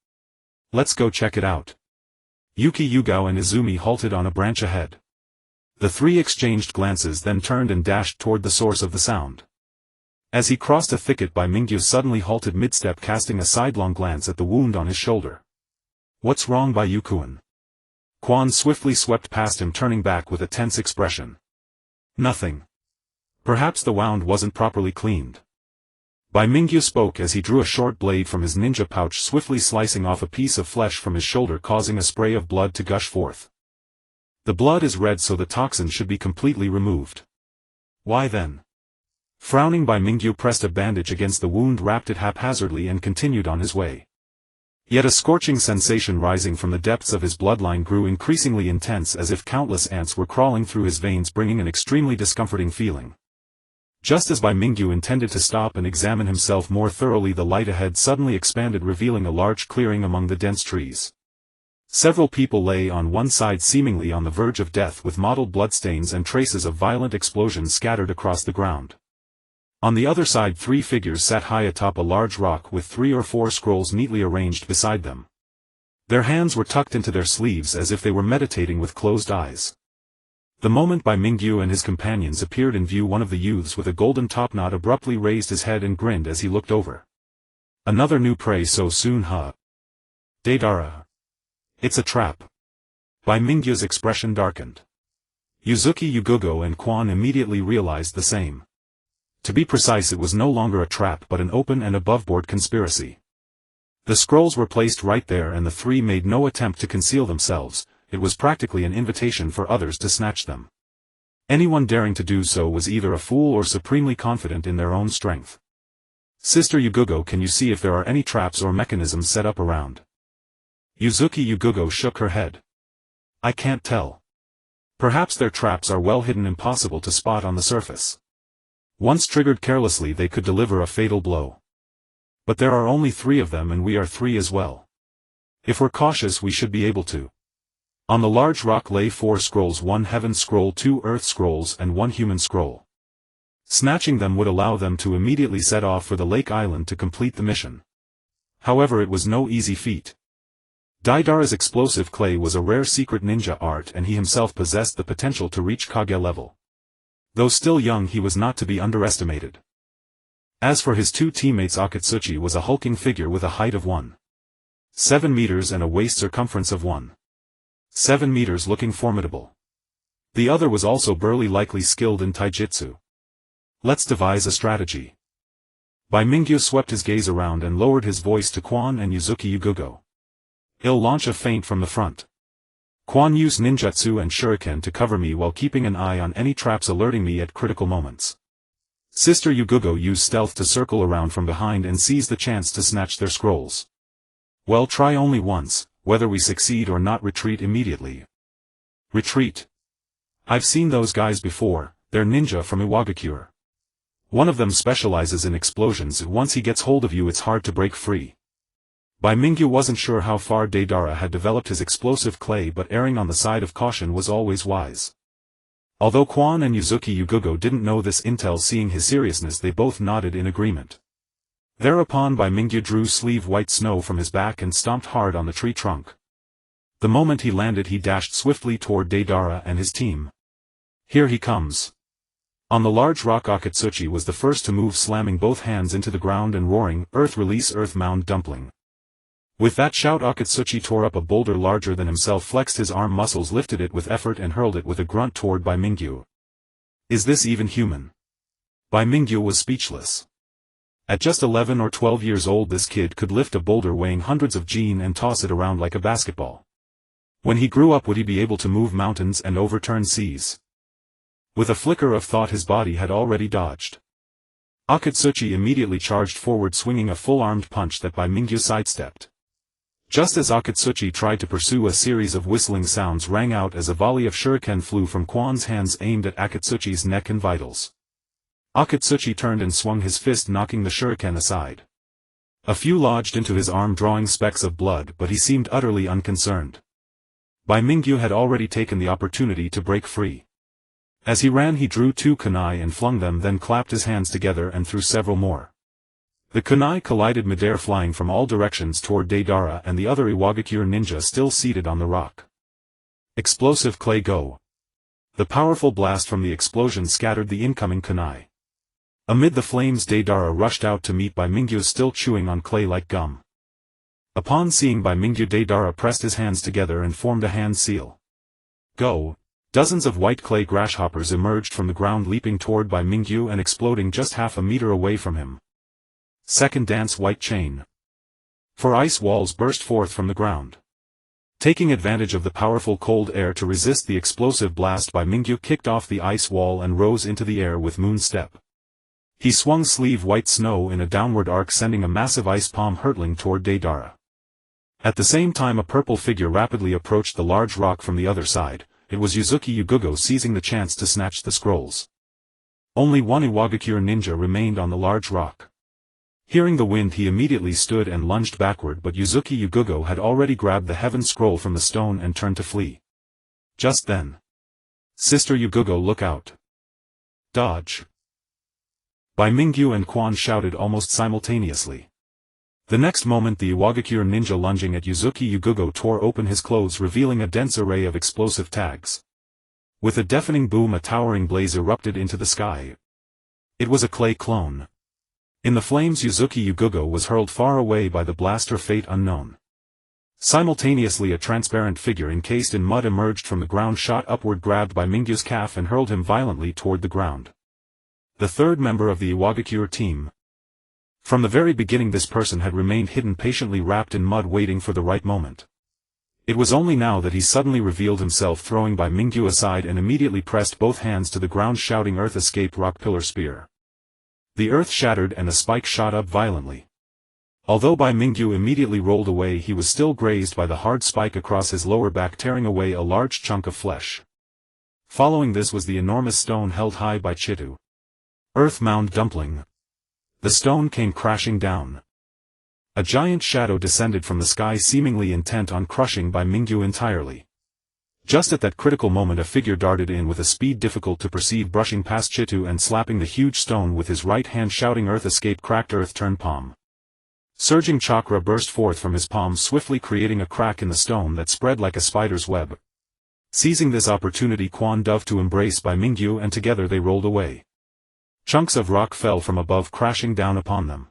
Let's go check it out. Yuki Yugao and Izumi halted on a branch ahead. The three exchanged glances, then turned and dashed toward the source of the sound. As he crossed a thicket, Bai Mingyu suddenly halted mid-step, casting a sidelong glance at the wound on his shoulder. What's wrong, Bai Mingyu? Quan swiftly swept past him, turning back with a tense expression. Nothing. Perhaps the wound wasn't properly cleaned. Bai Mingyu spoke as he drew a short blade from his ninja pouch, swiftly slicing off a piece of flesh from his shoulder, causing a spray of blood to gush forth. The blood is red, so the toxin should be completely removed. Why then? Frowning, Bai Mingyu pressed a bandage against the wound, wrapped it haphazardly, and continued on his way. Yet a scorching sensation rising from the depths of his bloodline grew increasingly intense, as if countless ants were crawling through his veins, bringing an extremely discomforting feeling. Just as Bai Mingyu intended to stop and examine himself more thoroughly, the light ahead suddenly expanded, revealing a large clearing among the dense trees. Several people lay on one side, seemingly on the verge of death, with mottled bloodstains and traces of violent explosions scattered across the ground. On the other side, three figures sat high atop a large rock, with 3 or 4 scrolls neatly arranged beside them. Their hands were tucked into their sleeves as if they were meditating with closed eyes. The moment Bai Mingyu and his companions appeared in view, one of the youths with a golden topknot abruptly raised his head and grinned as he looked over. Another new prey so soon, huh? Deidara. It's a trap. Bai Mingyu's expression darkened. Yuzuki Yugugo and Quan immediately realized the same. To be precise, it was no longer a trap but an open and above-board conspiracy. The scrolls were placed right there and the three made no attempt to conceal themselves. It was practically an invitation for others to snatch them. Anyone daring to do so was either a fool or supremely confident in their own strength. Sister Yugugo, can you see if there are any traps or mechanisms set up around? Yuzuki Yugugo shook her head. I can't tell. Perhaps their traps are well hidden, impossible to spot on the surface. Once triggered carelessly, they could deliver a fatal blow. But there are only 3 of them and we are 3 as well. If we're cautious, we should be able to. On the large rock lay 4 scrolls, 1 heaven scroll, 2 earth scrolls and 1 human scroll. Snatching them would allow them to immediately set off for the lake island to complete the mission. However, it was no easy feat. Deidara's explosive clay was a rare secret ninja art, and he himself possessed the potential to reach Kage level. Though still young, he was not to be underestimated. As for his two teammates, Akatsuchi was a hulking figure with a height of 1.7 meters and a waist circumference of 1.7 meters, looking formidable. The other was also burly, likely skilled in taijutsu. Let's devise a strategy. Bai Mingyu swept his gaze around and lowered his voice to Quan and Yuzuki Yugugo. I'll launch a feint from the front. Quan, use ninjutsu and shuriken to cover me while keeping an eye on any traps alerting me at critical moments. Sister Yugugo, use stealth to circle around from behind and seize the chance to snatch their scrolls. Well, try only once, whether we succeed or not. Retreat immediately. Retreat. I've seen those guys before, they're ninja from Iwagakure. One of them specializes in explosions. Once he gets hold of you, it's hard to break free. Bai Mingyu wasn't sure how far Deidara had developed his explosive clay, but erring on the side of caution was always wise. Although Quan and Yuzuki Yugugo didn't know this intel, seeing his seriousness, they both nodded in agreement. Thereupon Bai Mingyu drew sleeve white snow from his back and stomped hard on the tree trunk. The moment he landed, he dashed swiftly toward Deidara and his team. Here he comes. On the large rock, Akatsuchi was the first to move, slamming both hands into the ground and roaring, "Earth release, earth mound dumpling." With that shout, Akatsuchi tore up a boulder larger than himself, flexed his arm muscles, lifted it with effort and hurled it with a grunt toward Bai Mingyu. Is this even human? Bai Mingyu was speechless. At just 11 or 12 years old, this kid could lift a boulder weighing hundreds of jin and toss it around like a basketball. When he grew up, would he be able to move mountains and overturn seas? With a flicker of thought, his body had already dodged. Akatsuchi immediately charged forward, swinging a full-armed punch that Bai Mingyu sidestepped. Just as Akatsuchi tried to pursue, a series of whistling sounds rang out as a volley of shuriken flew from Quan's hands, aimed at Akatsuchi's neck and vitals. Akatsuchi turned and swung his fist, knocking the shuriken aside. A few lodged into his arm, drawing specks of blood, but he seemed utterly unconcerned. Bai Mingyu had already taken the opportunity to break free. As he ran, he drew two kunai and flung them, then clapped his hands together and threw several more. The kunai collided midair, flying from all directions toward Deidara and the other Iwagakure ninja still seated on the rock. Explosive clay, go! The powerful blast from the explosion scattered the incoming kunai. Amid the flames, Deidara rushed out to meet Bai Mingyu, still chewing on clay like gum. Upon seeing Bai Mingyu, Deidara pressed his hands together and formed a hand seal. Go! Dozens of white clay grasshoppers emerged from the ground, leaping toward Bai Mingyu and exploding just half a meter away from him. Second dance, white chain. 4 ice walls burst forth from the ground. Taking advantage of the powerful cold air to resist the explosive blast, Bai Mingyu kicked off the ice wall and rose into the air with moon step. He swung sleeve white snow in a downward arc, sending a massive ice palm hurtling toward Deidara. At the same time, a purple figure rapidly approached the large rock from the other side. It was Yuzuki Yugugo, seizing the chance to snatch the scrolls. Only one Iwagakure ninja remained on the large rock. Hearing the wind, he immediately stood and lunged backward, but Yuzuki Yugugo had already grabbed the heaven scroll from the stone and turned to flee. Just then. Sister Yugugo, look out! Dodge! Bai Mingyu and Quan shouted almost simultaneously. The next moment, the Iwagakure ninja lunging at Yuzuki Yugugo tore open his clothes, revealing a dense array of explosive tags. With a deafening boom, a towering blaze erupted into the sky. It was a clay clone. In the flames, Yuzuki Yugugo was hurled far away by the blast, her fate unknown. Simultaneously, a transparent figure encased in mud emerged from the ground, shot upward, grabbed Bai Mingyu's calf and hurled him violently toward the ground. The third member of the Iwagakure team. From the very beginning, this person had remained hidden, patiently wrapped in mud, waiting for the right moment. It was only now that he suddenly revealed himself, throwing Bai Mingyu aside and immediately pressed both hands to the ground, shouting, "Earth escape, rock pillar spear." The earth shattered and a spike shot up violently. Although Bai Mingyu immediately rolled away, he was still grazed by the hard spike across his lower back, tearing away a large chunk of flesh. Following this was the enormous stone held high by Chitu. Earth mound dumpling. The stone came crashing down. A giant shadow descended from the sky, seemingly intent on crushing Bai Mingyu entirely. Just at that critical moment, a figure darted in with a speed difficult to perceive, brushing past Chitu and slapping the huge stone with his right hand, shouting, "Earth escape, cracked earth turn palm." Surging chakra burst forth from his palm, swiftly creating a crack in the stone that spread like a spider's web. Seizing this opportunity, Quan dove to embrace Bai Mingyu, and together they rolled away. Chunks of rock fell from above crashing down upon them.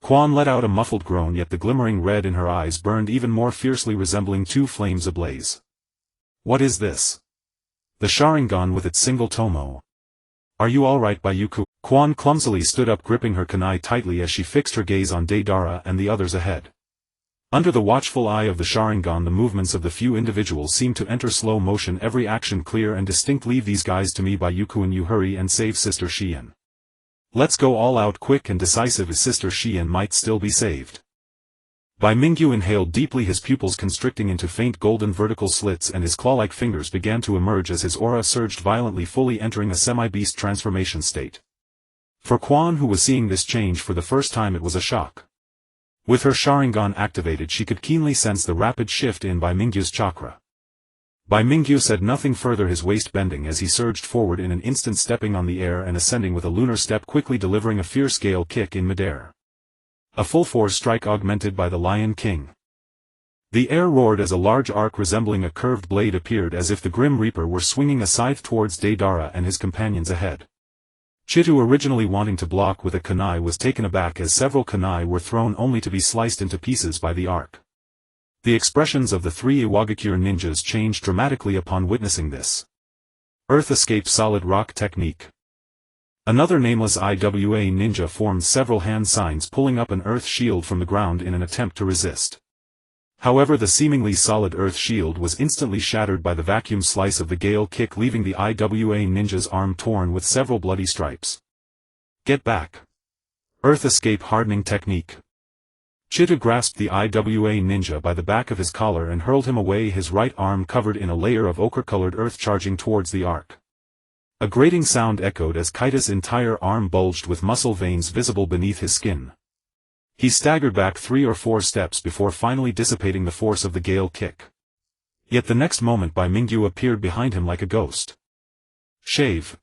Quan let out a muffled groan, yet the glimmering red in her eyes burned even more fiercely, resembling two flames ablaze. What is this? The Sharingan with its single tomo. Are you alright, Bayuku? Quan clumsily stood up, gripping her kunai tightly as she fixed her gaze on Deidara and the others ahead. Under the watchful eye of the Sharingan, the movements of the few individuals seemed to enter slow motion, every action clear and distinct. Leave these guys to me, Bayuku, and you hurry and save Sister Shien. Let's go all out, quick and decisive, as Sister Shien might still be saved. Bai Mingyu inhaled deeply, his pupils constricting into faint golden vertical slits, and his claw-like fingers began to emerge as his aura surged violently, fully entering a semi-beast transformation state. For Quan, who was seeing this change for the first time, it was a shock. With her Sharingan activated, she could keenly sense the rapid shift in Bai Mingyu's chakra. Bai Mingyu said nothing further, his waist bending as he surged forward in an instant, stepping on the air and ascending with a lunar step, quickly delivering a fierce gale kick in midair. A full-force strike augmented by the Lion King. The air roared as a large arc resembling a curved blade appeared, as if the Grim Reaper were swinging a scythe towards Deidara and his companions ahead. Chitu, originally wanting to block with a kunai, was taken aback as several kunai were thrown only to be sliced into pieces by the arc. The expressions of the three Iwagakure ninjas changed dramatically upon witnessing this. Earth Escape Solid Rock Technique. Another nameless IWA ninja formed several hand signs, pulling up an earth shield from the ground in an attempt to resist. However, the seemingly solid earth shield was instantly shattered by the vacuum slice of the gale kick, leaving the IWA ninja's arm torn with several bloody stripes. Get back. Earth Escape Hardening Technique. Chitu grasped the IWA ninja by the back of his collar and hurled him away, his right arm covered in a layer of ochre-colored earth, charging towards the arc. A grating sound echoed as Kita's entire arm bulged with muscle veins visible beneath his skin. He staggered back 3 or 4 steps before finally dissipating the force of the gale kick. Yet the next moment Bai Mingyu appeared behind him like a ghost. Shave.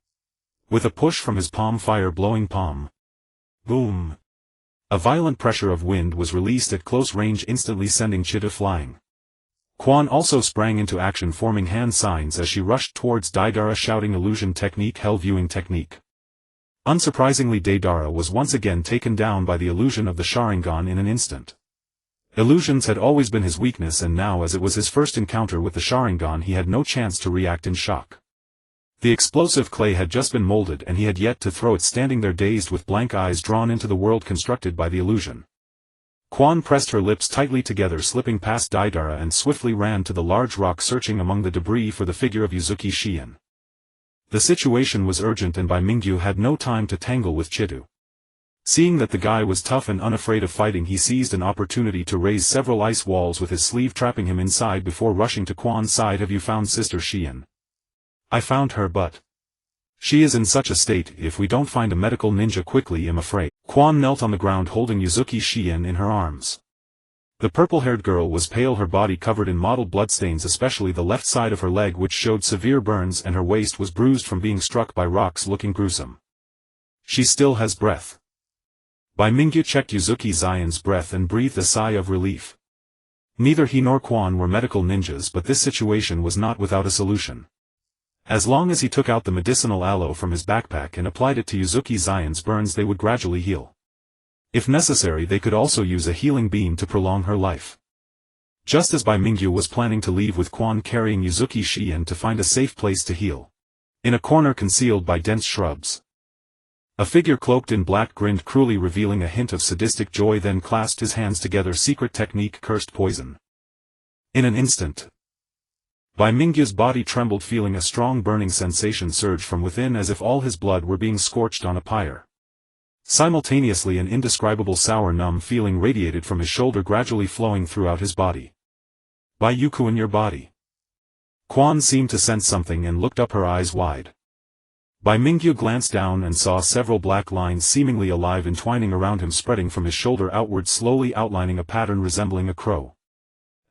With a push from his palm, fire-blowing palm. Boom. A violent pressure of wind was released at close range, instantly sending Chitu flying. Quan also sprang into action, forming hand signs as she rushed towards Deidara, shouting illusion technique, hell viewing technique. Unsurprisingly, Deidara was once again taken down by the illusion of the Sharingan in an instant. Illusions had always been his weakness, and now, as it was his first encounter with the Sharingan, he had no chance to react in shock. The explosive clay had just been molded and he had yet to throw it, standing there dazed with blank eyes drawn into the world constructed by the illusion. Quan pressed her lips tightly together, slipping past Deidara, and swiftly ran to the large rock, searching among the debris for the figure of Uzuki Shien. The situation was urgent and Bai Mingyu had no time to tangle with Chitu. Seeing that the guy was tough and unafraid of fighting, he seized an opportunity to raise several ice walls with his sleeve, trapping him inside before rushing to Quan's side. Have you found Sister Shien? I found her, but she is in such a state. If we don't find a medical ninja quickly, I'm afraid. Quan knelt on the ground holding Uzuki Shien in her arms. The purple-haired girl was pale, her body covered in mottled bloodstains, especially the left side of her leg, which showed severe burns, and her waist was bruised from being struck by rocks, looking gruesome. She still has breath. Bai Mingyu checked Uzuki Zion's breath and breathed a sigh of relief. Neither he nor Quan were medical ninjas, but this situation was not without a solution. As long as he took out the medicinal aloe from his backpack and applied it to Uzuki Zion's burns, they would gradually heal. If necessary, they could also use a healing beam to prolong her life. Just as Bai Mingyu was planning to leave, with Quan carrying Uzuki Shien to find a safe place to heal. In a corner concealed by dense shrubs, a figure cloaked in black grinned cruelly, revealing a hint of sadistic joy, then clasped his hands together. Secret technique, cursed poison. In an instant, Bai Mingyu's body trembled, feeling a strong burning sensation surge from within, as if all his blood were being scorched on a pyre. Simultaneously, an indescribable sour numb feeling radiated from his shoulder, gradually flowing throughout his body. Bayuku, in your body. Quan seemed to sense something and looked up, her eyes wide. Bai Mingyu glanced down and saw several black lines seemingly alive entwining around him, spreading from his shoulder outward, slowly outlining a pattern resembling a crow.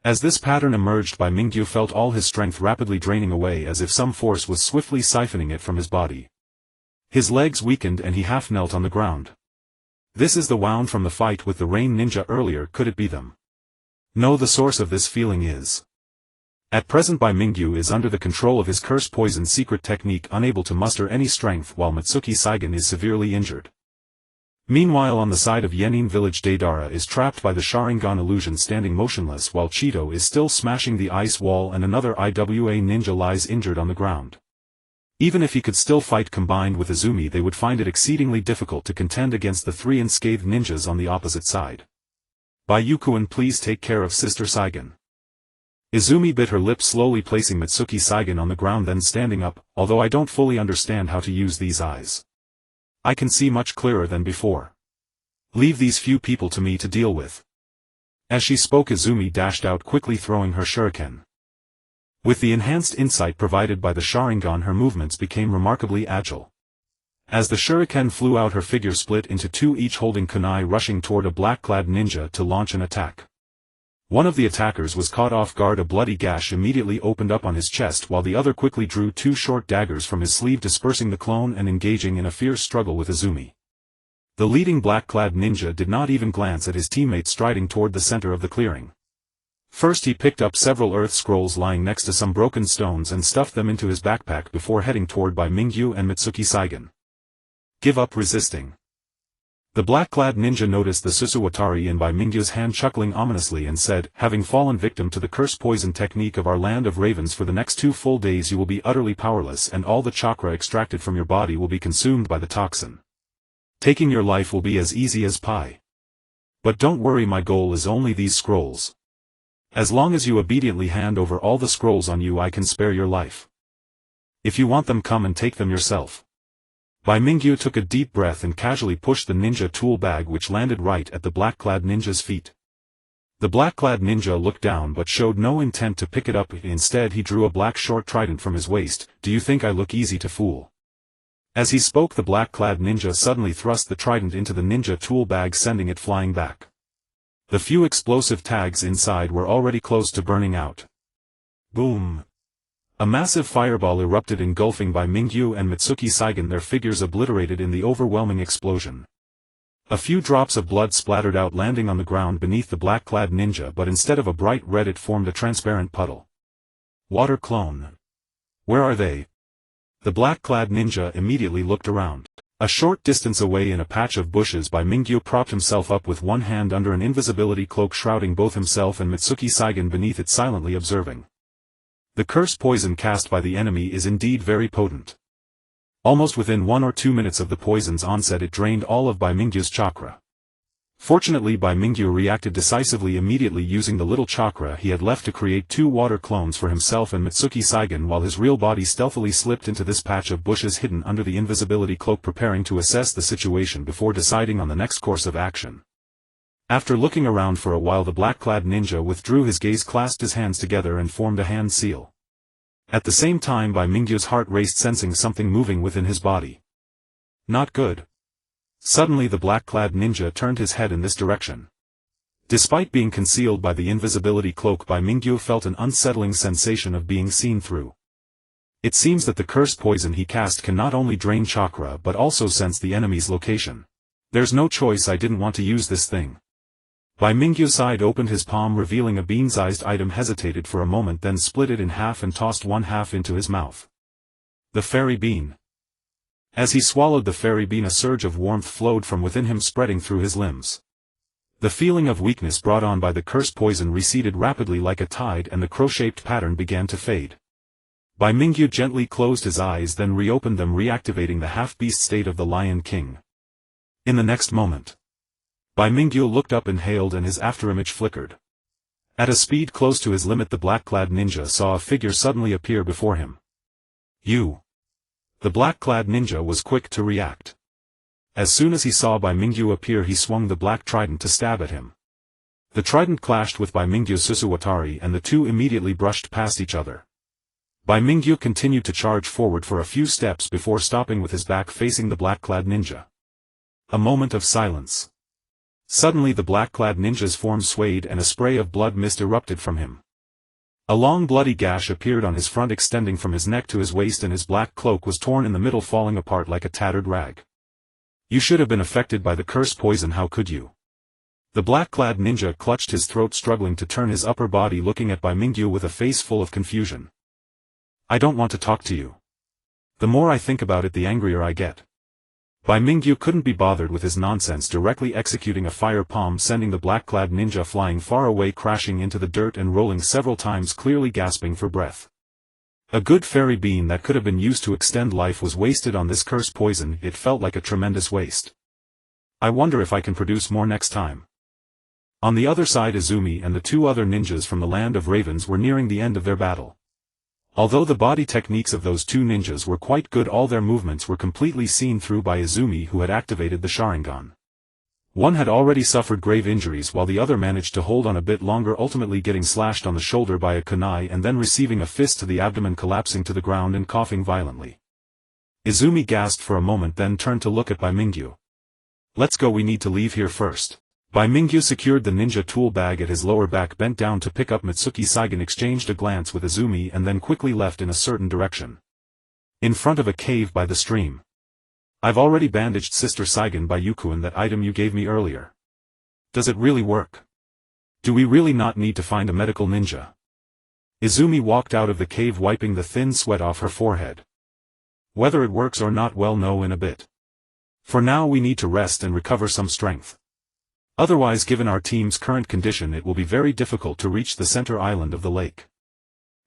As this pattern emerged, Bai Mingyu felt all his strength rapidly draining away, as if some force was swiftly siphoning it from his body. His legs weakened and he half knelt on the ground. This is the wound from the fight with the rain ninja earlier. Could it be them? No, the source of this feeling is At present Bai Mingyu is under the control of his curse poison secret technique, unable to muster any strength, while Mitsuki Saigen is severely injured. Meanwhile, on the side of Yenin village, Deidara is trapped by the Sharingan illusion, standing motionless, while Cheeto is still smashing the ice wall and another IWA ninja lies injured on the ground. Even if he could still fight combined with Izumi, they would find it exceedingly difficult to contend against the three unscathed ninjas on the opposite side. Bai Yukuin, please take care of Sister Saigen. Izumi bit her lip, slowly placing Mitsuki Saigen on the ground, then standing up. Although I don't fully understand how to use these eyes, I can see much clearer than before. Leave these few people to me to deal with. As she spoke, Izumi dashed out quickly, throwing her shuriken. With the enhanced insight provided by the Sharingan, her movements became remarkably agile. As the shuriken flew out, her figure split into two, each holding kunai, rushing toward a black-clad ninja to launch an attack. One of the attackers was caught off guard. A bloody gash immediately opened up on his chest, while the other quickly drew two short daggers from his sleeve, dispersing the clone and engaging in a fierce struggle with Izumi. The leading black-clad ninja did not even glance at his teammate striding toward the center of the clearing. First he picked up several earth scrolls lying next to some broken stones and stuffed them into his backpack before heading toward Bai Mingyu and Mitsuki Saigen. Give up resisting. The black-clad ninja noticed the Susuwatari in Bai Mingyu's hand, chuckling ominously, and said, having fallen victim to the curse poison technique of our land of ravens, for the next 2 full days you will be utterly powerless, and all the chakra extracted from your body will be consumed by the toxin. Taking your life will be as easy as pie. But don't worry, my goal is only these scrolls. As long as you obediently hand over all the scrolls on you, I can spare your life. If you want them, come and take them yourself. Bai Mingyu took a deep breath and casually pushed the ninja tool bag, which landed right at the black-clad ninja's feet. The black-clad ninja looked down but showed no intent to pick it up. Instead he drew a black short trident from his waist. Do you think I look easy to fool? As he spoke, the black-clad ninja suddenly thrust the trident into the ninja tool bag, sending it flying back. The few explosive tags inside were already close to burning out. Boom! A massive fireball erupted, engulfing Bai Mingyu and Mitsuki Saigen, their figures obliterated in the overwhelming explosion. A few drops of blood splattered out, landing on the ground beneath the black-clad ninja, but instead of a bright red it formed a transparent puddle. Water clone. Where are they? The black-clad ninja immediately looked around. A short distance away, in a patch of bushes, Bai Mingyu propped himself up with one hand under an invisibility cloak, shrouding both himself and Mitsuki Saigen beneath it, silently observing. The curse poison cast by the enemy is indeed very potent. Almost within 1 or 2 minutes of the poison's onset, it drained all of Bai Mingyu's chakra. Fortunately, Bai Mingyu reacted decisively, immediately using the little chakra he had left to create 2 water clones for himself and Mitsuki Saigen, while his real body stealthily slipped into this patch of bushes hidden under the invisibility cloak, preparing to assess the situation before deciding on the next course of action. After looking around for a while, the black-clad ninja withdrew his gaze, clasped his hands together and formed a hand seal. At the same time, Bai Mingyu's heart raced, sensing something moving within his body. Not good. Suddenly the black-clad ninja turned his head in this direction. Despite being concealed by the invisibility cloak, Bai Mingyu felt an unsettling sensation of being seen through. It seems that the curse poison he cast can not only drain chakra but also sense the enemy's location. There's no choice, I didn't want to use this thing. Bai Mingyu sighed, opened his palm, revealing a bean-sized item, hesitated for a moment, then split it in half and tossed one half into his mouth. The fairy bean. As he swallowed the fairy bean, a surge of warmth flowed from within him, spreading through his limbs. The feeling of weakness brought on by the curse poison receded rapidly like a tide, and the crow-shaped pattern began to fade. Bai Mingyu gently closed his eyes, then reopened them, reactivating the half-beast state of the Lion King. In the next moment, Bai Mingyu looked up, inhaled, and his afterimage flickered. At a speed close to his limit, the black-clad ninja saw a figure suddenly appear before him. You. The black-clad ninja was quick to react. As soon as he saw Bai Mingyu appear, he swung the black trident to stab at him. The trident clashed with Bai Mingyu's Susuwatari, and the two immediately brushed past each other. Bai Mingyu continued to charge forward for a few steps before stopping with his back facing the black-clad ninja. A moment of silence. Suddenly the black-clad ninja's form swayed and a spray of blood mist erupted from him. A long bloody gash appeared on his front, extending from his neck to his waist, and his black cloak was torn in the middle, falling apart like a tattered rag. You should have been affected by the curse poison, how could you? The black-clad ninja clutched his throat, struggling to turn his upper body, looking at Bai Mingyu with a face full of confusion. I don't want to talk to you. The more I think about it, the angrier I get. Bai Mingyu couldn't be bothered with his nonsense, directly executing a fire palm, sending the black-clad ninja flying far away, crashing into the dirt and rolling several times, clearly gasping for breath. A good fairy bean that could have been used to extend life was wasted on this cursed poison. It felt like a tremendous waste. I wonder if I can produce more next time. On the other side, Izumi and the two other ninjas from the Land of Ravens were nearing the end of their battle. Although the body techniques of those two ninjas were quite good, all their movements were completely seen through by Izumi, who had activated the Sharingan. One had already suffered grave injuries while the other managed to hold on a bit longer, ultimately getting slashed on the shoulder by a kunai and then receiving a fist to the abdomen, collapsing to the ground and coughing violently. Izumi gasped for a moment, then turned to look at Bai Mingyu. Let's go, we need to leave here first. Bai Mingyu secured the ninja tool bag at his lower back, bent down to pick up Mitsuki Saigen, exchanged a glance with Izumi and then quickly left in a certain direction. In front of a cave by the stream. I've already bandaged Sister Saigen by Yukuin, that item you gave me earlier. Does it really work? Do we really not need to find a medical ninja? Izumi walked out of the cave, wiping the thin sweat off her forehead. Whether it works or not, we'll know in a bit. For now we need to rest and recover some strength. Otherwise, given our team's current condition, it will be very difficult to reach the center island of the lake.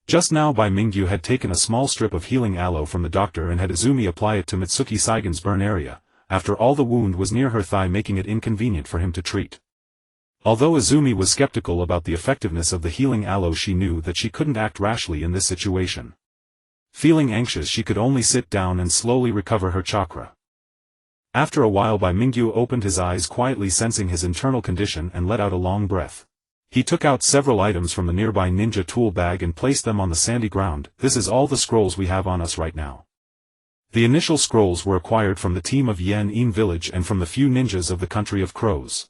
Just now Bai Mingyu had taken a small strip of healing aloe from the doctor and had Izumi apply it to Mitsuki Saigen's burn area. After all, the wound was near her thigh, making it inconvenient for him to treat. Although Izumi was skeptical about the effectiveness of the healing aloe, she knew that she couldn't act rashly in this situation. Feeling anxious, she could only sit down and slowly recover her chakra. After a while, Bai Mingyu opened his eyes, quietly sensing his internal condition, and let out a long breath. He took out several items from the nearby ninja tool bag and placed them on the sandy ground. This is all the scrolls we have on us right now. The initial scrolls were acquired from the team of Yen-In village and from the few ninjas of the country of crows.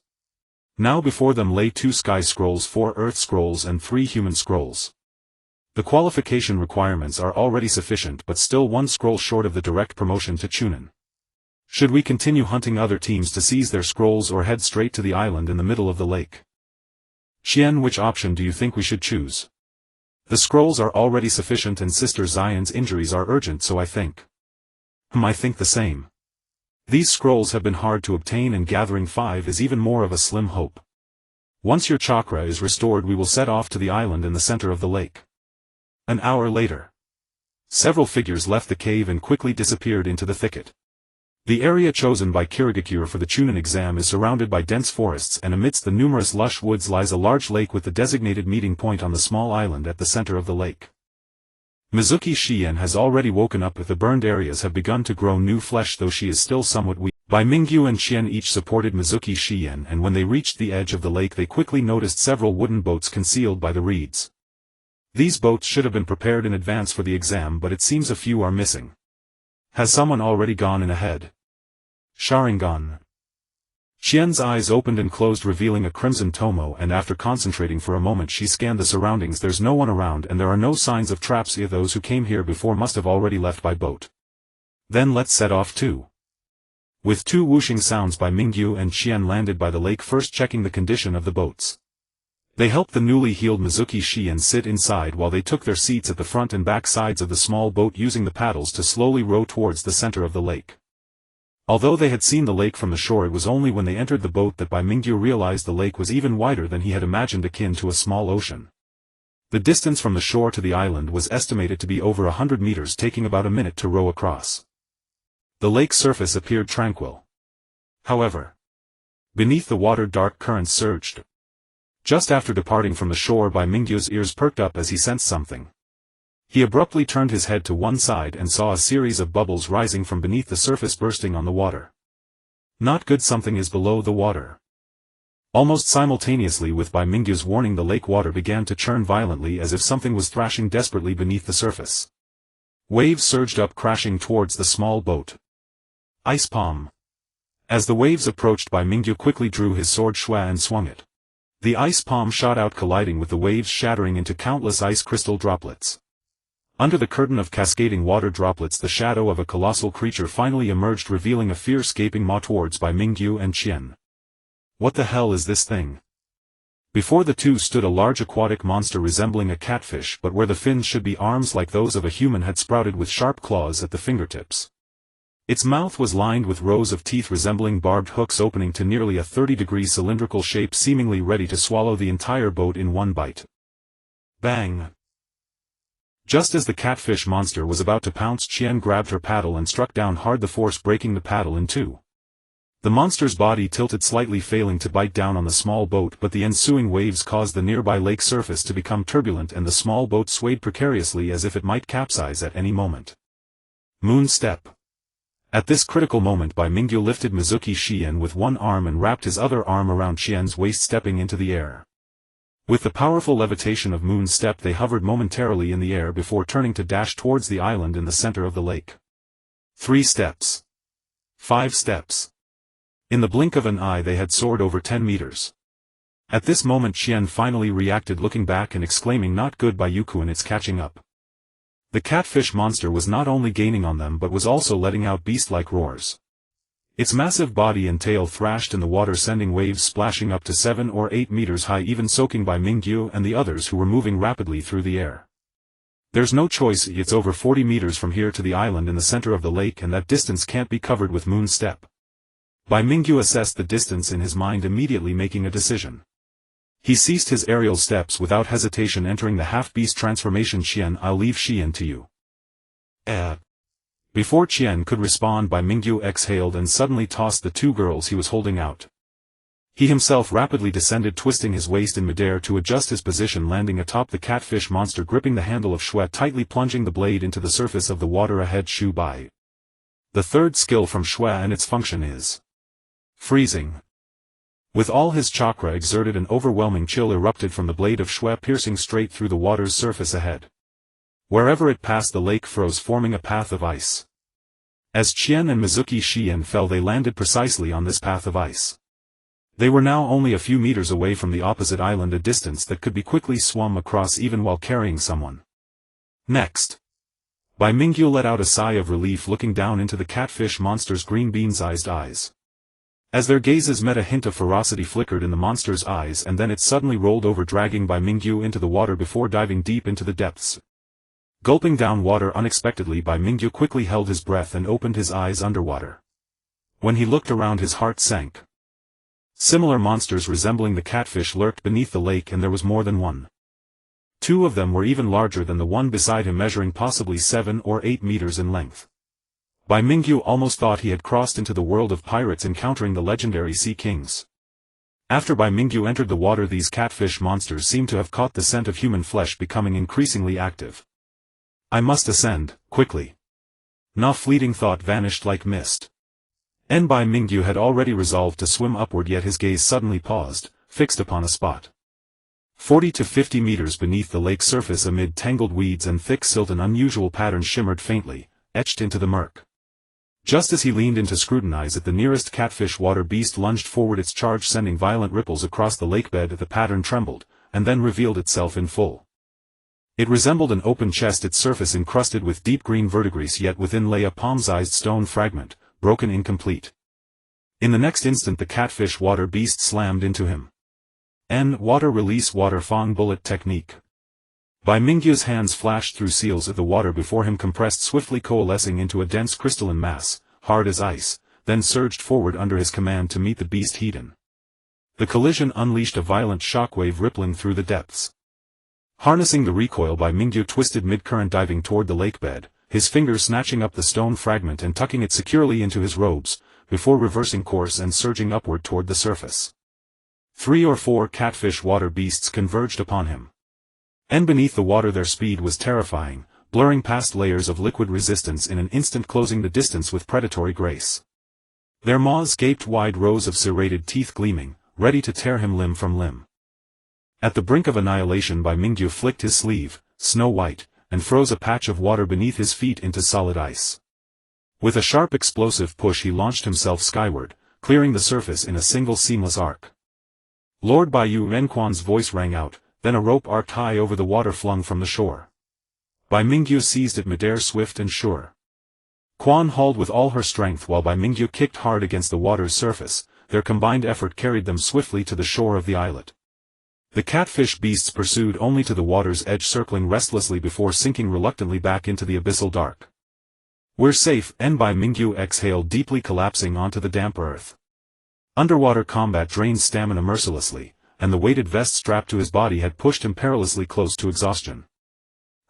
Now before them lay 2 sky scrolls, 4 earth scrolls and 3 human scrolls. The qualification requirements are already sufficient, but still 1 scroll short of the direct promotion to Chunin. Should we continue hunting other teams to seize their scrolls or head straight to the island in the middle of the lake? Xian, which option do you think we should choose? The scrolls are already sufficient and Sister Zion's injuries are urgent, so I think. I think the same. These scrolls have been hard to obtain and gathering 5 is even more of a slim hope. Once your chakra is restored, we will set off to the island in the center of the lake. An hour later. Several figures left the cave and quickly disappeared into the thicket. The area chosen by Kirigakure for the Chunin exam is surrounded by dense forests, and amidst the numerous lush woods lies a large lake with the designated meeting point on the small island at the center of the lake. Mizuki Shien has already woken up, with the burned areas have begun to grow new flesh, though she is still somewhat weak. Bai Mingyu and Shien each supported Mizuki Shien, and when they reached the edge of the lake they quickly noticed several wooden boats concealed by the reeds. These boats should have been prepared in advance for the exam, but it seems a few are missing. Has someone already gone in ahead? Sharingan. Xian's eyes opened and closed, revealing a crimson tomo, and after concentrating for a moment she scanned the surroundings. There's no one around and there are no signs of traps. Those who came here before must have already left by boat. Then let's set off too. With 2 whooshing sounds, Bai Mingyu and Xian landed by the lake, first checking the condition of the boats. They helped the newly healed Mizuki Shien sit inside while they took their seats at the front and back sides of the small boat, using the paddles to slowly row towards the center of the lake. Although they had seen the lake from the shore, it was only when they entered the boat that Bai Mingyu realized the lake was even wider than he had imagined, akin to a small ocean. The distance from the shore to the island was estimated to be over 100 meters, taking about a minute to row across. The lake's surface appeared tranquil. However, beneath the water dark currents surged. Just after departing from the shore, Bai Mingyu's ears perked up as he sensed something. He abruptly turned his head to one side and saw a series of bubbles rising from beneath the surface, bursting on the water. Not good, something is below the water. Almost simultaneously with Bai Mingyu's warning, the lake water began to churn violently, as if something was thrashing desperately beneath the surface. Waves surged up, crashing towards the small boat. Ice palm. As the waves approached, Bai Mingyu quickly drew his sword Shua and swung it. The ice palm shot out, colliding with the waves, shattering into countless ice crystal droplets. Under the curtain of cascading water droplets, the shadow of a colossal creature finally emerged, revealing a fierce gaping maw towards Bai Mingyu and Qian. What the hell is this thing? Before the two stood a large aquatic monster resembling a catfish, but where the fins should be arms like those of a human had sprouted with sharp claws at the fingertips. Its mouth was lined with rows of teeth resembling barbed hooks opening to nearly a 30-degree cylindrical shape, seemingly ready to swallow the entire boat in one bite. Bang! Just as the catfish monster was about to pounce, Chien grabbed her paddle and struck down hard, the force breaking the paddle in two. The monster's body tilted slightly, failing to bite down on the small boat, but the ensuing waves caused the nearby lake surface to become turbulent and the small boat swayed precariously as if it might capsize at any moment. Moon Step. At this critical moment, Bai Mingyu lifted Mizuki Shien with one arm and wrapped his other arm around Chien's waist, stepping into the air. With the powerful levitation of Moon Step, they hovered momentarily in the air before turning to dash towards the island in the center of the lake. 3 steps. 5 steps. In the blink of an eye they had soared over 10 meters. At this moment Chien finally reacted, looking back and exclaiming, "Not good, Bayuku, and it's catching up." The catfish monster was not only gaining on them but was also letting out beast-like roars. Its massive body and tail thrashed in the water, sending waves splashing up to 7 or 8 meters high, even soaking Bai Mingyu and the others who were moving rapidly through the air. There's no choice, it's over 40 meters from here to the island in the center of the lake, and that distance can't be covered with Moon Step. Bai Mingyu assessed the distance in his mind, immediately making a decision. He ceased his aerial steps without hesitation, entering the half-beast transformation. "Chien, I'll leave Chien to you." Before Chien could respond, Bai Mingyu exhaled and suddenly tossed the 2 girls he was holding out. He himself rapidly descended, twisting his waist in midair to adjust his position, landing atop the catfish monster, gripping the handle of Shui tightly, plunging the blade into the surface of the water ahead. Shu Bai. The third skill from Shui, and its function is freezing. With all his chakra exerted, an overwhelming chill erupted from the blade of Shui, piercing straight through the water's surface ahead. Wherever it passed, the lake froze, forming a path of ice. As Chien and Mizuki Shien fell, they landed precisely on this path of ice. They were now only a few meters away from the opposite island, a distance that could be quickly swum across even while carrying someone. Next. Bai Mingyu let out a sigh of relief, looking down into the catfish monster's green bean-sized eyes. As their gazes met, a hint of ferocity flickered in the monster's eyes, and then it suddenly rolled over, dragging Bai Mingyu into the water before diving deep into the depths. Gulping down water unexpectedly, Bai Mingyu quickly held his breath and opened his eyes underwater. When he looked around, his heart sank. Similar monsters resembling the catfish lurked beneath the lake, and there was more than one. 2 of them were even larger than the one beside him, measuring possibly 7 or 8 meters in length. Bai Mingyu almost thought he had crossed into the world of pirates, encountering the legendary Sea Kings. After Bai Mingyu entered the water, these catfish monsters seemed to have caught the scent of human flesh, becoming increasingly active. "I must ascend, quickly." No fleeting thought vanished like mist. Bai Mingyu had already resolved to swim upward, yet his gaze suddenly paused, fixed upon a spot. 40 to 50 meters beneath the lake's surface, amid tangled weeds and thick silt, an unusual pattern shimmered faintly, etched into the murk. Just as he leaned in to scrutinize it, the nearest catfish water beast lunged forward, its charge sending violent ripples across the lake bed. The pattern trembled, and then revealed itself in full. It resembled an open chest, its surface encrusted with deep green verdigris, yet within lay a palm-sized stone fragment, broken incomplete. In the next instant the catfish water beast slammed into him. Water release, water fang bullet technique. Bai Mingyu's hands flashed through seals of the water before him, compressed, swiftly coalescing into a dense crystalline mass, hard as ice, then surged forward under his command to meet the beast head-on. The collision unleashed a violent shockwave rippling through the depths. Harnessing the recoil, Bai Mingyu twisted mid-current, diving toward the lake bed, his fingers snatching up the stone fragment and tucking it securely into his robes, before reversing course and surging upward toward the surface. 3 or 4 catfish water beasts converged upon him. Beneath the water their speed was terrifying, blurring past layers of liquid resistance in an instant, closing the distance with predatory grace. Their maws gaped wide, rows of serrated teeth gleaming, ready to tear him limb from limb. At the brink of annihilation, Bai Mingyu flicked his sleeve, snow white, and froze a patch of water beneath his feet into solid ice. With a sharp explosive push he launched himself skyward, clearing the surface in a single seamless arc. Lord Baiyu Renquan's voice rang out, then a rope arced high over the water, flung from the shore. Bai Mingyu seized it midair, swift and sure. Quan hauled with all her strength while Bai Mingyu kicked hard against the water's surface, their combined effort carried them swiftly to the shore of the islet. The catfish beasts pursued only to the water's edge, circling restlessly before sinking reluctantly back into the abyssal dark. "We're safe," Bai Mingyu exhaled deeply, collapsing onto the damp earth. Underwater combat drained stamina mercilessly, and the weighted vest strapped to his body had pushed him perilously close to exhaustion.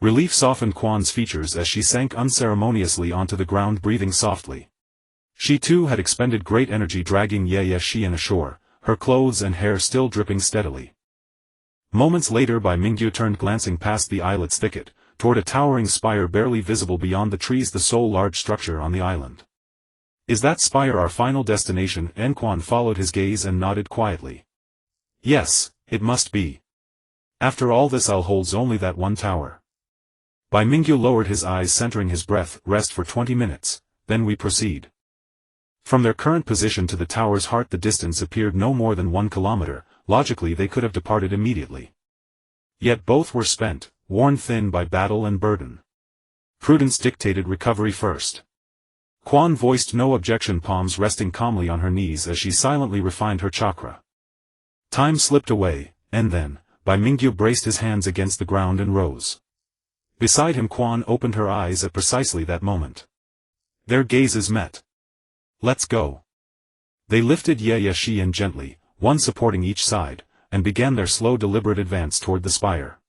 Relief softened Quan's features as she sank unceremoniously onto the ground, breathing softly. She too had expended great energy dragging Ye Xian ashore, her clothes and hair still dripping steadily. Moments later Bai Mingyu turned, glancing past the islet's thicket, toward a towering spire barely visible beyond the trees, the sole large structure on the island. "Is that spire our final destination?" Quan followed his gaze and nodded quietly. "Yes, it must be. After all this I'll hold only that one tower." Bai Mingyu lowered his eyes, centering his breath. "Rest for 20 minutes, then we proceed." From their current position to the tower's heart the distance appeared no more than 1 kilometer, logically they could have departed immediately. Yet both were spent, worn thin by battle and burden. Prudence dictated recovery first. Quan voiced no objection, palms resting calmly on her knees as she silently refined her chakra. Time slipped away, and then, Bai Mingyu braced his hands against the ground and rose. Beside him Quan opened her eyes at precisely that moment. Their gazes met. "Let's go." They lifted Ye Xian gently, one supporting each side, and began their slow deliberate advance toward the spire.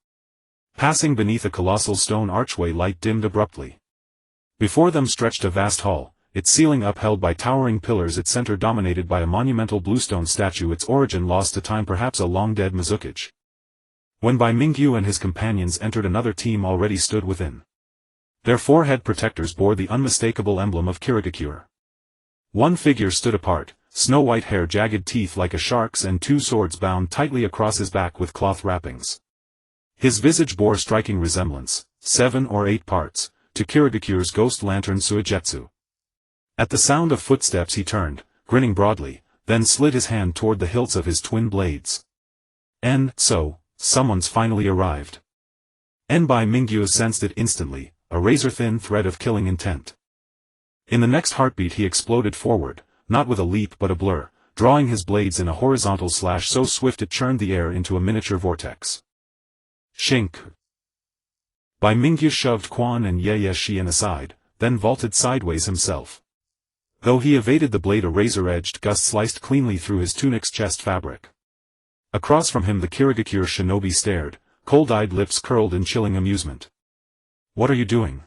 Passing beneath a colossal stone archway, light dimmed abruptly. Before them stretched a vast hall, its ceiling upheld by towering pillars, its center dominated by a monumental bluestone statue, its origin lost to time, perhaps a long-dead Mizukage. When Bai Mingyu and his companions entered, another team already stood within. Their forehead protectors bore the unmistakable emblem of Kirigakure. One figure stood apart, snow-white hair, jagged teeth like a shark's, and 2 swords bound tightly across his back with cloth wrappings. His visage bore striking resemblance, 7 or 8 parts, to Kirigakure's ghost lantern Suigetsu. At the sound of footsteps he turned, grinning broadly, then slid his hand toward the hilts of his twin blades. "And so, someone's finally arrived." Bai Mingyu sensed it instantly, a razor-thin thread of killing intent. In the next heartbeat he exploded forward, not with a leap but a blur, drawing his blades in a horizontal slash so swift it churned the air into a miniature vortex. Shink. Bai Mingyu shoved Quan and Ye Xian aside, then vaulted sideways himself. Though he evaded the blade, a razor-edged gust sliced cleanly through his tunic's chest fabric. Across from him the Kirigakure shinobi stared, cold-eyed lips curled in chilling amusement. "What are you doing?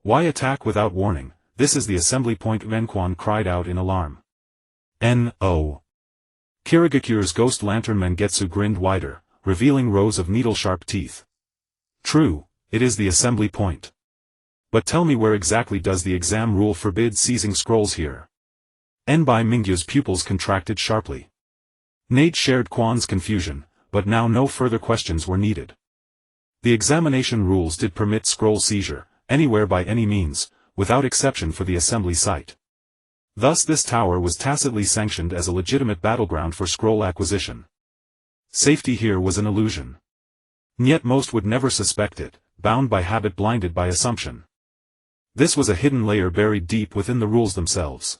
Why attack without warning? This is the assembly point," Quan cried out in alarm. "No." Kirigakure's ghost lantern Mangetsu grinned wider, revealing rows of needle-sharp teeth. "True, it is the assembly point. But tell me, where exactly does the exam rule forbid seizing scrolls here?" Bai Mingyu's pupils contracted sharply. Nate shared Quan's confusion, but now no further questions were needed. The examination rules did permit scroll seizure, anywhere by any means, without exception for the assembly site. Thus this tower was tacitly sanctioned as a legitimate battleground for scroll acquisition. Safety here was an illusion. Yet most would never suspect it, bound by habit, blinded by assumption. This was a hidden layer buried deep within the rules themselves.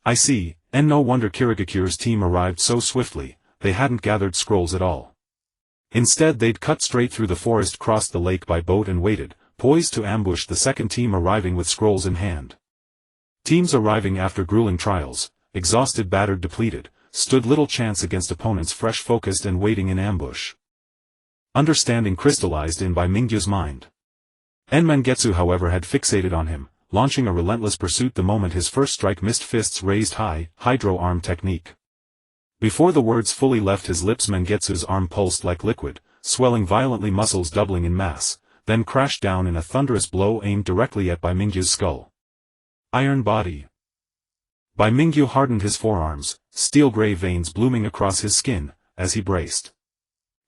"I see, and no wonder Kirigakure's team arrived so swiftly. They hadn't gathered scrolls at all. Instead they'd cut straight through the forest, crossed the lake by boat and waited, poised to ambush the second team arriving with scrolls in hand." Teams arriving after grueling trials, exhausted, battered, depleted, stood little chance against opponents fresh, focused and waiting in ambush. Understanding crystallized in Bai Mingyu's mind. Mangetsu however had fixated on him, launching a relentless pursuit the moment his first strike missed, fists raised high, hydro arm technique. Before the words fully left his lips Mangetsu's arm pulsed like liquid, swelling violently, muscles doubling in mass, then crashed down in a thunderous blow aimed directly at Bai Mingyu's skull. Iron body. Bai Mingyu hardened his forearms, steel-gray veins blooming across his skin, as he braced.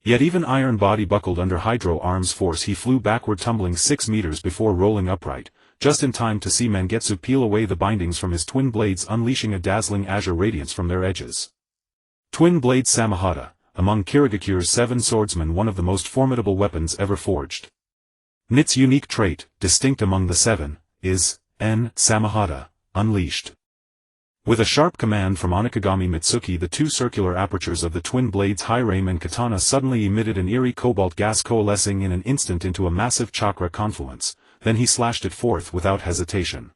Yet even iron body buckled under hydro arm's force. He flew backward, tumbling 6 meters before rolling upright, just in time to see Mangetsu peel away the bindings from his twin blades, unleashing a dazzling azure radiance from their edges. Twin blade Samahata, among Kirigakure's 7 swordsmen one of the most formidable weapons ever forged. Its unique trait, distinct among the 7, is Samahata, unleashed. With a sharp command from Onigami Mitsuki, the two circular apertures of the twin blades Hirame and Katana suddenly emitted an eerie cobalt gas, coalescing in an instant into a massive chakra confluence. Then he slashed it forth without hesitation.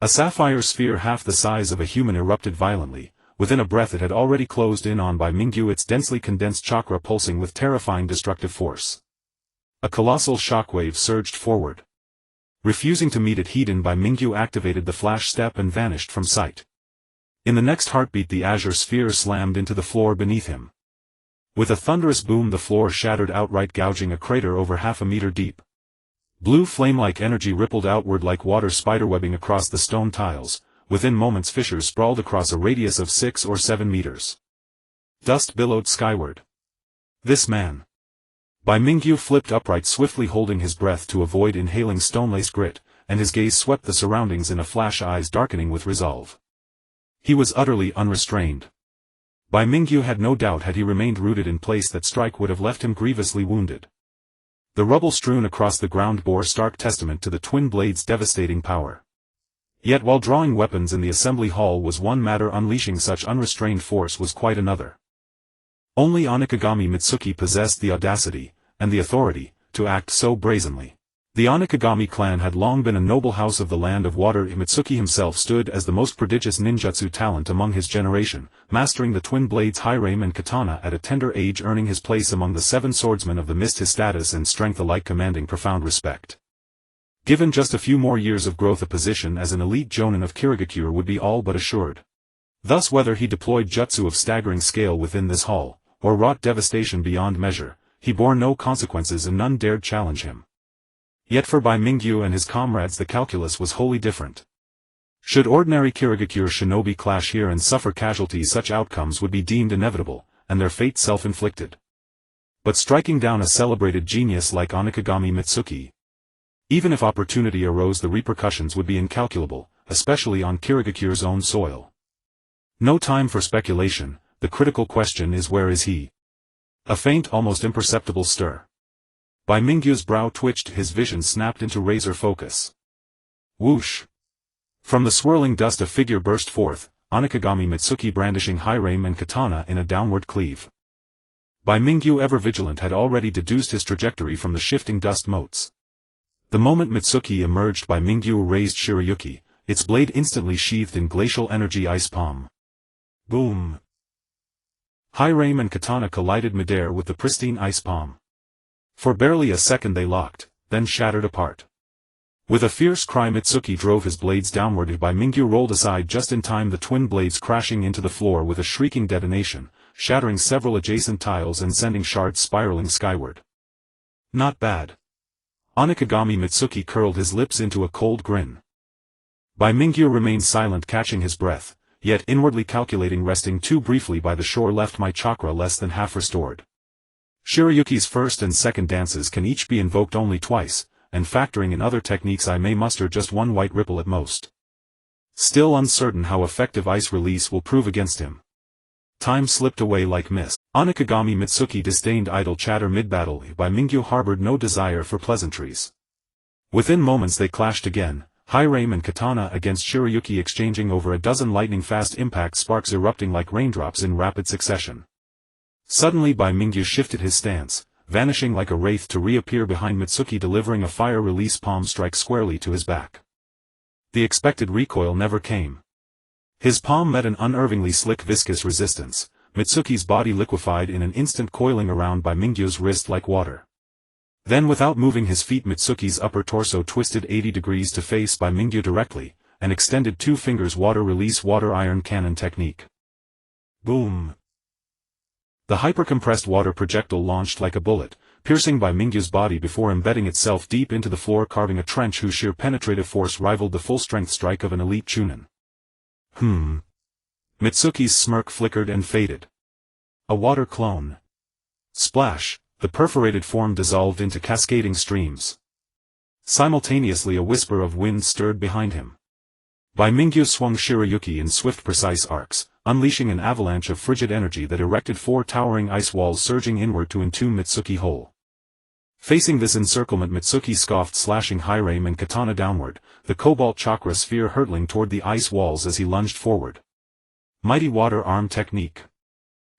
A sapphire sphere half the size of a human erupted violently. Within a breath it had already closed in on Bai Mingyu, its densely condensed chakra pulsing with terrifying destructive force. A colossal shockwave surged forward. Refusing to meet it heed-in, Bai Mingyu activated the flash step and vanished from sight. In the next heartbeat the azure sphere slammed into the floor beneath him. With a thunderous boom the floor shattered outright, gouging a crater over half a meter deep. Blue flame-like energy rippled outward like water spiderwebbing across the stone tiles. Within moments fissures sprawled across a radius of 6 or 7 meters. Dust billowed skyward. This man. Bai Mingyu flipped upright, swiftly holding his breath to avoid inhaling stone-laced grit, and his gaze swept the surroundings in a flash, eyes darkening with resolve. He was utterly unrestrained. Bai Mingyu had no doubt, had he remained rooted in place, that strike would have left him grievously wounded. The rubble strewn across the ground bore stark testament to the twin blades' devastating power. Yet while drawing weapons in the assembly hall was one matter, unleashing such unrestrained force was quite another. Only Onigami Mitsuki possessed the audacity, and the authority, to act so brazenly. The Onigami clan had long been a noble house of the land of water. Mitsuki himself stood as the most prodigious ninjutsu talent among his generation, mastering the twin blades Hirame and Katana at a tender age, earning his place among the 7 swordsmen of the mist, his status and strength alike commanding profound respect. Given just a few more years of growth, a position as an elite jonin of Kirigakure would be all but assured. Thus whether he deployed jutsu of staggering scale within this hall, or wrought devastation beyond measure, he bore no consequences and none dared challenge him. Yet for Bai Mingyu and his comrades the calculus was wholly different. Should ordinary Kirigakure shinobi clash here and suffer casualties, such outcomes would be deemed inevitable, and their fate self-inflicted. But striking down a celebrated genius like Onigami Mitsuki, even if opportunity arose, the repercussions would be incalculable, especially on Kirigakure's own soil. No time for speculation, the critical question is, where is he? A faint, almost imperceptible stir. Bai Mingyu's brow twitched, his vision snapped into razor focus. Whoosh! From the swirling dust a figure burst forth, Onigami Mitsuki brandishing Hirame and Katana in a downward cleave. Bai Mingyu, ever vigilant, had already deduced his trajectory from the shifting dust motes. The moment Mitsuki emerged, Bai Mingyu raised Shirayuki, its blade instantly sheathed in glacial energy ice palm. Boom! Hirame and Katana collided midair with the pristine ice palm. For barely a second they locked, then shattered apart. With a fierce cry Mitsuki drove his blades downward. Bai Mingyu rolled aside just in time, the twin blades crashing into the floor with a shrieking detonation, shattering several adjacent tiles and sending shards spiraling skyward. Not bad. Onigami Mitsuki curled his lips into a cold grin. Bai Mingyu remained silent, catching his breath, yet inwardly calculating, resting too briefly by the shore left my chakra less than half restored. Shirayuki's first and second dances can each be invoked only twice, and factoring in other techniques I may muster just one white ripple at most. Still uncertain how effective ice release will prove against him. Time slipped away like mist. Onigami Mitsuki disdained idle chatter mid-battle. Bai Mingyu harbored no desire for pleasantries. Within moments they clashed again, Hirame and Katana against Shirayuki, exchanging over a dozen lightning-fast impact sparks erupting like raindrops in rapid succession. Suddenly Bai Mingyu shifted his stance, vanishing like a wraith to reappear behind Mitsuki, delivering a fire-release palm strike squarely to his back. The expected recoil never came. His palm met an unervingly slick viscous resistance. Mitsuki's body liquefied in an instant, coiling around Bai Mingyu's wrist like water. Then without moving his feet, Mitsuki's upper torso twisted 80 degrees to face Bai Mingyu directly, and extended 2 fingers, water-release water iron cannon technique. Boom! The hypercompressed water projectile launched like a bullet, piercing Bai Mingyu's body before embedding itself deep into the floor, carving a trench whose sheer penetrative force rivaled the full-strength strike of an elite chunin. Mitsuki's smirk flickered and faded. A water clone. Splash, the perforated form dissolved into cascading streams. Simultaneously a whisper of wind stirred behind him. Bai Mingyu swung Shirayuki in swift precise arcs, unleashing an avalanche of frigid energy that erected 4 towering ice walls, surging inward to entomb Mitsuki whole. Facing this encirclement, Mitsuki scoffed, slashing Hirame and katana downward, the cobalt chakra sphere hurtling toward the ice walls as he lunged forward. Mighty water arm technique.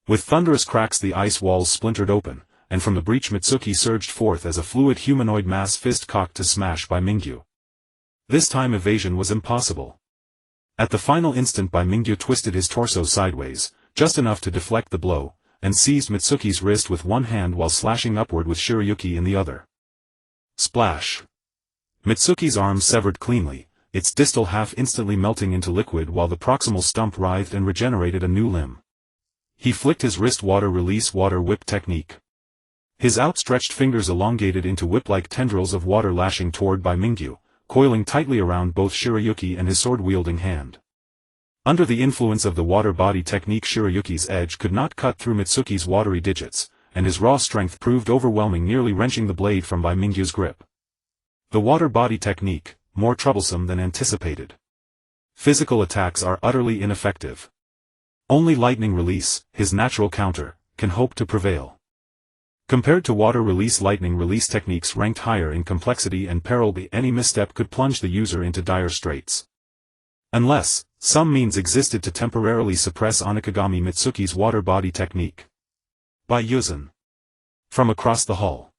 With thunderous cracks the ice walls splintered open, and from the breach Mitsuki surged forth as a fluid humanoid mass, fist cocked to smash Bai Mingyu. This time evasion was impossible. At the final instant Bai Mingyu twisted his torso sideways, just enough to deflect the blow, and seized Mitsuki's wrist with one hand while slashing upward with Shirayuki in the other. Splash! Mitsuki's arm severed cleanly, its distal half instantly melting into liquid while the proximal stump writhed and regenerated a new limb. He flicked his wrist, water release, water whip technique. His outstretched fingers elongated into whip-like tendrils of water lashing toward Bai Mingyu, coiling tightly around both Shirayuki and his sword-wielding hand. Under the influence of the water body technique, Shirayuki's edge could not cut through Mitsuki's watery digits, and his raw strength proved overwhelming, nearly wrenching the blade from Bai Mingyu's grip. The water body technique, more troublesome than anticipated. Physical attacks are utterly ineffective. Only lightning release, his natural counter, can hope to prevail. Compared to water release, lightning release techniques ranked higher in complexity and peril. Any misstep could plunge the user into dire straits. Unless some means existed to temporarily suppress Onigami Mitsuki's water body technique. By Yuzan. From across the hall.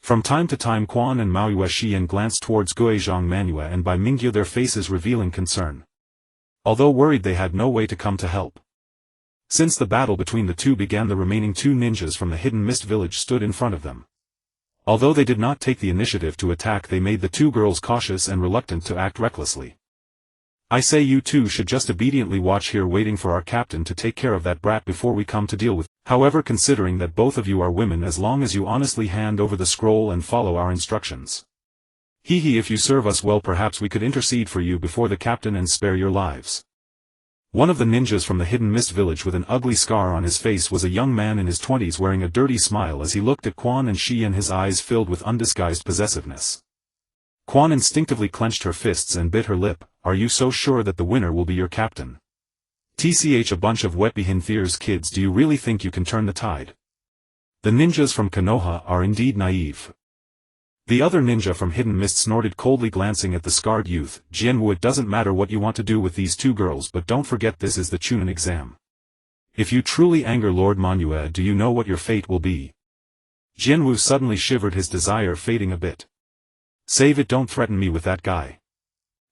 From time to time Quan and Maui Shien glanced towards Guizhong Manua and Bai Mingyu, their faces revealing concern. Although worried, they had no way to come to help. Since the battle between the two began, the remaining two ninjas from the Hidden Mist Village stood in front of them. Although they did not take the initiative to attack, they made the two girls cautious and reluctant to act recklessly. I say you two should just obediently watch here, waiting for our captain to take care of that brat before we come to deal with. However, considering that both of you are women, as long as you honestly hand over the scroll and follow our instructions. If you serve us well, perhaps we could intercede for you before the captain and spare your lives. One of the ninjas from the Hidden Mist Village with an ugly scar on his face was a young man in his 20s wearing a dirty smile as he looked at Quan and Shien, his eyes filled with undisguised possessiveness. Quan instinctively clenched her fists and bit her lip. Are you so sure that the winner will be your captain? A bunch of Wetbehinthir's kids, do you really think you can turn the tide? The ninjas from Konoha are indeed naive. The other ninja from Hidden Mist snorted coldly, glancing at the scarred youth. Jianwu, it doesn't matter what you want to do with these two girls, but don't forget this is the Chunin exam. If you truly anger Lord Manua, do you know what your fate will be? Jianwu suddenly shivered, his desire fading a bit. Save it, don't threaten me with that guy.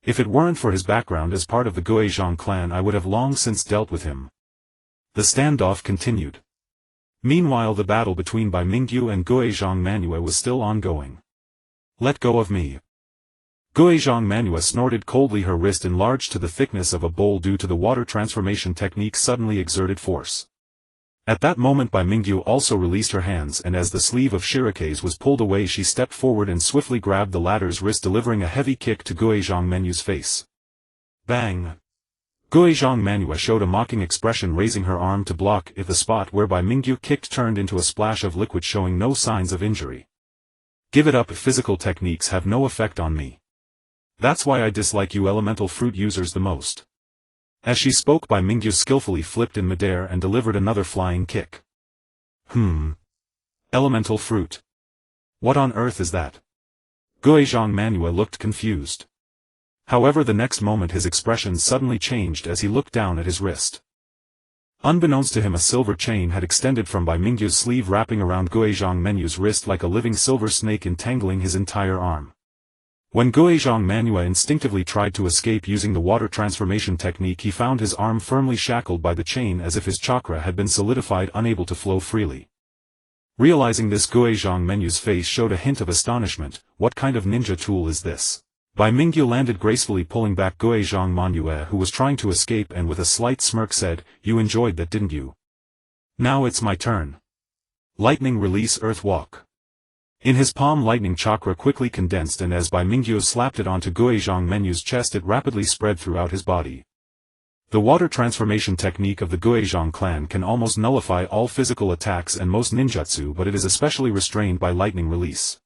If it weren't for his background as part of the Guizhong clan, I would have long since dealt with him. The standoff continued. Meanwhile, the battle between Bai Mingyu and Guizhong Manua was still ongoing. Let go of me. Guizhong Manua snorted coldly, her wrist enlarged to the thickness of a bowl due to the water transformation technique suddenly exerted force. At that moment Bai Mingyu also released her hands, and as the sleeve of Shirayuki's was pulled away, she stepped forward and swiftly grabbed the latter's wrist, delivering a heavy kick to Guizhong Manua's face. Bang! Guizhong Manua showed a mocking expression, raising her arm to block if the spot where Bai Mingyu kicked turned into a splash of liquid, showing no signs of injury. Give it up, physical techniques have no effect on me. That's why I dislike you elemental fruit users the most. As she spoke, Bai Mingyu skillfully flipped in midair and delivered another flying kick. Elemental fruit. What on earth is that? Guizhong Manua looked confused. However, the next moment his expression suddenly changed as he looked down at his wrist. Unbeknownst to him, a silver chain had extended from Bai Mingyu's sleeve, wrapping around Guizhong Manua's wrist like a living silver snake, entangling his entire arm. When Guizhong Manua instinctively tried to escape using the water transformation technique, he found his arm firmly shackled by the chain as if his chakra had been solidified, unable to flow freely. Realizing this, Guizhong Manua's face showed a hint of astonishment. What kind of ninja tool is this? Bai Mingyu landed gracefully, pulling back Guizhong Manua, who was trying to escape, and with a slight smirk said, "You enjoyed that, didn't you? Now it's my turn. Lightning release, Earth Walk." In his palm, lightning chakra quickly condensed, and as Bai Mingyu slapped it onto Guizhong Manua's chest, it rapidly spread throughout his body. The water transformation technique of the Guizhong clan can almost nullify all physical attacks and most ninjutsu, but it is especially restrained by lightning release.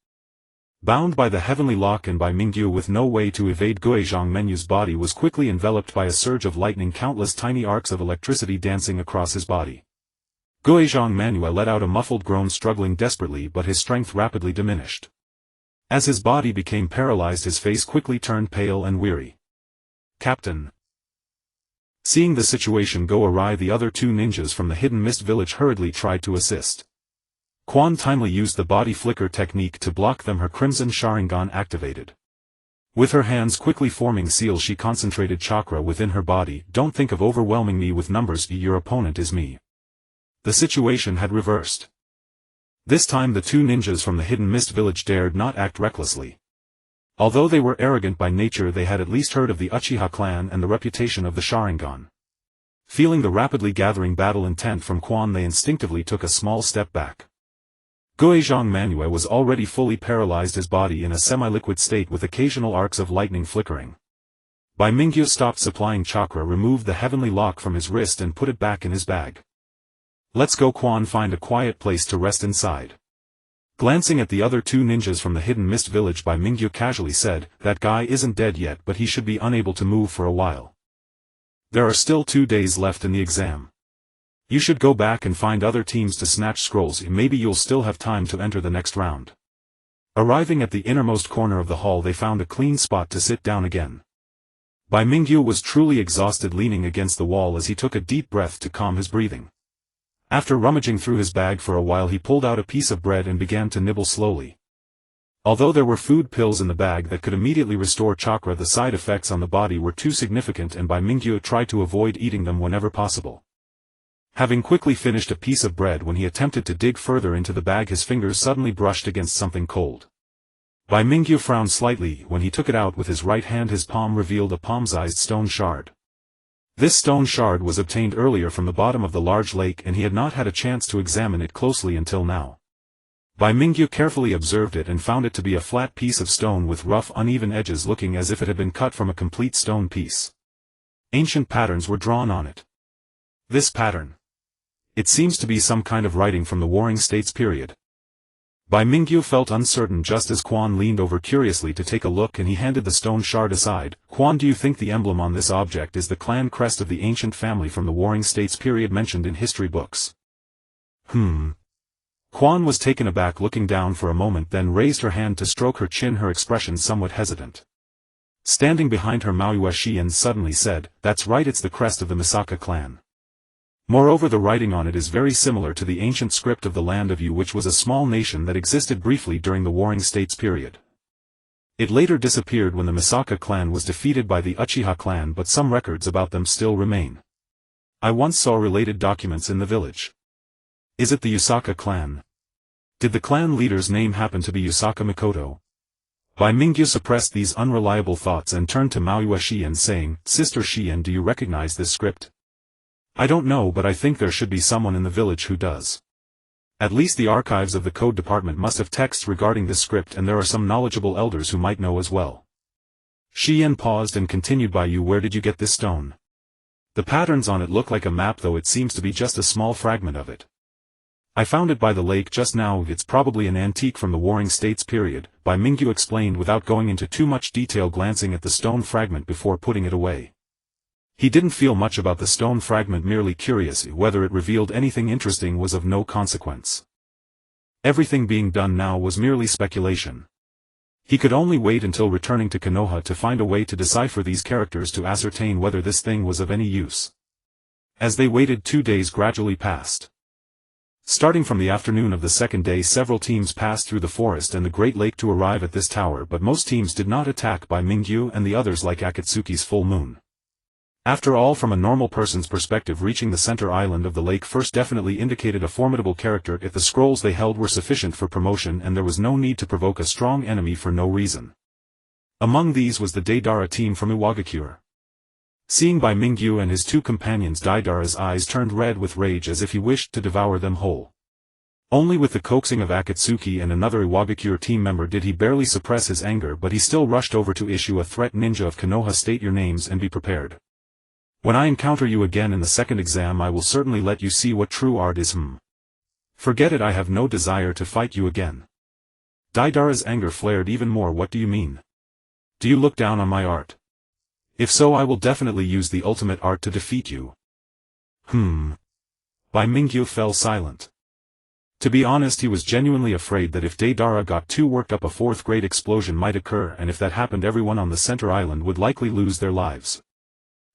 Bound by the heavenly lock, and Bai Mingyu with no way to evade, Guizhong Manua's body was quickly enveloped by a surge of lightning, countless tiny arcs of electricity dancing across his body. Guizhang Manuel let out a muffled groan, struggling desperately, but his strength rapidly diminished. As his body became paralyzed, his face quickly turned pale and weary. Captain. Seeing the situation go awry, the other two ninjas from the Hidden Mist village hurriedly tried to assist. Quan timely used the body flicker technique to block them, her crimson Sharingan activated. With her hands quickly forming seals, she concentrated chakra within her body. Don't think of overwhelming me with numbers, your opponent is me. The situation had reversed. This time the two ninjas from the Hidden Mist village dared not act recklessly. Although they were arrogant by nature, they had at least heard of the Uchiha clan and the reputation of the Sharingan. Feeling the rapidly gathering battle intent from Quan, they instinctively took a small step back. Guizhang Manuel was already fully paralyzed, his body in a semi-liquid state with occasional arcs of lightning flickering. Bai Mingyu stopped supplying chakra, removed the heavenly lock from his wrist and put it back in his bag. Let's go. Quan find a quiet place to rest inside. Glancing at the other two ninjas from the Hidden Mist village, Bai Mingyu casually said, that guy isn't dead yet, but he should be unable to move for a while. There are still 2 days left in the exam. You should go back and find other teams to snatch scrolls, maybe you'll still have time to enter the next round. Arriving at the innermost corner of the hall, they found a clean spot to sit down again. Bai Mingyu was truly exhausted, leaning against the wall as he took a deep breath to calm his breathing. After rummaging through his bag for a while, he pulled out a piece of bread and began to nibble slowly. Although there were food pills in the bag that could immediately restore chakra, the side effects on the body were too significant, and Bai Mingyu tried to avoid eating them whenever possible. Having quickly finished a piece of bread, when he attempted to dig further into the bag, his fingers suddenly brushed against something cold. Bai Mingyu frowned slightly. When he took it out with his right hand, his palm revealed a palm-sized stone shard. This stone shard was obtained earlier from the bottom of the large lake, and he had not had a chance to examine it closely until now. Bai Mingyu carefully observed it and found it to be a flat piece of stone with rough, uneven edges, looking as if it had been cut from a complete stone piece. Ancient patterns were drawn on it. This pattern. It seems to be some kind of writing from the Warring States period. Bai Mingyu felt uncertain just as Quan leaned over curiously to take a look, and he handed the stone shard aside. Quan, do you think the emblem on this object is the clan crest of the ancient family from the Warring States period mentioned in history books? Quan was taken aback, looking down for a moment, then raised her hand to stroke her chin, her expression somewhat hesitant. Standing behind her, Maui Shiyan suddenly said, that's right, it's the crest of the Misaka clan. Moreover, the writing on it is very similar to the ancient script of the Land of Yu, which was a small nation that existed briefly during the Warring States period. It later disappeared when the Misaka clan was defeated by the Uchiha clan, but some records about them still remain. I once saw related documents in the village. Is it the Usaka clan? Did the clan leader's name happen to be Usaka Mikoto? Bai Mingyu suppressed these unreliable thoughts and turned to Maui Shiyan, saying, Sister Shiyan, do you recognize this script? I don't know, but I think there should be someone in the village who does. At least the archives of the code department must have texts regarding this script, and there are some knowledgeable elders who might know as well. Shiyan paused and continued, By you, where did you get this stone? The patterns on it look like a map, though it seems to be just a small fragment of it. I found it by the lake just now. It's probably an antique from the Warring States period, Bai Mingyu explained without going into too much detail, glancing at the stone fragment before putting it away. He didn't feel much about the stone fragment, merely curious. Whether it revealed anything interesting was of no consequence. Everything being done now was merely speculation. He could only wait until returning to Konoha to find a way to decipher these characters to ascertain whether this thing was of any use. As they waited, 2 days gradually passed. Starting from the afternoon of the second day, several teams passed through the forest and the Great Lake to arrive at this tower, but most teams did not attack Bai Mingyu and the others, like Akatsuki's full moon. After all, from a normal person's perspective, reaching the center island of the lake first definitely indicated a formidable character if the scrolls they held were sufficient for promotion, and there was no need to provoke a strong enemy for no reason. Among these was the Deidara team from Iwagakure. Seeing Bai Mingyu and his two companions, Deidara's eyes turned red with rage as if he wished to devour them whole. Only with the coaxing of Akatsuki and another Iwagakure team member did he barely suppress his anger, but he still rushed over to issue a threat. Ninja of Konoha, state your names and be prepared. When I encounter you again in the second exam, I will certainly let you see what true art is. Forget it, I have no desire to fight you again. Deidara's anger flared even more. What do you mean? Do you look down on my art? If so, I will definitely use the ultimate art to defeat you. Bai Mingyu fell silent. To be honest, he was genuinely afraid that if Deidara got too worked up a fourth-grade explosion might occur, and if that happened everyone on the center island would likely lose their lives.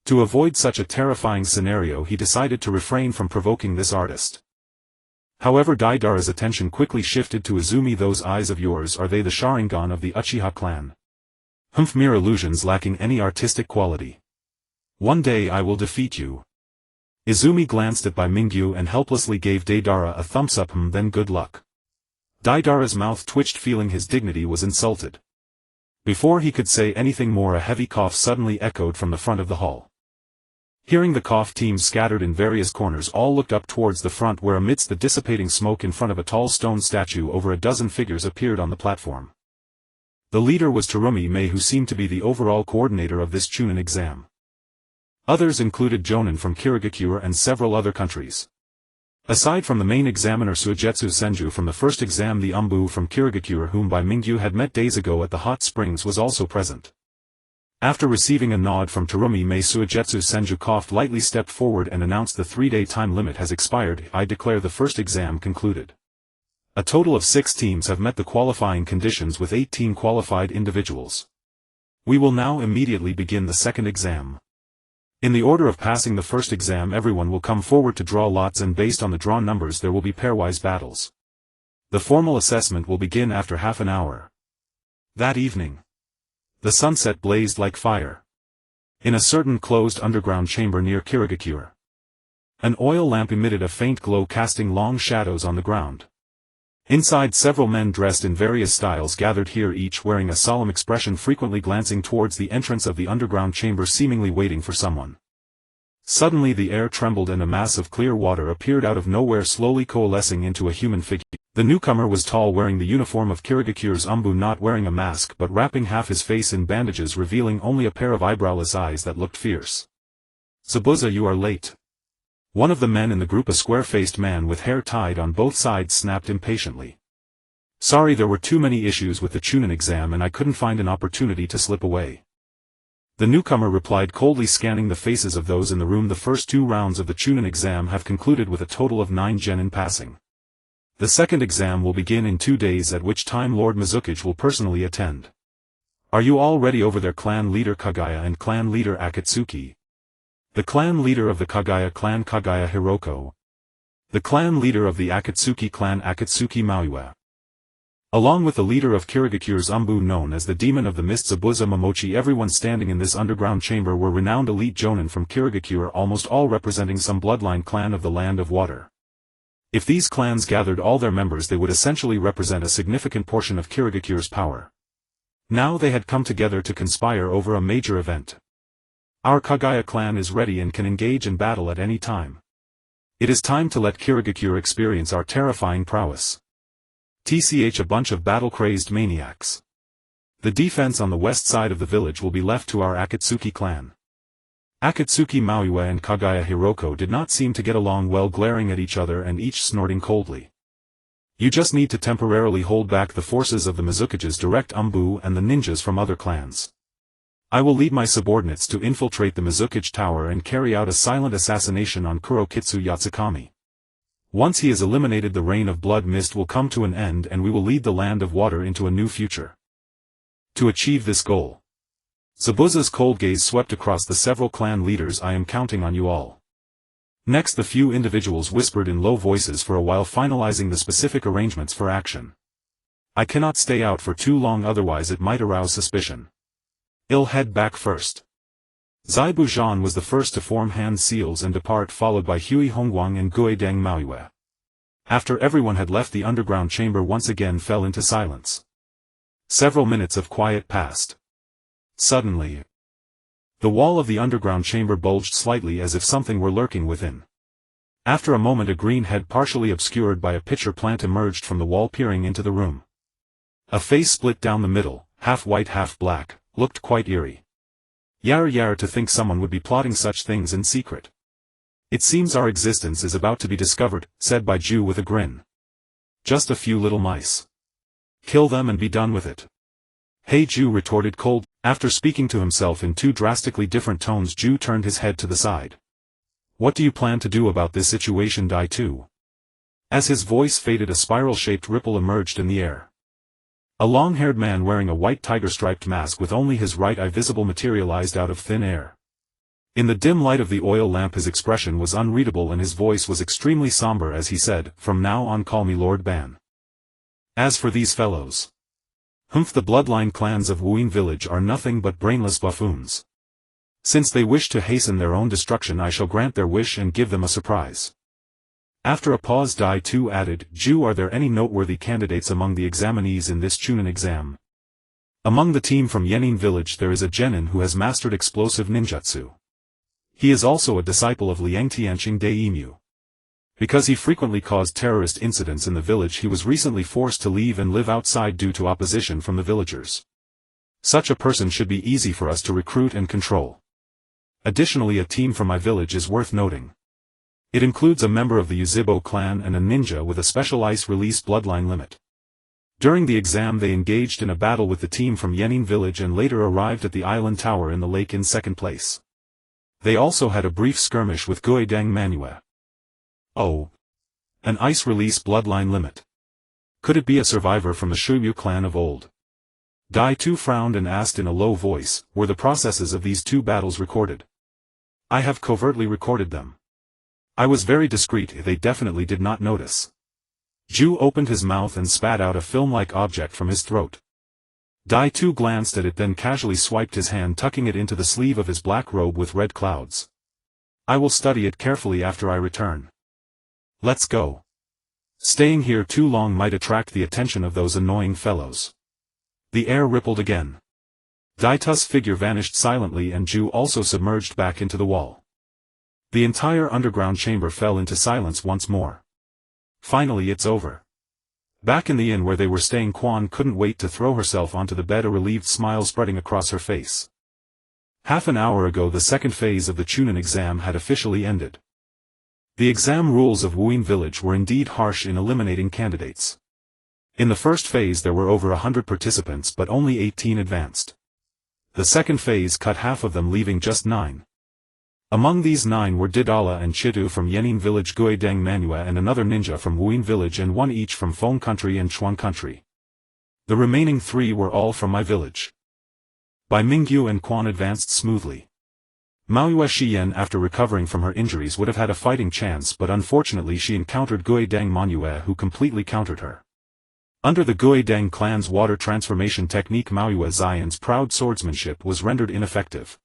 To avoid such a terrifying scenario he decided to refrain from provoking this artist. However, Deidara's attention quickly shifted to Izumi. Those eyes of yours, are they the Sharingan of the Uchiha clan? Mere illusions lacking any artistic quality. One day I will defeat you. Izumi glanced at Bai Mingyu and helplessly gave Deidara a thumbs up. Then good luck. Deidara's mouth twitched, feeling his dignity was insulted. Before he could say anything more, a heavy cough suddenly echoed from the front of the hall. Hearing the cough, teams scattered in various corners all looked up towards the front, where amidst the dissipating smoke in front of a tall stone statue over a dozen figures appeared on the platform. The leader was Terumi Mei, who seemed to be the overall coordinator of this Chunin exam. Others included Jonin from Kirigakure and several other countries. Aside from the main examiner Suigetsu Senju from the first exam, the Umbu from Kirigakure, whom Bai Mingyu had met days ago at the hot springs, was also present. After receiving a nod from Terumi Mei, Suigetsu Senju coughed lightly, stepped forward and announced the 3-day time limit has expired. I declare the first exam concluded. A total of 6 teams have met the qualifying conditions with 18 qualified individuals. We will now immediately begin the second exam. In the order of passing the first exam, everyone will come forward to draw lots, and based on the drawn numbers there will be pairwise battles. The formal assessment will begin after half an hour. That evening, the sunset blazed like fire. In a certain closed underground chamber near Kirigakure, an oil lamp emitted a faint glow, casting long shadows on the ground. Inside, several men dressed in various styles gathered here, each wearing a solemn expression, frequently glancing towards the entrance of the underground chamber, seemingly waiting for someone. Suddenly the air trembled and a mass of clear water appeared out of nowhere, slowly coalescing into a human figure. The newcomer was tall, wearing the uniform of Kirigakure's Umbu, not wearing a mask but wrapping half his face in bandages, revealing only a pair of eyebrowless eyes that looked fierce. Zabuza, you are late. One of the men in the group, a square-faced man with hair tied on both sides, snapped impatiently. Sorry, there were too many issues with the Chunin exam and I couldn't find an opportunity to slip away. The newcomer replied, coldly scanning the faces of those in the room. The first 2 rounds of the Chunin exam have concluded with a total of 9 genin passing. The second exam will begin in 2 days, at which time Lord Mizuki's will personally attend. Are you all ready? Over there, clan leader Kagaya and clan leader Akatsuki. The clan leader of the Kagaya clan Kagaya Hiroko. The clan leader of the Akatsuki clan Akatsuki Maue. Along with the leader of Kirigakure's Umbu, known as the Demon of the Mist, Zabuza Momochi. Everyone standing in this underground chamber were renowned elite jonin from Kirigakure, almost all representing some bloodline clan of the Land of Water. If these clans gathered all their members, they would essentially represent a significant portion of Kirigakure's power. Now they had come together to conspire over a major event. Our Kagaya clan is ready and can engage in battle at any time. It is time to let Kirigakure experience our terrifying prowess. A bunch of battle-crazed maniacs. The defense on the west side of the village will be left to our Akatsuki clan. Akatsuki Maue and Kagaya Hiroko did not seem to get along well, glaring at each other and each snorting coldly. You just need to temporarily hold back the forces of the Mizuki's direct Umbu and the ninjas from other clans. I will lead my subordinates to infiltrate the Mizuki's tower and carry out a silent assassination on Kurokitsu Yatsukami. Once he is eliminated, the reign of blood mist will come to an end and we will lead the Land of Water into a new future. To achieve this goal, Zabuza's cold gaze swept across the several clan leaders. I am counting on you all. Next, the few individuals whispered in low voices for a while, finalizing the specific arrangements for action. I cannot stay out for too long, otherwise it might arouse suspicion. I'll head back first. Zaibu Zhan was the first to form hand seals and depart, followed by Hui Hongguang and Guideng Maue. After everyone had left, the underground chamber once again fell into silence. Several minutes of quiet passed. Suddenly, the wall of the underground chamber bulged slightly as if something were lurking within. After a moment, a green head partially obscured by a pitcher plant emerged from the wall, peering into the room. A face split down the middle, half white half black, looked quite eerie. Yar to think someone would be plotting such things in secret. It seems our existence is about to be discovered, said Baiju with a grin. Just a few little mice. Kill them and be done with it. Hey Ju retorted cold. After speaking to himself in 2 drastically different tones, Ju turned his head to the side. What do you plan to do about this situation, Dai 2? As his voice faded, a spiral-shaped ripple emerged in the air. A long-haired man wearing a white tiger-striped mask with only his right eye visible materialized out of thin air. In the dim light of the oil lamp his expression was unreadable and his voice was extremely somber as he said, "From now on call me Lord Ban. As for these fellows. The bloodline clans of Wuin village are nothing but brainless buffoons. Since they wish to hasten their own destruction I shall grant their wish and give them a surprise." After a pause Dai 2 added, "Ju, are there any noteworthy candidates among the examinees in this Chunin exam? Among the team from Yenin village there is a genin who has mastered explosive ninjutsu. He is also a disciple of Liangtianqing Daimyo. Because he frequently caused terrorist incidents in the village he was recently forced to leave and live outside due to opposition from the villagers. Such a person should be easy for us to recruit and control. Additionally, a team from my village is worth noting. It includes a member of the Uzibo clan and a ninja with a special ice release bloodline limit. During the exam they engaged in a battle with the team from Yenin village and later arrived at the island tower in the lake in second place. They also had a brief skirmish with Guidang Manue. Oh. An ice release bloodline limit. Could it be a survivor from the Shiryu clan of old? Dai 2 frowned and asked in a low voice, "Were the processes of these two battles recorded?" "I have covertly recorded them. I was very discreet, they definitely did not notice." Ju opened his mouth and spat out a film-like object from his throat. Dai 2 glanced at it then casually swiped his hand tucking it into the sleeve of his black robe with red clouds. "I will study it carefully after I return. Let's go. Staying here too long might attract the attention of those annoying fellows." The air rippled again. Dai 2's figure vanished silently and Ju also submerged back into the wall. The entire underground chamber fell into silence once more. Finally it's over. Back in the inn where they were staying Quan couldn't wait to throw herself onto the bed, a relieved smile spreading across her face. Half an hour ago the second phase of the Chunin exam had officially ended. The exam rules of Wuin village were indeed harsh in eliminating candidates. In the first phase there were over 100 participants but only 18 advanced. The second phase cut half of them leaving just 9. Among these 9 were Didala and Chitu from Yenin village, Guidang Manue and another ninja from Wuin village and 1 each from Feng country and Chuan country. The remaining 3 were all from my village. Bai Mingyu and Quan advanced smoothly. Maoyue Shiyen after recovering from her injuries would have had a fighting chance but unfortunately she encountered Guidang Manue who completely countered her. Under the Guidang clan's water transformation technique Maoyue Xian's proud swordsmanship was rendered ineffective.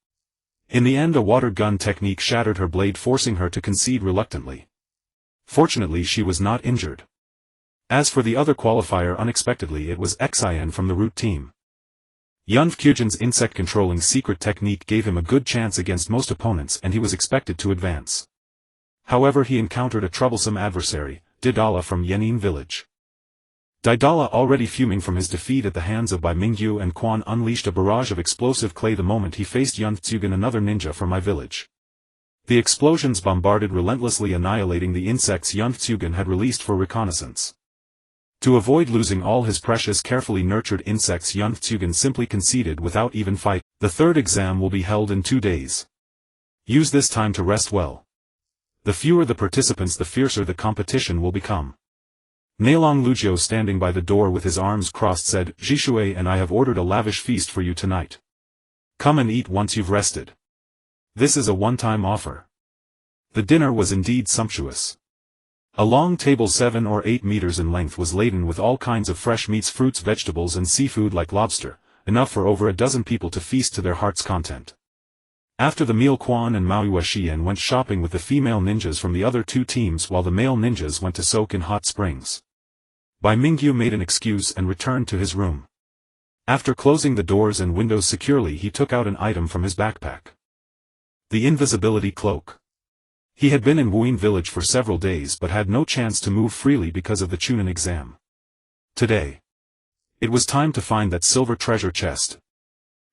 In the end a water gun technique shattered her blade forcing her to concede reluctantly. Fortunately she was not injured. As for the other qualifier, unexpectedly it was Xian from the root team. Yunfukugen's insect-controlling secret technique gave him a good chance against most opponents and he was expected to advance. However he encountered a troublesome adversary, Didala from Yenin village. Didala, already fuming from his defeat at the hands of Bai Mingyu and Quan, unleashed a barrage of explosive clay the moment he faced Yunfukugen, another ninja from my village. The explosions bombarded relentlessly, annihilating the insects Yunfukugen had released for reconnaissance. To avoid losing all his precious carefully nurtured insects Yunfukugen simply conceded without even fight. The third exam will be held in 2 days. Use this time to rest well. The fewer the participants the fiercer the competition will become. Nailong Lugio, standing by the door with his arms crossed, said, "Jishui and I have ordered a lavish feast for you tonight. Come and eat once you've rested. This is a one-time offer." The dinner was indeed sumptuous. A long table 7 or 8 meters in length was laden with all kinds of fresh meats, fruits, vegetables and seafood like lobster, enough for over a dozen people to feast to their heart's content. After the meal Quan and Maoyue Shiyen went shopping with the female ninjas from the other 2 teams while the male ninjas went to soak in hot springs. Bai Mingyu made an excuse and returned to his room. After closing the doors and windows securely he took out an item from his backpack. The invisibility cloak. He had been in Wuin village for several days but had no chance to move freely because of the Chunin exam. Today. It was time to find that silver treasure chest.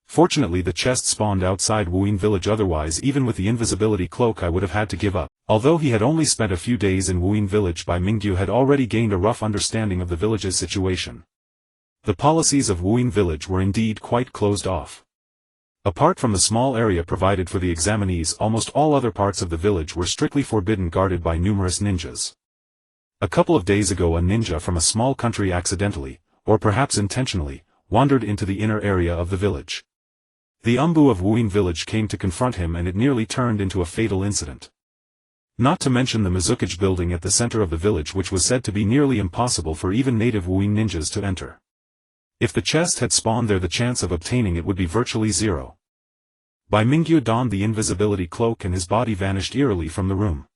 Fortunately the chest spawned outside Wuin village, otherwise even with the invisibility cloak I would have had to give up. Although he had only spent a few days in Wuin village, Bai Mingyu had already gained a rough understanding of the village's situation. The policies of Wuin village were indeed quite closed off. Apart from the small area provided for the examinees, almost all other parts of the village were strictly forbidden, guarded by numerous ninjas. A couple of days ago a ninja from a small country accidentally, or perhaps intentionally, wandered into the inner area of the village. The Umbu of Wuin village came to confront him and it nearly turned into a fatal incident. Not to mention the Mizukage building at the center of the village, which was said to be nearly impossible for even native Wuin ninjas to enter. If the chest had spawned there, the chance of obtaining it would be virtually zero. Bai Mingyu donned the invisibility cloak and his body vanished eerily from the room.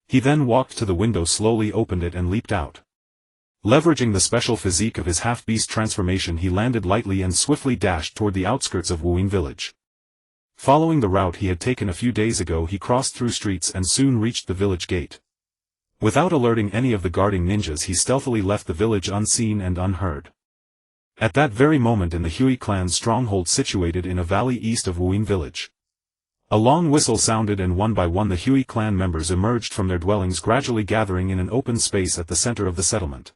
He then walked to the window, slowly opened it and leaped out. Leveraging the special physique of his half-beast transformation, he landed lightly and swiftly dashed toward the outskirts of Wuin village. Following the route he had taken a few days ago, he crossed through streets and soon reached the village gate. Without alerting any of the guarding ninjas, he stealthily left the village unseen and unheard. At that very moment, in the Hui clan's stronghold situated in a valley east of Wuin village, a long whistle sounded and one by one the Hui clan members emerged from their dwellings, gradually gathering in an open space at the center of the settlement.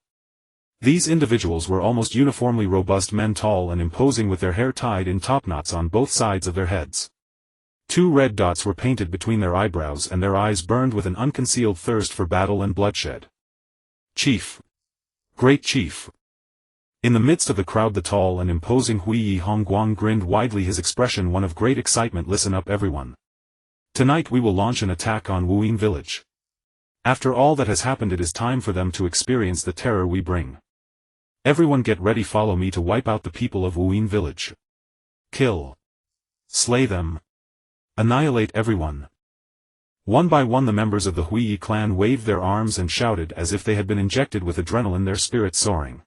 These individuals were almost uniformly robust men, tall and imposing, with their hair tied in topknots on both sides of their heads. 2 red dots were painted between their eyebrows and their eyes burned with an unconcealed thirst for battle and bloodshed. Chief! Great Chief! In the midst of the crowd, the tall and imposing Huiyi Hongguang grinned widely, his expression one of great excitement. Listen up, everyone. Tonight we will launch an attack on Wuin village. After all that has happened, it is time for them to experience the terror we bring. Everyone get ready, follow me to wipe out the people of Wuin village. Kill. Slay them. Annihilate everyone. One by one the members of the Huiyi clan waved their arms and shouted as if they had been injected with adrenaline, their spirits soaring.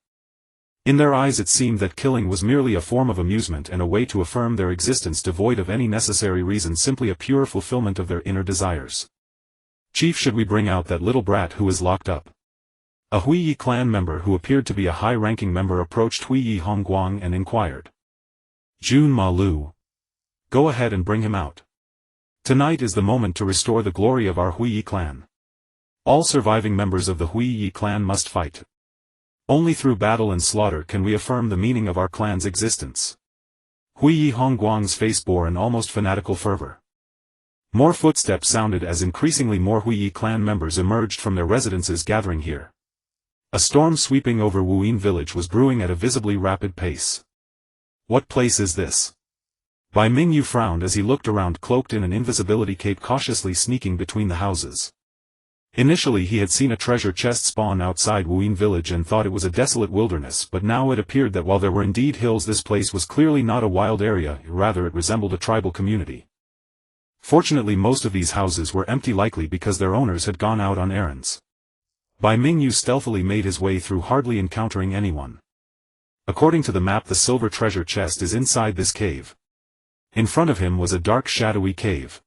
In their eyes it seemed that killing was merely a form of amusement and a way to affirm their existence, devoid of any necessary reason, simply a pure fulfillment of their inner desires. Chief, should we bring out that little brat who is locked up? A Huiyi clan member who appeared to be a high-ranking member approached Huiyi Hongguang and inquired. Jun Ma Lu. Go ahead and bring him out. Tonight is the moment to restore the glory of our Huiyi clan. All surviving members of the Huiyi clan must fight. Only through battle and slaughter can we affirm the meaning of our clan's existence. Huiyi Hongguang's face bore an almost fanatical fervor. More footsteps sounded as increasingly more Huiyi clan members emerged from their residences, gathering here. A storm sweeping over Wuin village was brewing at a visibly rapid pace. What place is this? Bai Mingyu frowned as he looked around, cloaked in an invisibility cape, cautiously sneaking between the houses. Initially he had seen a treasure chest spawn outside Wuin village and thought it was a desolate wilderness, but now it appeared that while there were indeed hills, this place was clearly not a wild area, rather it resembled a tribal community. Fortunately most of these houses were empty, likely because their owners had gone out on errands. Bai Mingyu stealthily made his way through, hardly encountering anyone. According to the map, the silver treasure chest is inside this cave. In front of him was a dark, shadowy cave.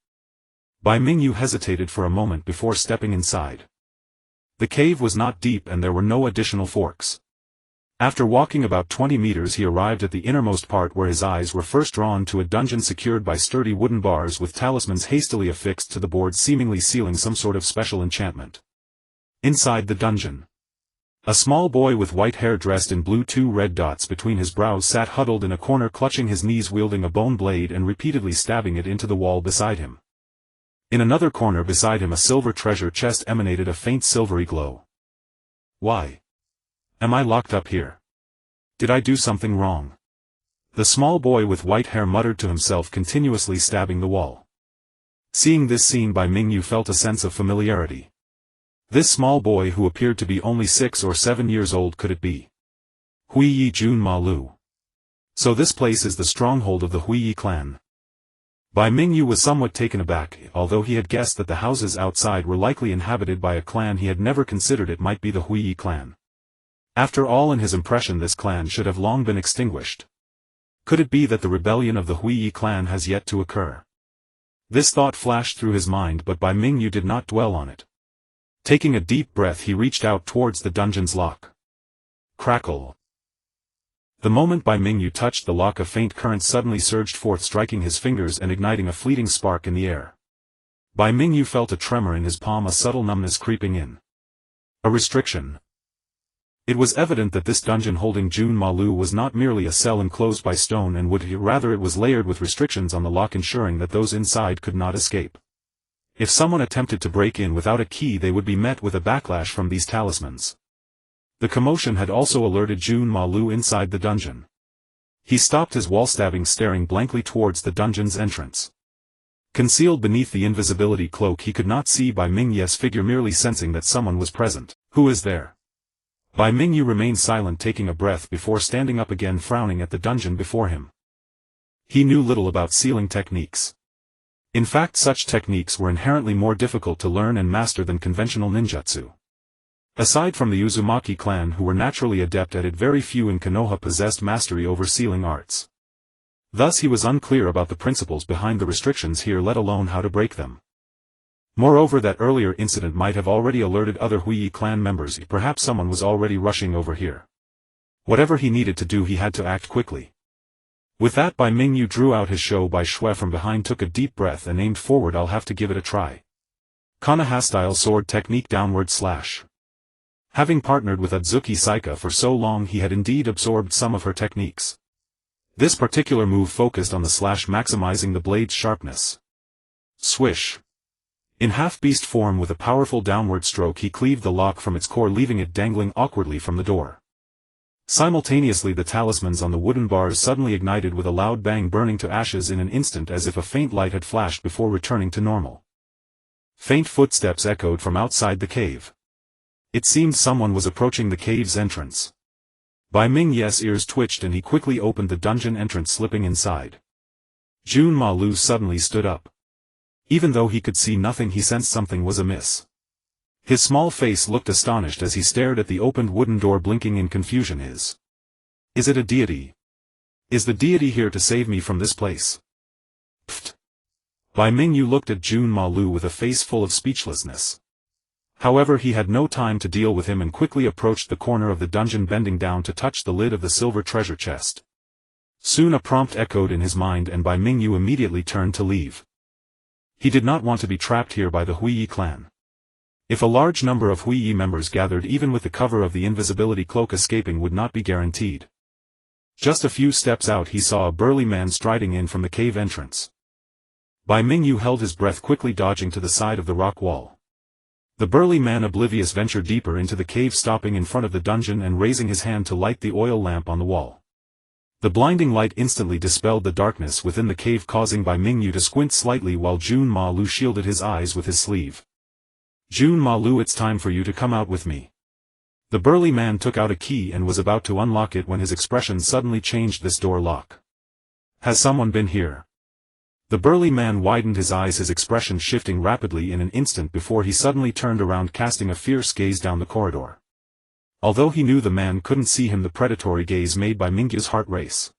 Bai Mingyu hesitated for a moment before stepping inside. The cave was not deep and there were no additional forks. After walking about 20 meters he arrived at the innermost part, where his eyes were first drawn to a dungeon secured by sturdy wooden bars with talismans hastily affixed to the boards, seemingly sealing some sort of special enchantment. Inside the dungeon, a small boy with white hair dressed in blue, 2 red dots between his brows, sat huddled in a corner, clutching his knees, wielding a bone blade and repeatedly stabbing it into the wall beside him. In another corner beside him a silver treasure chest emanated a faint silvery glow. Why am I locked up here? Did I do something wrong? The small boy with white hair muttered to himself, continuously stabbing the wall. Seeing this scene, Bai Mingyu felt a sense of familiarity. This small boy, who appeared to be only 6 or 7 years old, could it be Huiyi Jun Ma Lu? So this place is the stronghold of the Huiyi clan. Bai Mingyu was somewhat taken aback. Although he had guessed that the houses outside were likely inhabited by a clan, he had never considered it might be the Huiyi clan. After all, in his impression this clan should have long been extinguished. Could it be that the rebellion of the Huiyi clan has yet to occur? This thought flashed through his mind, but Bai Mingyu did not dwell on it. Taking a deep breath he reached out towards the dungeon's lock. Crackle. The moment Bai Mingyu touched the lock, a faint current suddenly surged forth, striking his fingers and igniting a fleeting spark in the air. Bai Mingyu felt a tremor in his palm, a subtle numbness creeping in. A restriction. It was evident that this dungeon holding Jun Malu was not merely a cell enclosed by stone and wood, rather it was layered with restrictions on the lock ensuring that those inside could not escape. If someone attempted to break in without a key, they would be met with a backlash from these talismans. The commotion had also alerted Jun Malu inside the dungeon. He stopped his wall-stabbing, staring blankly towards the dungeon's entrance. Concealed beneath the invisibility cloak, he could not see Bai Mingyu's figure, merely sensing that someone was present. "Who is there?" Bai Mingyu remained silent, taking a breath before standing up again, frowning at the dungeon before him. He knew little about sealing techniques. In fact, such techniques were inherently more difficult to learn and master than conventional ninjutsu. Aside from the Uzumaki clan, who were naturally adept at it, very few in Konoha possessed mastery over sealing arts. Thus he was unclear about the principles behind the restrictions here, let alone how to break them. Moreover, that earlier incident might have already alerted other Hui clan members. Perhaps someone was already rushing over here. Whatever he needed to do, he had to act quickly. With that, Bai Mingyu drew out his Shou Bai Shui from behind, took a deep breath and aimed forward. "I'll have to give it a try." Konoha style sword technique, downward slash. Having partnered with Atsuki Saika for so long, he had indeed absorbed some of her techniques. This particular move focused on the slash, maximizing the blade's sharpness. Swish. In half-beast form, with a powerful downward stroke, he cleaved the lock from its core, leaving it dangling awkwardly from the door. Simultaneously, the talismans on the wooden bars suddenly ignited with a loud bang, burning to ashes in an instant, as if a faint light had flashed before returning to normal. Faint footsteps echoed from outside the cave. It seemed someone was approaching the cave's entrance. Bai Mingyu's ears twitched and he quickly opened the dungeon entrance, slipping inside. Jun Malu suddenly stood up. Even though he could see nothing, he sensed something was amiss. His small face looked astonished as he stared at the opened wooden door, blinking in confusion. Is it a deity? Is the deity here to save me from this place? Pfft. Bai Mingyu looked at Jun Malu with a face full of speechlessness. However, he had no time to deal with him and quickly approached the corner of the dungeon, bending down to touch the lid of the silver treasure chest. Soon a prompt echoed in his mind and Bai Mingyu immediately turned to leave. He did not want to be trapped here by the Hui clan. If a large number of Hui members gathered, even with the cover of the invisibility cloak, escaping would not be guaranteed. Just a few steps out, he saw a burly man striding in from the cave entrance. Bai Mingyu held his breath, quickly dodging to the side of the rock wall. The burly man, oblivious, ventured deeper into the cave, stopping in front of the dungeon and raising his hand to light the oil lamp on the wall. The blinding light instantly dispelled the darkness within the cave, causing Bai Mingyu to squint slightly while Jun Malu shielded his eyes with his sleeve. "Jun Malu, it's time for you to come out with me." The burly man took out a key and was about to unlock it when his expression suddenly changed. "This door lock. Has someone been here?" The burly man widened his eyes, his expression shifting rapidly in an instant before he suddenly turned around, casting a fierce gaze down the corridor. Although he knew the man couldn't see him, the predatory gaze made Bai Mingyu's heart race.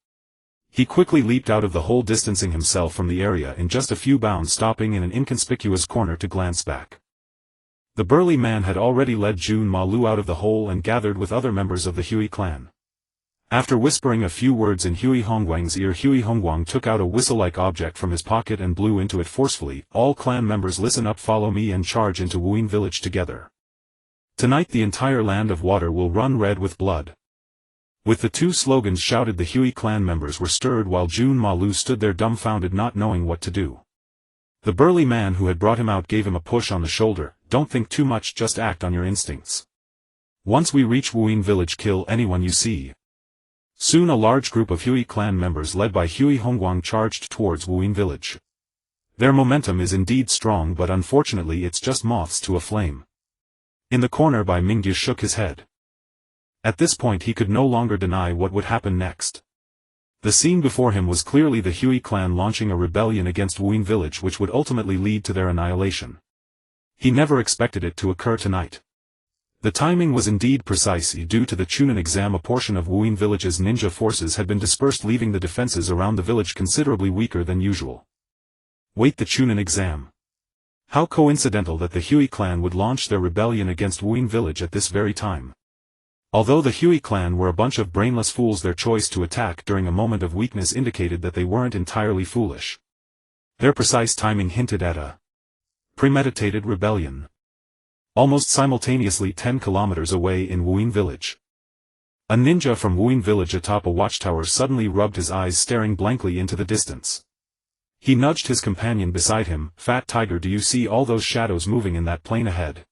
He quickly leaped out of the hole, distancing himself from the area in just a few bounds, stopping in an inconspicuous corner to glance back. The burly man had already led Jun Malu out of the hole and gathered with other members of the Hui clan. After whispering a few words in Hui Hongguang's ear, Hui Hongguang took out a whistle-like object from his pocket and blew into it forcefully. "All clan members, listen up, follow me and charge into Wuyin village together. Tonight the entire land of water will run red with blood." With the two slogans shouted, the Hui clan members were stirred while Jun Malu stood there dumbfounded, not knowing what to do. The burly man who had brought him out gave him a push on the shoulder. "Don't think too much, just act on your instincts. Once we reach Wuyin village, kill anyone you see." Soon a large group of Hui clan members led by Hui Hongguang charged towards Wuyin village. Their momentum is indeed strong, but unfortunately it's just moths to a flame. In the corner, Bai Mingyu shook his head. At this point he could no longer deny what would happen next. The scene before him was clearly the Hui clan launching a rebellion against Wuyin village, which would ultimately lead to their annihilation. He never expected it to occur tonight. The timing was indeed precise. Due to the Chunin exam, a portion of Wuyin village's ninja forces had been dispersed, leaving the defenses around the village considerably weaker than usual. Wait, the Chunin exam? How coincidental that the Hui clan would launch their rebellion against Wuyin village at this very time. Although the Hui clan were a bunch of brainless fools, their choice to attack during a moment of weakness indicated that they weren't entirely foolish. Their precise timing hinted at a premeditated rebellion. Almost simultaneously, 10 kilometers away in Wuyin village, A ninja from Wuin village atop a watchtower suddenly rubbed his eyes, staring blankly into the distance. He nudged his companion beside him. "Fat Tiger, do you see all those shadows moving in that plane ahead?"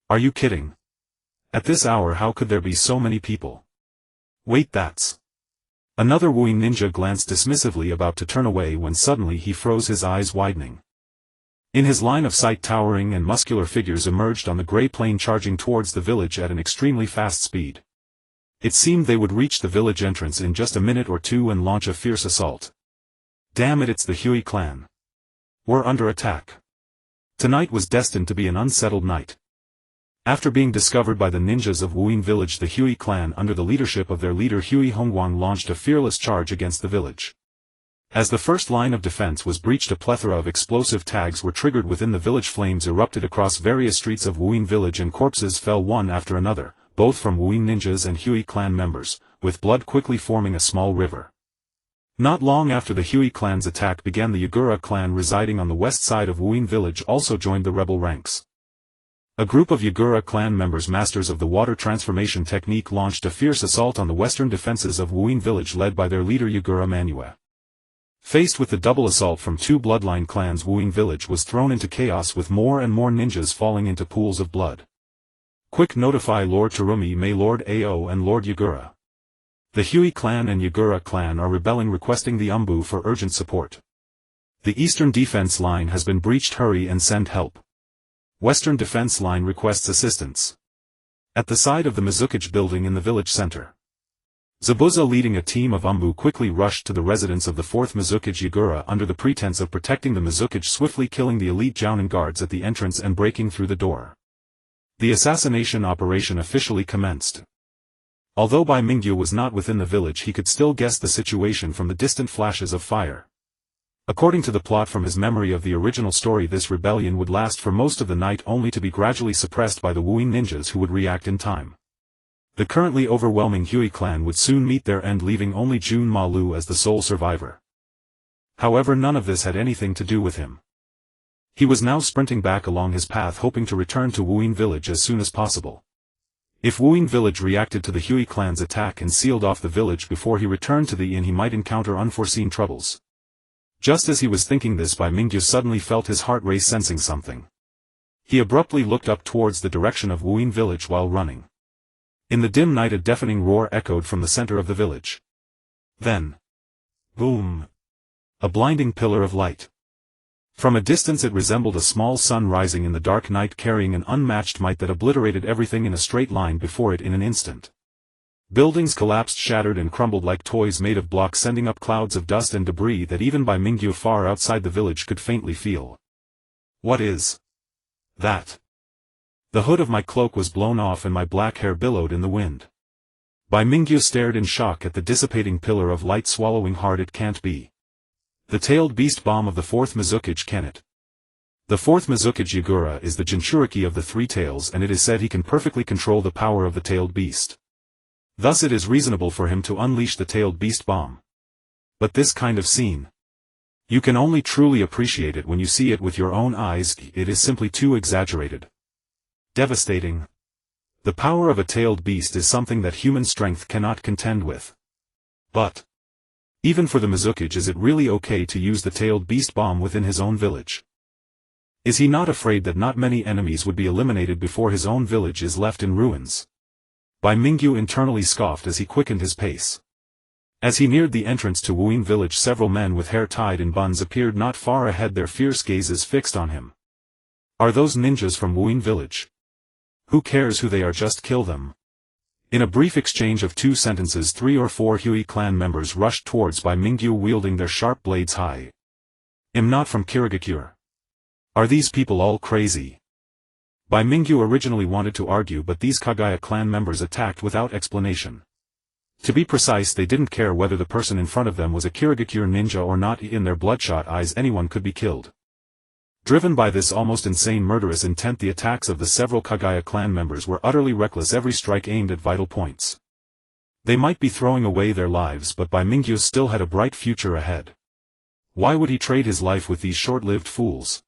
"Are you kidding? At this hour how could there be so many people?" "Wait, that's..." Another Wuin ninja glanced dismissively, about to turn away, when suddenly he froze, his eyes widening. In his line of sight, towering and muscular figures emerged on the grey plain, charging towards the village at an extremely fast speed. It seemed they would reach the village entrance in just a minute or two and launch a fierce assault. "Damn it, it's the Hui clan. We're under attack." Tonight was destined to be an unsettled night. After being discovered by the ninjas of Wuin village, the Hui clan under the leadership of their leader Hui Hongguang launched a fearless charge against the village. As the first line of defense was breached, a plethora of explosive tags were triggered within the village. Flames erupted across various streets of Wuin village and corpses fell one after another, both from Wuin ninjas and Hui clan members, with blood quickly forming a small river. Not long after the Hui clan's attack began, the Yagura clan residing on the west side of Wuin village also joined the rebel ranks. A group of Yagura clan members, masters of the water transformation technique, launched a fierce assault on the western defenses of Wuin village led by their leader Yagura Manue. Faced with the double assault from two bloodline clans, Wuin village was thrown into chaos, with more and more ninjas falling into pools of blood. "Quick, notify Lord Terumi, May Lord Ao and Lord Yagura. The Hui clan and Yagura clan are rebelling, requesting the Umbu for urgent support. The eastern defense line has been breached, hurry and send help. Western defense line requests assistance." At the side of the Mizukage building in the village center, Zabuza leading a team of Umbu quickly rushed to the residence of the 4th Mizukage Yagura under the pretense of protecting the Mizukage, swiftly killing the elite Jounin guards at the entrance and breaking through the door. The assassination operation officially commenced. Although Bai Mingyu was not within the village, he could still guess the situation from the distant flashes of fire. According to the plot from his memory of the original story, this rebellion would last for most of the night, only to be gradually suppressed by the Wuin ninjas, who would react in time. The currently overwhelming Hui clan would soon meet their end, leaving only Jun Ma Lu as the sole survivor. However, none of this had anything to do with him. He was now sprinting back along his path, hoping to return to Wuin village as soon as possible. If Wuin village reacted to the Hui clan's attack and sealed off the village before he returned to the inn, he might encounter unforeseen troubles. Just as he was thinking this, Bai Mingyu suddenly felt his heart race, sensing something. He abruptly looked up towards the direction of Wuin village while running. In the dim night, a deafening roar echoed from the center of the village. Then, boom! A blinding pillar of light. From a distance it resembled a small sun rising in the dark night, carrying an unmatched might that obliterated everything in a straight line before it in an instant. Buildings collapsed, shattered and crumbled like toys made of blocks, sending up clouds of dust and debris that even Bai Mingyu far outside the village could faintly feel. "What is that?" The hood of my cloak was blown off and my black hair billowed in the wind. Bai Mingyu stared in shock at the dissipating pillar of light, swallowing hard. "It can't be. The tailed beast bomb of the 4th Mizukage, can it?" The 4th Mizukage Yagura is the Jinchuriki of the Three Tails, and it is said he can perfectly control the power of the tailed beast. Thus it is reasonable for him to unleash the tailed beast bomb. But this kind of scene, you can only truly appreciate it when you see it with your own eyes. It is simply too exaggerated. Devastating. The power of a tailed beast is something that human strength cannot contend with. But even for the Mizukage, is it really okay to use the tailed beast bomb within his own village? Is he not afraid that not many enemies would be eliminated before his own village is left in ruins? Bai Mingyu internally scoffed as he quickened his pace. As he neared the entrance to Wuin village, several men with hair tied in buns appeared not far ahead, their fierce gazes fixed on him. Are those ninjas from Wuin village? Who cares who they are, just kill them. In a brief exchange of 2 sentences, 3 or 4 Hui clan members rushed towards Bai Mingyu, wielding their sharp blades high. "I'm not from Kirigakure. Are these people all crazy?" Bai Mingyu originally wanted to argue, but these Kagaya clan members attacked without explanation. To be precise, they didn't care whether the person in front of them was a Kirigakure ninja or not. In their bloodshot eyes, anyone could be killed. Driven by this almost insane murderous intent, the attacks of the several Kagaya clan members were utterly reckless, every strike aimed at vital points. They might be throwing away their lives, but Bai Mingyu still had a bright future ahead. Why would he trade his life with these short-lived fools?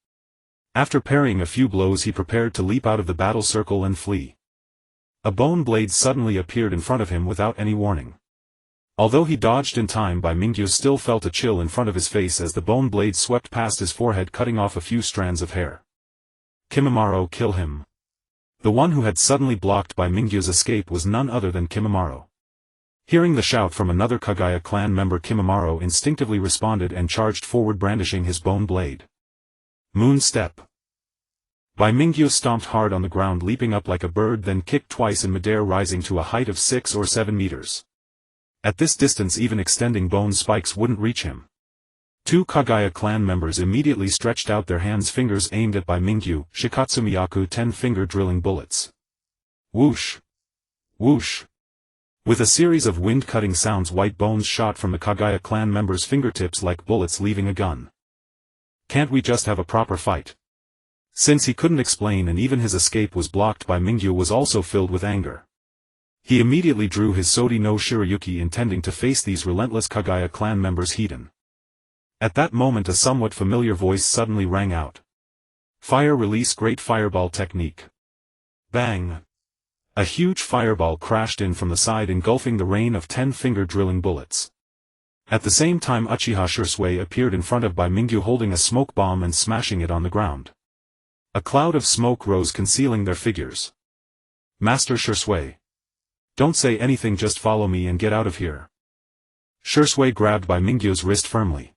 After parrying a few blows, he prepared to leap out of the battle circle and flee. A bone blade suddenly appeared in front of him without any warning. Although he dodged in time, Bai Mingyu still felt a chill in front of his face as the bone blade swept past his forehead, cutting off a few strands of hair. Kimimaro, kill him. The one who had suddenly blocked Bai Mingyu's escape was none other than Kimimaro. Hearing the shout from another Kagaya clan member, Kimimaro instinctively responded and charged forward, brandishing his bone blade. Moon step. Bai Mingyu stomped hard on the ground, leaping up like a bird, then kicked twice in midair, rising to a height of 6 or 7 meters. At this distance, even extending bone spikes wouldn't reach him. Two Kagaya clan members immediately stretched out their hands, fingers aimed at Bai Mingyu, Shikatsumiyaku 10-finger drilling bullets. Whoosh! Whoosh! With a series of wind-cutting sounds, white bones shot from the Kagaya clan members' fingertips like bullets leaving a gun. Can't we just have a proper fight? Since he couldn't explain and even his escape was blocked, Bai Mingyu was also filled with anger. He immediately drew his Sode no Shirayuki, intending to face these relentless Kagaya clan members head-on. At that moment, a somewhat familiar voice suddenly rang out. Fire release, great fireball technique. Bang! A huge fireball crashed in from the side, engulfing the rain of 10-finger drilling bullets. At the same time, Uchiha Shursui appeared in front of Bai Mingyu holding a smoke bomb and smashing it on the ground. A cloud of smoke rose, concealing their figures. Master Shursui. Don't say anything, just follow me and get out of here. Shursui grabbed Bai Mingyu's wrist firmly.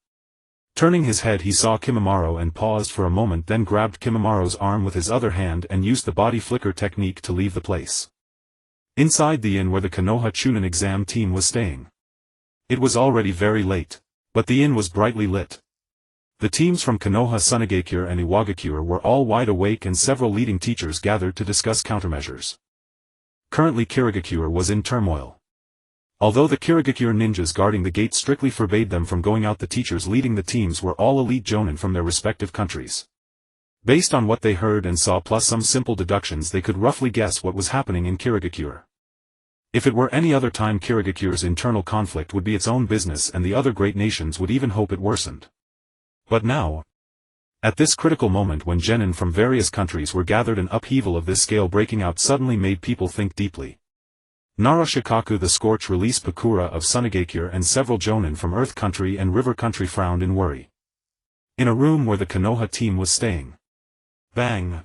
Turning his head, he saw Kimimaro and paused for a moment, then grabbed Kimimaro's arm with his other hand and used the body flicker technique to leave the place. Inside the inn where the Konoha Chunin exam team was staying. It was already very late, but the inn was brightly lit. The teams from Konoha, Sunigakure and Iwagakure were all wide awake, and several leading teachers gathered to discuss countermeasures. Currently Kirigakure was in turmoil. Although the Kirigakure ninjas guarding the gate strictly forbade them from going out, the teachers leading the teams were all elite jonin from their respective countries. Based on what they heard and saw plus some simple deductions, they could roughly guess what was happening in Kirigakure. If it were any other time, Kirigakure's internal conflict would be its own business and the other great nations would even hope it worsened. But now, at this critical moment when genin from various countries were gathered, an upheaval of this scale breaking out suddenly made people think deeply. Narashikaku, the Scorch Release Pakura of Sunigakure, and several jonin from Earth Country and River Country frowned in worry. In a room where the Konoha team was staying. Bang!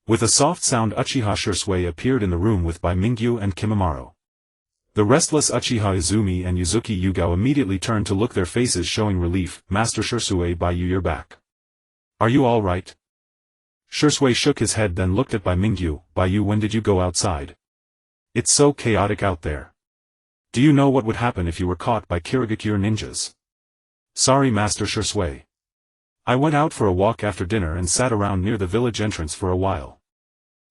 With a soft sound, Uchiha Shursui appeared in the room with Bai Mingyu and Kimimaro. The restless Uchiha Izumi and Yuzuki Yugao immediately turned to look, their faces showing relief. Master Shursui, Bai Yu, you're back. Are you all right? Shursui shook his head, then looked at Bai Mingyu. Bai Yu, when did you go outside? It's so chaotic out there. Do you know what would happen if you were caught by Kirigakure ninjas? Sorry, Master Shursui. I went out for a walk after dinner and sat around near the village entrance for a while.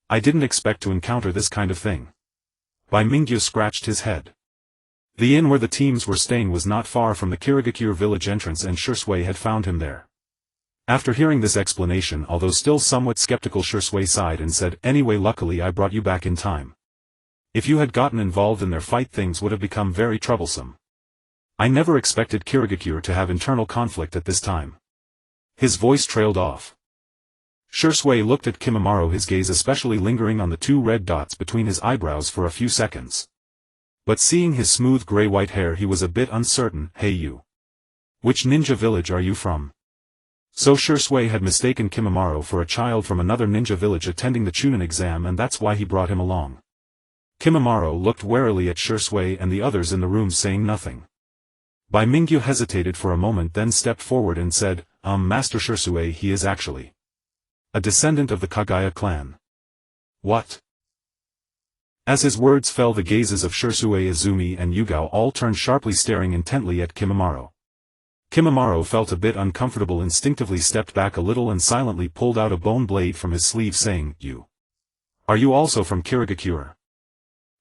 I didn't expect to encounter this kind of thing. Bai Mingyu scratched his head. The inn where the teams were staying was not far from the Kirigakure village entrance, and Shursui had found him there. After hearing this explanation, although still somewhat skeptical, Shursui sighed and said, "Anyway, luckily I brought you back in time. If you had gotten involved in their fight, things would have become very troublesome. I never expected Kirigakure to have internal conflict at this time." His voice trailed off. Shursui looked at Kimimaro, his gaze especially lingering on the two red dots between his eyebrows for a few seconds. But seeing his smooth gray-white hair, he was a bit uncertain. "Hey you. Which ninja village are you from?" So Shursui had mistaken Kimimaro for a child from another ninja village attending the Chunin exam, and that's why he brought him along. Kimimaro looked warily at Shursui and the others in the room, saying nothing. Bai Mingyu hesitated for a moment, then stepped forward and said, Master Shursui, he is actually a descendant of the Kagaya clan." "What?" As his words fell, the gazes of Shursui, Izumi and Yugao all turned sharply, staring intently at Kimimaro. Kimimaro felt a bit uncomfortable, instinctively stepped back a little and silently pulled out a bone blade from his sleeve, saying, Are you also from Kirigakure?"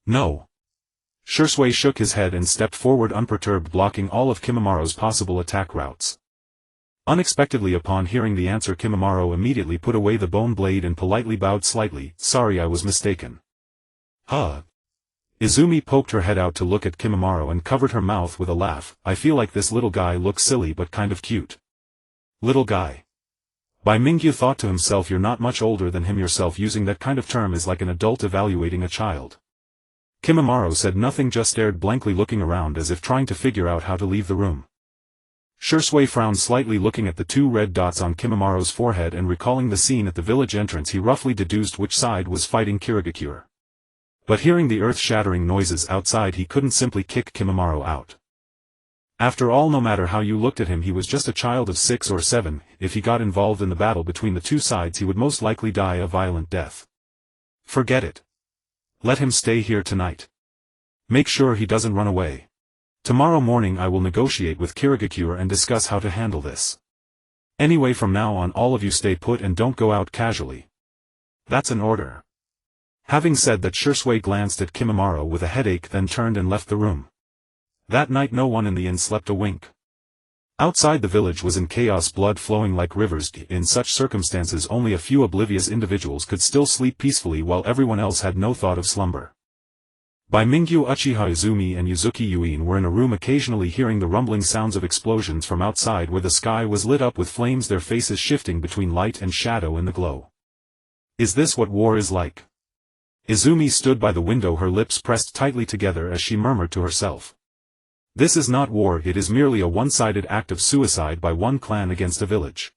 "No." Shursui shook his head and stepped forward unperturbed, blocking all of Kimimaro's possible attack routes. Unexpectedly, upon hearing the answer, Kimimaro immediately put away the bone blade and politely bowed slightly. "Sorry, I was mistaken." "Huh?" Izumi poked her head out to look at Kimimaro and covered her mouth with a laugh. "I feel like this little guy looks silly but kind of cute." "Little guy?" Bai Mingyu thought to himself, "You're not much older than him yourself. Using that kind of term is like an adult evaluating a child." Kimimaro said nothing, just stared blankly, looking around as if trying to figure out how to leave the room. Shirayuki frowned slightly, looking at the 2 red dots on Kimimaro's forehead and recalling the scene at the village entrance. He roughly deduced which side was fighting Kirigakure. But hearing the earth-shattering noises outside, he couldn't simply kick Kimimaro out. After all, no matter how you looked at him, he was just a child of 6 or 7. If he got involved in the battle between the two sides, he would most likely die a violent death. Forget it. Let him stay here tonight. Make sure he doesn't run away. Tomorrow morning I will negotiate with Kirigakure and discuss how to handle this. Anyway, from now on all of you stay put and don't go out casually. That's an order. Having said that, Shirayuki glanced at Kimimaro with a headache, then turned and left the room. That night no one in the inn slept a wink. Outside the village was in chaos, blood flowing like rivers. In such circumstances only a few oblivious individuals could still sleep peacefully, while everyone else had no thought of slumber. Bai Mingyu, Uchiha Izumi and Yuzuki Yuin were in a room, occasionally hearing the rumbling sounds of explosions from outside, where the sky was lit up with flames, their faces shifting between light and shadow in the glow. Is this what war is like? Izumi stood by the window, her lips pressed tightly together as she murmured to herself. This is not war, it is merely a one-sided act of suicide by one clan against a village.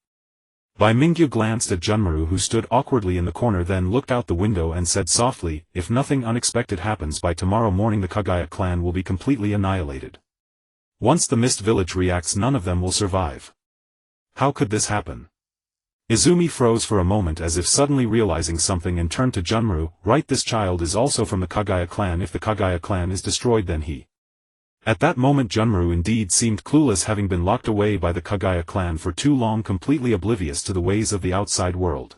Bai Mingyu glanced at Junmaru, who stood awkwardly in the corner, then looked out the window and said softly, if nothing unexpected happens by tomorrow morning the Kagaya clan will be completely annihilated. Once the Mist Village reacts, none of them will survive. How could this happen? Izumi froze for a moment as if suddenly realizing something and turned to Junmaru. Right, this child is also from the Kagaya clan. If the Kagaya clan is destroyed, then he... At that moment Junmaru indeed seemed clueless, having been locked away by the Kagaya clan for too long, completely oblivious to the ways of the outside world.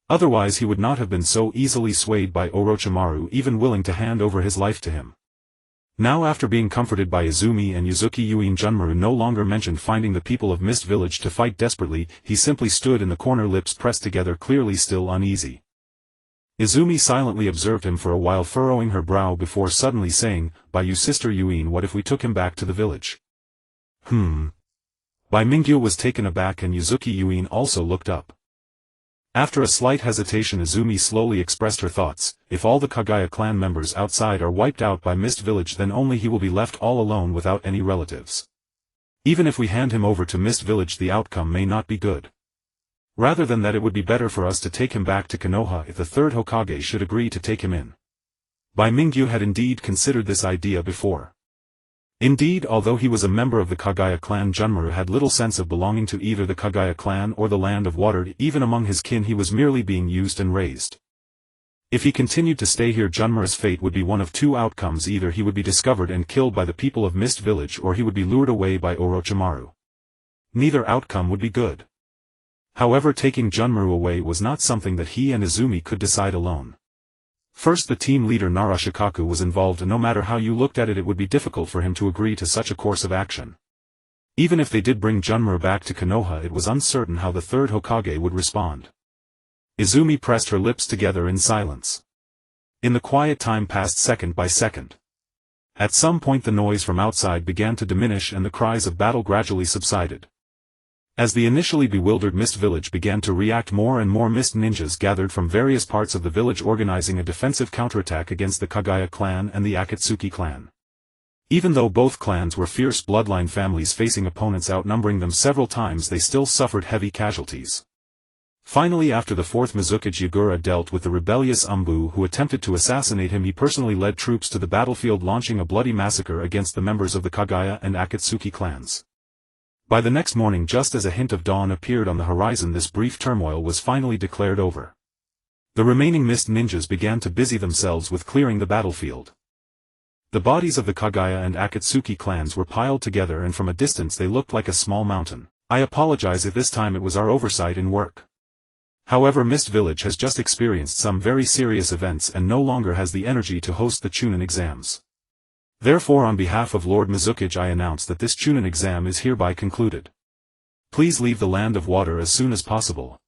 Otherwise he would not have been so easily swayed by Orochimaru, even willing to hand over his life to him. Now, after being comforted by Izumi and Yuzuki Yuin, Junmaru no longer mentioned finding the people of Mist Village to fight desperately. He simply stood in the corner, lips pressed together, clearly still uneasy. Izumi silently observed him for a while, furrowing her brow before suddenly saying, "By you, Sister Yuin, what if we took him back to the village?" Bai Mingyu was taken aback and Yuzuki Yuin also looked up. After a slight hesitation, Izumi slowly expressed her thoughts. If all the Kagaya clan members outside are wiped out by Mist Village, then only he will be left all alone without any relatives. Even if we hand him over to Mist Village, the outcome may not be good. Rather than that, it would be better for us to take him back to Konoha if the third Hokage should agree to take him in. Bai Mingyu had indeed considered this idea before. Indeed, although he was a member of the Kagaya clan, Junmaru had little sense of belonging to either the Kagaya clan or the Land of Water. Even among his kin he was merely being used and raised. If he continued to stay here, Junmaru's fate would be one of two outcomes: either he would be discovered and killed by the people of Mist Village, or he would be lured away by Orochimaru. Neither outcome would be good. However, taking Junmaru away was not something that he and Izumi could decide alone. First, the team leader Narashikaku was involved, and no matter how you looked at it, it would be difficult for him to agree to such a course of action. Even if they did bring Junmaru back to Konoha, it was uncertain how the third Hokage would respond. Izumi pressed her lips together in silence. In the quiet, time passed second by second. At some point the noise from outside began to diminish and the cries of battle gradually subsided. As the initially bewildered Mist Village began to react, more and more Mist ninjas gathered from various parts of the village, organizing a defensive counterattack against the Kagaya clan and the Akatsuki clan. Even though both clans were fierce bloodline families facing opponents outnumbering them several times, they still suffered heavy casualties. Finally, after the fourth Mizukage Yagura dealt with the rebellious Umbu who attempted to assassinate him, he personally led troops to the battlefield, launching a bloody massacre against the members of the Kagaya and Akatsuki clans. By the next morning, just as a hint of dawn appeared on the horizon, this brief turmoil was finally declared over. The remaining Mist ninjas began to busy themselves with clearing the battlefield. The bodies of the Kagaya and Akatsuki clans were piled together, and from a distance they looked like a small mountain. I apologize if this time it was our oversight in work. However, Mist Village has just experienced some very serious events and no longer has the energy to host the Chunin exams. Therefore, on behalf of Lord Mizukage, I announce that this Chunin exam is hereby concluded. Please leave the Land of Water as soon as possible.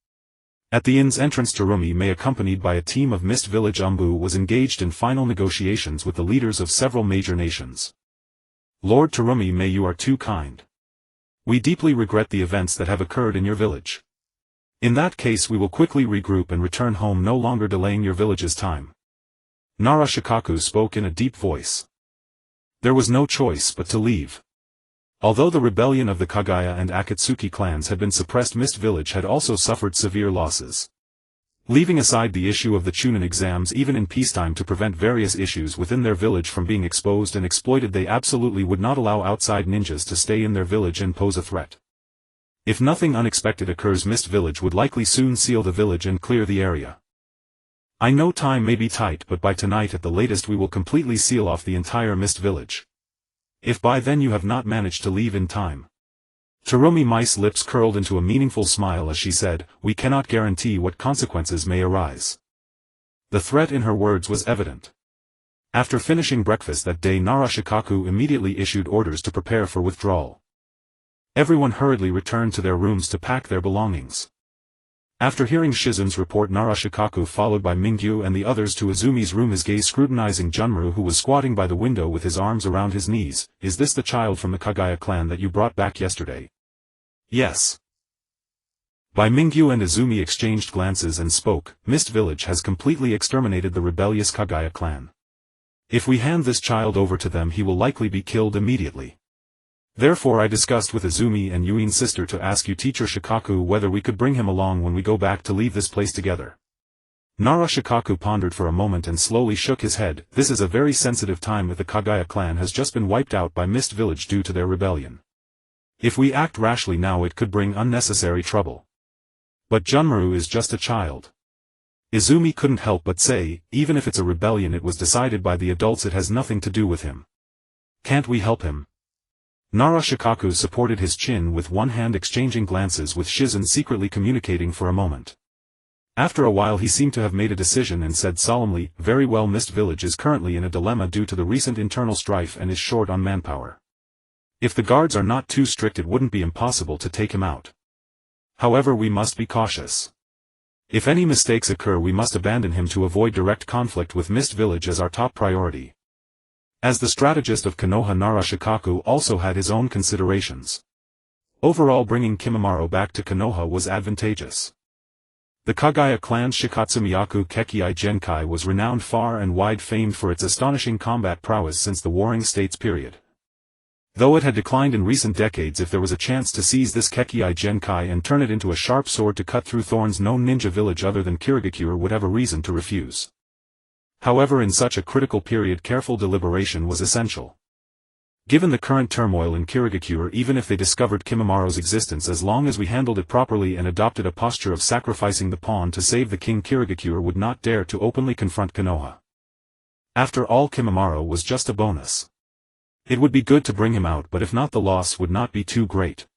At the inn's entrance, Terumi May, accompanied by a team of Mist Village Umbu, was engaged in final negotiations with the leaders of several major nations. Lord Terumi May, you are too kind. We deeply regret the events that have occurred in your village. In that case, we will quickly regroup and return home, no longer delaying your village's time. Narashikaku spoke in a deep voice. There was no choice but to leave. Although the rebellion of the Kagaya and Akatsuki clans had been suppressed, Mist Village had also suffered severe losses. Leaving aside the issue of the Chunin exams even in peacetime to prevent various issues within their village from being exposed and exploited, they absolutely would not allow outside ninjas to stay in their village and pose a threat. If nothing unexpected occurs, Mist Village would likely soon seal the village and clear the area. I know time may be tight, but by tonight at the latest we will completely seal off the entire Mist Village. If by then you have not managed to leave in time. Terumi Mice's lips curled into a meaningful smile as she said, we cannot guarantee what consequences may arise. The threat in her words was evident. After finishing breakfast that day, Narashikaku immediately issued orders to prepare for withdrawal. Everyone hurriedly returned to their rooms to pack their belongings. After hearing Shizun's report, Narashikaku followed Bai Mingyu and the others to Izumi's room, his gaze scrutinizing Junmaru, who was squatting by the window with his arms around his knees. Is this the child from the Kagaya clan that you brought back yesterday? Yes. Bai Mingyu and Izumi exchanged glances and spoke. Mist Village has completely exterminated the rebellious Kagaya clan. If we hand this child over to them, he will likely be killed immediately. Therefore I discussed with Izumi and Yuin's sister to ask you, Teacher Shikaku, whether we could bring him along when we go back to leave this place together. Narashikaku pondered for a moment and slowly shook his head. This is a very sensitive time. The Kagaya clan has just been wiped out by Mist Village due to their rebellion. If we act rashly now, it could bring unnecessary trouble. But Junmaru is just a child. Izumi couldn't help but say, even if it's a rebellion, it was decided by the adults, it has nothing to do with him. Can't we help him? Narashikaku supported his chin with one hand, exchanging glances with Shizun, secretly communicating for a moment. After a while he seemed to have made a decision and said solemnly, very well, Mist Village is currently in a dilemma due to the recent internal strife and is short on manpower. If the guards are not too strict, it wouldn't be impossible to take him out. However, we must be cautious. If any mistakes occur, we must abandon him to avoid direct conflict with Mist Village as our top priority. As the strategist of Konoha, Narashikaku also had his own considerations. Overall, bringing Kimimaro back to Konoha was advantageous. The Kagaya clan's Shikatsumiyaku Kekkei Genkai was renowned far and wide, famed for its astonishing combat prowess since the Warring States period. Though it had declined in recent decades, if there was a chance to seize this Kekkei Genkai and turn it into a sharp sword to cut through thorns, no ninja village other than Kirigakure would have a reason to refuse. However, in such a critical period, careful deliberation was essential. Given the current turmoil in Kirigakure, even if they discovered Kimimaro's existence, as long as we handled it properly and adopted a posture of sacrificing the pawn to save the king, Kirigakure would not dare to openly confront Konoha. After all, Kimimaro was just a bonus. It would be good to bring him out, but if not, the loss would not be too great.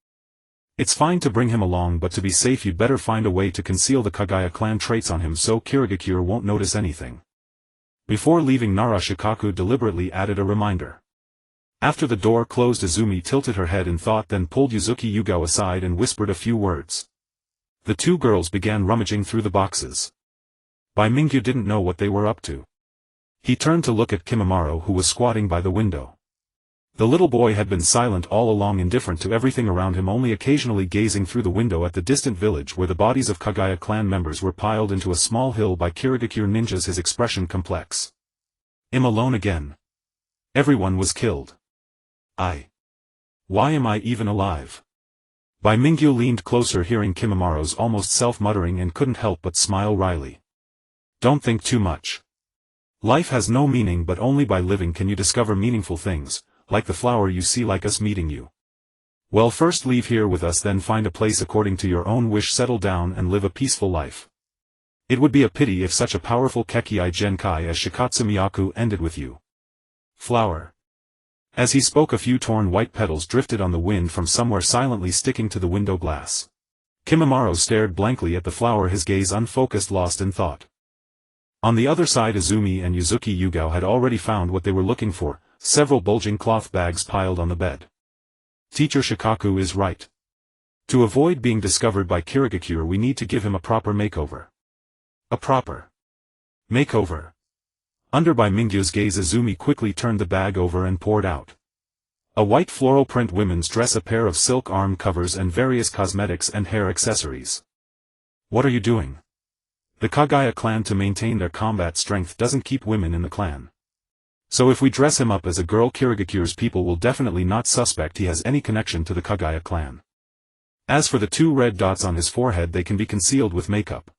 It's fine to bring him along, but to be safe you'd better find a way to conceal the Kagaya clan traits on him so Kirigakure won't notice anything. Before leaving, Narashikaku deliberately added a reminder. After the door closed, Izumi tilted her head in thought, then pulled Yuzuki Yugao aside and whispered a few words. The two girls began rummaging through the boxes. Bai Mingyu didn't know what they were up to. He turned to look at Kimimaro, who was squatting by the window. The little boy had been silent all along, indifferent to everything around him, only occasionally gazing through the window at the distant village where the bodies of Kagaya clan members were piled into a small hill by Kirigakure ninjas, his expression complex. I'm alone again. Everyone was killed. Why am I even alive? Bai Mingyu leaned closer, hearing Kimimaro's almost self-muttering, and couldn't help but smile wryly. Don't think too much. Life has no meaning, but only by living can you discover meaningful things, like the flower you see, like us meeting you. Well, first leave here with us, then find a place according to your own wish, settle down and live a peaceful life. It would be a pity if such a powerful Kekkei Genkai as Shikatsumiyaku ended with you. Flower. As he spoke, a few torn white petals drifted on the wind from somewhere, silently sticking to the window glass. Kimimaro stared blankly at the flower, his gaze unfocused, lost in thought. On the other side, Izumi and Yuzuki Yugao had already found what they were looking for, several bulging cloth bags piled on the bed. Teacher Shikaku is right. To avoid being discovered by Kirigakure, we need to give him a proper makeover. A proper makeover. Under Bai Mingyu's gaze, Izumi quickly turned the bag over and poured out a white floral print women's dress, a pair of silk arm covers, and various cosmetics and hair accessories. What are you doing? The Kagaya clan to maintain their combat strength doesn't keep women in the clan. So if we dress him up as a girl, Kirigakure's people will definitely not suspect he has any connection to the Kagaya clan. As for the 2 red dots on his forehead, they can be concealed with makeup.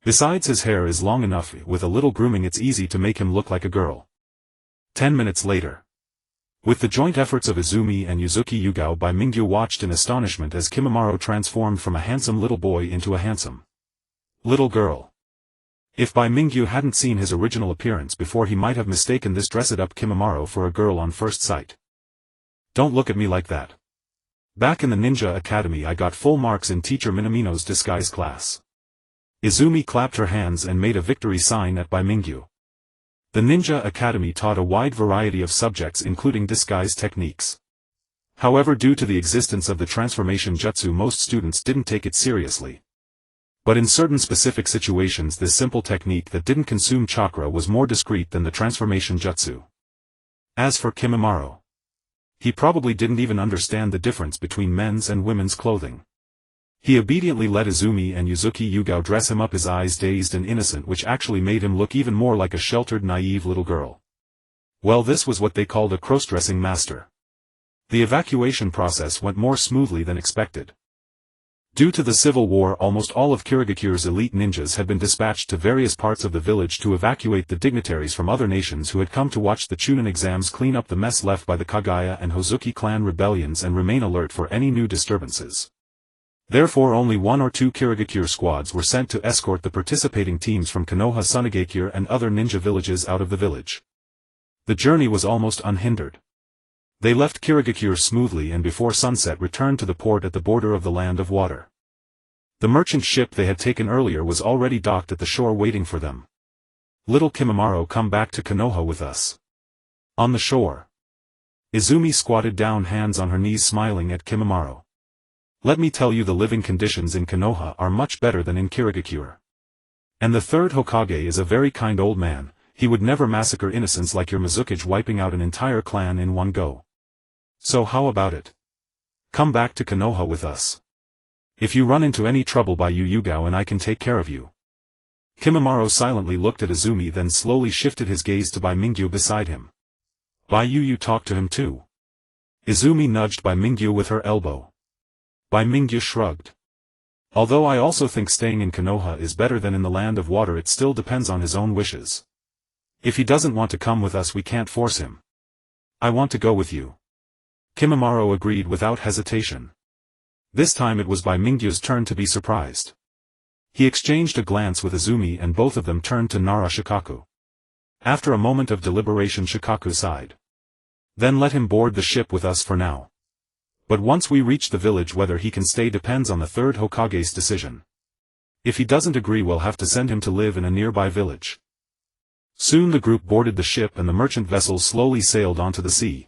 Besides, his hair is long enough, with a little grooming it's easy to make him look like a girl. 10 minutes later. With the joint efforts of Izumi and Yuzuki Yugao, Bai Mingyu watched in astonishment as Kimimaro transformed from a handsome little boy into a handsome little girl. If Bai Mingyu hadn't seen his original appearance before, he might have mistaken this dressed-up Kimimaro for a girl on first sight. Don't look at me like that. Back in the Ninja Academy I got full marks in Teacher Minamino's disguise class. Izumi clapped her hands and made a victory sign at Bai Mingyu. The Ninja Academy taught a wide variety of subjects including disguise techniques. However, due to the existence of the transformation jutsu, most students didn't take it seriously. But in certain specific situations, this simple technique that didn't consume chakra was more discreet than the transformation jutsu. As for Kimimaro, he probably didn't even understand the difference between men's and women's clothing. He obediently let Izumi and Yuzuki Yugao dress him up, his eyes dazed and innocent, which actually made him look even more like a sheltered, naive little girl. Well, this was what they called a cross-dressing master. The evacuation process went more smoothly than expected. Due to the civil war, almost all of Kirigakure's elite ninjas had been dispatched to various parts of the village to evacuate the dignitaries from other nations who had come to watch the Chunin exams, clean up the mess left by the Kagaya and Hozuki clan rebellions, and remain alert for any new disturbances. Therefore, only 1 or 2 Kirigakure squads were sent to escort the participating teams from Konoha, Sunagakure and other ninja villages out of the village. The journey was almost unhindered. They left Kirigakure smoothly and before sunset returned to the port at the border of the Land of Water. The merchant ship they had taken earlier was already docked at the shore waiting for them. Little Kimimaro, come back to Konoha with us. On the shore, Izumi squatted down, hands on her knees, smiling at Kimimaro. Let me tell you, the living conditions in Konoha are much better than in Kirigakure. And the 3rd Hokage is a very kind old man. He would never massacre innocents like your Mizukage, wiping out an entire clan in one go. So how about it? Come back to Konoha with us. If you run into any trouble, Bai Yugao and I can take care of you. Kimimaro silently looked at Izumi, then slowly shifted his gaze to Bai Mingyu beside him. Bai Yu talked to him too. Izumi nudged Bai Mingyu with her elbow. Bai Mingyu shrugged. Although I also think staying in Konoha is better than in the Land of Water, it still depends on his own wishes. If he doesn't want to come with us, we can't force him. I want to go with you. Kimimaro agreed without hesitation. This time it was Bai Mingyu's turn to be surprised. He exchanged a glance with Izumi and both of them turned to Nara Shikaku. After a moment of deliberation, Shikaku sighed. Then let him board the ship with us for now. But once we reach the village, whether he can stay depends on the 3rd Hokage's decision. If he doesn't agree, we'll have to send him to live in a nearby village. Soon the group boarded the ship and the merchant vessel slowly sailed onto the sea.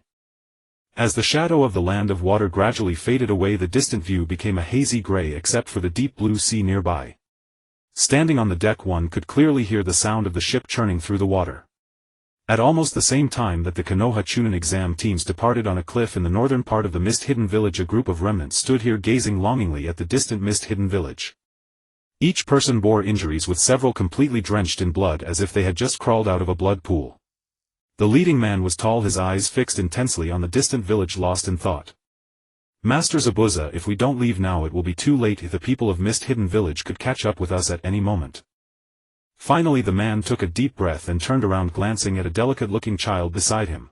As the shadow of the Land of Water gradually faded away, the distant view became a hazy gray except for the deep blue sea nearby. Standing on the deck, one could clearly hear the sound of the ship churning through the water. At almost the same time that the Konoha Chunin exam teams departed on a cliff in the northern part of the mist-hidden village, a group of remnants stood here gazing longingly at the distant mist-hidden village. Each person bore injuries, with several completely drenched in blood as if they had just crawled out of a blood pool. The leading man was tall, his eyes fixed intensely on the distant village, lost in thought. Master Zabuza, if we don't leave now it will be too late. The people of Mist-Hidden Village could catch up with us at any moment. Finally the man took a deep breath and turned around, glancing at a delicate-looking child beside him.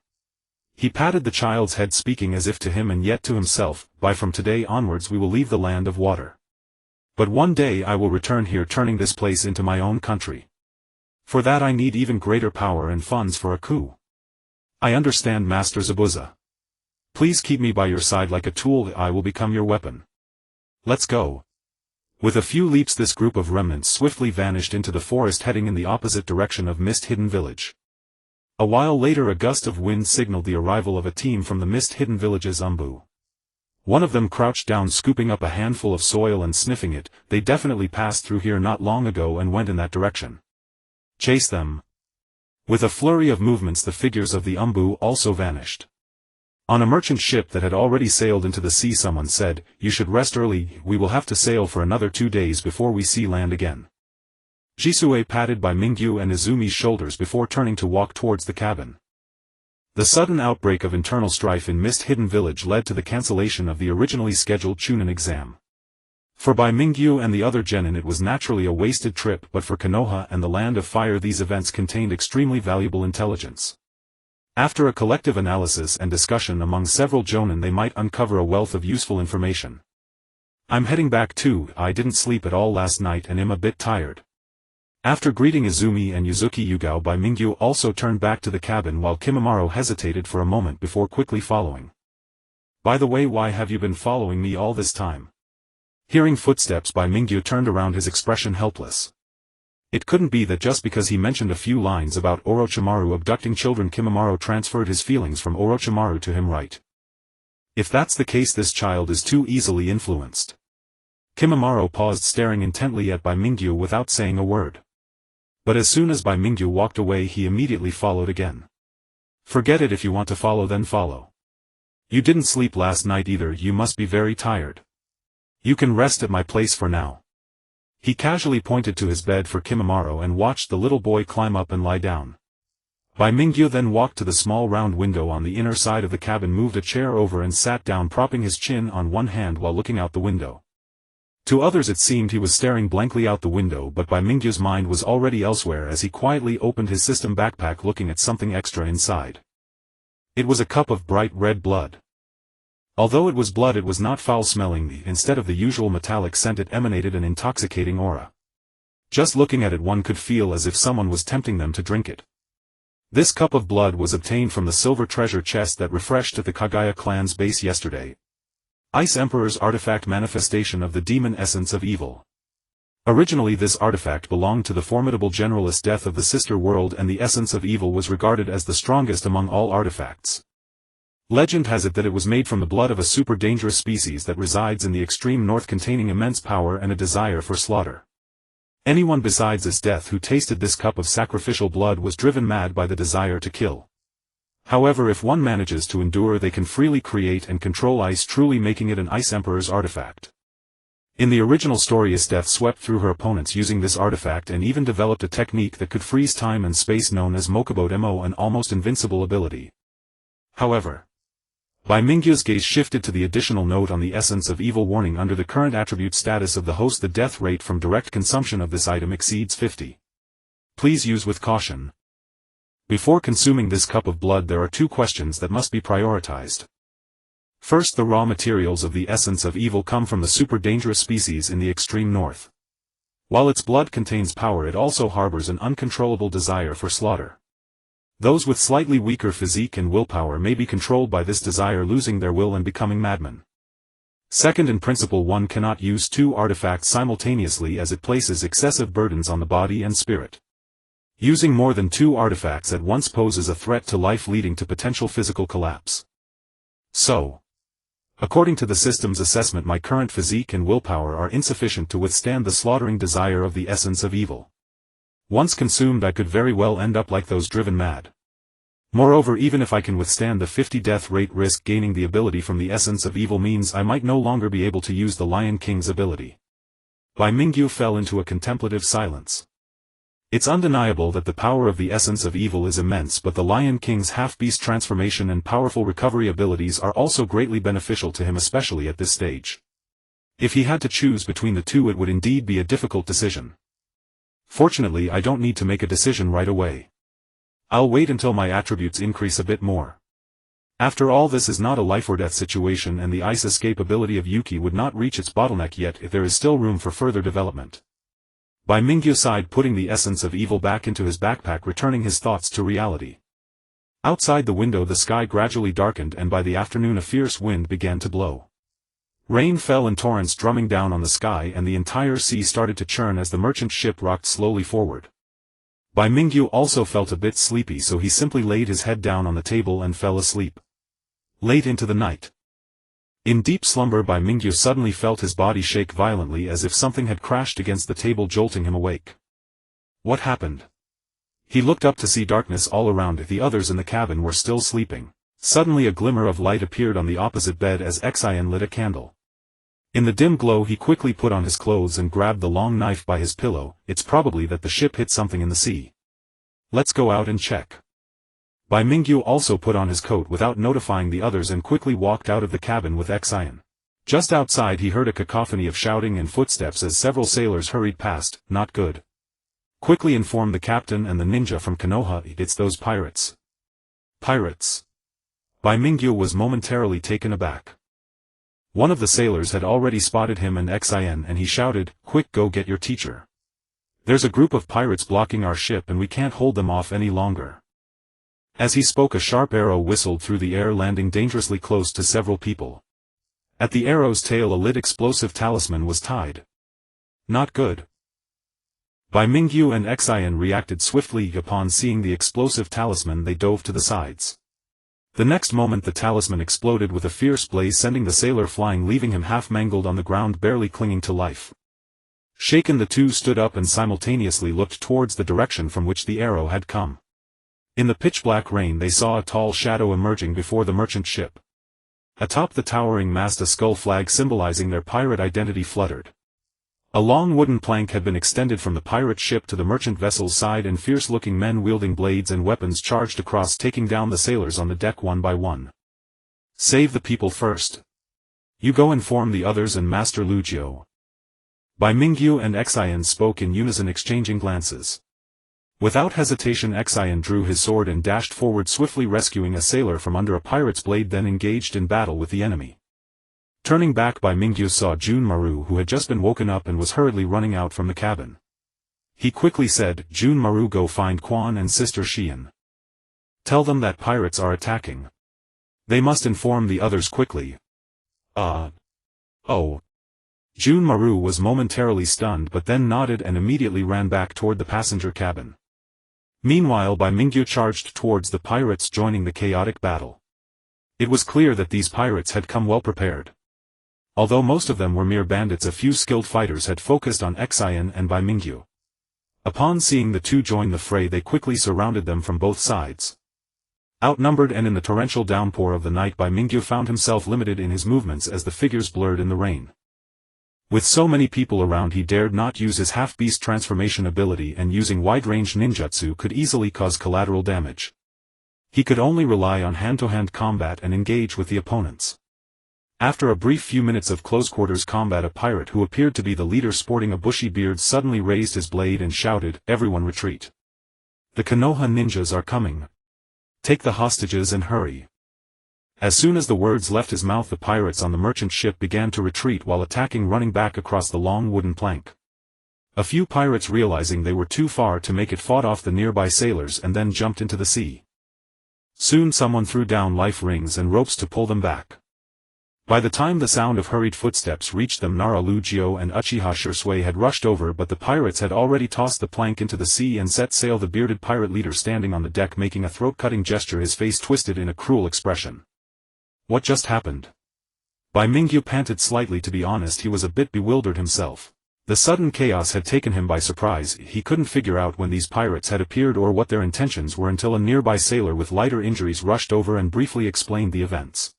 He patted the child's head, speaking as if to him and yet to himself, from today onwards we will leave the Land of Water. But one day I will return here, turning this place into my own country. For that I need even greater power and funds for a coup. I understand, Master Zabuza. Please keep me by your side like a tool. I will become your weapon. Let's go. With a few leaps this group of remnants swiftly vanished into the forest, heading in the opposite direction of Mist-Hidden Village. A while later a gust of wind signaled the arrival of a team from the Mist-Hidden Village's Umbu. One of them crouched down, scooping up a handful of soil and sniffing it. They definitely passed through here not long ago and went in that direction. Chase them. With a flurry of movements the figures of the Umbu also vanished. On a merchant ship that had already sailed into the sea, someone said, "You should rest early, we will have to sail for another 2 days before we see land again." Jisue patted Bai Mingyu and Izumi's shoulders before turning to walk towards the cabin. The sudden outbreak of internal strife in Mist Hidden Village led to the cancellation of the originally scheduled Chunin exam. For Bai Mingyu and the other genin it was naturally a wasted trip, but for Konoha and the Land of Fire these events contained extremely valuable intelligence. After a collective analysis and discussion among several jonin they might uncover a wealth of useful information. I'm heading back too, I didn't sleep at all last night and am a bit tired. After greeting Izumi and Yuzuki Yugao, Bai Mingyu also turned back to the cabin while Kimimaro hesitated for a moment before quickly following. By the way, why have you been following me all this time? Hearing footsteps, Bai Mingyu turned around, his expression helpless. It couldn't be that just because he mentioned a few lines about Orochimaru abducting children Kimimaro transferred his feelings from Orochimaru to him, right? If that's the case, this child is too easily influenced. Kimimaro paused, staring intently at Bai Mingyu without saying a word. But as soon as Bai Mingyu walked away he immediately followed again. Forget it, if you want to follow then follow. You didn't sleep last night either, you must be very tired. You can rest at my place for now. He casually pointed to his bed for Kimimaro and watched the little boy climb up and lie down. Bai Mingyu then walked to the small round window on the inner side of the cabin, moved a chair over and sat down, propping his chin on one hand while looking out the window. To others it seemed he was staring blankly out the window, but Bai Mingyu's mind was already elsewhere as he quietly opened his system backpack, looking at something extra inside. It was a cup of bright red blood. Although it was blood, it was not foul-smelling. Instead of the usual metallic scent, it emanated an intoxicating aura. Just looking at it one could feel as if someone was tempting them to drink it. This cup of blood was obtained from the silver treasure chest that refreshed at the Kaguya clan's base yesterday. Ice Emperor's artifact, manifestation of the demon essence of evil. Originally this artifact belonged to the formidable generalist Death of the Sister World, and the essence of evil was regarded as the strongest among all artifacts. Legend has it that it was made from the blood of a super dangerous species that resides in the extreme north, containing immense power and a desire for slaughter. Anyone besides its Death who tasted this cup of sacrificial blood was driven mad by the desire to kill. However, if one manages to endure, they can freely create and control ice, truly making it an Ice Emperor's artifact. In the original story, Death swept through her opponents using this artifact and even developed a technique that could freeze time and space known as Mokubo Mo, an almost invincible ability. However, Bai Mingyu's gaze shifted to the additional note on the essence of evil. Warning: under the current attribute status of the host, the death rate from direct consumption of this item exceeds 50. Please use with caution. Before consuming this cup of blood there are two questions that must be prioritized. First, the raw materials of the essence of evil come from the super dangerous species in the extreme north. While its blood contains power, it also harbors an uncontrollable desire for slaughter. Those with slightly weaker physique and willpower may be controlled by this desire, losing their will and becoming madmen. Second, in principle one cannot use two artifacts simultaneously as it places excessive burdens on the body and spirit. Using more than two artifacts at once poses a threat to life, leading to potential physical collapse. So, according to the system's assessment, my current physique and willpower are insufficient to withstand the slaughtering desire of the essence of evil. Once consumed I could very well end up like those driven mad. Moreover, even if I can withstand the 50 death rate risk, gaining the ability from the essence of evil means I might no longer be able to use the Lion King's ability. Bai Mingyu fell into a contemplative silence. It's undeniable that the power of the essence of evil is immense, but the Lion King's half-beast transformation and powerful recovery abilities are also greatly beneficial to him, especially at this stage. If he had to choose between the two, it would indeed be a difficult decision. Fortunately, I don't need to make a decision right away. I'll wait until my attributes increase a bit more. After all, this is not a life-or-death situation, and the ice escape ability of Yuki would not reach its bottleneck yet if there is still room for further development. Bai Mingyu sighed, putting the essence of evil back into his backpack, returning his thoughts to reality. Outside the window the sky gradually darkened, and by the afternoon a fierce wind began to blow. Rain fell in torrents, drumming down on the sky, and the entire sea started to churn as the merchant ship rocked slowly forward. Bai Mingyu also felt a bit sleepy, so he simply laid his head down on the table and fell asleep. Late into the night. In deep slumber, Bai Mingyu suddenly felt his body shake violently as if something had crashed against the table, jolting him awake. What happened? He looked up to see darkness all around. The others in the cabin were still sleeping. Suddenly a glimmer of light appeared on the opposite bed as Xian lit a candle. In the dim glow he quickly put on his clothes and grabbed the long knife by his pillow. It's probably that the ship hit something in the sea. Let's go out and check. Bai Mingyu also put on his coat without notifying the others and quickly walked out of the cabin with Xian. Just outside he heard a cacophony of shouting and footsteps as several sailors hurried past. Not good. Quickly informed the captain and the ninja from Konoha. It's those pirates. Pirates. Bai Mingyu was momentarily taken aback. One of the sailors had already spotted him and Xian and he shouted, "Quick, go get your teacher. There's a group of pirates blocking our ship and we can't hold them off any longer." As he spoke, a sharp arrow whistled through the air, landing dangerously close to several people. At the arrow's tail a lit explosive talisman was tied. Not good. Bai Mingyu and Xian reacted swiftly. Upon seeing the explosive talisman they dove to the sides. The next moment the talisman exploded with a fierce blaze, sending the sailor flying, leaving him half mangled on the ground, barely clinging to life. Shaken, the two stood up and simultaneously looked towards the direction from which the arrow had come. In the pitch-black rain they saw a tall shadow emerging before the merchant ship. Atop the towering mast a skull flag symbolizing their pirate identity fluttered. A long wooden plank had been extended from the pirate ship to the merchant vessel's side, and fierce-looking men wielding blades and weapons charged across, taking down the sailors on the deck one by one. "Save the people first. You go inform the others and Master Lugio." Bai Mingyu and Xian spoke in unison, exchanging glances. Without hesitation Xian drew his sword and dashed forward, swiftly rescuing a sailor from under a pirate's blade, then engaged in battle with the enemy. Turning back, Bai Mingyu saw Junmaru, who had just been woken up and was hurriedly running out from the cabin. He quickly said, "Junmaru, go find Quan and Sister Xian. Tell them that pirates are attacking. They must inform the others quickly." Oh. Junmaru was momentarily stunned but then nodded and immediately ran back toward the passenger cabin. Meanwhile Bai Mingyu charged towards the pirates, joining the chaotic battle. It was clear that these pirates had come well prepared. Although most of them were mere bandits, a few skilled fighters had focused on Xian and Bai Mingyu. Upon seeing the two join the fray they quickly surrounded them from both sides. Outnumbered and in the torrential downpour of the night, Bai Mingyu found himself limited in his movements as the figures blurred in the rain. With so many people around he dared not use his half-beast transformation ability, and using wide-range ninjutsu could easily cause collateral damage. He could only rely on hand-to-hand combat and engage with the opponents. After a brief few minutes of close-quarters combat, a pirate who appeared to be the leader, sporting a bushy beard, suddenly raised his blade and shouted, "Everyone retreat. The Konoha ninjas are coming. Take the hostages and hurry." As soon as the words left his mouth the pirates on the merchant ship began to retreat while attacking, running back across the long wooden plank. A few pirates, realizing they were too far to make it, fought off the nearby sailors and then jumped into the sea. Soon someone threw down life rings and ropes to pull them back. By the time the sound of hurried footsteps reached them, Nara Lugio and Uchiha Shursui had rushed over, but the pirates had already tossed the plank into the sea and set sail. The bearded pirate leader standing on the deck making a throat-cutting gesture, his face twisted in a cruel expression. What just happened? Bai Mingyu panted slightly. To be honest, he was a bit bewildered himself. The sudden chaos had taken him by surprise. He couldn't figure out when these pirates had appeared or what their intentions were until a nearby sailor with lighter injuries rushed over and briefly explained the events.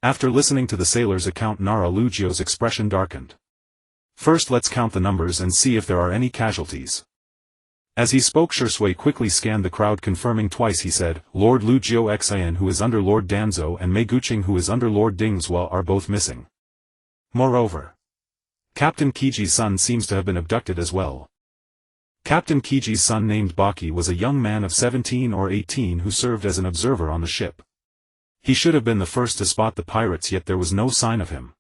After listening to the sailor's account, Nara Lugio's expression darkened. "First let's count the numbers and see if there are any casualties." As he spoke, Shursui quickly scanned the crowd, confirming twice. He said, "Lord Lugio, Xian, who is under Lord Danzo, and Meiguching, who is under Lord Dingzhua, are both missing. Moreover, Captain Kiji's son seems to have been abducted as well." Captain Kiji's son, named Baki, was a young man of 17 or 18 who served as an observer on the ship. He should have been the first to spot the pirates, yet there was no sign of him.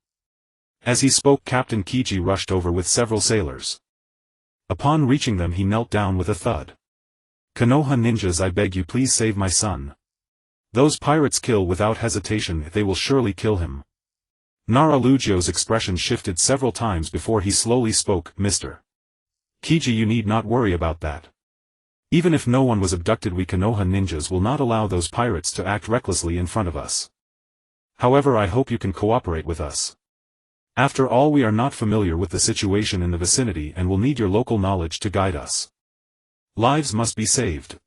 As he spoke, Captain Kiji rushed over with several sailors. Upon reaching them he knelt down with a thud. "Konoha ninjas, I beg you, please save my son. Those pirates kill without hesitation, they will surely kill him." Nara Lugio's expression shifted several times before he slowly spoke, "Mr. Kiji, you need not worry about that. Even if no one was abducted, we Konoha ninjas will not allow those pirates to act recklessly in front of us. However, I hope you can cooperate with us. After all, we are not familiar with the situation in the vicinity and will need your local knowledge to guide us. Lives must be saved."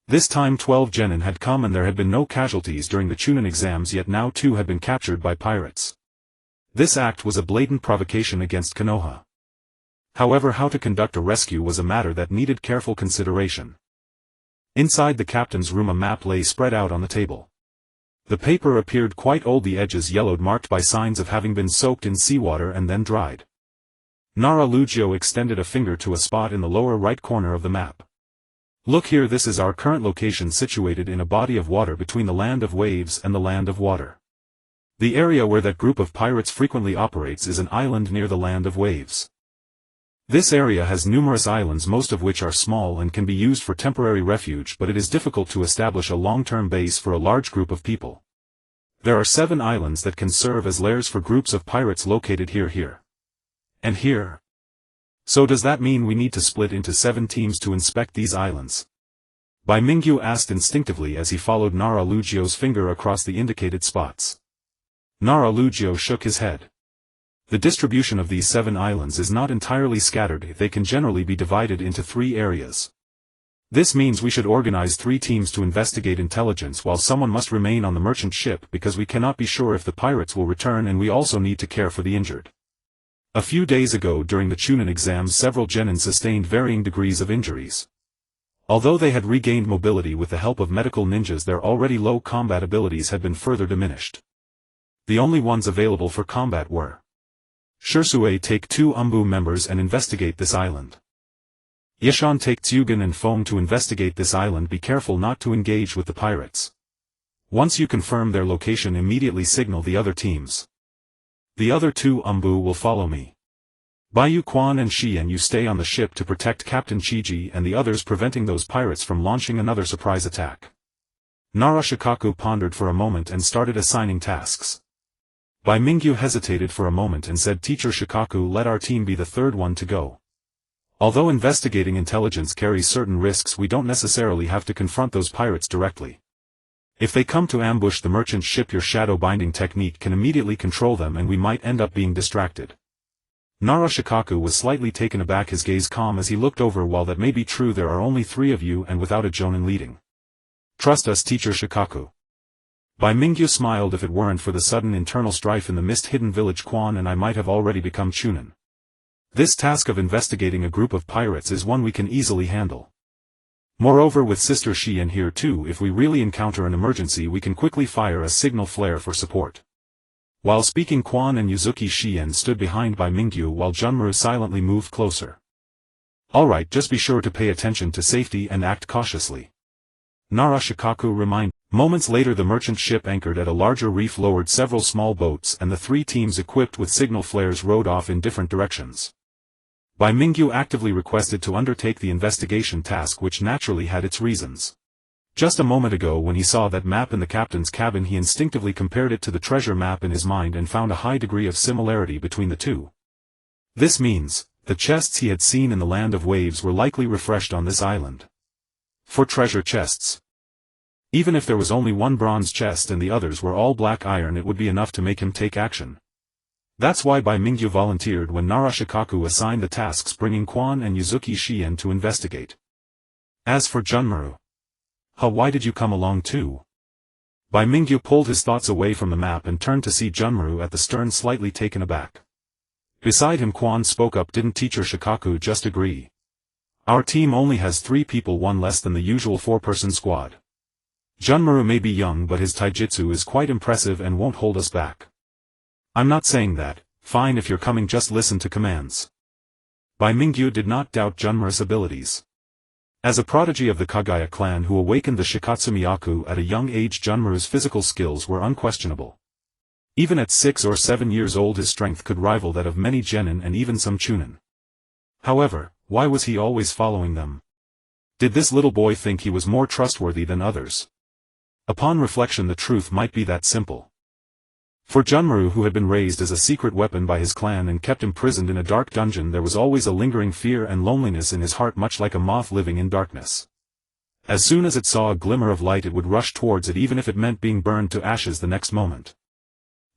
This time 12 genin had come and there had been no casualties during the Chunin exams, yet now 2 had been captured by pirates. This act was a blatant provocation against Konoha. However, how to conduct a rescue was a matter that needed careful consideration. Inside the captain's room a map lay spread out on the table. The paper appeared quite old, the edges yellowed, marked by signs of having been soaked in seawater and then dried. Naruto extended a finger to a spot in the lower right corner of the map. Look here, this is our current location, situated in a body of water between the land of waves and the land of water. The area where that group of pirates frequently operates is an island near the land of waves. This area has numerous islands, most of which are small and can be used for temporary refuge, but it is difficult to establish a long-term base for a large group of people. There are 7 islands that can serve as lairs for groups of pirates located here, and here. So does that mean we need to split into 7 teams to inspect these islands? Bai Mingyu asked instinctively as he followed Naruto's finger across the indicated spots. Naruto shook his head. The distribution of these 7 islands is not entirely scattered, they can generally be divided into 3 areas. This means we should organize 3 teams to investigate intelligence, while someone must remain on the merchant ship because we cannot be sure if the pirates will return, and we also need to care for the injured. A few days ago during the Chunin exams, several genin sustained varying degrees of injuries. Although they had regained mobility with the help of medical ninjas, their already low combat abilities had been further diminished. The only ones available for combat were Shirayuki, take 2 Umbu members and investigate this island. Yishan, take Tsugen and Foam to investigate this island. Be careful not to engage with the pirates. Once you confirm their location, immediately signal the other teams. The other 2 Umbu will follow me. Baiyu Quan and Xian, you stay on the ship to protect Captain Chiji and the others, preventing those pirates from launching another surprise attack. Naruto pondered for a moment and started assigning tasks. Bai Mingyu hesitated for a moment and said, Teacher Shikaku, let our team be the 3rd one to go. Although investigating intelligence carries certain risks, we don't necessarily have to confront those pirates directly. If they come to ambush the merchant ship, your shadow binding technique can immediately control them and we might end up being distracted. Naruto was slightly taken aback, his gaze calm as he looked over. While that may be true, there are only 3 of you and without a jonin leading. Trust us, Teacher Shikaku. Bai Mingyu smiled. If it weren't for the sudden internal strife in the mist-hidden village, Quan and I might have already become Chunin. This task of investigating a group of pirates is one we can easily handle. Moreover, with Sister Xian here too, if we really encounter an emergency we can quickly fire a signal flare for support. While speaking, Quan and Yuzuki Xian stood behind Bai Mingyu while Junmaru silently moved closer. Alright, just be sure to pay attention to safety and act cautiously. Naruto reminded. Moments later, the merchant ship anchored at a larger reef, lowered several small boats, and the 3 teams equipped with signal flares rowed off in different directions. Bai Mingyu actively requested to undertake the investigation task, which naturally had its reasons. Just a moment ago, when he saw that map in the captain's cabin, he instinctively compared it to the treasure map in his mind and found a high degree of similarity between the 2. This means, the chests he had seen in the land of waves were likely refreshed on this island. For treasure chests. Even if there was only 1 bronze chest and the others were all black iron, it would be enough to make him take action. That's why Bai Mingyu volunteered when Naruto assigned the tasks, bringing Quan and Yuzuki Xian to investigate. As for Junmaru. Why did you come along too? Bai Mingyu pulled his thoughts away from the map and turned to see Junmaru at the stern, slightly taken aback. Beside him, Quan spoke up, didn't Teacher Shikaku just agree? Our team only has 3 people, 1 less than the usual 4-person squad. Junmaru may be young, but his taijutsu is quite impressive and won't hold us back. I'm not saying that. Fine, if you're coming, just listen to commands. Bai Mingyu did not doubt Junmaru's abilities. As a prodigy of the Kagaya clan who awakened the Shikatsumiyaku at a young age, Junmaru's physical skills were unquestionable. Even at 6 or 7 years old his strength could rival that of many genin and even some chunin. However, why was he always following them? Did this little boy think he was more trustworthy than others? Upon reflection, the truth might be that simple. For Junmaru, who had been raised as a secret weapon by his clan and kept imprisoned in a dark dungeon, there was always a lingering fear and loneliness in his heart, much like a moth living in darkness. As soon as it saw a glimmer of light it would rush towards it, even if it meant being burned to ashes the next moment.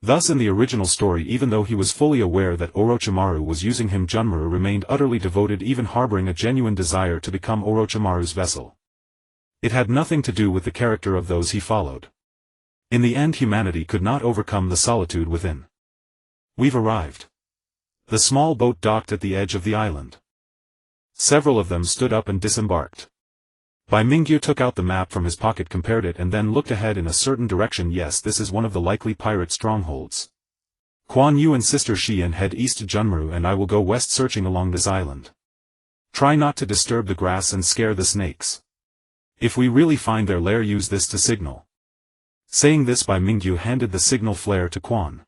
Thus in the original story, even though he was fully aware that Orochimaru was using him, Junmaru remained utterly devoted, even harboring a genuine desire to become Orochimaru's vessel. It had nothing to do with the character of those he followed. In the end, humanity could not overcome the solitude within. We've arrived. The small boat docked at the edge of the island. Several of them stood up and disembarked. Bai Mingyu took out the map from his pocket, compared it, and then looked ahead in a certain direction. Yes, this is one of the likely pirate strongholds. Quan Yu and Sister Xian head east to Junmaru, and I will go west searching along this island. Try not to disturb the grass and scare the snakes. If we really find their lair, use this to signal. Saying this, Bai Mingyu handed the signal flare to Quan.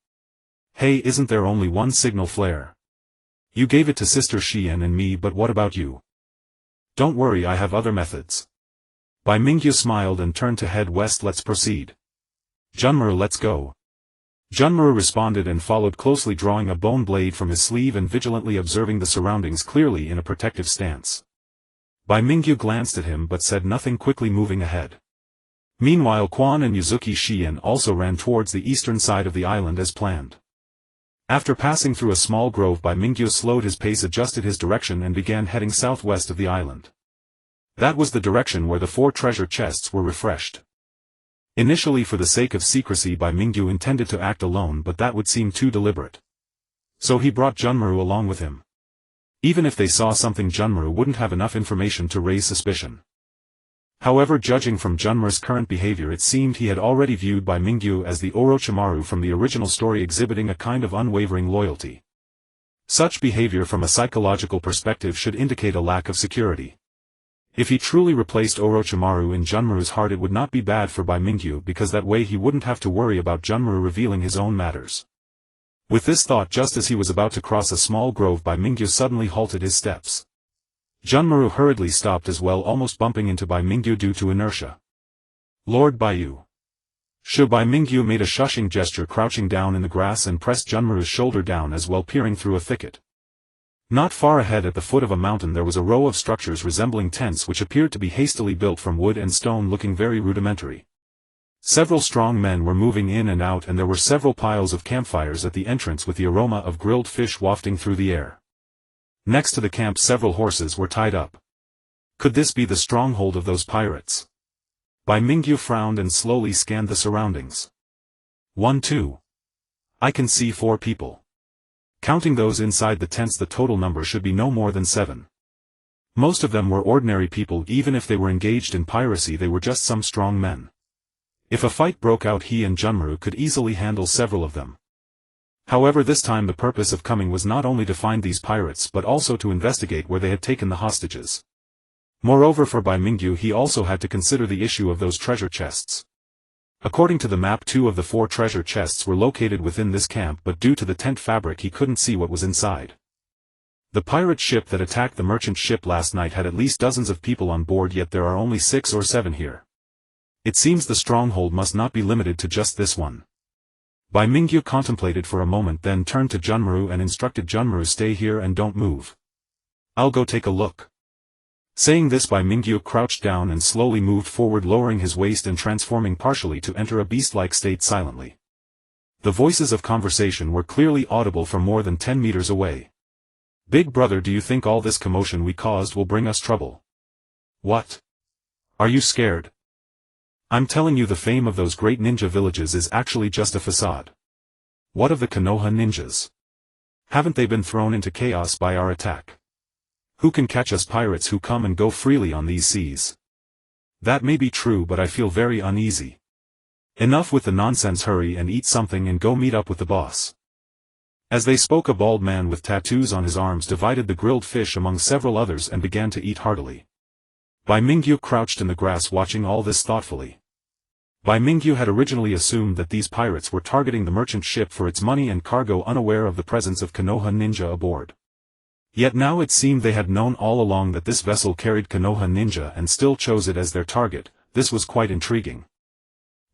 Hey, isn't there only one signal flare? You gave it to Sister Xian and me, but what about you? Don't worry, I have other methods. Bai Mingyu smiled and turned to head west. Let's proceed. Junmaru, let's go. Junmaru responded and followed closely, drawing a bone blade from his sleeve and vigilantly observing the surroundings, clearly in a protective stance. Bai Mingyu glanced at him but said nothing, quickly moving ahead. Meanwhile, Quan and Yuzuki Xian also ran towards the eastern side of the island as planned. After passing through a small grove, Bai Mingyu slowed his pace, adjusted his direction, and began heading southwest of the island. That was the direction where the 4 treasure chests were refreshed. Initially, for the sake of secrecy, Bai Mingyu intended to act alone, but that would seem too deliberate. So he brought Junmaru along with him. Even if they saw something, Junmaru wouldn't have enough information to raise suspicion. However, judging from Junmaru's current behavior, it seemed he had already viewed Bai Mingyu as the Orochimaru from the original story, exhibiting a kind of unwavering loyalty. Such behavior from a psychological perspective should indicate a lack of security. If he truly replaced Orochimaru in Junmaru's heart, it would not be bad for Bai Mingyu, because that way he wouldn't have to worry about Junmaru revealing his own matters. With this thought, just as he was about to cross a small grove, Bai Mingyu suddenly halted his steps. Junmaru hurriedly stopped as well, almost bumping into Bai Mingyu due to inertia. Lord Baiyu. Bai Mingyu made a shushing gesture, crouching down in the grass and pressed Junmaru's shoulder down as well, peering through a thicket. Not far ahead, at the foot of a mountain, there was a row of structures resembling tents which appeared to be hastily built from wood and stone, looking very rudimentary. Several strong men were moving in and out, and there were several piles of campfires at the entrance with the aroma of grilled fish wafting through the air. Next to the camp, several horses were tied up. Could this be the stronghold of those pirates? Bai Mingyu frowned and slowly scanned the surroundings. 1, 2. I can see 4 people. Counting those inside the tents, the total number should be no more than 7. Most of them were ordinary people. Even if they were engaged in piracy, they were just some strong men. If a fight broke out, he and Junmaru could easily handle several of them. However, this time the purpose of coming was not only to find these pirates but also to investigate where they had taken the hostages. Moreover, for Bai Mingyu, he also had to consider the issue of those treasure chests. According to the map, 2 of the 4 treasure chests were located within this camp, but due to the tent fabric he couldn't see what was inside. The pirate ship that attacked the merchant ship last night had at least dozens of people on board, yet there are only 6 or 7 here. It seems the stronghold must not be limited to just this one. Bai Mingyu contemplated for a moment, then turned to Junmaru and instructed Junmaru, stay here and don't move. I'll go take a look. Saying this, Bai Mingyu crouched down and slowly moved forward, lowering his waist and transforming partially to enter a beast-like state silently. The voices of conversation were clearly audible from more than 10 meters away. Big brother, do you think all this commotion we caused will bring us trouble? What? Are you scared? I'm telling you, the fame of those great ninja villages is actually just a facade. What of the Konoha ninjas? Haven't they been thrown into chaos by our attack? Who can catch us pirates who come and go freely on these seas? That may be true, but I feel very uneasy. Enough with the nonsense, hurry and eat something and go meet up with the boss. As they spoke, a bald man with tattoos on his arms divided the grilled fish among several others and began to eat heartily. Bai Mingyu crouched in the grass watching all this thoughtfully. Bai Mingyu had originally assumed that these pirates were targeting the merchant ship for its money and cargo, unaware of the presence of Konoha ninja aboard. Yet now it seemed they had known all along that this vessel carried Konoha ninja and still chose it as their target. This was quite intriguing.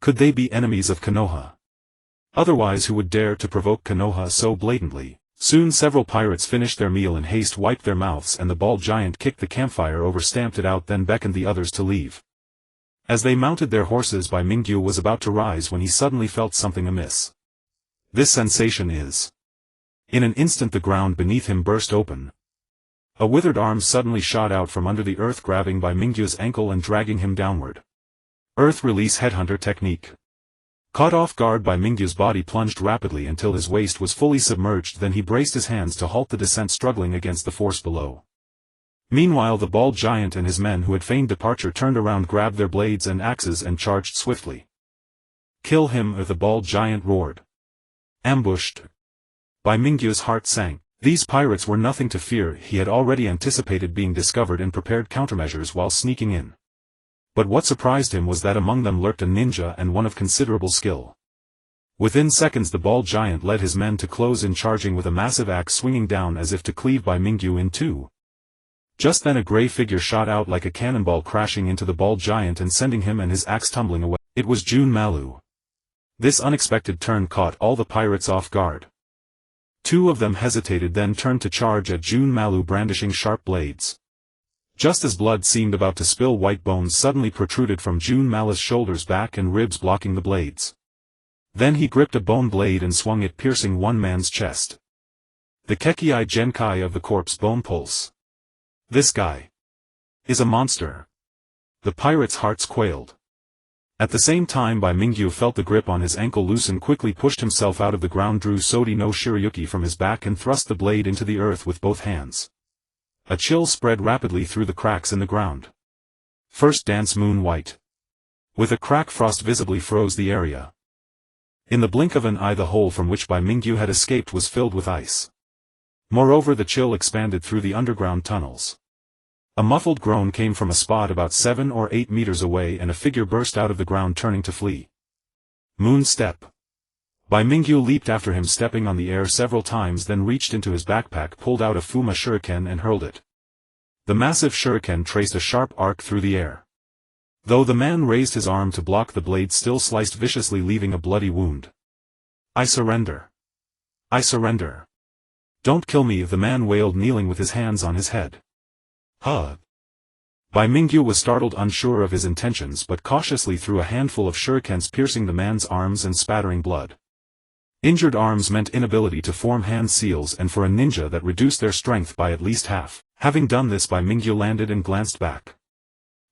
Could they be enemies of Konoha? Otherwise, who would dare to provoke Konoha so blatantly? Soon several pirates finished their meal in haste, wiped their mouths, and the bald giant kicked the campfire over, stamped it out, then beckoned the others to leave. As they mounted their horses, Bai Mingyu was about to rise when he suddenly felt something amiss. This sensation is... In an instant the ground beneath him burst open. A withered arm suddenly shot out from under the earth, grabbing Bai Mingyu's ankle and dragging him downward. Earth release headhunter technique. Caught off guard by Mingyu's body plunged rapidly until his waist was fully submerged, then he braced his hands to halt the descent, struggling against the force below. Meanwhile the bald giant and his men who had feigned departure turned around, grabbed their blades and axes and charged swiftly. "Kill him!" the bald giant roared. Ambushed. Bai Mingyu's heart sank. These pirates were nothing to fear. He had already anticipated being discovered and prepared countermeasures while sneaking in. But what surprised him was that among them lurked a ninja, and one of considerable skill. Within seconds the bald giant led his men to close in, charging with a massive axe swinging down as if to cleave Bai Mingyu in two. Just then a grey figure shot out like a cannonball, crashing into the bald giant and sending him and his axe tumbling away. It was Jun Malu. This unexpected turn caught all the pirates off guard. Two of them hesitated, then turned to charge at Jun Malu, brandishing sharp blades. Just as blood seemed about to spill, white bones suddenly protruded from Jun Malu's shoulders, back and ribs, blocking the blades. Then he gripped a bone blade and swung it, piercing one man's chest. The Kekkei Genkai of the corpse bone pulse. This guy is a monster. The pirates' hearts quailed. At the same time Bai Mingyu felt the grip on his ankle loosen, quickly pushed himself out of the ground, drew Sode no Shirayuki from his back and thrust the blade into the earth with both hands. A chill spread rapidly through the cracks in the ground. First dance moon white. With a crack, frost visibly froze the area. In the blink of an eye the hole from which Bai Mingyu had escaped was filled with ice. Moreover the chill expanded through the underground tunnels. A muffled groan came from a spot about 7 or 8 meters away, and a figure burst out of the ground, turning to flee. Moon step. Bai Mingyu leaped after him, stepping on the air several times, then reached into his backpack, pulled out a Fuma shuriken and hurled it. The massive shuriken traced a sharp arc through the air. Though the man raised his arm to block, the blade still sliced viciously, leaving a bloody wound. "I surrender. I surrender. Don't kill me," the man wailed, kneeling with his hands on his head. "Huh?" Bai Mingyu was startled, unsure of his intentions, but cautiously threw a handful of shurikens, piercing the man's arms and spattering blood. Injured arms meant inability to form hand seals, and for a ninja that reduced their strength by at least half. Having done this, Bai Mingyu landed and glanced back.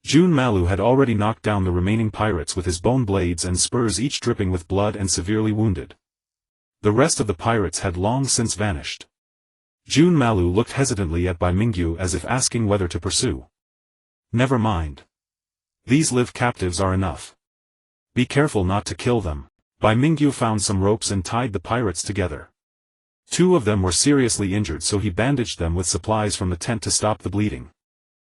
Jun Malu had already knocked down the remaining pirates with his bone blades and spurs, each dripping with blood and severely wounded. The rest of the pirates had long since vanished. Jun Malu looked hesitantly at Bai Mingyu as if asking whether to pursue. "Never mind. These live captives are enough. Be careful not to kill them." Bai Mingyu found some ropes and tied the pirates together. Two of them were seriously injured, so he bandaged them with supplies from the tent to stop the bleeding.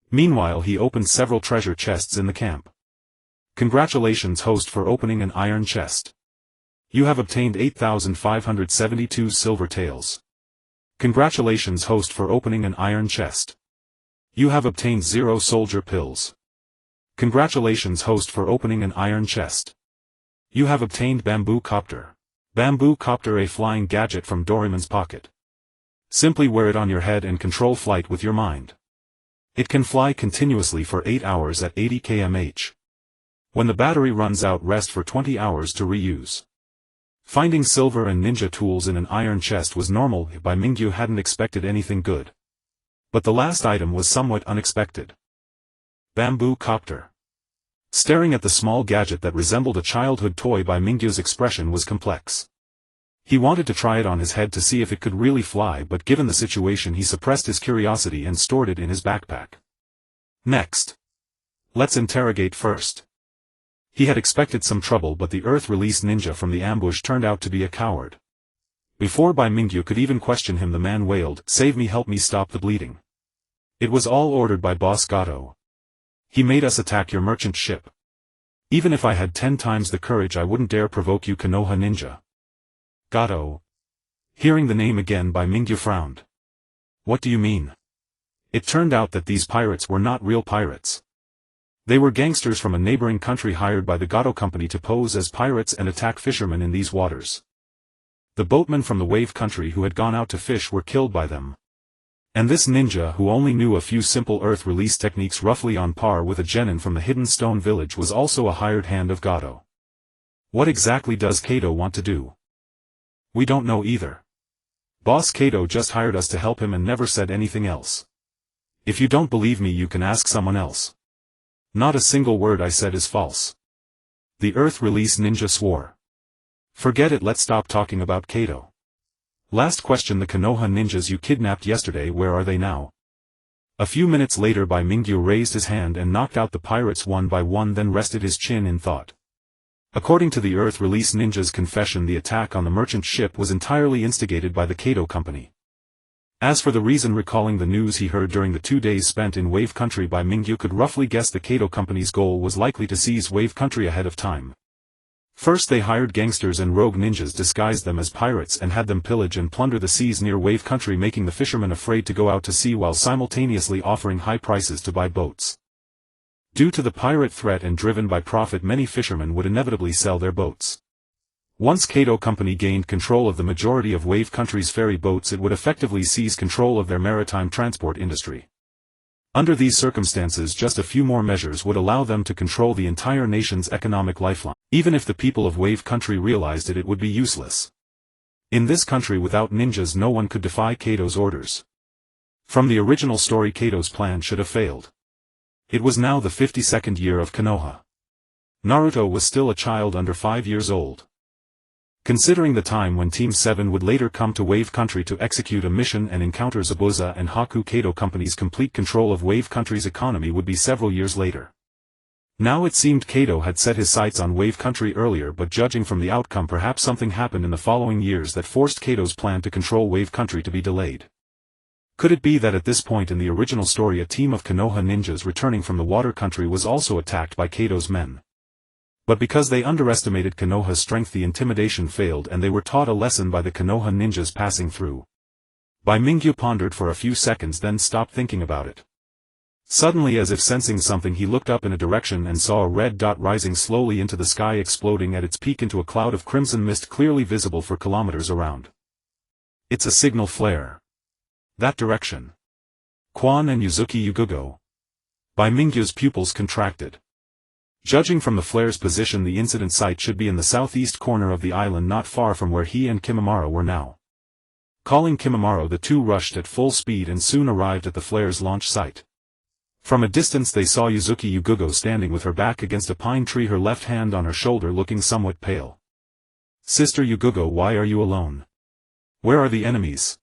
Meanwhile he opened several treasure chests in the camp. "Congratulations, host, for opening an iron chest. You have obtained 8,572 silver taels. Congratulations, host, for opening an iron chest. You have obtained 0 soldier pills. Congratulations, host, for opening an iron chest. You have obtained bamboo copter. Bamboo copter, a flying gadget from Doraemon's pocket. Simply wear it on your head and control flight with your mind. It can fly continuously for 8 hours at 80 km/h. When the battery runs out, rest for 20 hours to reuse." Finding silver and ninja tools in an iron chest was normal. Bai Mingyu hadn't expected anything good. But the last item was somewhat unexpected. Bamboo copter. Staring at the small gadget that resembled a childhood toy, Bai Mingyu's expression was complex. He wanted to try it on his head to see if it could really fly, but given the situation he suppressed his curiosity and stored it in his backpack. Next. Let's interrogate first. He had expected some trouble, but the earth-released ninja from the ambush turned out to be a coward. Before Bai Mingyu could even question him, the man wailed, "Save me, help me stop the bleeding. It was all ordered by Boss Gato. He made us attack your merchant ship. Even if I had 10 times the courage, I wouldn't dare provoke you, Konoha ninja." "Gato?" Hearing the name again, Bai Mingyu frowned. "What do you mean?" It turned out that these pirates were not real pirates. They were gangsters from a neighboring country hired by the Gato company to pose as pirates and attack fishermen in these waters. The boatmen from the wave country who had gone out to fish were killed by them. And this ninja, who only knew a few simple earth release techniques roughly on par with a genin from the hidden stone village, was also a hired hand of Gato. What exactly does Kato want to do? We don't know either. Boss Kato just hired us to help him and never said anything else. If you don't believe me, you can ask someone else. Not a single word I said is false. The earth release ninja swore. Forget it, let's stop talking about Kato. Last question, the Konoha ninjas you kidnapped yesterday, where are they now? A few minutes later Bai Mingyu raised his hand and knocked out the pirates one by one, then rested his chin in thought. According to the Earth Release Ninja's confession, the attack on the merchant ship was entirely instigated by the Kato Company. As for the reason, recalling the news he heard during the 2 days spent in Wave Country, Bai Mingyu could roughly guess the Kato Company's goal was likely to seize Wave Country ahead of time. First they hired gangsters and rogue ninjas, disguised them as pirates, and had them pillage and plunder the seas near Wave Country, making the fishermen afraid to go out to sea while simultaneously offering high prices to buy boats. Due to the pirate threat and driven by profit, many fishermen would inevitably sell their boats. Once Kato Company gained control of the majority of Wave Country's ferry boats, it would effectively seize control of their maritime transport industry. Under these circumstances, just a few more measures would allow them to control the entire nation's economic lifeline. Even if the people of Wave Country realized it, it would be useless. In this country without ninjas, no one could defy Kato's orders. From the original story, Kato's plan should have failed. It was now the 52nd year of Konoha. Naruto was still a child under 5 years old. Considering the time when Team 7 would later come to Wave Country to execute a mission and encounter Zabuza and Haku, Kato Company's complete control of Wave Country's economy would be several years later. Now it seemed Kato had set his sights on Wave Country earlier, but judging from the outcome, perhaps something happened in the following years that forced Kato's plan to control Wave Country to be delayed. Could it be that at this point in the original story a team of Konoha ninjas returning from the water country was also attacked by Kato's men? But because they underestimated Konoha's strength, the intimidation failed and they were taught a lesson by the Konoha ninjas passing through. Bai Mingyu pondered for a few seconds, then stopped thinking about it. Suddenly, as if sensing something, he looked up in a direction and saw a red dot rising slowly into the sky, exploding at its peak into a cloud of crimson mist clearly visible for kilometers around. It's a signal flare. That direction. Quan and Yuzuki Yugugo. Bai Mingyu's pupils contracted. Judging from the flare's position, the incident site should be in the southeast corner of the island, not far from where he and Kimimaro were now. Calling Kimimaro, the two rushed at full speed and soon arrived at the flare's launch site. From a distance they saw Yuzuki Yugugo standing with her back against a pine tree, her left hand on her shoulder, looking somewhat pale. "Sister Yugugo, why are you alone? Where are the enemies?"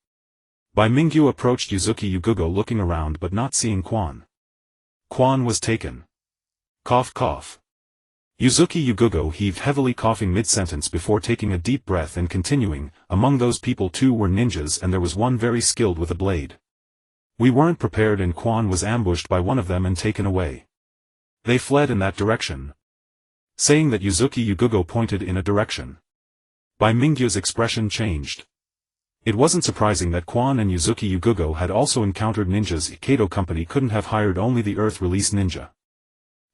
Bai Mingyu approached Yuzuki Yugugo, looking around but not seeing Quan. Quan was taken. Cough cough. Yuzuki Yugugo heaved heavily, coughing mid-sentence before taking a deep breath and continuing, "Among those people too were ninjas, and there was one very skilled with a blade. We weren't prepared and Quan was ambushed by one of them and taken away. They fled in that direction." Saying that, Yuzuki Yugugo pointed in a direction. Bai Mingyu's expression changed. It wasn't surprising that Quan and Yuzuki Yugugo had also encountered ninjas. Kato Company couldn't have hired only the Earth Release Ninja.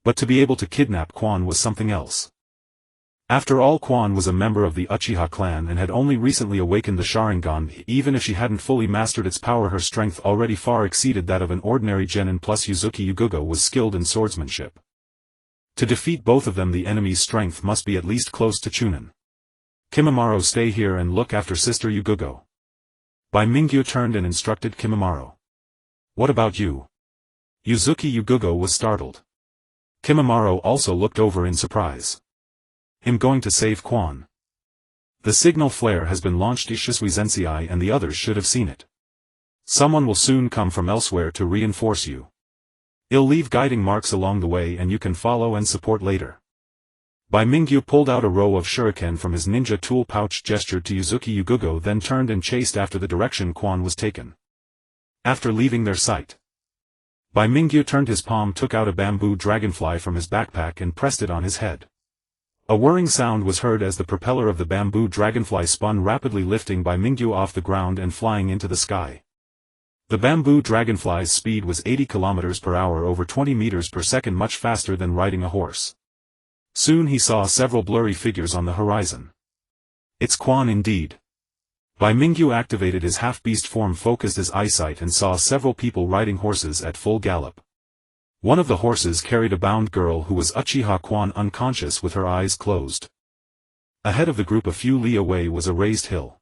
But to be able to kidnap Quan was something else. After all, Quan was a member of the Uchiha clan and had only recently awakened the Sharingan. Even if she hadn't fully mastered its power, her strength already far exceeded that of an ordinary genin, plus Yuzuki Yugugo was skilled in swordsmanship. To defeat both of them, the enemy's strength must be at least close to Chunin. "Kimimaro, stay here and look after Sister Yugugo." Bai Mingyu turned and instructed Kimimaro. "What about you?" Yuzuki Yugugo was startled. Kimimaro also looked over in surprise. "I'm going to save Quan. The signal flare has been launched. Ishisui Zensei and the others should have seen it. Someone will soon come from elsewhere to reinforce you. I'll leave guiding marks along the way and you can follow and support later." Bai Mingyu pulled out a row of shuriken from his ninja tool pouch, gestured to Yuzuki Yugugo, then turned and chased after the direction Quan was taken. After leaving their sight, Bai Mingyu turned his palm, took out a bamboo dragonfly from his backpack and pressed it on his head. A whirring sound was heard as the propeller of the bamboo dragonfly spun rapidly, lifting Bai Mingyu off the ground and flying into the sky. The bamboo dragonfly's speed was 80 km per hour, over 20 meters per second, much faster than riding a horse. Soon he saw several blurry figures on the horizon. It's Quan indeed. Bai Mingyu activated his half-beast form, focused his eyesight, and saw several people riding horses at full gallop. One of the horses carried a bound girl who was Uchiha Quan, unconscious with her eyes closed. Ahead of the group, a few li away, was a raised hill.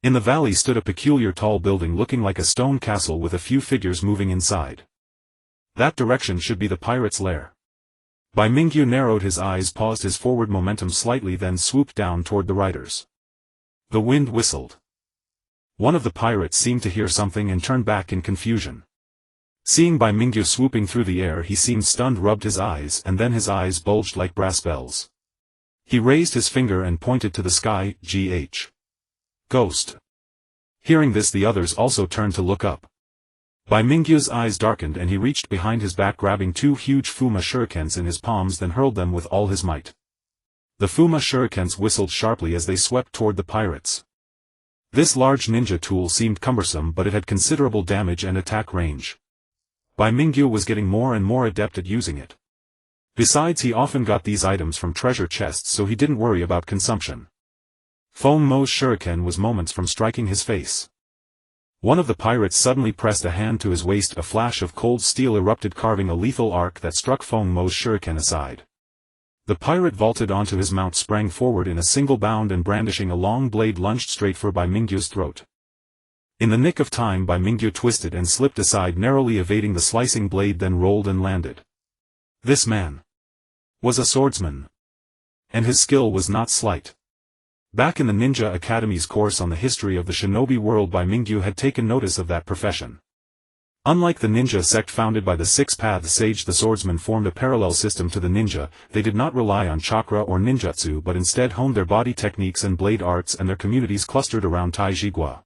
In the valley stood a peculiar tall building looking like a stone castle with a few figures moving inside. That direction should be the pirate's lair. Bai Mingyu narrowed his eyes, paused his forward momentum slightly, then swooped down toward the riders. The wind whistled. One of the pirates seemed to hear something and turned back in confusion. Seeing Bai Mingyu swooping through the air, he seemed stunned, rubbed his eyes, and then his eyes bulged like brass bells. He raised his finger and pointed to the sky. Gh. Ghost. Hearing this, the others also turned to look up. Bai Mingyu's eyes darkened and he reached behind his back, grabbing two huge Fuma shurikens in his palms, then hurled them with all his might. The Fuma shurikens whistled sharply as they swept toward the pirates. This large ninja tool seemed cumbersome, but it had considerable damage and attack range. Bai Mingyu was getting more and more adept at using it. Besides, he often got these items from treasure chests, so he didn't worry about consumption. Feng Mo's shuriken was moments from striking his face. One of the pirates suddenly pressed a hand to his waist. A flash of cold steel erupted, carving a lethal arc that struck Feng Mo's shuriken aside. The pirate vaulted onto his mount, sprang forward in a single bound, and brandishing a long blade lunged straight for Bai Mingyu's throat. In the nick of time, Bai Mingyu twisted and slipped aside, narrowly evading the slicing blade, then rolled and landed. This man was a swordsman. And his skill was not slight. Back in the Ninja Academy's course on the history of the shinobi world, Bai Mingyu had taken notice of that profession. Unlike the ninja sect founded by the Six Paths Sage, the swordsmen formed a parallel system to the ninja. They did not rely on chakra or ninjutsu, but instead honed their body techniques and blade arts, and their communities clustered around Taijigua.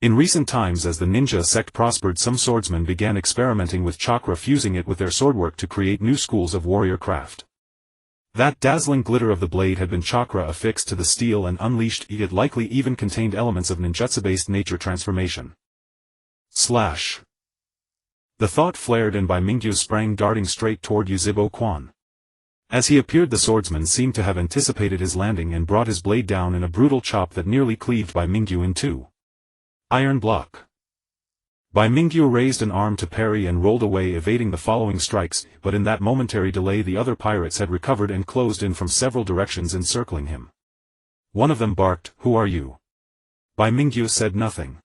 In recent times, as the ninja sect prospered, some swordsmen began experimenting with chakra, fusing it with their swordwork to create new schools of warrior craft. That dazzling glitter of the blade had been chakra affixed to the steel and unleashed. It likely even contained elements of ninjutsu-based nature transformation. Slash. The thought flared, and Bai Mingyu sprang, darting straight toward Yuzhibo Quan. As he appeared, the swordsman seemed to have anticipated his landing and brought his blade down in a brutal chop that nearly cleaved Bai Mingyu in two. Iron block. Bai Mingyu raised an arm to parry and rolled away, evading the following strikes, but in that momentary delay the other pirates had recovered and closed in from several directions, encircling him. One of them barked, "Who are you?" Bai Mingyu said nothing.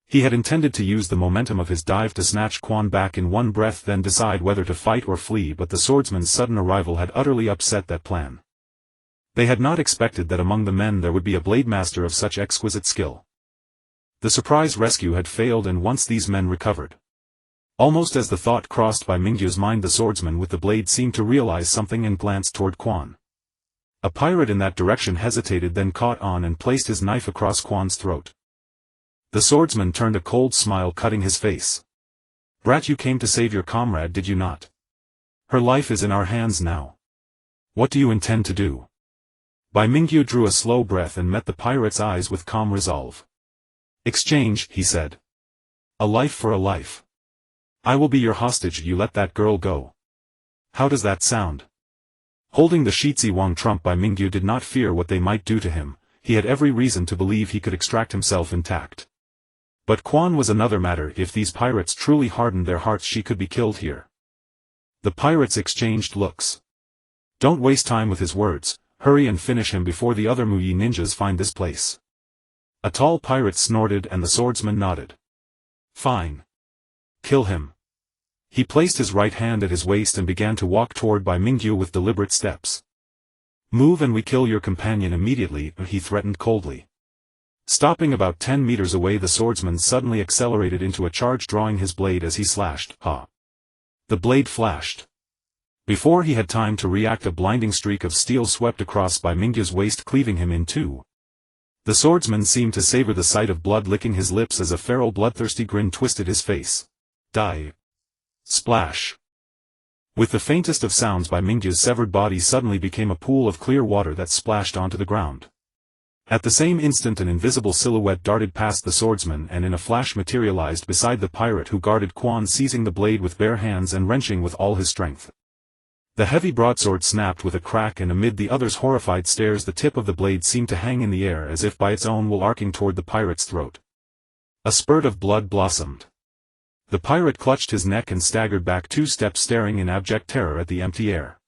He had intended to use the momentum of his dive to snatch Quan back in one breath, then decide whether to fight or flee, but the swordsman's sudden arrival had utterly upset that plan. They had not expected that among the men there would be a blade master of such exquisite skill. The surprise rescue had failed, and once these men recovered. Almost as the thought crossed Bai Mingyu's mind, the swordsman with the blade seemed to realize something and glanced toward Quan. A pirate in that direction hesitated, then caught on and placed his knife across Quan's throat. The swordsman turned a cold smile, cutting his face. "Brat, you came to save your comrade, did you not? Her life is in our hands now. What do you intend to do?" Bai Mingyu drew a slow breath and met the pirate's eyes with calm resolve. "Exchange," he said. "A life for a life. I will be your hostage, you let that girl go. How does that sound?" Holding the Shitsi Wang trump, Bai Mingyu did not fear what they might do to him. He had every reason to believe he could extract himself intact. But Quan was another matter. If these pirates truly hardened their hearts, she could be killed here. The pirates exchanged looks. "Don't waste time with his words, hurry and finish him before the other Muyi ninjas find this place." A tall pirate snorted and the swordsman nodded. "Fine. Kill him." He placed his right hand at his waist and began to walk toward Bai Mingyu with deliberate steps. "Move and we kill your companion immediately," he threatened coldly. Stopping about 10 meters away, the swordsman suddenly accelerated into a charge, drawing his blade as he slashed. Ha! The blade flashed. Before he had time to react, a blinding streak of steel swept across Bai Mingyu's waist, cleaving him in two. The swordsman seemed to savor the sight of blood licking his lips as a feral bloodthirsty grin twisted his face. Die. Splash. With the faintest of sounds, Bai Mingyu's severed body suddenly became a pool of clear water that splashed onto the ground. At the same instant an invisible silhouette darted past the swordsman and in a flash materialized beside the pirate who guarded Quan, seizing the blade with bare hands and wrenching with all his strength. The heavy broadsword snapped with a crack, and amid the other's horrified stares the tip of the blade seemed to hang in the air as if by its own will, arcing toward the pirate's throat. A spurt of blood blossomed. The pirate clutched his neck and staggered back 2 steps, staring in abject terror at the empty air.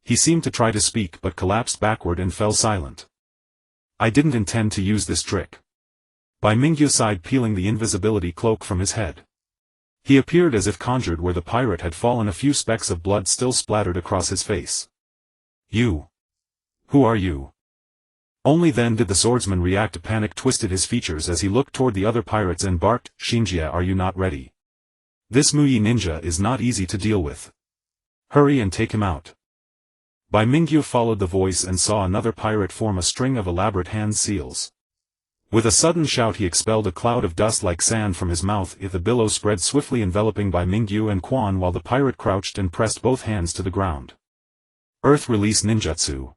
He seemed to try to speak but collapsed backward and fell silent. "I didn't intend to use this trick." Bai Mingyu sighed, peeling the invisibility cloak from his head. He appeared as if conjured where the pirate had fallen, a few specks of blood still splattered across his face. You. Who are you? Only then did the swordsman react. A panic twisted his features as he looked toward the other pirates and barked, Shinjia, are you not ready? This Muyi ninja is not easy to deal with. Hurry and take him out. Bai Mingyu followed the voice and saw another pirate form a string of elaborate hand seals. With a sudden shout he expelled a cloud of dust like sand from his mouth. The billows spread swiftly, enveloping Bai Mingyu and Quan while the pirate crouched and pressed both hands to the ground. Earth release ninjutsu.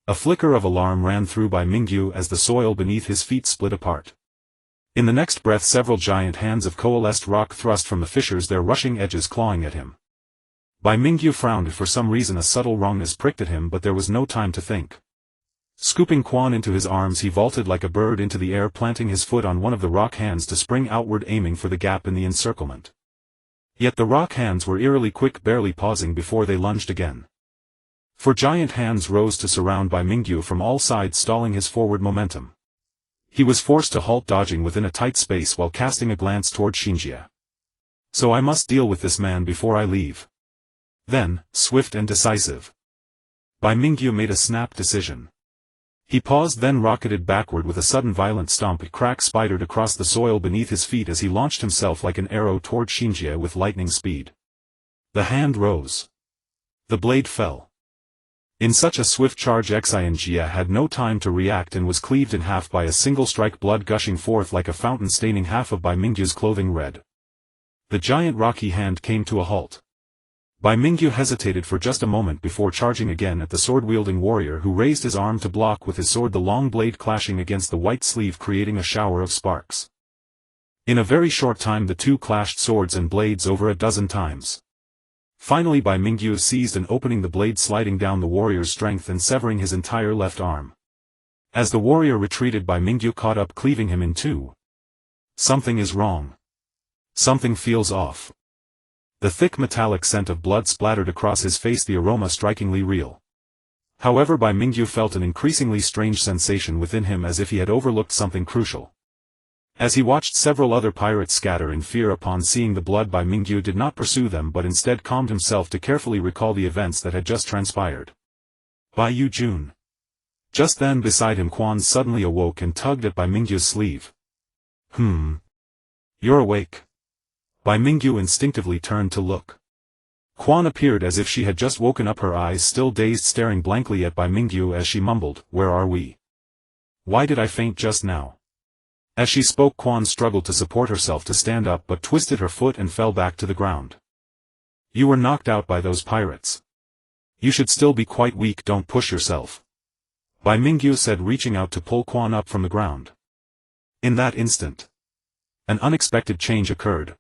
A flicker of alarm ran through Bai Mingyu as the soil beneath his feet split apart. In the next breath several giant hands of coalesced rock thrust from the fissures, their rushing edges clawing at him. Bai Mingyu frowned. For some reason a subtle wrongness pricked at him, but there was no time to think. Scooping Quan into his arms he vaulted like a bird into the air, planting his foot on one of the rock hands to spring outward, aiming for the gap in the encirclement. Yet the rock hands were eerily quick, barely pausing before they lunged again. Four giant hands rose to surround Bai Mingyu from all sides, stalling his forward momentum. He was forced to halt, dodging within a tight space while casting a glance toward Shinjia. So I must deal with this man before I leave. Then, swift and decisive. Bai Mingyu made a snap decision. He paused, then rocketed backward with a sudden violent stomp. A crack spidered across the soil beneath his feet as he launched himself like an arrow toward Shinjia with lightning speed. The hand rose. The blade fell. In such a swift charge Shinjia had no time to react and was cleaved in half by a single strike, blood gushing forth like a fountain, staining half of Bai Mingyu's clothing red. The giant rocky hand came to a halt. Bai Mingyu hesitated for just a moment before charging again at the sword-wielding warrior, who raised his arm to block with his sword, the long blade clashing against the white sleeve, creating a shower of sparks. In a very short time the two clashed swords and blades over a dozen times. Finally Bai Mingyu seized an opening, the blade sliding down the warrior's strength and severing his entire left arm. As the warrior retreated, Bai Mingyu caught up, cleaving him in two. Something is wrong. Something feels off. The thick metallic scent of blood splattered across his face, the aroma strikingly real. However, Bai Mingyu felt an increasingly strange sensation within him, as if he had overlooked something crucial. As he watched several other pirates scatter in fear upon seeing the blood, Bai Mingyu did not pursue them but instead calmed himself to carefully recall the events that had just transpired. Bai Yu Jun. Just then beside him Quan suddenly awoke and tugged at Bai Mingyu's sleeve. You're awake. Bai Mingyu instinctively turned to look. Quan appeared as if she had just woken up, her eyes still dazed, staring blankly at Bai Mingyu as she mumbled, "Where are we? Why did I faint just now?" As she spoke, Quan struggled to support herself to stand up but twisted her foot and fell back to the ground. "You were knocked out by those pirates. You should still be quite weak, don't push yourself," Bai Mingyu said, reaching out to pull Quan up from the ground. In that instant, an unexpected change occurred.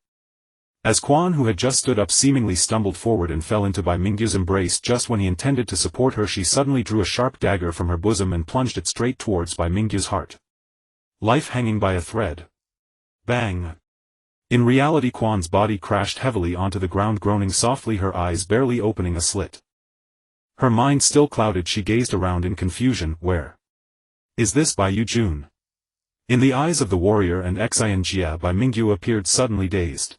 As Quan, who had just stood up, seemingly stumbled forward and fell into Bai Mingyu's embrace just when he intended to support her, she suddenly drew a sharp dagger from her bosom and plunged it straight towards Bai Mingyu's heart. Life hanging by a thread. Bang! In reality, Quan's body crashed heavily onto the ground, groaning softly, her eyes barely opening a slit. Her mind still clouded, she gazed around in confusion. Where is this Bai Yu Jun? In the eyes of the warrior and Xinjia, Bai Mingyu appeared suddenly dazed.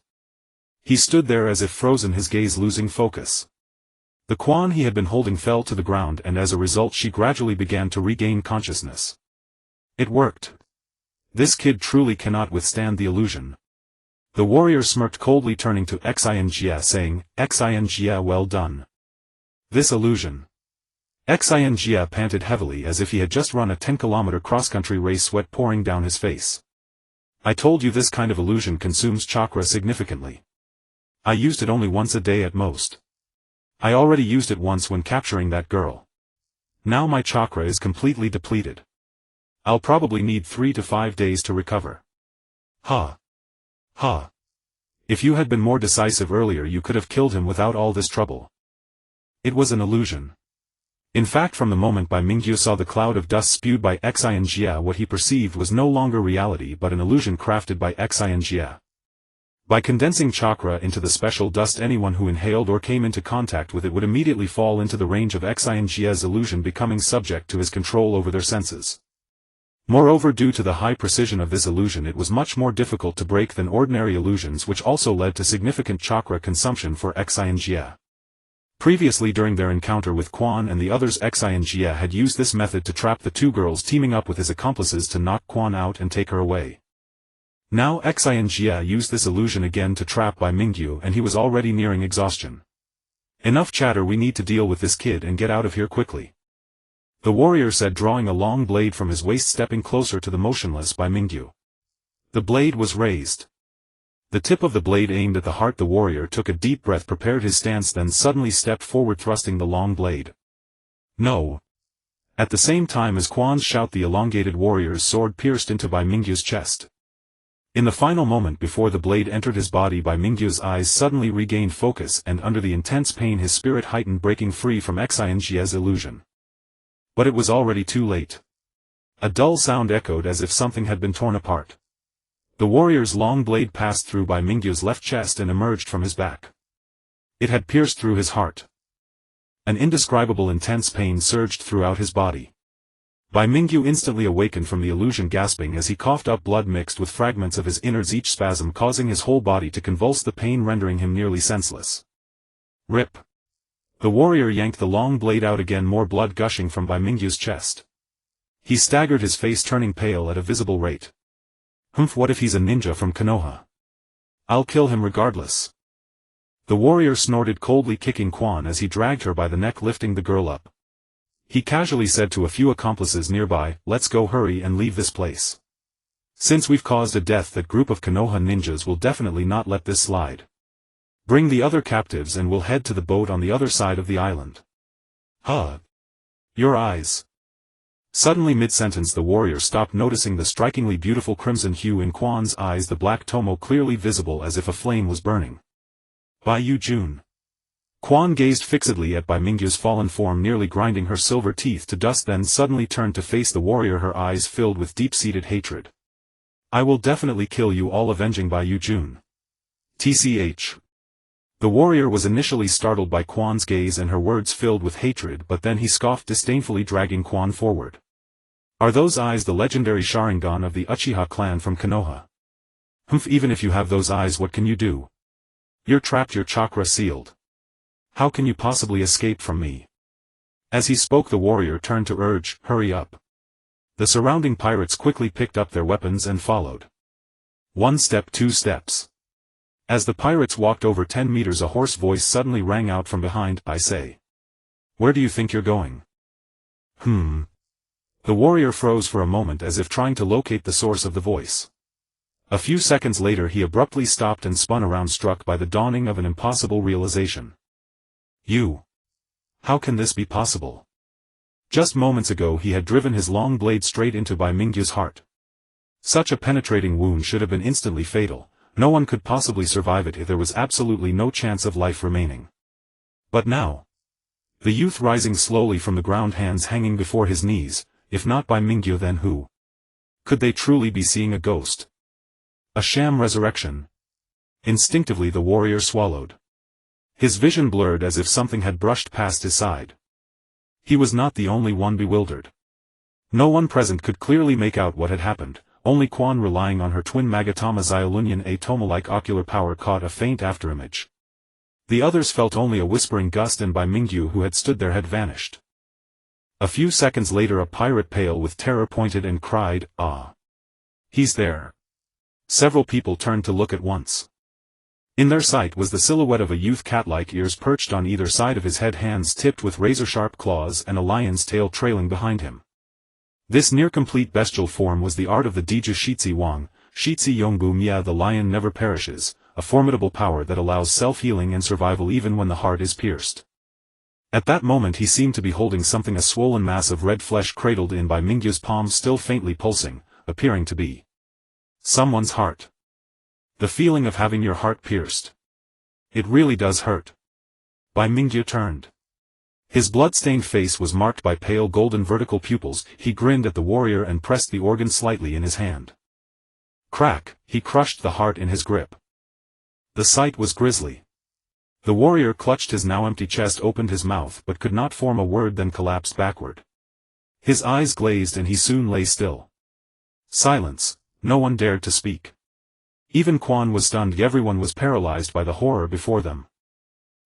He stood there as if frozen, his gaze losing focus. The Quan he had been holding fell to the ground, and as a result she gradually began to regain consciousness. It worked. This kid truly cannot withstand the illusion. The warrior smirked coldly, turning to Xinjia saying, "Xinjia, well done. This illusion." Xinjia panted heavily as if he had just run a 10-kilometer cross-country race, sweat pouring down his face. "I told you this kind of illusion consumes chakra significantly. I used it only once a day at most. I already used it once when capturing that girl. Now my chakra is completely depleted. I'll probably need 3 to 5 days to recover." Ha! Ha! If you had been more decisive earlier, you could have killed him without all this trouble. It was an illusion. In fact, from the moment Bai Mingyu saw the cloud of dust spewed by Xinjia, what he perceived was no longer reality but an illusion crafted by Xinjia. By condensing chakra into the special dust, anyone who inhaled or came into contact with it would immediately fall into the range of Xinjia's illusion, becoming subject to his control over their senses. Moreover, due to the high precision of this illusion, it was much more difficult to break than ordinary illusions, which also led to significant chakra consumption for Xinjie. Previously, during their encounter with Quan and the others, Xinjie had used this method to trap the two girls, teaming up with his accomplices to knock Quan out and take her away. Now Xinjie used this illusion again to trap Bai Mingyu, and he was already nearing exhaustion. "Enough chatter, we need to deal with this kid and get out of here quickly," the warrior said, drawing a long blade from his waist, stepping closer to the motionless Bai Mingyu. The blade was raised. The tip of the blade aimed at the heart. The warrior took a deep breath, prepared his stance, then suddenly stepped forward, thrusting the long blade. "No!" At the same time as Quan's shout, the elongated warrior's sword pierced into Bai Mingyu's chest. In the final moment before the blade entered his body, Bai Mingyu's eyes suddenly regained focus, and under the intense pain his spirit heightened, breaking free from Xinjie's illusion. But it was already too late. A dull sound echoed as if something had been torn apart. The warrior's long blade passed through Bai Mingyu's left chest and emerged from his back. It had pierced through his heart. An indescribable intense pain surged throughout his body. Bai Mingyu instantly awakened from the illusion, gasping as he coughed up blood mixed with fragments of his innards, each spasm causing his whole body to convulse, the pain rendering him nearly senseless. "Rip!" The warrior yanked the long blade out again, more blood gushing from Bai Mingyu's chest. He staggered, his face turning pale at a visible rate. "Humph, what if he's a ninja from Konoha? I'll kill him regardless." The warrior snorted, coldly kicking Quan as he dragged her by the neck, lifting the girl up. He casually said to a few accomplices nearby, "Let's go, hurry and leave this place. Since we've caused a death, that group of Konoha ninjas will definitely not let this slide. Bring the other captives and we'll head to the boat on the other side of the island." "Huh? Your eyes." Suddenly, mid-sentence, the warrior stopped, noticing the strikingly beautiful crimson hue in Quan's eyes, the black tomo clearly visible as if a flame was burning. "Bai Yu-jun." Quan gazed fixedly at Bai Mingyu's fallen form, nearly grinding her silver teeth to dust, then suddenly turned to face the warrior, her eyes filled with deep-seated hatred. "I will definitely kill you all, avenging Bai Yu-jun. Tch." The warrior was initially startled by Quan's gaze and her words filled with hatred, but then he scoffed disdainfully, dragging Quan forward. "Are those eyes the legendary Sharingan of the Uchiha clan from Konoha? Humph, even if you have those eyes, what can you do? You're trapped, your chakra sealed. How can you possibly escape from me?" As he spoke, the warrior turned to urge, "Hurry up." The surrounding pirates quickly picked up their weapons and followed. 1 step, 2 steps. As the pirates walked over 10 meters, a hoarse voice suddenly rang out from behind, "I say. Where do you think you're going?" The warrior froze for a moment, as if trying to locate the source of the voice. A few seconds later he abruptly stopped and spun around, struck by the dawning of an impossible realization. "You. How can this be possible?" Just moments ago he had driven his long blade straight into Bai Mingyu's heart. Such a penetrating wound should have been instantly fatal. No one could possibly survive it. There was absolutely no chance of life remaining. But now, the youth rising slowly from the ground, hands hanging before his knees, if not Bai Mingyu, then who? Could they truly be seeing a ghost? A sham resurrection? Instinctively the warrior swallowed. His vision blurred as if something had brushed past his side. He was not the only one bewildered. No one present could clearly make out what had happened. Only Quan, relying on her twin Magatama Xiaolunyan A Tomo-like ocular power, caught a faint afterimage. The others felt only a whispering gust, and Bai Mingyu, who had stood there, had vanished. A few seconds later a pirate, pale with terror, pointed and cried, "Ah! He's there!" Several people turned to look at once. In their sight was the silhouette of a youth, cat-like ears perched on either side of his head, hands tipped with razor-sharp claws, and a lion's tail trailing behind him. This near-complete bestial form was the art of the Dija Shitsi Wang, Shitsi Yongbu Mia. The lion never perishes, a formidable power that allows self-healing and survival even when the heart is pierced. At that moment he seemed to be holding something, a swollen mass of red flesh cradled in Bai Mingyu's palm, still faintly pulsing, appearing to be someone's heart. The feeling of having your heart pierced. It really does hurt. Bai Mingyu turned. His blood-stained face was marked by pale golden vertical pupils. He grinned at the warrior and pressed the organ slightly in his hand. Crack! He crushed the heart in his grip. The sight was grisly. The warrior clutched his now empty chest, opened his mouth but could not form a word, then collapsed backward. His eyes glazed and he soon lay still. Silence, no one dared to speak. Even Quan was stunned. Everyone was paralyzed by the horror before them.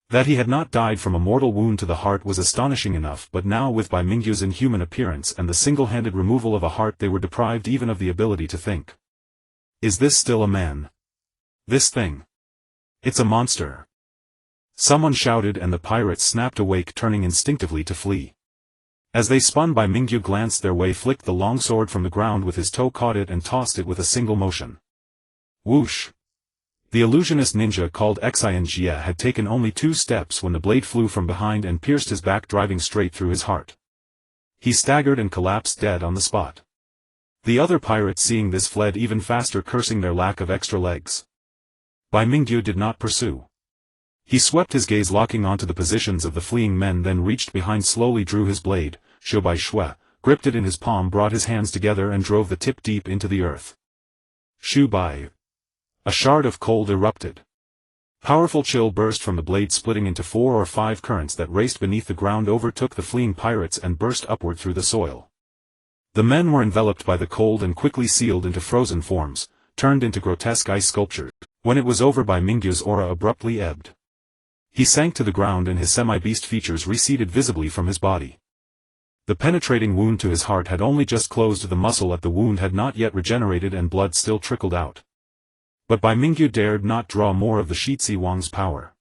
That he had not died from a mortal wound to the heart was astonishing enough, but now with Bai Mingyu's inhuman appearance and the single-handed removal of a heart they were deprived even of the ability to think. Is this still a man? This thing. It's a monster. Someone shouted and the pirates snapped awake, turning instinctively to flee. As they spun, Bai Mingyu glanced their way, flicked the long sword from the ground with his toe, caught it and tossed it with a single motion. Whoosh! The illusionist ninja called Kekkei Genkai had taken only 2 steps when the blade flew from behind and pierced his back, driving straight through his heart. He staggered and collapsed dead on the spot. The other pirates, seeing this, fled even faster, cursing their lack of extra legs. Bai Mingyu did not pursue. He swept his gaze, locking onto the positions of the fleeing men, then reached behind, slowly drew his blade, Shobai Shui, gripped it in his palm, brought his hands together and drove the tip deep into the earth. Shubai. A shard of cold erupted. Powerful chill burst from the blade, splitting into 4 or 5 currents that raced beneath the ground, overtook the fleeing pirates and burst upward through the soil. The men were enveloped by the cold and quickly sealed into frozen forms, turned into grotesque ice sculptures. When it was over, Bai Mingyu's aura abruptly ebbed. He sank to the ground and his semi-beast features receded visibly from his body. The penetrating wound to his heart had only just closed, the muscle at the wound had not yet regenerated and blood still trickled out. But Bai Mingyu dared not draw more of the Shitsi Wang's power.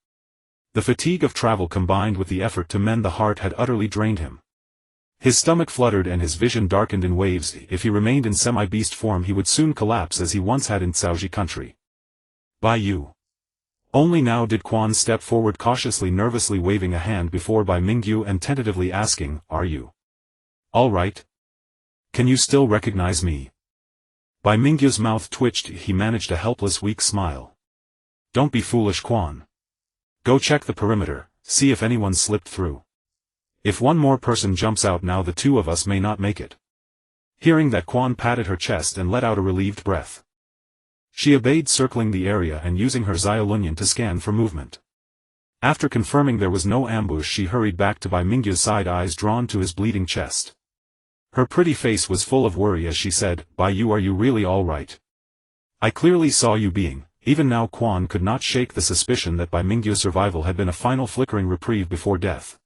The fatigue of travel combined with the effort to mend the heart had utterly drained him. His stomach fluttered and his vision darkened in waves. If he remained in semi-beast form he would soon collapse as he once had in Caoji country. Bai Yu. Only now did Quan step forward, cautiously, nervously waving a hand before Bai Mingyu and tentatively asking, "Are you all right? Can you still recognize me?" Bai Mingyu's mouth twitched. He managed a helpless, weak smile. "Don't be foolish, Quan. Go check the perimeter, see if anyone slipped through. If one more person jumps out now, the 2 of us may not make it." Hearing that, Quan patted her chest and let out a relieved breath. She obeyed, circling the area and using her Xiaolunyan to scan for movement. After confirming there was no ambush, she hurried back to Bai Mingyu's side, eyes drawn to his bleeding chest. Her pretty face was full of worry as she said, "Bai Yu, are you really all right? I clearly saw you being..." Even now Quan could not shake the suspicion that Bai Mingyu's survival had been a final flickering reprieve before death.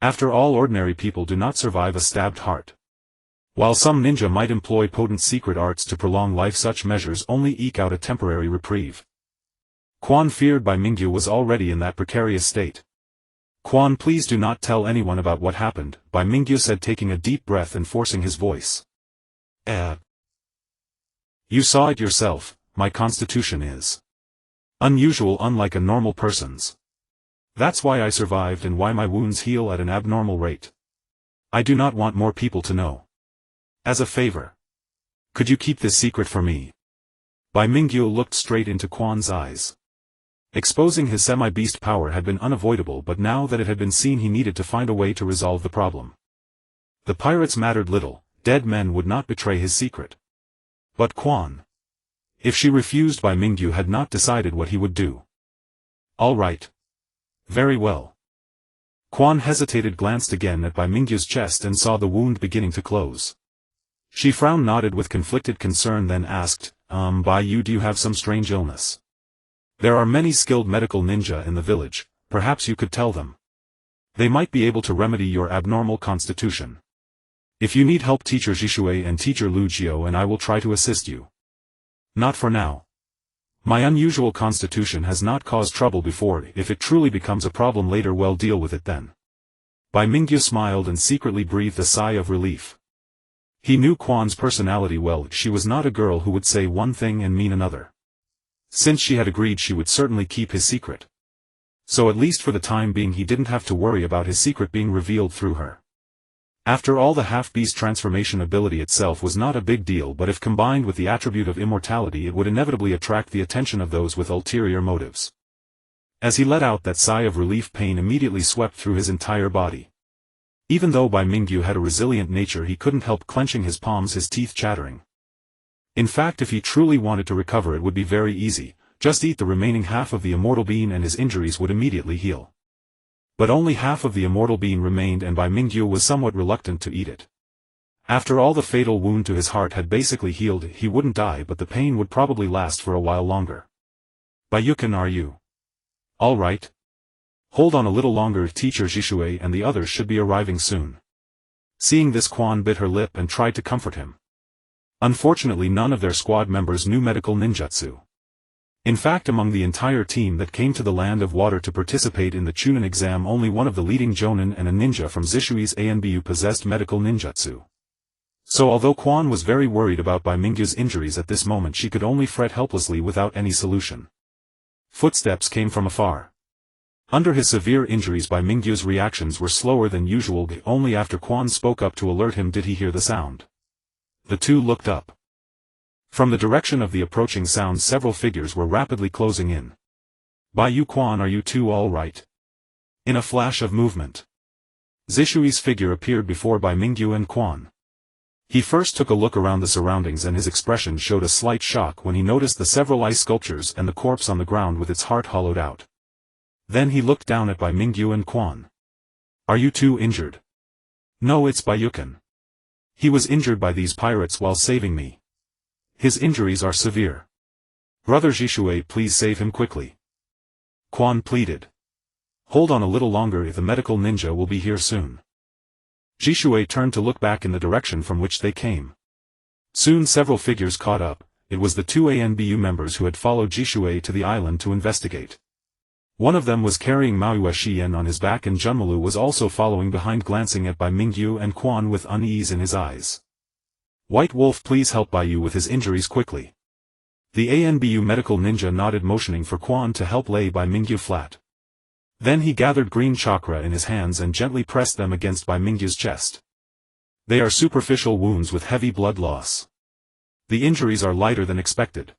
After all, ordinary people do not survive a stabbed heart. While some ninja might employ potent secret arts to prolong life, such measures only eke out a temporary reprieve. Quan feared Bai Mingyu was already in that precarious state. "Quan, please do not tell anyone about what happened," Bai Mingyu said, taking a deep breath and forcing his voice. You saw it yourself, my constitution is unusual, unlike a normal person's. That's why I survived and why my wounds heal at an abnormal rate. I do not want more people to know. As a favor, could you keep this secret for me?" Bai Mingyu looked straight into Quan's eyes. Exposing his semi-beast power had been unavoidable, but now that it had been seen he needed to find a way to resolve the problem. The pirates mattered little, dead men would not betray his secret. But Quan. If she refused, Bai Mingyu had not decided what he would do. "All right. Very well." Quan hesitated, glanced again at Bai Mingyu's chest and saw the wound beginning to close. She frowned, nodded with conflicted concern, then asked, Bai Yu, do you have some strange illness? There are many skilled medical ninja in the village, perhaps you could tell them. They might be able to remedy your abnormal constitution. If you need help, Teacher Jishui and Teacher Lu Jiao and I will try to assist you. Not for now. My unusual constitution has not caused trouble before. If it truly becomes a problem later, well, deal with it then. Bai Mingyu smiled and secretly breathed a sigh of relief. He knew Quan's personality well. She was not a girl who would say one thing and mean another. Since she had agreed, she would certainly keep his secret. So at least for the time being he didn't have to worry about his secret being revealed through her. After all, the half-beast transformation ability itself was not a big deal, but if combined with the attribute of immortality it would inevitably attract the attention of those with ulterior motives. As he let out that sigh of relief, pain immediately swept through his entire body. Even though Bai Mingyu had a resilient nature, he couldn't help clenching his palms, his teeth chattering. In fact, if he truly wanted to recover, it would be very easy. Just eat the remaining half of the immortal bean and his injuries would immediately heal. But only half of the immortal bean remained and Bai Mingyu was somewhat reluctant to eat it. After all, the fatal wound to his heart had basically healed. He wouldn't die, but the pain would probably last for a while longer. Bayukin, are you all right? Hold on a little longer. Teacher Jisue and the others should be arriving soon. Seeing this, Quan bit her lip and tried to comfort him. Unfortunately, none of their squad members knew medical ninjutsu. In fact, among the entire team that came to the Land of Water to participate in the Chunin exam, only one of the leading jonin and a ninja from Zishui's ANBU possessed medical ninjutsu. So although Quan was very worried about Bai Mingyu's injuries at this moment, she could only fret helplessly without any solution. Footsteps came from afar. Under his severe injuries, Bai Mingyu's reactions were slower than usual. Only after Quan spoke up to alert him did he hear the sound. The two looked up. From the direction of the approaching sound, several figures were rapidly closing in. Bai Yu, Quan, are you two all right? In a flash of movement, Zishui's figure appeared before Bai Mingyu and Quan. He first took a look around the surroundings, and his expression showed a slight shock when he noticed the several ice sculptures and the corpse on the ground with its heart hollowed out. Then he looked down at Bai Mingyu and Quan. Are you two injured? No, it's Bayukin. He was injured by these pirates while saving me. His injuries are severe. Brother Jisue, please save him quickly. Quan pleaded. Hold on a little longer, the medical ninja will be here soon. Jisue turned to look back in the direction from which they came. Soon several figures caught up. It was the two ANBU members who had followed Jisue to the island to investigate. One of them was carrying Maui Shien on his back, and Junmalu was also following behind, glancing at Bai Mingyu and Quan with unease in his eyes. White Wolf, please help Bai Yu with his injuries quickly. The ANBU medical ninja nodded, motioning for Quan to help lay Bai Mingyu flat. Then he gathered green chakra in his hands and gently pressed them against Bai Mingyu's chest. They are superficial wounds with heavy blood loss. The injuries are lighter than expected.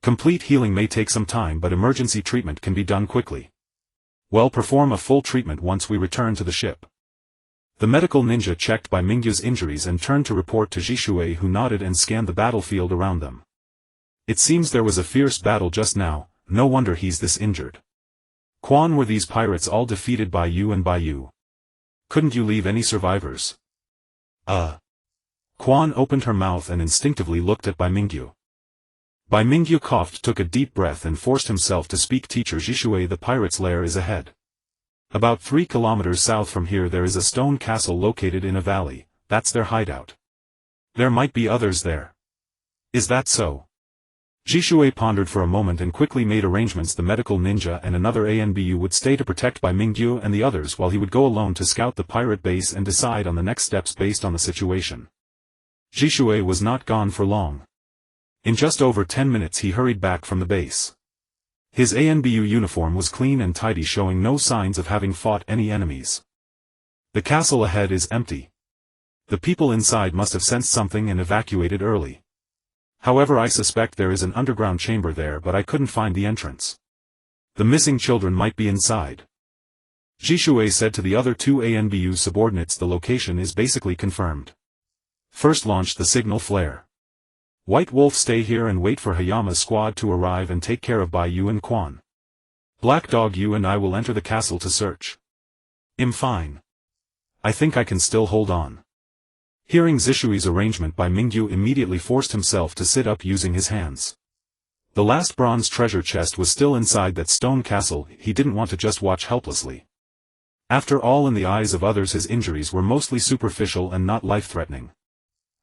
Complete healing may take some time, but emergency treatment can be done quickly. Well, perform a full treatment once we return to the ship. The medical ninja checked Bai Mingyu's injuries and turned to report to Jisue, who nodded and scanned the battlefield around them. It seems there was a fierce battle just now, no wonder he's this injured. Quan, were these pirates all defeated by you and Bai Yu? Couldn't you leave any survivors? Quan opened her mouth and instinctively looked at Bai Mingyu. Bai Mingyu coughed, took a deep breath and forced himself to speak. Teacher Jisue, the pirates' lair is ahead. About 3 kilometers south from here there is a stone castle located in a valley. That's their hideout. There might be others there. Is that so? Jisue pondered for a moment and quickly made arrangements. The medical ninja and another ANBU would stay to protect Bai Mingyu and the others, while he would go alone to scout the pirate base and decide on the next steps based on the situation. Jisue was not gone for long. In just over 10 minutes he hurried back from the base. His ANBU uniform was clean and tidy, showing no signs of having fought any enemies. The castle ahead is empty. The people inside must have sensed something and evacuated early. However, I suspect there is an underground chamber there, but I couldn't find the entrance. The missing children might be inside. Jisue said to the other two ANBU subordinates. The location is basically confirmed. First launch the signal flare. White Wolf, stay here and wait for Hayama's squad to arrive and take care of Bai Yu and Quan. Black Dog, you and I will enter the castle to search. Fine. I think I can still hold on. Hearing Zishui's arrangement, Bai Mingyu immediately forced himself to sit up using his hands. The last bronze treasure chest was still inside that stone castle. He didn't want to just watch helplessly. After all, in the eyes of others his injuries were mostly superficial and not life-threatening.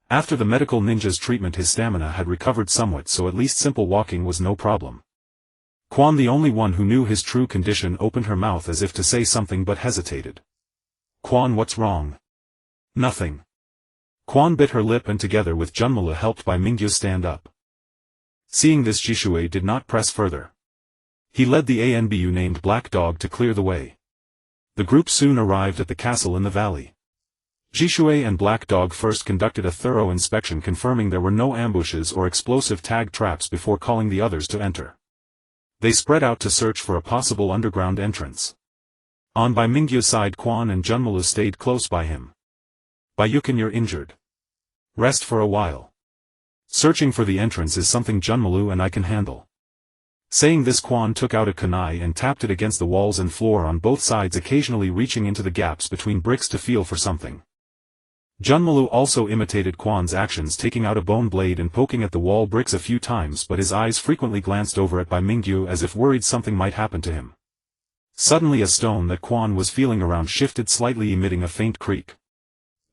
After the medical ninja's treatment his stamina had recovered somewhat, so at least simple walking was no problem. Quan, the only one who knew his true condition, opened her mouth as if to say something but hesitated. Quan, what's wrong? Nothing. Quan bit her lip and together with Junmalu helped Bai Mingyu stand up. Seeing this, Jisue did not press further. He led the ANBU named Black Dog to clear the way. The group soon arrived at the castle in the valley. Jisue and Black Dog first conducted a thorough inspection, confirming there were no ambushes or explosive tag traps before calling the others to enter. They spread out to search for a possible underground entrance. On Bai Mingyu's side, Quan and Junmalu stayed close by him. Bayukin, you're injured. Rest for a while. Searching for the entrance is something Junmalu and I can handle. Saying this, Quan took out a kunai and tapped it against the walls and floor on both sides, occasionally reaching into the gaps between bricks to feel for something. Junmalu also imitated Quan's actions, taking out a bone blade and poking at the wall bricks a few times, but his eyes frequently glanced over at Bai Mingyu as if worried something might happen to him. Suddenly a stone that Quan was feeling around shifted slightly, emitting a faint creak.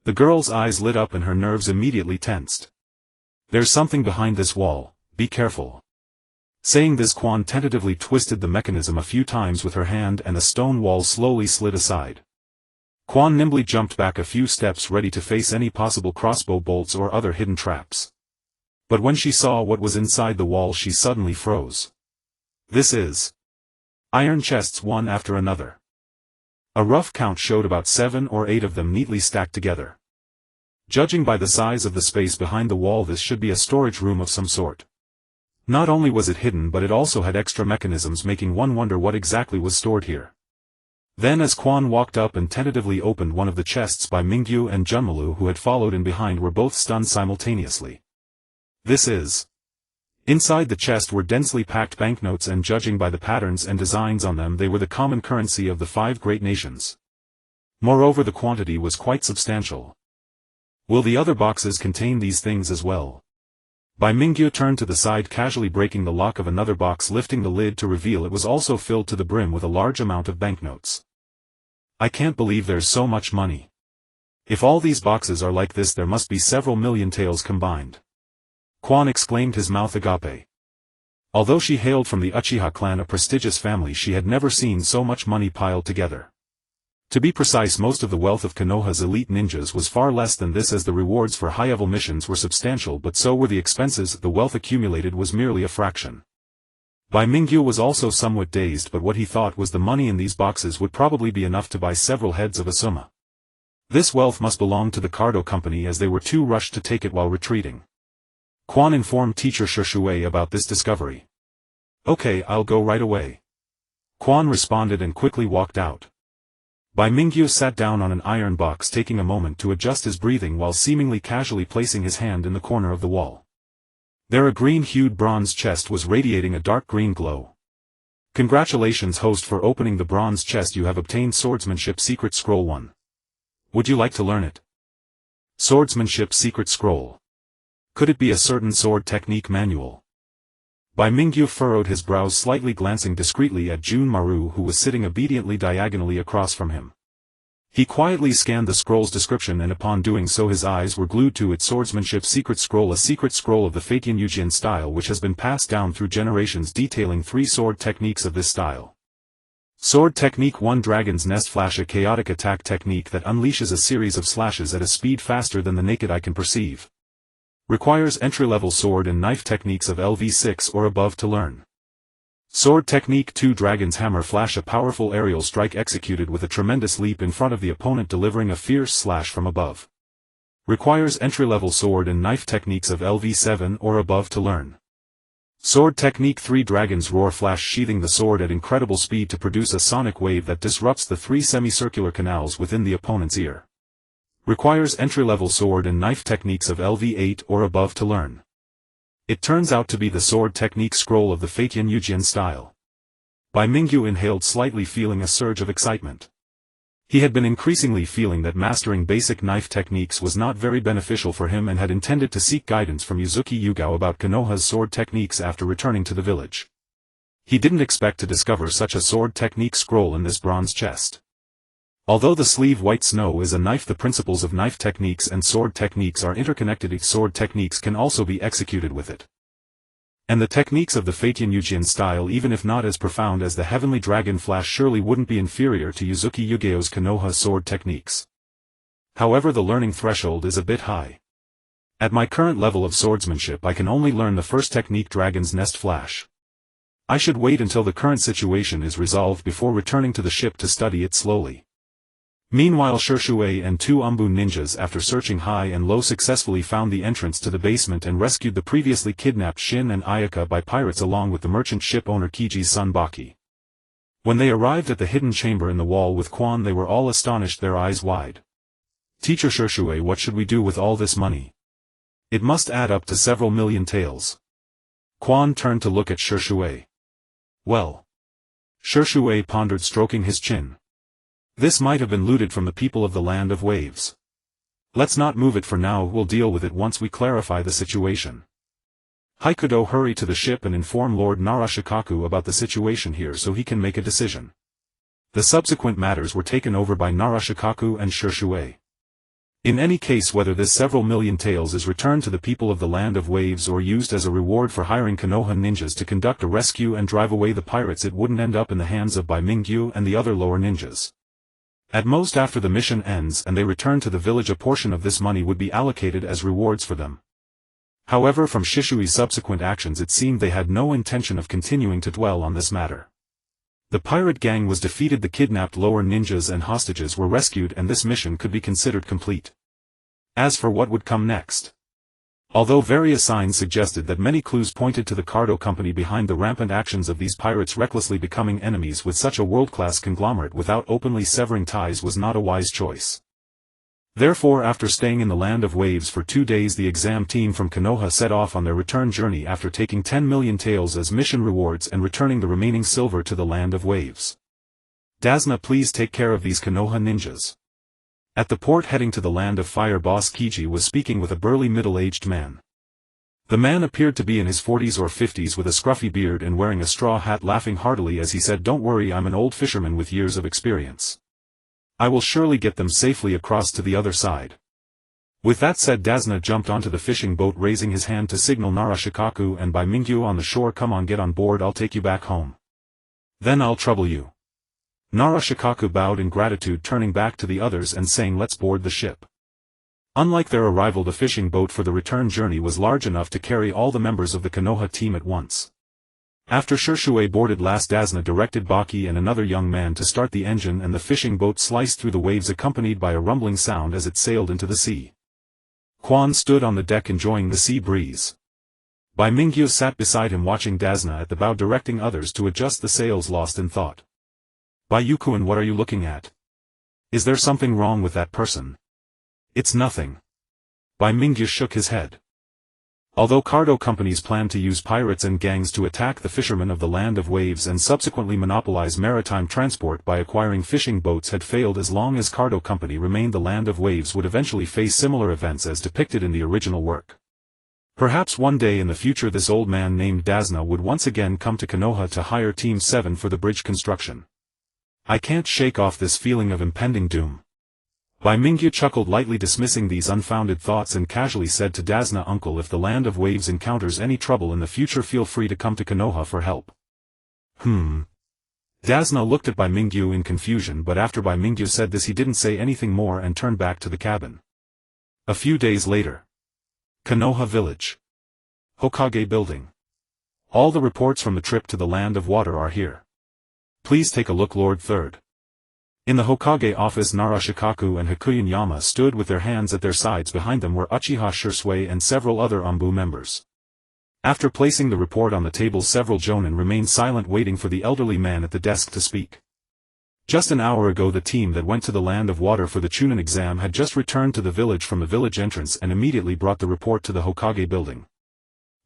The girl's eyes lit up and her nerves immediately tensed. "There's something behind this wall, be careful." Saying this, Quan tentatively twisted the mechanism a few times with her hand and the stone wall slowly slid aside. Quan nimbly jumped back a few steps, ready to face any possible crossbow bolts or other hidden traps. But when she saw what was inside the wall, she suddenly froze. This is iron chests, one after another. A rough count showed about 7 or 8 of them neatly stacked together. Judging by the size of the space behind the wall, this should be a storage room of some sort. Not only was it hidden, but it also had extra mechanisms, making one wonder what exactly was stored here. Then as Quan walked up and tentatively opened one of the chests, Bai Mingyu and Junmalu, who had followed in behind, were both stunned simultaneously. This is... Inside the chest were densely packed banknotes, and judging by the patterns and designs on them, they were the common currency of the 5 great nations. Moreover, the quantity was quite substantial. Will the other boxes contain these things as well? Bai Mingyu turned to the side, casually breaking the lock of another box, lifting the lid to reveal it was also filled to the brim with a large amount of banknotes. "I can't believe there's so much money. If all these boxes are like this, there must be several million taels combined." Quan exclaimed, his mouth agape. Although she hailed from the Uchiha clan, a prestigious family, she had never seen so much money piled together. To be precise, most of the wealth of Konoha's elite ninjas was far less than this, as the rewards for high-level missions were substantial, but so were the expenses. The wealth accumulated was merely a fraction. Bai Mingyu was also somewhat dazed, but what he thought was the money in these boxes would probably be enough to buy several heads of Asuma. This wealth must belong to the Cardo company, as they were too rushed to take it while retreating. Quan informed teacher Shirayuki about this discovery. "Okay, I'll go right away." Quan responded and quickly walked out. Bai Mingyu sat down on an iron box, taking a moment to adjust his breathing while seemingly casually placing his hand in the corner of the wall. There, a green-hued bronze chest was radiating a dark green glow. "Congratulations, host, for opening the bronze chest. You have obtained Swordsmanship Secret Scroll 1. Would you like to learn it?" Swordsmanship Secret Scroll. Could it be a certain sword technique manual? Bai Mingyu furrowed his brows slightly, glancing discreetly at Junmaru, who was sitting obediently diagonally across from him. He quietly scanned the scroll's description, and upon doing so his eyes were glued to its Swordsmanship Secret Scroll, a secret scroll of the Feitian style which has been passed down through generations, detailing 3 sword techniques of this style. Sword Technique 1: Dragon's Nest Flash, a chaotic attack technique that unleashes a series of slashes at a speed faster than the naked eye can perceive. Requires entry-level sword and knife techniques of LV6 or above to learn. Sword Technique 2: Dragon's Hammer Flash, a powerful aerial strike executed with a tremendous leap in front of the opponent, delivering a fierce slash from above. Requires entry-level sword and knife techniques of LV7 or above to learn. Sword Technique 3: Dragon's Roar Flash, sheathing the sword at incredible speed to produce a sonic wave that disrupts the 3 semicircular canals within the opponent's ear. Requires entry-level sword and knife techniques of LV8 or above to learn. It turns out to be the Sword Technique Scroll of the Feitian style. Bai Mingyu inhaled slightly, feeling a surge of excitement. He had been increasingly feeling that mastering basic knife techniques was not very beneficial for him, and had intended to seek guidance from Yuzuki Yugao about Konoha's sword techniques after returning to the village. He didn't expect to discover such a sword technique scroll in this bronze chest. Although the sleeve white snow is a knife, the principles of knife techniques and sword techniques are interconnected. Each sword techniques can also be executed with it. And the techniques of the Feitian style, even if not as profound as the Heavenly Dragon Flash, surely wouldn't be inferior to Yuzuki Yugao's Konoha sword techniques. However, the learning threshold is a bit high. At my current level of swordsmanship, I can only learn the first technique, Dragon's Nest Flash. I should wait until the current situation is resolved before returning to the ship to study it slowly. Meanwhile, Shirayuki and 2 Umbun ninjas, after searching high and low, successfully found the entrance to the basement and rescued the previously kidnapped Shin and Ayaka by pirates, along with the merchant ship owner Kiji's son Baki. When they arrived at the hidden chamber in the wall with Quan, they were all astonished, their eyes wide. "Teacher Shirayuki, what should we do with all this money? It must add up to several million taels." Quan turned to look at Shirayuki. "Well." Shirayuki pondered, stroking his chin. "This might have been looted from the people of the Land of Waves. Let's not move it for now, we'll deal with it once we clarify the situation. Haikudo, hurry to the ship and inform Lord Narashikaku about the situation here so he can make a decision. The subsequent matters were taken over by Narashikaku and Shirayuki. In any case, whether this several million taels is returned to the people of the Land of Waves or used as a reward for hiring Konoha ninjas to conduct a rescue and drive away the pirates, it wouldn't end up in the hands of Bai Mingyu and the other lower ninjas. At most, after the mission ends and they return to the village, a portion of this money would be allocated as rewards for them. However, from Shishui's subsequent actions it seemed they had no intention of continuing to dwell on this matter. The pirate gang was defeated, the kidnapped lower ninjas and hostages were rescued, and this mission could be considered complete. As for what would come next, although various signs suggested that many clues pointed to the Cardo Company behind the rampant actions of these pirates, recklessly becoming enemies with such a world-class conglomerate without openly severing ties was not a wise choice. Therefore, after staying in the Land of Waves for 2 days, the exam team from Konoha set off on their return journey after taking 10 million taels as mission rewards and returning the remaining silver to the Land of Waves. Dasna, please take care of these Konoha ninjas. At the port heading to the Land of Fire, boss Kiji was speaking with a burly middle-aged man. The man appeared to be in his 40s or 50s with a scruffy beard and wearing a straw hat, laughing heartily as he said, "Don't worry, I'm an old fisherman with years of experience. I will surely get them safely across to the other side." With that said, Dasna jumped onto the fishing boat, raising his hand to signal Narashikaku and Bai Mingyu on the shore. "Come on, get on board, I'll take you back home. Then I'll trouble you." Narashikaku bowed in gratitude, turning back to the others and saying, "Let's board the ship." Unlike their arrival, the fishing boat for the return journey was large enough to carry all the members of the Konoha team at once. After Shirayuki boarded last, Dasna directed Baki and another young man to start the engine, and the fishing boat sliced through the waves accompanied by a rumbling sound as it sailed into the sea. Quan stood on the deck enjoying the sea breeze. Bai Mingyu sat beside him watching Dasna at the bow directing others to adjust the sails, lost in thought. "Bai Yukuin, what are you looking at? Is there something wrong with that person?" "It's nothing." Bai Mingyu shook his head. Although Cardo companies planned to use pirates and gangs to attack the fishermen of the Land of Waves and subsequently monopolize maritime transport by acquiring fishing boats had failed, as long as Cardo Company remained, the Land of Waves would eventually face similar events as depicted in the original work. Perhaps one day in the future this old man named Dasna would once again come to Konoha to hire Team 7 for the bridge construction. "I can't shake off this feeling of impending doom." Bai Mingyu chuckled lightly, dismissing these unfounded thoughts, and casually said to Dasna, "Uncle, if the Land of Waves encounters any trouble in the future, feel free to come to Konoha for help." Dasna looked at Bai Mingyu in confusion, but after Bai Mingyu said this he didn't say anything more and turned back to the cabin. A few days later. Konoha Village. Hokage Building. "All the reports from the trip to the Land of Water are here. Please take a look, Lord Third." In the Hokage office, Narashikaku and Hakuyin Yama stood with their hands at their sides. Behind them were Uchiha Shisui and several other Anbu members. After placing the report on the table, several jonin remained silent, waiting for the elderly man at the desk to speak. Just an hour ago, the team that went to the Land of Water for the Chunin exam had just returned to the village from the village entrance and immediately brought the report to the Hokage building.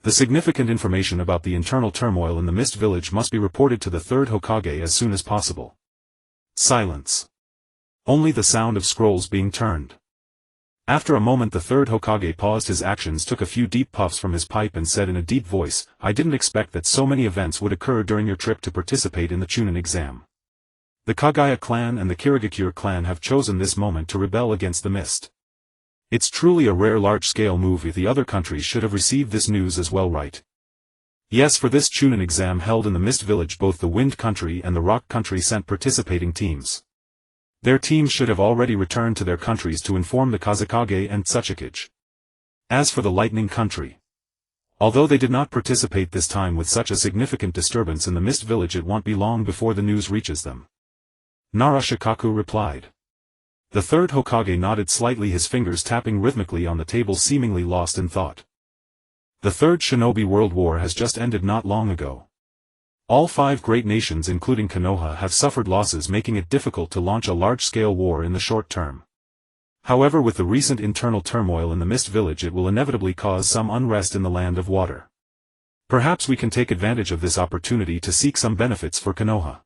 The significant information about the internal turmoil in the Mist Village must be reported to the third Hokage as soon as possible. Silence. Only the sound of scrolls being turned. After a moment, the third Hokage paused his actions, took a few deep puffs from his pipe and said in a deep voice, "I didn't expect that so many events would occur during your trip to participate in the Chunin exam. The Kagaya clan and the Kirigakure clan have chosen this moment to rebel against the Mist. It's truly a rare large-scale move. The other countries should have received this news as well, right? Yes, for this Chunin exam held in the Mist Village, both the Wind Country and the Rock Country sent participating teams. Their teams should have already returned to their countries to inform the Kazekage and Tsuchikage. As for the Lightning Country, although they did not participate this time, with such a significant disturbance in the Mist Village, it won't be long before the news reaches them." Narashikaku replied. The third Hokage nodded slightly, his fingers tapping rhythmically on the table, seemingly lost in thought. "The Third Shinobi World War has just ended not long ago. All 5 great nations including Konoha have suffered losses, making it difficult to launch a large-scale war in the short term. However, with the recent internal turmoil in the Mist Village, it will inevitably cause some unrest in the Land of Water. Perhaps we can take advantage of this opportunity to seek some benefits for Konoha."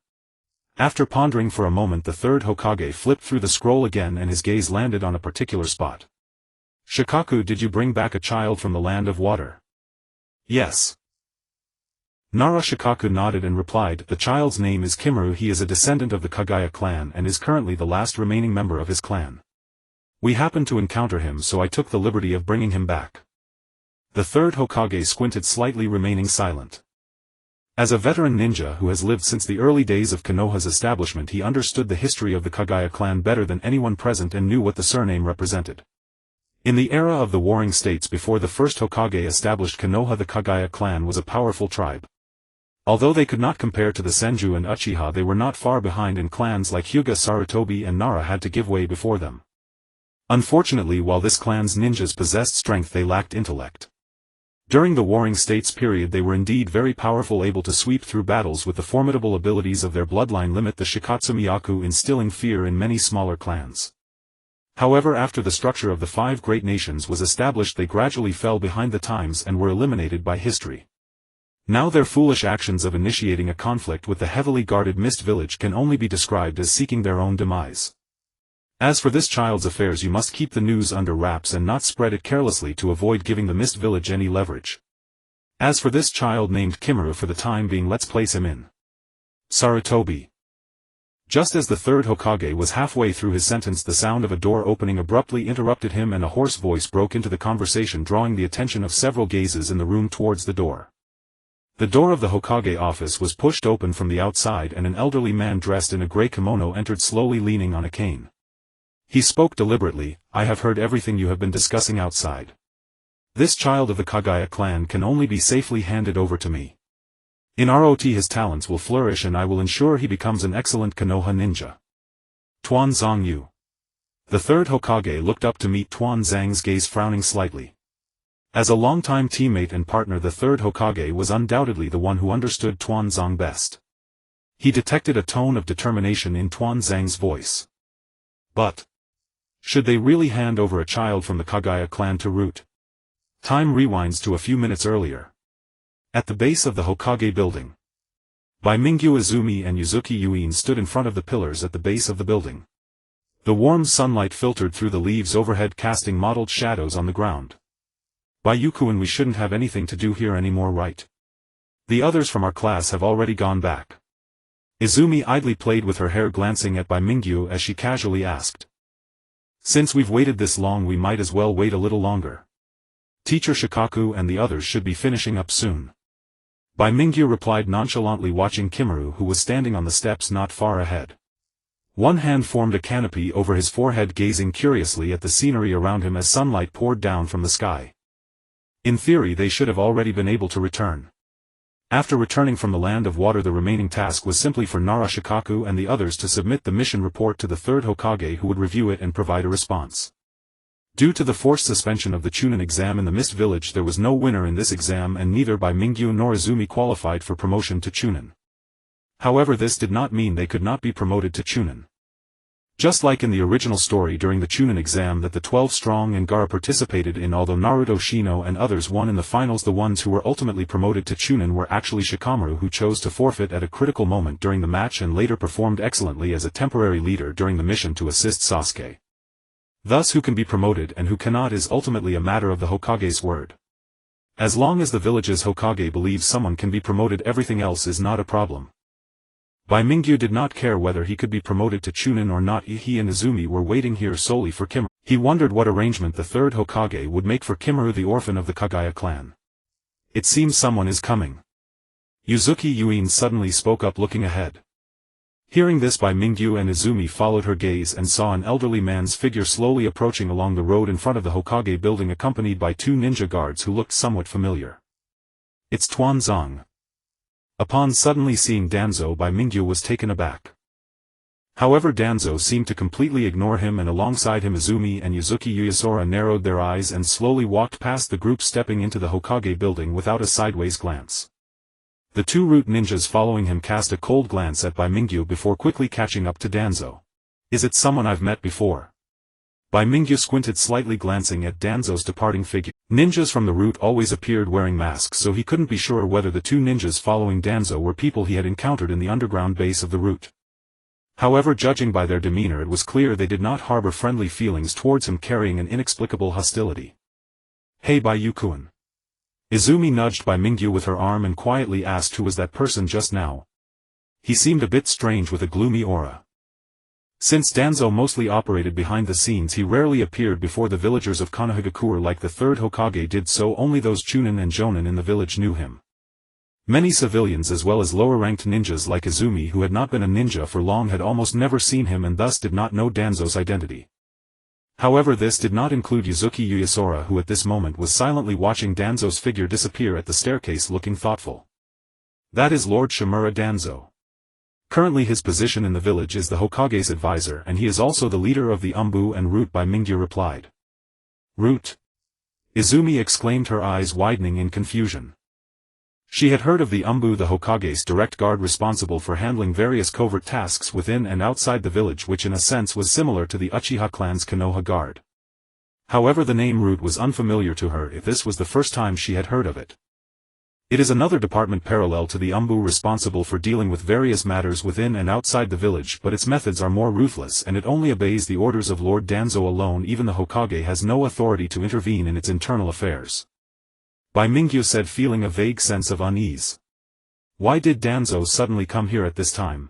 After pondering for a moment, the third Hokage flipped through the scroll again and his gaze landed on a particular spot. Shikaku, did you bring back a child from the land of water? Yes. Nara Shikaku nodded and replied, the child's name is Kimuru. He is a descendant of the Kagaya clan and is currently the last remaining member of his clan. We happened to encounter him, so I took the liberty of bringing him back. The third Hokage squinted slightly, remaining silent. As a veteran ninja who has lived since the early days of Konoha's establishment, he understood the history of the Kagaya clan better than anyone present and knew what the surname represented. In the era of the Warring States before the first Hokage established Konoha, the Kagaya clan was a powerful tribe. Although they could not compare to the Senju and Uchiha, they were not far behind, and clans like Hyuga, Sarutobi and Nara had to give way before them. Unfortunately, while this clan's ninjas possessed strength, they lacked intellect. During the Warring States period they were indeed very powerful, able to sweep through battles with the formidable abilities of their bloodline limit the Shikatsu Myaku, instilling fear in many smaller clans. However, after the structure of the five great nations was established, they gradually fell behind the times and were eliminated by history. Now their foolish actions of initiating a conflict with the heavily guarded Mist Village can only be described as seeking their own demise. As for this child's affairs, you must keep the news under wraps and not spread it carelessly to avoid giving the Mist Village any leverage. As for this child named Kimuru, for the time being let's place him in Sarutobi. Just as the third Hokage was halfway through his sentence, the sound of a door opening abruptly interrupted him and a hoarse voice broke into the conversation, drawing the attention of several gazes in the room towards the door. The door of the Hokage office was pushed open from the outside and an elderly man dressed in a gray kimono entered, slowly leaning on a cane. He spoke deliberately, I have heard everything you have been discussing outside. This child of the Kagaya clan can only be safely handed over to me. In ROT his talents will flourish and I will ensure he becomes an excellent Konoha ninja. Tuan Zongyu. The third Hokage looked up to meet Tuan Zhang's gaze, frowning slightly. As a longtime teammate and partner, the third Hokage was undoubtedly the one who understood Tuan Zhang best. He detected a tone of determination in Tuan Zhang's voice. But should they really hand over a child from the Kagaya clan to Root? Time rewinds to a few minutes earlier. At the base of the Hokage building, Bai Mingyu, Izumi and Yuzuki Yuin stood in front of the pillars at the base of the building. The warm sunlight filtered through the leaves overhead, casting mottled shadows on the ground. Bai Yukuin, we shouldn't have anything to do here anymore, right? The others from our class have already gone back. Izumi idly played with her hair, glancing at Bai Mingyu as she casually asked. Since we've waited this long, we might as well wait a little longer. Teacher Shikaku and the others should be finishing up soon. Bai Mingyu replied nonchalantly, watching Kimuru, who was standing on the steps not far ahead. One hand formed a canopy over his forehead, gazing curiously at the scenery around him as sunlight poured down from the sky. In theory they should have already been able to return. After returning from the land of water, the remaining task was simply for Nara Shikaku and the others to submit the mission report to the third Hokage, who would review it and provide a response. Due to the forced suspension of the Chunin exam in the Mist Village, there was no winner in this exam and neither Bai Mingyu nor Izumi qualified for promotion to Chunin. However, this did not mean they could not be promoted to Chunin. Just like in the original story during the Chunin exam that the 12 strong and Gaara participated in, although Naruto, Shino and others won in the finals, the ones who were ultimately promoted to Chunin were actually Shikamaru, who chose to forfeit at a critical moment during the match and later performed excellently as a temporary leader during the mission to assist Sasuke. Thus, who can be promoted and who cannot is ultimately a matter of the Hokage's word. As long as the village's Hokage believes someone can be promoted, everything else is not a problem. Bai Mingyu did not care whether he could be promoted to Chunin or not. He and Izumi were waiting here solely for Kimuru. He wondered what arrangement the third Hokage would make for Kimuru, the orphan of the Kagaya clan. It seems someone is coming. Yuzuki Yuin suddenly spoke up, looking ahead. Hearing this, Bai Mingyu and Izumi followed her gaze and saw an elderly man's figure slowly approaching along the road in front of the Hokage building, accompanied by two ninja guards who looked somewhat familiar. It's Tuan Zhang. Upon suddenly seeing Danzo, Bai Mingyu was taken aback. However, Danzo seemed to completely ignore him, and alongside him Izumi and Yuzuki Yuyasora narrowed their eyes and slowly walked past the group, stepping into the Hokage building without a sideways glance. The two root ninjas following him cast a cold glance at Bai Mingyu before quickly catching up to Danzo. Is it someone I've met before? Bai Mingyu squinted slightly, glancing at Danzo's departing figure. Ninjas from the root always appeared wearing masks, so he couldn't be sure whether the two ninjas following Danzo were people he had encountered in the underground base of the root. However, judging by their demeanor, it was clear they did not harbor friendly feelings towards him, carrying an inexplicable hostility. "Hey Bai Mingyu." Izumi nudged Bai Mingyu with her arm and quietly asked who was that person just now. He seemed a bit strange with a gloomy aura. Since Danzo mostly operated behind the scenes, he rarely appeared before the villagers of Konohagakure like the third Hokage did, so only those Chunin and Jonin in the village knew him. Many civilians as well as lower-ranked ninjas like Izumi, who had not been a ninja for long, had almost never seen him and thus did not know Danzo's identity. However, this did not include Yuzuki Uyasora, who at this moment was silently watching Danzo's figure disappear at the staircase, looking thoughtful. That is Lord Shimura Danzo. Currently his position in the village is the Hokage's advisor, and he is also the leader of the Umbu and Root. Bai Mingyu replied. Root? Izumi exclaimed, her eyes widening in confusion. She had heard of the Umbu, the Hokage's direct guard responsible for handling various covert tasks within and outside the village, which in a sense was similar to the Uchiha clan's Konoha guard. However, the name Root was unfamiliar to her, if this was the first time she had heard of it. It is another department parallel to the Umbu, responsible for dealing with various matters within and outside the village, but its methods are more ruthless and it only obeys the orders of Lord Danzo alone. Even the Hokage has no authority to intervene in its internal affairs. Bai Mingyu said, feeling a vague sense of unease. Why did Danzo suddenly come here at this time?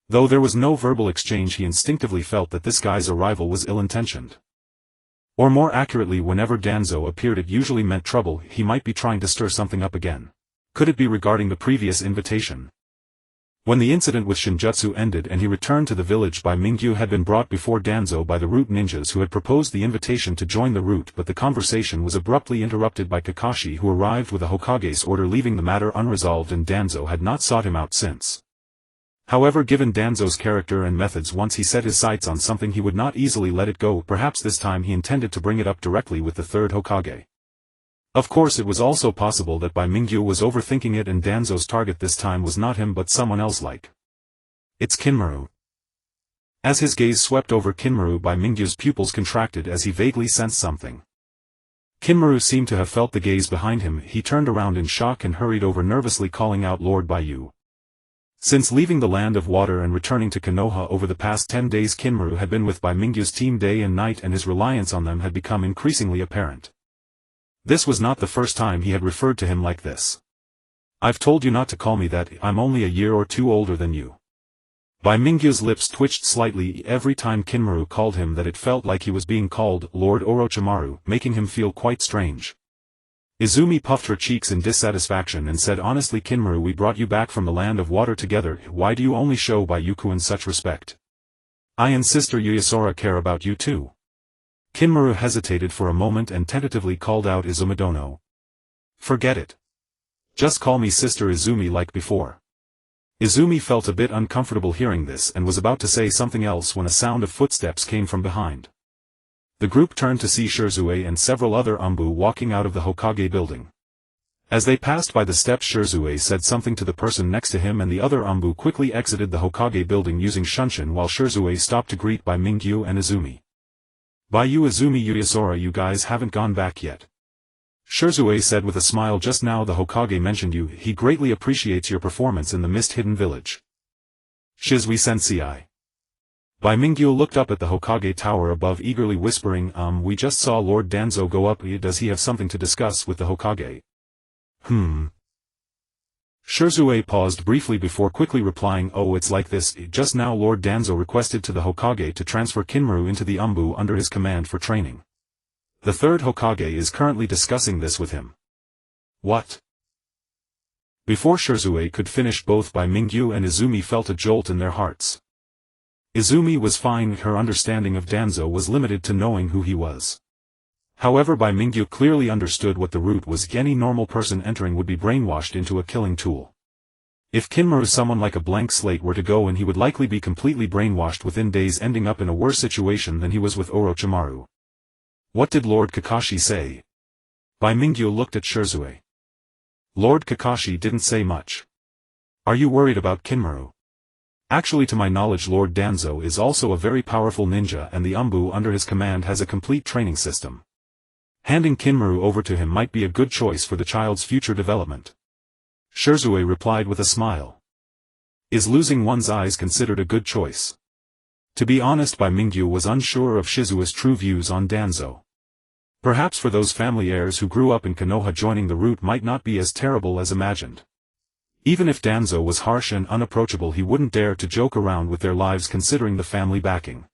Though there was no verbal exchange, he instinctively felt that this guy's arrival was ill-intentioned. Or more accurately, whenever Danzo appeared it usually meant trouble. He might be trying to stir something up again. Could it be regarding the previous invitation? When the incident with Shinjutsu ended and he returned to the village, Bai Mingyu had been brought before Danzo by the Root ninjas who had proposed the invitation to join the Root, but the conversation was abruptly interrupted by Kakashi, who arrived with a Hokage's order, leaving the matter unresolved, and Danzo had not sought him out since. However, given Danzo's character and methods, once he set his sights on something he would not easily let it go. Perhaps this time he intended to bring it up directly with the third Hokage. Of course, it was also possible that Bai Mingyu was overthinking it and Danzo's target this time was not him but someone else like. It's Kinmaru. As his gaze swept over Kinmaru, Bai Mingyu's pupils contracted as he vaguely sensed something. Kinmaru seemed to have felt the gaze behind him. He turned around in shock and hurried over, nervously calling out, "Lord Baiyu." Since leaving the Land of Water and returning to Konoha over the past 10 days, Kinmaru had been with Bai Mingyu's team day and night, and his reliance on them had become increasingly apparent. This was not the first time he had referred to him like this. "I've told you not to call me that, I'm only a year or two older than you." Bai Mingyu's lips twitched slightly every time Kinmaru called him that. It felt like he was being called Lord Orochimaru, making him feel quite strange. Izumi puffed her cheeks in dissatisfaction and said, "Honestly Kinmaru, we brought you back from the Land of Water together, why do you only show Baiyu-kun such respect? I and Sister Uyasora care about you too." Kinmaru hesitated for a moment and tentatively called out, "Izumidono." "Forget it. Just call me Sister Izumi like before." Izumi felt a bit uncomfortable hearing this and was about to say something else when a sound of footsteps came from behind. The group turned to see Shirzue and several other Umbu walking out of the Hokage building. As they passed by the steps, Shirzue said something to the person next to him and the other Umbu quickly exited the Hokage building using Shunshin, while Shirzue stopped to greet Bai Mingyu and Izumi. "Baiyu, Izumi, Uyasora, you guys haven't gone back yet?" Shirzue said with a smile. "Just now the Hokage mentioned you. He greatly appreciates your performance in the Mist-Hidden Village." "Shizui sensei." Bai Mingyu looked up at the Hokage tower above, eagerly whispering, "We just saw Lord Danzo go up. Does he have something to discuss with the Hokage?" Shirzue paused briefly before quickly replying, "Oh, it's like this. Just now Lord Danzo requested to the Hokage to transfer Kinmaru into the Umbu under his command for training. The third Hokage is currently discussing this with him." "What?" Before Shirzue could finish, both Bai Mingyu and Izumi felt a jolt in their hearts. Izumi was fine, her understanding of Danzo was limited to knowing who he was. However, Bai Mingyu clearly understood what the Root was. Any normal person entering would be brainwashed into a killing tool. If Kinmaru, someone like a blank slate, were to go in, he would likely be completely brainwashed within days, ending up in a worse situation than he was with Orochimaru. "What did Lord Kakashi say?" Bai Mingyu looked at Shirzue. "Lord Kakashi didn't say much. Are you worried about Kinmaru? Actually, to my knowledge, Lord Danzo is also a very powerful ninja and the Umbu under his command has a complete training system. Handing Kinmaru over to him might be a good choice for the child's future development." Shirzue replied with a smile. Is losing one's eyes considered a good choice? To be honest, Bai Mingyu was unsure of Shizuo's true views on Danzo. Perhaps for those family heirs who grew up in Konoha, joining the route might not be as terrible as imagined. Even if Danzo was harsh and unapproachable, he wouldn't dare to joke around with their lives considering the family backing.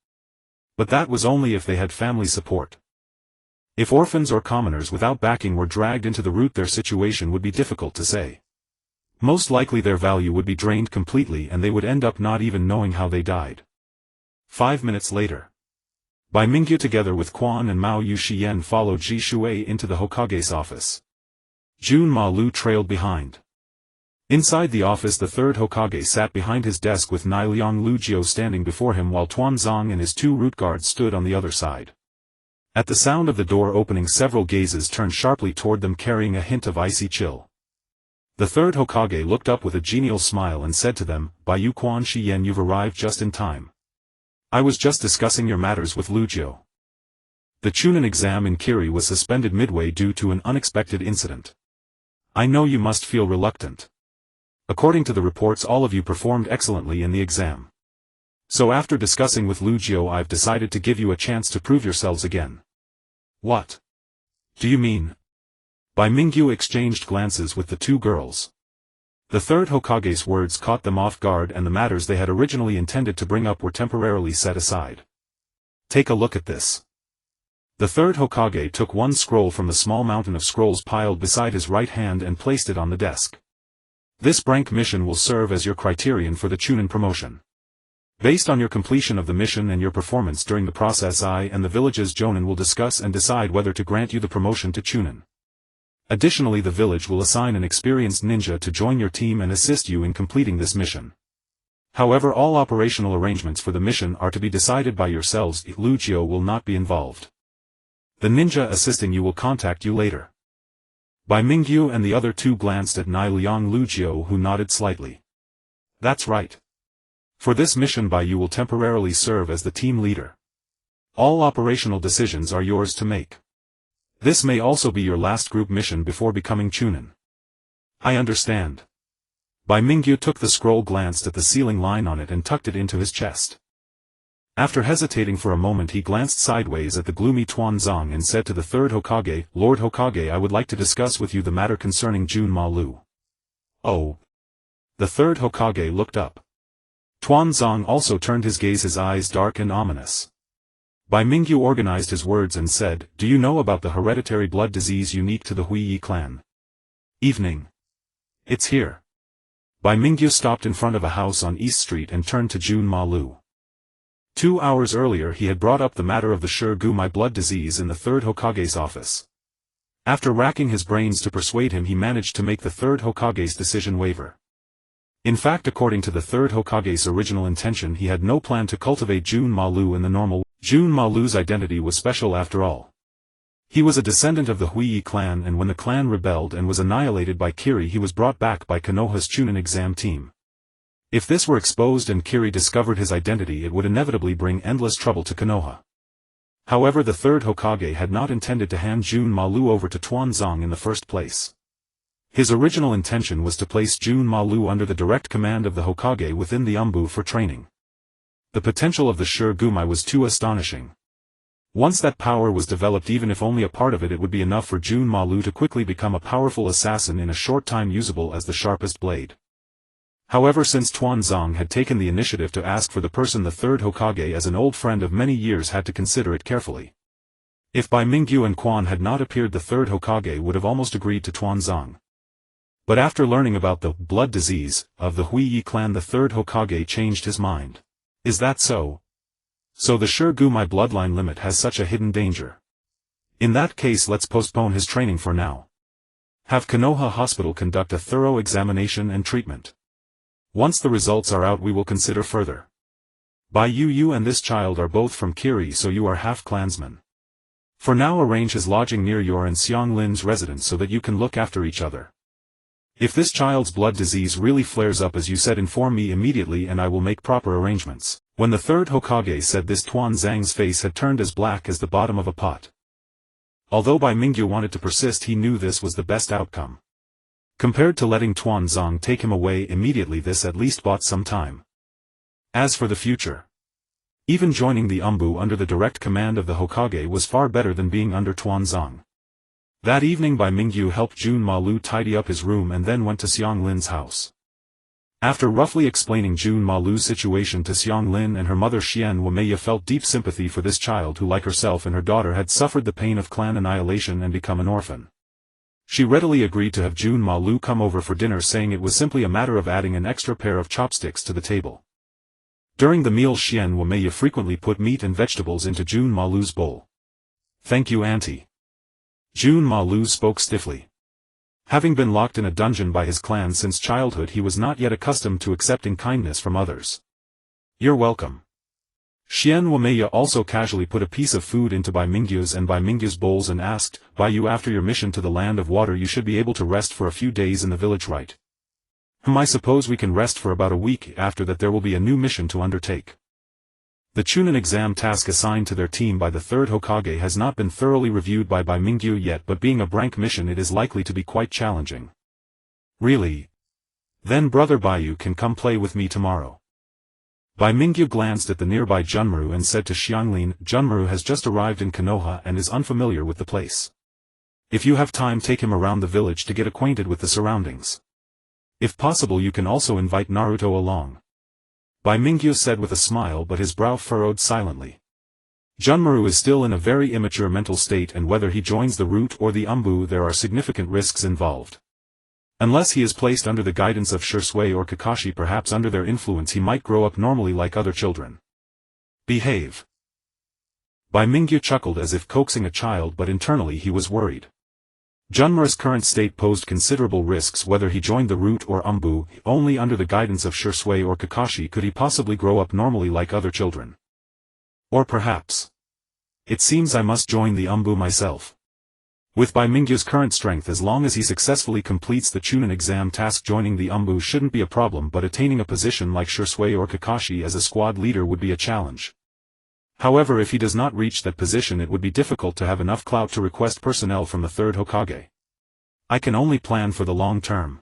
But that was only if they had family support. If orphans or commoners without backing were dragged into the route, their situation would be difficult to say. Most likely their value would be drained completely and they would end up not even knowing how they died. 5 minutes later, Bai Mingyu together with Quan and Mao Yuxian followed Ji Shuei into the Hokage's office. Jun Ma Lu trailed behind. Inside the office, the third Hokage sat behind his desk with Niliang Lujio standing before him, while Tuanzong and his 2 root guards stood on the other side. At the sound of the door opening, several gazes turned sharply toward them, carrying a hint of icy chill. The third Hokage looked up with a genial smile and said to them, "Bai Yu Quan Shiyen, you've arrived just in time. I was just discussing your matters with Lujio. The Chunin exam in Kiri was suspended midway due to an unexpected incident. I know you must feel reluctant. According to the reports, all of you performed excellently in the exam. So after discussing with Lujio, I've decided to give you a chance to prove yourselves again." "What do you mean?" Bai Mingyu exchanged glances with the 2 girls. The third Hokage's words caught them off guard, and the matters they had originally intended to bring up were temporarily set aside. "Take a look at this." The third Hokage took one scroll from the small mountain of scrolls piled beside his right hand and placed it on the desk. "This rank mission will serve as your criterion for the Chunin promotion. Based on your completion of the mission and your performance during the process, I and the village's Jonin will discuss and decide whether to grant you the promotion to Chunin. Additionally, the village will assign an experienced ninja to join your team and assist you in completing this mission. However, all operational arrangements for the mission are to be decided by yourselves. Lujio will not be involved. The ninja assisting you will contact you later." Bai Mingyu and the other 2 glanced at Niliang Lujio, who nodded slightly. "That's right. For this mission, Bai Yu will temporarily serve as the team leader. All operational decisions are yours to make. This may also be your last group mission before becoming Chunin." "I understand." Bai Mingyu took the scroll, glanced at the ceiling line on it and tucked it into his chest. After hesitating for a moment, he glanced sideways at the gloomy Tuanzong and said to the third Hokage, "Lord Hokage, I would like to discuss with you the matter concerning Jun Ma Lu." "Oh." The third Hokage looked up. Tuanzong also turned his gaze, his eyes dark and ominous. Bai Mingyu organized his words and said, "Do you know about the hereditary blood disease unique to the Huiyi clan?" "Evening. It's here." Bai Mingyu stopped in front of a house on East Street and turned to Jun Ma Lu. 2 hours earlier he had brought up the matter of the Shirayuki blood disease in the third Hokage's office. After racking his brains to persuade him, he managed to make the third Hokage's decision waver. In fact, according to the third Hokage's original intention, he had no plan to cultivate Jun Ma Lu in the normal way. Jun Ma Lu's identity was special after all. He was a descendant of the Huiyi clan, and when the clan rebelled and was annihilated by Kiri, he was brought back by Konoha's Chunin exam team. If this were exposed and Kiri discovered his identity, it would inevitably bring endless trouble to Konoha. However, the third Hokage had not intended to hand Jun Ma Lu over to Tuanzong in the first place. His original intention was to place Jun Ma Lu under the direct command of the Hokage within the Umbu for training. The potential of the Shirayuki was too astonishing. Once that power was developed, even if only a part of it, it would be enough for Jun Ma Lu to quickly become a powerful assassin in a short time, usable as the sharpest blade. However, since Tuanzong had taken the initiative to ask for the person, the third Hokage, as an old friend of many years, had to consider it carefully. If Bai Mingyu and Quan had not appeared, the third Hokage would have almost agreed to Tuanzong. But after learning about the blood disease of the Huiyi clan, the third Hokage changed his mind. "Is that so? So the Shirayuki bloodline limit has such a hidden danger. In that case, let's postpone his training for now. Have Konoha Hospital conduct a thorough examination and treatment. Once the results are out, we will consider further. Bai Yu, you and this child are both from Kiri, so you are half clansmen. For now, arrange his lodging near your and Xiang Lin's residence so that you can look after each other. If this child's blood disease really flares up as you said, inform me immediately and I will make proper arrangements." When the third Hokage said this, Tuanzong's face had turned as black as the bottom of a pot. Although Bai Mingyu wanted to persist, he knew this was the best outcome. Compared to letting Tuanzong take him away immediately, this at least bought some time. As for the future, even joining the Umbu under the direct command of the Hokage was far better than being under Tuanzong. That evening Bai Mingyu helped Jun Malu tidy up his room and then went to Xiang Lin's house. After roughly explaining Jun Malu's situation to Xiang Lin and her mother Xian Wameya felt deep sympathy for this child who, like herself and her daughter, had suffered the pain of clan annihilation and become an orphan. She readily agreed to have Jun Malu come over for dinner, saying it was simply a matter of adding an extra pair of chopsticks to the table. During the meal Xian Wameya frequently put meat and vegetables into Jun Malu's bowl. "Thank you, auntie." Jun Malu spoke stiffly. Having been locked in a dungeon by his clan since childhood, he was not yet accustomed to accepting kindness from others. "You're welcome." Xian Wameya also casually put a piece of food into Bai Mingyu's and Bai Mingyu's bowls and asked, "Bai Yu, after your mission to the Land of Water you should be able to rest for a few days in the village, right?" "I suppose we can rest for about a week. After that there will be a new mission to undertake." The Chunin exam task assigned to their team by the third Hokage has not been thoroughly reviewed by Bai Mingyu yet, but being a rank mission it is likely to be quite challenging. "Really? Then brother Baiyu can come play with me tomorrow." Bai Mingyu glanced at the nearby Junmaru and said to Xianglin, "Junmaru has just arrived in Konoha and is unfamiliar with the place. If you have time, take him around the village to get acquainted with the surroundings. If possible you can also invite Naruto along." Bai Mingyu said with a smile, but his brow furrowed silently. Junmaru is still in a very immature mental state, and whether he joins the route or the Umbu there are significant risks involved. Unless he is placed under the guidance of Shisui or Kakashi, perhaps under their influence, he might grow up normally like other children. "Behave." Bai Mingyu chuckled as if coaxing a child, but internally he was worried. Junmaru's current state posed considerable risks. Whether he joined the route or Umbu, only under the guidance of Shisui or Kakashi could he possibly grow up normally like other children. Or perhaps, "It seems I must join the Umbu myself." With Bai Mingyu's current strength, as long as he successfully completes the Chunin exam task, joining the Umbu shouldn't be a problem, but attaining a position like Shisui or Kakashi as a squad leader would be a challenge. However, if he does not reach that position it would be difficult to have enough clout to request personnel from the third Hokage. "I can only plan for the long term."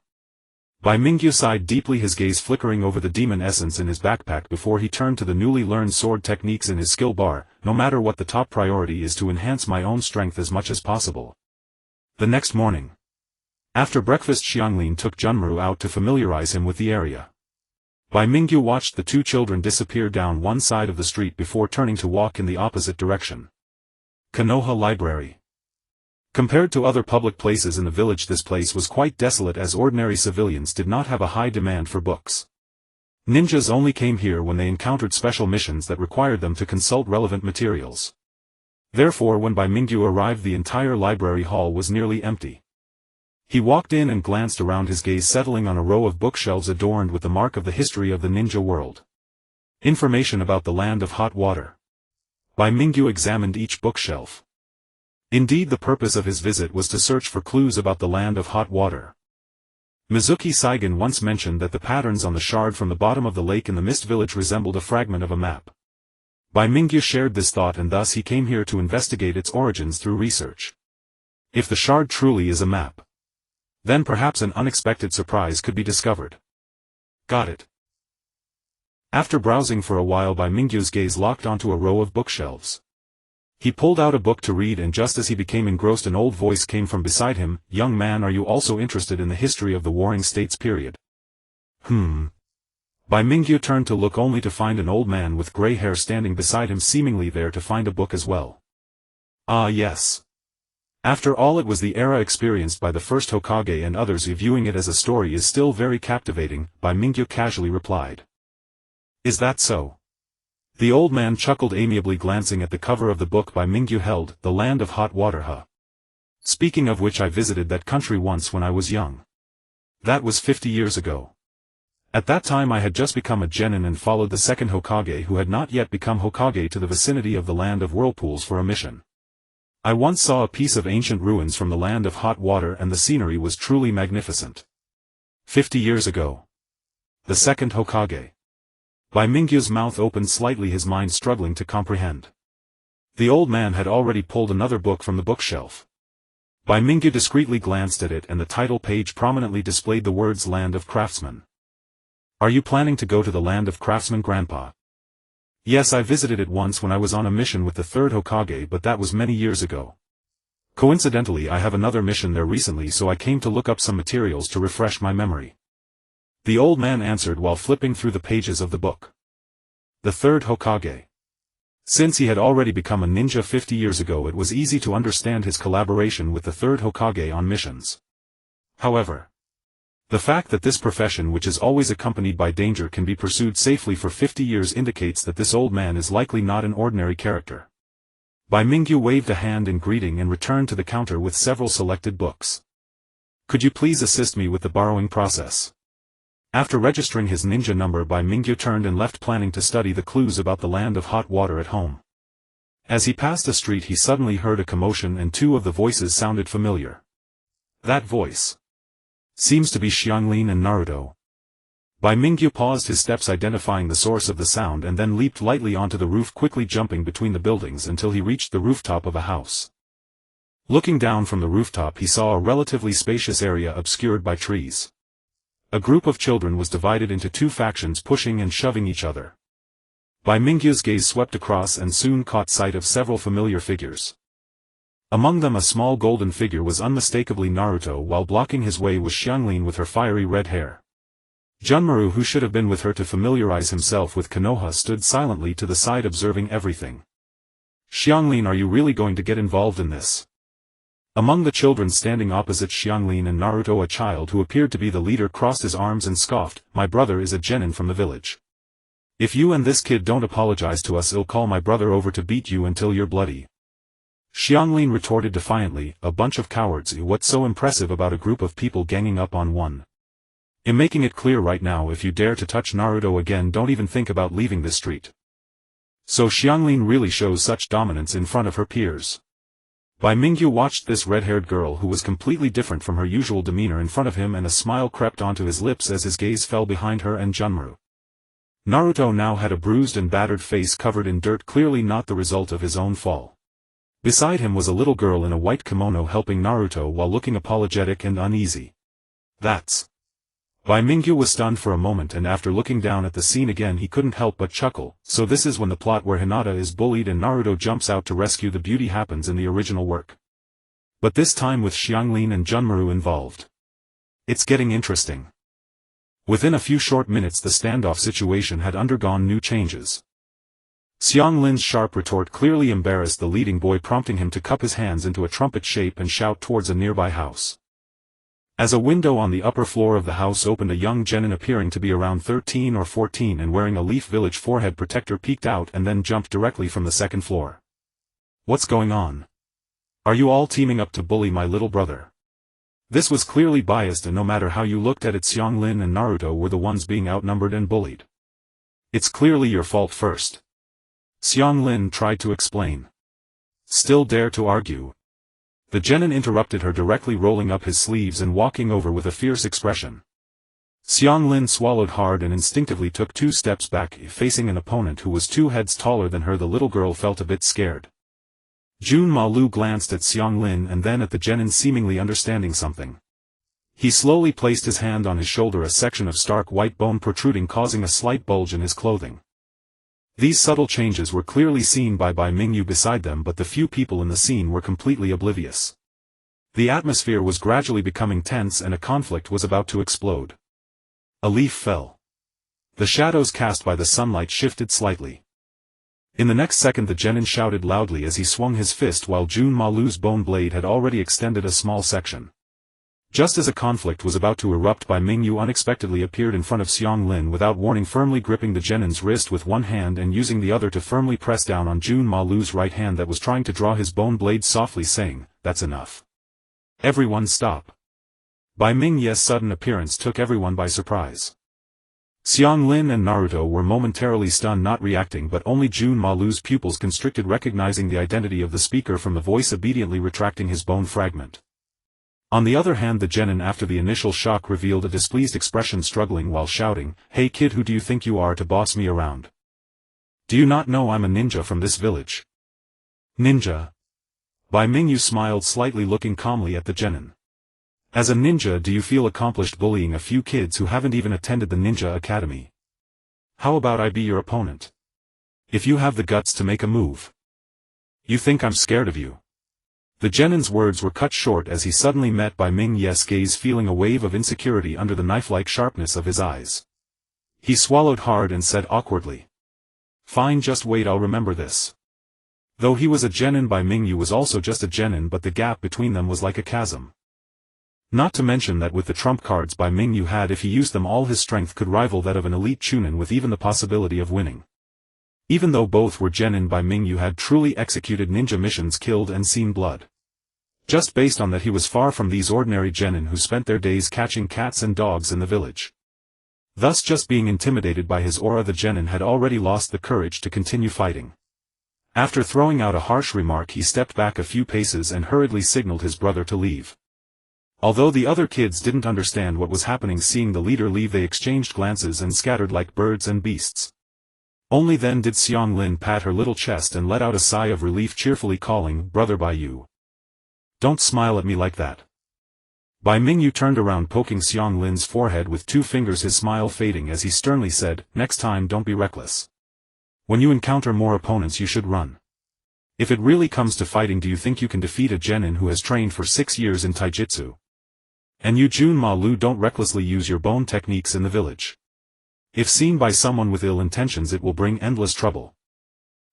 Bai Mingyu sighed deeply, his gaze flickering over the demon essence in his backpack before he turned to the newly learned sword techniques in his skill bar. "No matter what, the top priority is to enhance my own strength as much as possible." The next morning, after breakfast, Xianglin took Junmaru out to familiarize him with the area. Bai Mingyu watched the two children disappear down one side of the street before turning to walk in the opposite direction. Konoha Library. Compared to other public places in the village, this place was quite desolate, as ordinary civilians did not have a high demand for books. Ninjas only came here when they encountered special missions that required them to consult relevant materials. Therefore, when Bai Mingyu arrived, the entire library hall was nearly empty. He walked in and glanced around, his gaze settling on a row of bookshelves adorned with the mark of the history of the ninja world. Information about the Land of Hot Water. Bai Mingyu examined each bookshelf. Indeed, the purpose of his visit was to search for clues about the Land of Hot Water. Mizuki Saigen once mentioned that the patterns on the shard from the bottom of the lake in the Mist Village resembled a fragment of a map. Bai Mingyu shared this thought, and thus he came here to investigate its origins through research. If the shard truly is a map, then perhaps an unexpected surprise could be discovered. Got it. After browsing for a while, Bai Mingyu's gaze locked onto a row of bookshelves. He pulled out a book to read, and just as he became engrossed an old voice came from beside him. "Young man, are you also interested in the history of the Warring States period?" Bai Mingyu turned to look, only to find an old man with gray hair standing beside him, seemingly there to find a book as well. "Ah yes. After all, it was the era experienced by the first Hokage and others. Viewing it as a story is still very captivating," Bai Mingyu casually replied. "Is that so?" The old man chuckled amiably, glancing at the cover of the book Bai Mingyu held, "The Land of Hot Water, huh? Speaking of which, I visited that country once when I was young. That was 50 years ago. At that time I had just become a genin and followed the second Hokage, who had not yet become Hokage, to the vicinity of the Land of Whirlpools for a mission. I once saw a piece of ancient ruins from the Land of Hot Water, and the scenery was truly magnificent." 50 years ago. The second Hokage. Bai Mingyu's mouth opened slightly, his mind struggling to comprehend. The old man had already pulled another book from the bookshelf. Bai Mingyu discreetly glanced at it and the title page prominently displayed the words Land of Craftsmen. Are you planning to go to the Land of Craftsmen, Grandpa? Yes, I visited it once when I was on a mission with the third Hokage, but that was many years ago. Coincidentally, I have another mission there recently, so I came to look up some materials to refresh my memory. The old man answered while flipping through the pages of the book. The third Hokage. Since he had already become a ninja 50 years ago, it was easy to understand his collaboration with the third Hokage on missions. However, the fact that this profession, which is always accompanied by danger, can be pursued safely for 50 years indicates that this old man is likely not an ordinary character. Bai Mingyu waved a hand in greeting and returned to the counter with several selected books. Could you please assist me with the borrowing process? After registering his ninja number, Bai Mingyu turned and left, planning to study the clues about the land of hot water at home. As he passed a street, he suddenly heard a commotion and two of the voices sounded familiar. That voice seems to be Xianglin and Naruto. Bai Mingyu paused his steps, identifying the source of the sound, and then leaped lightly onto the roof, quickly jumping between the buildings until he reached the rooftop of a house. Looking down from the rooftop, he saw a relatively spacious area obscured by trees. A group of children was divided into two factions, pushing and shoving each other. Bai Mingyu's gaze swept across and soon caught sight of several familiar figures. Among them, a small golden figure was unmistakably Naruto, while blocking his way was Xianglin with her fiery red hair. Junmaru, who should have been with her to familiarize himself with Konoha, stood silently to the side observing everything. Xianglin, are you really going to get involved in this? Among the children standing opposite Xianglin and Naruto, a child who appeared to be the leader crossed his arms and scoffed, "My brother is a genin from the village. If you and this kid don't apologize to us, I'll call my brother over to beat you until you're bloody." Xianglin retorted defiantly, "A bunch of cowards. What's so impressive about a group of people ganging up on one? I'm making it clear right now, if you dare to touch Naruto again, don't even think about leaving this street." So Xianglin really shows such dominance in front of her peers. Bai Mingyu watched this red-haired girl, who was completely different from her usual demeanor, in front of him, and a smile crept onto his lips as his gaze fell behind her and Junmaru. Naruto now had a bruised and battered face covered in dirt, clearly not the result of his own fall. Beside him was a little girl in a white kimono helping Naruto while looking apologetic and uneasy. That's... Bai Mingyu was stunned for a moment, and after looking down at the scene again he couldn't help but chuckle. So this is when the plot where Hinata is bullied and Naruto jumps out to rescue the beauty happens in the original work. But this time with Xianglin and Junmaru involved. It's getting interesting. Within a few short minutes the standoff situation had undergone new changes. Xianglin's sharp retort clearly embarrassed the leading boy, prompting him to cup his hands into a trumpet shape and shout towards a nearby house. As a window on the upper floor of the house opened, a young genin appearing to be around 13 or 14 and wearing a Leaf Village forehead protector peeked out and then jumped directly from the second floor. "What's going on? Are you all teaming up to bully my little brother?" This was clearly biased, and no matter how you looked at it, Xianglin and Naruto were the ones being outnumbered and bullied. "It's clearly your fault first," Xianglin tried to explain. "Still dare to argue?" The genin interrupted her directly, rolling up his sleeves and walking over with a fierce expression. Xianglin swallowed hard and instinctively took 2 steps back, facing an opponent who was 2 heads taller than her. The little girl felt a bit scared. Junmaru glanced at Xianglin and then at the genin, seemingly understanding something. He slowly placed his hand on his shoulder, a section of stark white bone protruding, causing a slight bulge in his clothing. These subtle changes were clearly seen by Bai Mingyu beside them, but the few people in the scene were completely oblivious. The atmosphere was gradually becoming tense and a conflict was about to explode. A leaf fell. The shadows cast by the sunlight shifted slightly. In the next second the genin shouted loudly as he swung his fist, while Junmaru's bone blade had already extended a small section. Just as a conflict was about to erupt, Bai Mingyu unexpectedly appeared in front of Xianglin without warning, firmly gripping the genin's wrist with one hand and using the other to firmly press down on Junmaru's right hand that was trying to draw his bone blade, softly saying, "That's enough. Everyone stop." Bai Mingyu's sudden appearance took everyone by surprise. Xianglin and Naruto were momentarily stunned, not reacting, but only Junmaru's pupils constricted, recognizing the identity of the speaker from the voice, obediently retracting his bone fragment. On the other hand, the genin, after the initial shock, revealed a displeased expression, struggling while shouting, "Hey kid, who do you think you are to boss me around? Do you not know I'm a ninja from this village?" "Ninja?" Bai Mingyu smiled slightly, looking calmly at the genin. As a ninja, do you feel accomplished bullying a few kids who haven't even attended the ninja academy? How about I be your opponent? If you have the guts to make a move. You think I'm scared of you? The genin's words were cut short as he suddenly met Bai Mingyu's gaze, feeling a wave of insecurity under the knife-like sharpness of his eyes. He swallowed hard and said awkwardly. Fine, just wait, I'll remember this. Though he was a genin, Bai Mingyu was also just a genin, but the gap between them was like a chasm. Not to mention that with the trump cards Bai Mingyu had, if he used them, all his strength could rival that of an elite chunin with even the possibility of winning. Even though both were genin, Bai Mingyu had truly executed ninja missions, killed and seen blood. Just based on that, he was far from these ordinary genin who spent their days catching cats and dogs in the village. Thus, just being intimidated by his aura, the genin had already lost the courage to continue fighting. After throwing out a harsh remark, he stepped back a few paces and hurriedly signaled his brother to leave. Although the other kids didn't understand what was happening, seeing the leader leave, they exchanged glances and scattered like birds and beasts. Only then did Xianglin pat her little chest and let out a sigh of relief, cheerfully calling, "Brother Bai Yu. Don't smile at me like that." Bai Mingyu turned around, poking Xianglin's forehead with 2 fingers, his smile fading as he sternly said, "Next time don't be reckless. When you encounter more opponents you should run. If it really comes to fighting, do you think you can defeat a genin who has trained for 6 years in taijutsu? And you, Jun Ma Lu, don't recklessly use your bone techniques in the village. If seen by someone with ill intentions, it will bring endless trouble."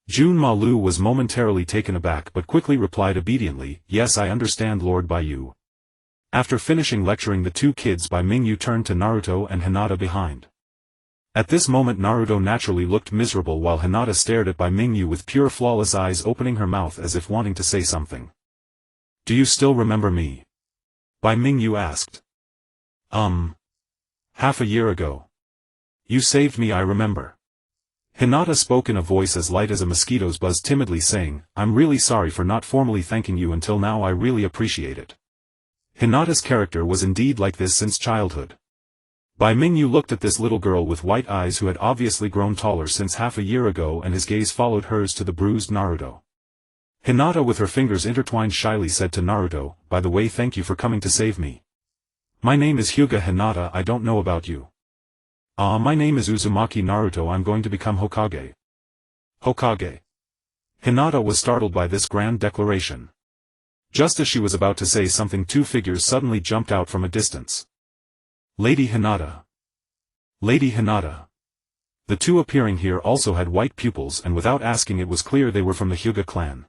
Jun Ma Lu was momentarily taken aback but quickly replied obediently, "Yes, I understand, Lord Bai Yu." After finishing lecturing the 2 kids, Bai Mingyu turned to Naruto and Hinata behind. At this moment Naruto naturally looked miserable while Hinata stared at Bai Mingyu with pure flawless eyes, opening her mouth as if wanting to say something. "Do you still remember me?" Bai Mingyu asked. Half a year ago. You saved me, I remember." Hinata spoke in a voice as light as a mosquito's buzz, timidly saying, "I'm really sorry for not formally thanking you until now, I really appreciate it." Hinata's character was indeed like this since childhood. Bai Mingyu looked at this little girl with white eyes who had obviously grown taller since half a year ago, and his gaze followed hers to the bruised Naruto. Hinata, with her fingers intertwined, shyly said to Naruto, "By the way, thank you for coming to save me. My name is Hyuga Hinata, I don't know about you." My name is Uzumaki Naruto, I'm going to become Hokage." Hokage. Hinata was startled by this grand declaration. Just as she was about to say something, 2 figures suddenly jumped out from a distance. Lady Hinata. Lady Hinata. The 2 appearing here also had white pupils, and without asking it was clear they were from the Hyuga clan.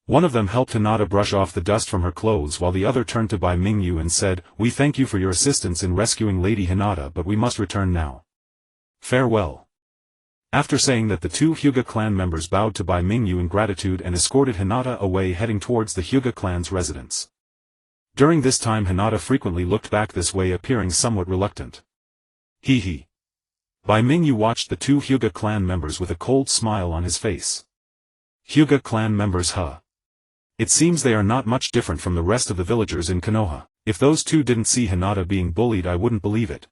One of them helped Hinata brush off the dust from her clothes while the other turned to Bai Mingyu and said, "We thank you for your assistance in rescuing Lady Hinata, but we must return now. Farewell." After saying that, the 2 Hyuga clan members bowed to Bai Mingyu in gratitude and escorted Hinata away, heading towards the Hyuga clan's residence. During this time Hinata frequently looked back this way, appearing somewhat reluctant. Hee hee. Bai Mingyu watched the 2 Hyuga clan members with a cold smile on his face. Hyuga clan members, huh? It seems they are not much different from the rest of the villagers in Konoha. If those 2 didn't see Hinata being bullied, I wouldn't believe it.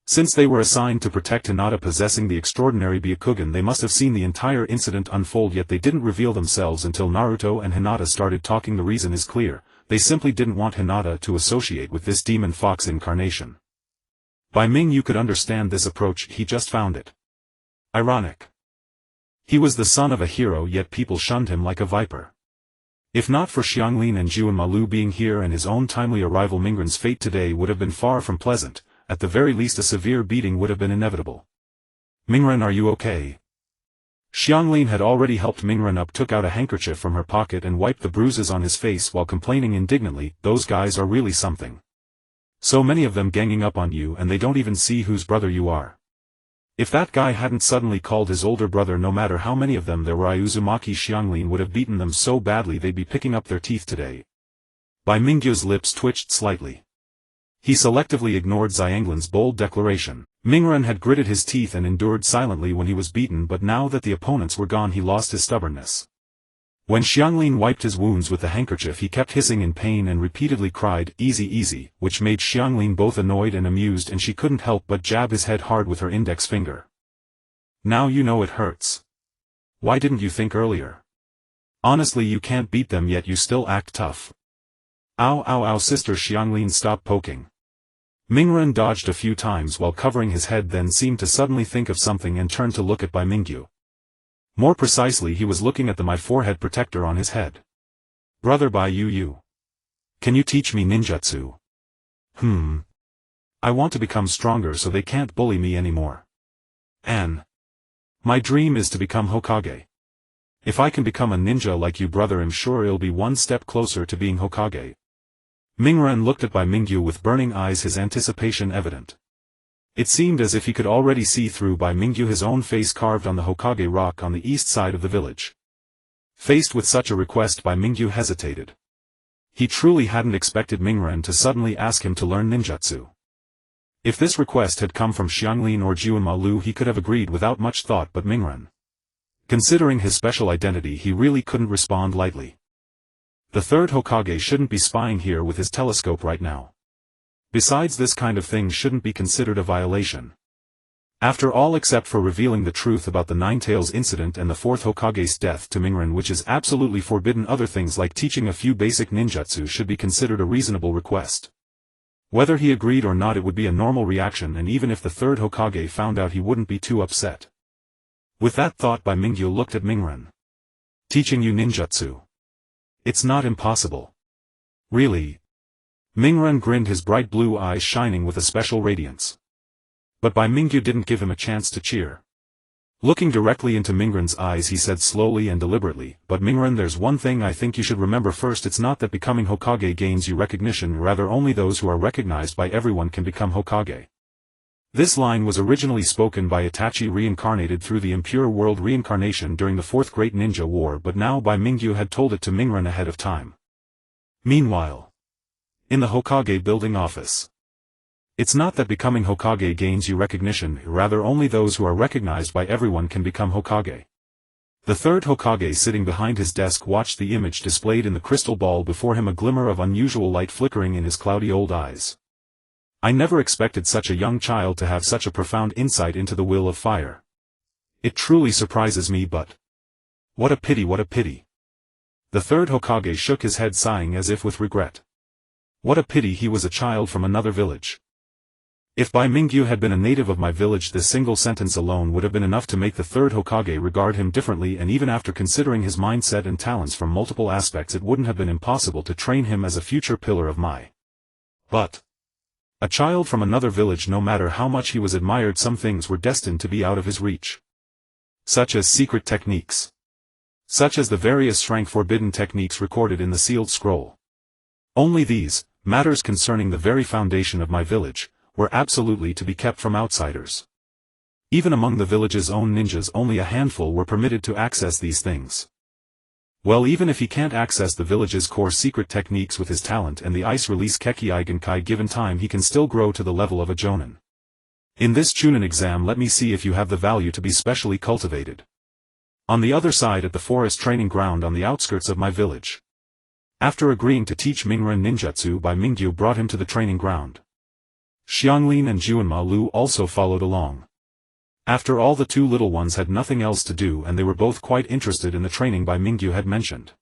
Since they were assigned to protect Hinata possessing the extraordinary Byakugan, they must have seen the entire incident unfold, yet they didn't reveal themselves until Naruto and Hinata started talking. The reason is clear, they simply didn't want Hinata to associate with this demon fox incarnation. Bai Mingyu could understand this approach, he just found it ironic. He was the son of a hero, yet people shunned him like a viper. If not for Xianglin and Jun Ma Lu being here and his own timely arrival, Mingran's fate today would have been far from pleasant. At the very least a severe beating would have been inevitable. "Mingran, are you okay?" Xianglin had already helped Mingran up, took out a handkerchief from her pocket and wiped the bruises on his face while complaining indignantly, "Those guys are really something. So many of them ganging up on you, and they don't even see whose brother you are. If that guy hadn't suddenly called his older brother, no matter how many of them there were, Uzumaki Xianglin would have beaten them so badly they'd be picking up their teeth today." Bai Mingyu's lips twitched slightly. He selectively ignored Xianglin's bold declaration. Mingran had gritted his teeth and endured silently when he was beaten, but now that the opponents were gone he lost his stubbornness. When Xianglin wiped his wounds with the handkerchief, he kept hissing in pain and repeatedly cried, "Easy, easy," which made Xianglin both annoyed and amused, and she couldn't help but jab his head hard with her index finger. "Now you know it hurts. Why didn't you think earlier?" Honestly, you can't beat them yet you still act tough. Ow ow ow, sister Xianglin, stop poking. Mingren dodged a few times while covering his head, then seemed to suddenly think of something and turned to look at Bai Mingyu. More precisely, he was looking at my forehead protector on his head. Brother Bai Yu. Can you teach me ninjutsu? I want to become stronger so they can't bully me anymore. My dream is to become Hokage. If I can become a ninja like you, brother, I'm sure it'll be one step closer to being Hokage. Mingren looked at Bai Mingyu with burning eyes, his anticipation evident. It seemed as if he could already see through Bai Mingyu, his own face carved on the Hokage rock on the east side of the village. Faced with such a request, Bai Mingyu hesitated. He truly hadn't expected Mingren to suddenly ask him to learn ninjutsu. If this request had come from Xianglin or Juanma Lu, he could have agreed without much thought, but Mingren, considering his special identity, he really couldn't respond lightly. The third Hokage shouldn't be spying here with his telescope right now. Besides, this kind of thing shouldn't be considered a violation. After all, except for revealing the truth about the Nine-Tails incident and the fourth Hokage's death to Mingren, which is absolutely forbidden, other things like teaching a few basic ninjutsu should be considered a reasonable request. Whether he agreed or not, it would be a normal reaction, and even if the third Hokage found out, he wouldn't be too upset. With that thought, Bai Mingyu looked at Mingren. Teaching you ninjutsu? It's not impossible. Really? Mingren grinned, his bright blue eyes shining with a special radiance. But Bai Mingyu didn't give him a chance to cheer. Looking directly into Mingren's eyes, he said slowly and deliberately, "But Mingren, there's one thing I think you should remember first. It's not that becoming Hokage gains you recognition, rather only those who are recognized by everyone can become Hokage." This line was originally spoken by Itachi, reincarnated through the impure world reincarnation during the Fourth Great Ninja War, but now Bai Mingyu had told it to Mingren ahead of time. Meanwhile, in the Hokage building office, it's not that becoming Hokage gains you recognition, rather only those who are recognized by everyone can become Hokage. The third Hokage, sitting behind his desk, watched the image displayed in the crystal ball before him, a glimmer of unusual light flickering in his cloudy old eyes. I never expected such a young child to have such a profound insight into the will of fire. It truly surprises me, but what a pity, what a pity. The third Hokage shook his head, sighing as if with regret. What a pity he was a child from another village. If Bai Mingyu had been a native of my village, this single sentence alone would have been enough to make the third Hokage regard him differently, and even after considering his mindset and talents from multiple aspects, it wouldn't have been impossible to train him as a future pillar of my. But a child from another village, no matter how much he was admired, some things were destined to be out of his reach. Such as secret techniques. Such as the various rank forbidden techniques recorded in the sealed scroll. Only these, matters concerning the very foundation of my village, were absolutely to be kept from outsiders. Even among the village's own ninjas, only a handful were permitted to access these things. Well, even if he can't access the village's core secret techniques with his talent and the ice-release Kekkei Genkai, given time he can still grow to the level of a Jonin. In this Chunin exam, let me see if you have the value to be specially cultivated. On the other side, at the forest training ground on the outskirts of my village. After agreeing to teach Mingren ninjutsu, Bai Mingyu brought him to the training ground. Xianglin and Juanma Lu also followed along. After all, the two little ones had nothing else to do, and they were both quite interested in the training Bai Mingyu had mentioned.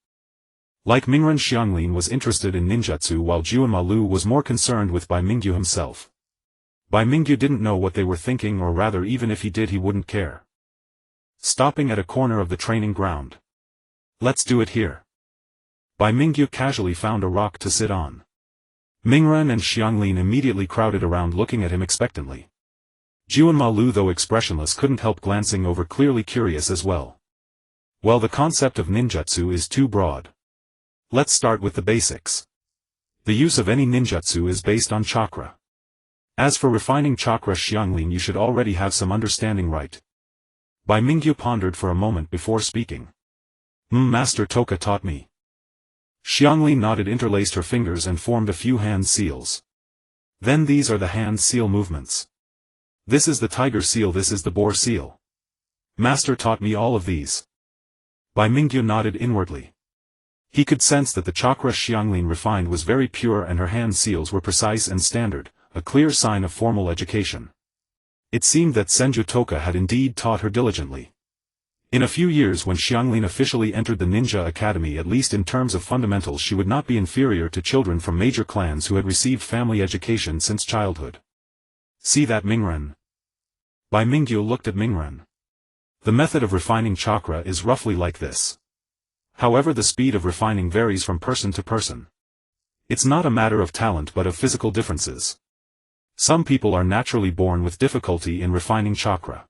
Like Mingren, Xianglin was interested in ninjutsu, while Juanma Lu was more concerned with Bai Mingyu himself. Bai Mingyu didn't know what they were thinking, or rather, even if he did, he wouldn't care. Stopping at a corner of the training ground. "Let's do it here." Bai Mingyu casually found a rock to sit on. Mingren and Xianglin immediately crowded around, looking at him expectantly. Juanma Lu, though expressionless, couldn't help glancing over, clearly curious as well. Well, the concept of ninjutsu is too broad. Let's start with the basics. The use of any ninjutsu is based on chakra. As for refining chakra, Xianglin, you should already have some understanding, right? Bai Mingyu pondered for a moment before speaking. Master Toka taught me. Xianglin nodded, interlaced her fingers and formed a few hand seals. Then these are the hand seal movements. This is the tiger seal, this is the boar seal. Master taught me all of these. Bai Mingyu nodded inwardly. He could sense that the chakra Xianglin refined was very pure, and her hand seals were precise and standard, a clear sign of formal education. It seemed that Senju Toka had indeed taught her diligently. In a few years when Xianglin officially entered the Ninja Academy, at least in terms of fundamentals, she would not be inferior to children from major clans who had received family education since childhood. See that, Mingren? Bai Mingyu looked at Mingren. The method of refining chakra is roughly like this. However, the speed of refining varies from person to person. It's not a matter of talent but of physical differences. Some people are naturally born with difficulty in refining chakra.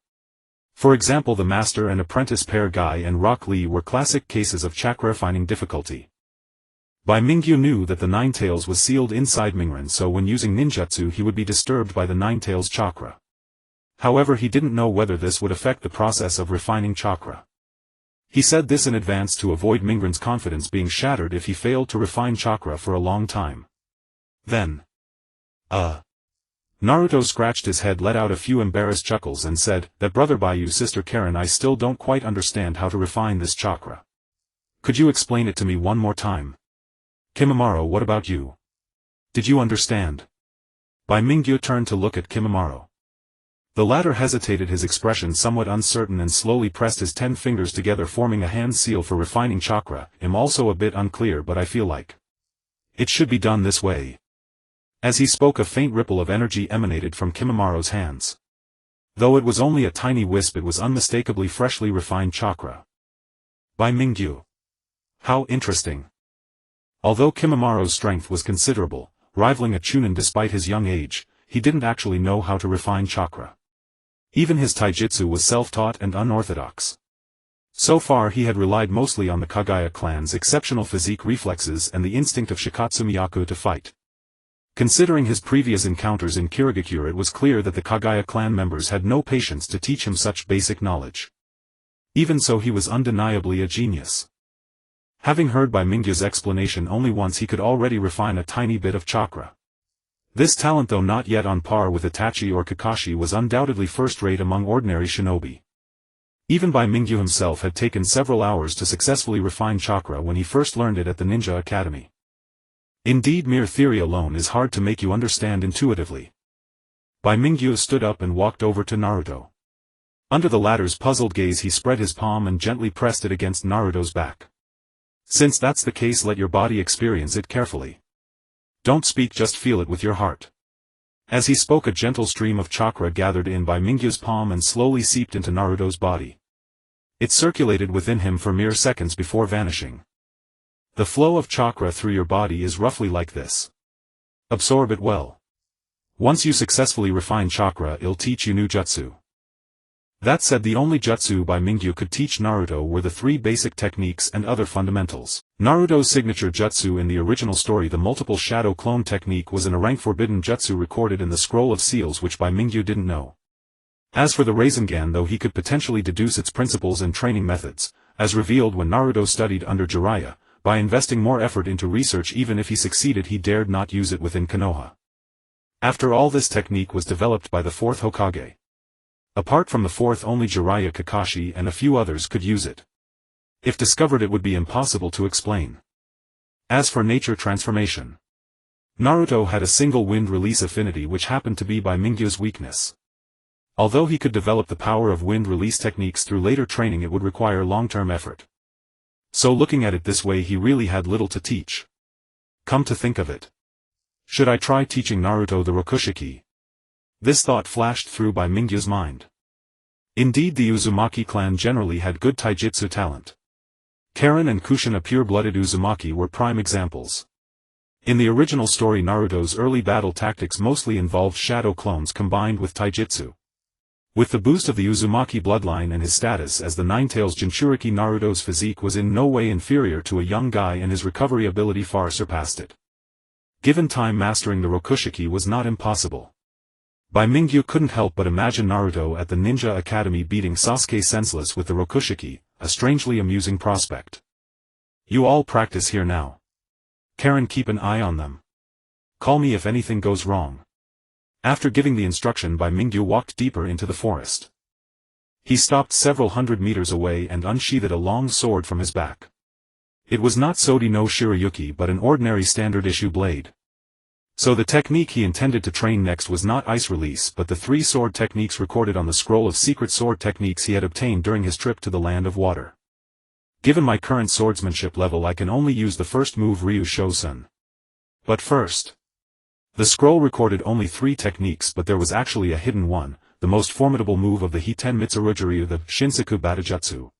For example, the master and apprentice pair Guy and Rock Lee were classic cases of chakra refining difficulty. Bai Mingyu knew that the Nine Tails was sealed inside Mingren, so when using ninjutsu he would be disturbed by the Nine Tails chakra. However, he didn't know whether this would affect the process of refining chakra. He said this in advance to avoid Mingren's confidence being shattered if he failed to refine chakra for a long time. Then, Naruto scratched his head, let out a few embarrassed chuckles and said, "That brother Baiyu, sister Karen, I still don't quite understand how to refine this chakra. Could you explain it to me one more time? Kimimaro, what about you? Did you understand?" Bai Mingyu turned to look at Kimimaro. The latter hesitated, his expression somewhat uncertain, and slowly pressed his 10 fingers together, forming a hand seal for refining chakra. "I'm also a bit unclear, but I feel like it should be done this way." As he spoke, a faint ripple of energy emanated from Kimimaro's hands. Though it was only a tiny wisp, it was unmistakably freshly refined chakra. Bai Mingyu. How interesting. Although Kimimaro's strength was considerable, rivaling a Chunin despite his young age, he didn't actually know how to refine chakra. Even his taijutsu was self-taught and unorthodox. So far he had relied mostly on the Kagaya clan's exceptional physique, reflexes, and the instinct of Shikatsumiyaku to fight. Considering his previous encounters in Kirigakure, it was clear that the Kagaya clan members had no patience to teach him such basic knowledge. Even so, he was undeniably a genius. Having heard Bai Mingyu's explanation only once, he could already refine a tiny bit of chakra. This talent, though not yet on par with Itachi or Kakashi, was undoubtedly first-rate among ordinary shinobi. Even Bai Mingyu himself had taken several hours to successfully refine chakra when he first learned it at the Ninja Academy. Indeed, mere theory alone is hard to make you understand intuitively. Bai Mingyu stood up and walked over to Naruto. Under the latter's puzzled gaze, he spread his palm and gently pressed it against Naruto's back. "Since that's the case, let your body experience it carefully. Don't speak, just feel it with your heart." As he spoke, a gentle stream of chakra gathered in Bai Mingyu's palm and slowly seeped into Naruto's body. It circulated within him for mere seconds before vanishing. The flow of chakra through your body is roughly like this. Absorb it well. Once you successfully refine chakra, it'll teach you new jutsu. That said, the only jutsu Bai Mingyu could teach Naruto were the 3 basic techniques and other fundamentals. Naruto's signature jutsu in the original story, the multiple shadow clone technique, was in a rank forbidden jutsu recorded in the Scroll of Seals, which Bai Mingyu didn't know. As for the Rasengan, though he could potentially deduce its principles and training methods, as revealed when Naruto studied under Jiraiya, by investing more effort into research, even if he succeeded, he dared not use it within Konoha. After all, this technique was developed by the 4th Hokage. Apart from the 4th, only Jiraiya, Kakashi, and a few others could use it. If discovered, it would be impossible to explain. As for nature transformation, Naruto had a single wind release affinity, which happened to be Bai Mingyu's weakness. Although he could develop the power of wind release techniques through later training, it would require long-term effort. So looking at it this way, he really had little to teach. Come to think of it, should I try teaching Naruto the Rokushiki? This thought flashed through Bai Mingyu's mind. Indeed, the Uzumaki clan generally had good taijutsu talent. Karen and Kushin, a pure-blooded Uzumaki, were prime examples. In the original story, Naruto's early battle tactics mostly involved shadow clones combined with taijutsu. With the boost of the Uzumaki bloodline and his status as the Nine-Tails Jinchuriki, Naruto's physique was in no way inferior to a young guy, and his recovery ability far surpassed it. Given time, mastering the Rokushiki was not impossible. Bai Mingyu couldn't help but imagine Naruto at the Ninja Academy beating Sasuke senseless with the Rokushiki, a strangely amusing prospect. "You all practice here now. Karen, keep an eye on them. Call me if anything goes wrong." After giving the instruction, Bai Mingyu walked deeper into the forest. He stopped several hundred meters away and unsheathed a long sword from his back. It was not Sode no Shirayuki but an ordinary standard-issue blade. So the technique he intended to train next was not ice release but the 3 sword techniques recorded on the scroll of secret sword techniques he had obtained during his trip to the land of water. Given my current swordsmanship level I can only use the first move Ryu Shosen. But first. The scroll recorded only 3 techniques but there was actually a hidden one, the most formidable move of the Hiten Mitsurujiryu, the Shinsaku Batajutsu.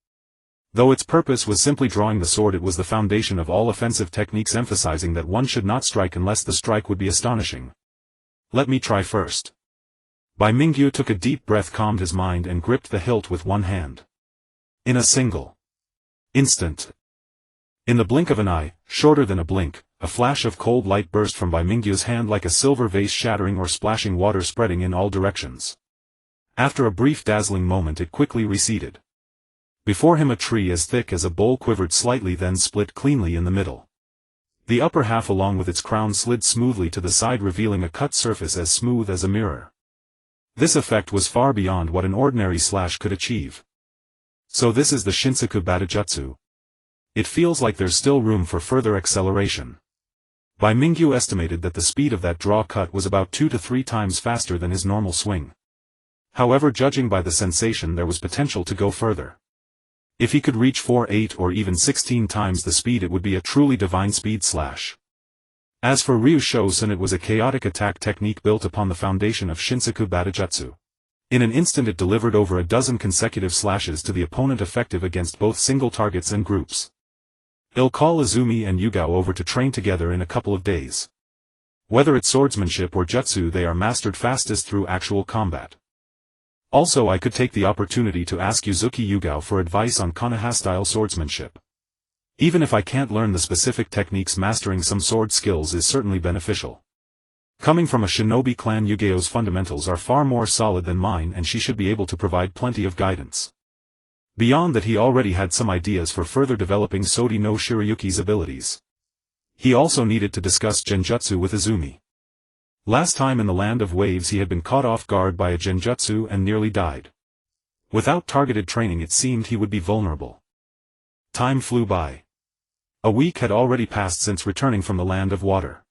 Though its purpose was simply drawing the sword, it was the foundation of all offensive techniques, emphasizing that one should not strike unless the strike would be astonishing. Let me try first. Bai Mingyu took a deep breath, calmed his mind and gripped the hilt with one hand. In a single instant. In the blink of an eye, shorter than a blink, a flash of cold light burst from Bai Mingyu's hand like a silver vase shattering or splashing water spreading in all directions. After a brief dazzling moment it quickly receded. Before him a tree as thick as a bowl quivered slightly, then split cleanly in the middle. The upper half along with its crown slid smoothly to the side, revealing a cut surface as smooth as a mirror. This effect was far beyond what an ordinary slash could achieve. So this is the Shinsaku Batajutsu. It feels like there's still room for further acceleration. Bai Mingyu estimated that the speed of that draw cut was about 2 to 3 times faster than his normal swing. However, judging by the sensation, there was potential to go further. If he could reach 4, 8 or even 16 times the speed, it would be a truly divine speed slash. As for Ryu Shosen, it was a chaotic attack technique built upon the foundation of Shinsaku Batajutsu. In an instant it delivered over a dozen consecutive slashes to the opponent, effective against both single targets and groups. He'll call Izumi and Yugao over to train together in a couple of days. Whether it's swordsmanship or jutsu, they are mastered fastest through actual combat. Also, I could take the opportunity to ask Yuzuki Yugao for advice on Konoha-style swordsmanship. Even if I can't learn the specific techniques, mastering some sword skills is certainly beneficial. Coming from a shinobi clan, Yugao's fundamentals are far more solid than mine and she should be able to provide plenty of guidance. Beyond that, he already had some ideas for further developing Sode no Shirayuki's abilities. He also needed to discuss genjutsu with Izumi. Last time in the Land of Waves he had been caught off guard by a genjutsu and nearly died. Without targeted training it seemed he would be vulnerable. Time flew by. A week had already passed since returning from the Land of Water.